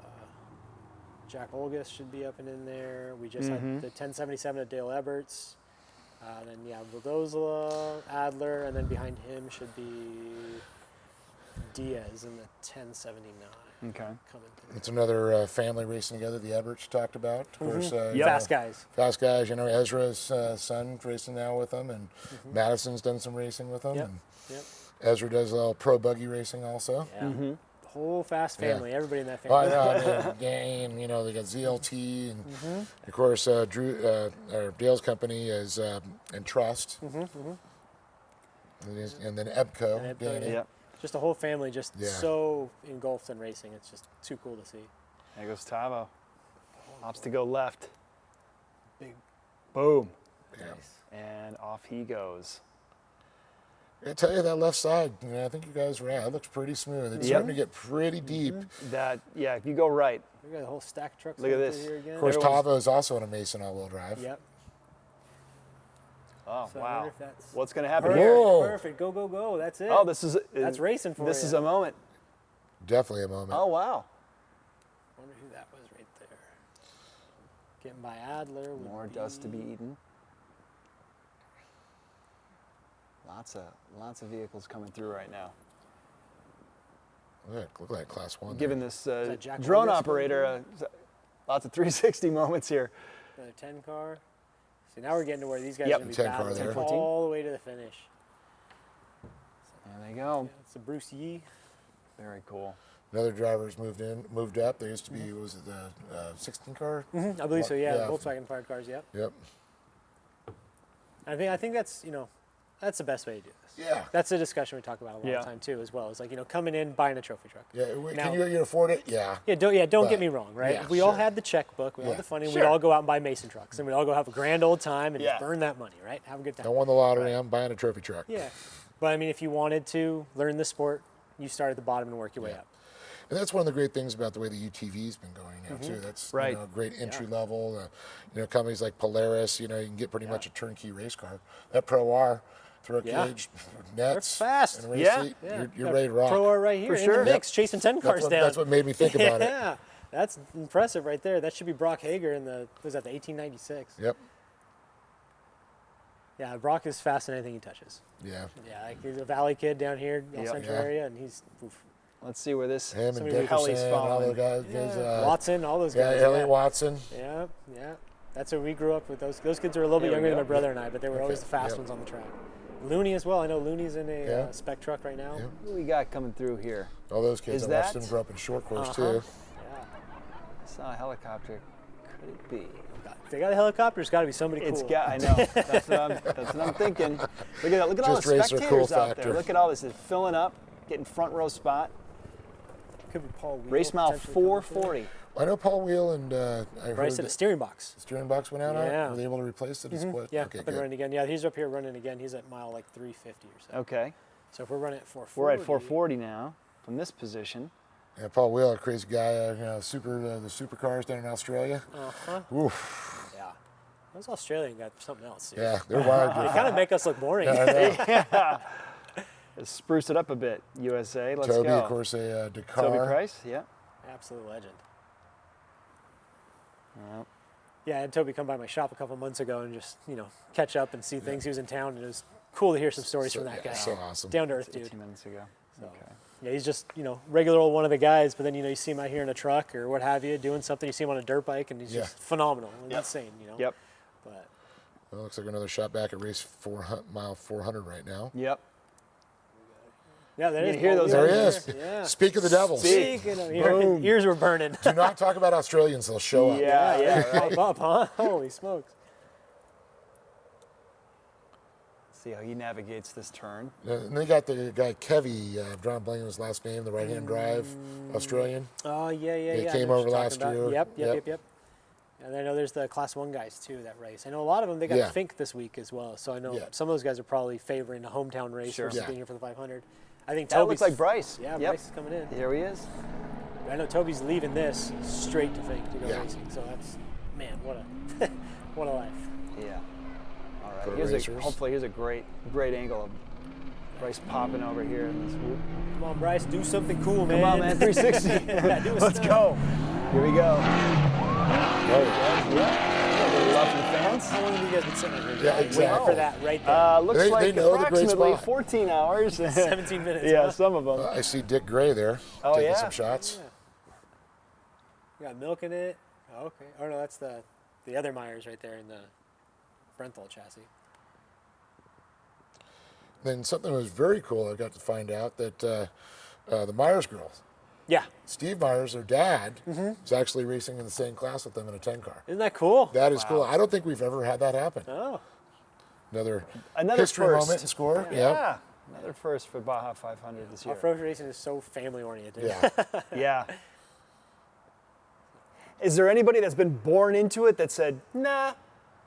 Jack Olgus should be up and in there. We just had the 1077 at Dale Eberts. Then, Vildozela, Adler, and then behind him should be Diaz in the 1079. Okay. Coming through. It's another family racing together. The Everts talked about. Of course, Fast guys. Fast guys. Ezra's son racing now with them, and Madison's done some racing with them. Yep. And Yep. Ezra does a little pro buggy racing also. Yeah. The whole Fast family, everybody in that Oh, I family. know. I mean, gang, they got ZLT, and of course, Drew, or Dale's company is Entrust, and then Ebco. And Ebco, Danny. yeah. Just a whole family just Yeah. so engulfed in racing. It's just too cool to see. There goes Tavo. Opts to go left. Big. Boom. Nice. And off he goes. I tell you, that left side, I think you guys were at. It looks pretty smooth. It's starting to get pretty deep. If you go right. We got a whole stack of trucks. Look at over this. Here again. Of course, Tavo is also on a Mason all-wheel drive. Yep. Oh, So I wow. wonder if that's What's going to happen perfect, here? Whoa. Perfect. Go, go, go. That's it. Oh, that's racing for This you. is a moment. Definitely a moment. Oh, wow. Wonder who that was right there. Getting by Adler. would More dust to be eaten. Lots of vehicles coming through right now. Look like Class 1. Giving this that Jack drone Olgus operator lots of 360 moments here. Another 10 car. See, now we're getting to where these guys Yep. are going to 10 be car battling there. all the way to the finish. There they go. It's a Bruce Yee. Very cool. Another driver's moved up. There used to be, was it the 16 car? Mm-hmm. I believe so. Yeah, Volkswagen fired cars. Yep. Yep. I think that's that's the best way to do this. Yeah. That's a discussion we talk about a lot of time too, as well. It's like coming in, buying a trophy truck. Yeah. Can you afford it? Yeah. Yeah. Don't get me wrong, right? Yeah, if we all had the checkbook, we all had the funding, we'd all go out and buy Mason trucks, and we'd all go have a grand old time and just burn that money, right? Have a good time. I won the lottery. I'm buying a trophy truck. Yeah. But I mean, if you wanted to learn the sport, you start at the bottom and work your way up. And that's one of the great things about the way the UTV's been going now too. That's a great entry level. Companies like Polaris, you can get pretty much a turnkey race car. That Pro R, throw a cage, nets, they're fast. And a race seat, you're ready to rock. Pro R right here in the mix, chasing 10 cars down. That's what made me think about it. Yeah, that's impressive right there. That should be Brock Hager in the 1896. Yep. Yeah, Brock is fast in anything he touches. Yeah. Yeah, like he's a Valley kid down here, El Centro area, and he's. Oof. Let's see where this him and Dickerson, all those guys. Watson, all those guys. Yeah, Elliot Watson. Yeah. That's where we grew up with those. Those kids are a little bit younger than my brother and I, but they were always the fast ones on the track. Looney as well. I know Looney's in a spec truck right now. What do we got coming through here? All those kids. I watched them grow up in short course too. Yeah. I saw a helicopter. Could it be? If they got a helicopter, it's got to be somebody cool. It's got. I know. That's what I'm thinking. Look at all the spectators out there. Look at all this. It's filling up, getting front row spot. Could be Paul Wheel. Race mile 440. I know Paul Wheel and I Bryce said the steering box. The steering box went out. Yeah. Were they able to replace it? Yeah, okay, up and running again. Yeah, he's up here running again. He's at mile like 350 or so. Okay. So if we're running at 440. We're at 440 now from this position. Yeah, Paul Wheel, a crazy guy. The supercars down in Australia. Oof. Yeah. Those Australian guys are something else. Seriously. Yeah, they're wild. They kind of make us look boring. Yeah. Spruce it up a bit, USA. Let's Toby, go. of course, a Dakar. Toby Price, yeah. Absolute legend. Well. Yeah, I had Toby come by my shop a couple months ago and just, catch up and see things. He was in town, and it was cool to hear some stories from that guy. So awesome. Down to earth dude. 15 minutes ago. So, okay. Yeah, he's just, regular old one of the guys, but then, you see him out here in a truck or what have you, doing something. You see him on a dirt bike, and he's just phenomenal and insane, Yep. But well, looks like another shot back at race mile 400 right now. Yep. Yeah, there is. Hear those there he is. Yeah. Speak of the devil. Speaking of ears were burning. Do not talk about Australians; they'll show up. Yeah, right. Pop up, huh? Holy smokes! See how he navigates this turn. And they got the guy Kevy, drawing blank on his last name, the right-hand drive Australian. Oh yeah. He came over last year. Yep. And I know there's the Class 1 guys too that race. I know a lot of them. They got Fink this week as well. So I know some of those guys are probably favoring a hometown race versus being here for the 500. I think That Toby's looks like Bryce. Yeah, yep. Bryce is coming in. Here he is. I know Toby's leaving this straight to Fink to go racing. So that's what a life. Yeah. All right. Hopefully here's a great angle of Bryce popping over here in this whoop. Come on, Bryce, do something cool, man. Come on, man. 360. Let's go. Here we go. Love for the fans. How long have you guys been sitting over here? Yeah, exactly. Waiting for that right there. Looks like know the great approximately spot. 14 hours. 17 minutes. Yeah, huh? some of them. I see Dick Gray there taking some shots. You got milk in it. Oh, okay. Oh no, that's the other Myers right there in the Brenthal chassis. Then something was very cool. I got to find out that the Myers girls. Yeah. Steve Myers, their dad, is actually racing in the same class with them in a 10 car. Isn't that cool? That is cool. I don't think we've ever had that happen. Oh. Another history first. Moment in score. Yeah. Another first for Baja 500 this year. Off-road racing is so family-oriented. Yeah. Yeah. Is there anybody that's been born into it that said, nah,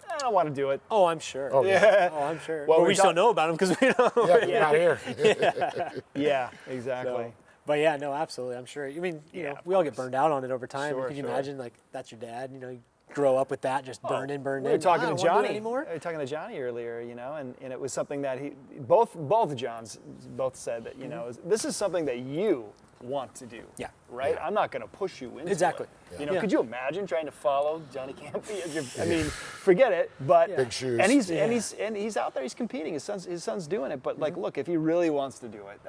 I don't want to do it? Oh, I'm sure. Oh, yeah. Oh, I'm sure. Well, we just don't know about them because we don't. Yeah, we're not here. Yeah, exactly. So, but yeah, no, absolutely. I'm sure. I mean, you know, we all get burned out on it over time. Sure, Can you imagine, like, that's your dad, you grow up with that, just burned in. We were talking to Johnny. We were talking to Johnny earlier, and it was something that both Johns both said that, this is something that you want to do. Yeah. Right? Yeah. I'm not going to push you into Exactly. it. Could you imagine trying to follow Johnny Campy as your, I mean, forget it, but big shoes. And he's out there, he's competing. His son's doing it, but like, look, if he really wants to do it,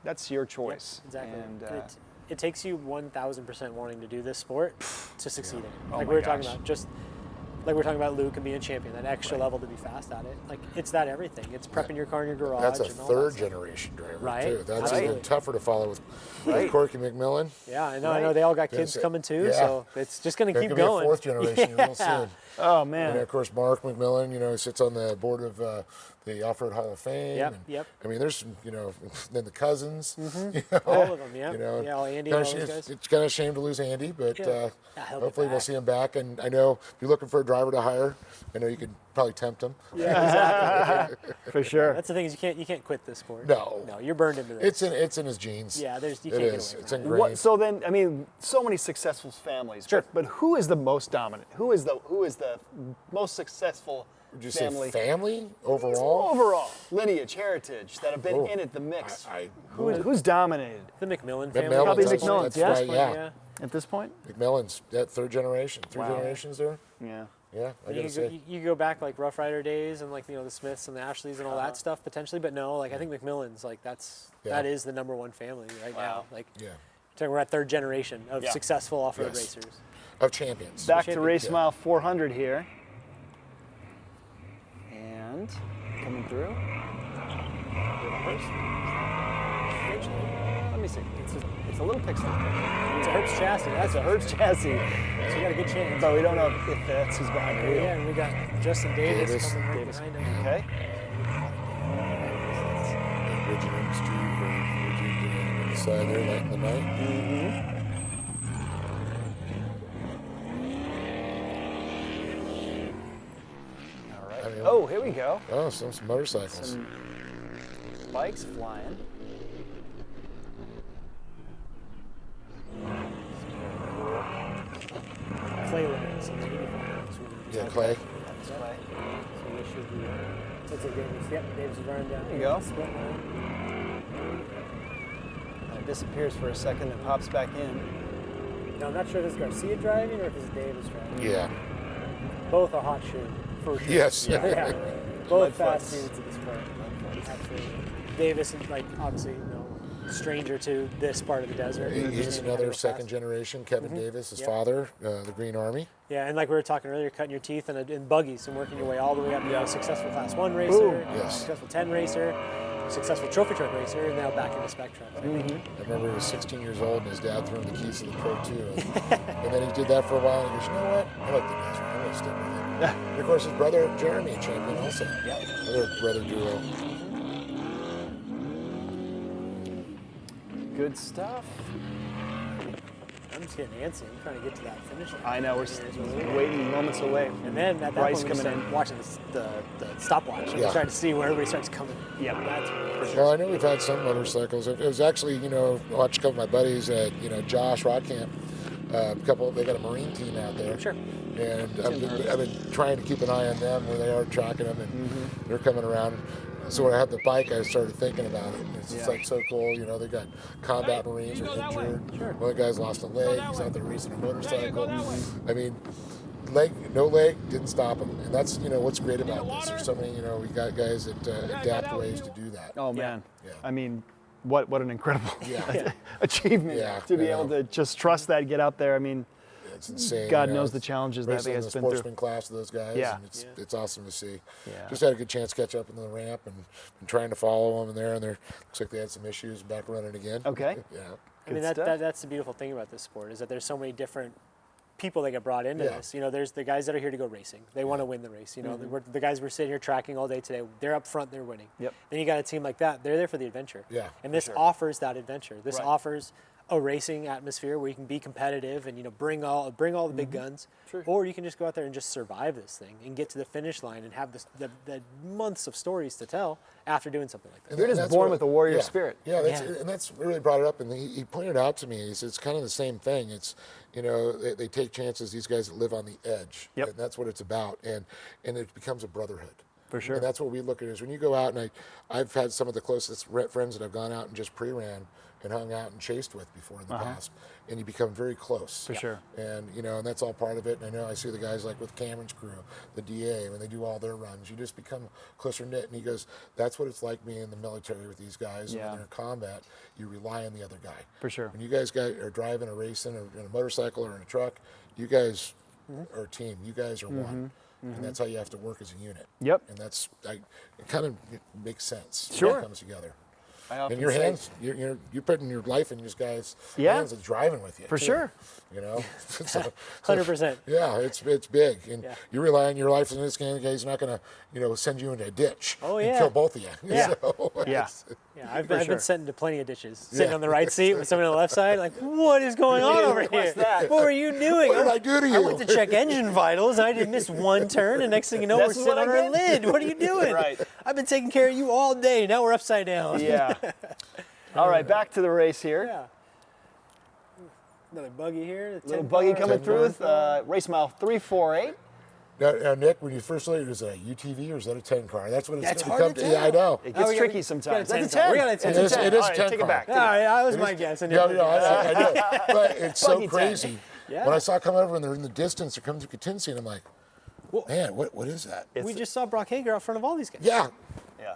that's your choice. Yeah, exactly. And it takes you 1,000% wanting to do this sport to succeed in it. Oh Like my we were talking gosh. about, just like we're talking about Luke and being a champion, that extra level to be fast at it. Like it's that everything. It's prepping your car in your garage. That's a and all third that stuff. generation driver Right. too. That's Absolutely. even tougher to follow with Right. Corky McMillan. Yeah, I know. I know they all got kids coming too, so it's just going to keep There going. could be a fourth generation real soon. Oh man! And of course, Mark McMillan, you know, he sits on the board of the Off-Road Hall of Fame. Yep, and, yep. I mean, there's some, you know, then the cousins. Mhm. You know, All of them, yeah. You know, Yeah, all Andy kinda and all those sh- guys. It's kind of a shame to lose Andy, but Yeah. Yeah, he'll be hopefully we'll back. see him back. And I know if you're looking for a driver to hire, I know you could probably tempt him. Yeah, exactly. For sure. That's the thing is you can't quit this sport. No. No, you're burned into this. It's in his genes. Yeah, you It can't get is. away It's from it. ingrained. So then, I mean, so many successful families. Sure. But who is the most dominant? Who is the most successful Would you family? say family overall? Overall, lineage, heritage that have been Oh. in it, the mix. I Who's dominated? The McMillan McMillan's, family. Probably that's- McMillan's, that's yeah? right, yeah. At this point? McMillan's that third generation, three Wow. generations there. Yeah. Yeah, I You gotta can, go, say. you can go back like Rough Rider days and like, you know, the Smiths and the Ashleys and all that stuff potentially, but no, like I think McMillan's like that is the #1 family right now. Like we're at third generation of successful off-road Yes. racers. Of champions. Back to Champions, race yeah. mile 400 here. And coming through. Let me see. It's a little pixel. It's a Herbst chassis. That's a Herbst chassis. So you got a good chance. But we don't know if that's who's behind the wheel. Yeah, and we got Justin Davis, Davis. coming right Davis. behind him. Okay. Rigid on the side there, light in the night. All right. I mean, Oh, here we go. Oh, some motorcycles. Some bikes flying. Clay limits in the 85. Yeah, Clay. That's right. So we should be. Looks like Davis. Yep, Davis is running down. There you go. Split line. And it disappears for a second and pops back in. Now, I'm not sure if it's Garcia driving or if it's Davis driving. Yeah. Both are hot shoe, for sure. Yes. Yeah. Both Lead fast foots. dudes at this point. Absolutely. Davis is like obviously stranger to this part of the desert. He's another second generation. Kevin Davis, his father, the Green Army. Yeah, and like we were talking earlier, cutting your teeth in buggies and working your way all the way up to a successful Class 1 racer, Boom. Yes. successful 10 racer, successful trophy truck racer, and now back into spec truck. I remember he was 16 years old and his dad threw him the keys to the Pro 2. And then he did that for a while and he goes, you know what? I like the desert. I'm going to stick with it. And of course, his brother Jeremy, a champion also. Another brother duo. Good stuff. I'm just getting antsy. I'm trying to get to that finish line. I know, we're waiting moments away. And then at that Bryce point, we coming start in. watching the stopwatch and Yeah. trying to see where everybody starts coming. Yeah, that's for sure. Well, I know we've had some motorcycles. It was actually, I watched a couple of my buddies at, Josh Rodcamp. They got a Marine team out there. Sure. And I've been trying to keep an eye on them where they are, tracking them, and they're coming around. So when I had the bike, I started thinking about it. It's just like so cool. They got combat Marines are injured. Sure. One of the guys lost a leg. He's out there racing a motorcycle. I mean, no leg didn't stop him. And that's, what's great about this. There's so many, we got guys that adapt ways to do that. Oh, man. Yeah. I mean, what an incredible Yeah. achievement to be able to just trust that, get out there. I mean, it's insane. God knows the challenges that racing he in has the been through. sportsman class of those guys. Yeah. And it's awesome to see. Yeah. Just had a good chance to catch up in the ramp and been trying to follow them in there. And looks like they had some issues back running again. Okay. Yeah. I mean, that's the beautiful thing about this sport is that there's so many different people that get brought into this. There's the guys that are here to go racing. They want to win the race. The guys we're sitting here tracking all day today, they're up front, they're winning. Yep. Then you got a team like that, they're there for the adventure. Yeah, And this offers that adventure. This offers a racing atmosphere where you can be competitive and bring all the big guns. Sure. Or you can just go out there and just survive this thing and get to the finish line and have the months of stories to tell after doing something like that. You're just born with a warrior spirit. Yeah, and that's really brought it up. And he pointed out to me, he said, it's kind of the same thing. It's, they take chances, these guys that live on the edge. Yep. And that's what it's about. And it becomes a brotherhood. For sure. And that's what we look at is when you go out, and I've had some of the closest friends that I've gone out and just pre-ran and hung out and chased with before in the past. And you become very close. For sure. And, and that's all part of it. And I know I see the guys like with Cameron's crew, the DA, when they do all their runs, you just become closer knit. And he goes, that's what it's like being in the military with these guys. And when they're in combat, you rely on the other guy. For sure. When you guys are driving or racing or in a motorcycle or in a truck, you guys are a team. You guys are one. And that's how you have to work as a unit. Yep. And it kind of makes sense. Sure. When it comes together. I often And your say- hands, you're putting your life in this guy's Yeah. hands. That's driving with you. For too, sure. You know? 100%. Yeah, it's big. And you rely on your life in this game. He's not going to, send you into a ditch Oh, and yeah. kill both of you. Yeah. So, Yeah. Yeah, I've For sure. been sent into plenty of ditches. Sitting Yeah. on the right seat with someone on the left side, like, what is going on over here? What's that? What were you doing? What did I do to I you? went to check engine vitals. I did miss one turn, and next thing you know, This we're is sitting what on I our get? lid. What are you doing? Right. I've been taking care of you all day. Now we're upside down. Yeah. All right, back to the race here. Yeah. Another buggy here. the Little 10 buggy car. coming through with race mile 348. Now, Nick, when you first looked, is it a UTV or is that a 10 car? That's what it's That's going hard to to come to. Yeah, I tell. know. It gets tricky sometimes. got a That's a 10. 10. We got a 10. It is All a right, 10 take car. it back. All right, that was my guess. Yeah, I know. But it's so Buggy 10. crazy. Yeah. When I saw it come over and they're in the distance, they're coming through Katinsi, and I'm like, man, what is that? We just saw Brock Hager out front of all these guys. Yeah.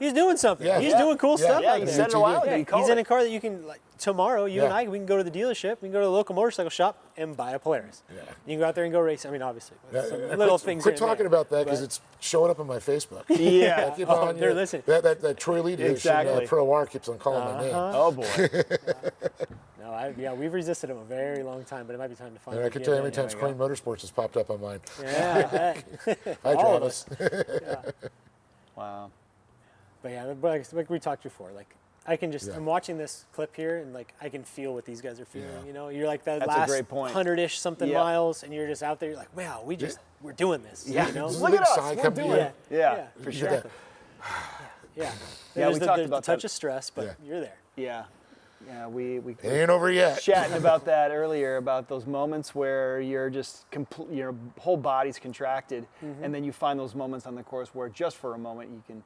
He's doing something. Yeah. He's Yeah. doing cool Yeah. stuff Yeah, out he there. said it a while ago. Yeah, He called he's in it. a car that you can, like, tomorrow, you and Yeah. I, we can go to the dealership, we can go to the local motorcycle shop and buy a Polaris. Yeah. You can go out there and go race. I mean, obviously, with Yeah, some and little quit, things. Quit here and talking there. about that because it's showing up on my Facebook. Yeah. I keep Oh, on, they're listening. That Troy Lee dude, Exactly. Pro R keeps on calling my name. Oh, boy. No, we've resisted him a very long time, but it might be time to find. And I can tell you how many times Crane Motorsports has popped up on mine. Yeah. Hi, All of Travis. Wow. But yeah, but like we talked before, like I can just, Yeah. I'm watching this clip here and like I can feel what these guys are feeling. Yeah. You know, you're like that That's a last great point. 100-ish something Yeah. miles, and you're just out there. You're like, wow, we're doing this. Yeah. You know? This is Look a at big us. sign We're coming doing in. it. Yeah, for sure. Exactly. Yeah. Yeah, There's we the, talked there's about the touch that. of stress, but Yeah. you're there. Yeah. Yeah, we It ain't over yet. chatting about that earlier, about those moments where you're just your whole body's contracted, and then you find those moments on the course where just for a moment you can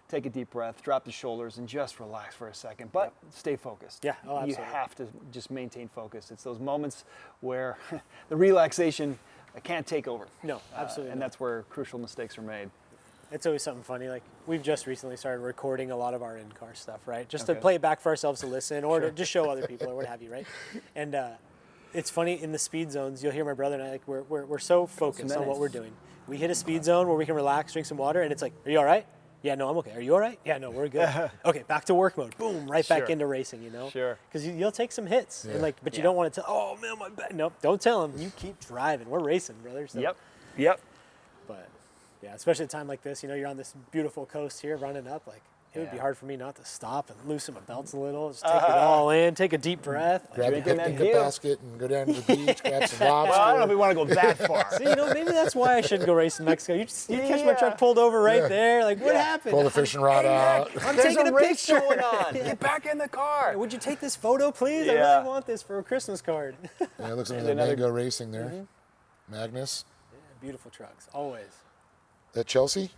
take a deep breath, drop the shoulders, and just relax for a second, but stay focused. Yeah, oh, You absolutely. have to just maintain focus. It's those moments where the relaxation can't take over. No, absolutely and not. that's where crucial mistakes are made. It's always something funny. Like we've just recently started recording a lot of our in-car stuff, right? Just to Okay. play it back for ourselves to listen, or to just show other people, or what have you, right? And it's funny in the speed zones. You'll hear my brother and I, like we're so focused on what we're doing. We hit a speed zone where we can relax, drink some water, and it's like, are you all right? Yeah, no, I'm okay. Are you all right? Yeah, no, we're good. Okay, back to work mode. Boom, right back Sure. into racing. You know, Sure. because you'll take some hits, and like, but you Yeah. don't want to tell. Oh man, my back. Nope, don't tell them. You keep driving. We're racing, brother. So, Yep. But yeah, especially at a time like this, you know, you're on this beautiful coast here running up, like it would be hard for me not to stop and loosen my belts a little, just take it all in, take a deep breath. Grab your Drinking that picnic view. basket and go down to the beach, grab some lobster. Well, I don't know if we want to go that far. See, you know, maybe that's why I shouldn't go race in Mexico. You catch my truck pulled over right there, like what happened? Pull the fishing rod out. I'm There's taking a a race picture. going on. Get back in the car. Would you take this photo, please? I Yeah. really want this for a Christmas card. Yeah, it looks like And the another- Mango Racing there. Magnus. Beautiful trucks, always. That Chelsea?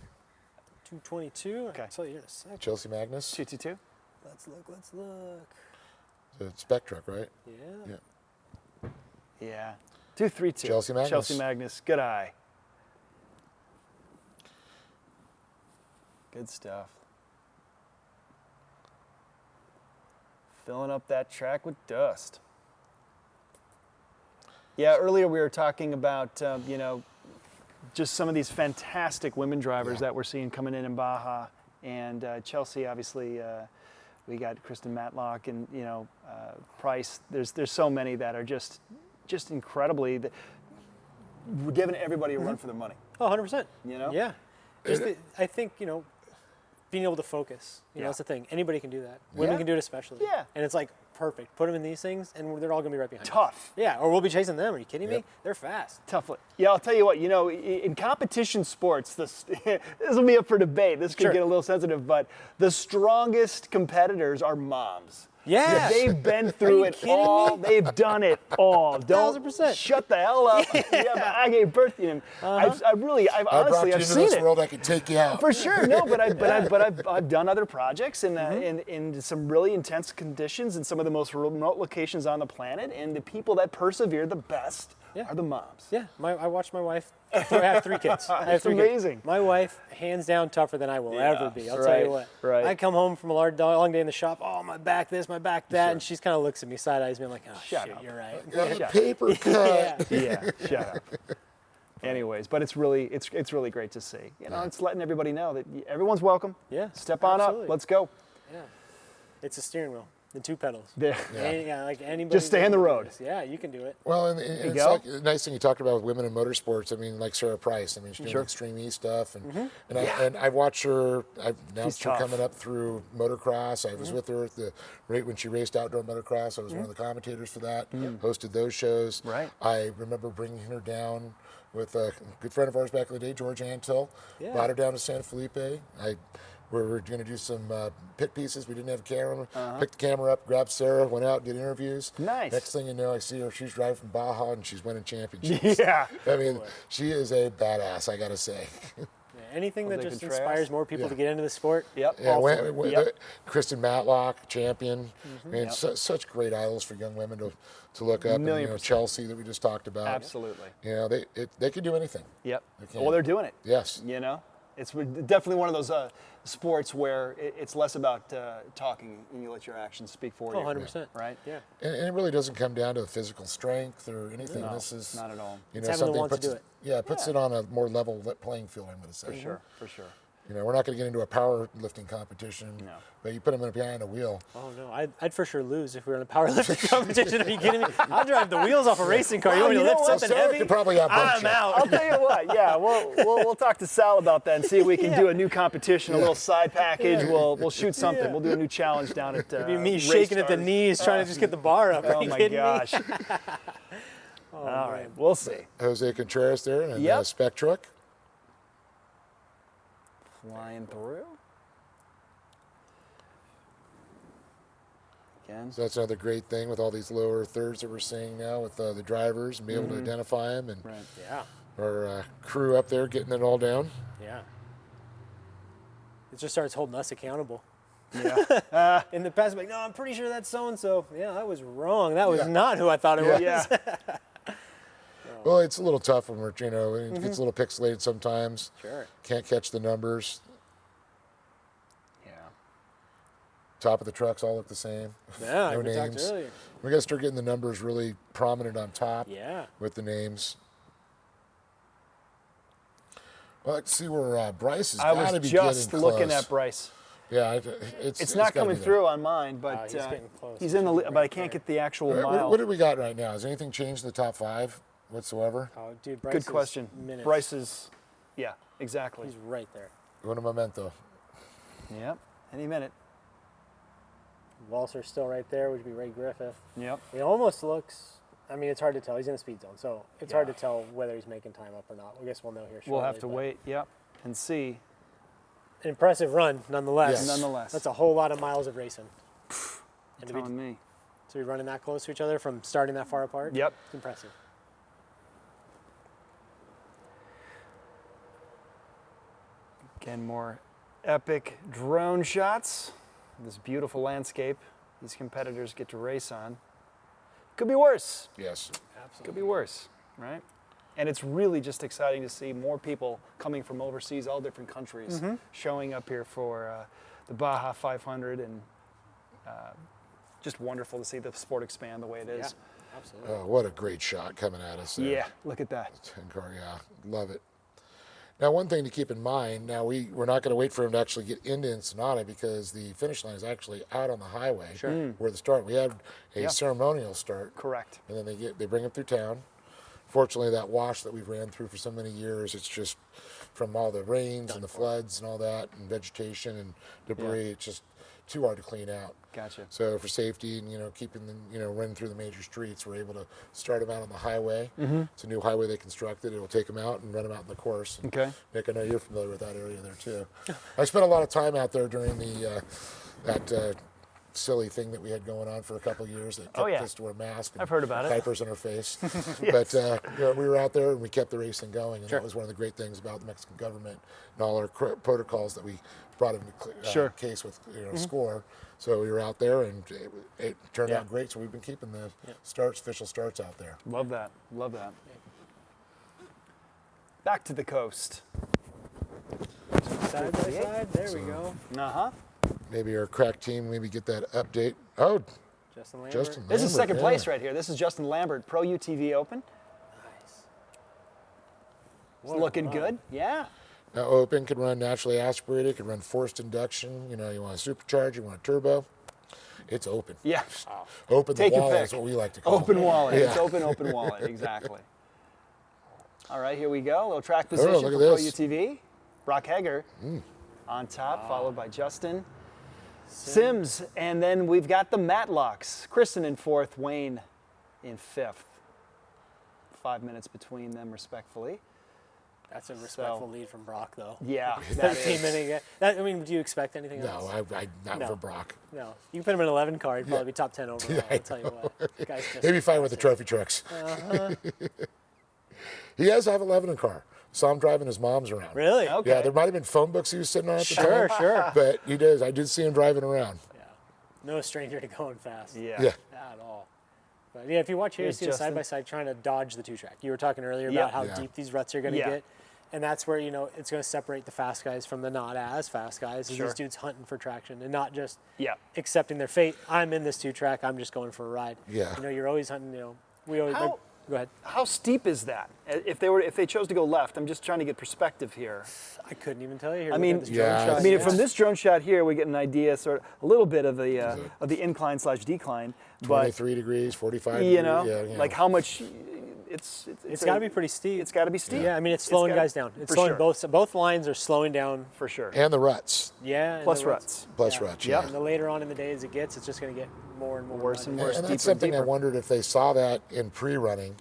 222. Okay. I'll tell you in a second. Chelsea Magnus? 222. Let's look. The spec truck, right? Yeah. Yeah. 232. Chelsea Magnus. Chelsea Magnus. Good eye. Good stuff. Filling up that track with dust. Yeah, earlier we were talking about, just some of these fantastic women drivers that we're seeing coming in Baja. And Chelsea, obviously, we got Kristen Matlock and, Price. There's so many that are just incredibly, we're giving everybody a run for their money. Oh, 100%. You know? Yeah. I think, being able to focus, that's the thing. Anybody can do that. Women Yeah. can do it especially. Yeah. And it's like perfect. Put them in these things, and they're all going to be right behind Tough. you. Yeah, or we'll be chasing them. Are you kidding me? Yep. They're fast. Tough. Yeah, I'll tell you what, in competition sports, this will be up for debate. This could Sure. get a little sensitive, but the strongest competitors are moms. Yeah. They've been through you it kidding all. me? They've done it all. Don't 1000%. shut the hell up. Yeah, but I gave birth to him. I've I brought honestly, you I've into seen this it. world, I could take you out. For sure, no, but I've done other projects in some really intense conditions in some of the most remote locations on the planet, and the people that persevere the best are the moms. Yeah. I watched my wife. I have 3 kids. I have It's 3 kids. amazing. My wife, hands down, tougher than I will ever be. I'll tell you what. right. I come home from a long day in the shop. Oh, my back this, my back that, Sure. and she's kind of looks at me, side eyes me. I'm like, oh Shut shit, up. you're right. Got a paper cut. Yeah. Yeah, shut up. Anyways, but it's really great to see. You know, it's letting everybody know that everyone's welcome. Yeah. Step on absolutely. up. Let's go. Yeah. It's a steering wheel. The 2 pedals. Yeah. Like anybody. Just stay in the road. Yeah, you can do it. Well, and it's like the nice thing you talked about with women in motorsports. I mean, like Sarah Price. I mean, she's doing Extreme E stuff, and I watched her. I've announced her coming up through motocross. I was with her when she raced outdoor motocross. I was one of the commentators for that. Hosted those shows. Right. I remember bringing her down with a good friend of ours back in the day, George Antill. Yeah. Brought her down to San Felipe. We were going to do some pit pieces. We didn't have a camera. Picked the camera up, grabbed Sarah, went out, did interviews. Nice. Next thing you know, I see her. She's driving from Baja, and she's winning championships. Yeah. I mean, she is a badass, I got to say. Anything that Jose just Contreras. inspires more people to get into the sport. Yep. Yeah, Kristen Matlock, champion. I mean, such great idols for young women to look up. And, Chelsea that we just talked about. Absolutely. You know, they can do anything. Yep. They can. Well, they're doing it. Yes. You know, it's definitely one of those sports where it's less about talking and you let your actions speak for you. 100%. Right? Yeah. And it really doesn't come down to physical strength or anything. No, This is not at all. You It's know, having the something want to puts do it. Yeah, it puts it on a more level playing field, I'm going to say. For sure. For sure. You know, we're not going to get into a powerlifting competition. No. But you put them behind a wheel. Oh no, I'd for sure lose if we were in a powerlifting competition. Are you kidding me? I'll drive the wheels off a racing car. You want me to lift something Sarah heavy? could probably outpunch I'm you. out. I'll tell you what. Yeah, we'll talk to Sal about that and see if we can do a new competition, a little side package. We'll shoot something. We'll do a new challenge down at. It'd be me Race shaking at the Stars. knees trying to just get the bar up. Are Oh you my kidding gosh. me? All right, we'll see. Jose Contreras there and Yep. Spec Truck. Flying through. Again. So that's another great thing with all these lower thirds that we're seeing now with the drivers and be able to identify them and Yeah. our crew up there getting it all down. Yeah. It just starts holding us accountable. Yeah. In the past, I'm like, no, I'm pretty sure that's so and so. Yeah, I was wrong. That was not who I thought it was. Yeah. Well, it's a little tough when it gets a little pixelated sometimes. Sure. Can't catch the numbers. Yeah. Top of the trucks all look the same. Yeah, No we talked names. earlier. We got to start getting the numbers really prominent on top. Yeah. With the names. Well, let's see where Bryce is. I Got to was be just getting looking close. at Bryce. Yeah, It's not gotta coming be there. through on mine, but he's getting close. he's in the. But I can't get the actual mile. What do we got right now? Has anything changed in the top 5 whatsoever? Oh, dude, Bryce Good question. Minutes. Bryce is. Yeah, exactly. He's right there. Un momento. Yep. Any minute. Walser's still right there, which would be Ray Griffith. Yep. It almost looks. I mean, it's hard to tell. He's in the speed zone, so it's hard to tell whether he's making time up or not. I guess we'll know here shortly. We'll have to but wait. Yep. And see. An impressive run, nonetheless. Yes. Nonetheless. That's a whole lot of miles of racing. You're telling me. So we're running that close to each other from starting that far apart? Yep. It's impressive. Again, more epic drone shots. This beautiful landscape these competitors get to race on. Could be worse. Yes. Could be worse, right? And it's really just exciting to see more people coming from overseas, all different countries, showing up here for the Baja 500, and just wonderful to see the sport expand the way it is. Yeah, absolutely. Oh, what a great shot coming at us there. Yeah, look at that. 10-car, yeah, love it. Now, one thing to keep in mind, now we're not going to wait for him to actually get into Ensenada because the finish line is actually out on the highway where the start. We had a ceremonial start. Correct. And then they bring him through town. Fortunately, that wash that we've ran through for so many years, it's just from all the rains and the floods and all that and vegetation and debris, it's just too hard to clean out. Gotcha. So for safety and, keeping them, running through the major streets, we're able to start them out on the highway. It's a new highway they constructed. It'll take them out and run them out in the course. And Okay. Nick, I know you're familiar with that area there too. I spent a lot of time out there during the that silly thing that we had going on for a couple of years that kept us to wear masks and I've heard about it. diapers on our face. Yes. But we were out there and we kept the racing going, and that was one of the great things about the Mexican government and all our protocols that we brought into case with SCORE. So we were out there, and it turned out great. So we've been keeping the official starts out there. Love that. Love that. Back to the coast. Side by side, there we go. Uh-huh. Maybe our crack team get that update. Oh, Justin Lambert. This is second place right here. This is Justin Lambert, Pro UTV Open. It's looking good. Yeah. Now open, can run naturally aspirated, can run forced induction. You know, you want a supercharger, you want a turbo. It's open. Yeah. Open Take the your wallet pick. is what we like to call Open it. wallet. Yeah. It's open wallet. Exactly. All right, here we go. A little track position look for at Pro this. UTV. Brock Hager on top, followed by Justin Sims. And then we've got the Matlocks. Kristen in 4th, Wayne in 5th. 5 minutes between them, respectfully. That's a respectful lead from Brock, though. Yeah, that 13 is. minute. I mean, do you expect anything else? No, not No. for Brock. No. You can put him in an 11 car, he'd probably be top 10 overall. I'll tell you what. Guy's just He'd be fine with the trophy trucks. He has to have 11 in a car. Saw him driving his mom's around. Really? Okay. Yeah, there might have been phone books he was sitting on at the Sure, time. sure. But he does. I did see him driving around. No stranger to going fast. Yeah. Yeah. At all. But yeah, if you watch here, you Here's see the Justin. side-by-side trying to dodge the two-track. You were talking earlier Yep. about how Yeah. deep these ruts are going to Yeah. get. And that's where, you know, it's going to separate the fast guys from the not as fast guys. Is Sure. these dudes hunting for traction and not just Yeah. accepting their fate. I'm in this two-track. I'm just going for a ride. Yeah. You know, you're always hunting, you know. We always go ahead. How steep is that? If they chose to go left, I'm just trying to get perspective here. I couldn't even tell you here. I Look mean, at this drone shot. I mean, from this drone shot here, we get an idea, sort of a little bit of the incline/decline. 23 degrees, 45 You degrees. know, yeah. like how much? It's got to be pretty steep. It's got to be steep. Yeah, I mean, it's slowing guys down. It's for slowing sure. both lines are slowing down. For sure. And the ruts. Yeah. and Plus the ruts. Plus ruts, yeah. And the later on in the day as it gets, it's just going to get more and more Worse and muddy. worse. And deeper that's something and I deeper. wondered if they saw that in pre-running.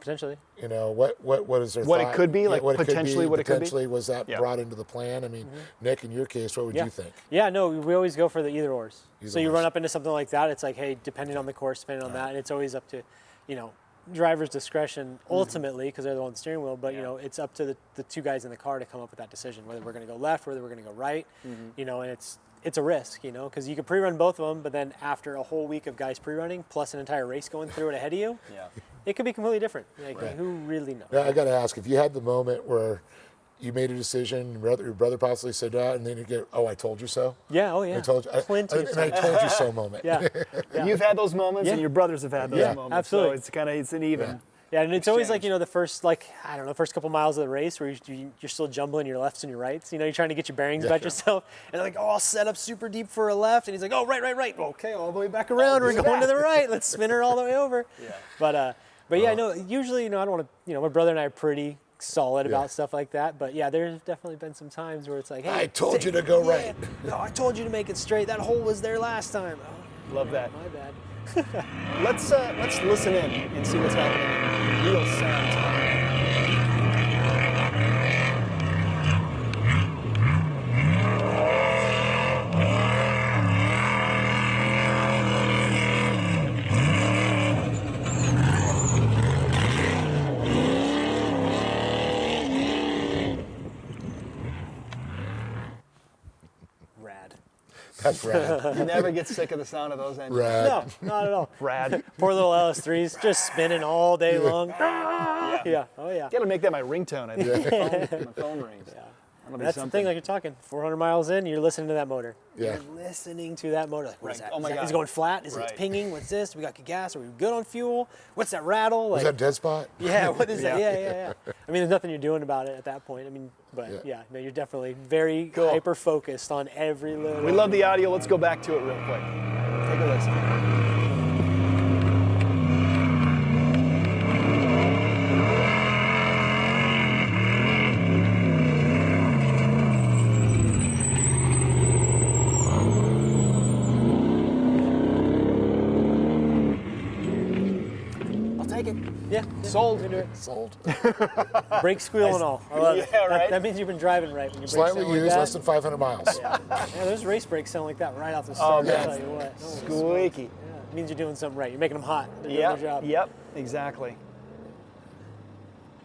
Potentially. You know, what is their What it thought? could be, Yeah, like what it could be, potentially what it could be? potentially was that Yeah. brought into the plan? I mean, Nick, in your case, what would you think? Yeah, no, we always go for the either ors. So you ors. run up into something like that, it's like, hey, depending on the course, depending on that, and it's always up to, you know, driver's discretion ultimately, because they're the one on the steering wheel, but, you know, it's up to the two guys in the car to come up with that decision, whether we're going to go left, whether we're going to go right, you know, and it's a risk, you know, because you can pre-run both of them, but then after a whole week of guys pre-running, plus an entire race going through it ahead of you, it could be completely different. Like, who really knows? Yeah, I got to ask, if you had the moment where you made a decision, your brother possibly said that, and then you get, oh, I told you so? Yeah, oh yeah. I told you, Plenty of I times. told you so moment. Yeah. You've had those moments, and your brothers have had those moments. Absolutely. So it's kind of it's an even. Yeah, and it's always like, you know, the first, like, I don't know, first couple miles of the race where you're still jumbling your lefts and your rights. You know, you're trying to get your bearings about yourself. And like, oh, I'll set up super deep for a left. And he's like, oh, right. Okay, all the way back around. We're going to the right. Let's spin her all the way over. Yeah. But yeah, no, usually, you know, I don't want to, you know, my brother and I are pretty solid about stuff like that. But yeah, there's definitely been some times where it's like, hey, I told you to go right. No, I told you to make it straight. That hole was there last time. Oh, Love that. my bad. Let's listen in and see what's happening in real sound time. Rad. That's rad. You never get sick of the sound of those engines. Rad. No, not at all. Rad. Poor little LS3s just spinning all day long. Yeah. Oh yeah. Got to make that my ringtone. I think my phone rings. Yeah. That'll be That's the something. thing, like you're talking, 400 miles in, you're listening to that motor. Yeah. You're listening to that motor. Like, what is Right. that? Oh my Is God. it going flat? Is Right. it pinging? What's this? We got good gas? Are we good on fuel? What's that rattle? Was Like, that dead spot? yeah, what is that? Yeah. I mean, there's nothing you're doing about it at that point. I mean, but yeah, no, you're definitely very hyper focused on every little. We love the audio. Let's go back to it real quick. Take a listen. I'll take it. Yeah. Sold. Sold. Brake squeal and all. I love it. Yeah, right. That means you've been driving right when you brake Slightly sound like used, that. less than 500 miles. Yeah, those race brakes sound like that right off the start. man. I'll tell you what. Squeaky. Yeah, it means you're doing something right. You're making them hot. They're doing Yep. their job. Yep. Exactly.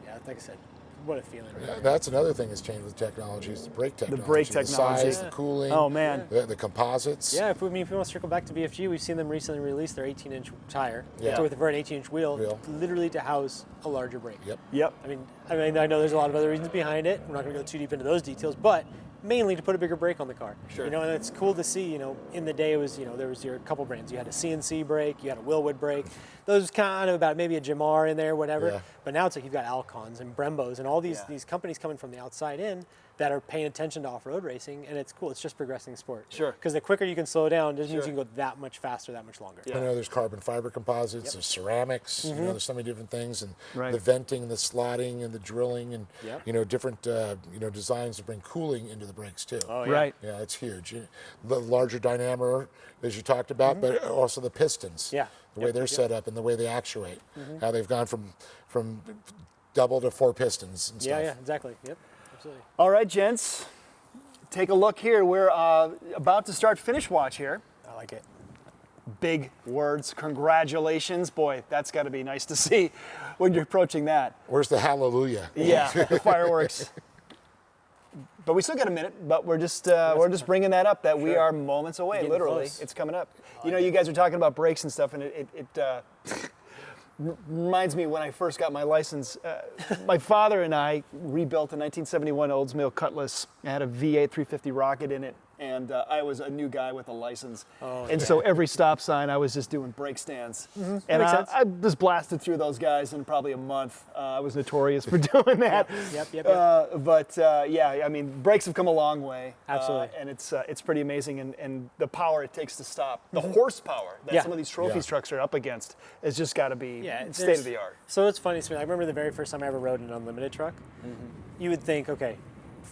Yeah, like I said, what a feeling. Yeah, that's another thing that's changed with technology is the brake technology. brake technology. The size, the cooling. Oh, man. The composites. Yeah, if we want to circle back to BFG, we've seen them recently release their 18-inch tire. Yeah. So with an 18-inch wheel, literally to house a larger brake. Yep. Yep. I mean, I know there's a lot of other reasons behind it. We're not going to go too deep into those details, but mainly to put a bigger brake on the car. Sure. You know, and it's cool to see, you know, in the day it was, you know, there was your couple brands. You had a CNC brake, you had a Willwood brake. Those kind of about maybe a Jamar in there, whatever. Yeah. But now it's like you've got Alcons and Brembos and all these companies coming from the outside in that are paying attention to off-road racing, and it's cool. It's just progressing sport. Sure. Because the quicker you can slow down, just means you can go that much faster, that much longer. I know there's carbon fiber composites, there's ceramics, you know, there's so many different things, and the venting, the slotting, and the drilling, and you know, different you know, designs to bring cooling into the brakes too. Oh, yeah. Right. Yeah, it's huge. The larger dynamometer, as you talked about, but also the pistons. Yeah. The way they're set up and the way they actuate, how they've gone from double to 4 pistons and stuff. Yeah, exactly. Yep, absolutely. All right, gents, take a look here. We're about to start finish watch here. I like it. Big words, congratulations. Boy, that's got to be nice to see when you're approaching that. Where's the hallelujah? Yeah, the fireworks. But we still got a minute, but we're just bringing that up, that we are moments away, Getting literally. close. It's coming up. You know, you guys are talking about brakes and stuff, and it reminds me when I first got my license. My father and I rebuilt a 1971 Oldsmobile Cutlass. It had a V8 350 rocket in it, and I was a new guy with a license. So every stop sign, I was just doing brake stands. And makes sense. I just blasted through those guys in probably a month. I was notorious for doing that. Yep. But yeah, I mean, brakes have come a long way. Absolutely. And it's pretty amazing. And the power it takes to stop, the horsepower that some of these trophies trucks are up against, has just got to be state of the art. So it's funny, I remember the very first time I ever rode an unlimited truck. You would think, okay,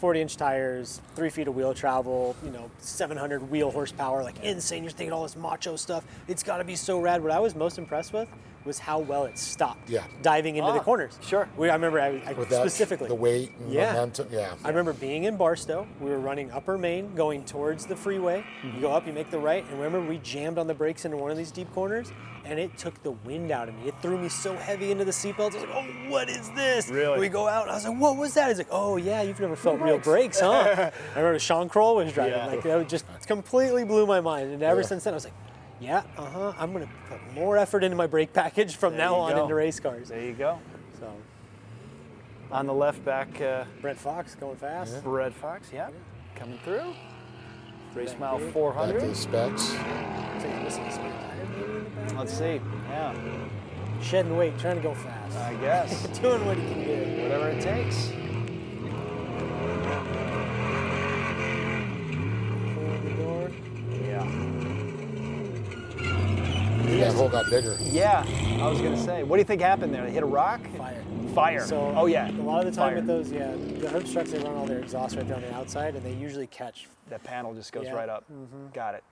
40-inch tires, 3 feet of wheel travel, you know, 700 wheel horsepower, like insane. You're thinking all this macho stuff. It's got to be so rad. What I was most impressed with was how well it stopped. Diving into the corners. Sure. I remember I With specifically. the weight and momentum. Yeah. I remember being in Barstow. We were running Upper Main, going towards the freeway. You go up, you make the right, and remember we jammed on the brakes into one of these deep corners, and it took the wind out of me. It threw me so heavy into the seatbelts. I was like, oh, what is this? Really? We go out, and I was like, what was that? He's like, oh, yeah, you've never felt real brakes, huh? I remember Sean Kroll was driving. Like, that just completely blew my mind. And ever since then, I was like, yeah, I'm going to put more effort into my brake package from now on into race cars. There you go. So, on the left back, Brett Fox going fast. Brett Fox, coming through. Race mile 400. Back to the specs. Let's see. Yeah. Shedding weight, trying to go fast. I guess. Doing what he can do. Whatever it takes. Hold the door. That hole got bigger. Yeah, I was going to say. What do you think happened there? They hit a rock? Fire. So oh, yeah. A lot of the time with those, the Herbst trucks, they run all their exhaust right there on the outside, and they usually catch. That panel just goes right up. Got it.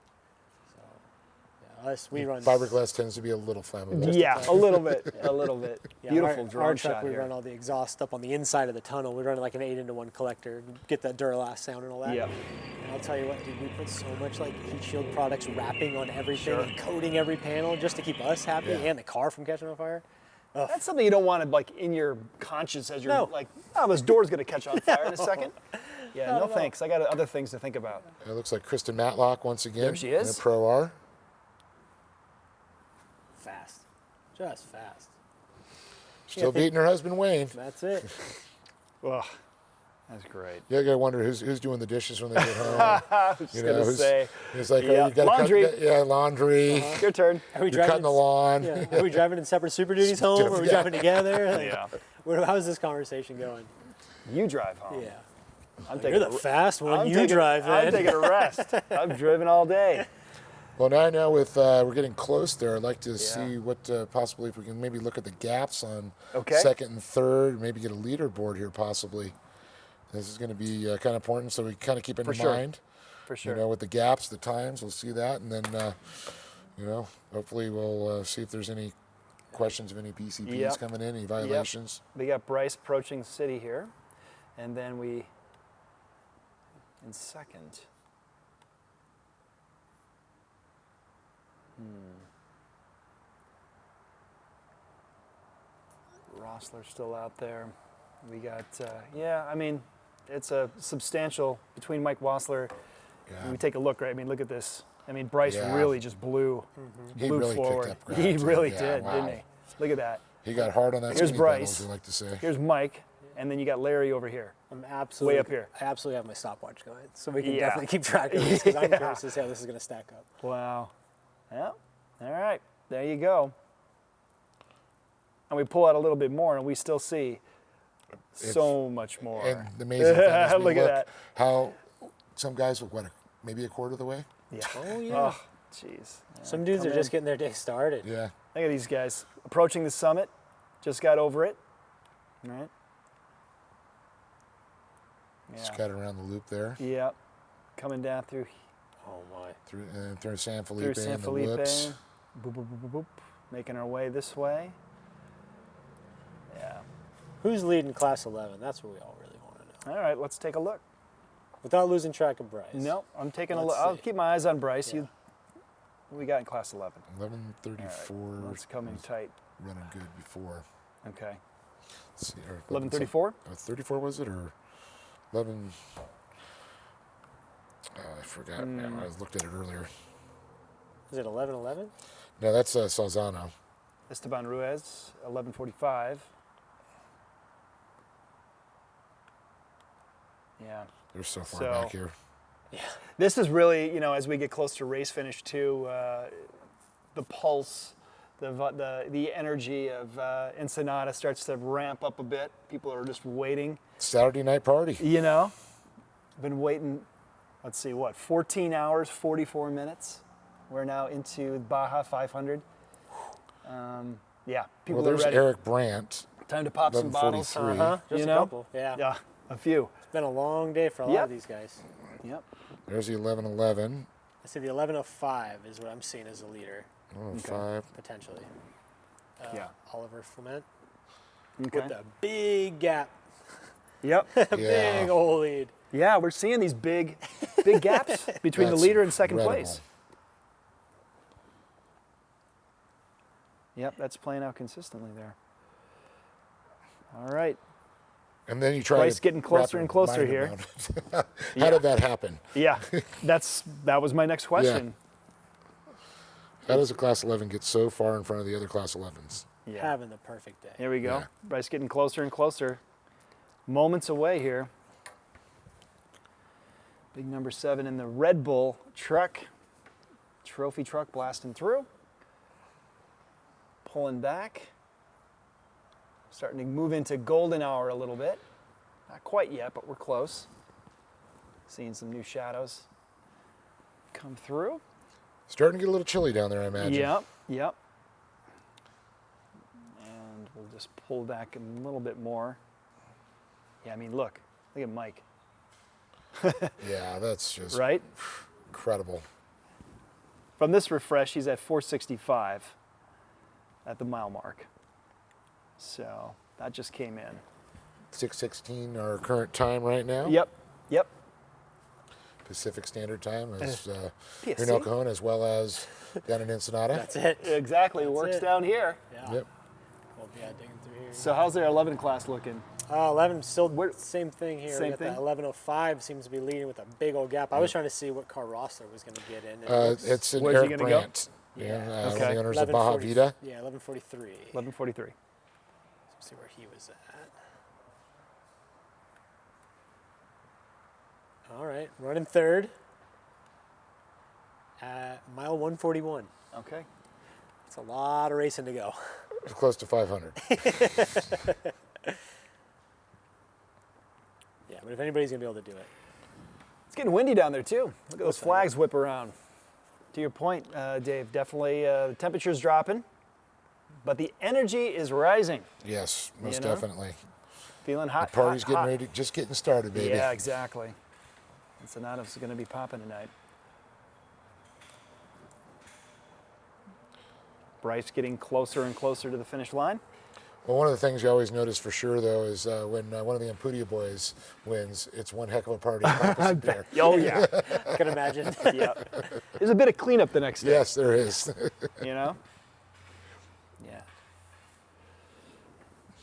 We run. Fiberglass tends to be a little flammable. Yeah, a little bit. A little bit. Yeah, Beautiful our drone truck, shot we here. run all the exhaust up on the inside of the tunnel. We run like an 8-into-1 collector, get that Duralast sound and all that. Yeah. And I'll tell you what, dude, we put so much like heat shield products wrapping on everything and coating every panel just to keep us happy and the car from catching on fire. Ugh. That's something you don't want to like in your conscience as you're like, oh, this door's going to catch on fire in a second. Yeah, no thanks. I got other things to think about. It looks like Kristen Matlock once again. There she is. In a Pro R. Fast. Just fast. Still beating her husband Wayne. That's it. Ugh, that's great. Yeah, you gotta wonder who's doing the dishes when they get home. I was just gonna say. It's like, oh, you gotta laundry. Laundry. Your turn. Are we You're cutting the lawn. Yeah. Are we driving in separate Super Duties home? Or are we driving together? Like, how's this conversation going? You drive home. Yeah. You're the fast one. You drive in. I'm taking a rest. I've driven all day. Well, now I know with we're getting close there. I'd like to see what possibly if we can maybe look at the gaps on second and third, maybe get a leaderboard here possibly. This is going to be kind of important, so we kind of keep it in mind. For sure. You know, with the gaps, the times, we'll see that, and then you know, hopefully we'll see if there's any questions of any PCPs coming in, any violations. We got Bryce approaching the city here, and then we in second. Rossler's still out there. We got, I mean, it's a substantial between Mike Wassler. We take a look, right? I mean, look at this. I mean, Bryce really just blew really forward. picked up ground. He really Yeah, did, wow. didn't he? Look at that. He got hard on that. Here's skinny pedal, Bryce. as we like to say. Here's Mike. And then you got Larry over here. I'm absolutely way up here. I absolutely have my stopwatch going, so we can Yeah. definitely keep track of this, because I'm curious to see how this is going to stack up. Wow. Yeah. All right. There you go. And we pull out a little bit more, and we still see so much more. And the amazing thing is we look at that. how some guys look, maybe a quarter of the way? Yeah. Oh, yeah. Oh, jeez. Some dudes are just getting their day started. Yeah. Look at these guys approaching the summit. Just got over it. All right. Just cut around the loop there. Yep. Coming down through. Oh my. Through San Felipe. Through San and the Felipe. whoops. Boop, boop, boop, boop, boop. Making our way this way. Yeah. Who's leading Class 11? That's what we all really want to know. All right, let's take a look. Without losing track of Bryce. No, I'm taking a Let's look. I'll see. keep my eyes on Bryce. You. What we got in Class 11? 11:34. That's coming tight. Running good before. Okay. Let's see, 11:34? 34 was it, or 11? I forgot. I looked at it earlier. Is it 11:11? No, that's Salzano. Esteban Ruiz, 11:45. Yeah. They're so far back here. Yeah. This is really, as we get close to race finish too, the pulse, the energy of Ensenada starts to ramp up a bit. People are just waiting. Saturday night party. Been waiting, let's see, 14 hours, 44 minutes. We're now into Baja 500. People Well, there's are ready. Eric Brandt. Time to pop some bottles. 11:43. Just a couple. Yeah. Yeah, a few. It's been a long day for a lot of these guys. Yep. There's the 11:11. I see the 11:05 is what I'm seeing as a leader. 11:05. Potentially. Oliver Flement. Okay. With a big gap. Yep. Big old lead. Yeah, we're seeing these big gaps between the That's leader and second incredible. place. Yep, that's playing out consistently there. All right. And then you try Bryce to getting closer wrap and closer your here. mind around it. How did that happen? Yeah, that was my next question. How does a Class 11 get so far in front of the other Class 11s? Yeah. Having the perfect day. Here we go. Yeah. Bryce getting closer and closer. Moments away here. Big number 7 in the Red Bull truck. Trophy truck blasting through. Pulling back. Starting to move into golden hour a little bit. Not quite yet, but we're close. Seeing some new shadows come through. Starting to get a little chilly down there, I imagine. Yep. And we'll just pull back a little bit more. Yeah, I mean, look at Mike. Yeah, that's just right? Incredible. From this refresh, he's at 465 at the mile mark. So that just came in. 6:16 our current time right now. Yep. Pacific Standard Time is here PST. in El Cajon as well as down in Ensenada. That's it. Exactly. It works down here. Yeah. Yep. We'll be digging through here. So how's their 11 class looking? 11 still same thing here. Same We got thing? that 11:05 seems to be leading with a big old gap. I was trying to see what car Rossler was going to get in. It's an Where's he Eric gonna go? Brandt. Yeah. One of the owners of Baja 11:40 Vida. Yeah, 11:43. 11:43. Let's see where he was at. All right, running third at mile 141. Okay. It's a lot of racing to go. It's close to 500. Yeah, but if anybody's going to be able to do it. It's getting windy down there too. Look at those flags whip around. To your point, Dave, definitely the temperature's dropping, but the energy is rising. Yes, most You know? definitely. Feeling hot. The party's hot, getting hot. ready, just getting started, baby. Yeah, exactly. Ensenada's going to be popping tonight. Bryce getting closer and closer to the finish line. Well, one of the things you always notice for sure, though, is when one of the Ampudia boys wins, it's one heck of a party. Opposite there. Oh, yeah. I can imagine. Yeah. There's a bit of cleanup the next day. Yes, there is. You know? Yeah.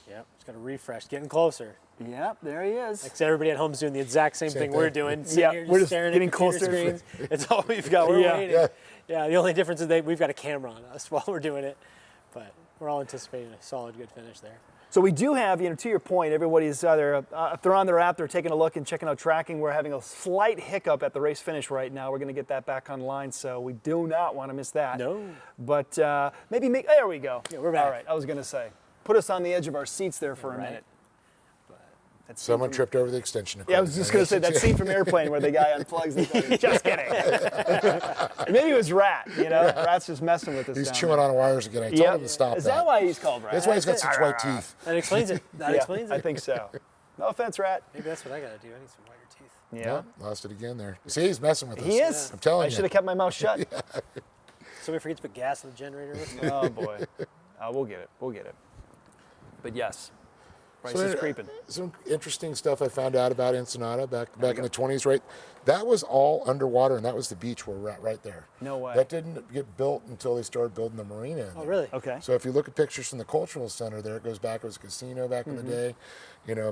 Yep, it's got to refresh, getting closer. Yep, there he is. Like everybody at home's doing the exact same thing we're doing. Yeah, Here we're just staring getting at computer closer. screens. It's all we've got. We're Yeah. waiting. Yeah, the only difference is that we've got a camera on us while we're doing it. But we're all anticipating a solid, good finish there. So we do have, to your point, everybody's either, if they're on their app, they're taking a look and checking out tracking. We're having a slight hiccup at the race finish right now. We're going to get that back online, so we do not want to miss that. No. But there we go. Yeah, we're back. All right, I was going to say, put us on the edge of our seats there for a minute. Someone tripped over the extension cord. Yeah, I was just going to say that scene from Airplane where the guy unplugs the thing. Just kidding. Maybe it was Rat, Rat's just messing with us. He's down chewing there. on wires again. I told him to stop Is that why he's called Rat? That's why he's got such white teeth. That explains it. That explains it. I think so. No offense, Rat. Maybe that's what I got to do. I need some whiter teeth. Yeah. Oh, lost it again there. See, he's messing with us. He is. I'm telling you. I should have kept my mouth shut. Somebody forgets to put gas in the generator. Oh, boy. We'll get it. We'll get it. But yes. Price is creeping. Some interesting stuff I found out about Ensenada back in the 20s, right? That was all underwater, and that was the beach where we're at right there. No way. That didn't get built until they started building the marina. In Oh, there. really? Okay. So if you look at pictures from the cultural center there, it goes back, it was a casino back in the day,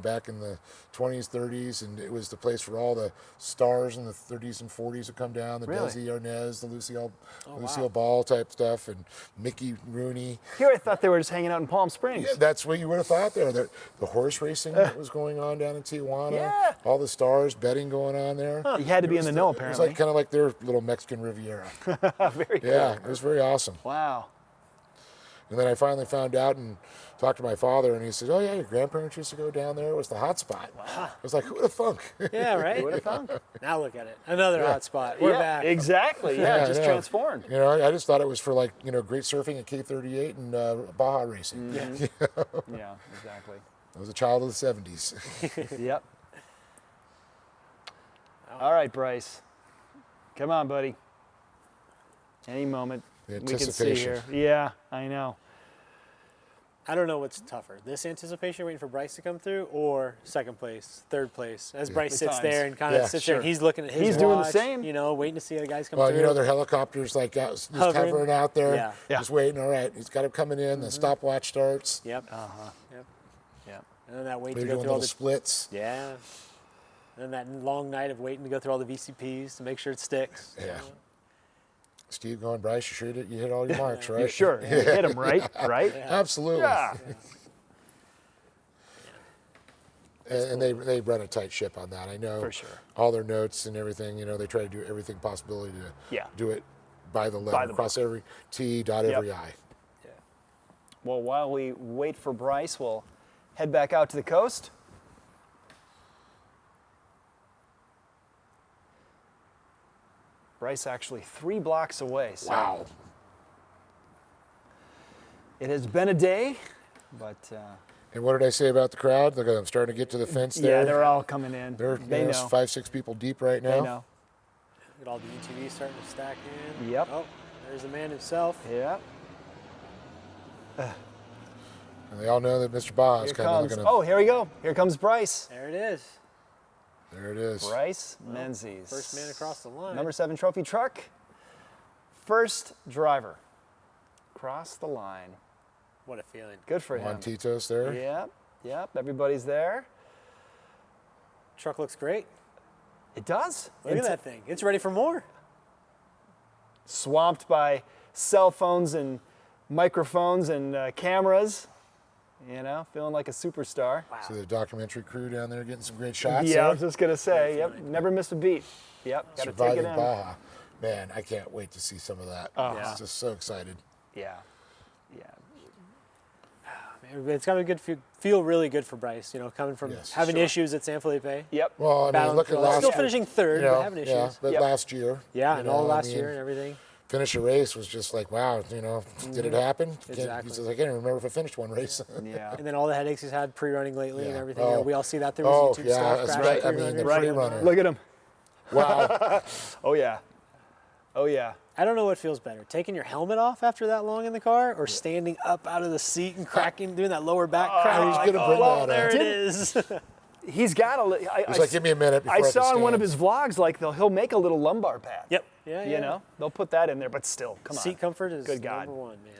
back in the 20s, 30s, and it was the place where all the stars in the 30s and 40s would come down, the Really? Desi Arnaz, the Lucille Ball type stuff, and Mickey Rooney. Here I thought they were just hanging out in Palm Springs. Yeah, that's what you would have thought there. The horse racing that was going on down in Tijuana, Yeah. all the stars betting going on there. Huh. You had to be in the know, It was apparently. kind of like their little Mexican Riviera. Very cool. Yeah, it was very awesome. Wow. And then I finally found out and talked to my father, and he said, "Oh yeah, your grandparents used to go down there. It was the hot spot." Wow. I was like, "Who would have thunk?" Yeah, right? Who would have thunk? Now look at it. Another hot spot. We're back. Exactly. Yeah, just transformed. I just thought it was for great surfing at K38 and Baja racing. Mm-hmm. Yeah, exactly. I was a child of the 70s. Yep. All right, Bryce. Come on, buddy. Any moment The we can see anticipation. here. Yeah, I know. I don't know what's tougher, this anticipation waiting for Bryce to come through, or second place, third place, as Bryce Good sits times. there and kind of sits there. And he's looking at his He's doing the watch, same. waiting to see the guys come Well, through. their helicopters just hovering out there, just waiting. All right, he's got him coming in. The stopwatch starts. Yep. Yep. And then that wait They're to go doing through all little the splits. Yeah. And then that long night of waiting to go through all the VCPs to make sure it sticks. Yeah. Steve going, Bryce, you sure that you hit all your marks, right? You sure? You hit them, right? Right? Absolutely. Yeah. And they run a tight ship on that. I know. For sure. All their notes and everything, they try to do everything possibility to do it by the letter, cross every T, dot every I. Yeah. Well, while we wait for Bryce, we'll head back out to the coast. Bryce actually 3 blocks away. So Wow. It has been a day, but And what did I say about the crowd? Look, I'm starting to get to the fence there. yeah, they're all coming in. They know. 5, 6 people deep right now. They know. Look at all the UTVs starting to stack in. Yep. Oh, there's the man himself. Yep. And they all know that Mr. Baja is Here kind of comes. looking Oh, here we go. Here comes Bryce. There it is. There it is. Bryce Menzies. First man across the line. Number 7 trophy truck. First driver. Cross the line. What a feeling. Good for Juan him. Tito's there. Yep. Yep. Everybody's there. Truck looks great. It does. Look at that thing. It's ready for more. Swamped by cell phones and microphones and cameras. Feeling like a superstar. Wow. See the documentary crew down there getting some great shots. Yeah, there. I was just gonna say. Yep. Never miss a beat. Yep. Got to take it Surviving in. Baja. Man, I can't wait to see some of that. Oh. I'm just so excited. Yeah. Yeah. It's got to feel really good for Bryce, coming from having issues at San Felipe. Yep. Well, I mean, look at last Still finishing third, but having issues. Yeah, but last year. Yeah, and all last year and everything. Finish a race was just like, wow, did it happen? Exactly. He says, I can't even remember if I finished one race. Yeah. And then all the headaches he's had pre-running lately and everything. Oh. We all see that through his YouTube stuff. That's crashing right. I mean, the pre-running. pre-runner. Look at him. Wow. Oh yeah. Oh yeah. I don't know what feels better, taking your helmet off after that long in the car, or standing up out of the seat and cracking, doing that lower back crack. He's gonna bring that there up. it is. He's got a. He's like, give me a minute before I I saw can in one of stand." his vlogs, like he'll make a little lumbar pad. Yep. Yeah. They'll put that in there, but still, come on. Seat comfort is Good God. number one, man.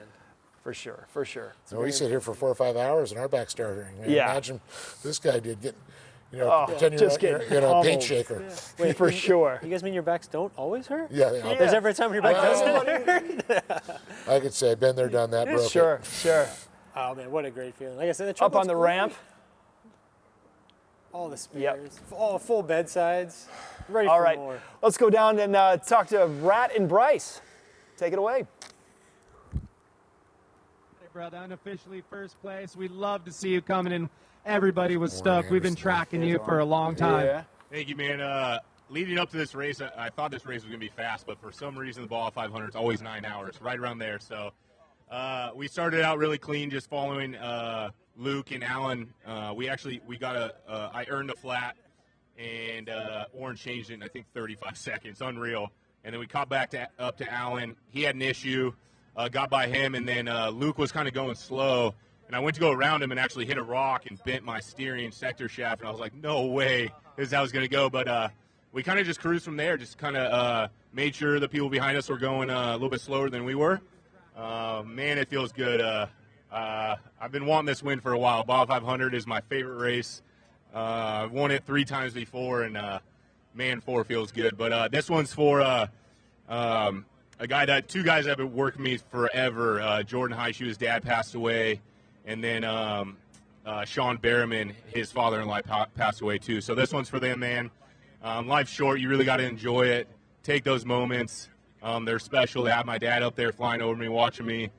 For sure. For sure. So we sit here for 4 or 5 hours and our back's starting. Yeah. Imagine this guy did get, just getting a paint pummeled. shaker. Yeah. Wait, For sure. You guys mean your backs don't always hurt? Yeah. There's every time your back doesn't hurt. I could say, been there, done that, broke Sure. it. Sure. Oh man, what a great feeling! Like I said, the Up on the ramp. All the spears, all full bedsides. Ready All for right, more. let's go down and talk to Rat and Bryce. Take it away. Hey, brother, unofficially first place. We'd love to see you coming in. Everybody was stoked. We've been tracking you for a long time. Yeah. Thank you, man. Leading up to this race, I thought this race was going to be fast, but for some reason the Baja 500 is always 9 hours, right around there. So we started out really clean, just following Luke and Alan. I earned a flat, and Orange changed it in, I think, 35 seconds. Unreal. And then we caught back up to Alan. He had an issue, got by him, and then Luke was kind of going slow. And I went to go around him and actually hit a rock and bent my steering sector shaft. And I was like, no way, this is how it's going to go. But we kind of just cruised from there, just kind of made sure the people behind us were going a little bit slower than we were. Man, it feels good. I've been wanting this win for a while. Baja 500 is my favorite race. I've won it 3 times before, and man, 4 feels good. But this one's for two guys that have been working with me forever. Jordan Heishu, his dad passed away, and then Sean Berriman, his father-in-law, passed away too. So this one's for them, man. Life's short. You really got to enjoy it. Take those moments. They're special to have my dad up there flying over me, watching me.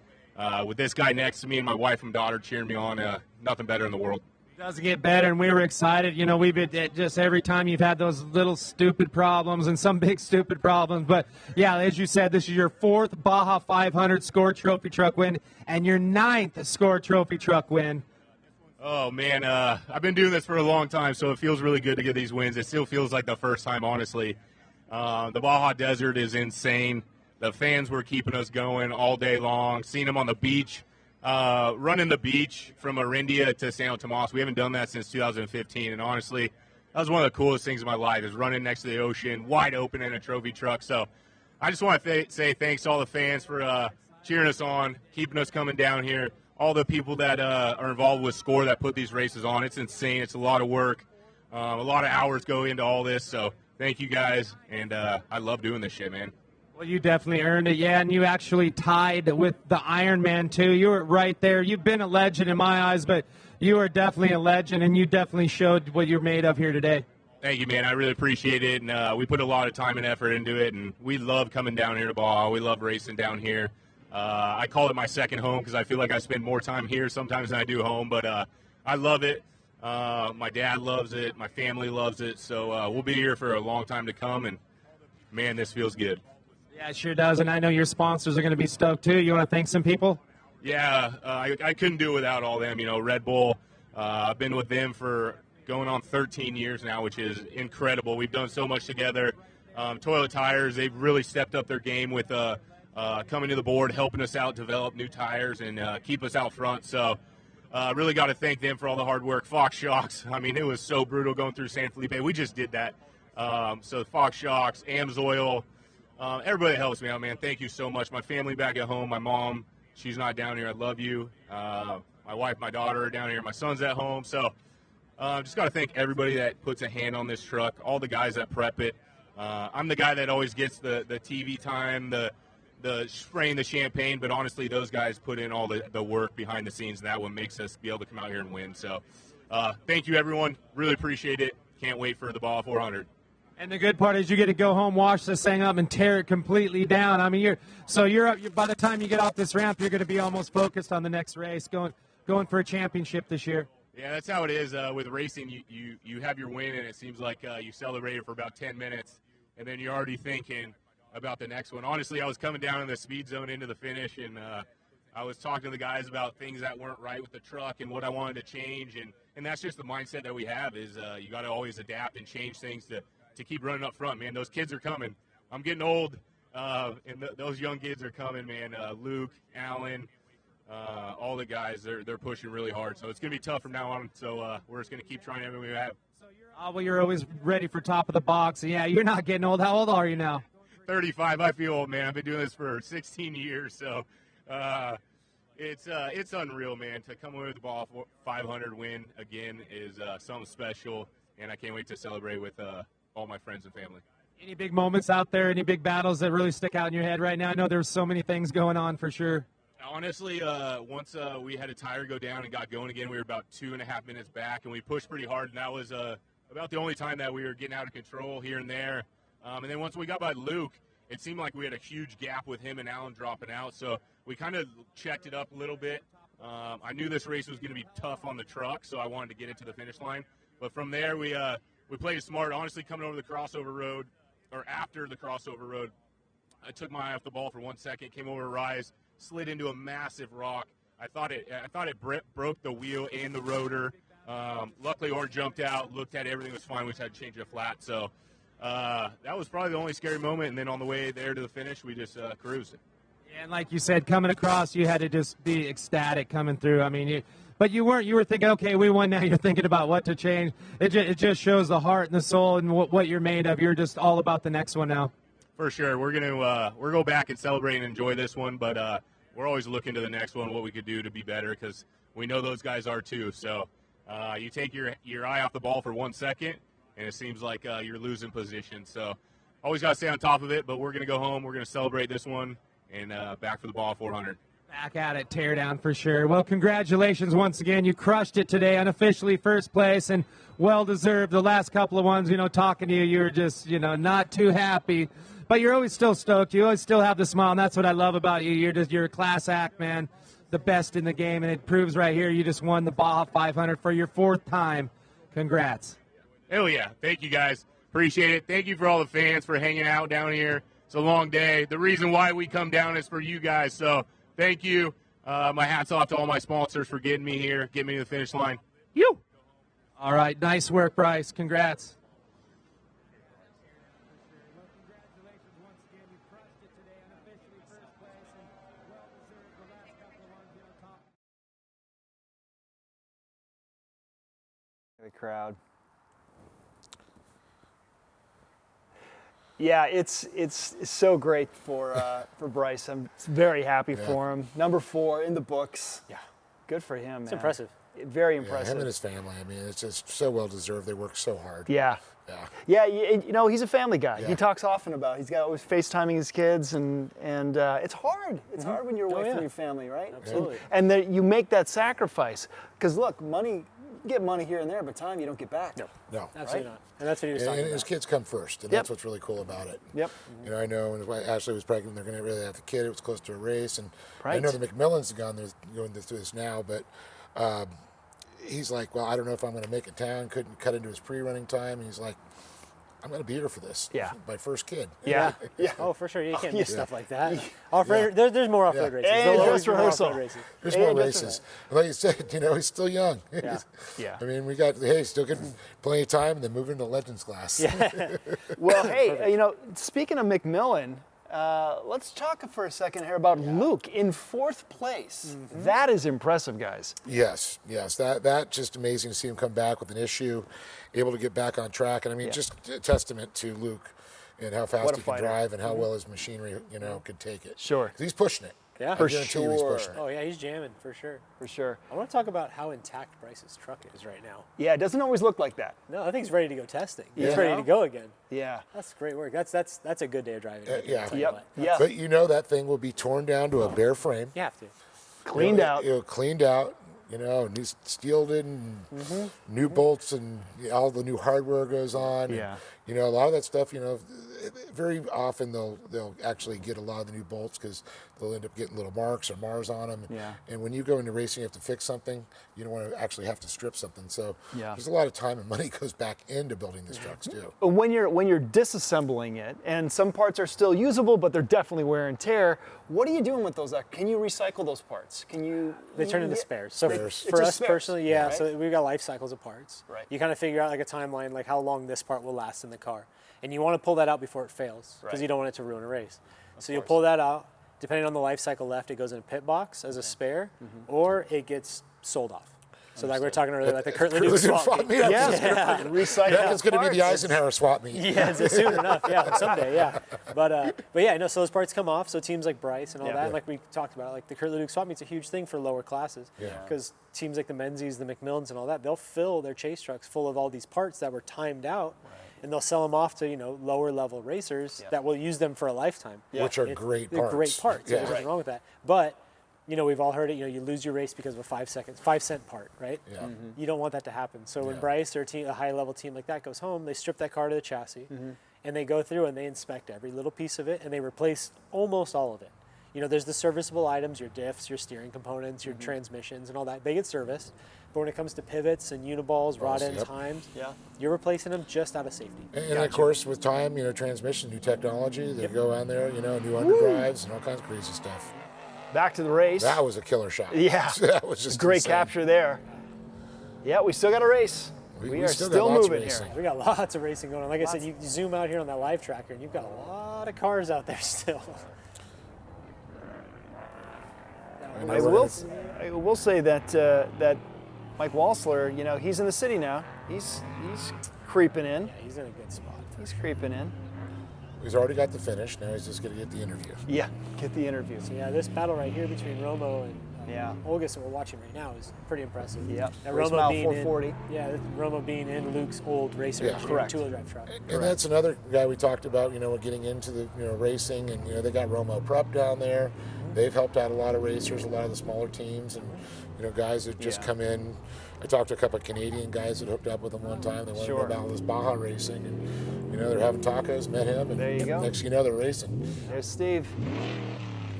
With this guy next to me and my wife and daughter cheering me on, nothing better in the world. It does get better, and we were excited. You know, we've been just every time you've had those little stupid problems and some big stupid problems. But, yeah, as you said, this is your 4th Baja 500 Score Trophy Truck win and your 9th Score Trophy Truck win. Oh, man, I've been doing this for a long time, so it feels really good to get these wins. It still feels like the first time, honestly. The Baja Desert is insane. The fans were keeping us going all day long, seeing them on the beach. Running the beach from Arindia to San Tomas. We haven't done that since 2015, and honestly, that was one of the coolest things in my life, is running next to the ocean, wide open in a trophy truck. So I just want to say thanks to all the fans for cheering us on, keeping us coming down here, all the people that are involved with SCORE that put these races on. It's insane. It's a lot of work. A lot of hours go into all this, so thank you guys, and I love doing this shit, man. Well, you definitely earned it, yeah, and you actually tied with the Ironman, too. You were right there. You've been a legend in my eyes, but you are definitely a legend, and you definitely showed what you're made of here today. Thank you, man. I really appreciate it, and we put a lot of time and effort into it, and we love coming down here to Baja. We love racing down here. I call it my second home because I feel like I spend more time here sometimes than I do home, but I love it. My dad loves it. My family loves it, so we'll be here for a long time to come, and, man, this feels good. Yeah, it sure does, and I know your sponsors are going to be stoked, too. You want to thank some people? Yeah, I couldn't do it without all them. You know, Red Bull, I've been with them for going on 13 years now, which is incredible. We've done so much together. Toilet Tires, they've really stepped up their game with coming to the board, helping us out, develop new tires, and keep us out front. So really got to thank them for all the hard work. Fox Shocks, I mean, it was so brutal going through San Felipe. We just did that. So Fox Shocks, AMSOIL, everybody that helps me out, man, thank you so much. My family back at home, my mom, she's not down here. I love you. My wife, my daughter are down here. My son's at home. So just got to thank everybody that puts a hand on this truck, all the guys that prep it. I'm the guy that always gets the TV time, the spraying the champagne, but honestly, those guys put in all the work behind the scenes, and that what makes us be able to come out here and win. So thank you, everyone. Really appreciate it. Can't wait for the Baja 400. And the good part is you get to go home, wash this thing up, and tear it completely down. I mean, you're by the time you get off this ramp, you're going to be almost focused on the next race, going for a championship this year. Yeah, that's how it is with racing. You have your win, and it seems like you celebrated for about 10 minutes, and then you're already thinking about the next one. Honestly, I was coming down in the speed zone into the finish, and I was talking to the guys about things that weren't right with the truck and what I wanted to change, and that's just the mindset that we have is you got to always adapt and change things to keep running up front, man. Those kids are coming. I'm getting old, and those young kids are coming, man. Luke, Alan, all the guys, they're pushing really hard. So it's going to be tough from now on. So we're just going to keep trying everything we have. Well, you're always ready for top of the box. Yeah, you're not getting old. How old are you now? 35. I feel old, man. I've been doing this for 16 years. So it's unreal, man. To come away with the Baja 500 win again is something special, and I can't wait to celebrate with all my friends and family. Any big moments out there, any big battles that really stick out in your head right now? I know there's so many things going on for sure. Honestly, once we had a tire go down and got going again, we were about 2.5 minutes back, and we pushed pretty hard, and that was about the only time that we were getting out of control here and there. And then once we got by Luke, it seemed like we had a huge gap with him and Alan dropping out, so we kind of checked it up a little bit. I knew this race was going to be tough on the truck, so I wanted to get it to the finish line. But from there, we played it smart. Honestly, coming over the crossover road, or after the crossover road, I took my eye off the ball for 1 second, came over a rise, slid into a massive rock. I thought it broke the wheel and the rotor. Luckily, Orange jumped out, looked at it, everything was fine. We just had to change it flat. So that was probably the only scary moment. And then on the way there to the finish, we just cruised it. And like you said, coming across, you had to just be ecstatic coming through. I mean, but you weren't. You were thinking, okay, we won. Now you're thinking about what to change. It just shows the heart and the soul and what you're made of. You're just all about the next one now. For sure, we're gonna go back and celebrate and enjoy this one, but we're always looking to the next one, what we could do to be better, because we know those guys are too. So you take your eye off the ball for 1 second, and it seems like you're losing position. So always got to stay on top of it. But we're gonna go home. We're gonna celebrate this one and back for the ball 400. Back at it, tear down for sure. Well, congratulations once again. You crushed it today, unofficially first place, and well deserved. The last couple of ones, talking to you, you were just, not too happy. But you're always still stoked. You always still have the smile, and that's what I love about you. You're a class act, man, the best in the game, and it proves right here you just won the Baja 500 for your 4th time. Congrats. Hell yeah. Thank you, guys. Appreciate it. Thank you for all the fans for hanging out down here. It's a long day. The reason why we come down is for you guys, so thank you. My hat's off to all my sponsors for getting me here, getting me to the finish line. You. All right, nice work, Bryce. Congrats. The crowd. Yeah, it's so great for Bryce. I'm very happy for him. Number 4 in the books. Yeah, good for him. It's man. impressive. Very impressive. Him and his family. I mean, it's just so well deserved. They work so hard. Yeah. He's a family guy. He talks often about. He's got always FaceTiming his kids, and it's hard. It's hard when you're away from your family, right? Absolutely. And you make that sacrifice because look, money. You get money here and there, but time you don't get back. No, absolutely not. And that's what he was talking and about. his kids come first, and that's what's really cool about it. Yep. I know when Ashley was pregnant, they're going to really have the kid. It was close to a race, and I know the McMillans have going through this now, but he's like, well, I don't know if I'm going to make it down. Couldn't cut into his pre-running time, and he's like, I'm going to be here for this. Yeah. My first kid. Yeah. Oh, for sure. You can't miss stuff like that. There's more off-road races. And dress rehearsal. There's more races. Like you said, he's still young. Yeah. I mean, still getting plenty of time, and then moving to Legends class. Yeah. Well, hey, speaking of McMillan, let's talk for a second here about Luke in 4th place. Mm-hmm. That is impressive, guys. Yes. That just amazing to see him come back with an issue, able to get back on track. And I mean, just a testament to Luke and how fast he can drive and how well his machinery, can take it. Sure. He's pushing it. Yeah, for sure. He's pushing it. Oh yeah, he's jamming for sure. For sure. I want to talk about how intact Bryce's truck is right now. Yeah, it doesn't always look like that. No, I think he's ready to go testing. He's ready to go again. Yeah. That's great work. That's a good day of driving. Yeah. But that thing will be torn down to a bare frame. You have to. Cleaned out. Cleaned out. New steeled in, new bolts, and all the new hardware goes on. Yeah. And, a lot of that stuff. Very often they'll actually get a lot of the new bolts because they'll end up getting little marks or Mars on them. Yeah. And when you go into racing, you have to fix something. You don't want to actually have to strip something. So Yeah. there's a lot of time and money goes back into building these trucks too. When you're disassembling it, and some parts are still usable, but they're definitely wear and tear. What are you doing with those? Can you recycle those parts? Can you? They turn into spares. So for us personally, so we've got life cycles of parts. Right. You kind of figure out like a timeline, like how long this part will last in the car, and you want to pull that out before it fails because you don't want it to ruin a race. So you'll pull that out. Depending on the life cycle left, it goes in a pit box as a spare, or it gets sold off. So like we were talking earlier, like the Kurt Leduc swap meet. Recycle. That's going to be the Eisenhower swap meet. Yeah, soon enough. Yeah, someday. Yeah, but yeah, so those parts come off. So teams like Bryce and all that, like we talked about, like the Kurt Leduc swap meet's a huge thing for lower classes. Because teams like the Menzies, the McMillans, and all that, they'll fill their chase trucks full of all these parts that were timed out. And they'll sell them off to lower level racers that will use them for a lifetime. Which are great parts. They're great parts. There's nothing wrong with that. But we've all heard it. You lose your race because of a 5-cent part, right? Yeah. You don't want that to happen. So when Bryce or a high-level team like that goes home, they strip that car to the chassis, and they go through and they inspect every little piece of it, and they replace almost all of it. There's the serviceable items, your diffs, your steering components, your transmissions, and all that. They get serviced. But when it comes to pivots and uniballs, rod ends, heims, you're replacing them just out of safety. And of course, with time, transmission, new technology, they go on there, new underdrives and all kinds of crazy stuff. Back to the race. That was a killer shot. Yeah. That was just great insane. capture there. Yeah, we still got a race. We are still moving here. We got lots of racing going on. Like I said, you zoom out here on that live tracker, and you've got a lot of cars out there still. I will say that that Mike Walsler, he's in the city now. He's creeping in. Yeah, he's in a good spot. He's creeping in. He's already got the finish. Now he's just going to get the interview. Yeah, get the interview. So this battle right here between Romo and Olgas that we're watching right now is pretty impressive. Yeah, Romo being 440. Romo being in Luke's old racer, correct. Two-wheel drive truck. And that's another guy we talked about, getting into the racing, and they got Romo Prep down there. They've helped out a lot of racers, a lot of the smaller teams, and guys that just come in. I talked to a couple of Canadian guys that hooked up with him one time. They wanted to know about this Baja racing, and they're having tacos. Met him, and there you go. Next thing you know, they're racing. There's Steve.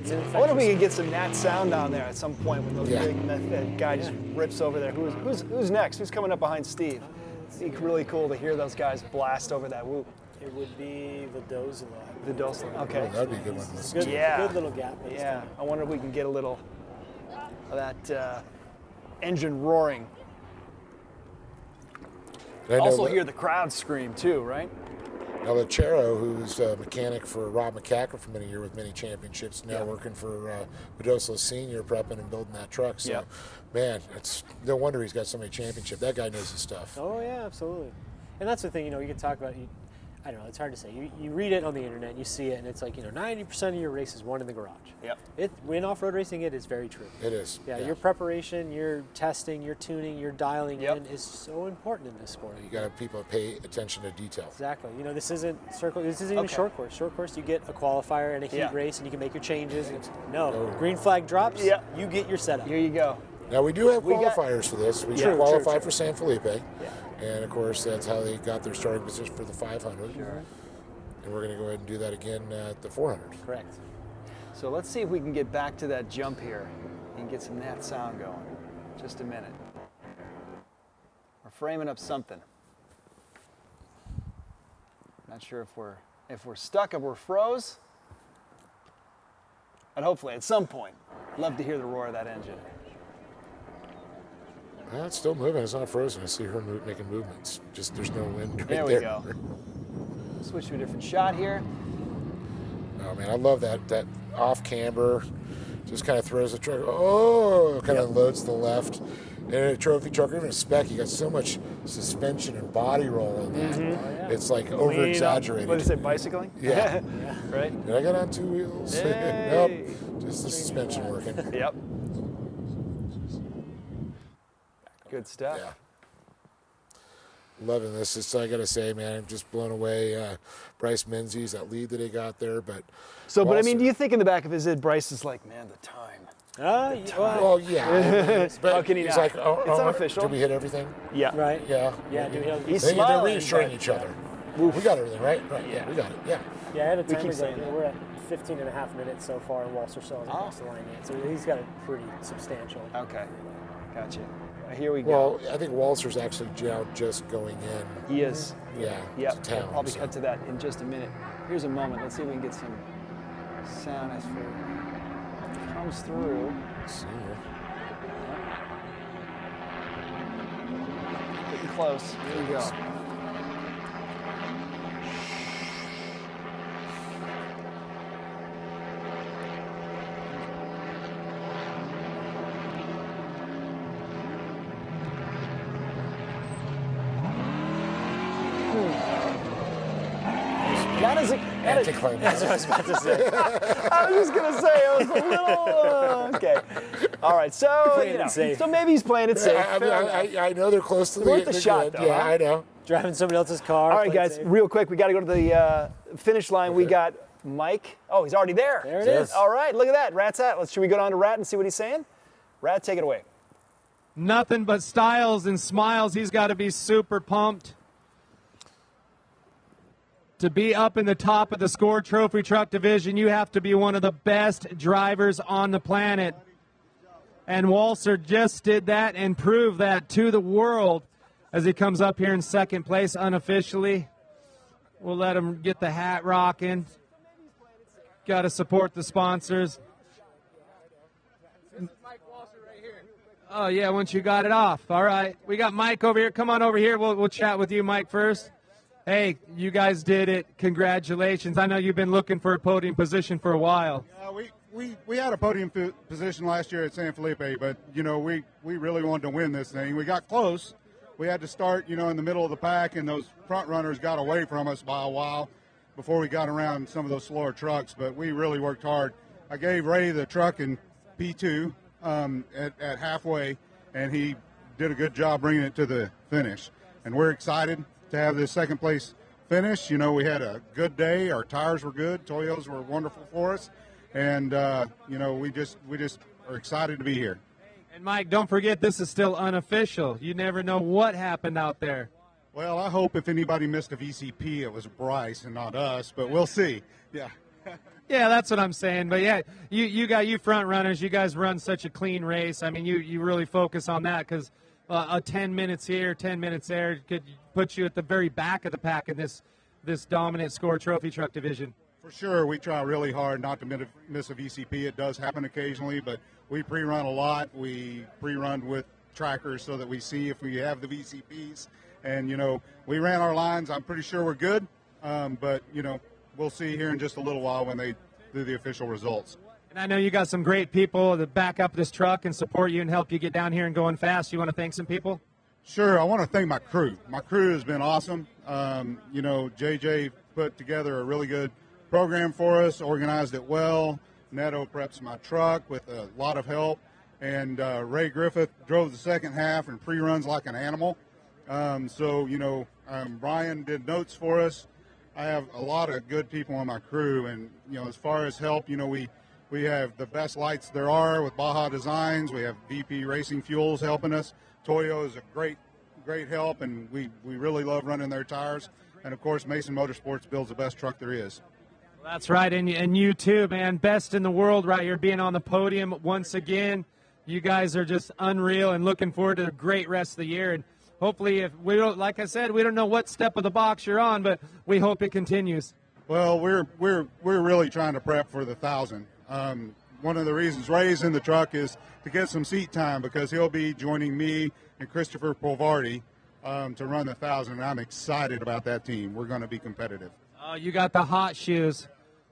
I wonder if we could get some Nat sound down there at some point when those that guy just rips over there. Who's next? Who's coming up behind Steve? It'd be really cool to hear those guys blast over that whoop. It would be the Dozla. The Dozla. Okay. Oh, that'd be a good one. Good little gap. Yeah. I wonder if we can get a little of that engine roaring. Also hear the crowd scream too, right? Now, Lechero, who's a mechanic for Rob McCacker for many years with many championships, now working for Pedosla Senior, prepping and building that truck. So, man, it's no wonder he's got so many championships. That guy knows his stuff. Oh, yeah, absolutely. And that's the thing, you can talk about, I don't know, it's hard to say. You read it on the internet, you see it, and it's like, 90% of your race is won in the garage. Yep. In off-road racing, it is very true. It is. Yeah, your preparation, your testing, your tuning, your dialing in is so important in this sport. You got to have people pay attention to detail. Exactly. This isn't circle. This isn't even short course. Short course, you get a qualifier and a heat race, and you can make your changes. Green flag drops. Yeah. You get your setup. Here you go. Now we do have qualifiers for this. We qualified for San Felipe. Yeah. And of course, that's how they got their starting position for the 500. Sure. And we're going to go ahead and do that again at the 400. Correct. So let's see if we can get back to that jump here and get some Nat sound going. Just a minute. We're framing up something. Not sure if we're stuck, if we're froze. But hopefully at some point, love to hear the roar of that engine. Well, it's still moving. It's not frozen. I see her making movements. Just there's no wind right there. There we go. Switch to a different shot here. Oh man, I love that off camber. Just kind of throws the truck. Oh, kind of loads to the left. And in a trophy truck, or even a spec, you got so much suspension and body roll in that. It's like over exaggerated. What did it say, bicycling? Yeah. Right? Did I get on 2 wheels? Hey. Nope. Just the suspension working. Yep. Good stuff. Yeah. Loving this. It's, I got to say, man, I'm just blown away. Bryce Menzies, that lead that he got there. But I mean, do you think in the back of his head, Bryce is like, man, the time. Well, yeah. But how can he he's not? like, It's unofficial. Did we hit everything? Yeah. Right. Yeah. Yeah, he's They're smiling. reassuring each other. We got everything, right? Right. Yeah, we got it. Yeah. Yeah, I had a timer keep saying going. We're at 15 and a half minutes so far, and Walser still hasn't crossed the line yet. So he's got it pretty substantial. Okay. Gotcha. Here we go. Well, I think Walser's actually now just going in. He is. Yeah. Yep. To town. We'll probably cut to that in just a minute. Here's a moment. Let's see if we can get some sound as it comes through. Let's see here. Getting close. Here we go. That's what I was about to say. I was just gonna say I was a little okay. All right, so so maybe he's playing it safe. I know they're close to the shot, though. Yeah, I know. Driving somebody else's car. All right, guys, real quick, we got to go to the finish line. We got Mike. Oh, he's already there. There it is. All right, look at that. Rat's at. Should we go down to Rat and see what he's saying? Rat, take it away. Nothing but styles and smiles. He's got to be super pumped to be up in the top of the Score Trophy Truck division. You have to be one of the best drivers on the planet. And Walser just did that and proved that to the world as he comes up here in second place unofficially. We'll let him get the hat rocking. Got to support the sponsors. Oh, yeah, once you got it off. All right. We got Mike over here. Come on over here. We'll chat with you, Mike, first. Hey, you guys did it. Congratulations. I know you've been looking for a podium position for a while. We had a podium position last year at San Felipe, but, you know, we really wanted to win this thing. We got close. We had to start, you know, in the middle of the pack, and those front runners got away from us by a while before we got around some of those slower trucks, but we really worked hard. I gave Ray the truck in P2 at halfway, and he did a good job bringing it to the finish. And we're excited to have this second place finish. You know, we had a good day. Our tires were good. Toyos were wonderful for us. And, you know, we just are excited to be here. And, Mike, don't forget this is still unofficial. You never know what happened out there. Well, I hope if anybody missed a VCP, it was Bryce and not us, but we'll see. Yeah. Yeah, that's what I'm saying. But, yeah, you front runners, you guys run such a clean race. I mean, you really focus on that because a 10 minutes here, 10 minutes there could put you at the very back of the pack in this dominant Score Trophy Truck division. For sure, we try really hard not to miss a VCP. It does happen occasionally, but we pre-run a lot. We pre-run with trackers so that we see if we have the VCPs. And, you know, we ran our lines. I'm pretty sure we're good, but, you know, we'll see here in just a little while when they do the official results. And I know you got some great people that back up this truck and support you and help you get down here and going fast. You want to thank some people? Sure. I want to thank my crew. My crew has been awesome. You know, JJ put together a really good program for us, organized it well. Neto preps my truck with a lot of help. And Ray Griffith drove the second half and pre-runs like an animal. So, you know, Brian did notes for us. I have a lot of good people on my crew. And, you know, as far as help, you know, we have the best lights there are with Baja Designs. We have VP Racing Fuels helping us. Toyo is a great help, and we really love running their tires. And, of course, Mason Motorsports builds the best truck there is. That's right, and you too, man. Best in the world right here, being on the podium once again. You guys are just unreal, and looking forward to a great rest of the year. And hopefully, if we don't, like I said, we don't know what step of the box you're on, but we hope it continues. Well, we're really trying to prep for the 1,000. One of the reasons Ray's in the truck is to get some seat time because he'll be joining me and Christopher Polvardi to run the 1,000. And I'm excited about that team. We're going to be competitive. Oh, you got the hot shoes.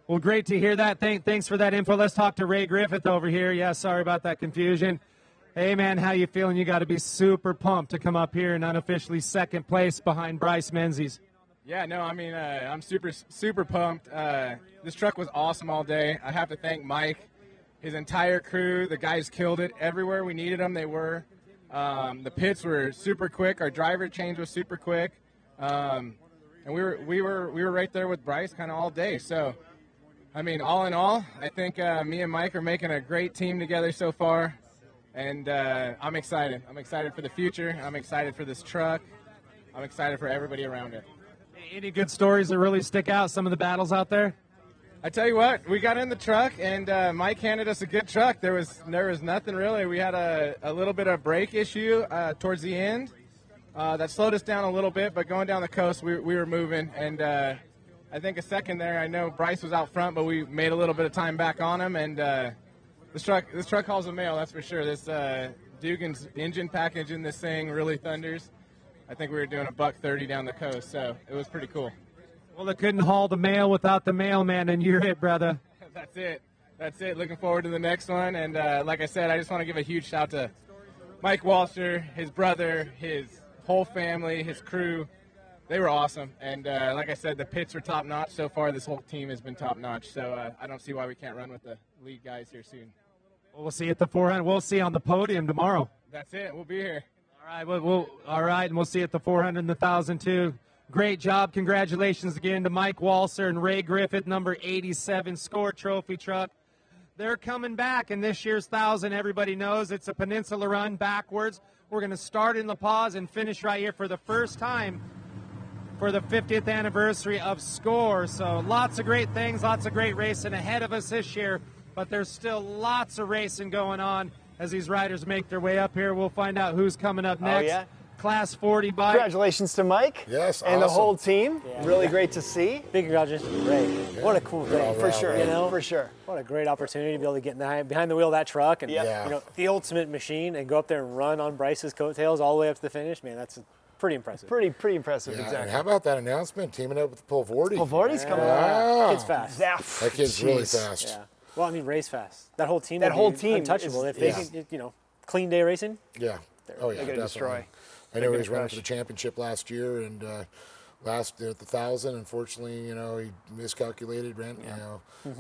Well, great to hear that. Thanks for that info. Let's talk to Ray Griffith over here. Yeah, sorry about that confusion. Hey, man, how you feeling? You got to be super pumped to come up here and unofficially second place behind Bryce Menzies. Yeah, no, I mean, I'm super pumped. This truck was awesome all day. I have to thank Mike, his entire crew. The guys killed it. Everywhere we needed them, they were. The pits were super quick. Our driver change was super quick. And we were right there with Bryce kind of all day. So, I mean, all in all, I think me and Mike are making a great team together so far. And I'm excited. I'm excited for the future. I'm excited for this truck. I'm excited for everybody around it. Any good stories that really stick out, some of the battles out there? I tell you what, we got in the truck, and Mike handed us a good truck. There was nothing really. We had a little bit of brake issue towards the end. That slowed us down a little bit, but going down the coast, we were moving. And I think a second there, I know Bryce was out front, but we made a little bit of time back on him. And this truck hauls a mail, that's for sure. This Dugan's engine package in this thing really thunders. I think we were doing $130 down the coast, so it was pretty cool. Well, it couldn't haul the mail without the mailman, and you're it, brother. That's it. Looking forward to the next one. And like I said, I just want to give a huge shout to Mike Walser, his brother, his whole family, his crew. They were awesome. And like I said, the pits were top-notch. So far, this whole team has been top-notch. So I don't see why we can't run with the lead guys here soon. Well, we'll see at the 400. We'll see on the podium tomorrow. That's it. We'll be here. All right, all right, and we'll see at the 400 and the 1,000 too. Great job. Congratulations again to Mike Walser and Ray Griffith, number 87 Score Trophy truck. They're coming back in this year's 1,000. Everybody knows it's a peninsula run backwards. We're going to start in La Paz and finish right here for the first time for the 50th anniversary of Score. So lots of great things, lots of great racing ahead of us this year, but there's still lots of racing going on as these riders make their way up here. We'll find out who's coming up next. Oh, yeah? Class 40 bike. Congratulations to Mike. Yes, and the awesome. whole team. Yeah. Really great to see. Big congratulations to Ray. What a cool day. For sure. You know, for sure. what a great opportunity to be able to get behind the wheel of that truck and Yeah. you know, the ultimate machine, and go up there and run on Bryce's coattails all the way up to the finish. Man, that's pretty impressive. Pretty impressive. Yeah, Exactly. and how about that announcement, teaming up with Pulvordi? Pulvordi's coming Wow. Kid's fast. That kid's really Jeez. fast. Yeah. Well, I mean, Ray's fast. That whole team. That would whole be team untouchable is- if they yeah. can, you know, clean day racing. Yeah. Oh yeah, They're gonna definitely. destroy. I They're know he gonna was running crush. for the championship last year, and last at the 1,000, unfortunately, you know, he miscalculated, ran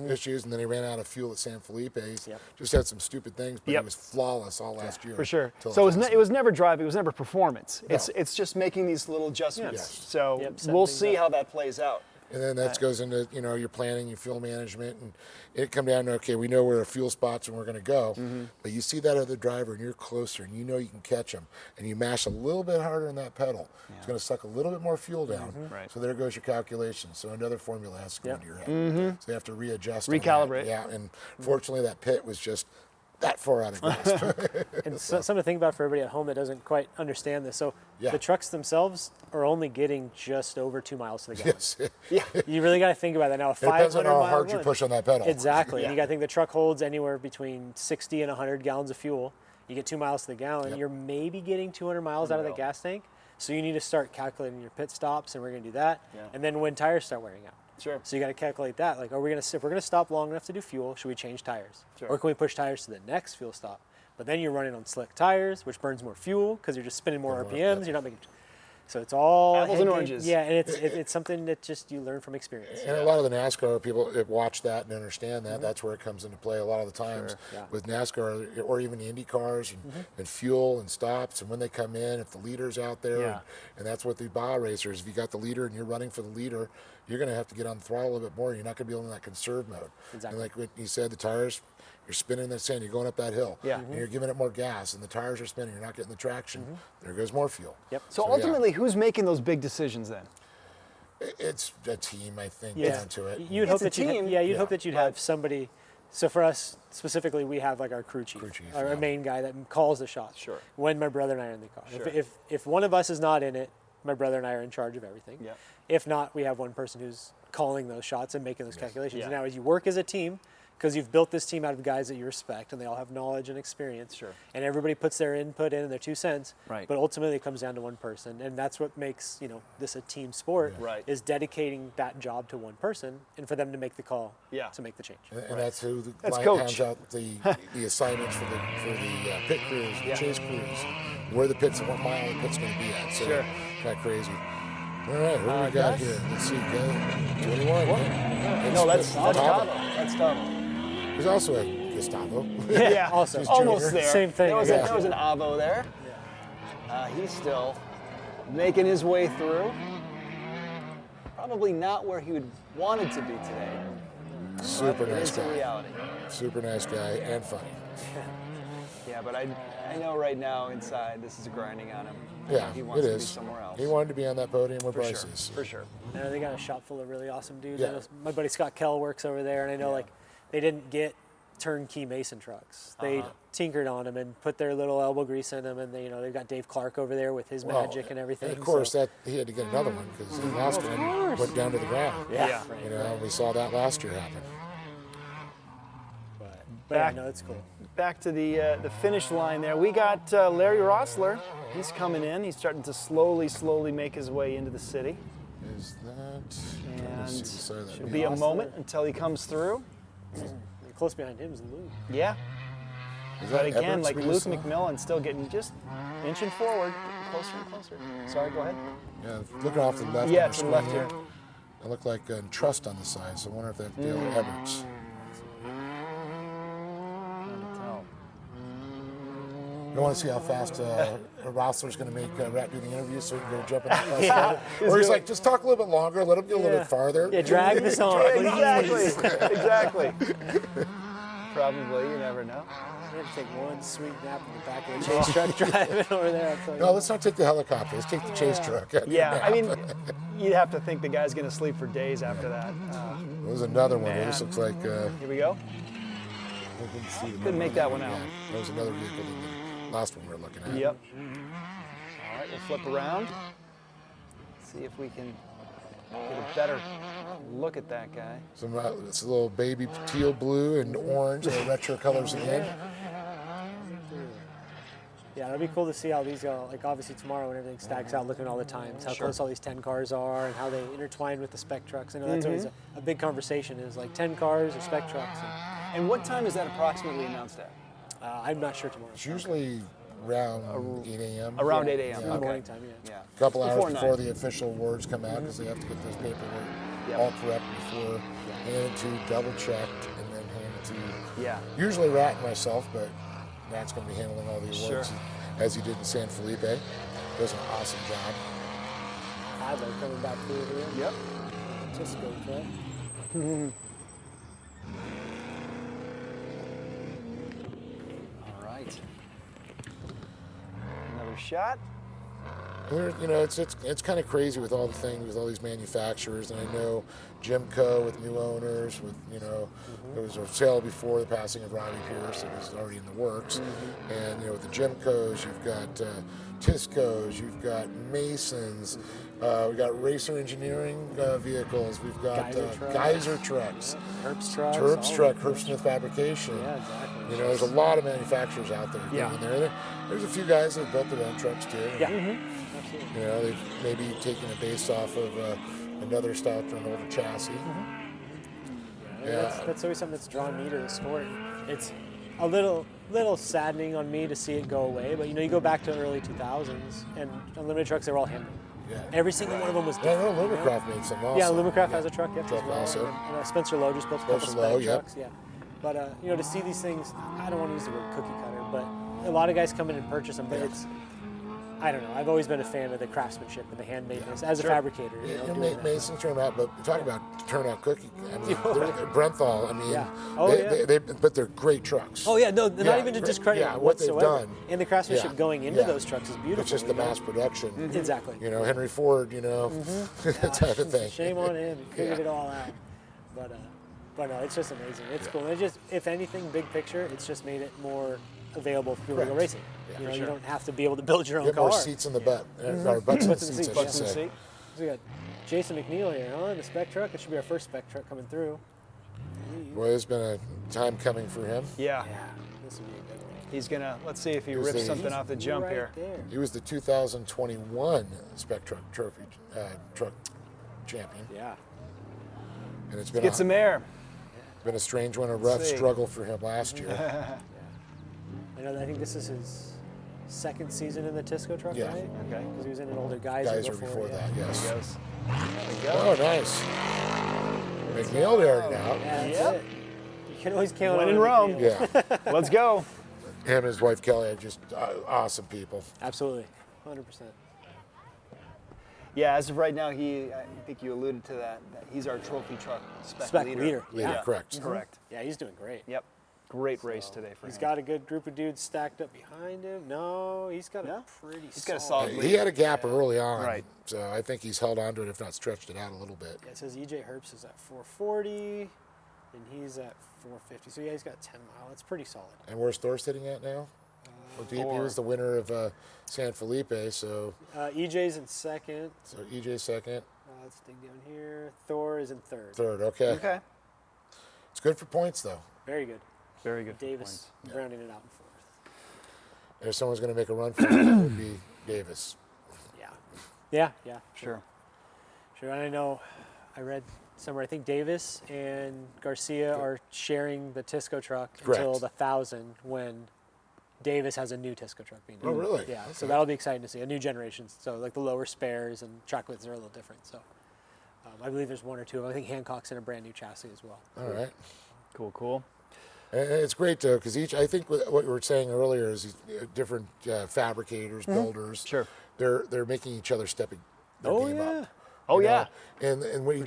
issues, and then he ran out of fuel at San Felipe. He's just had some stupid things, but he was flawless all last year. For sure. till So the it was never driving. It was never performance. No. It's just making these little adjustments. Yes. So Setting we'll things see up. how that plays out. And then that goes into, you know, your planning, your fuel management, and it come down to, okay, we know where our fuel spots and we're going to go, but you see that other driver and you're closer and you know you can catch them, and you mash a little bit harder in that pedal. It's going to suck a little bit more fuel down. Right. So there goes your calculation. So another formula has to go into your head. So you have to readjust. on that. Recalibrate. Yeah, and fortunately that pit was just that far out of grasp. And something to think about for everybody at home that doesn't quite understand this. So the trucks themselves are only getting just over 2 miles to the gallon. Yes. You really got to think about that now. A It depends on 500 how mile hard you run. push on that pedal. Exactly. Yeah. And you got to think the truck holds anywhere between 60 and 100 gallons of fuel. You get 2 miles to the gallon. You're maybe getting 200 miles out of the gas tank. So you need to start calculating your pit stops, and we're going to do that. And then when tires start wearing out. Sure. So you got to calculate that. Like, if we're going to stop long enough to do fuel, should we change tires? Sure. Or can we push tires to the next fuel stop? But then you're running on slick tires, which burns more fuel because you're just spinning more RPMs. You're not making. So it's all apples and oranges. Yeah, and it's something that just you learn from experience. And a lot of the NASCAR people that watch that and understand that. That's where it comes into play a lot of the times with NASCAR or even the Indy cars and fuel and stops and when they come in, if the leader's out there. And that's what the Baja racers, if you got the leader and you're running for the leader, you're going to have to get on the throttle a little bit more. You're not going to be in that conserve mode. Exactly. And like what you said, the tires, you're spinning the sand, you're going up that hill, and you're giving it more gas, and the tires are spinning, you're not getting the traction. There goes more fuel. Yep. So ultimately, who's making those big decisions then? It's a team, I think, Yeah. down to it. You'd hope that you'd hope that you'd have somebody. So for us specifically, we have like our crew chief, our main guy that calls the shots. Sure. When my brother and I are in the car. Sure. If one of us is not in it, my brother and I are in charge of everything. Yeah. If not, we have one person who's calling those shots and making those calculations. Yeah. Now, as you work as a team, because you've built this team out of guys that you respect, and they all have knowledge and experience. Sure. And everybody puts their input in and their 2 cents. Right. But ultimately, it comes down to one person, and that's what makes this a team sport. Right. Is dedicating that job to one person, and for them to make the call. To make the change. And that's who the That's client coach. hands out the assignments for the pit crews, the chase crews, where the pit's, what mile the pit's going to be at. So Sure. kind of crazy. All right, who do we got here? Let's see, go 21. No, that's Tavo. That's Tavo. There's also a Gustavo. Yeah, also He's almost junior. there. Same thing, There was an Avo there. He's still making his way through. Probably not where he would wanted to be today. Super but it nice is a guy. reality. Super nice guy and funny. Yeah, but I know right now inside this is grinding on him. Yeah, He wants it to is. be somewhere else. He wanted to be on that podium with For Bryce sure. is. For sure. I know they got a shop full of really awesome dudes. Yeah. I know my buddy Scott Kell works over there, and I know like they didn't get turnkey Mason trucks. They tinkered on them and put their little elbow grease in them, and they've got Dave Clark over there with his magic and everything. And of course, so. that he had to get another one because the last one went down to the ground. Yeah. You know, we saw that last year happen. But yeah, no, it's cool. Back to the finish line there. We got Larry Rossler. He's coming in. He's starting to slowly make his way into the city. Is that? And should should be a moment until he comes through. Close behind him is Luke. Yeah. Is But that again, Everett's like we Luke just saw? McMillan still getting just inching forward, closer and closer. Sorry, go ahead. Yeah, looking off the left. Yeah, on to the screen left here. It looked like Trust on the side, so I wonder if that's Dale Everett's. I want to see how fast Rossler's going to make Rat do the interview so he can go jump in the bus. Or he's like, just talk a little bit longer, let him get a little bit farther. Yeah, drag this on. Exactly. Probably, you never know. We have to take one sweet nap in the back of the chase truck driving over there. No, let's not take the helicopter. Let's take the chase truck. Yeah, I mean, you'd have to think the guy's going to sleep for days after that. There's another one. Man. This looks like... Here we go. Couldn't make that one out. Yeah, that was another vehicle than the last one we were looking at. Yep. All right, we'll flip around. See if we can get a better look at that guy. Some it's a little baby teal blue and orange, retro colors again. Yeah, it'll be cool to see how these go. Like obviously tomorrow when everything stacks out, looking at all the times, how close all these 10 cars are and how they intertwine with the spec trucks. I know that's always a big conversation is like 10 cars or spec trucks. And what time is that approximately announced at? I'm not sure tomorrow. It's usually around 8 a.m. Around 8 a.m. In the morning time, yeah. A couple hours before 9. the official words come out because they have to get those paperwork all correct before handed to, double checked, and then handed to. Yeah. Usually Rat and myself, but Rat's going to be handling all the awards as he did in San Felipe. Does an awesome job. Adler coming back through here. Yep. Just go for it. All right. Another shot. You know, it's kind of crazy with all the things, with all these manufacturers, and I know Jimco with new owners, with, you know, there was a sale before the passing of Robbie Pierce that was already in the works, and, you know, with the Jimcos, you've got Tiscos, you've got Masons, we've got Racer Engineering vehicles, we've got Geyser trucks, Herbst truck, Herb Smith Fabrication. Yeah, exactly. You know, there's a lot of manufacturers out there. In there. There's a few guys that built their own trucks too. Yeah. You know, they've maybe taken a base off of another style or an older chassis. That's always something that's drawn me to the sport. It's a little saddening on me to see it go away, but you know, you go back to early 2000s and unlimited trucks, they were all handmade. Yeah. Every single one of them was different. Yeah, no, Lumbercraft made some also. Yeah, Lumbercraft has a truck, as well. Also. And, Spencer Lowe just built a couple Lowe, spec trucks. Yeah. But you know, to see these things, I don't want to use the word cookie cutter, but a lot of guys come in and purchase them, but it's, I don't know, I've always been a fan of the craftsmanship and the handmadeness as a fabricator. You know, Masons turn out, but talk about turnout cookie. I mean, Brenthal, I mean, but they're great trucks. Oh yeah, no, they're not even to discredit what they've whatsoever. done. And the craftsmanship going into those trucks is beautiful. It's just the mass production. Exactly. You know, Henry Ford, you know, that type of thing. Shame on him, he figured it all out. But no, it's just amazing. It's cool. It's just, if anything, big picture, it's just made it more available for people to go racing. You know, you don't have to be able to build your own car. More seats in the butt, or butts in the seats, I should say. So we got Jason McNeil here, in the spec truck. It should be our first spec truck coming through. Well, it's been a time coming for him. Yeah. This will be a good one. He's gonna, let's see if he rips something off the jump here. There. He was the 2021 spec truck trophy truck champion. Yeah. And it's been Get some air. Been a strange one, a rough struggle for him last year. I think this is his second season in the Tisco truck, right? Okay. Because he was in an older Geyser before that, yes. There we go. Oh, nice. McNeil there now. Yeah, that's it. You can always count on in Rome. Yeah. Let's go. Him and his wife Kelly are just awesome people. Absolutely, 100%. Yeah, as of right now, I think you alluded to that he's our trophy truck spec leader. Yeah, correct. Correct. Yeah, he's doing great. Yep. Great race today for him. He's got a good group of dudes stacked up behind him. No, he's got a pretty He's got a solid lead. He had a gap early on. Right. So I think he's held on to it, if not stretched it out a little bit. Yeah, it says EJ Herbst is at 440, and he's at 450. So yeah, he's got 10 mile. That's pretty solid. And where's Thor sitting at now? He was the winner of San Felipe, so... EJ's in second. So EJ's second. Let's dig down here. Thor is in third. Third, okay. Okay. It's good for points, though. Very good. Very good. Davis rounding it out in fourth. If someone's going to make a run for it, it would be Davis. Yeah. Sure. And I know, I read somewhere, I think Davis and Garcia are sharing the Tisco truck until the 1,000 when Davis has a new Tisco truck being built. Oh, really? Yeah, so that'll be exciting to see. A new generation. So like the lower spares and truck widths are a little different. So I believe there's one or two of them. I think Hancock's in a brand new chassis as well. All right. Cool. And it's great though, because I think what we were saying earlier is these different fabricators, builders. Sure. They're making each other stepping their game up. Oh, you yeah. know? And what he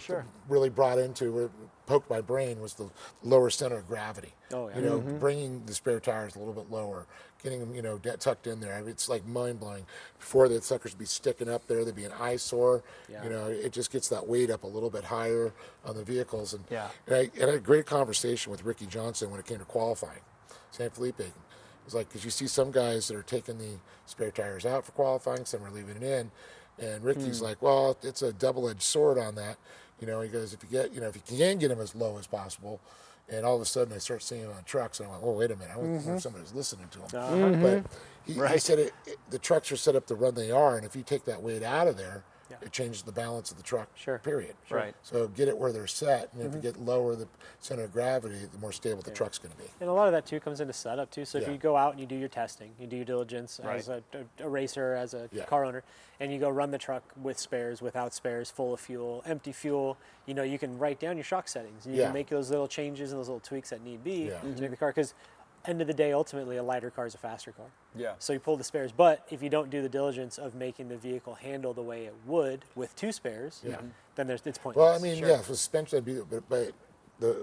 really brought into, what poked my brain, was the lower center of gravity. Oh, yeah. You know, bringing the spare tires a little bit lower, getting them, you know, tucked in there. I mean, it's like mind-blowing. Before, the suckers would be sticking up there, they'd be an eyesore. Yeah. You know, it just gets that weight up a little bit higher on the vehicles. And, Yeah. and I had a great conversation with Ricky Johnson when it came to qualifying, San Felipe. It was like, because you see some guys that are taking the spare tires out for qualifying, some are leaving it in. And Ricky's like, well, it's a double-edged sword on that. You know, he goes, if you can get them as low as possible, and all of a sudden I start seeing them on trucks, and I'm like, oh, wait a minute, I wonder if somebody's listening to them. But he said the trucks are set up to run they are, and if you take that weight out of there, it changes the balance of the truck, period. Right. So get it where they're set, and if you get lower the center of gravity, the more stable the truck's going to be. And a lot of that too comes into setup too. So if you go out and you do your testing, you do your diligence as a racer, as a car owner, and you go run the truck with spares, without spares, full of fuel, empty fuel, you know, you can write down your shock settings. And you can make those little changes and those little tweaks that need be to make the car, because end of the day, ultimately, a lighter car is a faster car. Yeah. So you pull the spares, but if you don't do the diligence of making the vehicle handle the way it would with 2 spares, then it's pointless. Well, I mean, suspension, but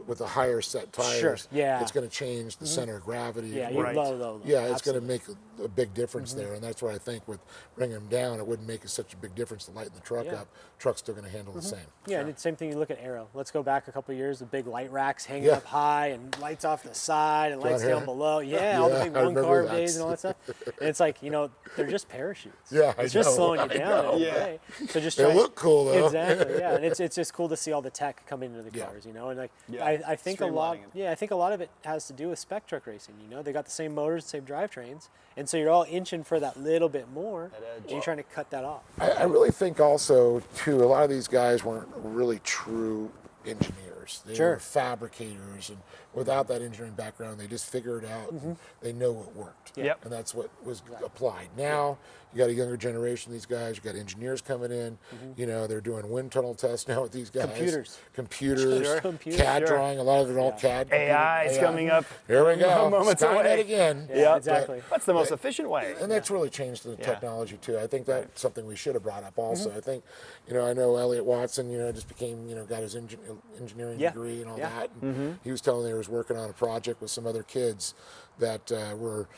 with the higher set tires, it's going to change the center of gravity. Yeah, low. Yeah, it's going to make a big difference there, and that's what I think with bringing them down, it wouldn't make such a big difference to lighten the truck up. Truck's still going to handle the same. Yeah, and it's the same thing. You look at aero. Let's go back a couple of years. The big light racks hanging up high and lights off the side and lights down below. Yeah, all the big one carb days and all that stuff. And it's like, you know, they're just parachutes. Yeah, it's just slowing you down every day. So just they look cool though. Exactly. Yeah, and it's just cool to see all the tech coming into the cars. You know, and like I think a lot. Yeah, I think a lot of it has to do with spec truck racing. You know, they got the same motors, same drivetrains, and so you're all inching for that little bit more, and you're trying to cut that off. I really think also too, a lot of these guys weren't really true engineers. They were fabricators, and without that engineering background, they just figure it out. And they know it worked. Yep. And that's what was applied. Now you got a younger generation of these guys. You got engineers coming in. You know, they're doing wind tunnel tests now with these guys. Computers, CAD drawing. A lot of it all CAD. AI is coming up. Here we go. Moments Skynet away. again. Yeah, exactly. That's the most efficient way. And that's really changed the technology too. I think that's something we should have brought up also. I think, you know, I know Elliot Watson, you know, just became, you know, got his engineering degree and all that. And he was telling me he was working on a project with some other kids that were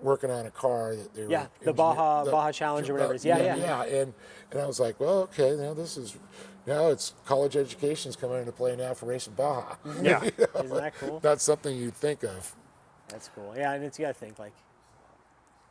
working on a car that they were the Baja Challenge or whatever it is. And I was like, well, okay, now it's college education's coming into play now for racing Baja. Yeah. You know, isn't that cool? That's something you'd think of. That's cool. Yeah, and you got to think like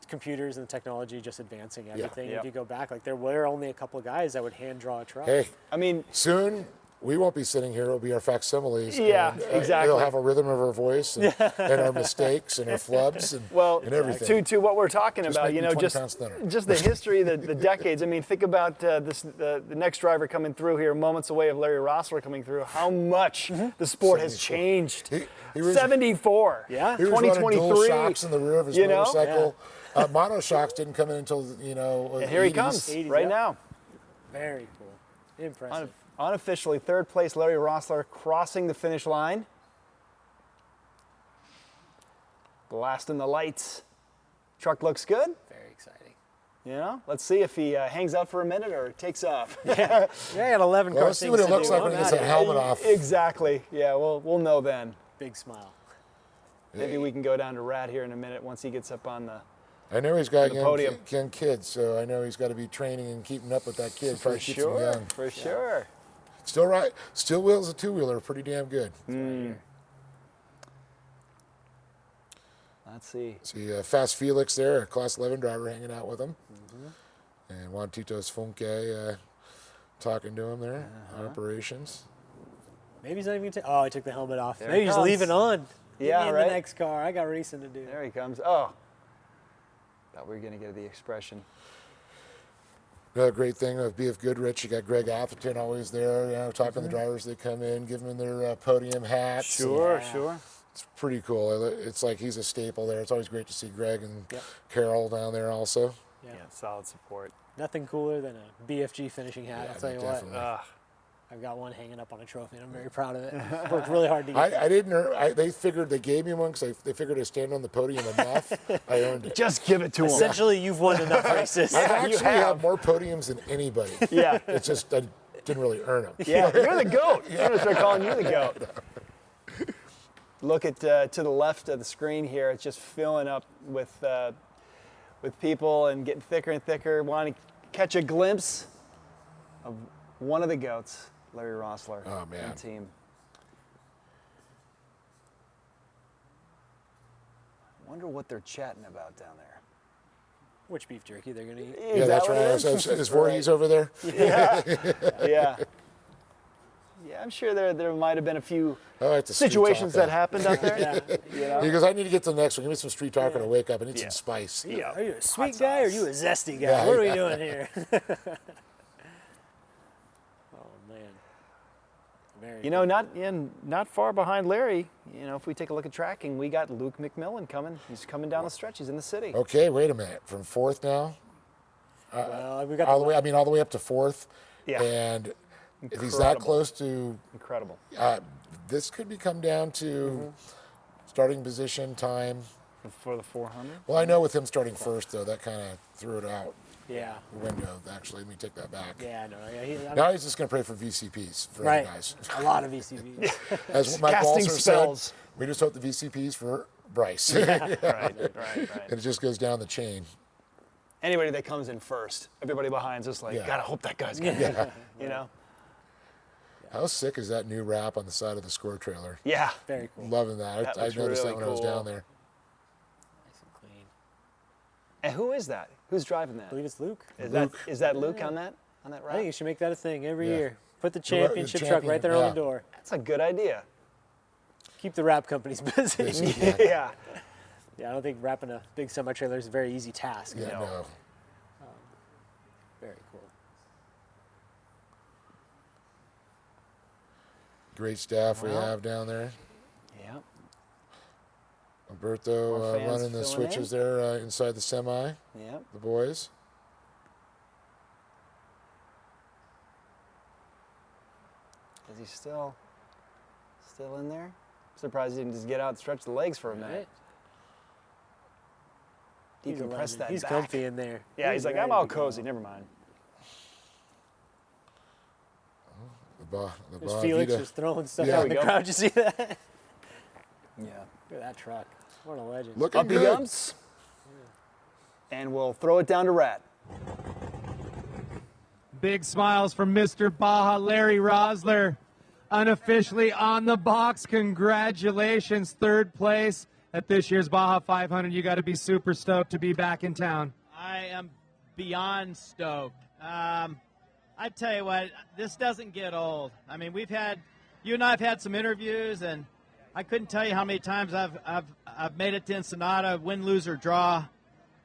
computers and technology just advancing everything. If you go back, like there were only a couple of guys that would hand draw a truck. Hey, I mean, soon we won't be sitting here. It'll be our facsimiles. Yeah, and, exactly. They'll have a rhythm of our voice and, and our mistakes and our flubs and everything. To what we're talking about, you know, just the history, the decades. I mean, think about the next driver coming through here, moments away of Larry Rossler coming through. How much the sport has changed. He was, 74. Yeah. He was 2023. Dual shocks in the rear of his motorcycle. Yeah. Monoshocks didn't come in until, you know, and here 80s. he comes right now. Very cool. Impressive. Unofficially, third place, Larry Rossler crossing the finish line. Blasting the lights. Truck looks good. Very exciting. You know, let's see if he hangs out for a minute or takes off. Yeah, at 11 cars. Let's see what it looks like when he gets that helmet off. Exactly. Yeah, we'll know then. Big smile. Maybe we can go down to Rad here in a minute once he gets up on the. I know he's got young kid, so I know he's got to be training and keeping up with that kid. For sure. For sure. Still right. Still wheels a two-wheeler, pretty damn good. Let's see. See Fast Felix there, a Class 11 driver hanging out with him. And Juan Tito's Funke talking to him there, operations. Maybe he's not even going to. Oh, he took the helmet off. There Maybe he's leaving on. Yeah, in right. the next car. I got racing to do. There he comes. Oh. Thought we were going to get the expression. Another great thing of BF Goodrich, you got Greg Atherton always there, you know, talking to the drivers. They come in, give them their podium hats. Sure. It's pretty cool. It's like he's a staple there. It's always great to see Greg and Carol down there also. Yeah, solid support. Nothing cooler than a BFG finishing hat, I'll tell you definitely. what. I've got one hanging up on a trophy, and I'm very proud of it. Worked really hard to get I didn't. They figured they gave me one because they figured I stand on the podium enough. I earned it. Just give it to them. Essentially, you've won enough races. I actually have more podiums than anybody. Yeah. It's just I didn't really earn them. Yeah, you're the GOAT. I'm going to start calling you the GOAT. Look at to the left of the screen here. It's just filling up with people and getting thicker and thicker. Want to catch a glimpse of one of the GOATs, Larry Rossler. Oh, man. And team. I wonder what they're chatting about down there. Which beef jerky they're going to eat. Yeah, that's right. Is Voorhees over there? Yeah. Yeah. Yeah, I'm sure there might have been a few situations that happened out there. Yeah. You know? Because I need to get to the next one. Give me some street talk when I wake up. I need some spice. Yeah. Are you a sweet guy or are you a zesty guy? Yeah, what are we doing here? You know, not far behind Larry. You know, if we take a look at tracking, we got Luke McMillan coming. He's coming down the stretch. He's in the city. Okay, wait a minute. From fourth now. Well, we got all the way. I mean, all the way up to fourth. Yeah. And if he's that close to incredible, this could come down to starting position time for the 400. Well, I know with him starting first, though, that kind of threw it out. Yeah. The window, actually. Let me take that back. Yeah, no. Now he's just going to pray for VCPs for right. other guys. A lot of VCPs. As Mike Casting Walser spells. said, we just hope the VCPs for Bryce. Yeah. Right. And it just goes down the chain. Anybody that comes in first, everybody behind's just like, gotta hope that guy's good. Yeah. You know? How sick is that new wrap on the side of the score trailer? Yeah. Very cool. Loving that. I noticed really that when I was cool. down there. Nice and clean. And who is that? Who's driving that? I believe it's Luke. Is that Luke on that I wrap? think you should make that a thing every Yeah. year. Put the championship truck right there on the door. That's a good idea. Keep the wrap companies busy. Yeah. Yeah, I don't think wrapping a big semi-trailer is a very easy task. Yeah, no. Very cool. Great staff we have down there. Yeah. Alberto More fans running the filling switches in. there inside the semi. Yep. The boys. Is he still in there? Surprised he didn't just get out and stretch the legs for a minute. He's a Decompress legend. that He's back. comfy in there. Yeah, he's like, ready I'm to all go. cozy. Never mind. The There's Felix just throwing stuff Yeah. out in the There we go. crowd. You see that? Yeah. Look at that truck. What a legend. Looking Up he good. comes. And we'll throw it down to Rat. Big smiles from Mr. Baja, Larry Rossler, unofficially on the box. Congratulations, third place at this year's Baja 500. You got to be super stoked to be back in town. I am beyond stoked. I tell you what, this doesn't get old. I mean, you and I have had some interviews, and I couldn't tell you how many times I've made it to Ensenada, win, lose, or draw.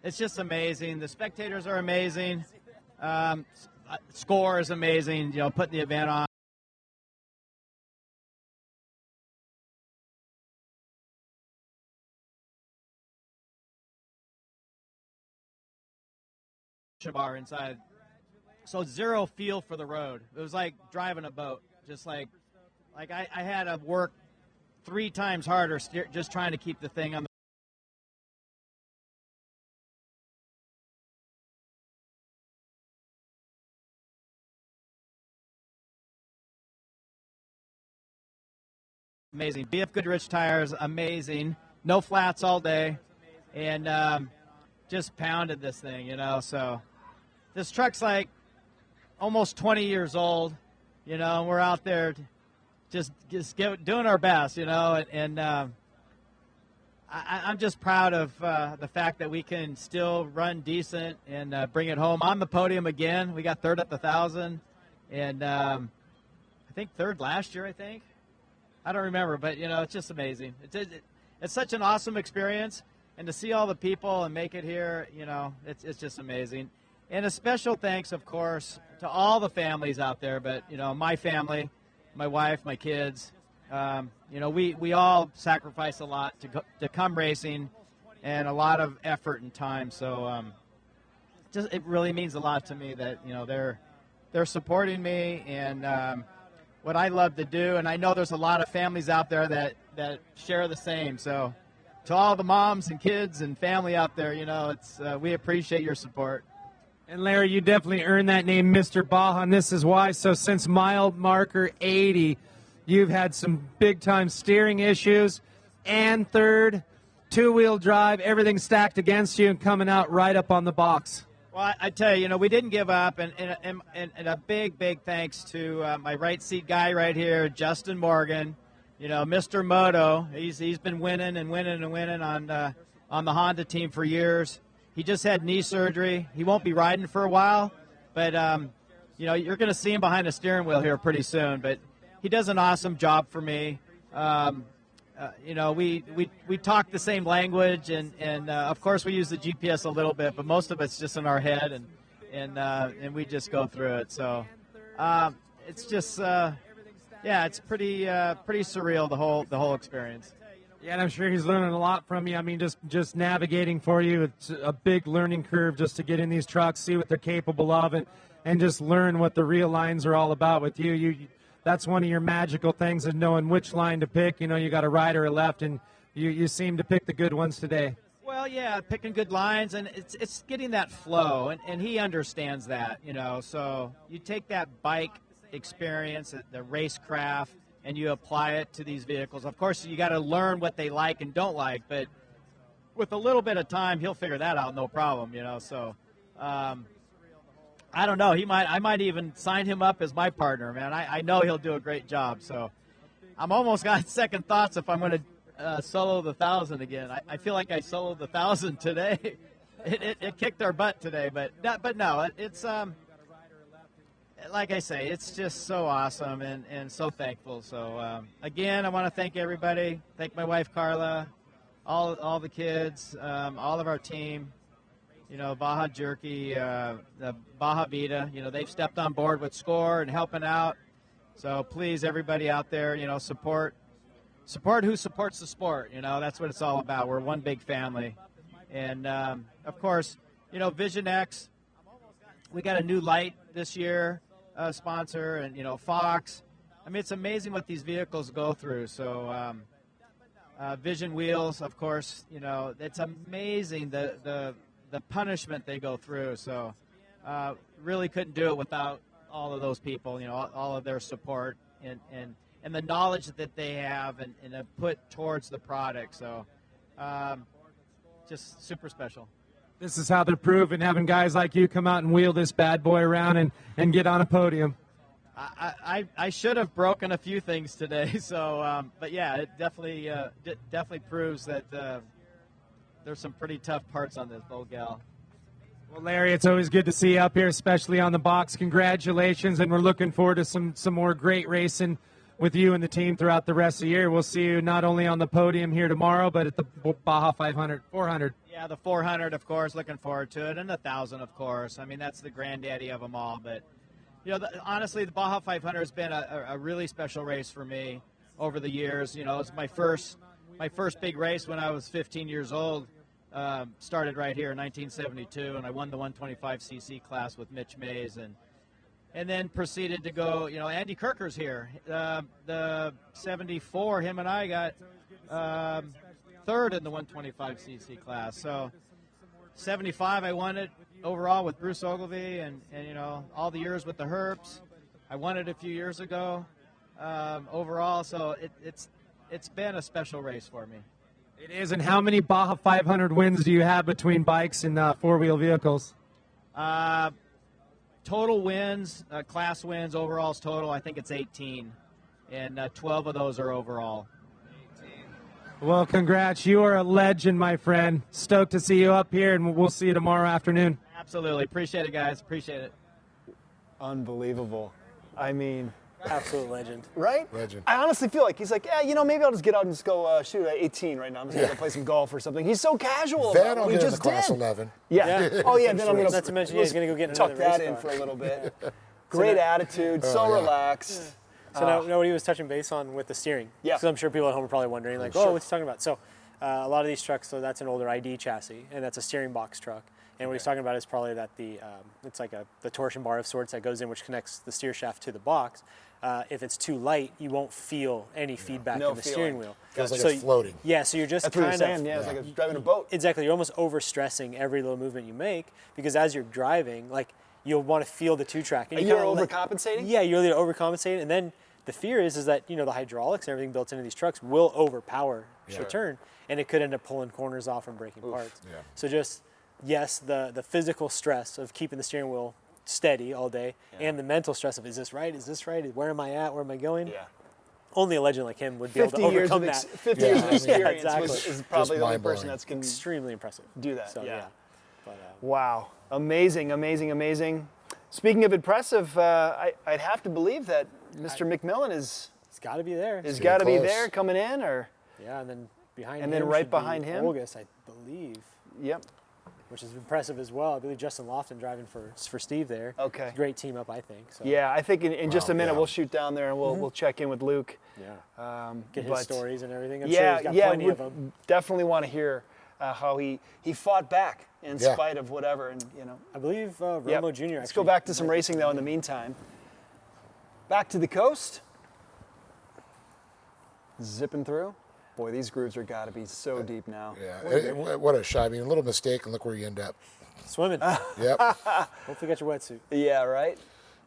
It's just amazing. The spectators are amazing. Score is amazing. You know, putting the event on. Bar inside. So zero feel for the road. It was like driving a boat. Just like I had to work 3 times harder just trying to keep the thing on the amazing. BF Goodrich tires, amazing. No flats all day. And just pounded this thing, you know. So this truck's like almost 20 years old, you know, and we're out there just doing our best, you know. And I'm just proud of the fact that we can still run decent and bring it home. On the podium again. We got third at the 1,000. And I think third last year, I think. I don't remember, but, you know, it's just amazing. It's such an awesome experience, and to see all the people and make it here, you know, it's just amazing. And a special thanks, of course, to all the families out there, but, you know, my family, my wife, my kids, you know, we all sacrifice a lot to come racing and a lot of effort and time. So it really means a lot to me that, you know, they're supporting me, and what I love to do, and I know there's a lot of families out there that share the same. So to all the moms and kids and family out there, we appreciate your support. And Larry, you definitely earned that name, Mr. Baja, and this is why. So since mile marker 80, you've had some big-time steering issues, and third, two-wheel drive, everything stacked against you and coming out right up on the box. Well, I tell you, we didn't give up, and a big, big thanks to my right seat guy right here, Justin Morgan. Mr. Moto, he's been winning and winning and winning on the Honda team for years. He just had knee surgery. He won't be riding for a while, but you're going to see him behind the steering wheel here pretty soon. But he does an awesome job for me. We talk the same language, and of course we use the GPS a little bit, but most of it's just in our head, and we just go through it. So it's just it's pretty surreal, the whole experience. Yeah, and I'm sure he's learning a lot from you. I mean, just navigating for you, it's a big learning curve just to get in these trucks, see what they're capable of, and just learn what the real lines are all about with you. That's one of your magical things, is knowing which line to pick. You got a right or a left, and you seem to pick the good ones today. Well, yeah, picking good lines, and it's getting that flow, and he understands that, So you take that bike experience, the racecraft, and you apply it to these vehicles. Of course, you got to learn what they like and don't like, but with a little bit of time, he'll figure that out, no problem, So I don't know. I might even sign him up as my partner, man. I know he'll do a great job. So I'm almost got second thoughts if I'm going to solo the 1,000 again. I feel like I soloed the 1,000 today. It kicked our butt today, but no, it's like I say, it's just so awesome and so thankful. So again, I want to thank everybody. Thank my wife Carla, all the kids, all of our team. Baja Jerky, the Baja Vita, they've stepped on board with SCORE and helping out. So please, everybody out there, support who supports the sport. That's what it's all about. We're one big family. And, of course, Vision X, we got a new light this year sponsor, and, Fox. I mean, it's amazing what these vehicles go through. So Vision Wheels, of course, it's amazing the punishment they go through. So really couldn't do it without all of those people, all of their support and the knowledge that they have and have put towards the product. So just super special. This is how they're proven, having guys like you come out and wheel this bad boy around and get on a podium. I should have broken a few things today. So, but yeah, it definitely proves that there's some pretty tough parts on this old gal. Well, Larry, it's always good to see you up here, especially on the box. Congratulations, and we're looking forward to some more great racing with you and the team throughout the rest of the year. We'll see you not only on the podium here tomorrow, but at the Baja 400. Yeah, the 400, of course, looking forward to it, and the 1,000, of course. I mean, that's the granddaddy of them all. But, honestly, the Baja 500 has been a really special race for me over the years. It's my first big race when I was 15 years old. Started right here in 1972, and I won the 125cc class with Mitch Mays, and then proceeded to go. Andy Kirker's here. The 74, him and I got third in the 125cc class. So 75, I won it overall with Bruce Ogilvie, and all the years with the Herps. I won it a few years ago overall. So it's been a special race for me. It is. And how many Baja 500 wins do you have between bikes and four-wheel vehicles? Total wins, class wins, overalls total, I think it's 18. And 12 of those are overall. Well, congrats. You are a legend, my friend. Stoked to see you up here, and we'll see you tomorrow afternoon. Absolutely. Appreciate it, guys. Appreciate it. Unbelievable. I mean... Absolute legend. Right? Legend. I honestly feel like he's like, maybe I'll just get out and just go shoot at 18 right now. I'm just going to play some golf or something. He's so casual Then about I'll it. We get in just the class did. 11. Yeah. Oh, yeah, then I'm going to... Not to mention, he's going to go get another tuck that race in car. for a little bit. Great attitude, so relaxed. So now what he was touching base on with the steering. Yeah. Because I'm sure people at home are probably wondering, like, what's he talking about? So a lot of these trucks, so that's an older ID chassis, and that's a steering box truck. And what he's talking about is probably that it's like the torsion bar of sorts that goes in, which connects the steer shaft to the box. If it's too light, you won't feel any feedback in the steering wheel. Feels like it's floating. Yeah, so you're just That's what kind you're of saying. Yeah, it's like it's driving a boat. Exactly, you're almost overstressing every little movement you make because as you're driving, like you'll want to feel the two-track. And you're overcompensating? Yeah, you're really overcompensating, and then the fear is that the hydraulics and everything built into these trucks will overpower the turn, and it could end up pulling corners off and breaking parts. Yeah. So just yes, the physical stress of keeping the steering wheel steady all day, and the mental stress of is this right? Is this right? Where am I at? Where am I going? Yeah. Only a legend like him would be able to overcome that. 50 years of experience exactly. is probably the only person that's can extremely impressive. Do that. So, yeah. But, wow. Amazing, amazing, amazing. Speaking of impressive, I'd have to believe that Mr. McMillan He's got to be there. Has got to be there coming in, or yeah, and then behind and him then right should behind be him, Olgus, I believe. Yep. Which is impressive as well. I believe Justin Lofton driving for Steve there. Okay. Great team up, I think. So. Yeah, I think in just a minute we'll shoot down there and we'll check in with Luke. Yeah. Get his stories and everything. I'm yeah, sure he's got plenty of them. Definitely want to hear how he fought back in spite of whatever, and I believe Romo Jr. Let's go back to some racing though. In the meantime, back to the coast. Zipping through. Boy, these grooves are got to be so deep now. Yeah, what a shot. I mean, a little mistake and look where you end up. Swimming. Yep. Hopefully you got your wetsuit. Yeah, right?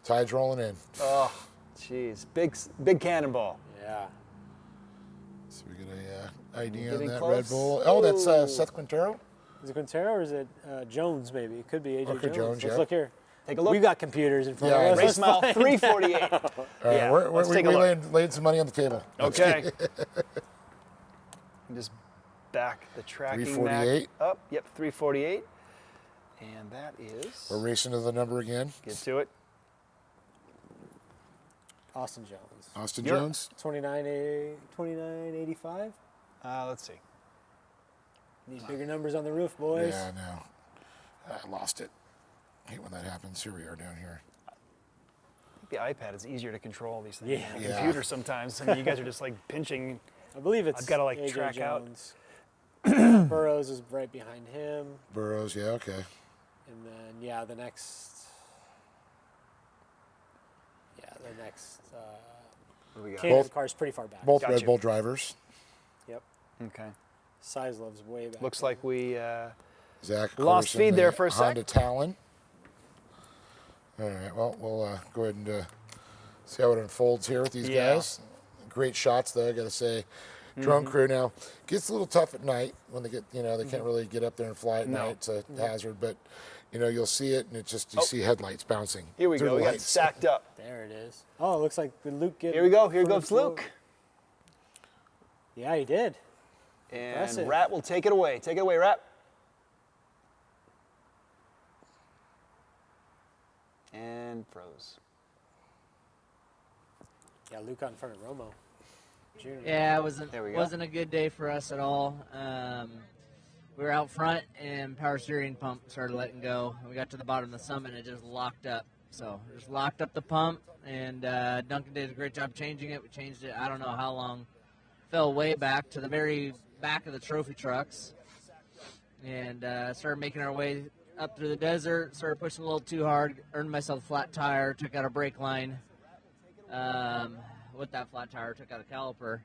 Tide's rolling in. Oh, jeez. Big cannonball. Yeah. So we get a ID on that close. Red Bull. Oh, that's Seth Quintero? Is it Quintero or is it Jones maybe? It could be AJ Okay, Jones, Let's yeah. look here. Take a look. We've got computers in front Yeah, of us. Race mile 348. All right, Yeah, let's take a we look. laid some money on the table. Okay. Just back the tracking 348. up. Yep, 348. And that is. We're racing to the number again. Get to it. Austin Jones. Austin Jones. 2985. Let's see. Need bigger numbers on the roof, boys. Yeah, I know. I lost it. I hate when that happens. Here we are down here. I think the iPad is easier to control these things Yeah. than the computer sometimes. I mean, you guys are just like pinching. I believe it's I've got to like AJ track Jones. Burrows is right behind him. Burrows, yeah, okay. And then, the next. What do we got? Canadian car's pretty far back. Both Gotcha. Red Bull drivers. Yep. Okay. Size love's way back. Looks like we Zach lost Carson, feed there the for a sec. Honda Talon. All right, well, we'll go ahead and see how it unfolds here with these guys. Great shots, though, I got to say. Drone crew now gets a little tough at night when they get, they can't really get up there and fly at night. It's a hazard, but you'll see it, and it's just you see headlights bouncing. Here we through go. the We got lights. sacked up. There it is. Oh, it looks like Luke get. Here we go. Here goes Luke. Yeah, he did. And Impressive. Rat will take it away. Take it away, Rat. And froze. Yeah, Luke got in front of Romo Jr. Yeah, it There we go. wasn't a good day for us at all. We were out front, and power steering pump started letting go. We got to the bottom of the summit, and it just locked up. So just locked up the pump, and Duncan did a great job changing it. We changed it, I don't know how long. Fell way back to the very back of the trophy trucks, and started making our way up through the desert. Started pushing a little too hard. Earned myself a flat tire. Took out a brake line. With that flat tire, took out a caliper.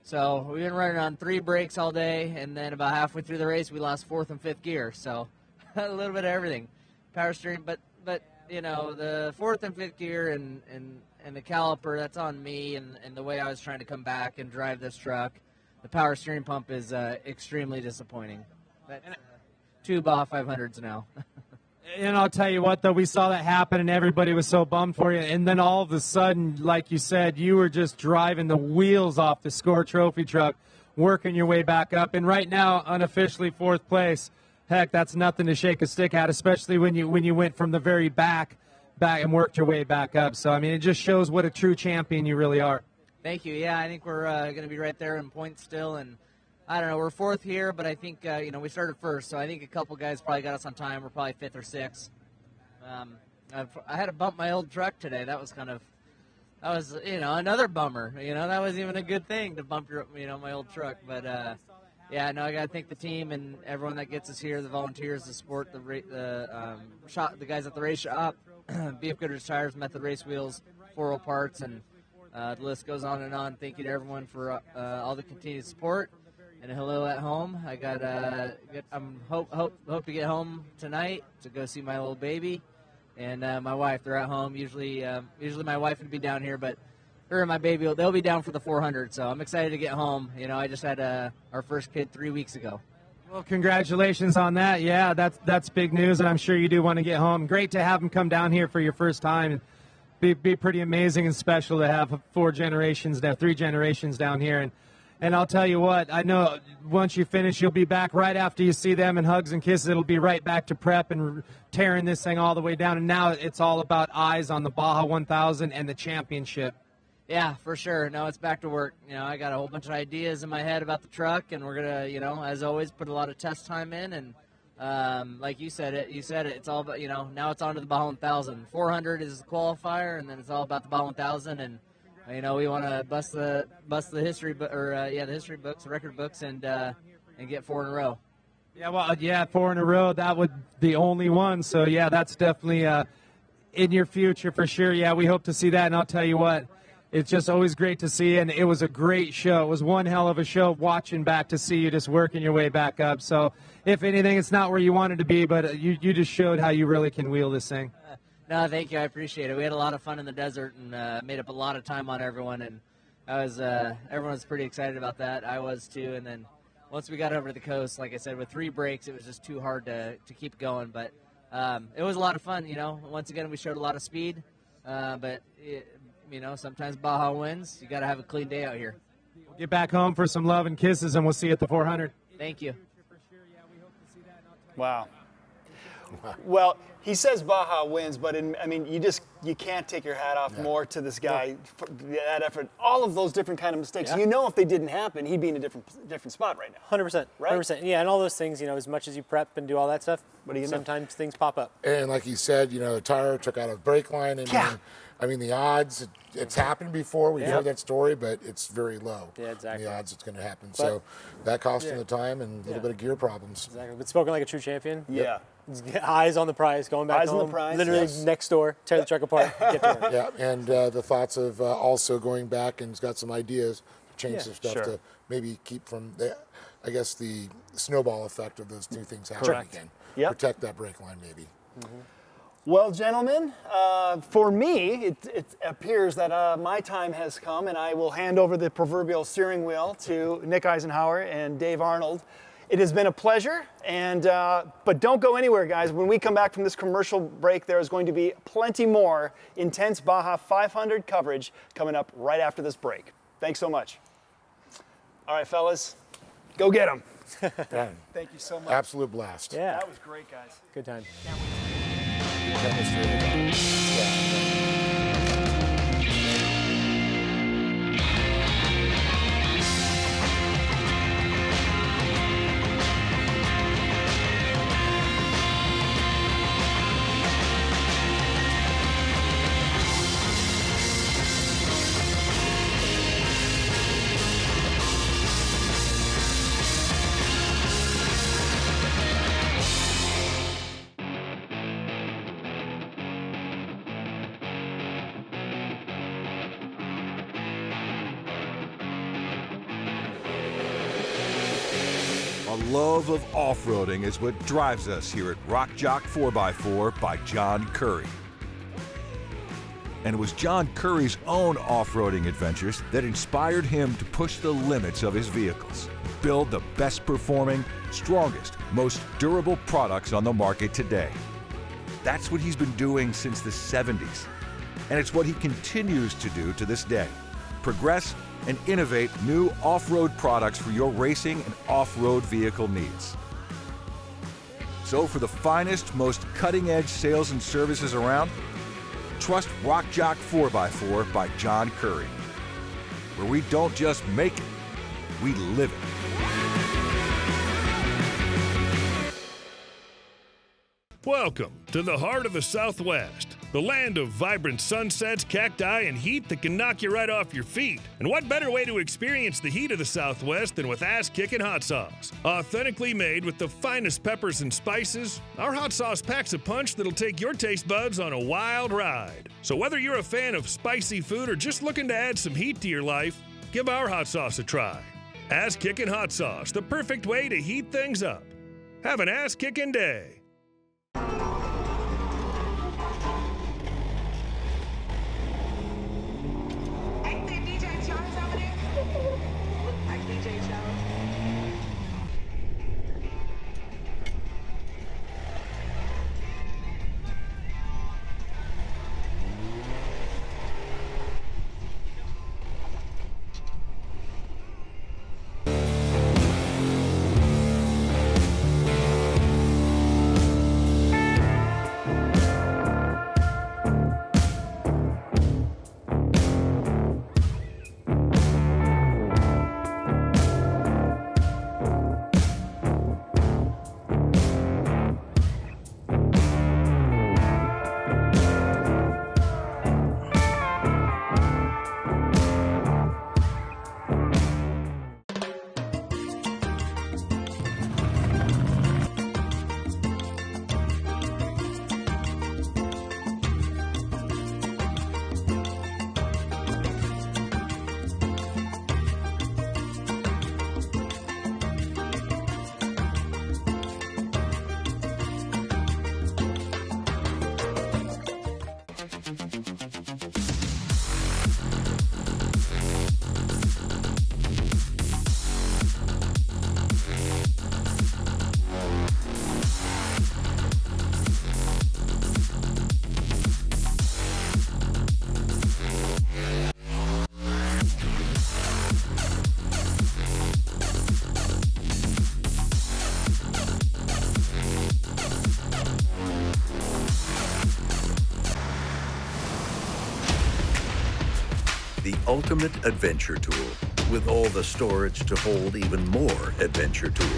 So we've been running on 3 brakes all day, and then about halfway through the race, we lost 4th and 5th gear. So a little bit of everything, power steering. But the 4th and 5th gear and the caliper, that's on me, and the way I was trying to come back and drive this truck. The power steering pump is extremely disappointing. But 2 Baja 500s now. And I'll tell you what, though, we saw that happen, and everybody was so bummed for you. And then all of a sudden, like you said, you were just driving the wheels off the Score Trophy truck, working your way back up. And right now, unofficially 4th place. Heck, that's nothing to shake a stick at, especially when you went from the very back and worked your way back up. So, I mean, it just shows what a true champion you really are. Thank you. Yeah, I think we're going to be right there in points still, and I don't know, we're 4th here, but I think, we started first, so I think a couple guys probably got us on time. We're probably 5th or 6th. I had to bump my old truck today. That was another bummer. That wasn't even a good thing to bump my old truck. But, Yeah, no, I got to thank the team and everyone that gets us here, the volunteers, the support, the guys at the race shop, BF Goodrich Tires, Method Race Wheels, 4 Parts, and the list goes on and on. Thank you to everyone for all the continued support. And hello at home. I got hope to get home tonight to go see my little baby, and my wife. They're at home. Usually my wife would be down here, but her and my baby, they'll be down for the 400. So I'm excited to get home. You know, I just had our first kid 3 weeks ago. Well, congratulations on that. Yeah, that's big news, and I'm sure you do want to get home. Great to have him come down here for your first time. Be pretty amazing and special to have 3 generations down here. And I'll tell you what, I know once you finish, you'll be back right after you see them, and hugs and kisses. It'll be right back to prep and tearing this thing all the way down. And now it's all about eyes on the Baja 1000 and the championship. Yeah, for sure. No, it's back to work. You know, I got a whole bunch of ideas in my head about the truck, and we're gonna, you know, as always, put a lot of test time in. And like you said it. It's all about, you know, now it's on to the Baja 1000. 400 is the qualifier, and then it's all about the Baja 1000. And you know, we want to bust the history, the history books, the record books, and get 4 in a row. Yeah, well, 4 in a row. That would be the only one. So yeah, that's definitely in your future for sure. Yeah, we hope to see that. And I'll tell you what, it's just always great to see, and it was a great show. It was one hell of a show watching back to see you just working your way back up. So if anything, it's not where you wanted to be, but you just showed how you really can wheel this thing. No, thank you. I appreciate it. We had a lot of fun in the desert and made up a lot of time on everyone, and everyone was pretty excited about that. I was too. And then once we got over to the coast, like I said, with 3 breaks, it was just too hard to keep going. But it was a lot of fun. You know, once again, we showed a lot of speed, but you know, sometimes Baja wins. You got to have a clean day out here. We'll get back home for some love and kisses, and we'll see you at the 400. Thank you. Wow. Well, he says Baja wins, but you can't take your hat off more to this guy for that effort. All of those different kind of mistakes. Yeah. You know, if they didn't happen, he'd be in a different spot right now. 100%. Right? 100%. Yeah, and all those things. You know, as much as you prep and do all that stuff, sometimes things pop up. And like he said, you know, the tire took out a brake line, and the odds. It's happened before. We've heard that story, but it's very low. Yeah, exactly. The odds it's going to happen. So that cost him the time and a little bit of gear problems. Exactly. But spoken like a true champion. Yeah. Eyes on the prize, going back home. On the prize. Literally next door, tear the truck apart, get to work. Yeah, and the thoughts of also going back, and he's got some ideas to change some stuff to maybe keep from the snowball effect of those 2 things happening again. Yep. Protect that brake line maybe. Mm-hmm. Well, gentlemen, for me, it appears that my time has come, and I will hand over the proverbial steering wheel to Nick Eisenhower and Dave Arnold. It has been a pleasure, but don't go anywhere, guys. When we come back from this commercial break, there is going to be plenty more intense Baja 500 coverage coming up right after this break. Thanks so much. All right, fellas, go get them. Thank you so much. Absolute blast. Yeah. That was great, guys. Good time. Love of off-roading is what drives us here at Rock Jock 4x4 by John Curry. And it was John Curry's own off-roading adventures that inspired him to push the limits of his vehicles, build the best performing, strongest, most durable products on the market today. That's what he's been doing since the 70s, and it's what he continues to do to this day. Progress and innovate new off-road products for your racing and off-road vehicle needs. So for the finest, most cutting-edge sales and services around, trust Rock Jock 4x4 by John Curry, where we don't just make it, we live it. Welcome to the heart of the Southwest. the land of vibrant sunsets, cacti, and heat that can knock you right off your feet. And what better way to experience the heat of the Southwest than with ass-kicking hot sauce? Authentically made with the finest peppers and spices, our hot sauce packs a punch that'll take your taste buds on a wild ride. So whether you're a fan of spicy food or just looking to add some heat to your life, give our hot sauce a try. Ass-kicking hot sauce, the perfect way to heat things up. Have an ass-kicking day. The ultimate adventure tool, with all the storage to hold even more adventure tools.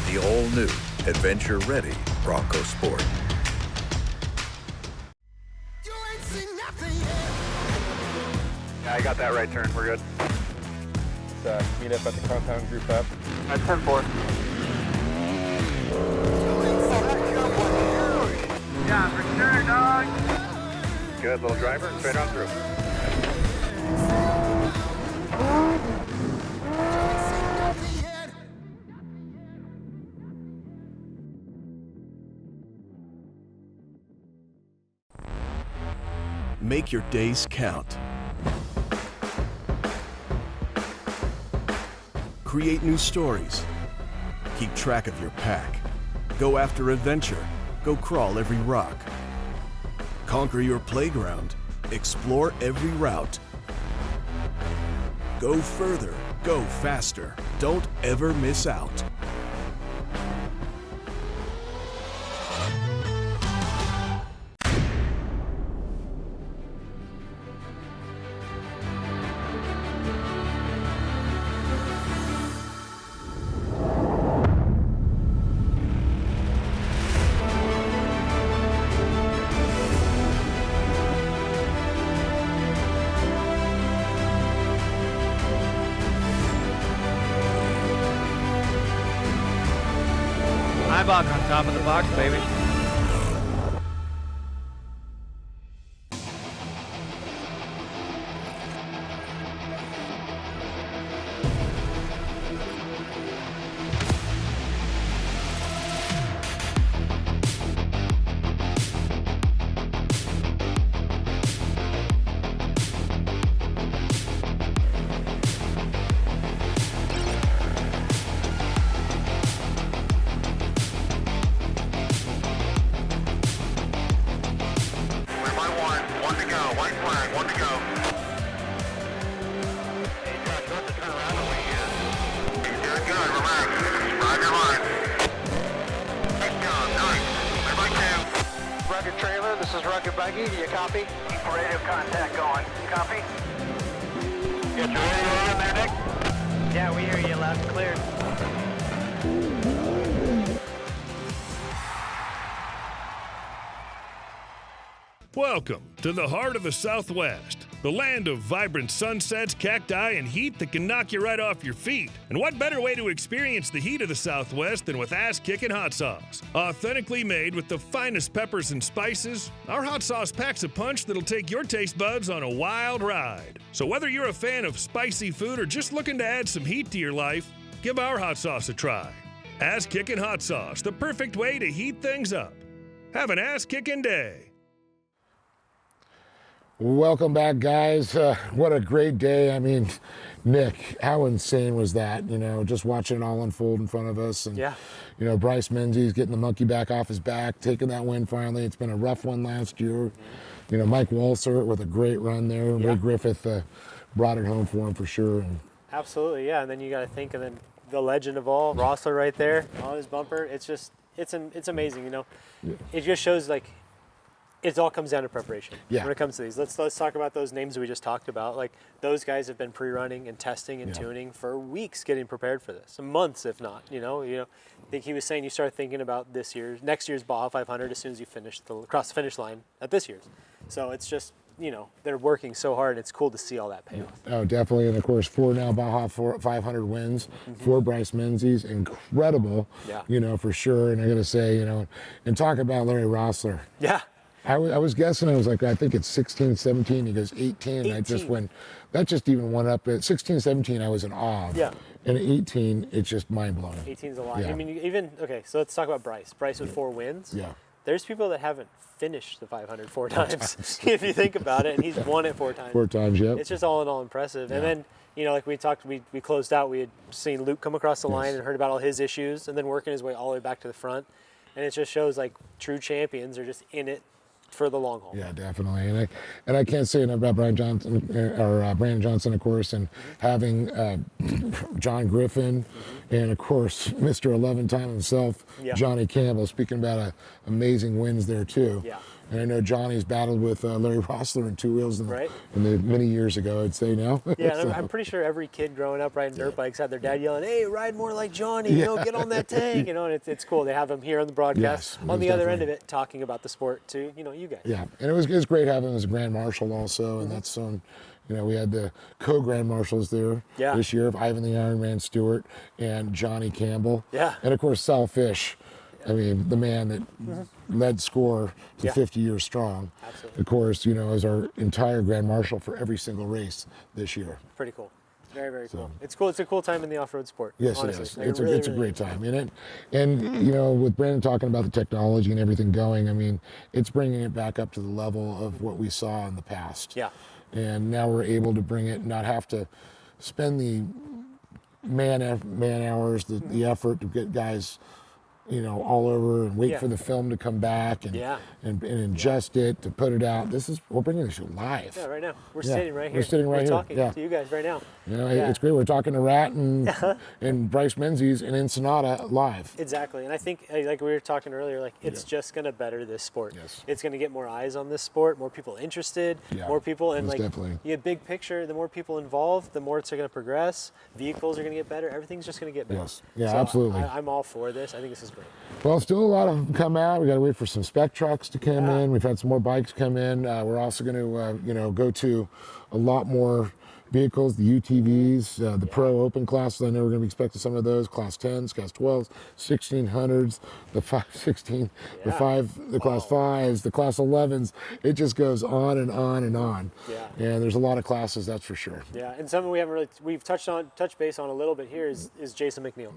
The all-new, adventure-ready Bronco Sport. Yeah, I got that right turn. We're good. Let's meet up at the compound group up. At 10-4. Yeah, for sure, dog. Good, little driver, straight on through. Make your days count. Create new stories. Keep track of your pack. Go after adventure. Go crawl every rock. Conquer your playground. Explore every route. Go further. Go faster. Don't ever miss out. Ibach on top of the box, baby. This is Rugged Buggy. Do you copy? Keep radio contact going. Copy? Get your radio in there, Nick? Yeah, we hear you loud and clear. Welcome to the heart of the Southwest, the land of vibrant sunsets, cacti, and heat that can knock you right off your feet. And what better way to experience the heat of the Southwest than with ass-kicking hot sauce? Authentically made with the finest peppers and spices, our hot sauce packs a punch that'll take your taste buds on a wild ride. So whether you're a fan of spicy food or just looking to add some heat to your life, give our hot sauce a try. Ass-kicking hot sauce, the perfect way to heat things up. Have an ass-kicking day. Welcome back, guys. What a great day. I mean, Nick, how insane was that? You know, just watching it all unfold in front of us. And, yeah. You know, Bryce Menzies getting the monkey back off his back, taking that win finally. It's been a rough one last year. You know, Mike Walser with a great run there. Yeah. Ray Griffith brought it home for him for sure. And Absolutely, yeah. And then you got to think, and then the legend of all, Rossler right there on his bumper. It's just, it's amazing, you know. Yeah. It just shows, like, it all comes down to preparation Yeah. when it comes to these. Let's talk about those names we just talked about. Like, those guys have been pre-running and testing and tuning for weeks, getting prepared for this, months if not. You know. I think he was saying you start thinking about next year's Baja 500 as soon as you cross the finish line at this year's. So it's just, you know, they're working so hard. It's cool to see all that payoff. Oh, definitely. And of course, 4 now Baja 500 wins for Bryce Menzies. Incredible. Yeah. You know, for sure. And I got to say, you know, and talk about Larry Rossler. Yeah. I was guessing, I was like, I think it's 16, 17. He goes 18. And I just went, that just even went up. At 16, 17, I was in awe. Yeah. And at 18, it's just mind blowing. 18's a lot. Yeah. I mean, okay, so let's talk about Bryce. Bryce with 4 wins. Yeah. There's people that haven't finished the 500 4 times, if you think about it, and he's won it 4 times. 4 times, yep. It's just all in all impressive. Yeah. And then, you know, like we talked, we closed out, we had seen Luke come across the line and heard about all his issues, and then working his way all the way back to the front. And it just shows, like, true champions are just in it for the long haul. Yeah, definitely. And I can't say enough about Brian Johnson or Brandon Johnson, of course, and having John Griffin, and of course Mr. 11-time himself, Johnny Campbell. Speaking about amazing wins there too. Yeah. And I know Johnny's battled with Larry Rossler in 2 wheels in the many years ago, I'd say now. Yeah, So, I'm pretty sure every kid growing up riding dirt bikes had their dad yelling, "Hey, ride more like Johnny, you know, get on that tank," you know, and it's cool. They have him here on the broadcast, Yes, on the other end definitely. of it, talking about the sport to, you know, you guys. Yeah, and it was great having him as a Grand Marshal also, and that's you know, we had the co-Grand Marshals there this year of Ivan the Ironman Stewart and Johnny Campbell. Yeah. And of course Sal Fish, I mean, the man that led SCORE to 50 years strong. Absolutely. Of course, you know, is our entire Grand Marshal for every single race this year. Pretty cool. Very, very cool. It's cool. It's a cool time in the off-road sport. Yes, honestly. it is. Like, It's really, a really great time. And you know, with Brandon talking about the technology and everything going, I mean, it's bringing it back up to the level of what we saw in the past. Yeah. And now we're able to bring it, not have to spend the man hours, the effort to get guys, you know, all over and wait for the film to come back and ingest it, to put it out. We're bringing this live. Yeah, right now. We're sitting right here. We're sitting right here. talking Yeah. to you guys right now. You know, it's great. We're talking to Rat and Bryce Menzies and Ensenada live. Exactly. And I think, like we were talking earlier, like it's just going to better this sport. Yes. It's going to get more eyes on this sport, more people interested, Yeah, more people. And most like, definitely. you get big picture, the more people involved, the more it's going to progress. Vehicles are going to get better. Everything's just going to get better. Yes. Yeah, So absolutely. I'm all for this. I think this is great. Well, still a lot of them come out. We got to wait for some spec trucks to come in. We've had some more bikes come in. We're also going to, you know, go to a lot more vehicles, the UTVs, the Pro Open classes. I know we're going to be expecting some of those, Class 10s, Class 12s, 1600s, the 516, the Class 5s, the Class 11s. It just goes on and on and on. Yeah. And there's a lot of classes, that's for sure. Yeah. And something we've touched base on a little bit here is Jason McNeil.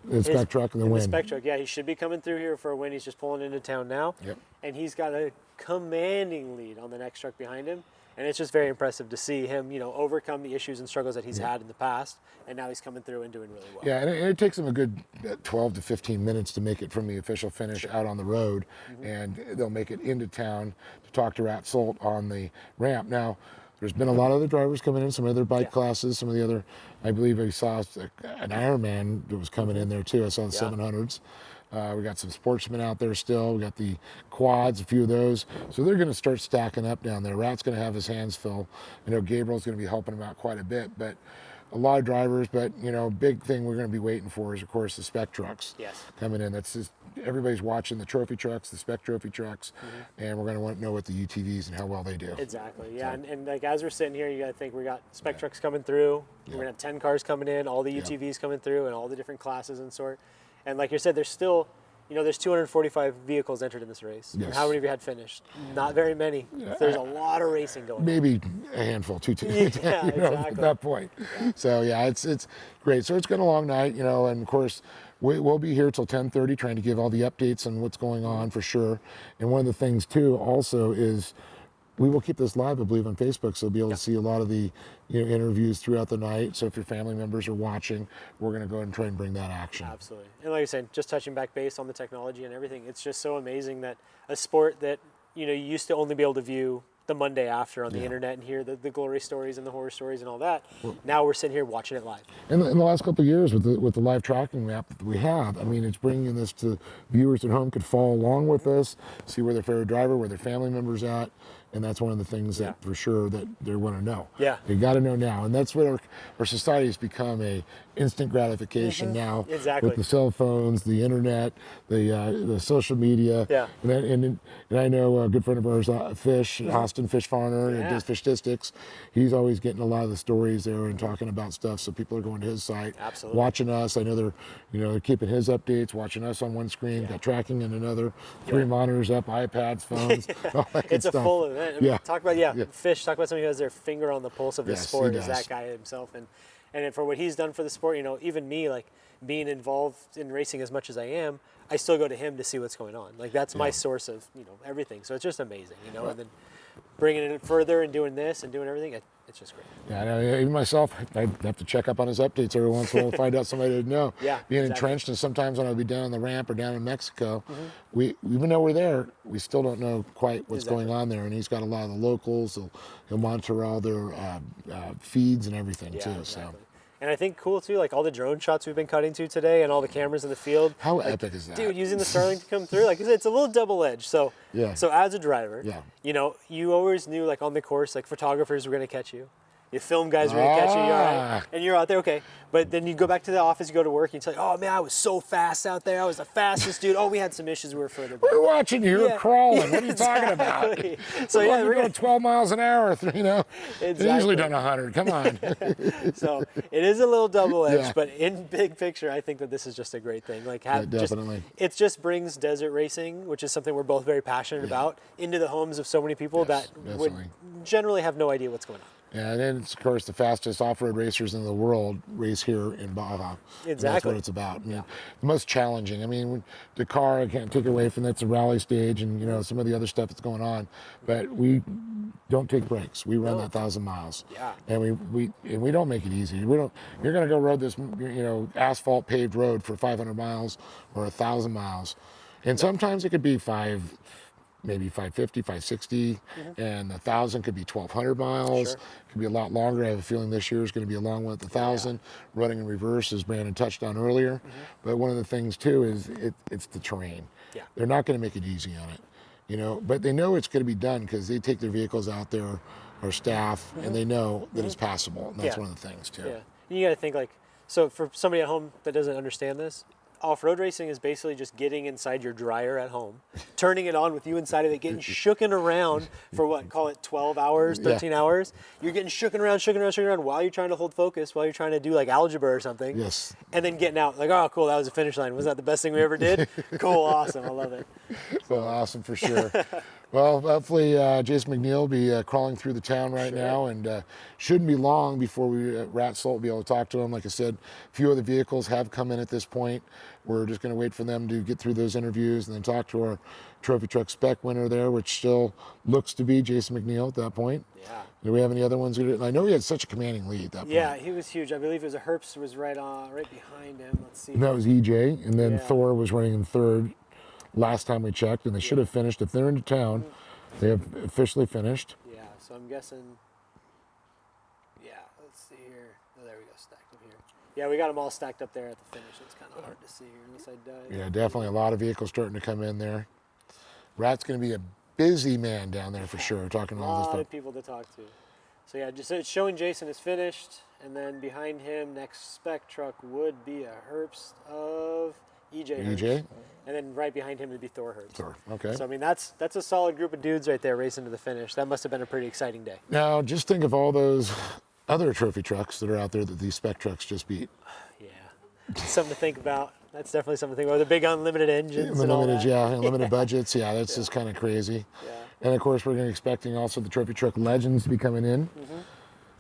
The spec truck and the win. The spec truck, yeah, he should be coming through here for a win. He's just pulling into town now. Yep. And he's got a commanding lead on the next truck behind him. And it's just very impressive to see him, you know, overcome the issues and struggles that he's had in the past. And now he's coming through and doing really well. Yeah, and it takes him a good 12 to 15 minutes to make it from the official finish out on the road. And they'll make it into town to talk to Rat Solt on the ramp. Now, there's been a lot of other drivers coming in, some other bike classes, some of the other, I believe I saw an Ironman that was coming in there too. I saw the 700s. We got some sportsmen out there still. We got the quads, a few of those. So they're going to start stacking up down there. Rat's going to have his hands full. You know, Gabriel's going to be helping him out quite a bit. But a lot of drivers, but, you know, big thing we're going to be waiting for is, of course, the spec trucks coming in. That's just everybody's watching the trophy trucks, the spec trophy trucks, and we're going to want to know what the UTVs and how well they do. Exactly. Yeah, and like as we're sitting here, you got to think we got spec trucks coming through. We're gonna have 10 cars coming in, all the UTVs coming through, and all the different classes and sort. And like you said, there's still, there's 245 vehicles entered in this race. Yes. And how many of you had finished? Not very many. There's a lot of racing going on. Maybe a handful, two, Yeah, exactly. At that point. Yeah. So yeah, it's great. So it's been a long night, and of course we'll be here till 10:30 trying to give all the updates on what's going on for sure. And one of the things too also is we will keep this live, I believe, on Facebook, so you'll be able to see a lot of the interviews throughout the night. So if your family members are watching, we're going to go ahead and try and bring that action. Absolutely. And like I said, just touching back base on the technology and everything, it's just so amazing that a sport that you used to only be able to view the Monday after on the internet and hear the glory stories and the horror stories and all that. Now we're sitting here watching it live. In the last couple of years with the live tracking map that we have, I mean, it's bringing this to viewers at home could follow along with us, see where their favorite driver, where their family member's at. And that's one of the things that for sure that they want to know. Yeah. They got to know now. And that's what our society has become, a instant gratification now. Exactly. With the cell phones, the internet, the social media. Yeah. And I know a good friend of ours, Fish, Austin Fish Farmer, and does Fishistics. He's always getting a lot of the stories there and talking about stuff. So people are going to his site. Absolutely. Watching us. I know they're keeping his updates, watching us on one screen, got tracking in another, 3 monitors up, iPads, phones, all that good It's stuff. a full event. I mean, talk about Fish. Talk about somebody who has their finger on the pulse of the sport. Is that guy himself, and for what he's done for the sport, even me, like being involved in racing as much as I am, I still go to him to see what's going on. Like that's my source of everything. So it's just amazing, and then bringing it further and doing this and doing everything. It's just great. Yeah, I know, even myself, I have to check up on his updates every once in a while to find out somebody I didn't know. Yeah, being entrenched, and sometimes when I'll be down on the ramp or down in Mexico, we even though we're there, we still don't know quite what's going on there. And he's got a lot of the locals. He'll monitor all their feeds and everything too. Exactly. So. And I think cool too, like all the drone shots we've been cutting to today and all the cameras in the field. How epic is that? Dude, using the Starlink to come through, like it's a little double-edged. So so as a driver, you always knew like on the course, like photographers were gonna catch you. You film guys were gonna catch you, you're all right. And you're out there, okay. But then you go back to the office, you go to work, and you tell, oh man, I was so fast out there. I was the fastest dude. Oh, we had some issues, we were further back. We're watching you, you're crawling. What are you talking about? So we're going 12 miles an hour, It's usually done 100, come on. So it is a little double-edged, but in big picture, I think that this is just a great thing. Like definitely. It just brings desert racing, which is something we're both very passionate about, into the homes of so many people that would generally have no idea what's going on. Yeah, and then, of course, the fastest off-road racers in the world race here in Baja. Exactly. And that's what it's about. I mean, the most challenging. I mean, Dakar, I can't take away from that's a rally stage and, some of the other stuff that's going on. But we don't take breaks. We run that 1,000 miles. Yeah. And we don't make it easy. You're going to go road this, asphalt paved road for 500 miles or 1,000 miles. And sometimes it could be maybe 550, 560, and 1,000 could be 1,200 miles. It could be a lot longer. I have a feeling this year is going to be a long one at 1,000. Running in reverse, as Brandon touched on earlier. But one of the things too is it's the terrain. Yeah. They're not going to make it easy on it, but they know it's going to be done because they take their vehicles out there, our staff, and they know that it's passable. And that's one of the things too. Yeah. You got to think so for somebody at home that doesn't understand this, off-road racing is basically just getting inside your dryer at home, turning it on with you inside of it, getting shooken around for call it 12 hours, 13 hours. You're getting shooken around while you're trying to hold focus, while you're trying to do like algebra or something. Yes. And then getting out, like, oh, cool, that was a finish line. Was that the best thing we ever did? Cool, awesome, I love it. Well, awesome for sure. Well, hopefully Jason McNeil will be crawling through the town right now, and shouldn't be long before we Rat Salt will be able to talk to him. Like I said, a few of the vehicles have come in at this point. We're just going to wait for them to get through those interviews and then talk to our trophy truck spec winner there, which still looks to be Jason McNeil at that point. Yeah. Do we have any other ones? I know he had such a commanding lead at that point. Yeah, he was huge. I believe it was Herbst was right behind him. Let's see. And that was EJ, and then Thor was running in third last time we checked, and they should have finished. If they're into town, they have officially finished. Yeah, so I'm guessing, let's see here. Oh, there we go, stacked up here. Yeah, we got them all stacked up there at the finish. It's kind of hard to see here unless I dive. Yeah, definitely a lot of vehicles starting to come in there. Rat's going to be a busy man down there for sure, talking to all this A stuff. lot of people to talk to. So yeah, just it's showing Jason is finished, and then behind him, next spec truck would be a Herbst of EJ. EJ. And then right behind him would be Thor Herbst. Thor, okay. So, I mean, that's a solid group of dudes right there racing to the finish. That must have been a pretty exciting day. Now, just think of all those other trophy trucks that are out there that these spec trucks just beat. Yeah. Something to think about. That's definitely something to think about. The big unlimited engines and all that. Unlimited budgets. Yeah, that's just kind of crazy. Yeah. And, of course, we're going to be expecting also the trophy truck legends to be coming in.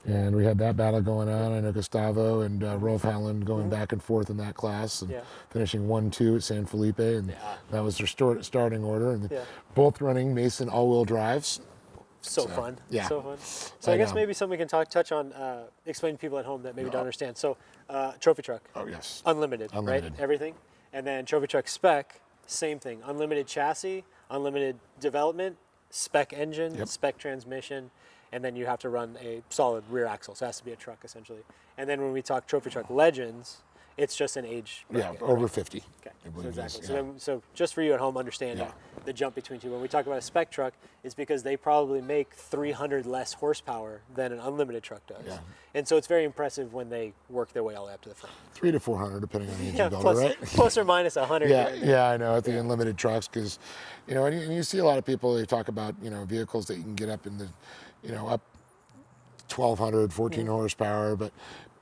And we had that battle going on. I know Gustavo and Rolf Howland going back and forth in that class and finishing 1-2 at San Felipe. And that was their starting order. And both running Mason all-wheel drives. So fun. Yeah. So fun. So I guess maybe something we can touch on, explain to people at home that maybe don't understand. So trophy truck. Oh, yes. Unlimited, right? Everything. And then trophy truck spec, same thing. Unlimited chassis, unlimited development, spec engine, spec transmission. And then you have to run a solid rear axle. So it has to be a truck, essentially. And then when we talk trophy truck legends, it's just an age bracket, over 50. Okay, so exactly. So just for you at home understanding the jump between two. When we talk about a spec truck, it's because they probably make 300 less horsepower than an unlimited truck does. Yeah. And so it's very impressive when they work their way all the way up to the front. 300 to 400, depending on the engine builder, right? Plus or minus 100. Yeah, I know, at the unlimited trucks, because, and you see a lot of people, they talk about, vehicles that you can get up in the, up 1,200, 14 horsepower, but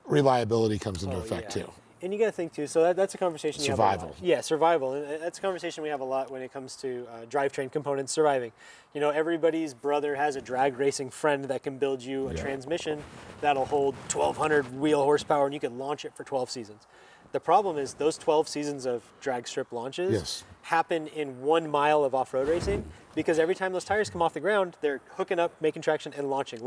reliability comes into effect too. And you got to think too. So that's a conversation. Survival. You have a lot. Yeah, survival, and that's a conversation we have a lot when it comes to drivetrain components surviving. Everybody's brother has a drag racing friend that can build you a transmission that'll hold 1,200 wheel horsepower, and you can launch it for 12 seasons. The problem is those 12 seasons of drag strip launches happen in 1 mile of off-road racing, because every time those tires come off the ground, they're hooking up, making traction, and launching.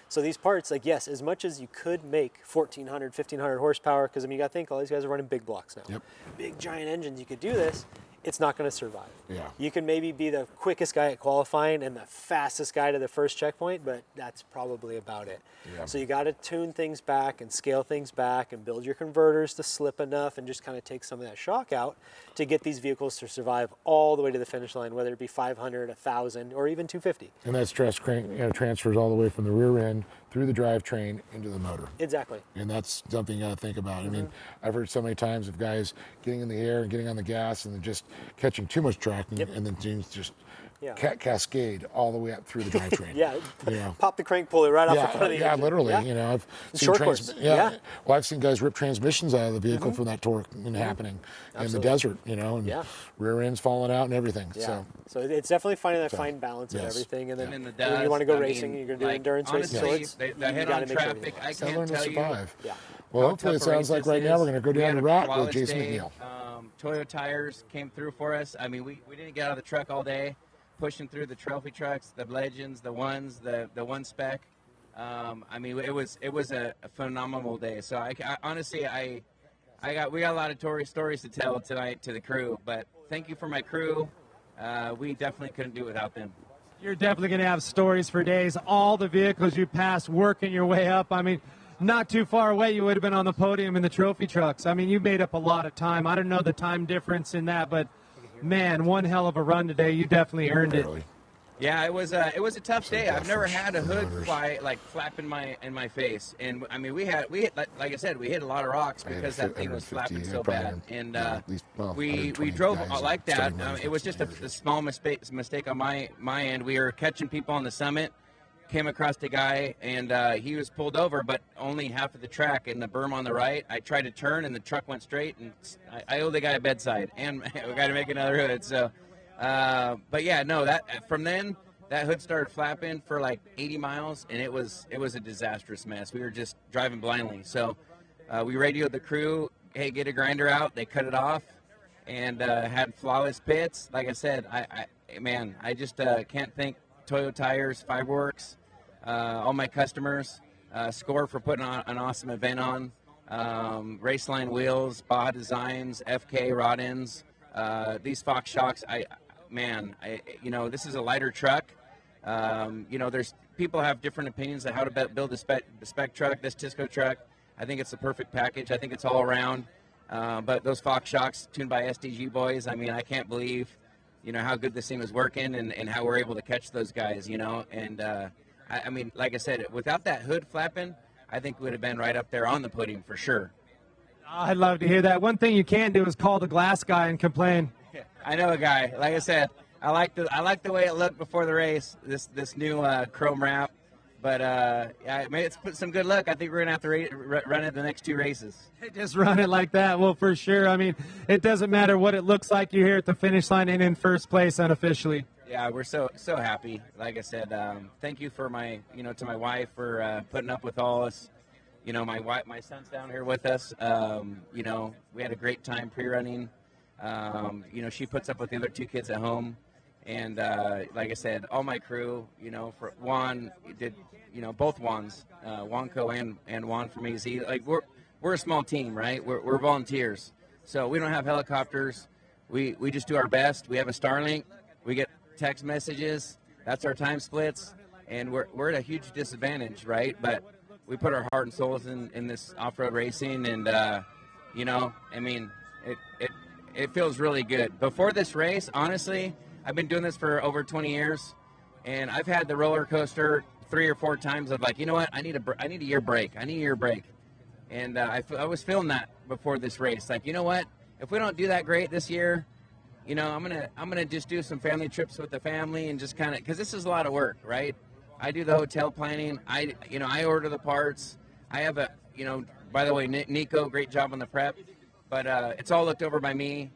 So these parts, yes, as much as you could make 1,400, 1,500 horsepower, because you got to think all these guys are running big blocks now. Big giant engines, you could do this. It's not going to survive. You can maybe be the quickest guy at qualifying and the fastest guy to the first checkpoint, but that's probably about it. So you got to tune things back and scale things back and build your converters to slip enough and just kind of take some of that shock out to get these vehicles to survive all the way to the finish line, whether it be 500, 1,000, or even 250. And that stress transfers all the way from the rear end through the drivetrain into the motor. Exactly. And that's something you got to think about. I mean, I've heard so many times of guys getting in the air and getting on the gas and then just catching too much traction, and then things just cascade all the way up through the drivetrain. Pop the crank puller right off the front of the engine. Literally. I've seen Well, I've seen guys rip transmissions out of the vehicle from that torque happening in the desert. And rear ends falling out and everything. So it's definitely finding that fine balance of everything. And then when you want to go racing, you're going to do endurance racing. The head-on traffic, I can't tell you. Well, hopefully it sounds like right now we're going to go down the route with Jason McNeil. Toyo tires came through for us. I mean, we didn't get out of the truck all day, pushing through the trophy trucks, the legends, the ones, the one spec. I mean, it was a phenomenal day. So I honestly, we got a lot of stories to tell tonight to the crew. But thank you for my crew. We definitely couldn't do it without them. You're definitely going to have stories for days. All the vehicles you passed, working your way up. I mean, not too far away, you would have been on the podium in the trophy trucks. I mean, you made up a lot of time. I don't know the time difference in that, but man, one hell of a run today. You definitely earned it. Yeah, it was a tough day. I've never had a hood flap in my face, and I mean we hit like I said, we hit a lot of rocks because that thing was flapping so bad, and we drove like that. It was just a small mistake on my end. We were catching people on the summit, came across the guy, and he was pulled over, but only half of the track in the berm on the right. I tried to turn, and the truck went straight, and I owe the guy a bedside, and we got to make another hood. So. But yeah, no, from then that hood started flapping for like 80 miles, and it was a disastrous mess. We were just driving blindly. So we radioed the crew, hey, get a grinder out. They cut it off and had flawless pits. Like I said, I just can't thank Toyo Tires, Fiberworks, all my customers, Score for putting on an awesome event on, Raceline Wheels, Baja Designs, FK Rod Ends, these Fox shocks. This is a lighter truck. There's people have different opinions on how to build a spec truck. This Tisco truck, I think it's the perfect package. I think it's all around. But those Fox shocks tuned by SDG boys, I mean, I can't believe, how good this thing was working and how we're able to catch those guys, And I mean, like I said, without that hood flapping, I think we would have been right up there on the podium for sure. I'd love to hear that. One thing you can't do is call the glass guy and complain. I know a guy. Like I said, I like the way it looked before the race. This new chrome wrap, but yeah, it's put some good luck. I think we're gonna have to run it the next 2 races. Just run it like that. Well, for sure. I mean, it doesn't matter what it looks like. You're here at the finish line and in first place unofficially. Yeah, we're so happy. Like I said, thank you for to my wife for putting up with all us. My son's down here with us. We had a great time pre-running. She puts up with the other 2 kids at home. And like I said, all my crew, for Juan did, both Juans, Juanco and Juan from AZ. Like we're a small team, right? We're volunteers, so we don't have helicopters. We just do our best. We have a Starlink. We get text messages. That's our time splits, and we're at a huge disadvantage, right? But we put our heart and souls in this off-road racing, and it feels really good. Before this race, honestly, I've been doing this for over 20 years, and I've had the roller coaster 3 or 4 times of like, you know what, I need a year break. I need a year break. And I was feeling that before this race. Like, you know what, if we don't do that great this year, I'm gonna just do some family trips with the family and just kind of, because this is a lot of work, right? I do the hotel planning. I order the parts. I have by the way, Nico, great job on the prep, but it's all looked over by me.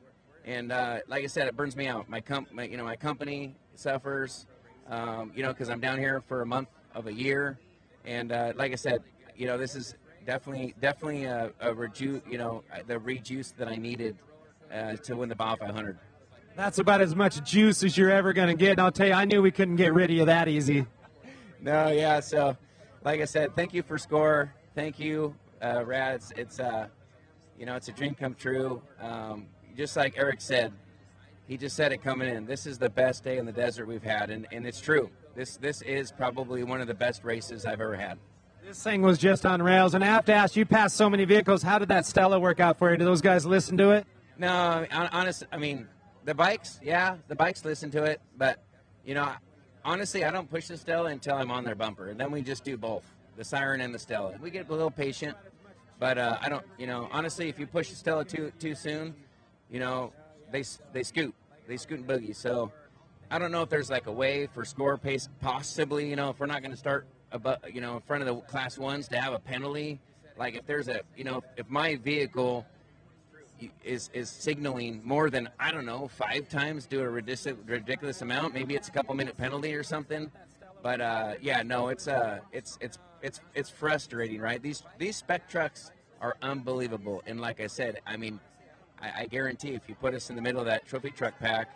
And like I said, it burns me out. My company suffers, because I'm down here for a month of a year. And like I said, this is definitely the rejuice that I needed to win the Baja 500. That's about as much juice as you're ever going to get. And I'll tell you, I knew we couldn't get rid of you that easy. No, yeah. So, like I said, thank you for SCORE. Thank you, Rads. It's a dream come true. Just like Eric said, he just said it coming in. This is the best day in the desert we've had, and it's true. This is probably one of the best races I've ever had. This thing was just on rails, and I have to ask, you passed so many vehicles. How did that Stella work out for you? Do those guys listen to it? No, the bikes, the bikes listen to it, but, honestly, I don't push the Stella until I'm on their bumper, and then we just do both, the Siren and the Stella. We get a little patient, but I don't, honestly, if you push the Stella too soon, they scoot and boogie. So I don't know if there's like a way for SCORE pace, possibly, if we're not going to start above, in front of the class 1s to have a penalty. Like if there's if my vehicle is signaling more than, 5 times, do a ridiculous amount, maybe it's a couple minute penalty or something. But it's frustrating, right? These spec trucks are unbelievable. And like I said, I guarantee if you put us in the middle of that trophy truck pack,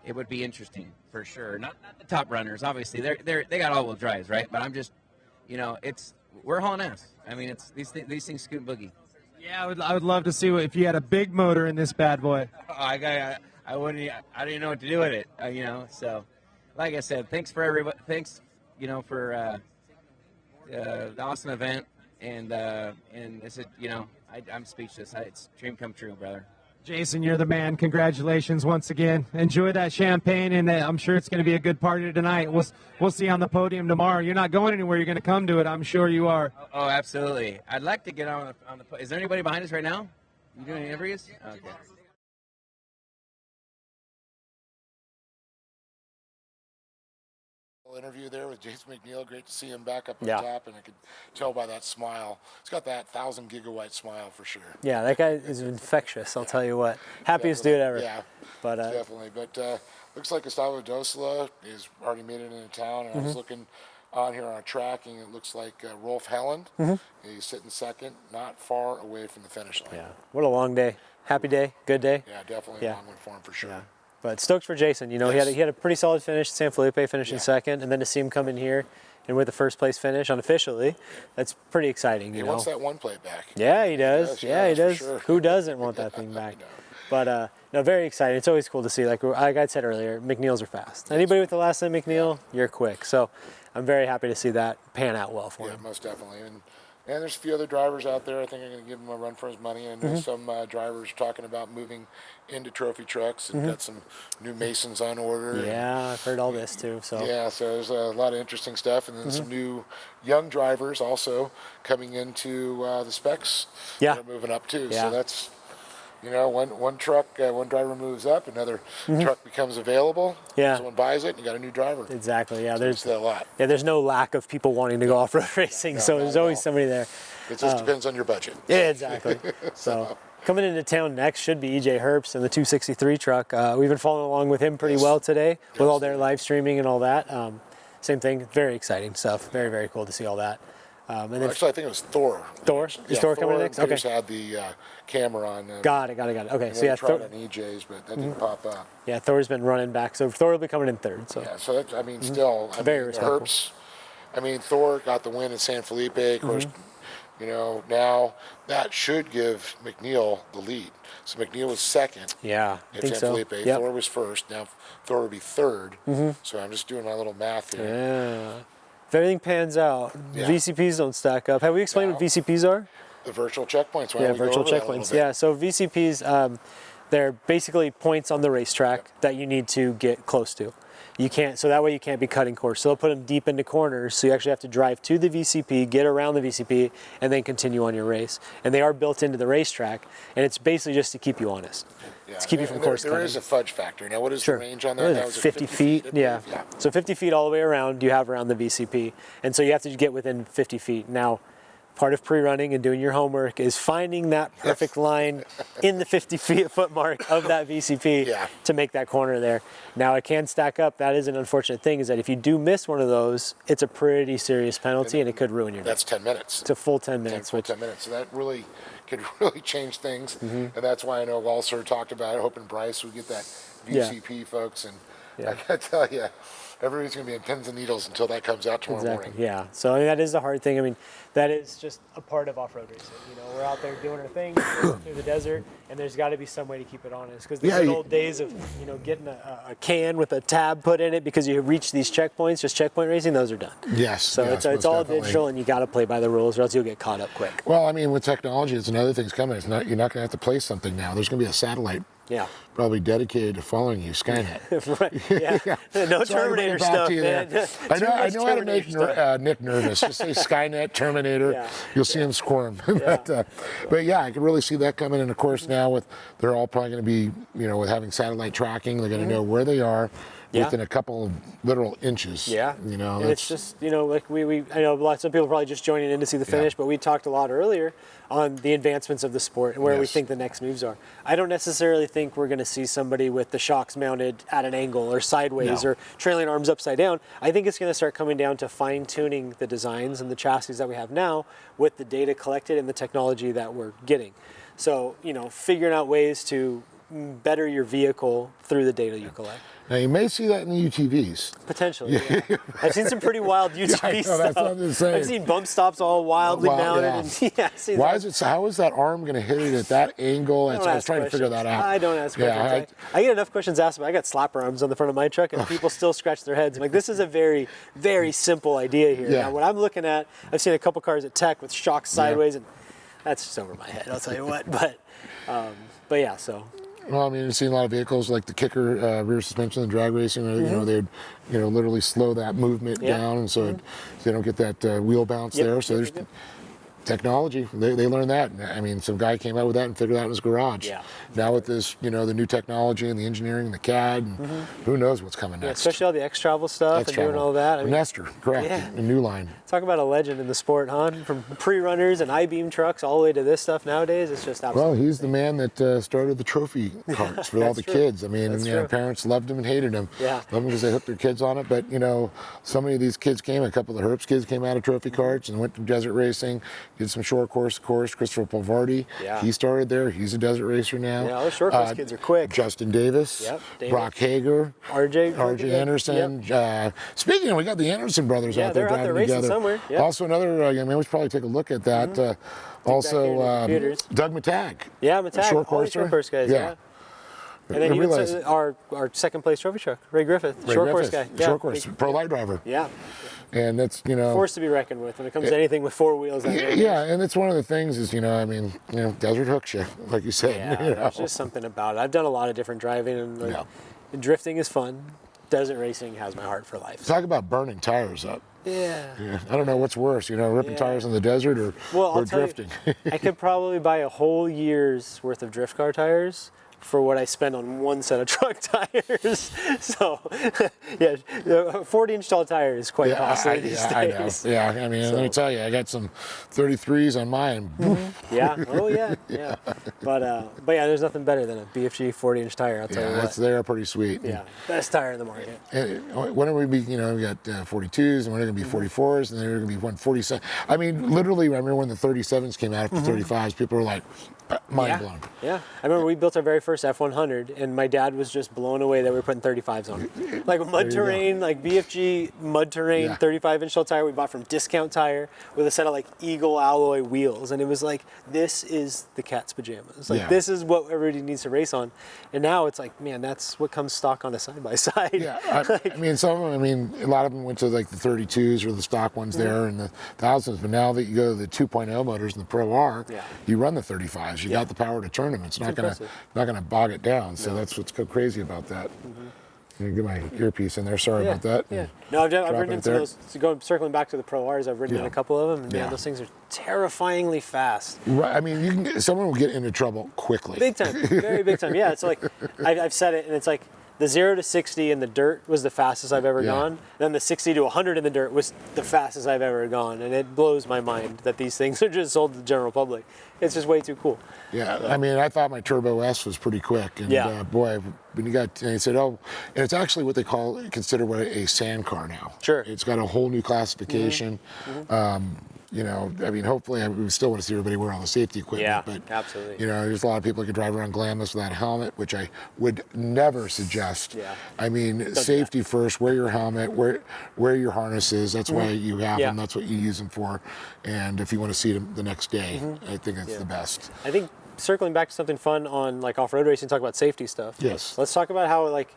it would be interesting for sure. Not the top runners, obviously. They got all-wheel drives, right? But I'm just, we're hauling ass. It's these things scoot boogie. Yeah, I would love to see if you had a big motor in this bad boy. I didn't know what to do with it. So, like I said, thanks for everybody. Thanks, for the awesome event, and it's I'm speechless. It's a dream come true, brother. Jason, you're the man. Congratulations once again. Enjoy that champagne, and I'm sure it's going to be a good party tonight. We'll see you on the podium tomorrow. You're not going anywhere. You're going to come to it. I'm sure you are. Oh, absolutely. I'd like to get on the. Is there anybody behind us right now? You doing interviews? Okay. Interview there with Jason McNeil. Great to see him back up on top, and I could tell by that smile. He's got that 1,000 gigawatt smile for sure. Yeah, that guy is infectious. I'll tell you what. Happiest dude ever. Yeah, but definitely. But looks like Gustavo Dosela is already made it into town. And I was looking on here on our tracking. It looks like Rolf Helland. He's sitting second, not far away from the finish line. Yeah. What a long day. Happy day. Good day. Yeah, definitely a long one for him for sure. Yeah. But stoked for Jason. He had a pretty solid finish at San Felipe, finishing second, and then to see him come in here and with the first place finish unofficially, that's pretty exciting. He wants that one plate back. Yeah, he does. He does. Sure. Who doesn't want that thing back? But very exciting. It's always cool to see. Like I said earlier, McNeils are fast. Anybody with the last name McNeil, you're quick. So I'm very happy to see that pan out well for him. Yeah, most definitely. And And there's a few other drivers out there. I think I'm going to give him a run for his money. And there's some drivers talking about moving into trophy trucks and got some new Masons on order. Yeah, I've heard all this too. So yeah, so there's a lot of interesting stuff, and then some new young drivers also coming into the specs. Yeah, that are moving up too. Yeah. So that's one truck, one driver moves up, another truck becomes available. Yeah, someone buys it, and you got a new driver. Exactly. Yeah, so there's a lot. Yeah, there's no lack of people wanting to go off-road racing, so there's always somebody there. It just depends on your budget. Yeah, exactly. So coming into town next should be EJ Herbst and the 263 truck. We've been following along with him pretty well today with all their live streaming and all that. Same thing, very exciting stuff. Very, very cool to see all that. And then actually, I think it was Thor. Thor? Is Thor coming next? Okay. Okay. Had the camera on. Got it. Okay, so yeah, Thor on EJs, but that didn't pop up. Yeah, Thor's been running back, so Thor will be coming in third. So yeah, so that's, I mean, still, very respectful. Herbst, I mean, Thor got the win in San Felipe. Of course, now that should give McNeil the lead. So McNeil was second. Yeah, I in think San so. Felipe. Yep. Thor was first. Now Thor would be third. So I'm just doing my little math here. Yeah. If everything pans out, VCPs don't stack up. Have we explained what VCPs are? The virtual checkpoints. Yeah, virtual checkpoints. Yeah, so VCPs, they're basically points on the racetrack that you need to get close to. You can't, so that way you can't be cutting course. So they'll put them deep into corners, so you actually have to drive to the VCP, get around the VCP, and then continue on your race. And they are built into the racetrack, and it's basically just to keep you honest. Yeah. To keep you from course cutting. There is a fudge factor. Now, what is the range on that? That was 50 feet. Yeah. So 50 feet all the way around you have around the VCP. And so you have to get within 50 feet. Now, part of pre-running and doing your homework is finding that perfect line in the 50-foot mark of that VCP to make that corner there. Now, it can stack up. That is an unfortunate thing, is that if you do miss one of those, it's a pretty serious penalty, and it could ruin your day. That's 10 minutes. It's a full 10 minutes. 10 minutes. So that really could really change things. And that's why I know Walser talked about it, hoping Bryce would get that VCP, folks. And I got to tell you, everybody's going to be in pins and needles until that comes out tomorrow morning. Yeah. So I mean, that is the hard thing. I mean, that is just a part of off-road racing. We're out there doing our thing through the desert, and there's got to be some way to keep it honest. Because the good old days of getting a can with a tab put in it because you reach these checkpoints, just checkpoint racing, those are done. Yes. So it's all digital, and you got to play by the rules, or else you'll get caught up quick. Well, I mean, with technology, it's another thing's coming. You're not going to have to place something now. There's going to be a satellite. Yeah. Probably dedicated to following you, Skynet. Right. Yeah. No Terminator stuff, man. I know how to make Nick nervous. Just say Skynet, Terminator. You'll see him squirm. But yeah, I can really see that coming. And of course, now they're all probably going to be, with having satellite tracking, they're going to know where they are. Within a couple of literal inches. Yeah. And it's just, like I know some people are probably just joining in to see the finish, but we talked a lot earlier on the advancements of the sport and where we think the next moves are. I don't necessarily think we're going to see somebody with the shocks mounted at an angle or sideways or trailing arms upside down. I think it's going to start coming down to fine-tuning the designs and the chassis that we have now with the data collected and the technology that we're getting. So, figuring out ways to better your vehicle through the data you collect. Now, you may see that in the UTVs. Potentially, yeah. I've seen some pretty wild UTV stuff. That's what I'm saying. I've seen bump stops all wildly mounted. And, how is that arm going to hit it at that angle? I was trying to figure that out. I don't ask questions. I get enough questions asked, but I got slapper arms on the front of my truck, and people still scratch their heads. I'm like, this is a very, very simple idea here. Now, what I'm looking at, I've seen a couple cars at Tech with shocks sideways, and that's just over my head, I'll tell you what. But yeah, so. Well, I mean, you've seen a lot of vehicles like the kicker rear suspension and drag racing. They'd literally slow that movement down, and so they don't get that wheel bounce there. So there's technology. They learned that. I mean, some guy came out with that and figured it out in his garage. Yeah. Now with this, the new technology and the engineering and the CAD, and who knows what's coming next. Especially all the X-Travel stuff and doing all that. I mean, Nestor, correct. A new line. Talk about a legend in the sport, huh? From pre-runners and I-beam trucks all the way to this stuff nowadays. It's just absolutely. Well, he's the man that started the trophy carts for all the kids. I mean, parents loved him and hated him. Yeah. Loved him because they hooked their kids on it. But, so many of these kids a couple of the Herbst kids came out of trophy carts and went to desert racing, did some short course. Christopher Palvardi, he started there. He's a desert racer now. Yeah, all the short course kids are quick. Justin Davis, Brock Hager, RJ Anderson. Speaking of, we got the Anderson brothers out there driving together. Somewhere. Yep. Also another, we should probably take a look at that. Also, Doug Matag. Yeah, Matag. Short courser. Short course guys. Yeah. And then our second place trophy truck, Ray Griffith, short course guy. Short course, pro light driver. Yeah. And that's, you know, force to be reckoned with when it comes to anything with four wheels. Yeah, and it's one of the things is, you know, I mean, you know, desert hooks you, like you said. Yeah, you know? there's just something about it. I've done a lot of different driving, and like, drifting is fun. Desert racing has my heart for life. Talk about burning tires up. Yeah. I don't know what's worse, you know, ripping tires in the desert or drifting. I could probably buy a whole year's worth of drift car tires for what I spend on one set of truck tires. So, yeah, a 40-inch tall tire is quite costly these days. I know. Yeah, I mean, let me tell you, I got some 33s on mine. Yeah. Oh, yeah. Yeah. But yeah, there's nothing better than a BFG 40-inch tire. I'll tell you what. They're pretty sweet. Yeah, best tire in the market. And when are we be? You know, we got 42s, and when are going to be 44s, and then they're going to be 147. I mean, literally, I remember when the 37s came out after 35s, people were like, mind blown. Yeah, I remember we built our very first F100, and my dad was just blown away that we were putting 35s on it. Like mud terrain, like BFG mud terrain, 35-inch tall tire we bought from Discount Tire with a set of like Eagle alloy wheels, and it was like, this is the cat's pajamas. Like this is what everybody needs to race on. And now it's like, man, that's what comes stock on a side-by-side. Yeah, I mean, some of them, I mean, a lot of them went to like the 32s or the stock ones there and the 1000s, but now that you go to the 2.0 motors and the Pro R, you run the 35s. You got the power to turn them. It's not gonna bog it down. So that's what's so crazy about that. Let me get my earpiece in there. Sorry about that. Yeah. No, I've ridden into those. Circling back to the Pro Rs, I've ridden in a couple of them, and man, those things are terrifyingly fast. Right. I mean, someone will get into trouble quickly. Big time. Very big time. Yeah. It's like I've said it, and it's like the 0 to 60 in the dirt was the fastest I've ever gone. Then the 60 to 100 in the dirt was the fastest I've ever gone, and it blows my mind that these things are just sold to the general public. It's just way too cool. Yeah, I mean, I thought my Turbo S was pretty quick, and boy, when you got, and he said, oh, and it's actually what they consider a sand car now. Sure. It's got a whole new classification. You know, I mean, hopefully, we still want to see everybody wear all the safety equipment. But absolutely. You know, there's a lot of people that can drive around glamless without a helmet, which I would never suggest. Yeah. I mean, safety first. Wear your helmet. Wear your harnesses. That's why you have them. That's what you use them for. And if you want to see them the next day, I think it's the best. I think circling back to something fun on like off-road racing, talk about safety stuff. Yes. Let's talk about how like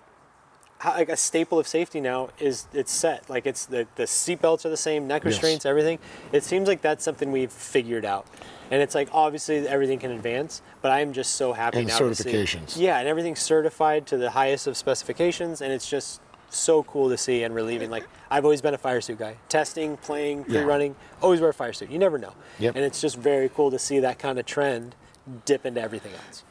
a staple of safety now is it's set. Like it's the seat belts are the same, neck restraints, everything. It seems like that's something we've figured out. And it's like obviously everything can advance, but I'm just so happy and now certifications. to see. Yeah, and everything's certified to the highest of specifications, and it's just so cool to see and relieving. Like I've always been a fire suit guy. Testing, playing, pre-running, always wear a fire suit. You never know. Yep. And it's just very cool to see that kind of trend dip into everything else.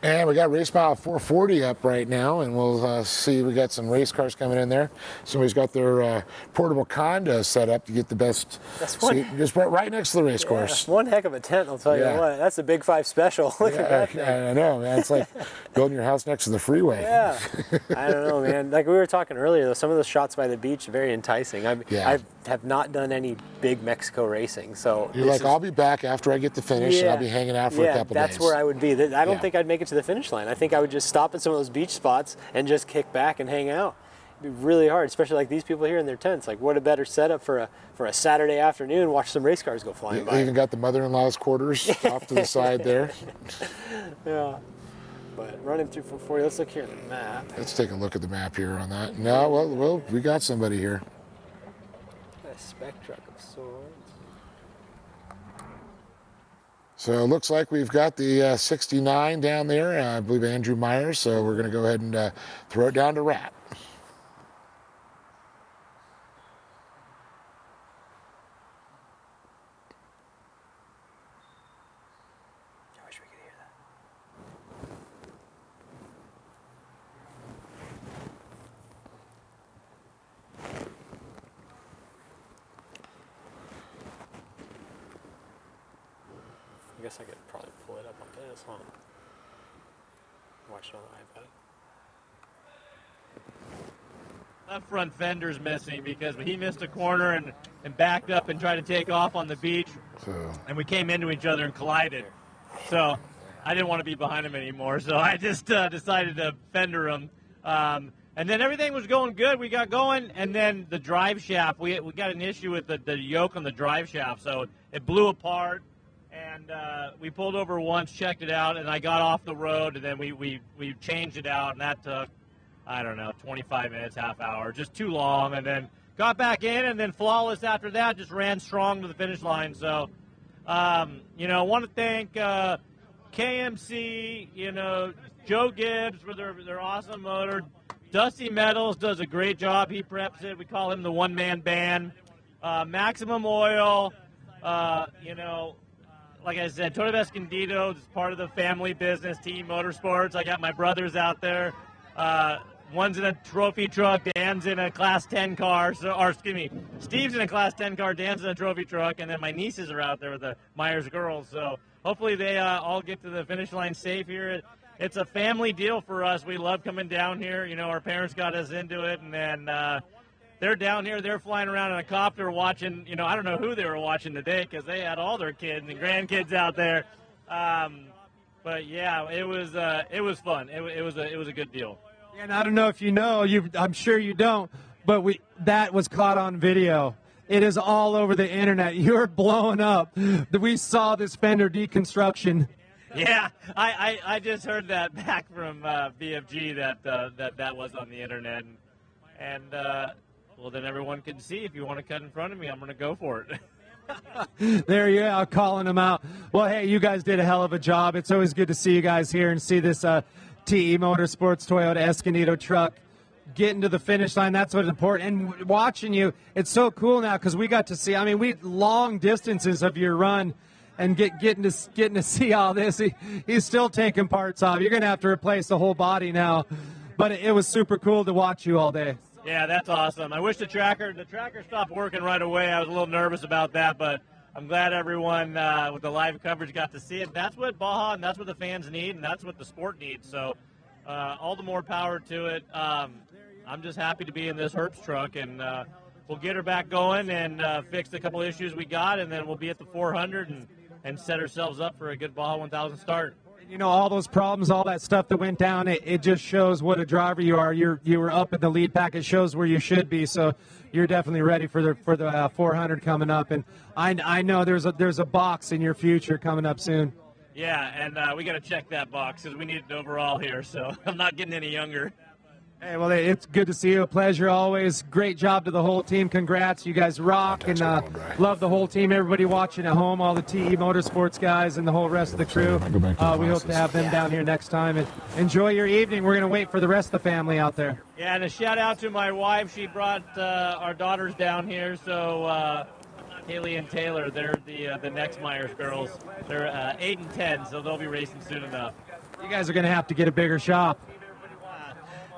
And we got race mile 440 up right now, and we'll see. We got some race cars coming in there. Somebody's got their portable condo set up to get the best. Seat, just right next to the race course. One heck of a tent, I'll tell you what. That's a Big 5 special. Look at that thing. I know, man. It's like building your house next to the freeway. Yeah. I don't know, man. Like we were talking earlier, though, some of the shots by the beach are very enticing. I have not done any big Mexico racing, so you're like, I'll be back after I get the finish, and I'll be hanging out for a couple days. That's where I would be. I don't think I'd make it to the finish line. I think I would just stop at some of those beach spots and just kick back and hang out. It'd be really hard, especially like these people here in their tents. Like, what a better setup for a Saturday afternoon, watch some race cars go flying by. You even got the mother-in-law's quarters off to the side there. Yeah. But running through 440, let's look here at the map. Let's take a look at the map here on that. No, well, we got somebody here. A spec truck of sorts. So it looks like we've got the 69 down there, I believe Andrew Myers, so we're going to go ahead and throw it down to Rat. I wish we could hear that. I guess I could probably pull it up on this, huh? Watch it on the iPad. That front fender's missing because he missed a corner and backed up and tried to take off on the beach. And we came into each other and collided. So I didn't want to be behind him anymore. So I just decided to fender him. And then everything was going good. We got going. And then the drive shaft, we got an issue with the yoke on the drive shaft. So it blew apart. And we pulled over once, checked it out, and I got off the road, and then we changed it out, and that took, I don't know, 25 minutes, half hour, just too long, and then got back in, and then flawless after that, just ran strong to the finish line. So, want to thank KMC, Joe Gibbs for their awesome motor. Dusty Metals does a great job. He preps it. We call him the one-man band. Maximum Oil, like I said, Tony Escondido is part of the family business, Team Motorsports. I got my brothers out there. One's in a trophy truck, Dan's in a Class 10 car, Steve's in a Class 10 car, Dan's in a trophy truck, and then my nieces are out there with the Myers girls. So hopefully they all get to the finish line safe here. It's a family deal for us. We love coming down here. Our parents got us into it, and then they're down here. They're flying around in a copter watching. I don't know who they were watching today because they had all their kids and grandkids out there. But yeah, it was fun. It was a good deal. And I don't know if you know, I'm sure you don't, but that was caught on video. It is all over the internet. You're blowing up. We saw this fender deconstruction. Yeah, I just heard that back from BFG that was on the internet, and well, then everyone can see. If you want to cut in front of me, I'm going to go for it. There you are, calling them out. Well, hey, you guys did a hell of a job. It's always good to see you guys here and see this TE Motorsports Toyota Escondido truck getting to the finish line. That's what's important. And watching you, it's so cool now because we got to see. We long distances of your run, and getting to see all this. He's still taking parts off. You're going to have to replace the whole body now, but it was super cool to watch you all day. Yeah, that's awesome. I wish the tracker stopped working right away. I was a little nervous about that, but I'm glad everyone with the live coverage got to see it. That's what Baja and that's what the fans need, and that's what the sport needs. So all the more power to it. I'm just happy to be in this Herbst truck, and we'll get her back going and fix a couple issues we got, and then we'll be at the 400 and set ourselves up for a good Baja 1000 start. All those problems, all that stuff that went down, it just shows what a driver you are. You were up in the lead pack. It shows where you should be. So you're definitely ready for the 400 coming up. And I know there's a box in your future coming up soon. Yeah, and we got to check that box because we need it overall here. So I'm not getting any younger. Hey, well, it's good to see you. A pleasure always. Great job to the whole team. Congrats. You guys rock, and love the whole team. Everybody watching at home, all the TE Motorsports guys and the whole rest of the crew. We hope to have them down here next time. And enjoy your evening. We're going to wait for the rest of the family out there. Yeah, and a shout out to my wife. She brought our daughters down here. So Haley and Taylor, they're the next Myers girls. They're 8 and 10, so they'll be racing soon enough. You guys are going to have to get a bigger shop.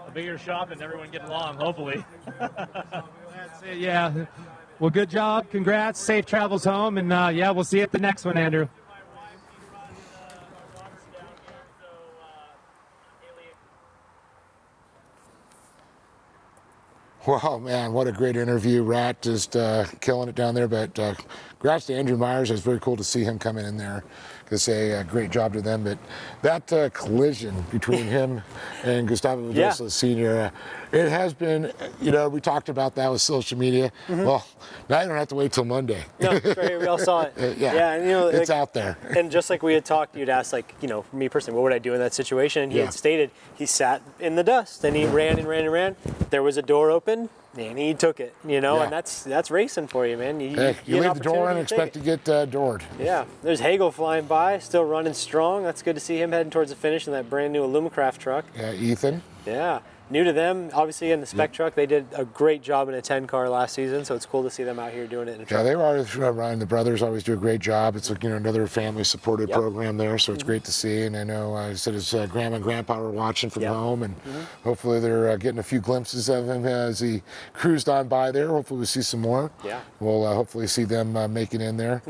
A bigger shop and everyone get along, hopefully. That's it, yeah. Well, good job. Congrats. Safe travels home. And, we'll see you at the next one, Andrew. Wow, man, what a great interview. Rat just killing it down there. But congrats to Andrew Myers. It was very cool to see him coming in there to say a great job to them. But that collision between him and Gustavo Vidal Sr., it has been, we talked about that with social media. Mm-hmm. Well, now you don't have to wait till Monday. No, right, we all saw it. Yeah, and, it's out there. And just like we had talked, you'd asked, me personally, what would I do in that situation? And he had stated he sat in the dust and he ran and ran and ran. There was a door open. And he took it, and that's racing for you, man. You leave the door and expect to get doored. Yeah, there's Hagel flying by, still running strong. That's good to see him heading towards the finish in that brand new Illumicraft truck. Yeah, Ethan. Yeah, new to them, obviously in the spec truck. They did a great job in a 10 car last season, so it's cool to see them out here doing it in a truck. Yeah, they were always running. The brothers always do a great job. It's another family supported program there, so it's great to see. And I know I said his grandma and grandpa were watching from home, and hopefully they're getting a few glimpses of him as he cruised on by there. Hopefully we'll see some more. Yeah, we'll hopefully see them make it in there.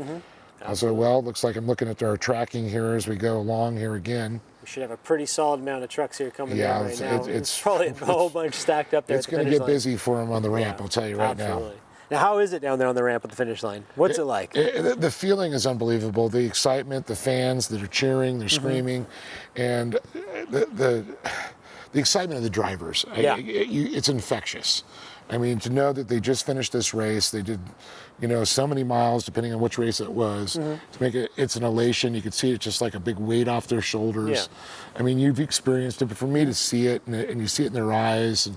Also, well, looks like I'm looking at our tracking here as we go along here again. We should have a pretty solid amount of trucks here coming down right now. It's probably a whole bunch stacked up there. It's going to get busy for him on the ramp, I'll tell you right now. Now, how is it down there on the ramp at the finish line? What's it like? The feeling is unbelievable. The excitement, the fans that are cheering, they're screaming, and the excitement of the drivers. It's infectious. I mean, to know that they just finished this race, they did, so many miles, depending on which race it was, to make it's an elation. You could see it just like a big weight off their shoulders. Yeah. I mean, you've experienced it, but for me to see it, and you see it in their eyes,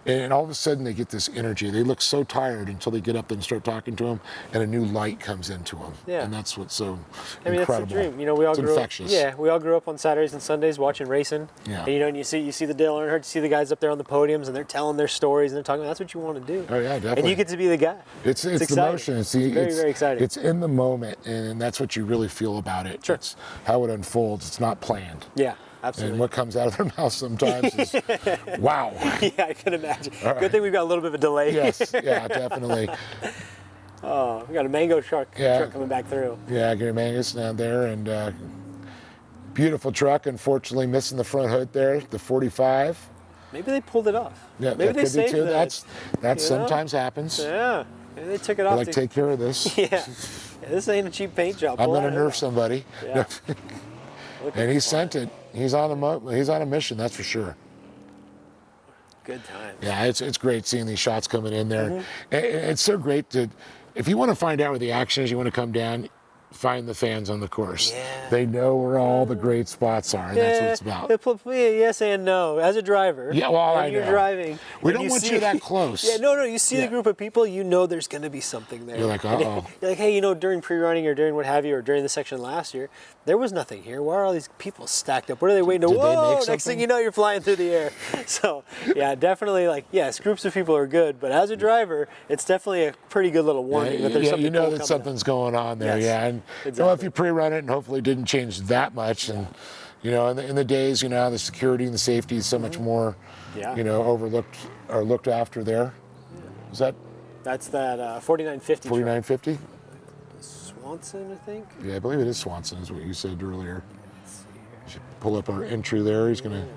and all of a sudden they get this energy. They look so tired until they get up and start talking to them, and a new light comes into them. Yeah. And that's what's so I mean, incredible. that's the dream. We all it's grew infectious. up. Yeah, we all grew up on Saturdays and Sundays watching racing. Yeah. And, and you see the Dale Earnhardt, you see the guys up there on the podiums, and they're telling their stories, and they're talking. That's what you want to do. Oh yeah, definitely. And you get to be the guy. It's the exciting. motion. It's very exciting. It's in the moment, and that's what you really feel about it. Sure. It's how it unfolds. It's not planned. Yeah, absolutely. And what comes out of their mouth sometimes is, wow. Yeah, I can imagine. All right. Good thing we've got a little bit of a delay. Yes, yeah, definitely. Oh, we got a mango truck coming back through. Yeah, Gary Mangus down there, and beautiful truck. Unfortunately, missing the front hood there, the 45. Maybe they pulled it off. Yeah, maybe that they could be saved too. that. That sometimes happens. Yeah, maybe they took it They're off. like, take care of this. Yeah. This ain't a cheap paint job. I'm Pull going to that nerf out. somebody. Yeah. And he sent it. He's on a mission, that's for sure. Good time. Yeah, it's great seeing these shots coming in there. It's so great to, if you want to find out where the action is, you want to come down, find the fans on the course. Yeah. They know where all the great spots are, and that's what it's about. Yes and no. As a driver, Yeah, well, when I you're know. driving, We and don't want see, you that close. Yeah, no, you see the group of people, you know there's going to be something there. You're like, And uh-oh. You're like, hey, during pre-running or during what have you, or during the section last year, there was nothing here. Why are all these people stacked up? What are they waiting to? Did they Whoa! make Next thing something? you know, you're flying through the air. So, yeah, definitely, yes, groups of people are good, but as a driver, it's definitely a pretty good little warning that there's something you know cool that coming something's going on there. Yes, Yeah, and if you pre-run it and hopefully it didn't change that much, and in the days, the security and the safety is so much more, overlooked or looked after there. Is that? That's that 4950. 4950. Swanson, I think. Yeah, I believe it is Swanson, is what you said earlier. Should pull up our entry there. He's going to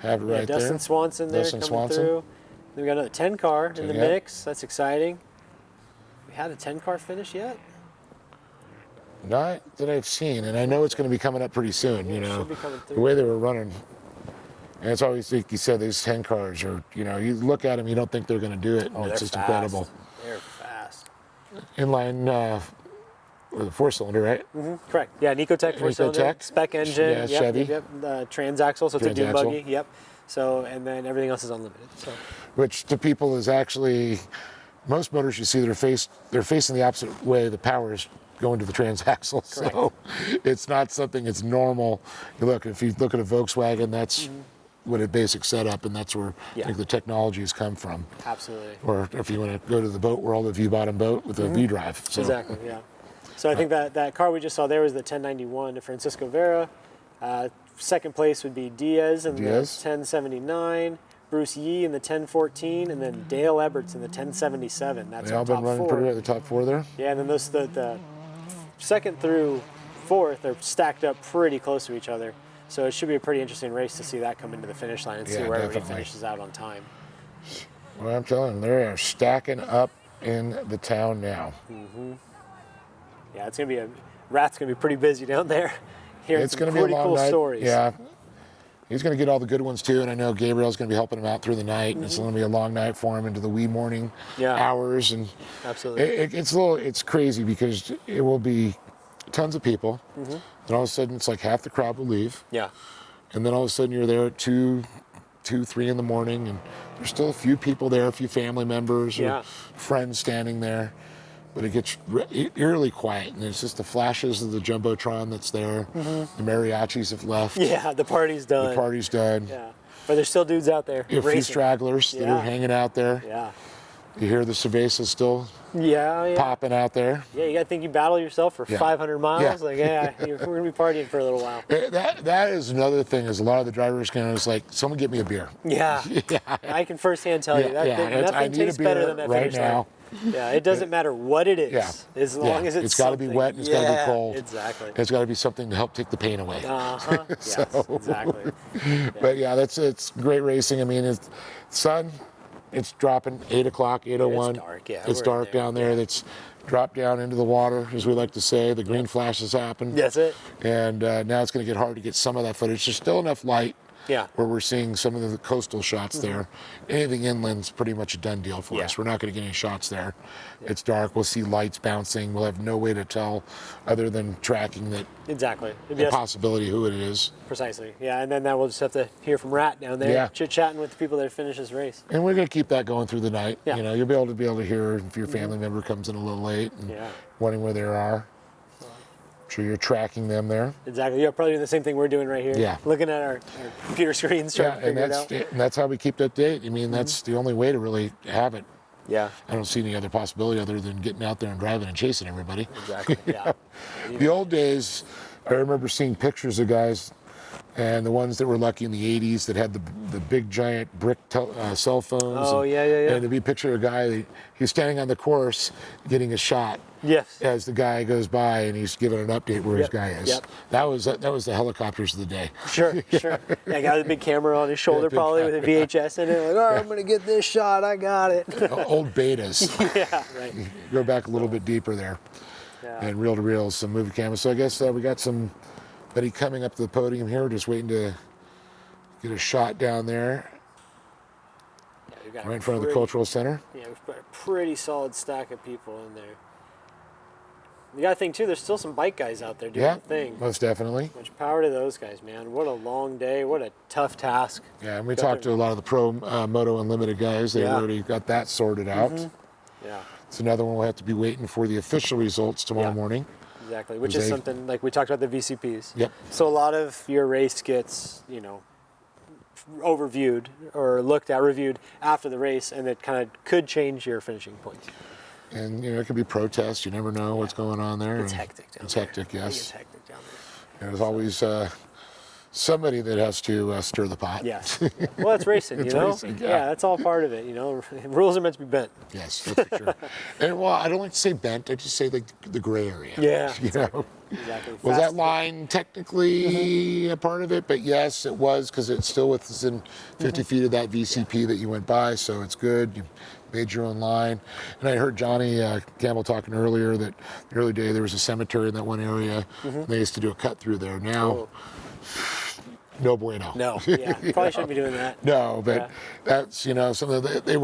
have it right there. Dustin Swanson there Dustin coming Swanson. through. Then we got another 10 car in the yeah. mix. That's exciting. We had a 10 car finish yet? Not that I've seen, and I know it's going to be coming up pretty soon. should be coming through. The way they were running, and it's always like you said, these 10 cars are. You look at them, you don't think they're going to do it, and it's they're just fast. incredible. They're fast. Inline with a 4-cylinder, right? Correct. Yeah, Ecotech 4-cylinder, Ecotech. spec engine. Yeah, Chevy. Yep. Transaxle, so it's a dune Transaxle. buggy. Yep. So, and then everything else is unlimited. So. Which to people is actually most motors you see they're facing the opposite way. The power is going to the transaxle, so it's not something that's normal. If you look at a Volkswagen, that's what a basic setup, and that's where I think the technology has come from. Absolutely. Or if you want to go to the boat world, a V-bottom boat with a V-drive. So. Exactly. Yeah. So I think that car we just saw there was the 1091 to Francisco Vera. Second place would be Diaz in the 1079. Bruce Yee in the 1014, and then Dale Eberts in the 1077. That's They our all been top running four. pretty well at the top four there. Yeah, and then the second through fourth are stacked up pretty close to each other. So it should be a pretty interesting race to see that come into the finish line and see where everybody finishes out on time. Well, I'm telling you, they are stacking up in the town now. Yeah, it's gonna be Rat's gonna be pretty busy down there. Hearing It's some going to be a pretty long cool night. stories. Yeah. He's going to get all the good ones too, and I know Gabriel's going to be helping him out through the night, and it's going to be a long night for him into the wee morning hours, and absolutely, it's crazy because it will be tons of people, and all of a sudden it's like half the crowd will leave, and then all of a sudden you're there at 2, 3 in the morning, and there's still a few people there, a few family members or friends standing there. But it gets eerily quiet, and it's just the flashes of the Jumbotron that's there. The mariachis have left. Yeah, the party's done. The party's done. Yeah, but there's still dudes out there. A few stragglers that are hanging out there. Yeah. You hear the cervezas still Yeah. popping out there. Yeah, you got to think you battle yourself for 500 miles. Yeah. Like, we're going to be partying for a little while. That is another thing, is a lot of the drivers is like, someone get me a beer. Yeah. I can firsthand tell you that I nothing need a tastes beer better than that right finish now. line. Yeah, it doesn't matter what it is, as long as it's got to be wet and it's got to be cold. Exactly. It's got to be something to help take the pain away. Yes, exactly. But it's great racing. I mean, it's sun. It's dropping 8 o'clock, 8:01. It's dark. Yeah, it's dark down there. It's dropped down into the water, as we like to say. The green flashes happen. That's it. And now it's going to get hard to get some of that footage. There's still enough light where we're seeing some of the coastal shots there. Anything inland's pretty much a done deal for us. We're not going to get any shots there. It's dark. We'll see lights bouncing. We'll have no way to tell other than tracking that. Exactly. The possibility who it is. Precisely. Yeah, and then that we'll just have to hear from Rat down there, chit-chatting with the people that finish this race. And we're going to keep that going through the night. You know, you'll be able to hear if your family member comes in a little late and wondering where they are. I'm sure you're tracking them there. Exactly. You're probably doing the same thing we're doing right here. Yeah. Looking at our computer screens, trying to figure it out. And that's how we keep that date. I mean, that's the only way to really have it. Yeah. I don't see any other possibility other than getting out there and driving and chasing everybody. Exactly. Yeah. The old days, I remember seeing pictures of guys, and the ones that were lucky in the 80s that had the big giant brick cell phones. Oh, yeah. And there'd be a picture of a guy, he's standing on the course getting a shot. Yes. As the guy goes by and he's giving an update where his guy is. That was the helicopters of the day. Sure. Yeah, guy with a big camera on his shoulder probably with a VHS in it. Like, all right, I'm going to get this shot. I got it. Old betas. Yeah, right. Go back a little bit deeper there. Yeah. And reel to reel, some movie cameras. So I guess we got somebody coming up to the podium here, just waiting to get a shot down there. Right in front of the Cultural Center. Yeah, we've got a pretty solid stack of people in there. You got to think, too, there's still some bike guys out there doing the thing. Most definitely. Much power to those guys, man. What a long day. What a tough task. Yeah, and we talked to a lot of the pro Moto Unlimited guys. They already got that sorted out. Yeah. It's another one we'll have to be waiting for the official results tomorrow morning. Exactly, which is something, like we talked about the VCPs. Yep. So a lot of your race gets, overviewed or reviewed after the race, and it kind of could change your finishing points. And, it could be protests. You never know what's going on there. It's hectic down there. It's hectic, yes. It's hectic down there. And there's always somebody that has to stir the pot. Yes. Well, it's racing, It's racing, yeah, that's all part of it, Rules are meant to be bent. Yes, that's for sure. And, well, I don't like to say bent. I just say like the gray area. Yeah. Exactly. Was that line technically a part of it? But yes, it was, because it's still within 50 feet of that VCP that you went by, so it's good. You made your own line. And I heard Johnny Campbell talking earlier that the early day there was a cemetery in that one area. They used to do a cut through there. Now, no bueno. No, probably shouldn't be doing that. No, but that's, something that they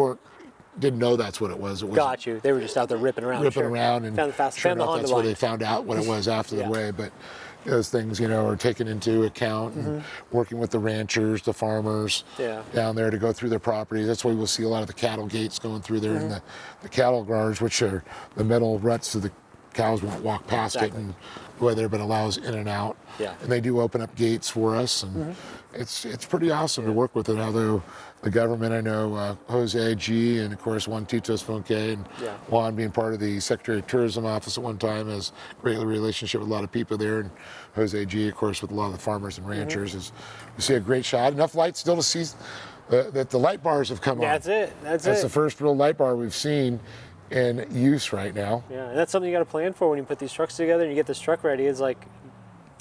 didn't know that's what it was. Got you. They were just out there ripping around. And found the Honda that's where they found out what it was after the way. But those things, are taken into account and working with the ranchers, the farmers down there to go through their properties. That's why we'll see a lot of the cattle gates going through there and the cattle guards, which are the metal ruts so the cows won't walk past it and go there, but allows in and out. Yeah. And they do open up gates for us, and it's pretty awesome to work with it. Although the government, I know Jose G. and of course Juan Titos Fonque and Juan being part of the Secretary of Tourism office at one time has a great relationship with a lot of people there, and Jose G. of course with a lot of the farmers and ranchers. We see a great shot. Enough light still to see that the light bars have come on. That's it. That's the first real light bar we've seen in use right now. Yeah, and that's something you got to plan for when you put these trucks together and you get this truck ready. It's like,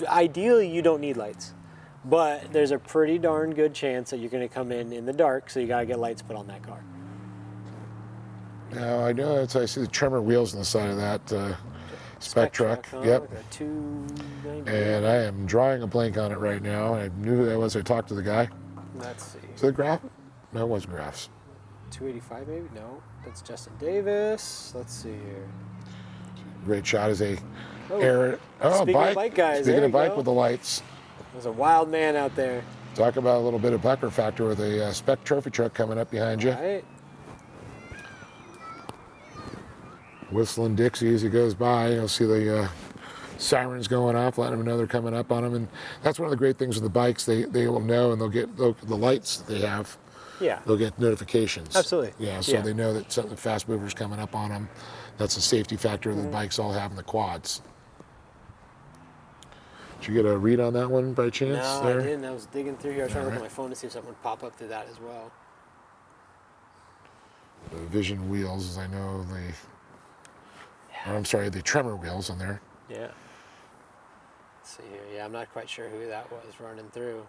ideally you don't need lights, but there's a pretty darn good chance that you're going to come in the dark, so you got to get lights put on that car. Now I know I see the Tremor wheels on the side of that spec truck. Yep. Like a 290. And I am drawing a blank on it right now. I knew who that was. I talked to the guy. Let's see. Is it Graf? No, it wasn't Graf's. 285 maybe? No, that's Justin Davis. Let's see here. Great shot as a Speaking of bike guys, Speaking of bike with the lights. There's a wild man out there. Talk about a little bit of Bucker factor with a spec trophy truck coming up behind you. Right. Whistling Dixie as he goes by. You'll see the sirens going off, letting them know they're coming up on them. And that's one of the great things with the bikes. They will know, and they'll get the lights that they have. Yeah. They'll get notifications. Absolutely. Yeah, so they know that something fast movers coming up on them. That's a safety factor that the bikes all have in the quads. Did you get a read on that one by chance? No, there? I didn't. I was digging through here. I was trying to look at my phone to see if something would pop up through that as well. The Vision wheels, as I know, the Tremor wheels on there. Yeah. Let's see here. Yeah, I'm not quite sure who that was running through.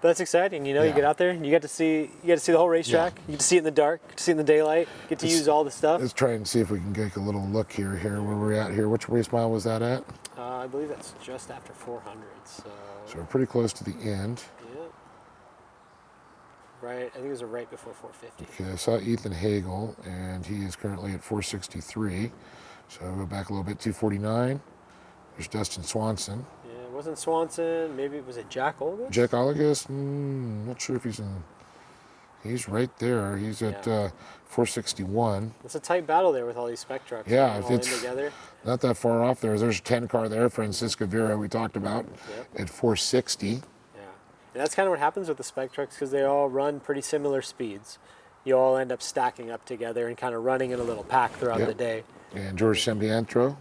But that's exciting, you know. You get out there, and you get to see the whole racetrack. You get to see it in the dark, get to see it in the daylight, get to use all the stuff. Let's try and see if we can get a little look here where we're at here. Which race mile was that at? I believe that's just after 400. So we're pretty close to the end. Yeah. Right, I think it was right before 450. Okay, I saw Ethan Hagel, and he is currently at 463. So I'll go back a little bit, 249. There's Dustin Swanson. Yeah, it wasn't Swanson. Maybe was it Jack Olgas? Jack Olgas, not sure if he's in. He's right there. He's at 461. It's a tight battle there with all these spec trucks. Yeah, all it's in together. Not that far off there. There's a 10 car there, Francisco Vera, we talked about, at 460. Yeah, and that's kind of what happens with the spec trucks because they all run pretty similar speeds. You all end up stacking up together and kind of running in a little pack throughout the day. And George Sembiantro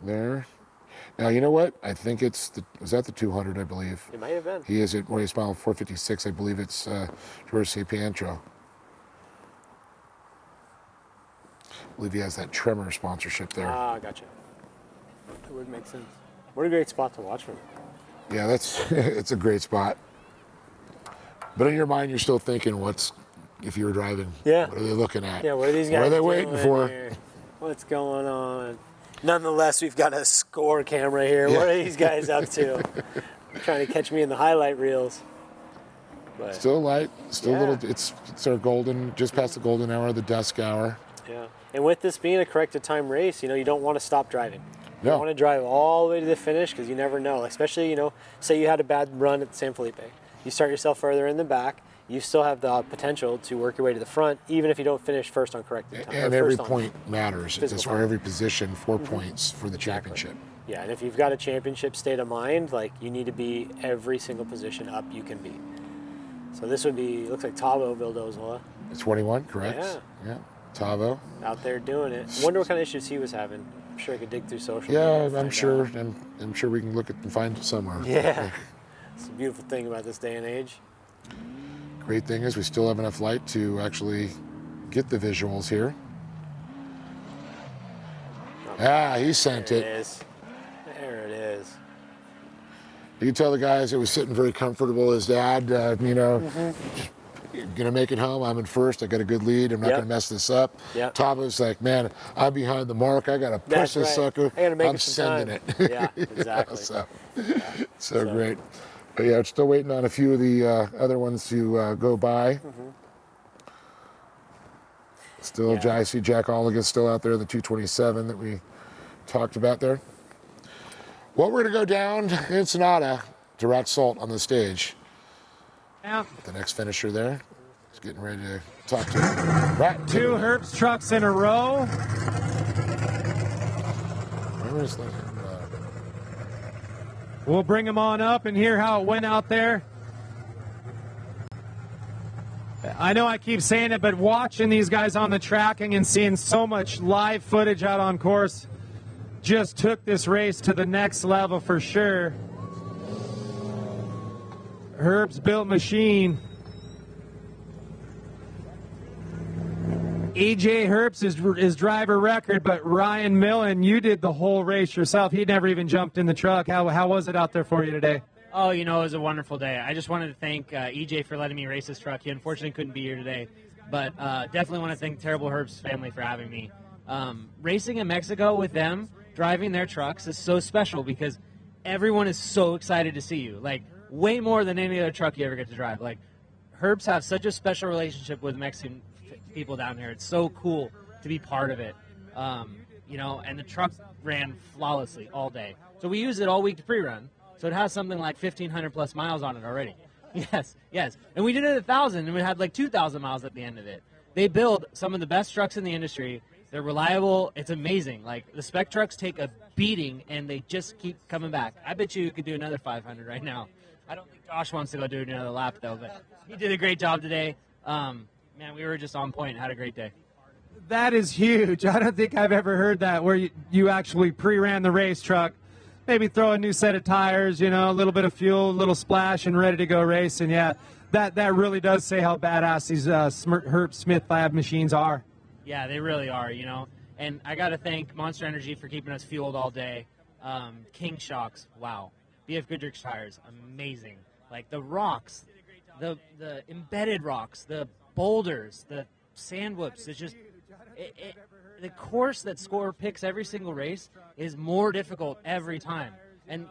there. Now, you know what? I think was that the 200, I believe? It might have been. He is at race mile 456. I believe it's George Sembiantro. I believe he has that Tremor sponsorship there. Ah, gotcha. That would make sense. What a great spot to watch from. Yeah, it's a great spot. But in your mind, you're still thinking, if you were driving? Yeah. What are they looking at? Yeah, what are these guys What are they doing waiting for? here? What's going on? Nonetheless, we've got a score camera here. What are these guys up to? Trying to catch me in the highlight reels. But, still light, still a little. It's our golden, just past the golden hour, the dusk hour. Yeah, and with this being a corrected time race, you don't want to stop driving. No. You want to drive all the way to the finish because you never know. Especially, say you had a bad run at San Felipe. You start yourself further in the back. You still have the potential to work your way to the front, even if you don't finish first on corrected time. And every point matters. It's for every position, 4 points for the championship. Yeah, and if you've got a championship state of mind, you need to be every single position up you can be. So this would be, looks like Tavo Vildozola. It's 21, correct? Yeah. Tavo. Out there doing it. Wonder what kind of issues he was having. I'm sure I could dig through social media. Yeah, I'm sure. I'm sure we can look and find it somewhere. Yeah. It's a beautiful thing about this day and age. Great thing is we still have enough light to actually get the visuals here. He sent it. There it is. There it is. You can tell the guys it was sitting very comfortable. His dad, gonna make it home. I'm in first. I got a good lead. I'm not gonna mess this up. Yep. Tava's like, man, I'm behind the mark. I gotta push this sucker. I gotta make I'm it some sending time. it. Yeah, exactly. So great. But yeah, still waiting on a few of the other ones to go by. Still, I see Jack Olligan still out there, the 227 that we talked about there. Well, we're going to go down to Ensenada to Rat Salt on the stage. Yeah. The next finisher there is getting ready to talk to him. Right. 2 Herbst trucks in a row. Where is that? We'll bring them on up and hear how it went out there. I know I keep saying it, but watching these guys on the tracking and seeing so much live footage out on course just took this race to the next level for sure. Herb's built machine. EJ Herbst is driver record, but Ryan Millen, you did the whole race yourself. He never even jumped in the truck. How was it out there for you today? Oh, it was a wonderful day. I just wanted to thank EJ for letting me race his truck. He unfortunately couldn't be here today, but definitely want to thank Terrible Herb's family for having me. Racing in Mexico with them, driving their trucks is so special because everyone is so excited to see you, way more than any other truck you ever get to drive. Herbs have such a special relationship with Mexican people down here. It's so cool to be part of it, and the truck ran flawlessly all day. So we used it all week to pre-run. So it has something like 1,500 plus miles on it already. Yes. And we did it at 1,000, and we had 2,000 miles at the end of it. They build some of the best trucks in the industry. They're reliable. It's amazing. The spec trucks take a beating, and they just keep coming back. I bet you could do another 500 right now. I don't think Josh wants to go do another lap, though, but he did a great job today. Man, we were just on point and had a great day. That is huge. I don't think I've ever heard that where you actually pre-ran the race truck. Maybe throw a new set of tires, a little bit of fuel, a little splash, and ready to go race. And yeah, that really does say how badass these Herb Smith Lab machines are. Yeah, they really are, And I got to thank Monster Energy for keeping us fueled all day. King Shocks, wow. BF Goodrich tires, amazing. Like the rocks, the embedded rocks, the boulders, the sand whoops. It's just the course that Score picks every single race is more difficult every time. And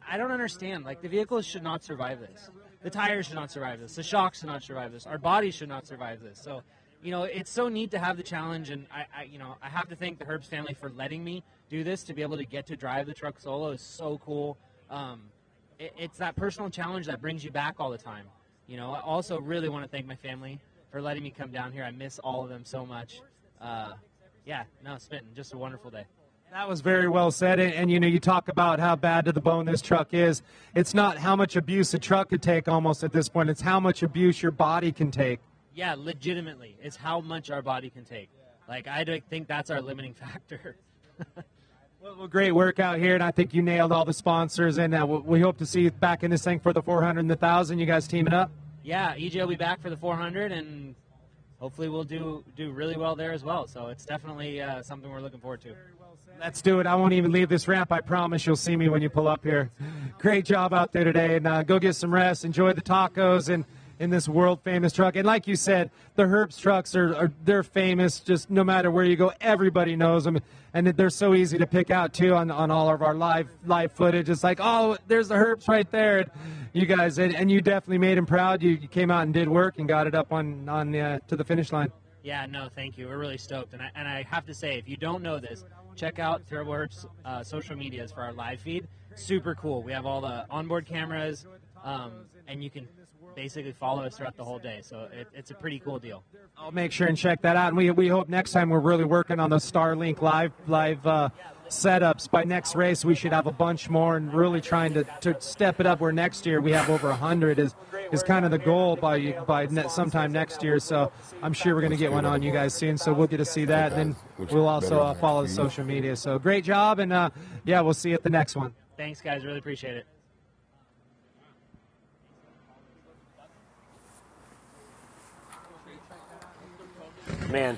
I don't understand. Like, the vehicles should not survive this. The tires should not survive this. The shocks should not survive this. Our bodies should not survive this. So, it's so neat to have the challenge, and I have to thank the Herbst family for letting me do this. To be able to get to drive the truck solo is so cool. It's that personal challenge that brings you back all the time. I also really want to thank my family for letting me come down here. I miss all of them so much. Smitten, just a wonderful day. That was very well said. And you talk about how bad to the bone this truck is. It's not how much abuse a truck could take almost at this point. It's how much abuse your body can take. Yeah, legitimately. It's how much our body can take. Like, I don't think that's our limiting factor. Well, great work out here, and I think you nailed all the sponsors. And we hope to see you back in this thing for the 400 and the 1,000. You guys teaming up? Yeah, EJ will be back for the 400, and hopefully we'll do really well there as well. So it's definitely something we're looking forward to. Let's do it. I won't even leave this ramp. I promise you'll see me when you pull up here. Great job out there today, and go get some rest. Enjoy the tacos and in this world-famous truck. And like you said, the Herbst trucks they're famous. Just no matter where you go, everybody knows them. And they're so easy to pick out, too, on all of our live footage. It's like, oh, there's the Herbst right there. And you guys, and you definitely made him proud. You came out and did work and got it up to the finish line. Yeah, no, thank you. We're really stoked. And I have to say, if you don't know this, check out Terrible Herbst's social medias for our live feed. Super cool. We have all the onboard cameras, and you can basically follow us throughout the whole day. So it's a pretty cool deal. I'll make sure and check that out. And we hope next time we're really working on the Starlink live setups. By next race, we should have a bunch more and really trying to step it up, where next year we have over 100 is kind of the goal by sometime next year. So I'm sure we're going to get one on you guys soon. So we'll get to see that. And then we'll also follow the social media. So great job. And we'll see you at the next one. Thanks, guys. Really appreciate it. Man,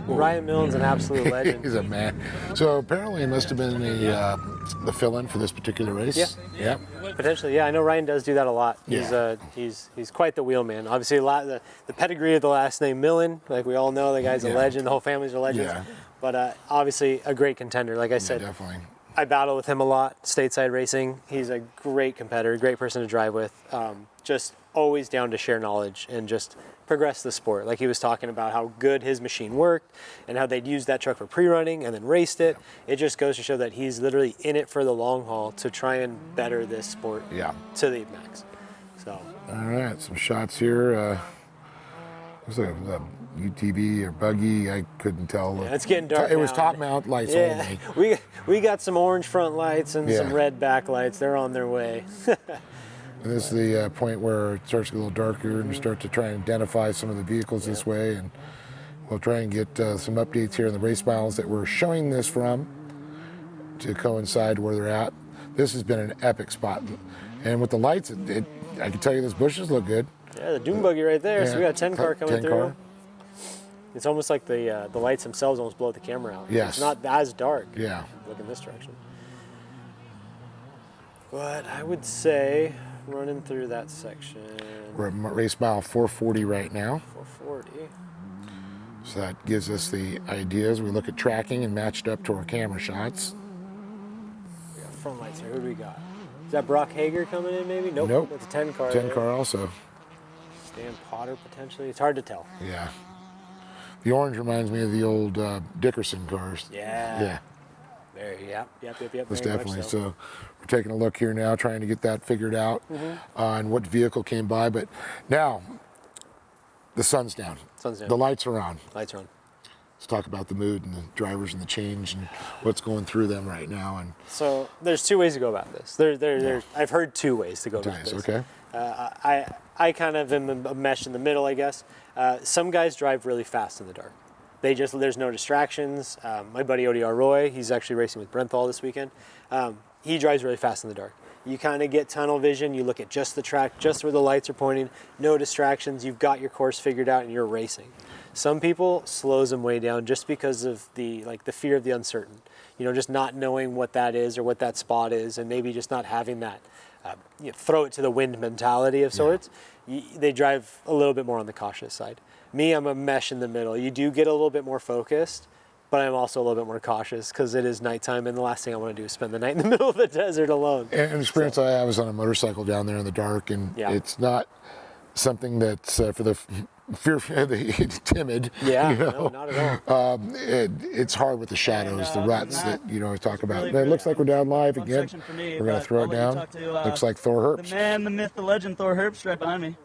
Ryan Millen's an absolute legend. He's a man. So apparently it must have been the fill-in for this particular race. Yeah. Potentially, yeah. I know Ryan does do that a lot. Yeah. He's quite the wheelman. Obviously, a lot of the pedigree of the last name Millen, like we all know, the guy's a legend. The whole family's a legend. Yeah. But obviously a great contender. Like I said, definitely. I battle with him a lot, stateside racing. He's a great competitor, great person to drive with. Just always down to share knowledge and just progress the sport. Like he was talking about how good his machine worked and how they'd used that truck for pre-running and then raced it. It just goes to show that he's literally in it for the long haul to try and better this sport to the max. So. All right, some shots here. Looks like a UTV or buggy. I couldn't tell. Yeah, it's getting dark. It was top mount lights only. We got some orange front lights and some red back lights. They're on their way. And this is the point where it starts to get a little darker and we start to try and identify some of the vehicles this way. And we'll try and get some updates here in the race miles that we're showing this from to coincide where they're at. This has been an epic spot. And with the lights, I can tell you those bushes look good. Yeah, the dune buggy right there. So we got a 10 car coming through. It's almost like the lights themselves almost blow the camera out. Yes. It's not as dark. Yeah. Look in this direction. But I would say running through that section. We're at race mile 440 right now. 440. So that gives us the ideas. We look at tracking and matched up to our camera shots. We got front lights here. Who do we got? Is that Brock Hager coming in maybe? Nope. It's a 10 car. 10 car also. Stan Potter potentially. It's hard to tell. Yeah. The orange reminds me of the old Dickerson cars. Yeah. Yeah. Yep. Most definitely. So we're taking a look here now, trying to get that figured out on what vehicle came by. But now, the sun's down. The lights are on. Lights are on. Let's talk about the mood and the drivers and the change and what's going through them right now. And so there's two ways to go about this. I've heard two ways to go about this. Okay. I kind of am a mesh in the middle, I guess. Some guys drive really fast in the dark. There's no distractions. My buddy ODR Roy, he's actually racing with Brenthal this weekend. He drives really fast in the dark. You kind of get tunnel vision. You look at just the track, just where the lights are pointing, no distractions. You've got your course figured out and you're racing. Some people slows them way down just because of the fear of the uncertain. Just not knowing what that is or what that spot is and maybe just not having that throw it to the wind mentality of sorts. They drive a little bit more on the cautious side. Me, I'm a mesh in the middle. You do get a little bit more focused, but I'm also a little bit more cautious because it is nighttime, and the last thing I want to do is spend the night in the middle of the desert alone. And experience I was on a motorcycle down there in the dark, and it's not something that's for the the timid. Yeah, you know? no, not at all. It's hard with the shadows, the ruts that we talk about. Really it looks like we're down live again. We're going to throw it down. Looks like Thor Herbst. The man, the myth, the legend, Thor Herbst, right behind me.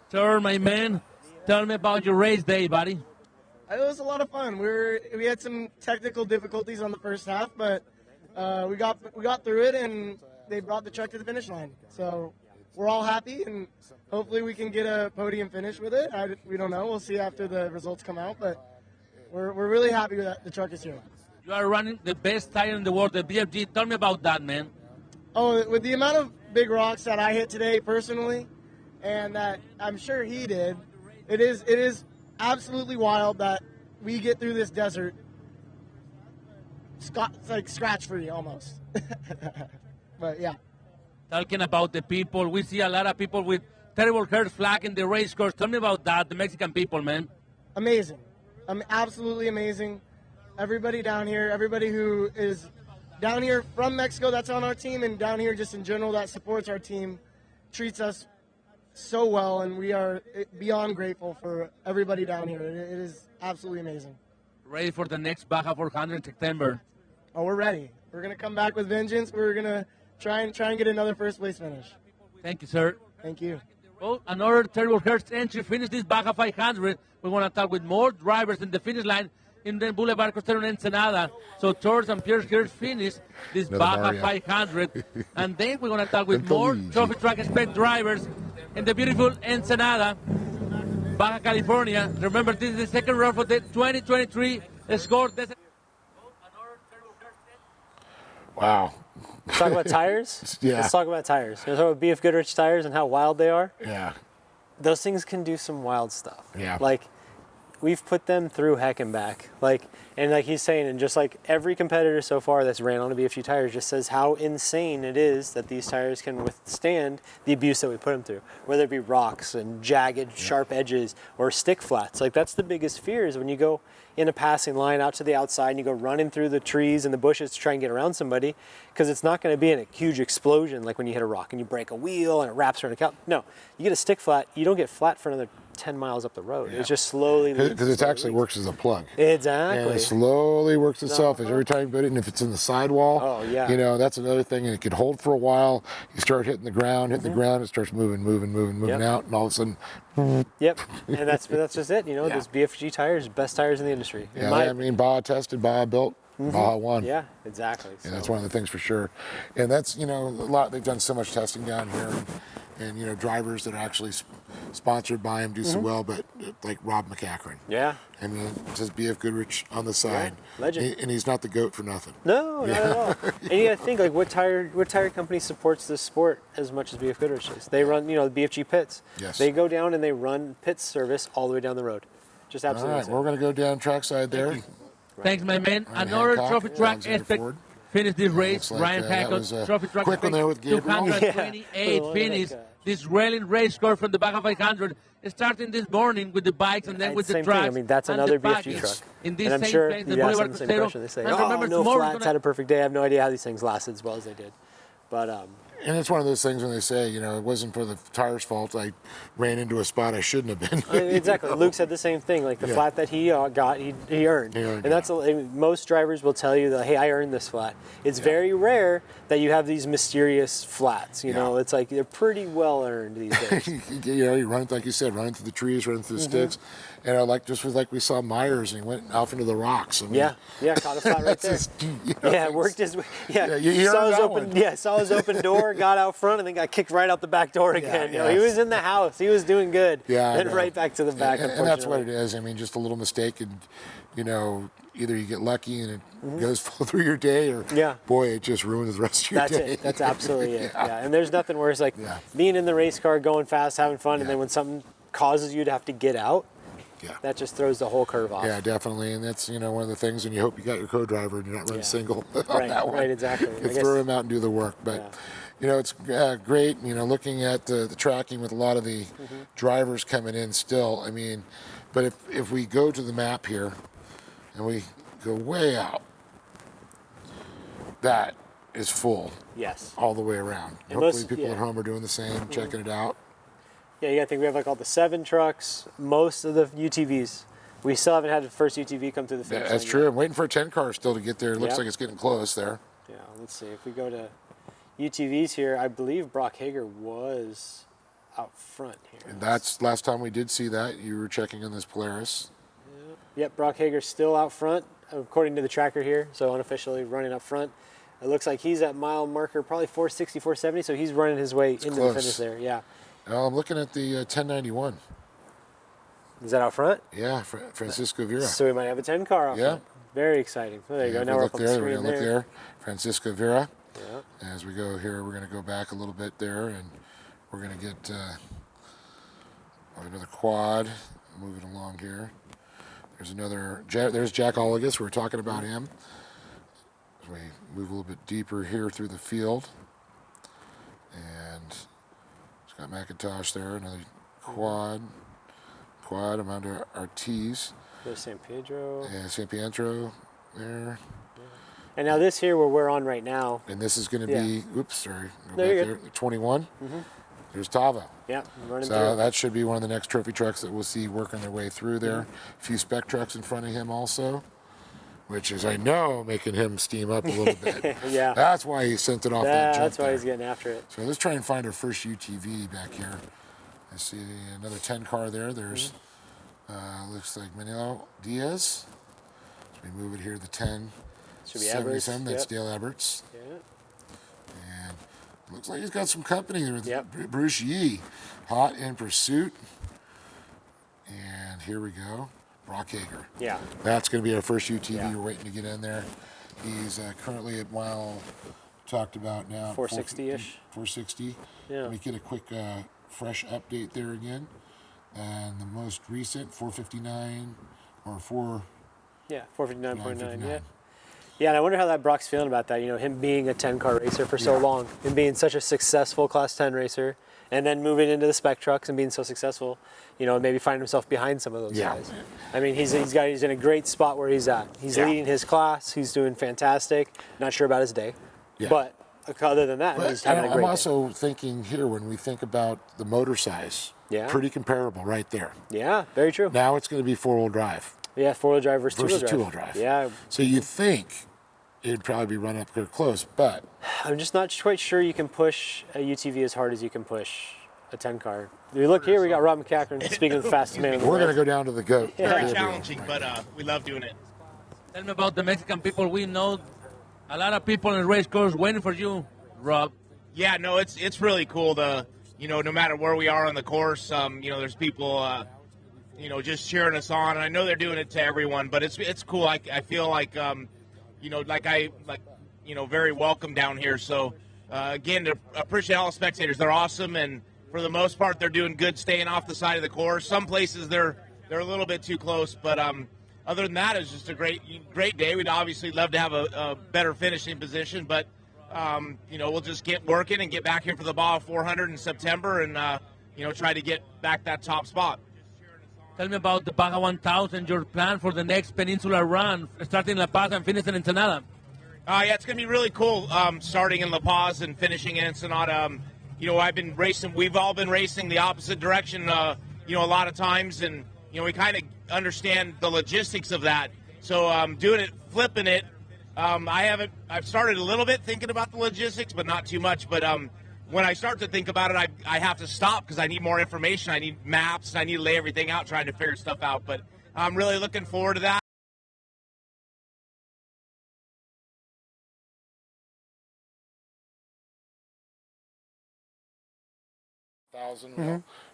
Thor, my man, tell me about your race day, buddy. It was a lot of fun. We had some technical difficulties on the first half, but we got through it, and they brought the truck to the finish line. So we're all happy, and hopefully we can get a podium finish with it. We don't know. We'll see after the results come out, but we're really happy that the truck is here. You are running the best tire in the world, the BFG. Tell me about that, man. Oh, with the amount of big rocks that I hit today personally, and that I'm sure he did, it is absolutely wild that we get through this desert like scratch-free almost. But yeah. Talking about the people, we see a lot of people with terrible hair flag in the race course. Tell me about that, the Mexican people, man. Amazing. Absolutely amazing. Everybody down here, everybody who is down here from Mexico that's on our team, and down here just in general that supports our team, treats us so well, and we are beyond grateful for everybody down here. It is absolutely amazing. Ready for the next Baja 400 in September? Oh, we're ready. We're going to come back with vengeance. We're going to try and get another first place finish. Thank you, sir. Thank you. Well, another terrible Hearst entry finished this Baja 500. We want to talk with more drivers in the finish line in the Boulevard Costero in Ensenada. So George and Pierce Hearst finished this Baja 500. And then we're going to talk with more trophy track spec drivers in the beautiful Ensenada, Baja California. Remember, this is the second round for the 2023 score. Wow. Let's talk about tires? Yeah. Let's talk about tires. Let's talk about BF Goodrich tires and how wild they are. Yeah. Those things can do some wild stuff. Yeah. Like, we've put them through heck and back. And like he's saying, and just like every competitor so far that's ran on a BFG tires just says how insane it is that these tires can withstand the abuse that we put them through. Whether it be rocks and jagged, sharp edges or stick flats. Like, that's the biggest fear, is when you go in a passing line out to the outside and you go running through the trees and the bushes to try and get around somebody, because it's not going to be in a huge explosion like when you hit a rock and you break a wheel and it wraps around a cow. No, you get a stick flat, you don't get flat for another 10 miles up the road. Yeah. It just slowly leads. Because it actually works as a plug. Exactly. And it slowly works itself as every time you put it, and if it's in the sidewall, that's another thing, and it could hold for a while. You start hitting the ground, it starts moving out, and all of a sudden. Yep, and that's just it. Those BFG tires, best tires in the industry. Yeah, I mean, Baja tested, Baja built, Baja won. Yeah, exactly. And that's one of the things for sure. And that's, a lot, they've done so much testing down here, and drivers that are actually sponsored by him do so well, but like Rob McCachran. Yeah. I mean, it says BF Goodrich on the side. Yeah, legend. And he's not the GOAT for nothing. No, not at all. And you gotta think, like, what tire company supports this sport as much as BF Goodrich does? They run, the BFG pits. Yes. They go down and they run pit service all the way down the road. Just absolutely. All right, we're going to go down trackside there. Thanks, my man. Another trophy track aspect. Finished this race. Like, Ryan Hancock, trophy track quick one there with Gabriel. 228 finish. This railing race car from the Baja 500, starting this morning with the bikes and then with the trucks. I mean, that's another BFG truck. In this and I'm same sure place, the you asked Boulevard them the same Costero. question. They say, And no flats, had a perfect day. I have no idea how these things lasted as well as they did. But and it's one of those things when they say, it wasn't for the tire's fault. I ran into a spot I shouldn't have been. Exactly. Luke said the same thing. Like, the flat that he got, he earned. And that's most drivers will tell you that, hey, I earned this flat. It's very rare that you have these mysterious flats. You know, it's like they're pretty well earned these days. You run, like you said, running through the trees, running through the sticks. And like we saw Myers, and he went off into the rocks. I mean, caught a flat right there. Worked his way. Saw his open door, got out front, and then got kicked right out the back door again. He was in the house. He was doing good. And right back to the back. And that's what it is. I mean, just a little mistake, and either you get lucky and it goes through your day, or boy, it just ruins the rest of your day. That's it. That's absolutely it. And there's nothing worse like being in the race car, going fast, having fun, and then when something causes you to have to get out. That just throws the whole curve off. Yeah, definitely, and that's one of the things. And you hope you got your co-driver and you're not running single on that one. Right, exactly. You throw him out and do the work, but you know, it's great, you know, looking at the tracking with a lot of the drivers coming in still. I mean, but if we go to the map here and we go way out, that is full. Yes. All the way around. And Hopefully most, people at home are doing the same, checking it out. Yeah, you gotta think we have like all the 7 trucks, most of the UTVs. We still haven't had the first UTV come through the finish line. That's true. I'm waiting for a 10 car still to get there. It looks like it's getting close there. Yeah, let's see. If we go to UTVs here, I believe Brock Hager was out front here. And that's last time we did see that. You were checking on this Polaris. Yep, Brock Hager's still out front, according to the tracker here, so unofficially running up front. It looks like he's at mile marker probably 460, 470, so he's running his way into the finish there, yeah. I'm looking at the 1091. Is that out front? Yeah, Francisco Vera. So we might have a 10 car out front. Very exciting. Oh, there you go. Now we're up on the screen Look there. Francisco Vera. Yeah. As we go here, we're going to go back a little bit there, and we're going to get another quad moving along here. There's another. There's Jack Oligas. We were talking about him. As we move a little bit deeper here through the field, and Scott McIntosh there. Another quad. I'm under Ortiz. There's San Pedro. Yeah, San Pietro there. And now this here where we're on right now. And this is going to be, oops, sorry, go there back there, 21. There's Tava. Yeah, running so through. that should be one of the next trophy trucks that we'll see working their way through there. A few spec trucks in front of him also, which is, I know, making him steam up a little bit. Yeah. That's why he sent it off that jump. That's why he's getting after it. So let's try and find our first UTV back here. I see another 10 car there. There's, looks like Manilo Diaz. So we move it here, the 10. Should be 77, Eberts. that's Dale Eberts. Yeah. And looks like he's got some company there with Bruce Yee. Hot in pursuit. And here we go. Brock Hager. Yeah. That's going to be our first UTV. We're waiting to get in there. He's currently at mile, talked about now. 460-ish. 460. Yeah. Let me get a quick fresh update there again. And the most recent, 459 or 4. Yeah, 459.9. Yeah. Yeah, and I wonder how that Brock's feeling about that. You know, him being a 10-car racer for so long, and being such a successful Class 10 racer, and then moving into the spec trucks and being so successful. You know, maybe find himself behind some of those guys. I mean, he's in a great spot where he's at. He's leading his class. He's doing fantastic. Not sure about his day, but other than that, he's having a great I'm day. also thinking here when we think about the motor size. Yeah. Pretty comparable right there. Yeah, very true. Now it's going to be 4-wheel drive. Yeah, 4-wheel drive versus 2-wheel drive. Yeah. So you think it'd probably be run up here close, but I'm just not quite sure you can push a UTV as hard as you can push a 10-car. You look here, we got Rob McCackern, speaking of the fastest man in the world. we're going to go down to the GOAT. Yeah. Challenging, but we love doing it. Tell me about the Mexican people. We know a lot of people in the race course waiting for you, Rob. Yeah, no, it's really cool to, you know, no matter where we are on the course, you know, there's people, you know, just cheering us on. And I know they're doing it to everyone, but it's cool. I feel like, you know, you know, very welcome down here. So, again, to appreciate all the spectators. They're awesome, and for the most part, they're doing good staying off the side of the course. Some places they're a little bit too close, but other than that, it's just a great day. We'd obviously love to have a better finishing position, but you know, we'll just get working and get back here for the Baja 400 in September, and you know, try to get back that top spot. Tell me about the Baja 1000, your plan for the next peninsular run, starting in La Paz and finishing in Ensenada. Yeah, it's going to be really cool starting in La Paz and finishing in Ensenada. You know, we've all been racing the opposite direction, you know, a lot of times, and, you know, we kind of understand the logistics of that. So doing it, flipping it, I've started a little bit thinking about the logistics, but not too much. But when I start to think about it, I have to stop because I need more information. I need maps. I need to lay everything out, trying to figure stuff out. But I'm really looking forward to that.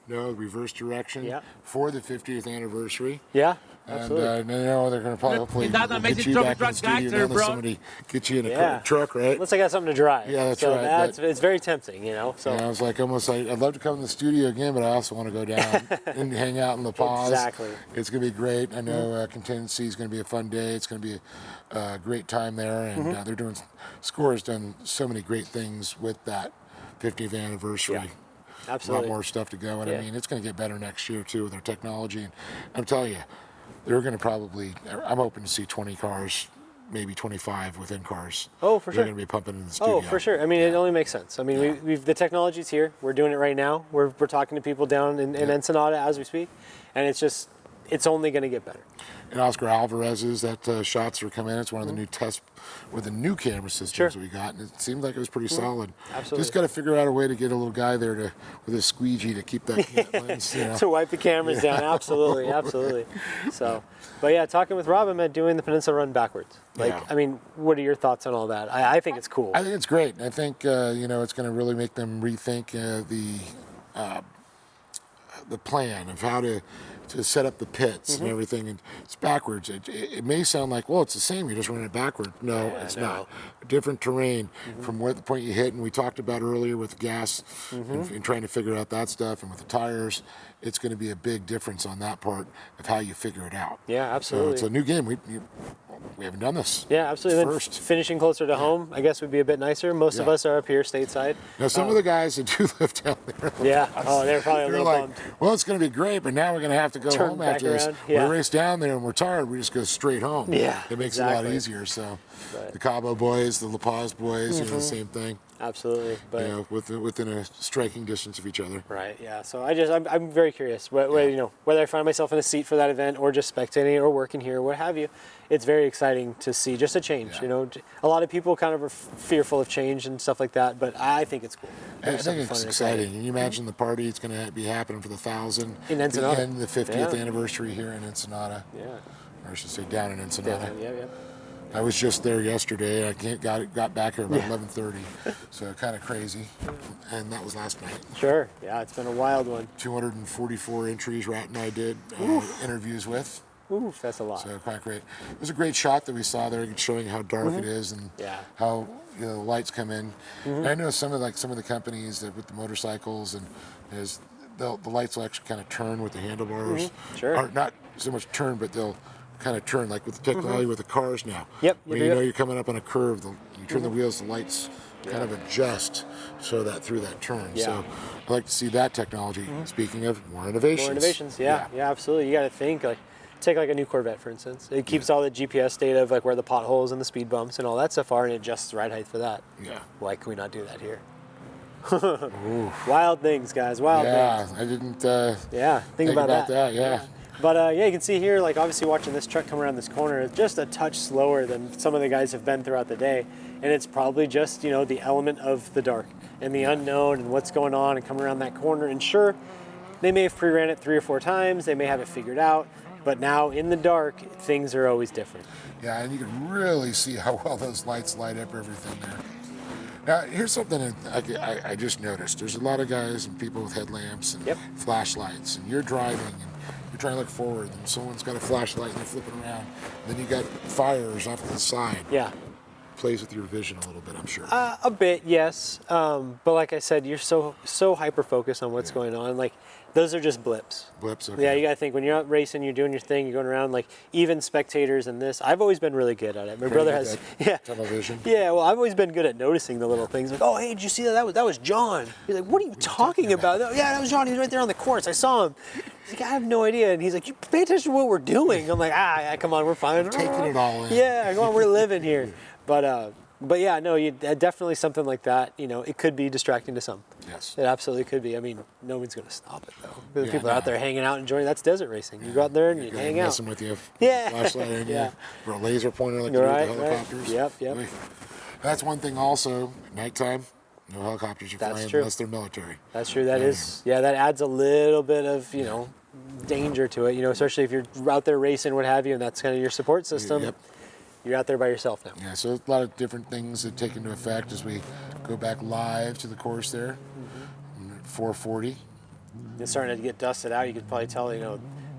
No reverse direction for the 50th anniversary. Yeah, absolutely. And you know, they're going to probably hopefully That's get amazing you trophy back in the truck studio guys there, now. bro. Somebody get you in a truck, right? Unless I got something to drive. Yeah, that's so right. It's very tempting, you know. So I was like, almost like, I'd love to come in the studio again, but I also want to go down and hang out in La Paz. Exactly. It's going to be great. I know Contingency is going to be a fun day. It's going to be a great time there, and they're doing. Score's done so many great things with that 50th anniversary. Yeah. Absolutely. A lot more stuff to go. And Yeah. I mean, it's going to get better next year, too, with their technology. And I'm telling you, they're going to probably, I'm hoping to see 20 cars, maybe 25 within cars. Oh, for sure. They're going to be pumping in the studio. Oh, for sure. I mean, it only makes sense. I mean, we've the technology's here. We're doing it right now. We're talking to people down in Ensenada as we speak. And it's only going to get better. And Oscar Alvarez's, that shots are coming in. It's one of the new tests with the new camera systems that we got, and it seemed like it was pretty solid. Absolutely. Just got to figure out a way to get a little guy there with a squeegee to keep that lens, you know. To wipe the cameras down. Absolutely, absolutely. So, but yeah, talking with Rob, I'm doing the Peninsula Run backwards. I mean, what are your thoughts on all that? I think it's cool. I think it's great. I think it's going to really make them rethink the plan of how to set up the pits and everything, and it's backwards. It may sound like, well, it's the same, you're just running it backward. No, it's not. Different terrain from where the point you hit, and we talked about earlier with gas and trying to figure out that stuff, and with the tires, it's going to be a big difference on that part of how you figure it out. Yeah, absolutely. So it's a new game. We haven't done this. Yeah, absolutely. First. Finishing closer to home, I guess, would be a bit nicer. Most of us are up here stateside. Now, some of the guys that do live down there. Yeah. Oh, they're probably a little bummed. Well, it's going to be great, but now we're going to have to go home after this. Yeah. We race down there and we're tired. We just go straight home. Yeah, it makes it a lot easier. So, the Cabo boys, the La Paz boys, the same thing. Absolutely, but within a striking distance of each other. Right. Yeah. So I'm very curious. Whether I find myself in a seat for that event or just spectating or working here, or what have you, it's very exciting to see just a change. Yeah. A lot of people kind of are fearful of change and stuff like that, but I think it's cool. I think it's exciting. Can you imagine the party? It's going to be happening for the 1,000 in Ensenada, the 50th anniversary here in Ensenada. Yeah. Or I should say down in Ensenada. Yeah. I was just there yesterday. I got back here about 11:30, so kind of crazy. And that was last night. Sure. Yeah, it's been a wild one. 244 entries Rat and I did interviews with. Oof, that's a lot. So quite great. It was a great shot that we saw there, showing how dark it is and how the lights come in. And I know some of the companies that with the motorcycles and the lights will actually kind of turn with the handlebars. Sure. Or not so much turn, but they'll kind of turn, like with the technology with the cars now. Yep. When you know you're coming up on a curve, you turn the wheels, the lights kind of adjust so that through that turn. Yeah. So I like to see that technology. Speaking of more innovations. More innovations, yeah, absolutely. You got to think take a new Corvette, for instance. It keeps all the GPS data of where the potholes and the speed bumps and all that stuff are, and it adjusts the ride height for that. Yeah. Why can we not do that here? Wild things, guys. Wild things. I didn't. Think about that. Yeah. But you can see here, obviously watching this truck come around this corner, it's just a touch slower than some of the guys have been throughout the day. And it's probably just, the element of the dark and the unknown and what's going on and coming around that corner. And sure, they may have pre-ran it 3 or 4 times. They may have it figured out. But now in the dark, things are always different. Yeah, and you can really see how well those lights light up everything there. Now, here's something I just noticed. There's a lot of guys and people with headlamps and flashlights, and you're driving and you're trying to look forward, and someone's got a flashlight and they're flipping around. And then you got fires off to the side. Yeah. Plays with your vision a little bit, I'm sure. A bit, yes. But like I said, you're so hyper focused on what's going on. Those are just blips. Blips, okay. Yeah, you got to think when you're out racing, you're doing your thing, you're going around. Even spectators and this, I've always been really good at it. My brother has, tunnel vision. Yeah, well, I've always been good at noticing the little things. Oh, hey, did you see that? That was John. He's like, what are you talking about? Yeah, that was John. He was right there on the course. I saw him. He's like, I have no idea. And he's like, you pay attention to what we're doing. I'm like, come on, we're fine. Taking it all in. Yeah, come on, we're living here. But yeah, no, definitely something like that. It could be distracting to some. Yes. It absolutely could be. I mean, no one's going to stop it though. People are out there hanging out, enjoying. That's desert racing. You go out there and you hang out. Messing with you. Yeah. Flashlight in you. Or a laser pointer like right, the helicopters. Yep. That's one thing. Also, nighttime, no helicopters are flying unless they're military. That's true. That is. Yeah, that adds a little bit of danger to it. Especially if you're out there racing, what have you, and that's kind of your support system. Yep. You're out there by yourself now. Yeah, so a lot of different things that take into effect as we go back live to the course there. 440. It's starting to get dusted out. You could probably tell,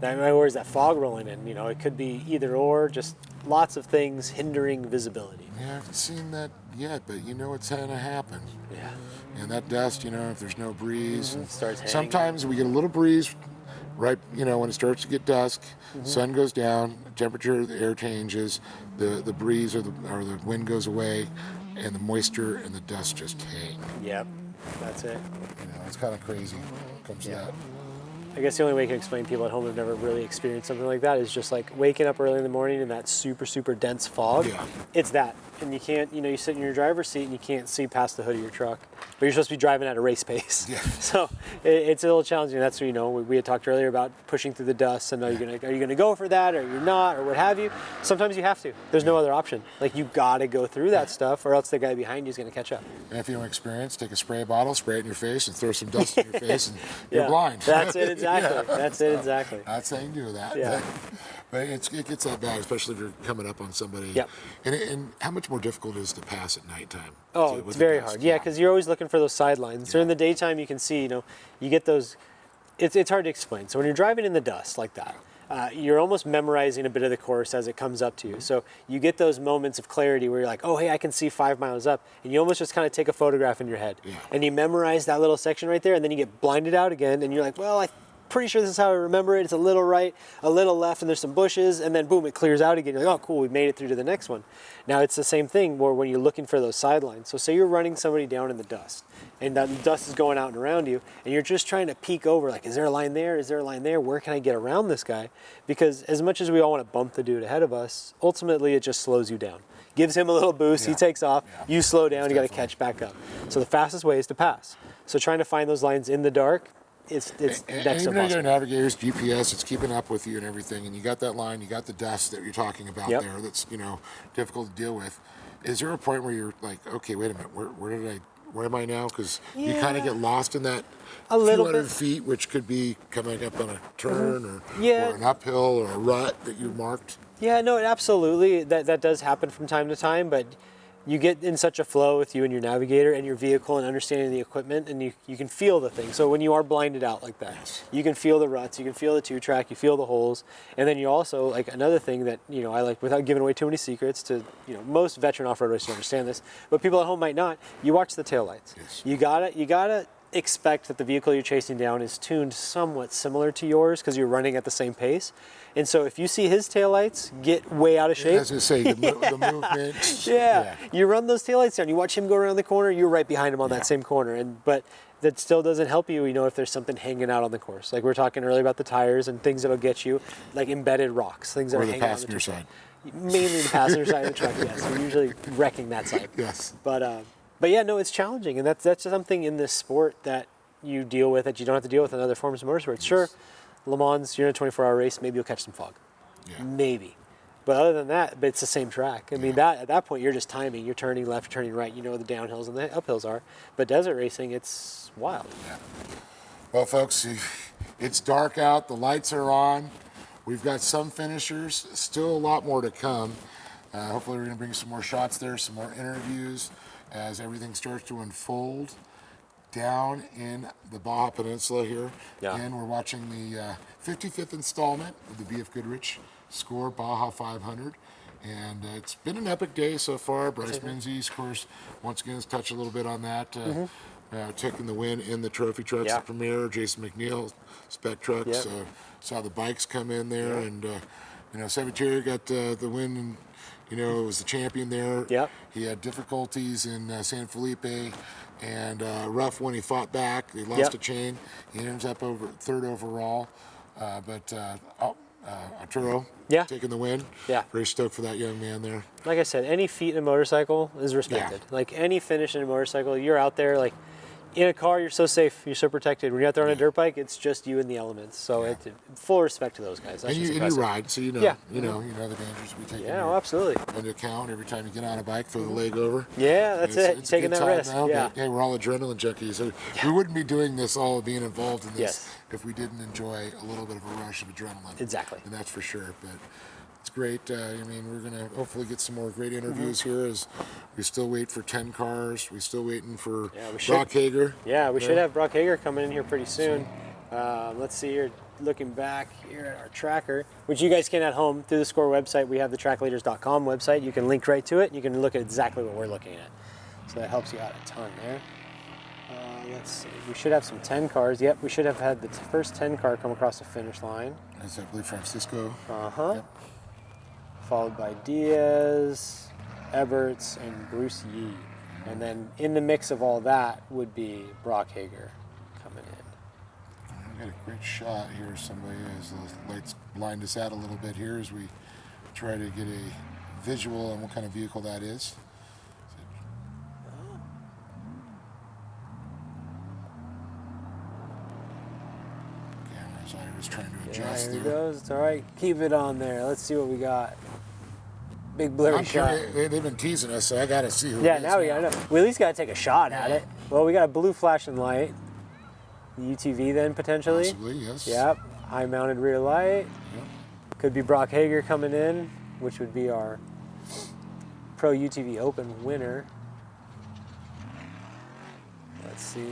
where's that fog rolling in? It could be either or, just lots of things hindering visibility. Yeah, I haven't seen that yet, but it's going to happen. Yeah. And that dust, if there's no breeze. Starts hanging. Sometimes we get a little breeze right, when it starts to get dusk, sun goes down, temperature of the air changes, the breeze or the wind goes away, and the moisture and the dust just hang. Yep, that's it. It's kind of crazy when it comes to that. I guess the only way I can explain to people at home who've never really experienced something like that is just like waking up early in the morning in that super, super dense fog. Yeah. It's that. And you can't, you sit in your driver's seat and you can't see past the hood of your truck. But you're supposed to be driving at a race pace. Yeah. So it's a little challenging. That's what, we had talked earlier about pushing through the dust and are you gonna go for that or you're not or what have you. Sometimes you have to. There's no other option. Like you gotta go through that stuff or else the guy behind you is gonna catch up. And if you don't experience, take a spray bottle, spray it in your face and throw some dust in your face and you're blind. That's it exactly. Yeah. That's it exactly. Not saying do that. Yeah. But it gets that bad, especially if you're coming up on somebody. Yep. And how much more difficult it is to pass at nighttime? Oh, it's very hard. Yeah, because you're always looking for those sidelines. During the daytime, you can see, you get those. It's hard to explain. So when you're driving in the dust like that, you're almost memorizing a bit of the course as it comes up to you. So you get those moments of clarity where you're like, oh, hey, I can see 5 miles up. And you almost just kind of take a photograph in your head. Yeah. And you memorize that little section right there, and then you get blinded out again, and you're like, well, I'm pretty sure this is how I remember it. It's a little right, a little left, and there's some bushes, and then boom, it clears out again. You're like, oh, cool, we made it through to the next one. Now it's the same thing where when you're looking for those sidelines. So say you're running somebody down in the dust, and that dust is going out and around you, and you're just trying to peek over, like, is there a line there? Is there a line there? Where can I get around this guy? Because as much as we all want to bump the dude ahead of us, ultimately it just slows you down. Gives him a little boost, he takes off, you slow down, you got to catch back up. So the fastest way is to pass. So trying to find those lines in the dark, it's next to impossible. Even your navigator's GPS, it's keeping up with you and everything, and you got that line, you got the dust that you're talking about there that's, difficult to deal with. Is there a point where you're like, okay, wait a minute, where am I now? Because you kind of get lost in that a little 200 bit. feet, which could be coming up on a turn or an uphill or a rut that you marked. Yeah, no, absolutely. That does happen from time to time, but you get in such a flow with you and your navigator and your vehicle and understanding the equipment, and you can feel the thing. So when you are blinded out like that, you can feel the ruts, you can feel the two-track, you feel the holes, and then you also, like another thing that, I like, without giving away too many secrets to, most veteran off-road racers understand this, but people at home might not, you watch the taillights. Yes. You gotta expect that the vehicle you're chasing down is tuned somewhat similar to yours because you're running at the same pace. And so if you see his taillights get way out of shape. I was going to say, the movement. Yeah. You run those taillights down, you watch him go around the corner, you're right behind him on that same corner. But that still doesn't help you, if there's something hanging out on the course. Like we were talking earlier about the tires and things that'll get you, like embedded rocks, things that are hanging on the side. Mainly the passenger side of the truck, yes. We're usually wrecking that side. Yes. But yeah, no, it's challenging. And that's something in this sport that you deal with that you don't have to deal with in other forms of motorsports. Sure, Le Mans, you're in a 24-hour race, maybe you'll catch some fog. Yeah. Maybe. But other than that, it's the same track. I mean, at that point, you're just timing. You're turning left, you're turning right. You know where the downhills and the uphills are. But desert racing, it's wild. Yeah. Well, folks, it's dark out. The lights are on. We've got some finishers. Still a lot more to come. Hopefully, we're going to bring some more shots there, some more interviews as everything starts to unfold down in the Baja Peninsula here. Yeah. And we're watching the 55th installment of the BF Goodrich Score Baja 500. And it's been an epic day so far. Bryce Menzies, of course, once again, has touched a little bit on that. Taking the win in the trophy trucks, the Premier, Jason McNeil, spec trucks. Saw the bikes come in there. And, Sabatier got the win and, was the champion there. Yep. He had difficulties in San Felipe and rough when he fought back. He lost a chain. He ends up third overall. But Arturo taking the win. Yeah. Very stoked for that young man there. Like I said, any feat in a motorcycle is respected. Yeah. Like any finish in a motorcycle, you're out there like in a car, you're so safe, you're so protected. When you're out there on a dirt bike, it's just you and the elements. So full respect to those guys. That's and you ride, so you know the dangers we take absolutely into account every time you get on a bike, throw the leg over. Yeah, that's it. It's taking that risk. Now, but, hey, we're all adrenaline junkies. So we wouldn't be doing this, all being involved in this, if we didn't enjoy a little bit of a rush of adrenaline. Exactly. And that's for sure. But it's great. We're going to hopefully get some more great interviews here as we still wait for 10 cars. We're still waiting for Brock Hager. Yeah, we should have Brock Hager coming in here pretty soon. Let's see here. Looking back here at our tracker, which you guys can at home through the Score website. We have the trackleaders.com website. You can link right to it. And you can look at exactly what we're looking at. So that helps you out a ton there. let's see. We should have some 10 cars. Yep, we should have had the first 10 car come across the finish line. That's, I believe, Francisco. Uh-huh. Yep. Followed by Diaz, Eberts, and Bruce Yee. And then in the mix of all that would be Brock Hager coming in. We got a great shot here. Somebody, as the lights blind us out a little bit here, as we try to get a visual on what kind of vehicle that is. Cameras, I was trying to adjust There it there. goes. It's all right. Keep it on there. Let's see what we got. Big blurry I'm shot. sure they've been teasing us, so I got to see who Yeah, it is. now we got to. We at least got to take a shot at it. Well, we got a blue flashing light. The UTV then potentially. Possibly, yes. Yep. High mounted rear light. Yep. Could be Brock Hager coming in, which would be our Pro UTV Open winner.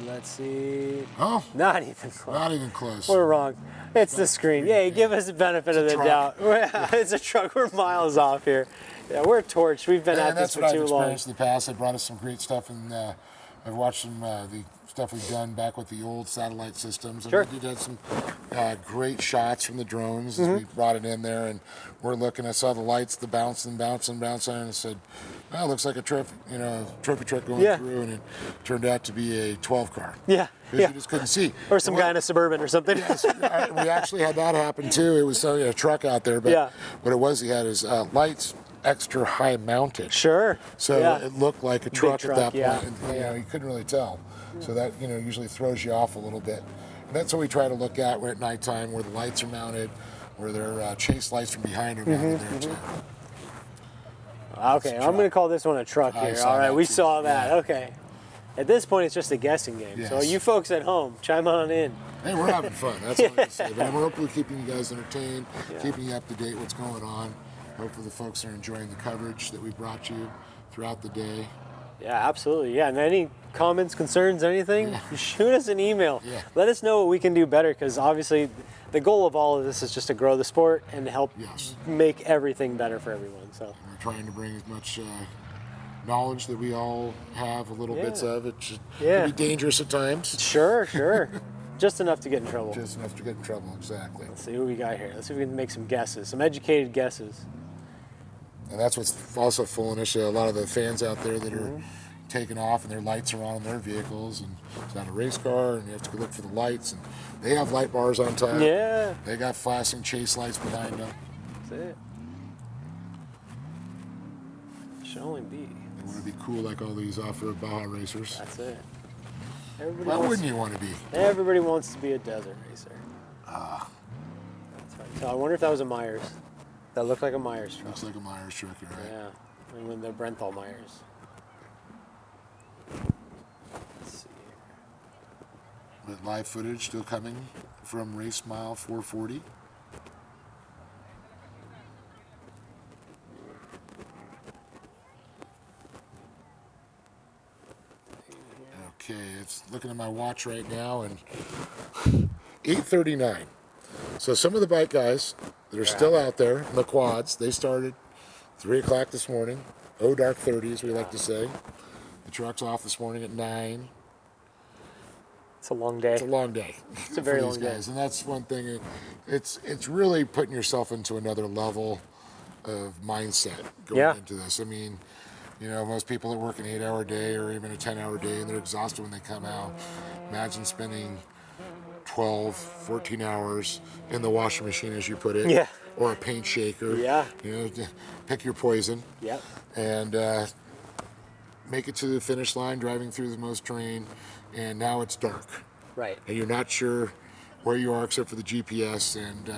Let's see. Oh. Not even close. Not even close. We're wrong. It's the screen. Yeah, give us the benefit of the doubt. It's a truck. We're miles off here. Yeah, we're torched. We've been at this for too long. That's what I've experienced in the past. They brought us some great stuff, and I've watched some the stuff we've done back with the old satellite systems. And Sure. we did some great shots from the drones as we brought it in there, and we're looking. I saw the lights, the bouncing, and I said, "Well, it looks like a trophy truck going through," and it turned out to be a 12 car. Yeah. Because you just couldn't see. Or some guy in a Suburban or something. Yes, we actually had that happen too. It was a truck out there, but what it was, he had his lights extra high mounted. Sure. So it looked like a truck at that point. And, you couldn't really tell. So that usually throws you off a little bit. And that's what we try to look at. We're at nighttime, where the lights are mounted, where their chase lights from behind are mounted there too. Okay, I'm going to call this one a truck here. All right, we saw that. Okay. At this point, it's just a guessing game. Yes. So you folks at home, chime on in. Hey, we're having fun. That's all I can say. But we're hopefully keeping you guys entertained, keeping you up to date what's going on. Hopefully the folks are enjoying the coverage that we brought you throughout the day. Yeah, absolutely. Yeah, and any comments, concerns, anything, shoot us an email. Let us know what we can do better, because obviously the goal of all of this is just to grow the sport and help make everything better for everyone. So we're trying to bring as much knowledge that we all have, a little bits of it. Can be dangerous at times. Sure. Just enough to get in trouble. Just enough to get in trouble, exactly. Let's see who we got here. Let's see if we can make some guesses, some educated guesses. And that's what's also fooling us. A lot of the fans out there that are taking off and their lights are on in their vehicles, and it's not a race car, and you have to go look for the lights. And they have light bars on top. Yeah. They got flashing chase lights behind them. That's it. Should only be. They want to be cool like all these off-road Baja racers. That's it. Why wouldn't you want to be? Everybody wants to be a desert racer. That's right. So I wonder if that was a Myers. That looked like a Myers truck. Looks like a Myers truck, you're right. Yeah, and when the Brenthal Myers. Let's see here. But live footage still coming from race mile 440. Okay, it's looking at my watch right now, and 8:39. So some of the bike guys that are still out there in the quads, they started 3 o'clock this morning. Oh, dark 30, as we like to say. The truck's off this morning at 9. It's a long day. It's a long day. It's a very for long these day. guys. And that's one thing. It's really putting yourself into another level of mindset going into this. I mean, most people that work an 8-hour day or even a 10-hour day, and they're exhausted when they come out. Imagine spending 12, 14 hours in the washing machine, as you put it. Yeah. Or a paint shaker. Yeah. Pick your poison. Yep. And make it to the finish line, driving through the most terrain, and now it's dark. Right. And you're not sure where you are except for the GPS, and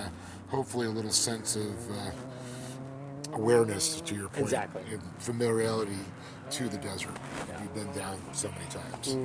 hopefully a little sense of awareness, to your point. Exactly. And familiarity to the desert. You've been down so many times.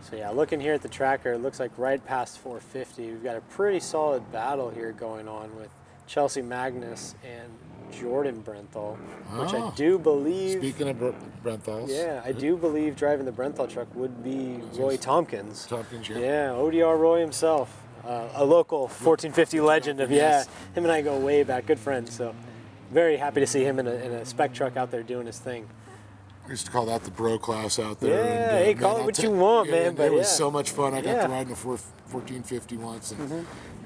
So yeah, looking here at the tracker, it looks like right past 450. We've got a pretty solid battle here going on with Chelsea Magnus and Jordan Brenthal, which I do believe... Speaking of Brenthals. Yeah, I do believe driving the Brenthal truck would be Roy Tompkins. Tompkins, yeah. Yeah, ODR Roy himself. A local 1450 legend of, him and I go way back, good friends. So very happy to see him in a spec truck out there doing his thing. We used to call that the bro class out there. Yeah, and, hey, call it what you want, man. But it was so much fun. I got to ride in the 1450 once,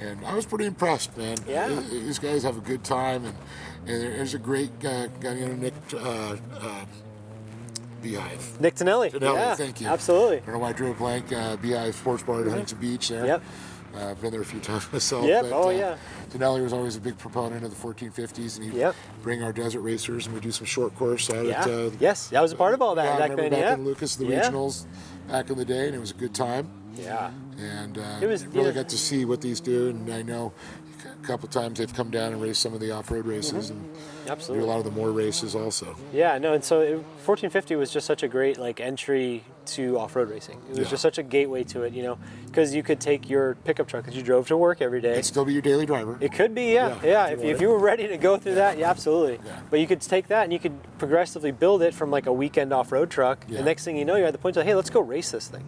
and I was pretty impressed, man. Yeah. These guys have a good time, and there's a great guy, Nick Beehive. Nick Tonelli. Yeah, thank you. Absolutely. I don't know why I drew a blank. Beehive Sports Bar at Huntington Beach there. Yep. I've been there a few times myself. Yep. But, yeah. Tonelli was always a big proponent of the 1450s, and he'd bring our desert racers, and we do some short course out at. Yes, I was a part of all that back then. Back in Lucas, the regionals, back in the day, and it was a good time. Yeah. And it was really got to see what these do, and I know a couple times they've come down and raced some of the off-road races, and absolutely do a lot of the more races also. Yeah, no, and so 1450 was just such a great entry to off-road racing. It was just such a gateway to it, because you could take your pickup truck that you drove to work every day. It'd still be your daily driver. It could be, yeah. If you were ready to go through that, absolutely. Yeah. But you could take that and you could progressively build it from a weekend off-road truck. Yeah. The next thing you know, you're at the point of, hey, let's go race this thing.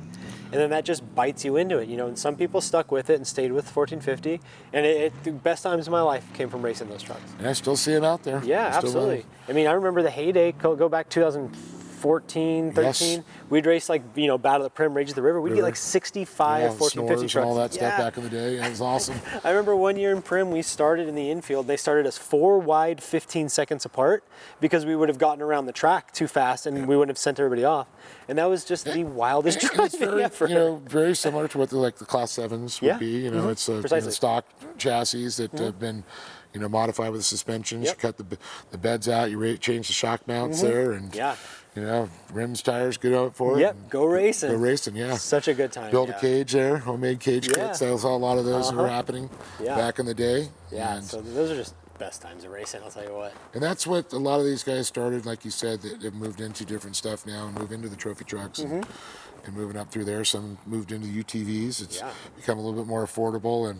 And then that just bites you into it, and some people stuck with it and stayed with 1450. And the best times of my life came from racing those trucks. And I still see them out there. Yeah, absolutely. I mean, I remember the heyday, go back 2014, 13. We'd race Battle of the Prim, Rage of the River. We'd get 65 1450 trucks. And all that stuff back in the day. It was awesome. I remember one year in Prim, we started in the infield. They started us 4 wide, 15 seconds apart, because we would have gotten around the track too fast and we wouldn't have sent everybody off. And that was just the wildest driving ever. Very similar to what the Class 7s would be. It's stock chassis that have been modified with the suspensions. You cut the beds out, you change the shock mounts there, and rims, tires, good out for it. Yep, go racing. Go racing, yeah. Such a good time. Build a cage there, homemade cage kits. I saw a lot of those that were happening back in the day. Yeah, so those are just best times of racing, I'll tell you what. And that's what a lot of these guys started, like you said, that have moved into different stuff now and move into the trophy trucks and moving up through there. Some moved into the UTVs. It's become a little bit more affordable,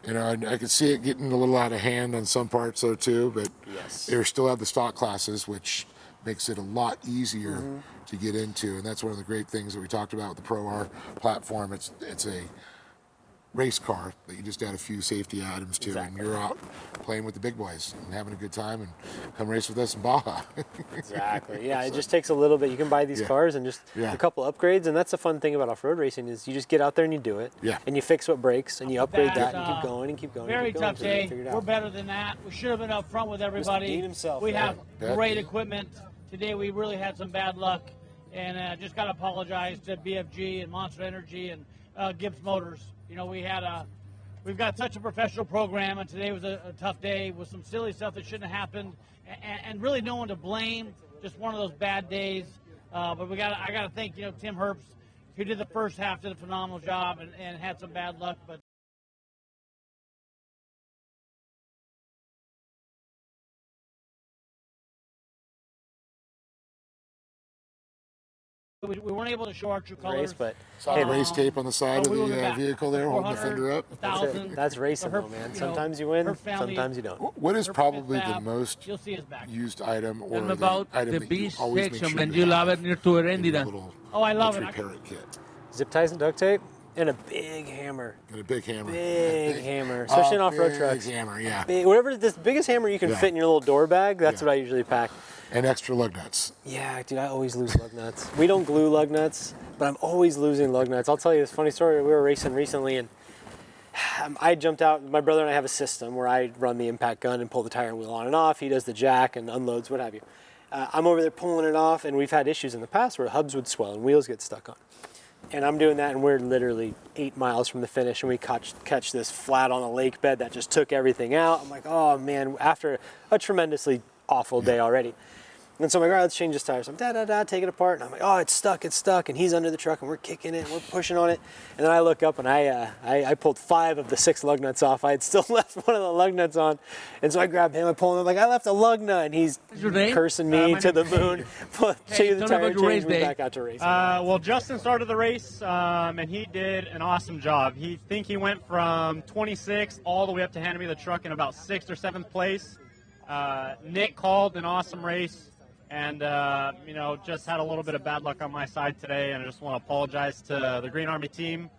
and I could see it getting a little out of hand on some parts though too, but they still have the stock classes, which makes it a lot easier to get into. And that's one of the great things that we talked about with the Pro R platform. It's a race car that you just add a few safety items to, and you're out playing with the big boys and having a good time, and come race with us in Baja. Exactly. Yeah, it just takes a little bit. You can buy these cars and just a couple upgrades, and that's the fun thing about off-road racing is you just get out there and you do it. Yeah. And you fix what breaks, and you upgrade that, and keep going and keep going. Very and keep going tough day. We're better than that. We should have been up front with everybody. We have great equipment. Today we really had some bad luck, and just got to apologize to BFG and Monster Energy and Gibbs Motors. We've got such a professional program, and today was a tough day with some silly stuff that shouldn't have happened, and really no one to blame. Just one of those bad days. But I got to thank Tim Herbst, who did the first half, did a phenomenal job, and had some bad luck, but. We weren't able to show our true colors. But saw the race tape on the side of the vehicle there, holding the fender up. That's racing, though, man. Sometimes you win, sometimes you don't. What is probably the most used item, or Tell me about item the that you beach always make section, sure and you love it near to Erendira. Oh, I love it. Repair it kit. Zip ties and duct tape, and a big hammer. And a big hammer. Big hammer, especially in off-road trucks. Big hammer, yeah. Whatever, the biggest hammer you can fit in your little door bag, that's what I usually pack. And extra lug nuts. Yeah, dude, I always lose lug nuts. We don't glue lug nuts, but I'm always losing lug nuts. I'll tell you this funny story. We were racing recently, and I jumped out. My brother and I have a system where I run the impact gun and pull the tire wheel on and off. He does the jack and unloads, what have you. I'm over there pulling it off, and we've had issues in the past where hubs would swell and wheels get stuck on. And I'm doing that, and we're literally 8 miles from the finish, and we catch this flat on a lake bed that just took everything out. I'm like, oh, man, after a tremendously awful day already. And so I'm like, all right, let's change this tire. So I'm take it apart. And I'm like, oh, it's stuck. And he's under the truck, and we're kicking it, and we're pushing on it. And then I look up, and I pulled 5 of the 6 lug nuts off. I had still left one of the lug nuts on. And so I grab him, I pull him, I'm like, I left a lug nut. And he's cursing me to the moon. Change the tire, change me back out to race. Well, Justin started the race, and he did an awesome job. He went from 26 all the way up to handing me the truck in about 6th or 7th place. Nick called an awesome race. And, just had a little bit of bad luck on my side today, and I just want to apologize to the Green Army team.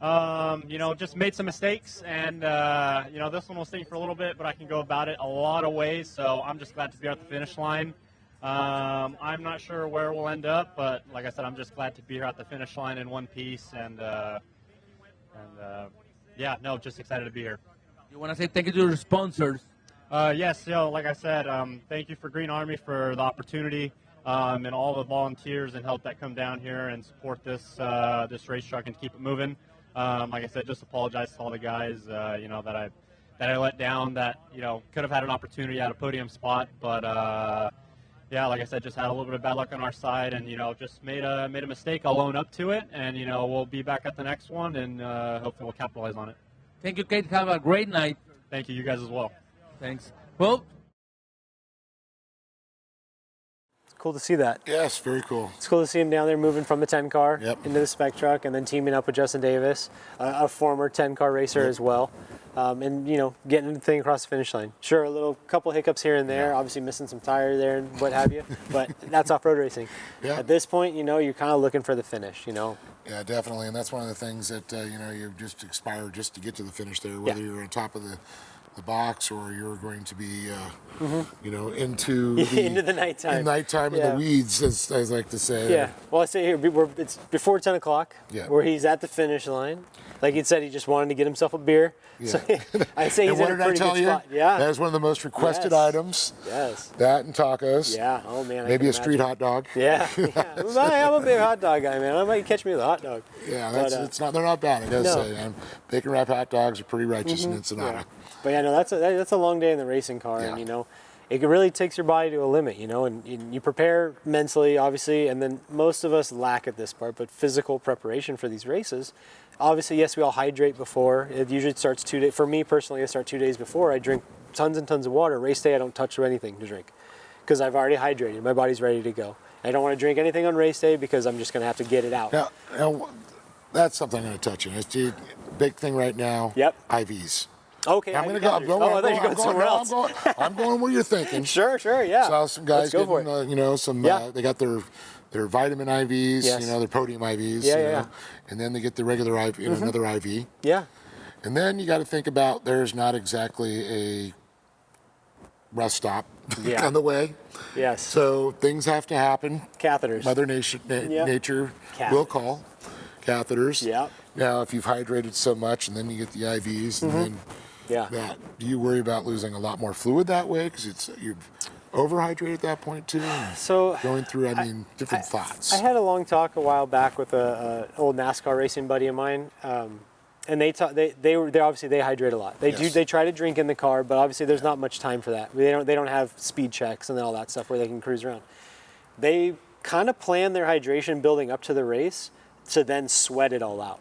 Just made some mistakes, and, this one will stay for a little bit, but I can go about it a lot of ways, so I'm just glad to be at the finish line. I'm not sure where we'll end up, but like I said, I'm just glad to be here at the finish line in one piece, and yeah, no, just excited to be here. You want to say thank you to your sponsors? Yes, like I said, thank you for Green Army for the opportunity, and all the volunteers and help that come down here and support this this race truck and keep it moving. Like I said, just apologize to all the guys, you know, that I let down, that, you know, could have had an opportunity at a podium spot, but yeah, like I said, just had a little bit of bad luck on our side, and, you know, just made a mistake. I'll own up to it, and, you know, we'll be back at the next one, and hopefully we'll capitalize on it. Thank you, Kate. Have a great night. Thank you. You guys as well. Thanks. Well, it's cool to see that. Yes, very cool. It's cool to see him down there moving from the 10 car Yep. into the spec truck, and then teaming up with Justin Davis, a former 10 car racer as well. And, you know, getting the thing across the finish line. Sure, a little couple hiccups here and there, obviously missing some tire there and what have you, but that's off-road racing. Yeah. At this point, you know, you're kind of looking for the finish, you know. Yeah, definitely, and that's one of the things that, you know, you just aspire just to get to the finish there, whether you're on top of the box or you're going to be, you know, into the nighttime. In the weeds, as I like to say. Yeah. Well, I say here, it's before 10 o'clock, where he's at the finish line. Like he said, he just wanted to get himself a beer. Yeah. So I say he's in a pretty good spot. Yeah. That is one of the most requested items. Yes. That and tacos. Yeah. Oh, man. Maybe a street hot dog. Yeah. I'm a big hot dog guy, man. I might catch me with a hot dog. Yeah, they're not bad, I gotta say. Bacon wrap hot dogs are pretty righteous in Ensenada. Yeah. But yeah, no, that's a long day in the racing car, and you know, it really takes your body to a limit, you know, and you prepare mentally, obviously, and then most of us lack at this part, but physical preparation for these races. Obviously, yes, we all hydrate before. It usually starts 2 days. For me personally, I start 2 days before. I drink tons and tons of water. Race day, I don't touch anything to drink because I've already hydrated. My body's ready to go. I don't want to drink anything on race day because I'm just going to have to get it out. Now, that's something I'm going to touch on. It's the big thing right now. Yep. IVs. Okay. I'm going to go. I'm going where you're thinking. Sure, yeah. Saw some guys getting, you know, some. They got their vitamin IVs, you know, their podium IVs. Yeah. And then they get the regular IV, you know, another IV. Yeah. And then you got to think about there's not exactly a rest stop on the way. Yes. So things have to happen. Catheters. Mother Nature will call catheters. Yeah. Now, if you've hydrated so much, and then you get the IVs, and then do you worry about losing a lot more fluid that way because you're overhydrated at that point too? So going through, different thoughts. I had a long talk a while back with an old NASCAR racing buddy of mine, and they obviously they hydrate a lot. They try to drink in the car, but obviously there's not much time for that. They don't have speed checks and all that stuff where they can cruise around. They kind of plan their hydration building up to the race to then sweat it all out.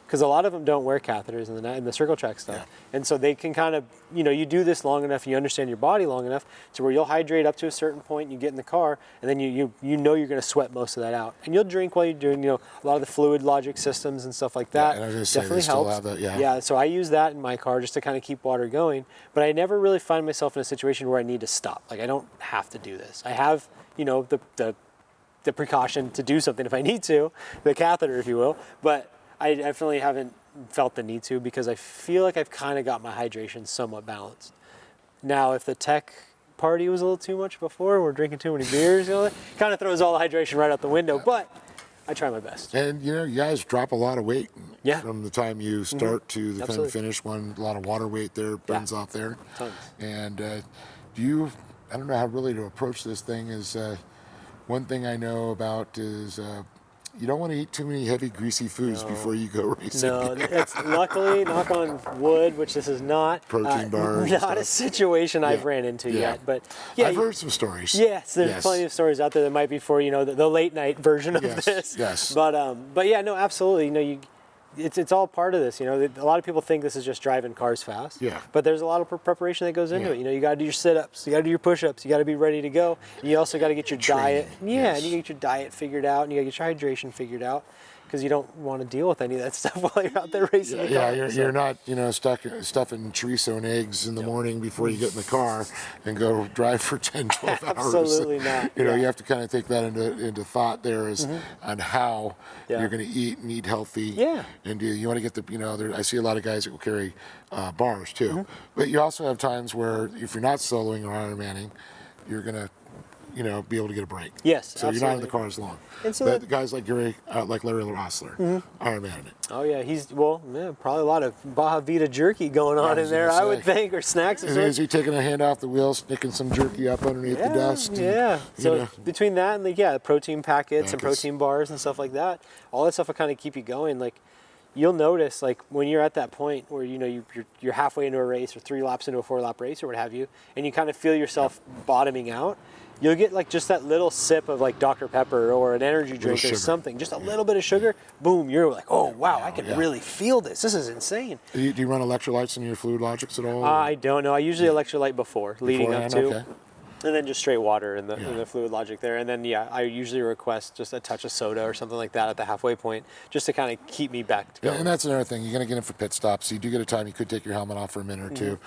Because a lot of them don't wear catheters in the circle track stuff. And so they can kind of, you know, you do this long enough, you understand your body long enough to where you'll hydrate up to a certain point, you get in the car, and then you know you're going to sweat most of that out. And you'll drink while you're doing, you know, a lot of the fluid logic systems and stuff like that. And I was going to say, definitely they still helps. have that, Yeah, so I use that in my car just to kind of keep water going. But I never really find myself in a situation where I need to stop. Like, I don't have to do this. I have, you know, the precaution to do something if I need to, the catheter, if you will. But I definitely haven't felt the need to because I feel like I've kind of got my hydration somewhat balanced. Now, if the tech party was a little too much before, we're drinking too many beers, you know, it kind of throws all the hydration right out the window, but I try my best. And, you know, you guys drop a lot of weight from the time you start to the time you finish. A lot of water weight there burns off there. Tons. And I don't know how really to approach this thing is, one thing I know about is you don't want to eat too many heavy, greasy foods before you go racing. No, it's luckily, knock on wood, which this is not. Protein bars. Not a situation I've ran into yet, but I've heard some stories. Yes, there's plenty of stories out there that might be for, you know, the late night version of this. Yes. But yeah, no, absolutely. You know, it's all part of this. You know, a lot of people think this is just driving cars fast. Yeah. But there's a lot of preparation that goes into it. You know, you got to do your sit-ups, you got to do your push-ups, you got to be ready to go. And you also got to get your diet. Yeah, and you get your diet figured out, and you got to get your hydration figured out, because you don't want to deal with any of that stuff while you're out there racing. You're not, you know, stuffing chorizo and eggs in the morning before you get in the car and go drive for 10, 12 hours. Absolutely not. You know, you have to kind of take that into thought there on how you're going to eat and eat healthy. Yeah. And you want to get the, you know, I see a lot of guys that will carry bars too. But you also have times where if you're not soloing or Ironmanning, you're going to, you know, be able to get a break. Yes, So you're not in the car as long. And so but guys like Larry Rossler, Iron Man in it. Oh yeah, he's probably a lot of Baja Vita jerky going on in there, I would think, or snacks. Is he taking a hand off the wheel, sticking some jerky up underneath the dust? Yeah. So you know. between that and the protein packets and protein bars and stuff like that, all that stuff will kind of keep you going. Like you'll notice, like when you're at that point where you know you're halfway into a race or 3 laps into a 4-lap race or what have you, and you kind of feel yourself bottoming out. You'll get like just that little sip of like Dr. Pepper or an energy drink or something, just a little bit of sugar. Boom, you're like, oh wow, I can really feel this. This is insane. Do you run electrolytes in your Fluid Logics at all? I don't know. I usually electrolyte leading up to. Okay. And then just straight water in the Fluid Logic there. And then, I usually request just a touch of soda or something like that at the halfway point, just to kind of keep me back to go. And that's another thing. You're going to get in for pit stops. So you do get a time you could take your helmet off for a minute or two.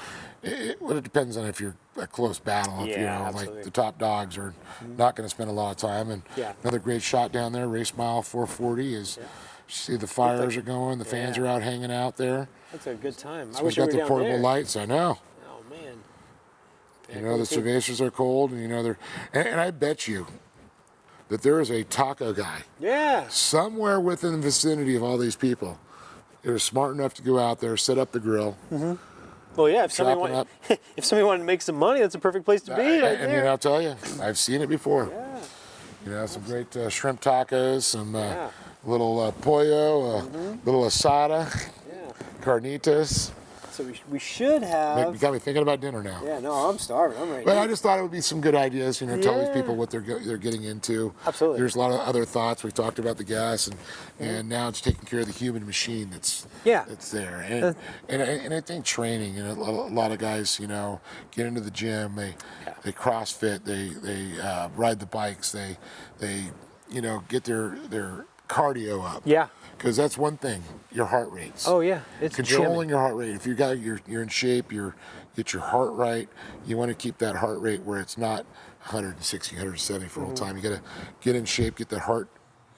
It depends on if you're a close battle. If, like the top dogs are not going to spend a lot of time. And another great shot down there, race mile 440 is, see the fires are going, the fans are out hanging out there. That's a good time. So we've got the portable lights, I know. Oh, man. You know, the cervezas are cold, and you know, and I bet you that there is a taco guy somewhere within the vicinity of all these people that are smart enough to go out there, set up the grill. Well, yeah, if somebody wanted to make some money, that's a perfect place to be right and there. I'll tell you, I've seen it before. You know, some great shrimp tacos, some little pollo, little asada, carnitas. So we should have. You got me thinking about dinner now. Yeah, no, I'm starving. I'm ready. But I just thought it would be some good ideas, you know, tell these people what they're getting into. Absolutely. There's a lot of other thoughts. We talked about the gas, and now it's taking care of the human machine that's there. And I think training, you know, a lot of guys, you know, get into the gym, they CrossFit, they ride the bikes, they you know, get their cardio up. Yeah. Because that's one thing, your heart rates. Oh yeah, it's controlling your heart rate. If you're in shape, get your heart right. You want to keep that heart rate where it's not 160, 170 for all time. You got to get in shape, get that heart,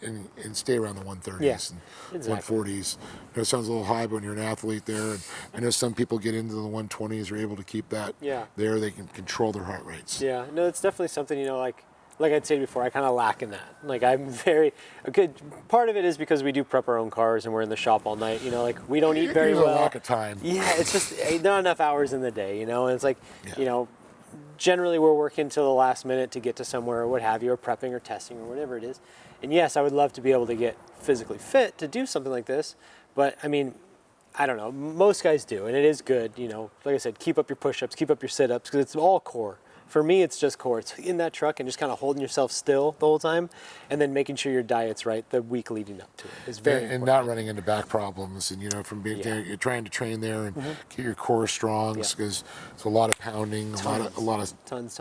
and stay around the 130s and 140s. I know it sounds a little high, but when you're an athlete there, and I know some people get into the 120s, are able to keep that there. They can control their heart rates. Yeah, no, it's definitely something, you know, like I'd said before, I kind of lack in that. Like I'm very good. Part of it is because we do prep our own cars and we're in the shop all night. You know, like we don't eat very well. There's a lack of time. Yeah, it's just not enough hours in the day. You know, and it's like, you know, generally we're working till the last minute to get to somewhere or what have you, or prepping or testing or whatever it is. And yes, I would love to be able to get physically fit to do something like this, but I mean, I don't know. Most guys do, and it is good. You know, like I said, keep up your push-ups, keep up your sit-ups, because it's all core. For me, it's just core. It's in that truck and just kind of holding yourself still the whole time, and then making sure your diet's right the week leading up to it is very important. And not running into back problems, and you know, from being there, you're trying to train there and get your core strong, because it's a lot of pounding, a lot of tons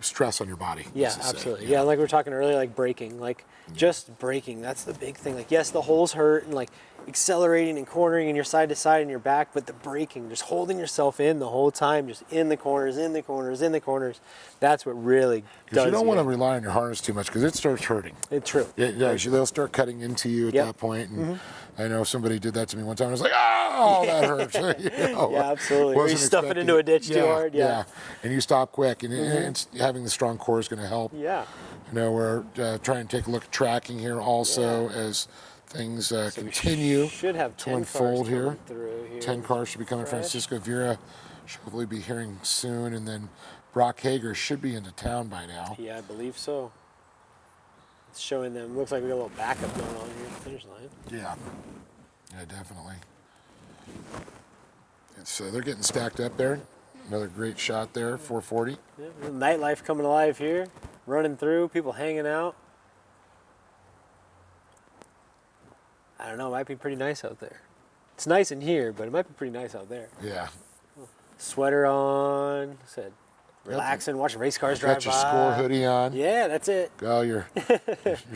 stress on your body. Yeah, absolutely. Yeah, like we were talking earlier, like braking, like just braking. That's the big thing. Like yes, the holes hurt and like accelerating and cornering and you're side to side and your back, but the braking, just holding yourself in the whole time, just in the corners, that's what really does. You don't want to rely on your harness too much because it starts hurting. It's true. They'll start cutting into you at that point. And I know somebody did that to me one time. I was like, oh, that hurts. You know, yeah, absolutely. Or you stuff it into a ditch too hard. Yeah. And you stop quick. And having the strong core is going to help. Yeah. You know, we're trying to take a look at tracking here also as things continue to unfold here. 10 cars should be coming. Francisco Vera should hopefully be hearing soon, and then Brock Hager should be into town by now. Yeah, I believe so. It's showing them. Looks like we got a little backup going on here at the finish line. Yeah, definitely. And so they're getting stacked up there. Another great shot there, 440. Yeah, nightlife coming alive here, running through, people hanging out. I don't know, it might be pretty nice out there. It's nice in here, but it might be pretty nice out there. Yeah. Sweater on, said relaxing, watching race cars drive by. Got your score hoodie on. Yeah, that's it. Got your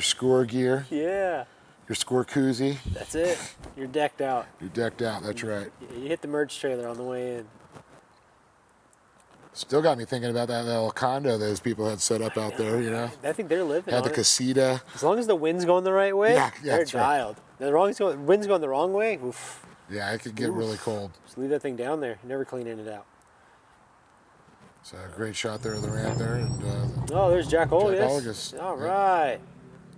score gear. Yeah. Your score koozie. That's it. You're decked out. You're decked out, that's right. You hit the merch trailer on the way in. Still got me thinking about that little condo those people had set up out there, you know. I think they're living Had on the it. casita. As long as the wind's going the right way, they're dialed. The wind's going the wrong way, oof. Yeah, it could get really cold. Just leave that thing down there. Never cleaning it out. So great shot there of the ramp there. And, oh, there's Jack Olgus. Jack Olgus. All right.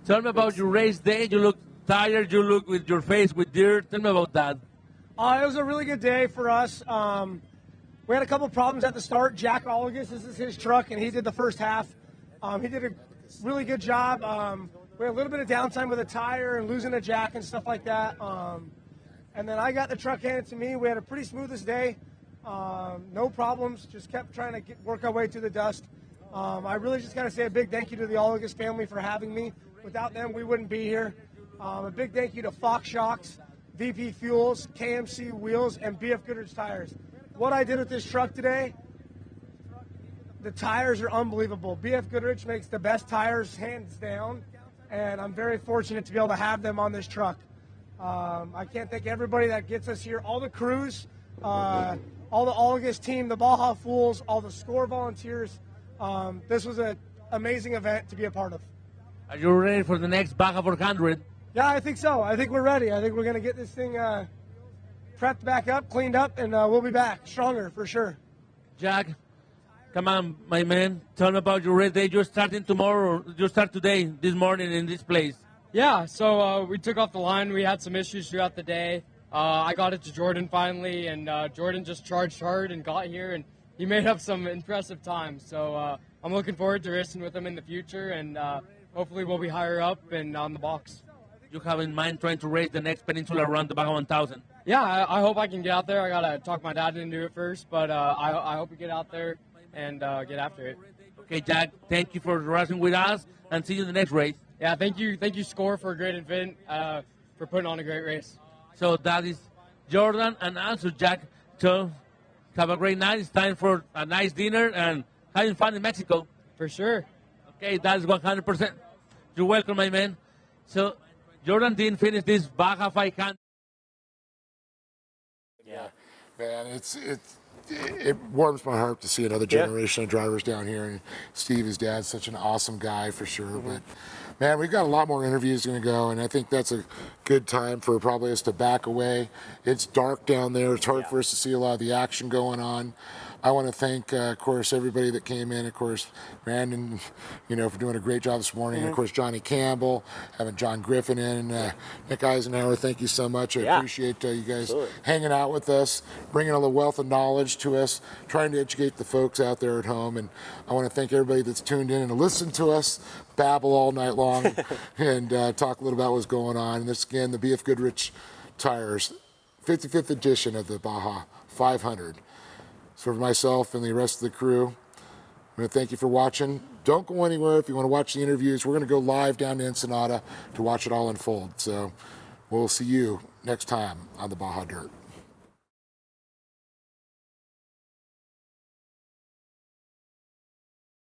Tell me about your race day. You look tired. You look with your face with dirt. Tell me about that. It was a really good day for us. We had a couple problems at the start. Jack Olgus, this is his truck, and he did the first half. He did a really good job. We had a little bit of downtime with a tire and losing a jack and stuff like that. And then I got the truck handed to me. We had a pretty smoothest day. No problems. Just kept trying to work our way through the dust. I really just got to say a big thank you to the Olgus family for having me. Without them, we wouldn't be here. A big thank you to Fox Shocks, VP Fuels, KMC Wheels, and BF Goodrich Tires. What I did with this truck today, the tires are unbelievable. BF Goodrich makes the best tires, hands down, and I'm very fortunate to be able to have them on this truck. I can't thank everybody that gets us here, all the crews, all the Olgus team, the Baja Fools, all the SCORE volunteers. This was an amazing event to be a part of. Are you ready for the next Baja 400? Yeah, I think so. I think we're ready. I think we're going to get this thing prepped back up, cleaned up, and we'll be back stronger for sure. Jack, come on, my man. Tell me about your race day. You're starting tomorrow, or you start today, this morning in this place. Yeah, so we took off the line. We had some issues throughout the day. I got it to Jordan finally, and Jordan just charged hard and got here, and he made up some impressive times. So I'm looking forward to racing with him in the future, and hopefully we'll be higher up and on the box. You have in mind trying to race the next peninsula around the Baja 1000? Yeah, I hope I can get out there. I got to talk my dad into it first, but I hope we get out there and get after it. Okay, Jack, thank you for racing with us, and see you in the next race. Yeah, thank you, SCORE, for a great event, for putting on a great race. So that is Jordan and also Jack. So have a great night. It's time for a nice dinner and having fun in Mexico. For sure. Okay, that is 100%. You're welcome, my man. So Jordan didn't finish this Baja 500. Yeah, man, it warms my heart to see another generation of drivers down here. And Steve, his dad's such an awesome guy for sure. But man, we've got a lot more interviews going to go, and I think that's a good time for probably us to back away. It's dark down there. It's hard for us to see a lot of the action going on. I want to thank, of course, everybody that came in. Of course, Brandon, for doing a great job this morning. And of course, Johnny Campbell, having John Griffin in, Nick Eisenhower. Thank you so much. I appreciate you guys hanging out with us, bringing a little wealth of knowledge to us, trying to educate the folks out there at home. And I want to thank everybody that's tuned in and listened to us babble all night long and talk a little about what's going on. And this again, the BF Goodrich Tires 55th edition of the Baja 500. So for myself and the rest of the crew, I'm going to thank you for watching. Don't go anywhere if you want to watch the interviews. We're going to go live down to Ensenada to watch it all unfold. So we'll see you next time on the Baja Dirt.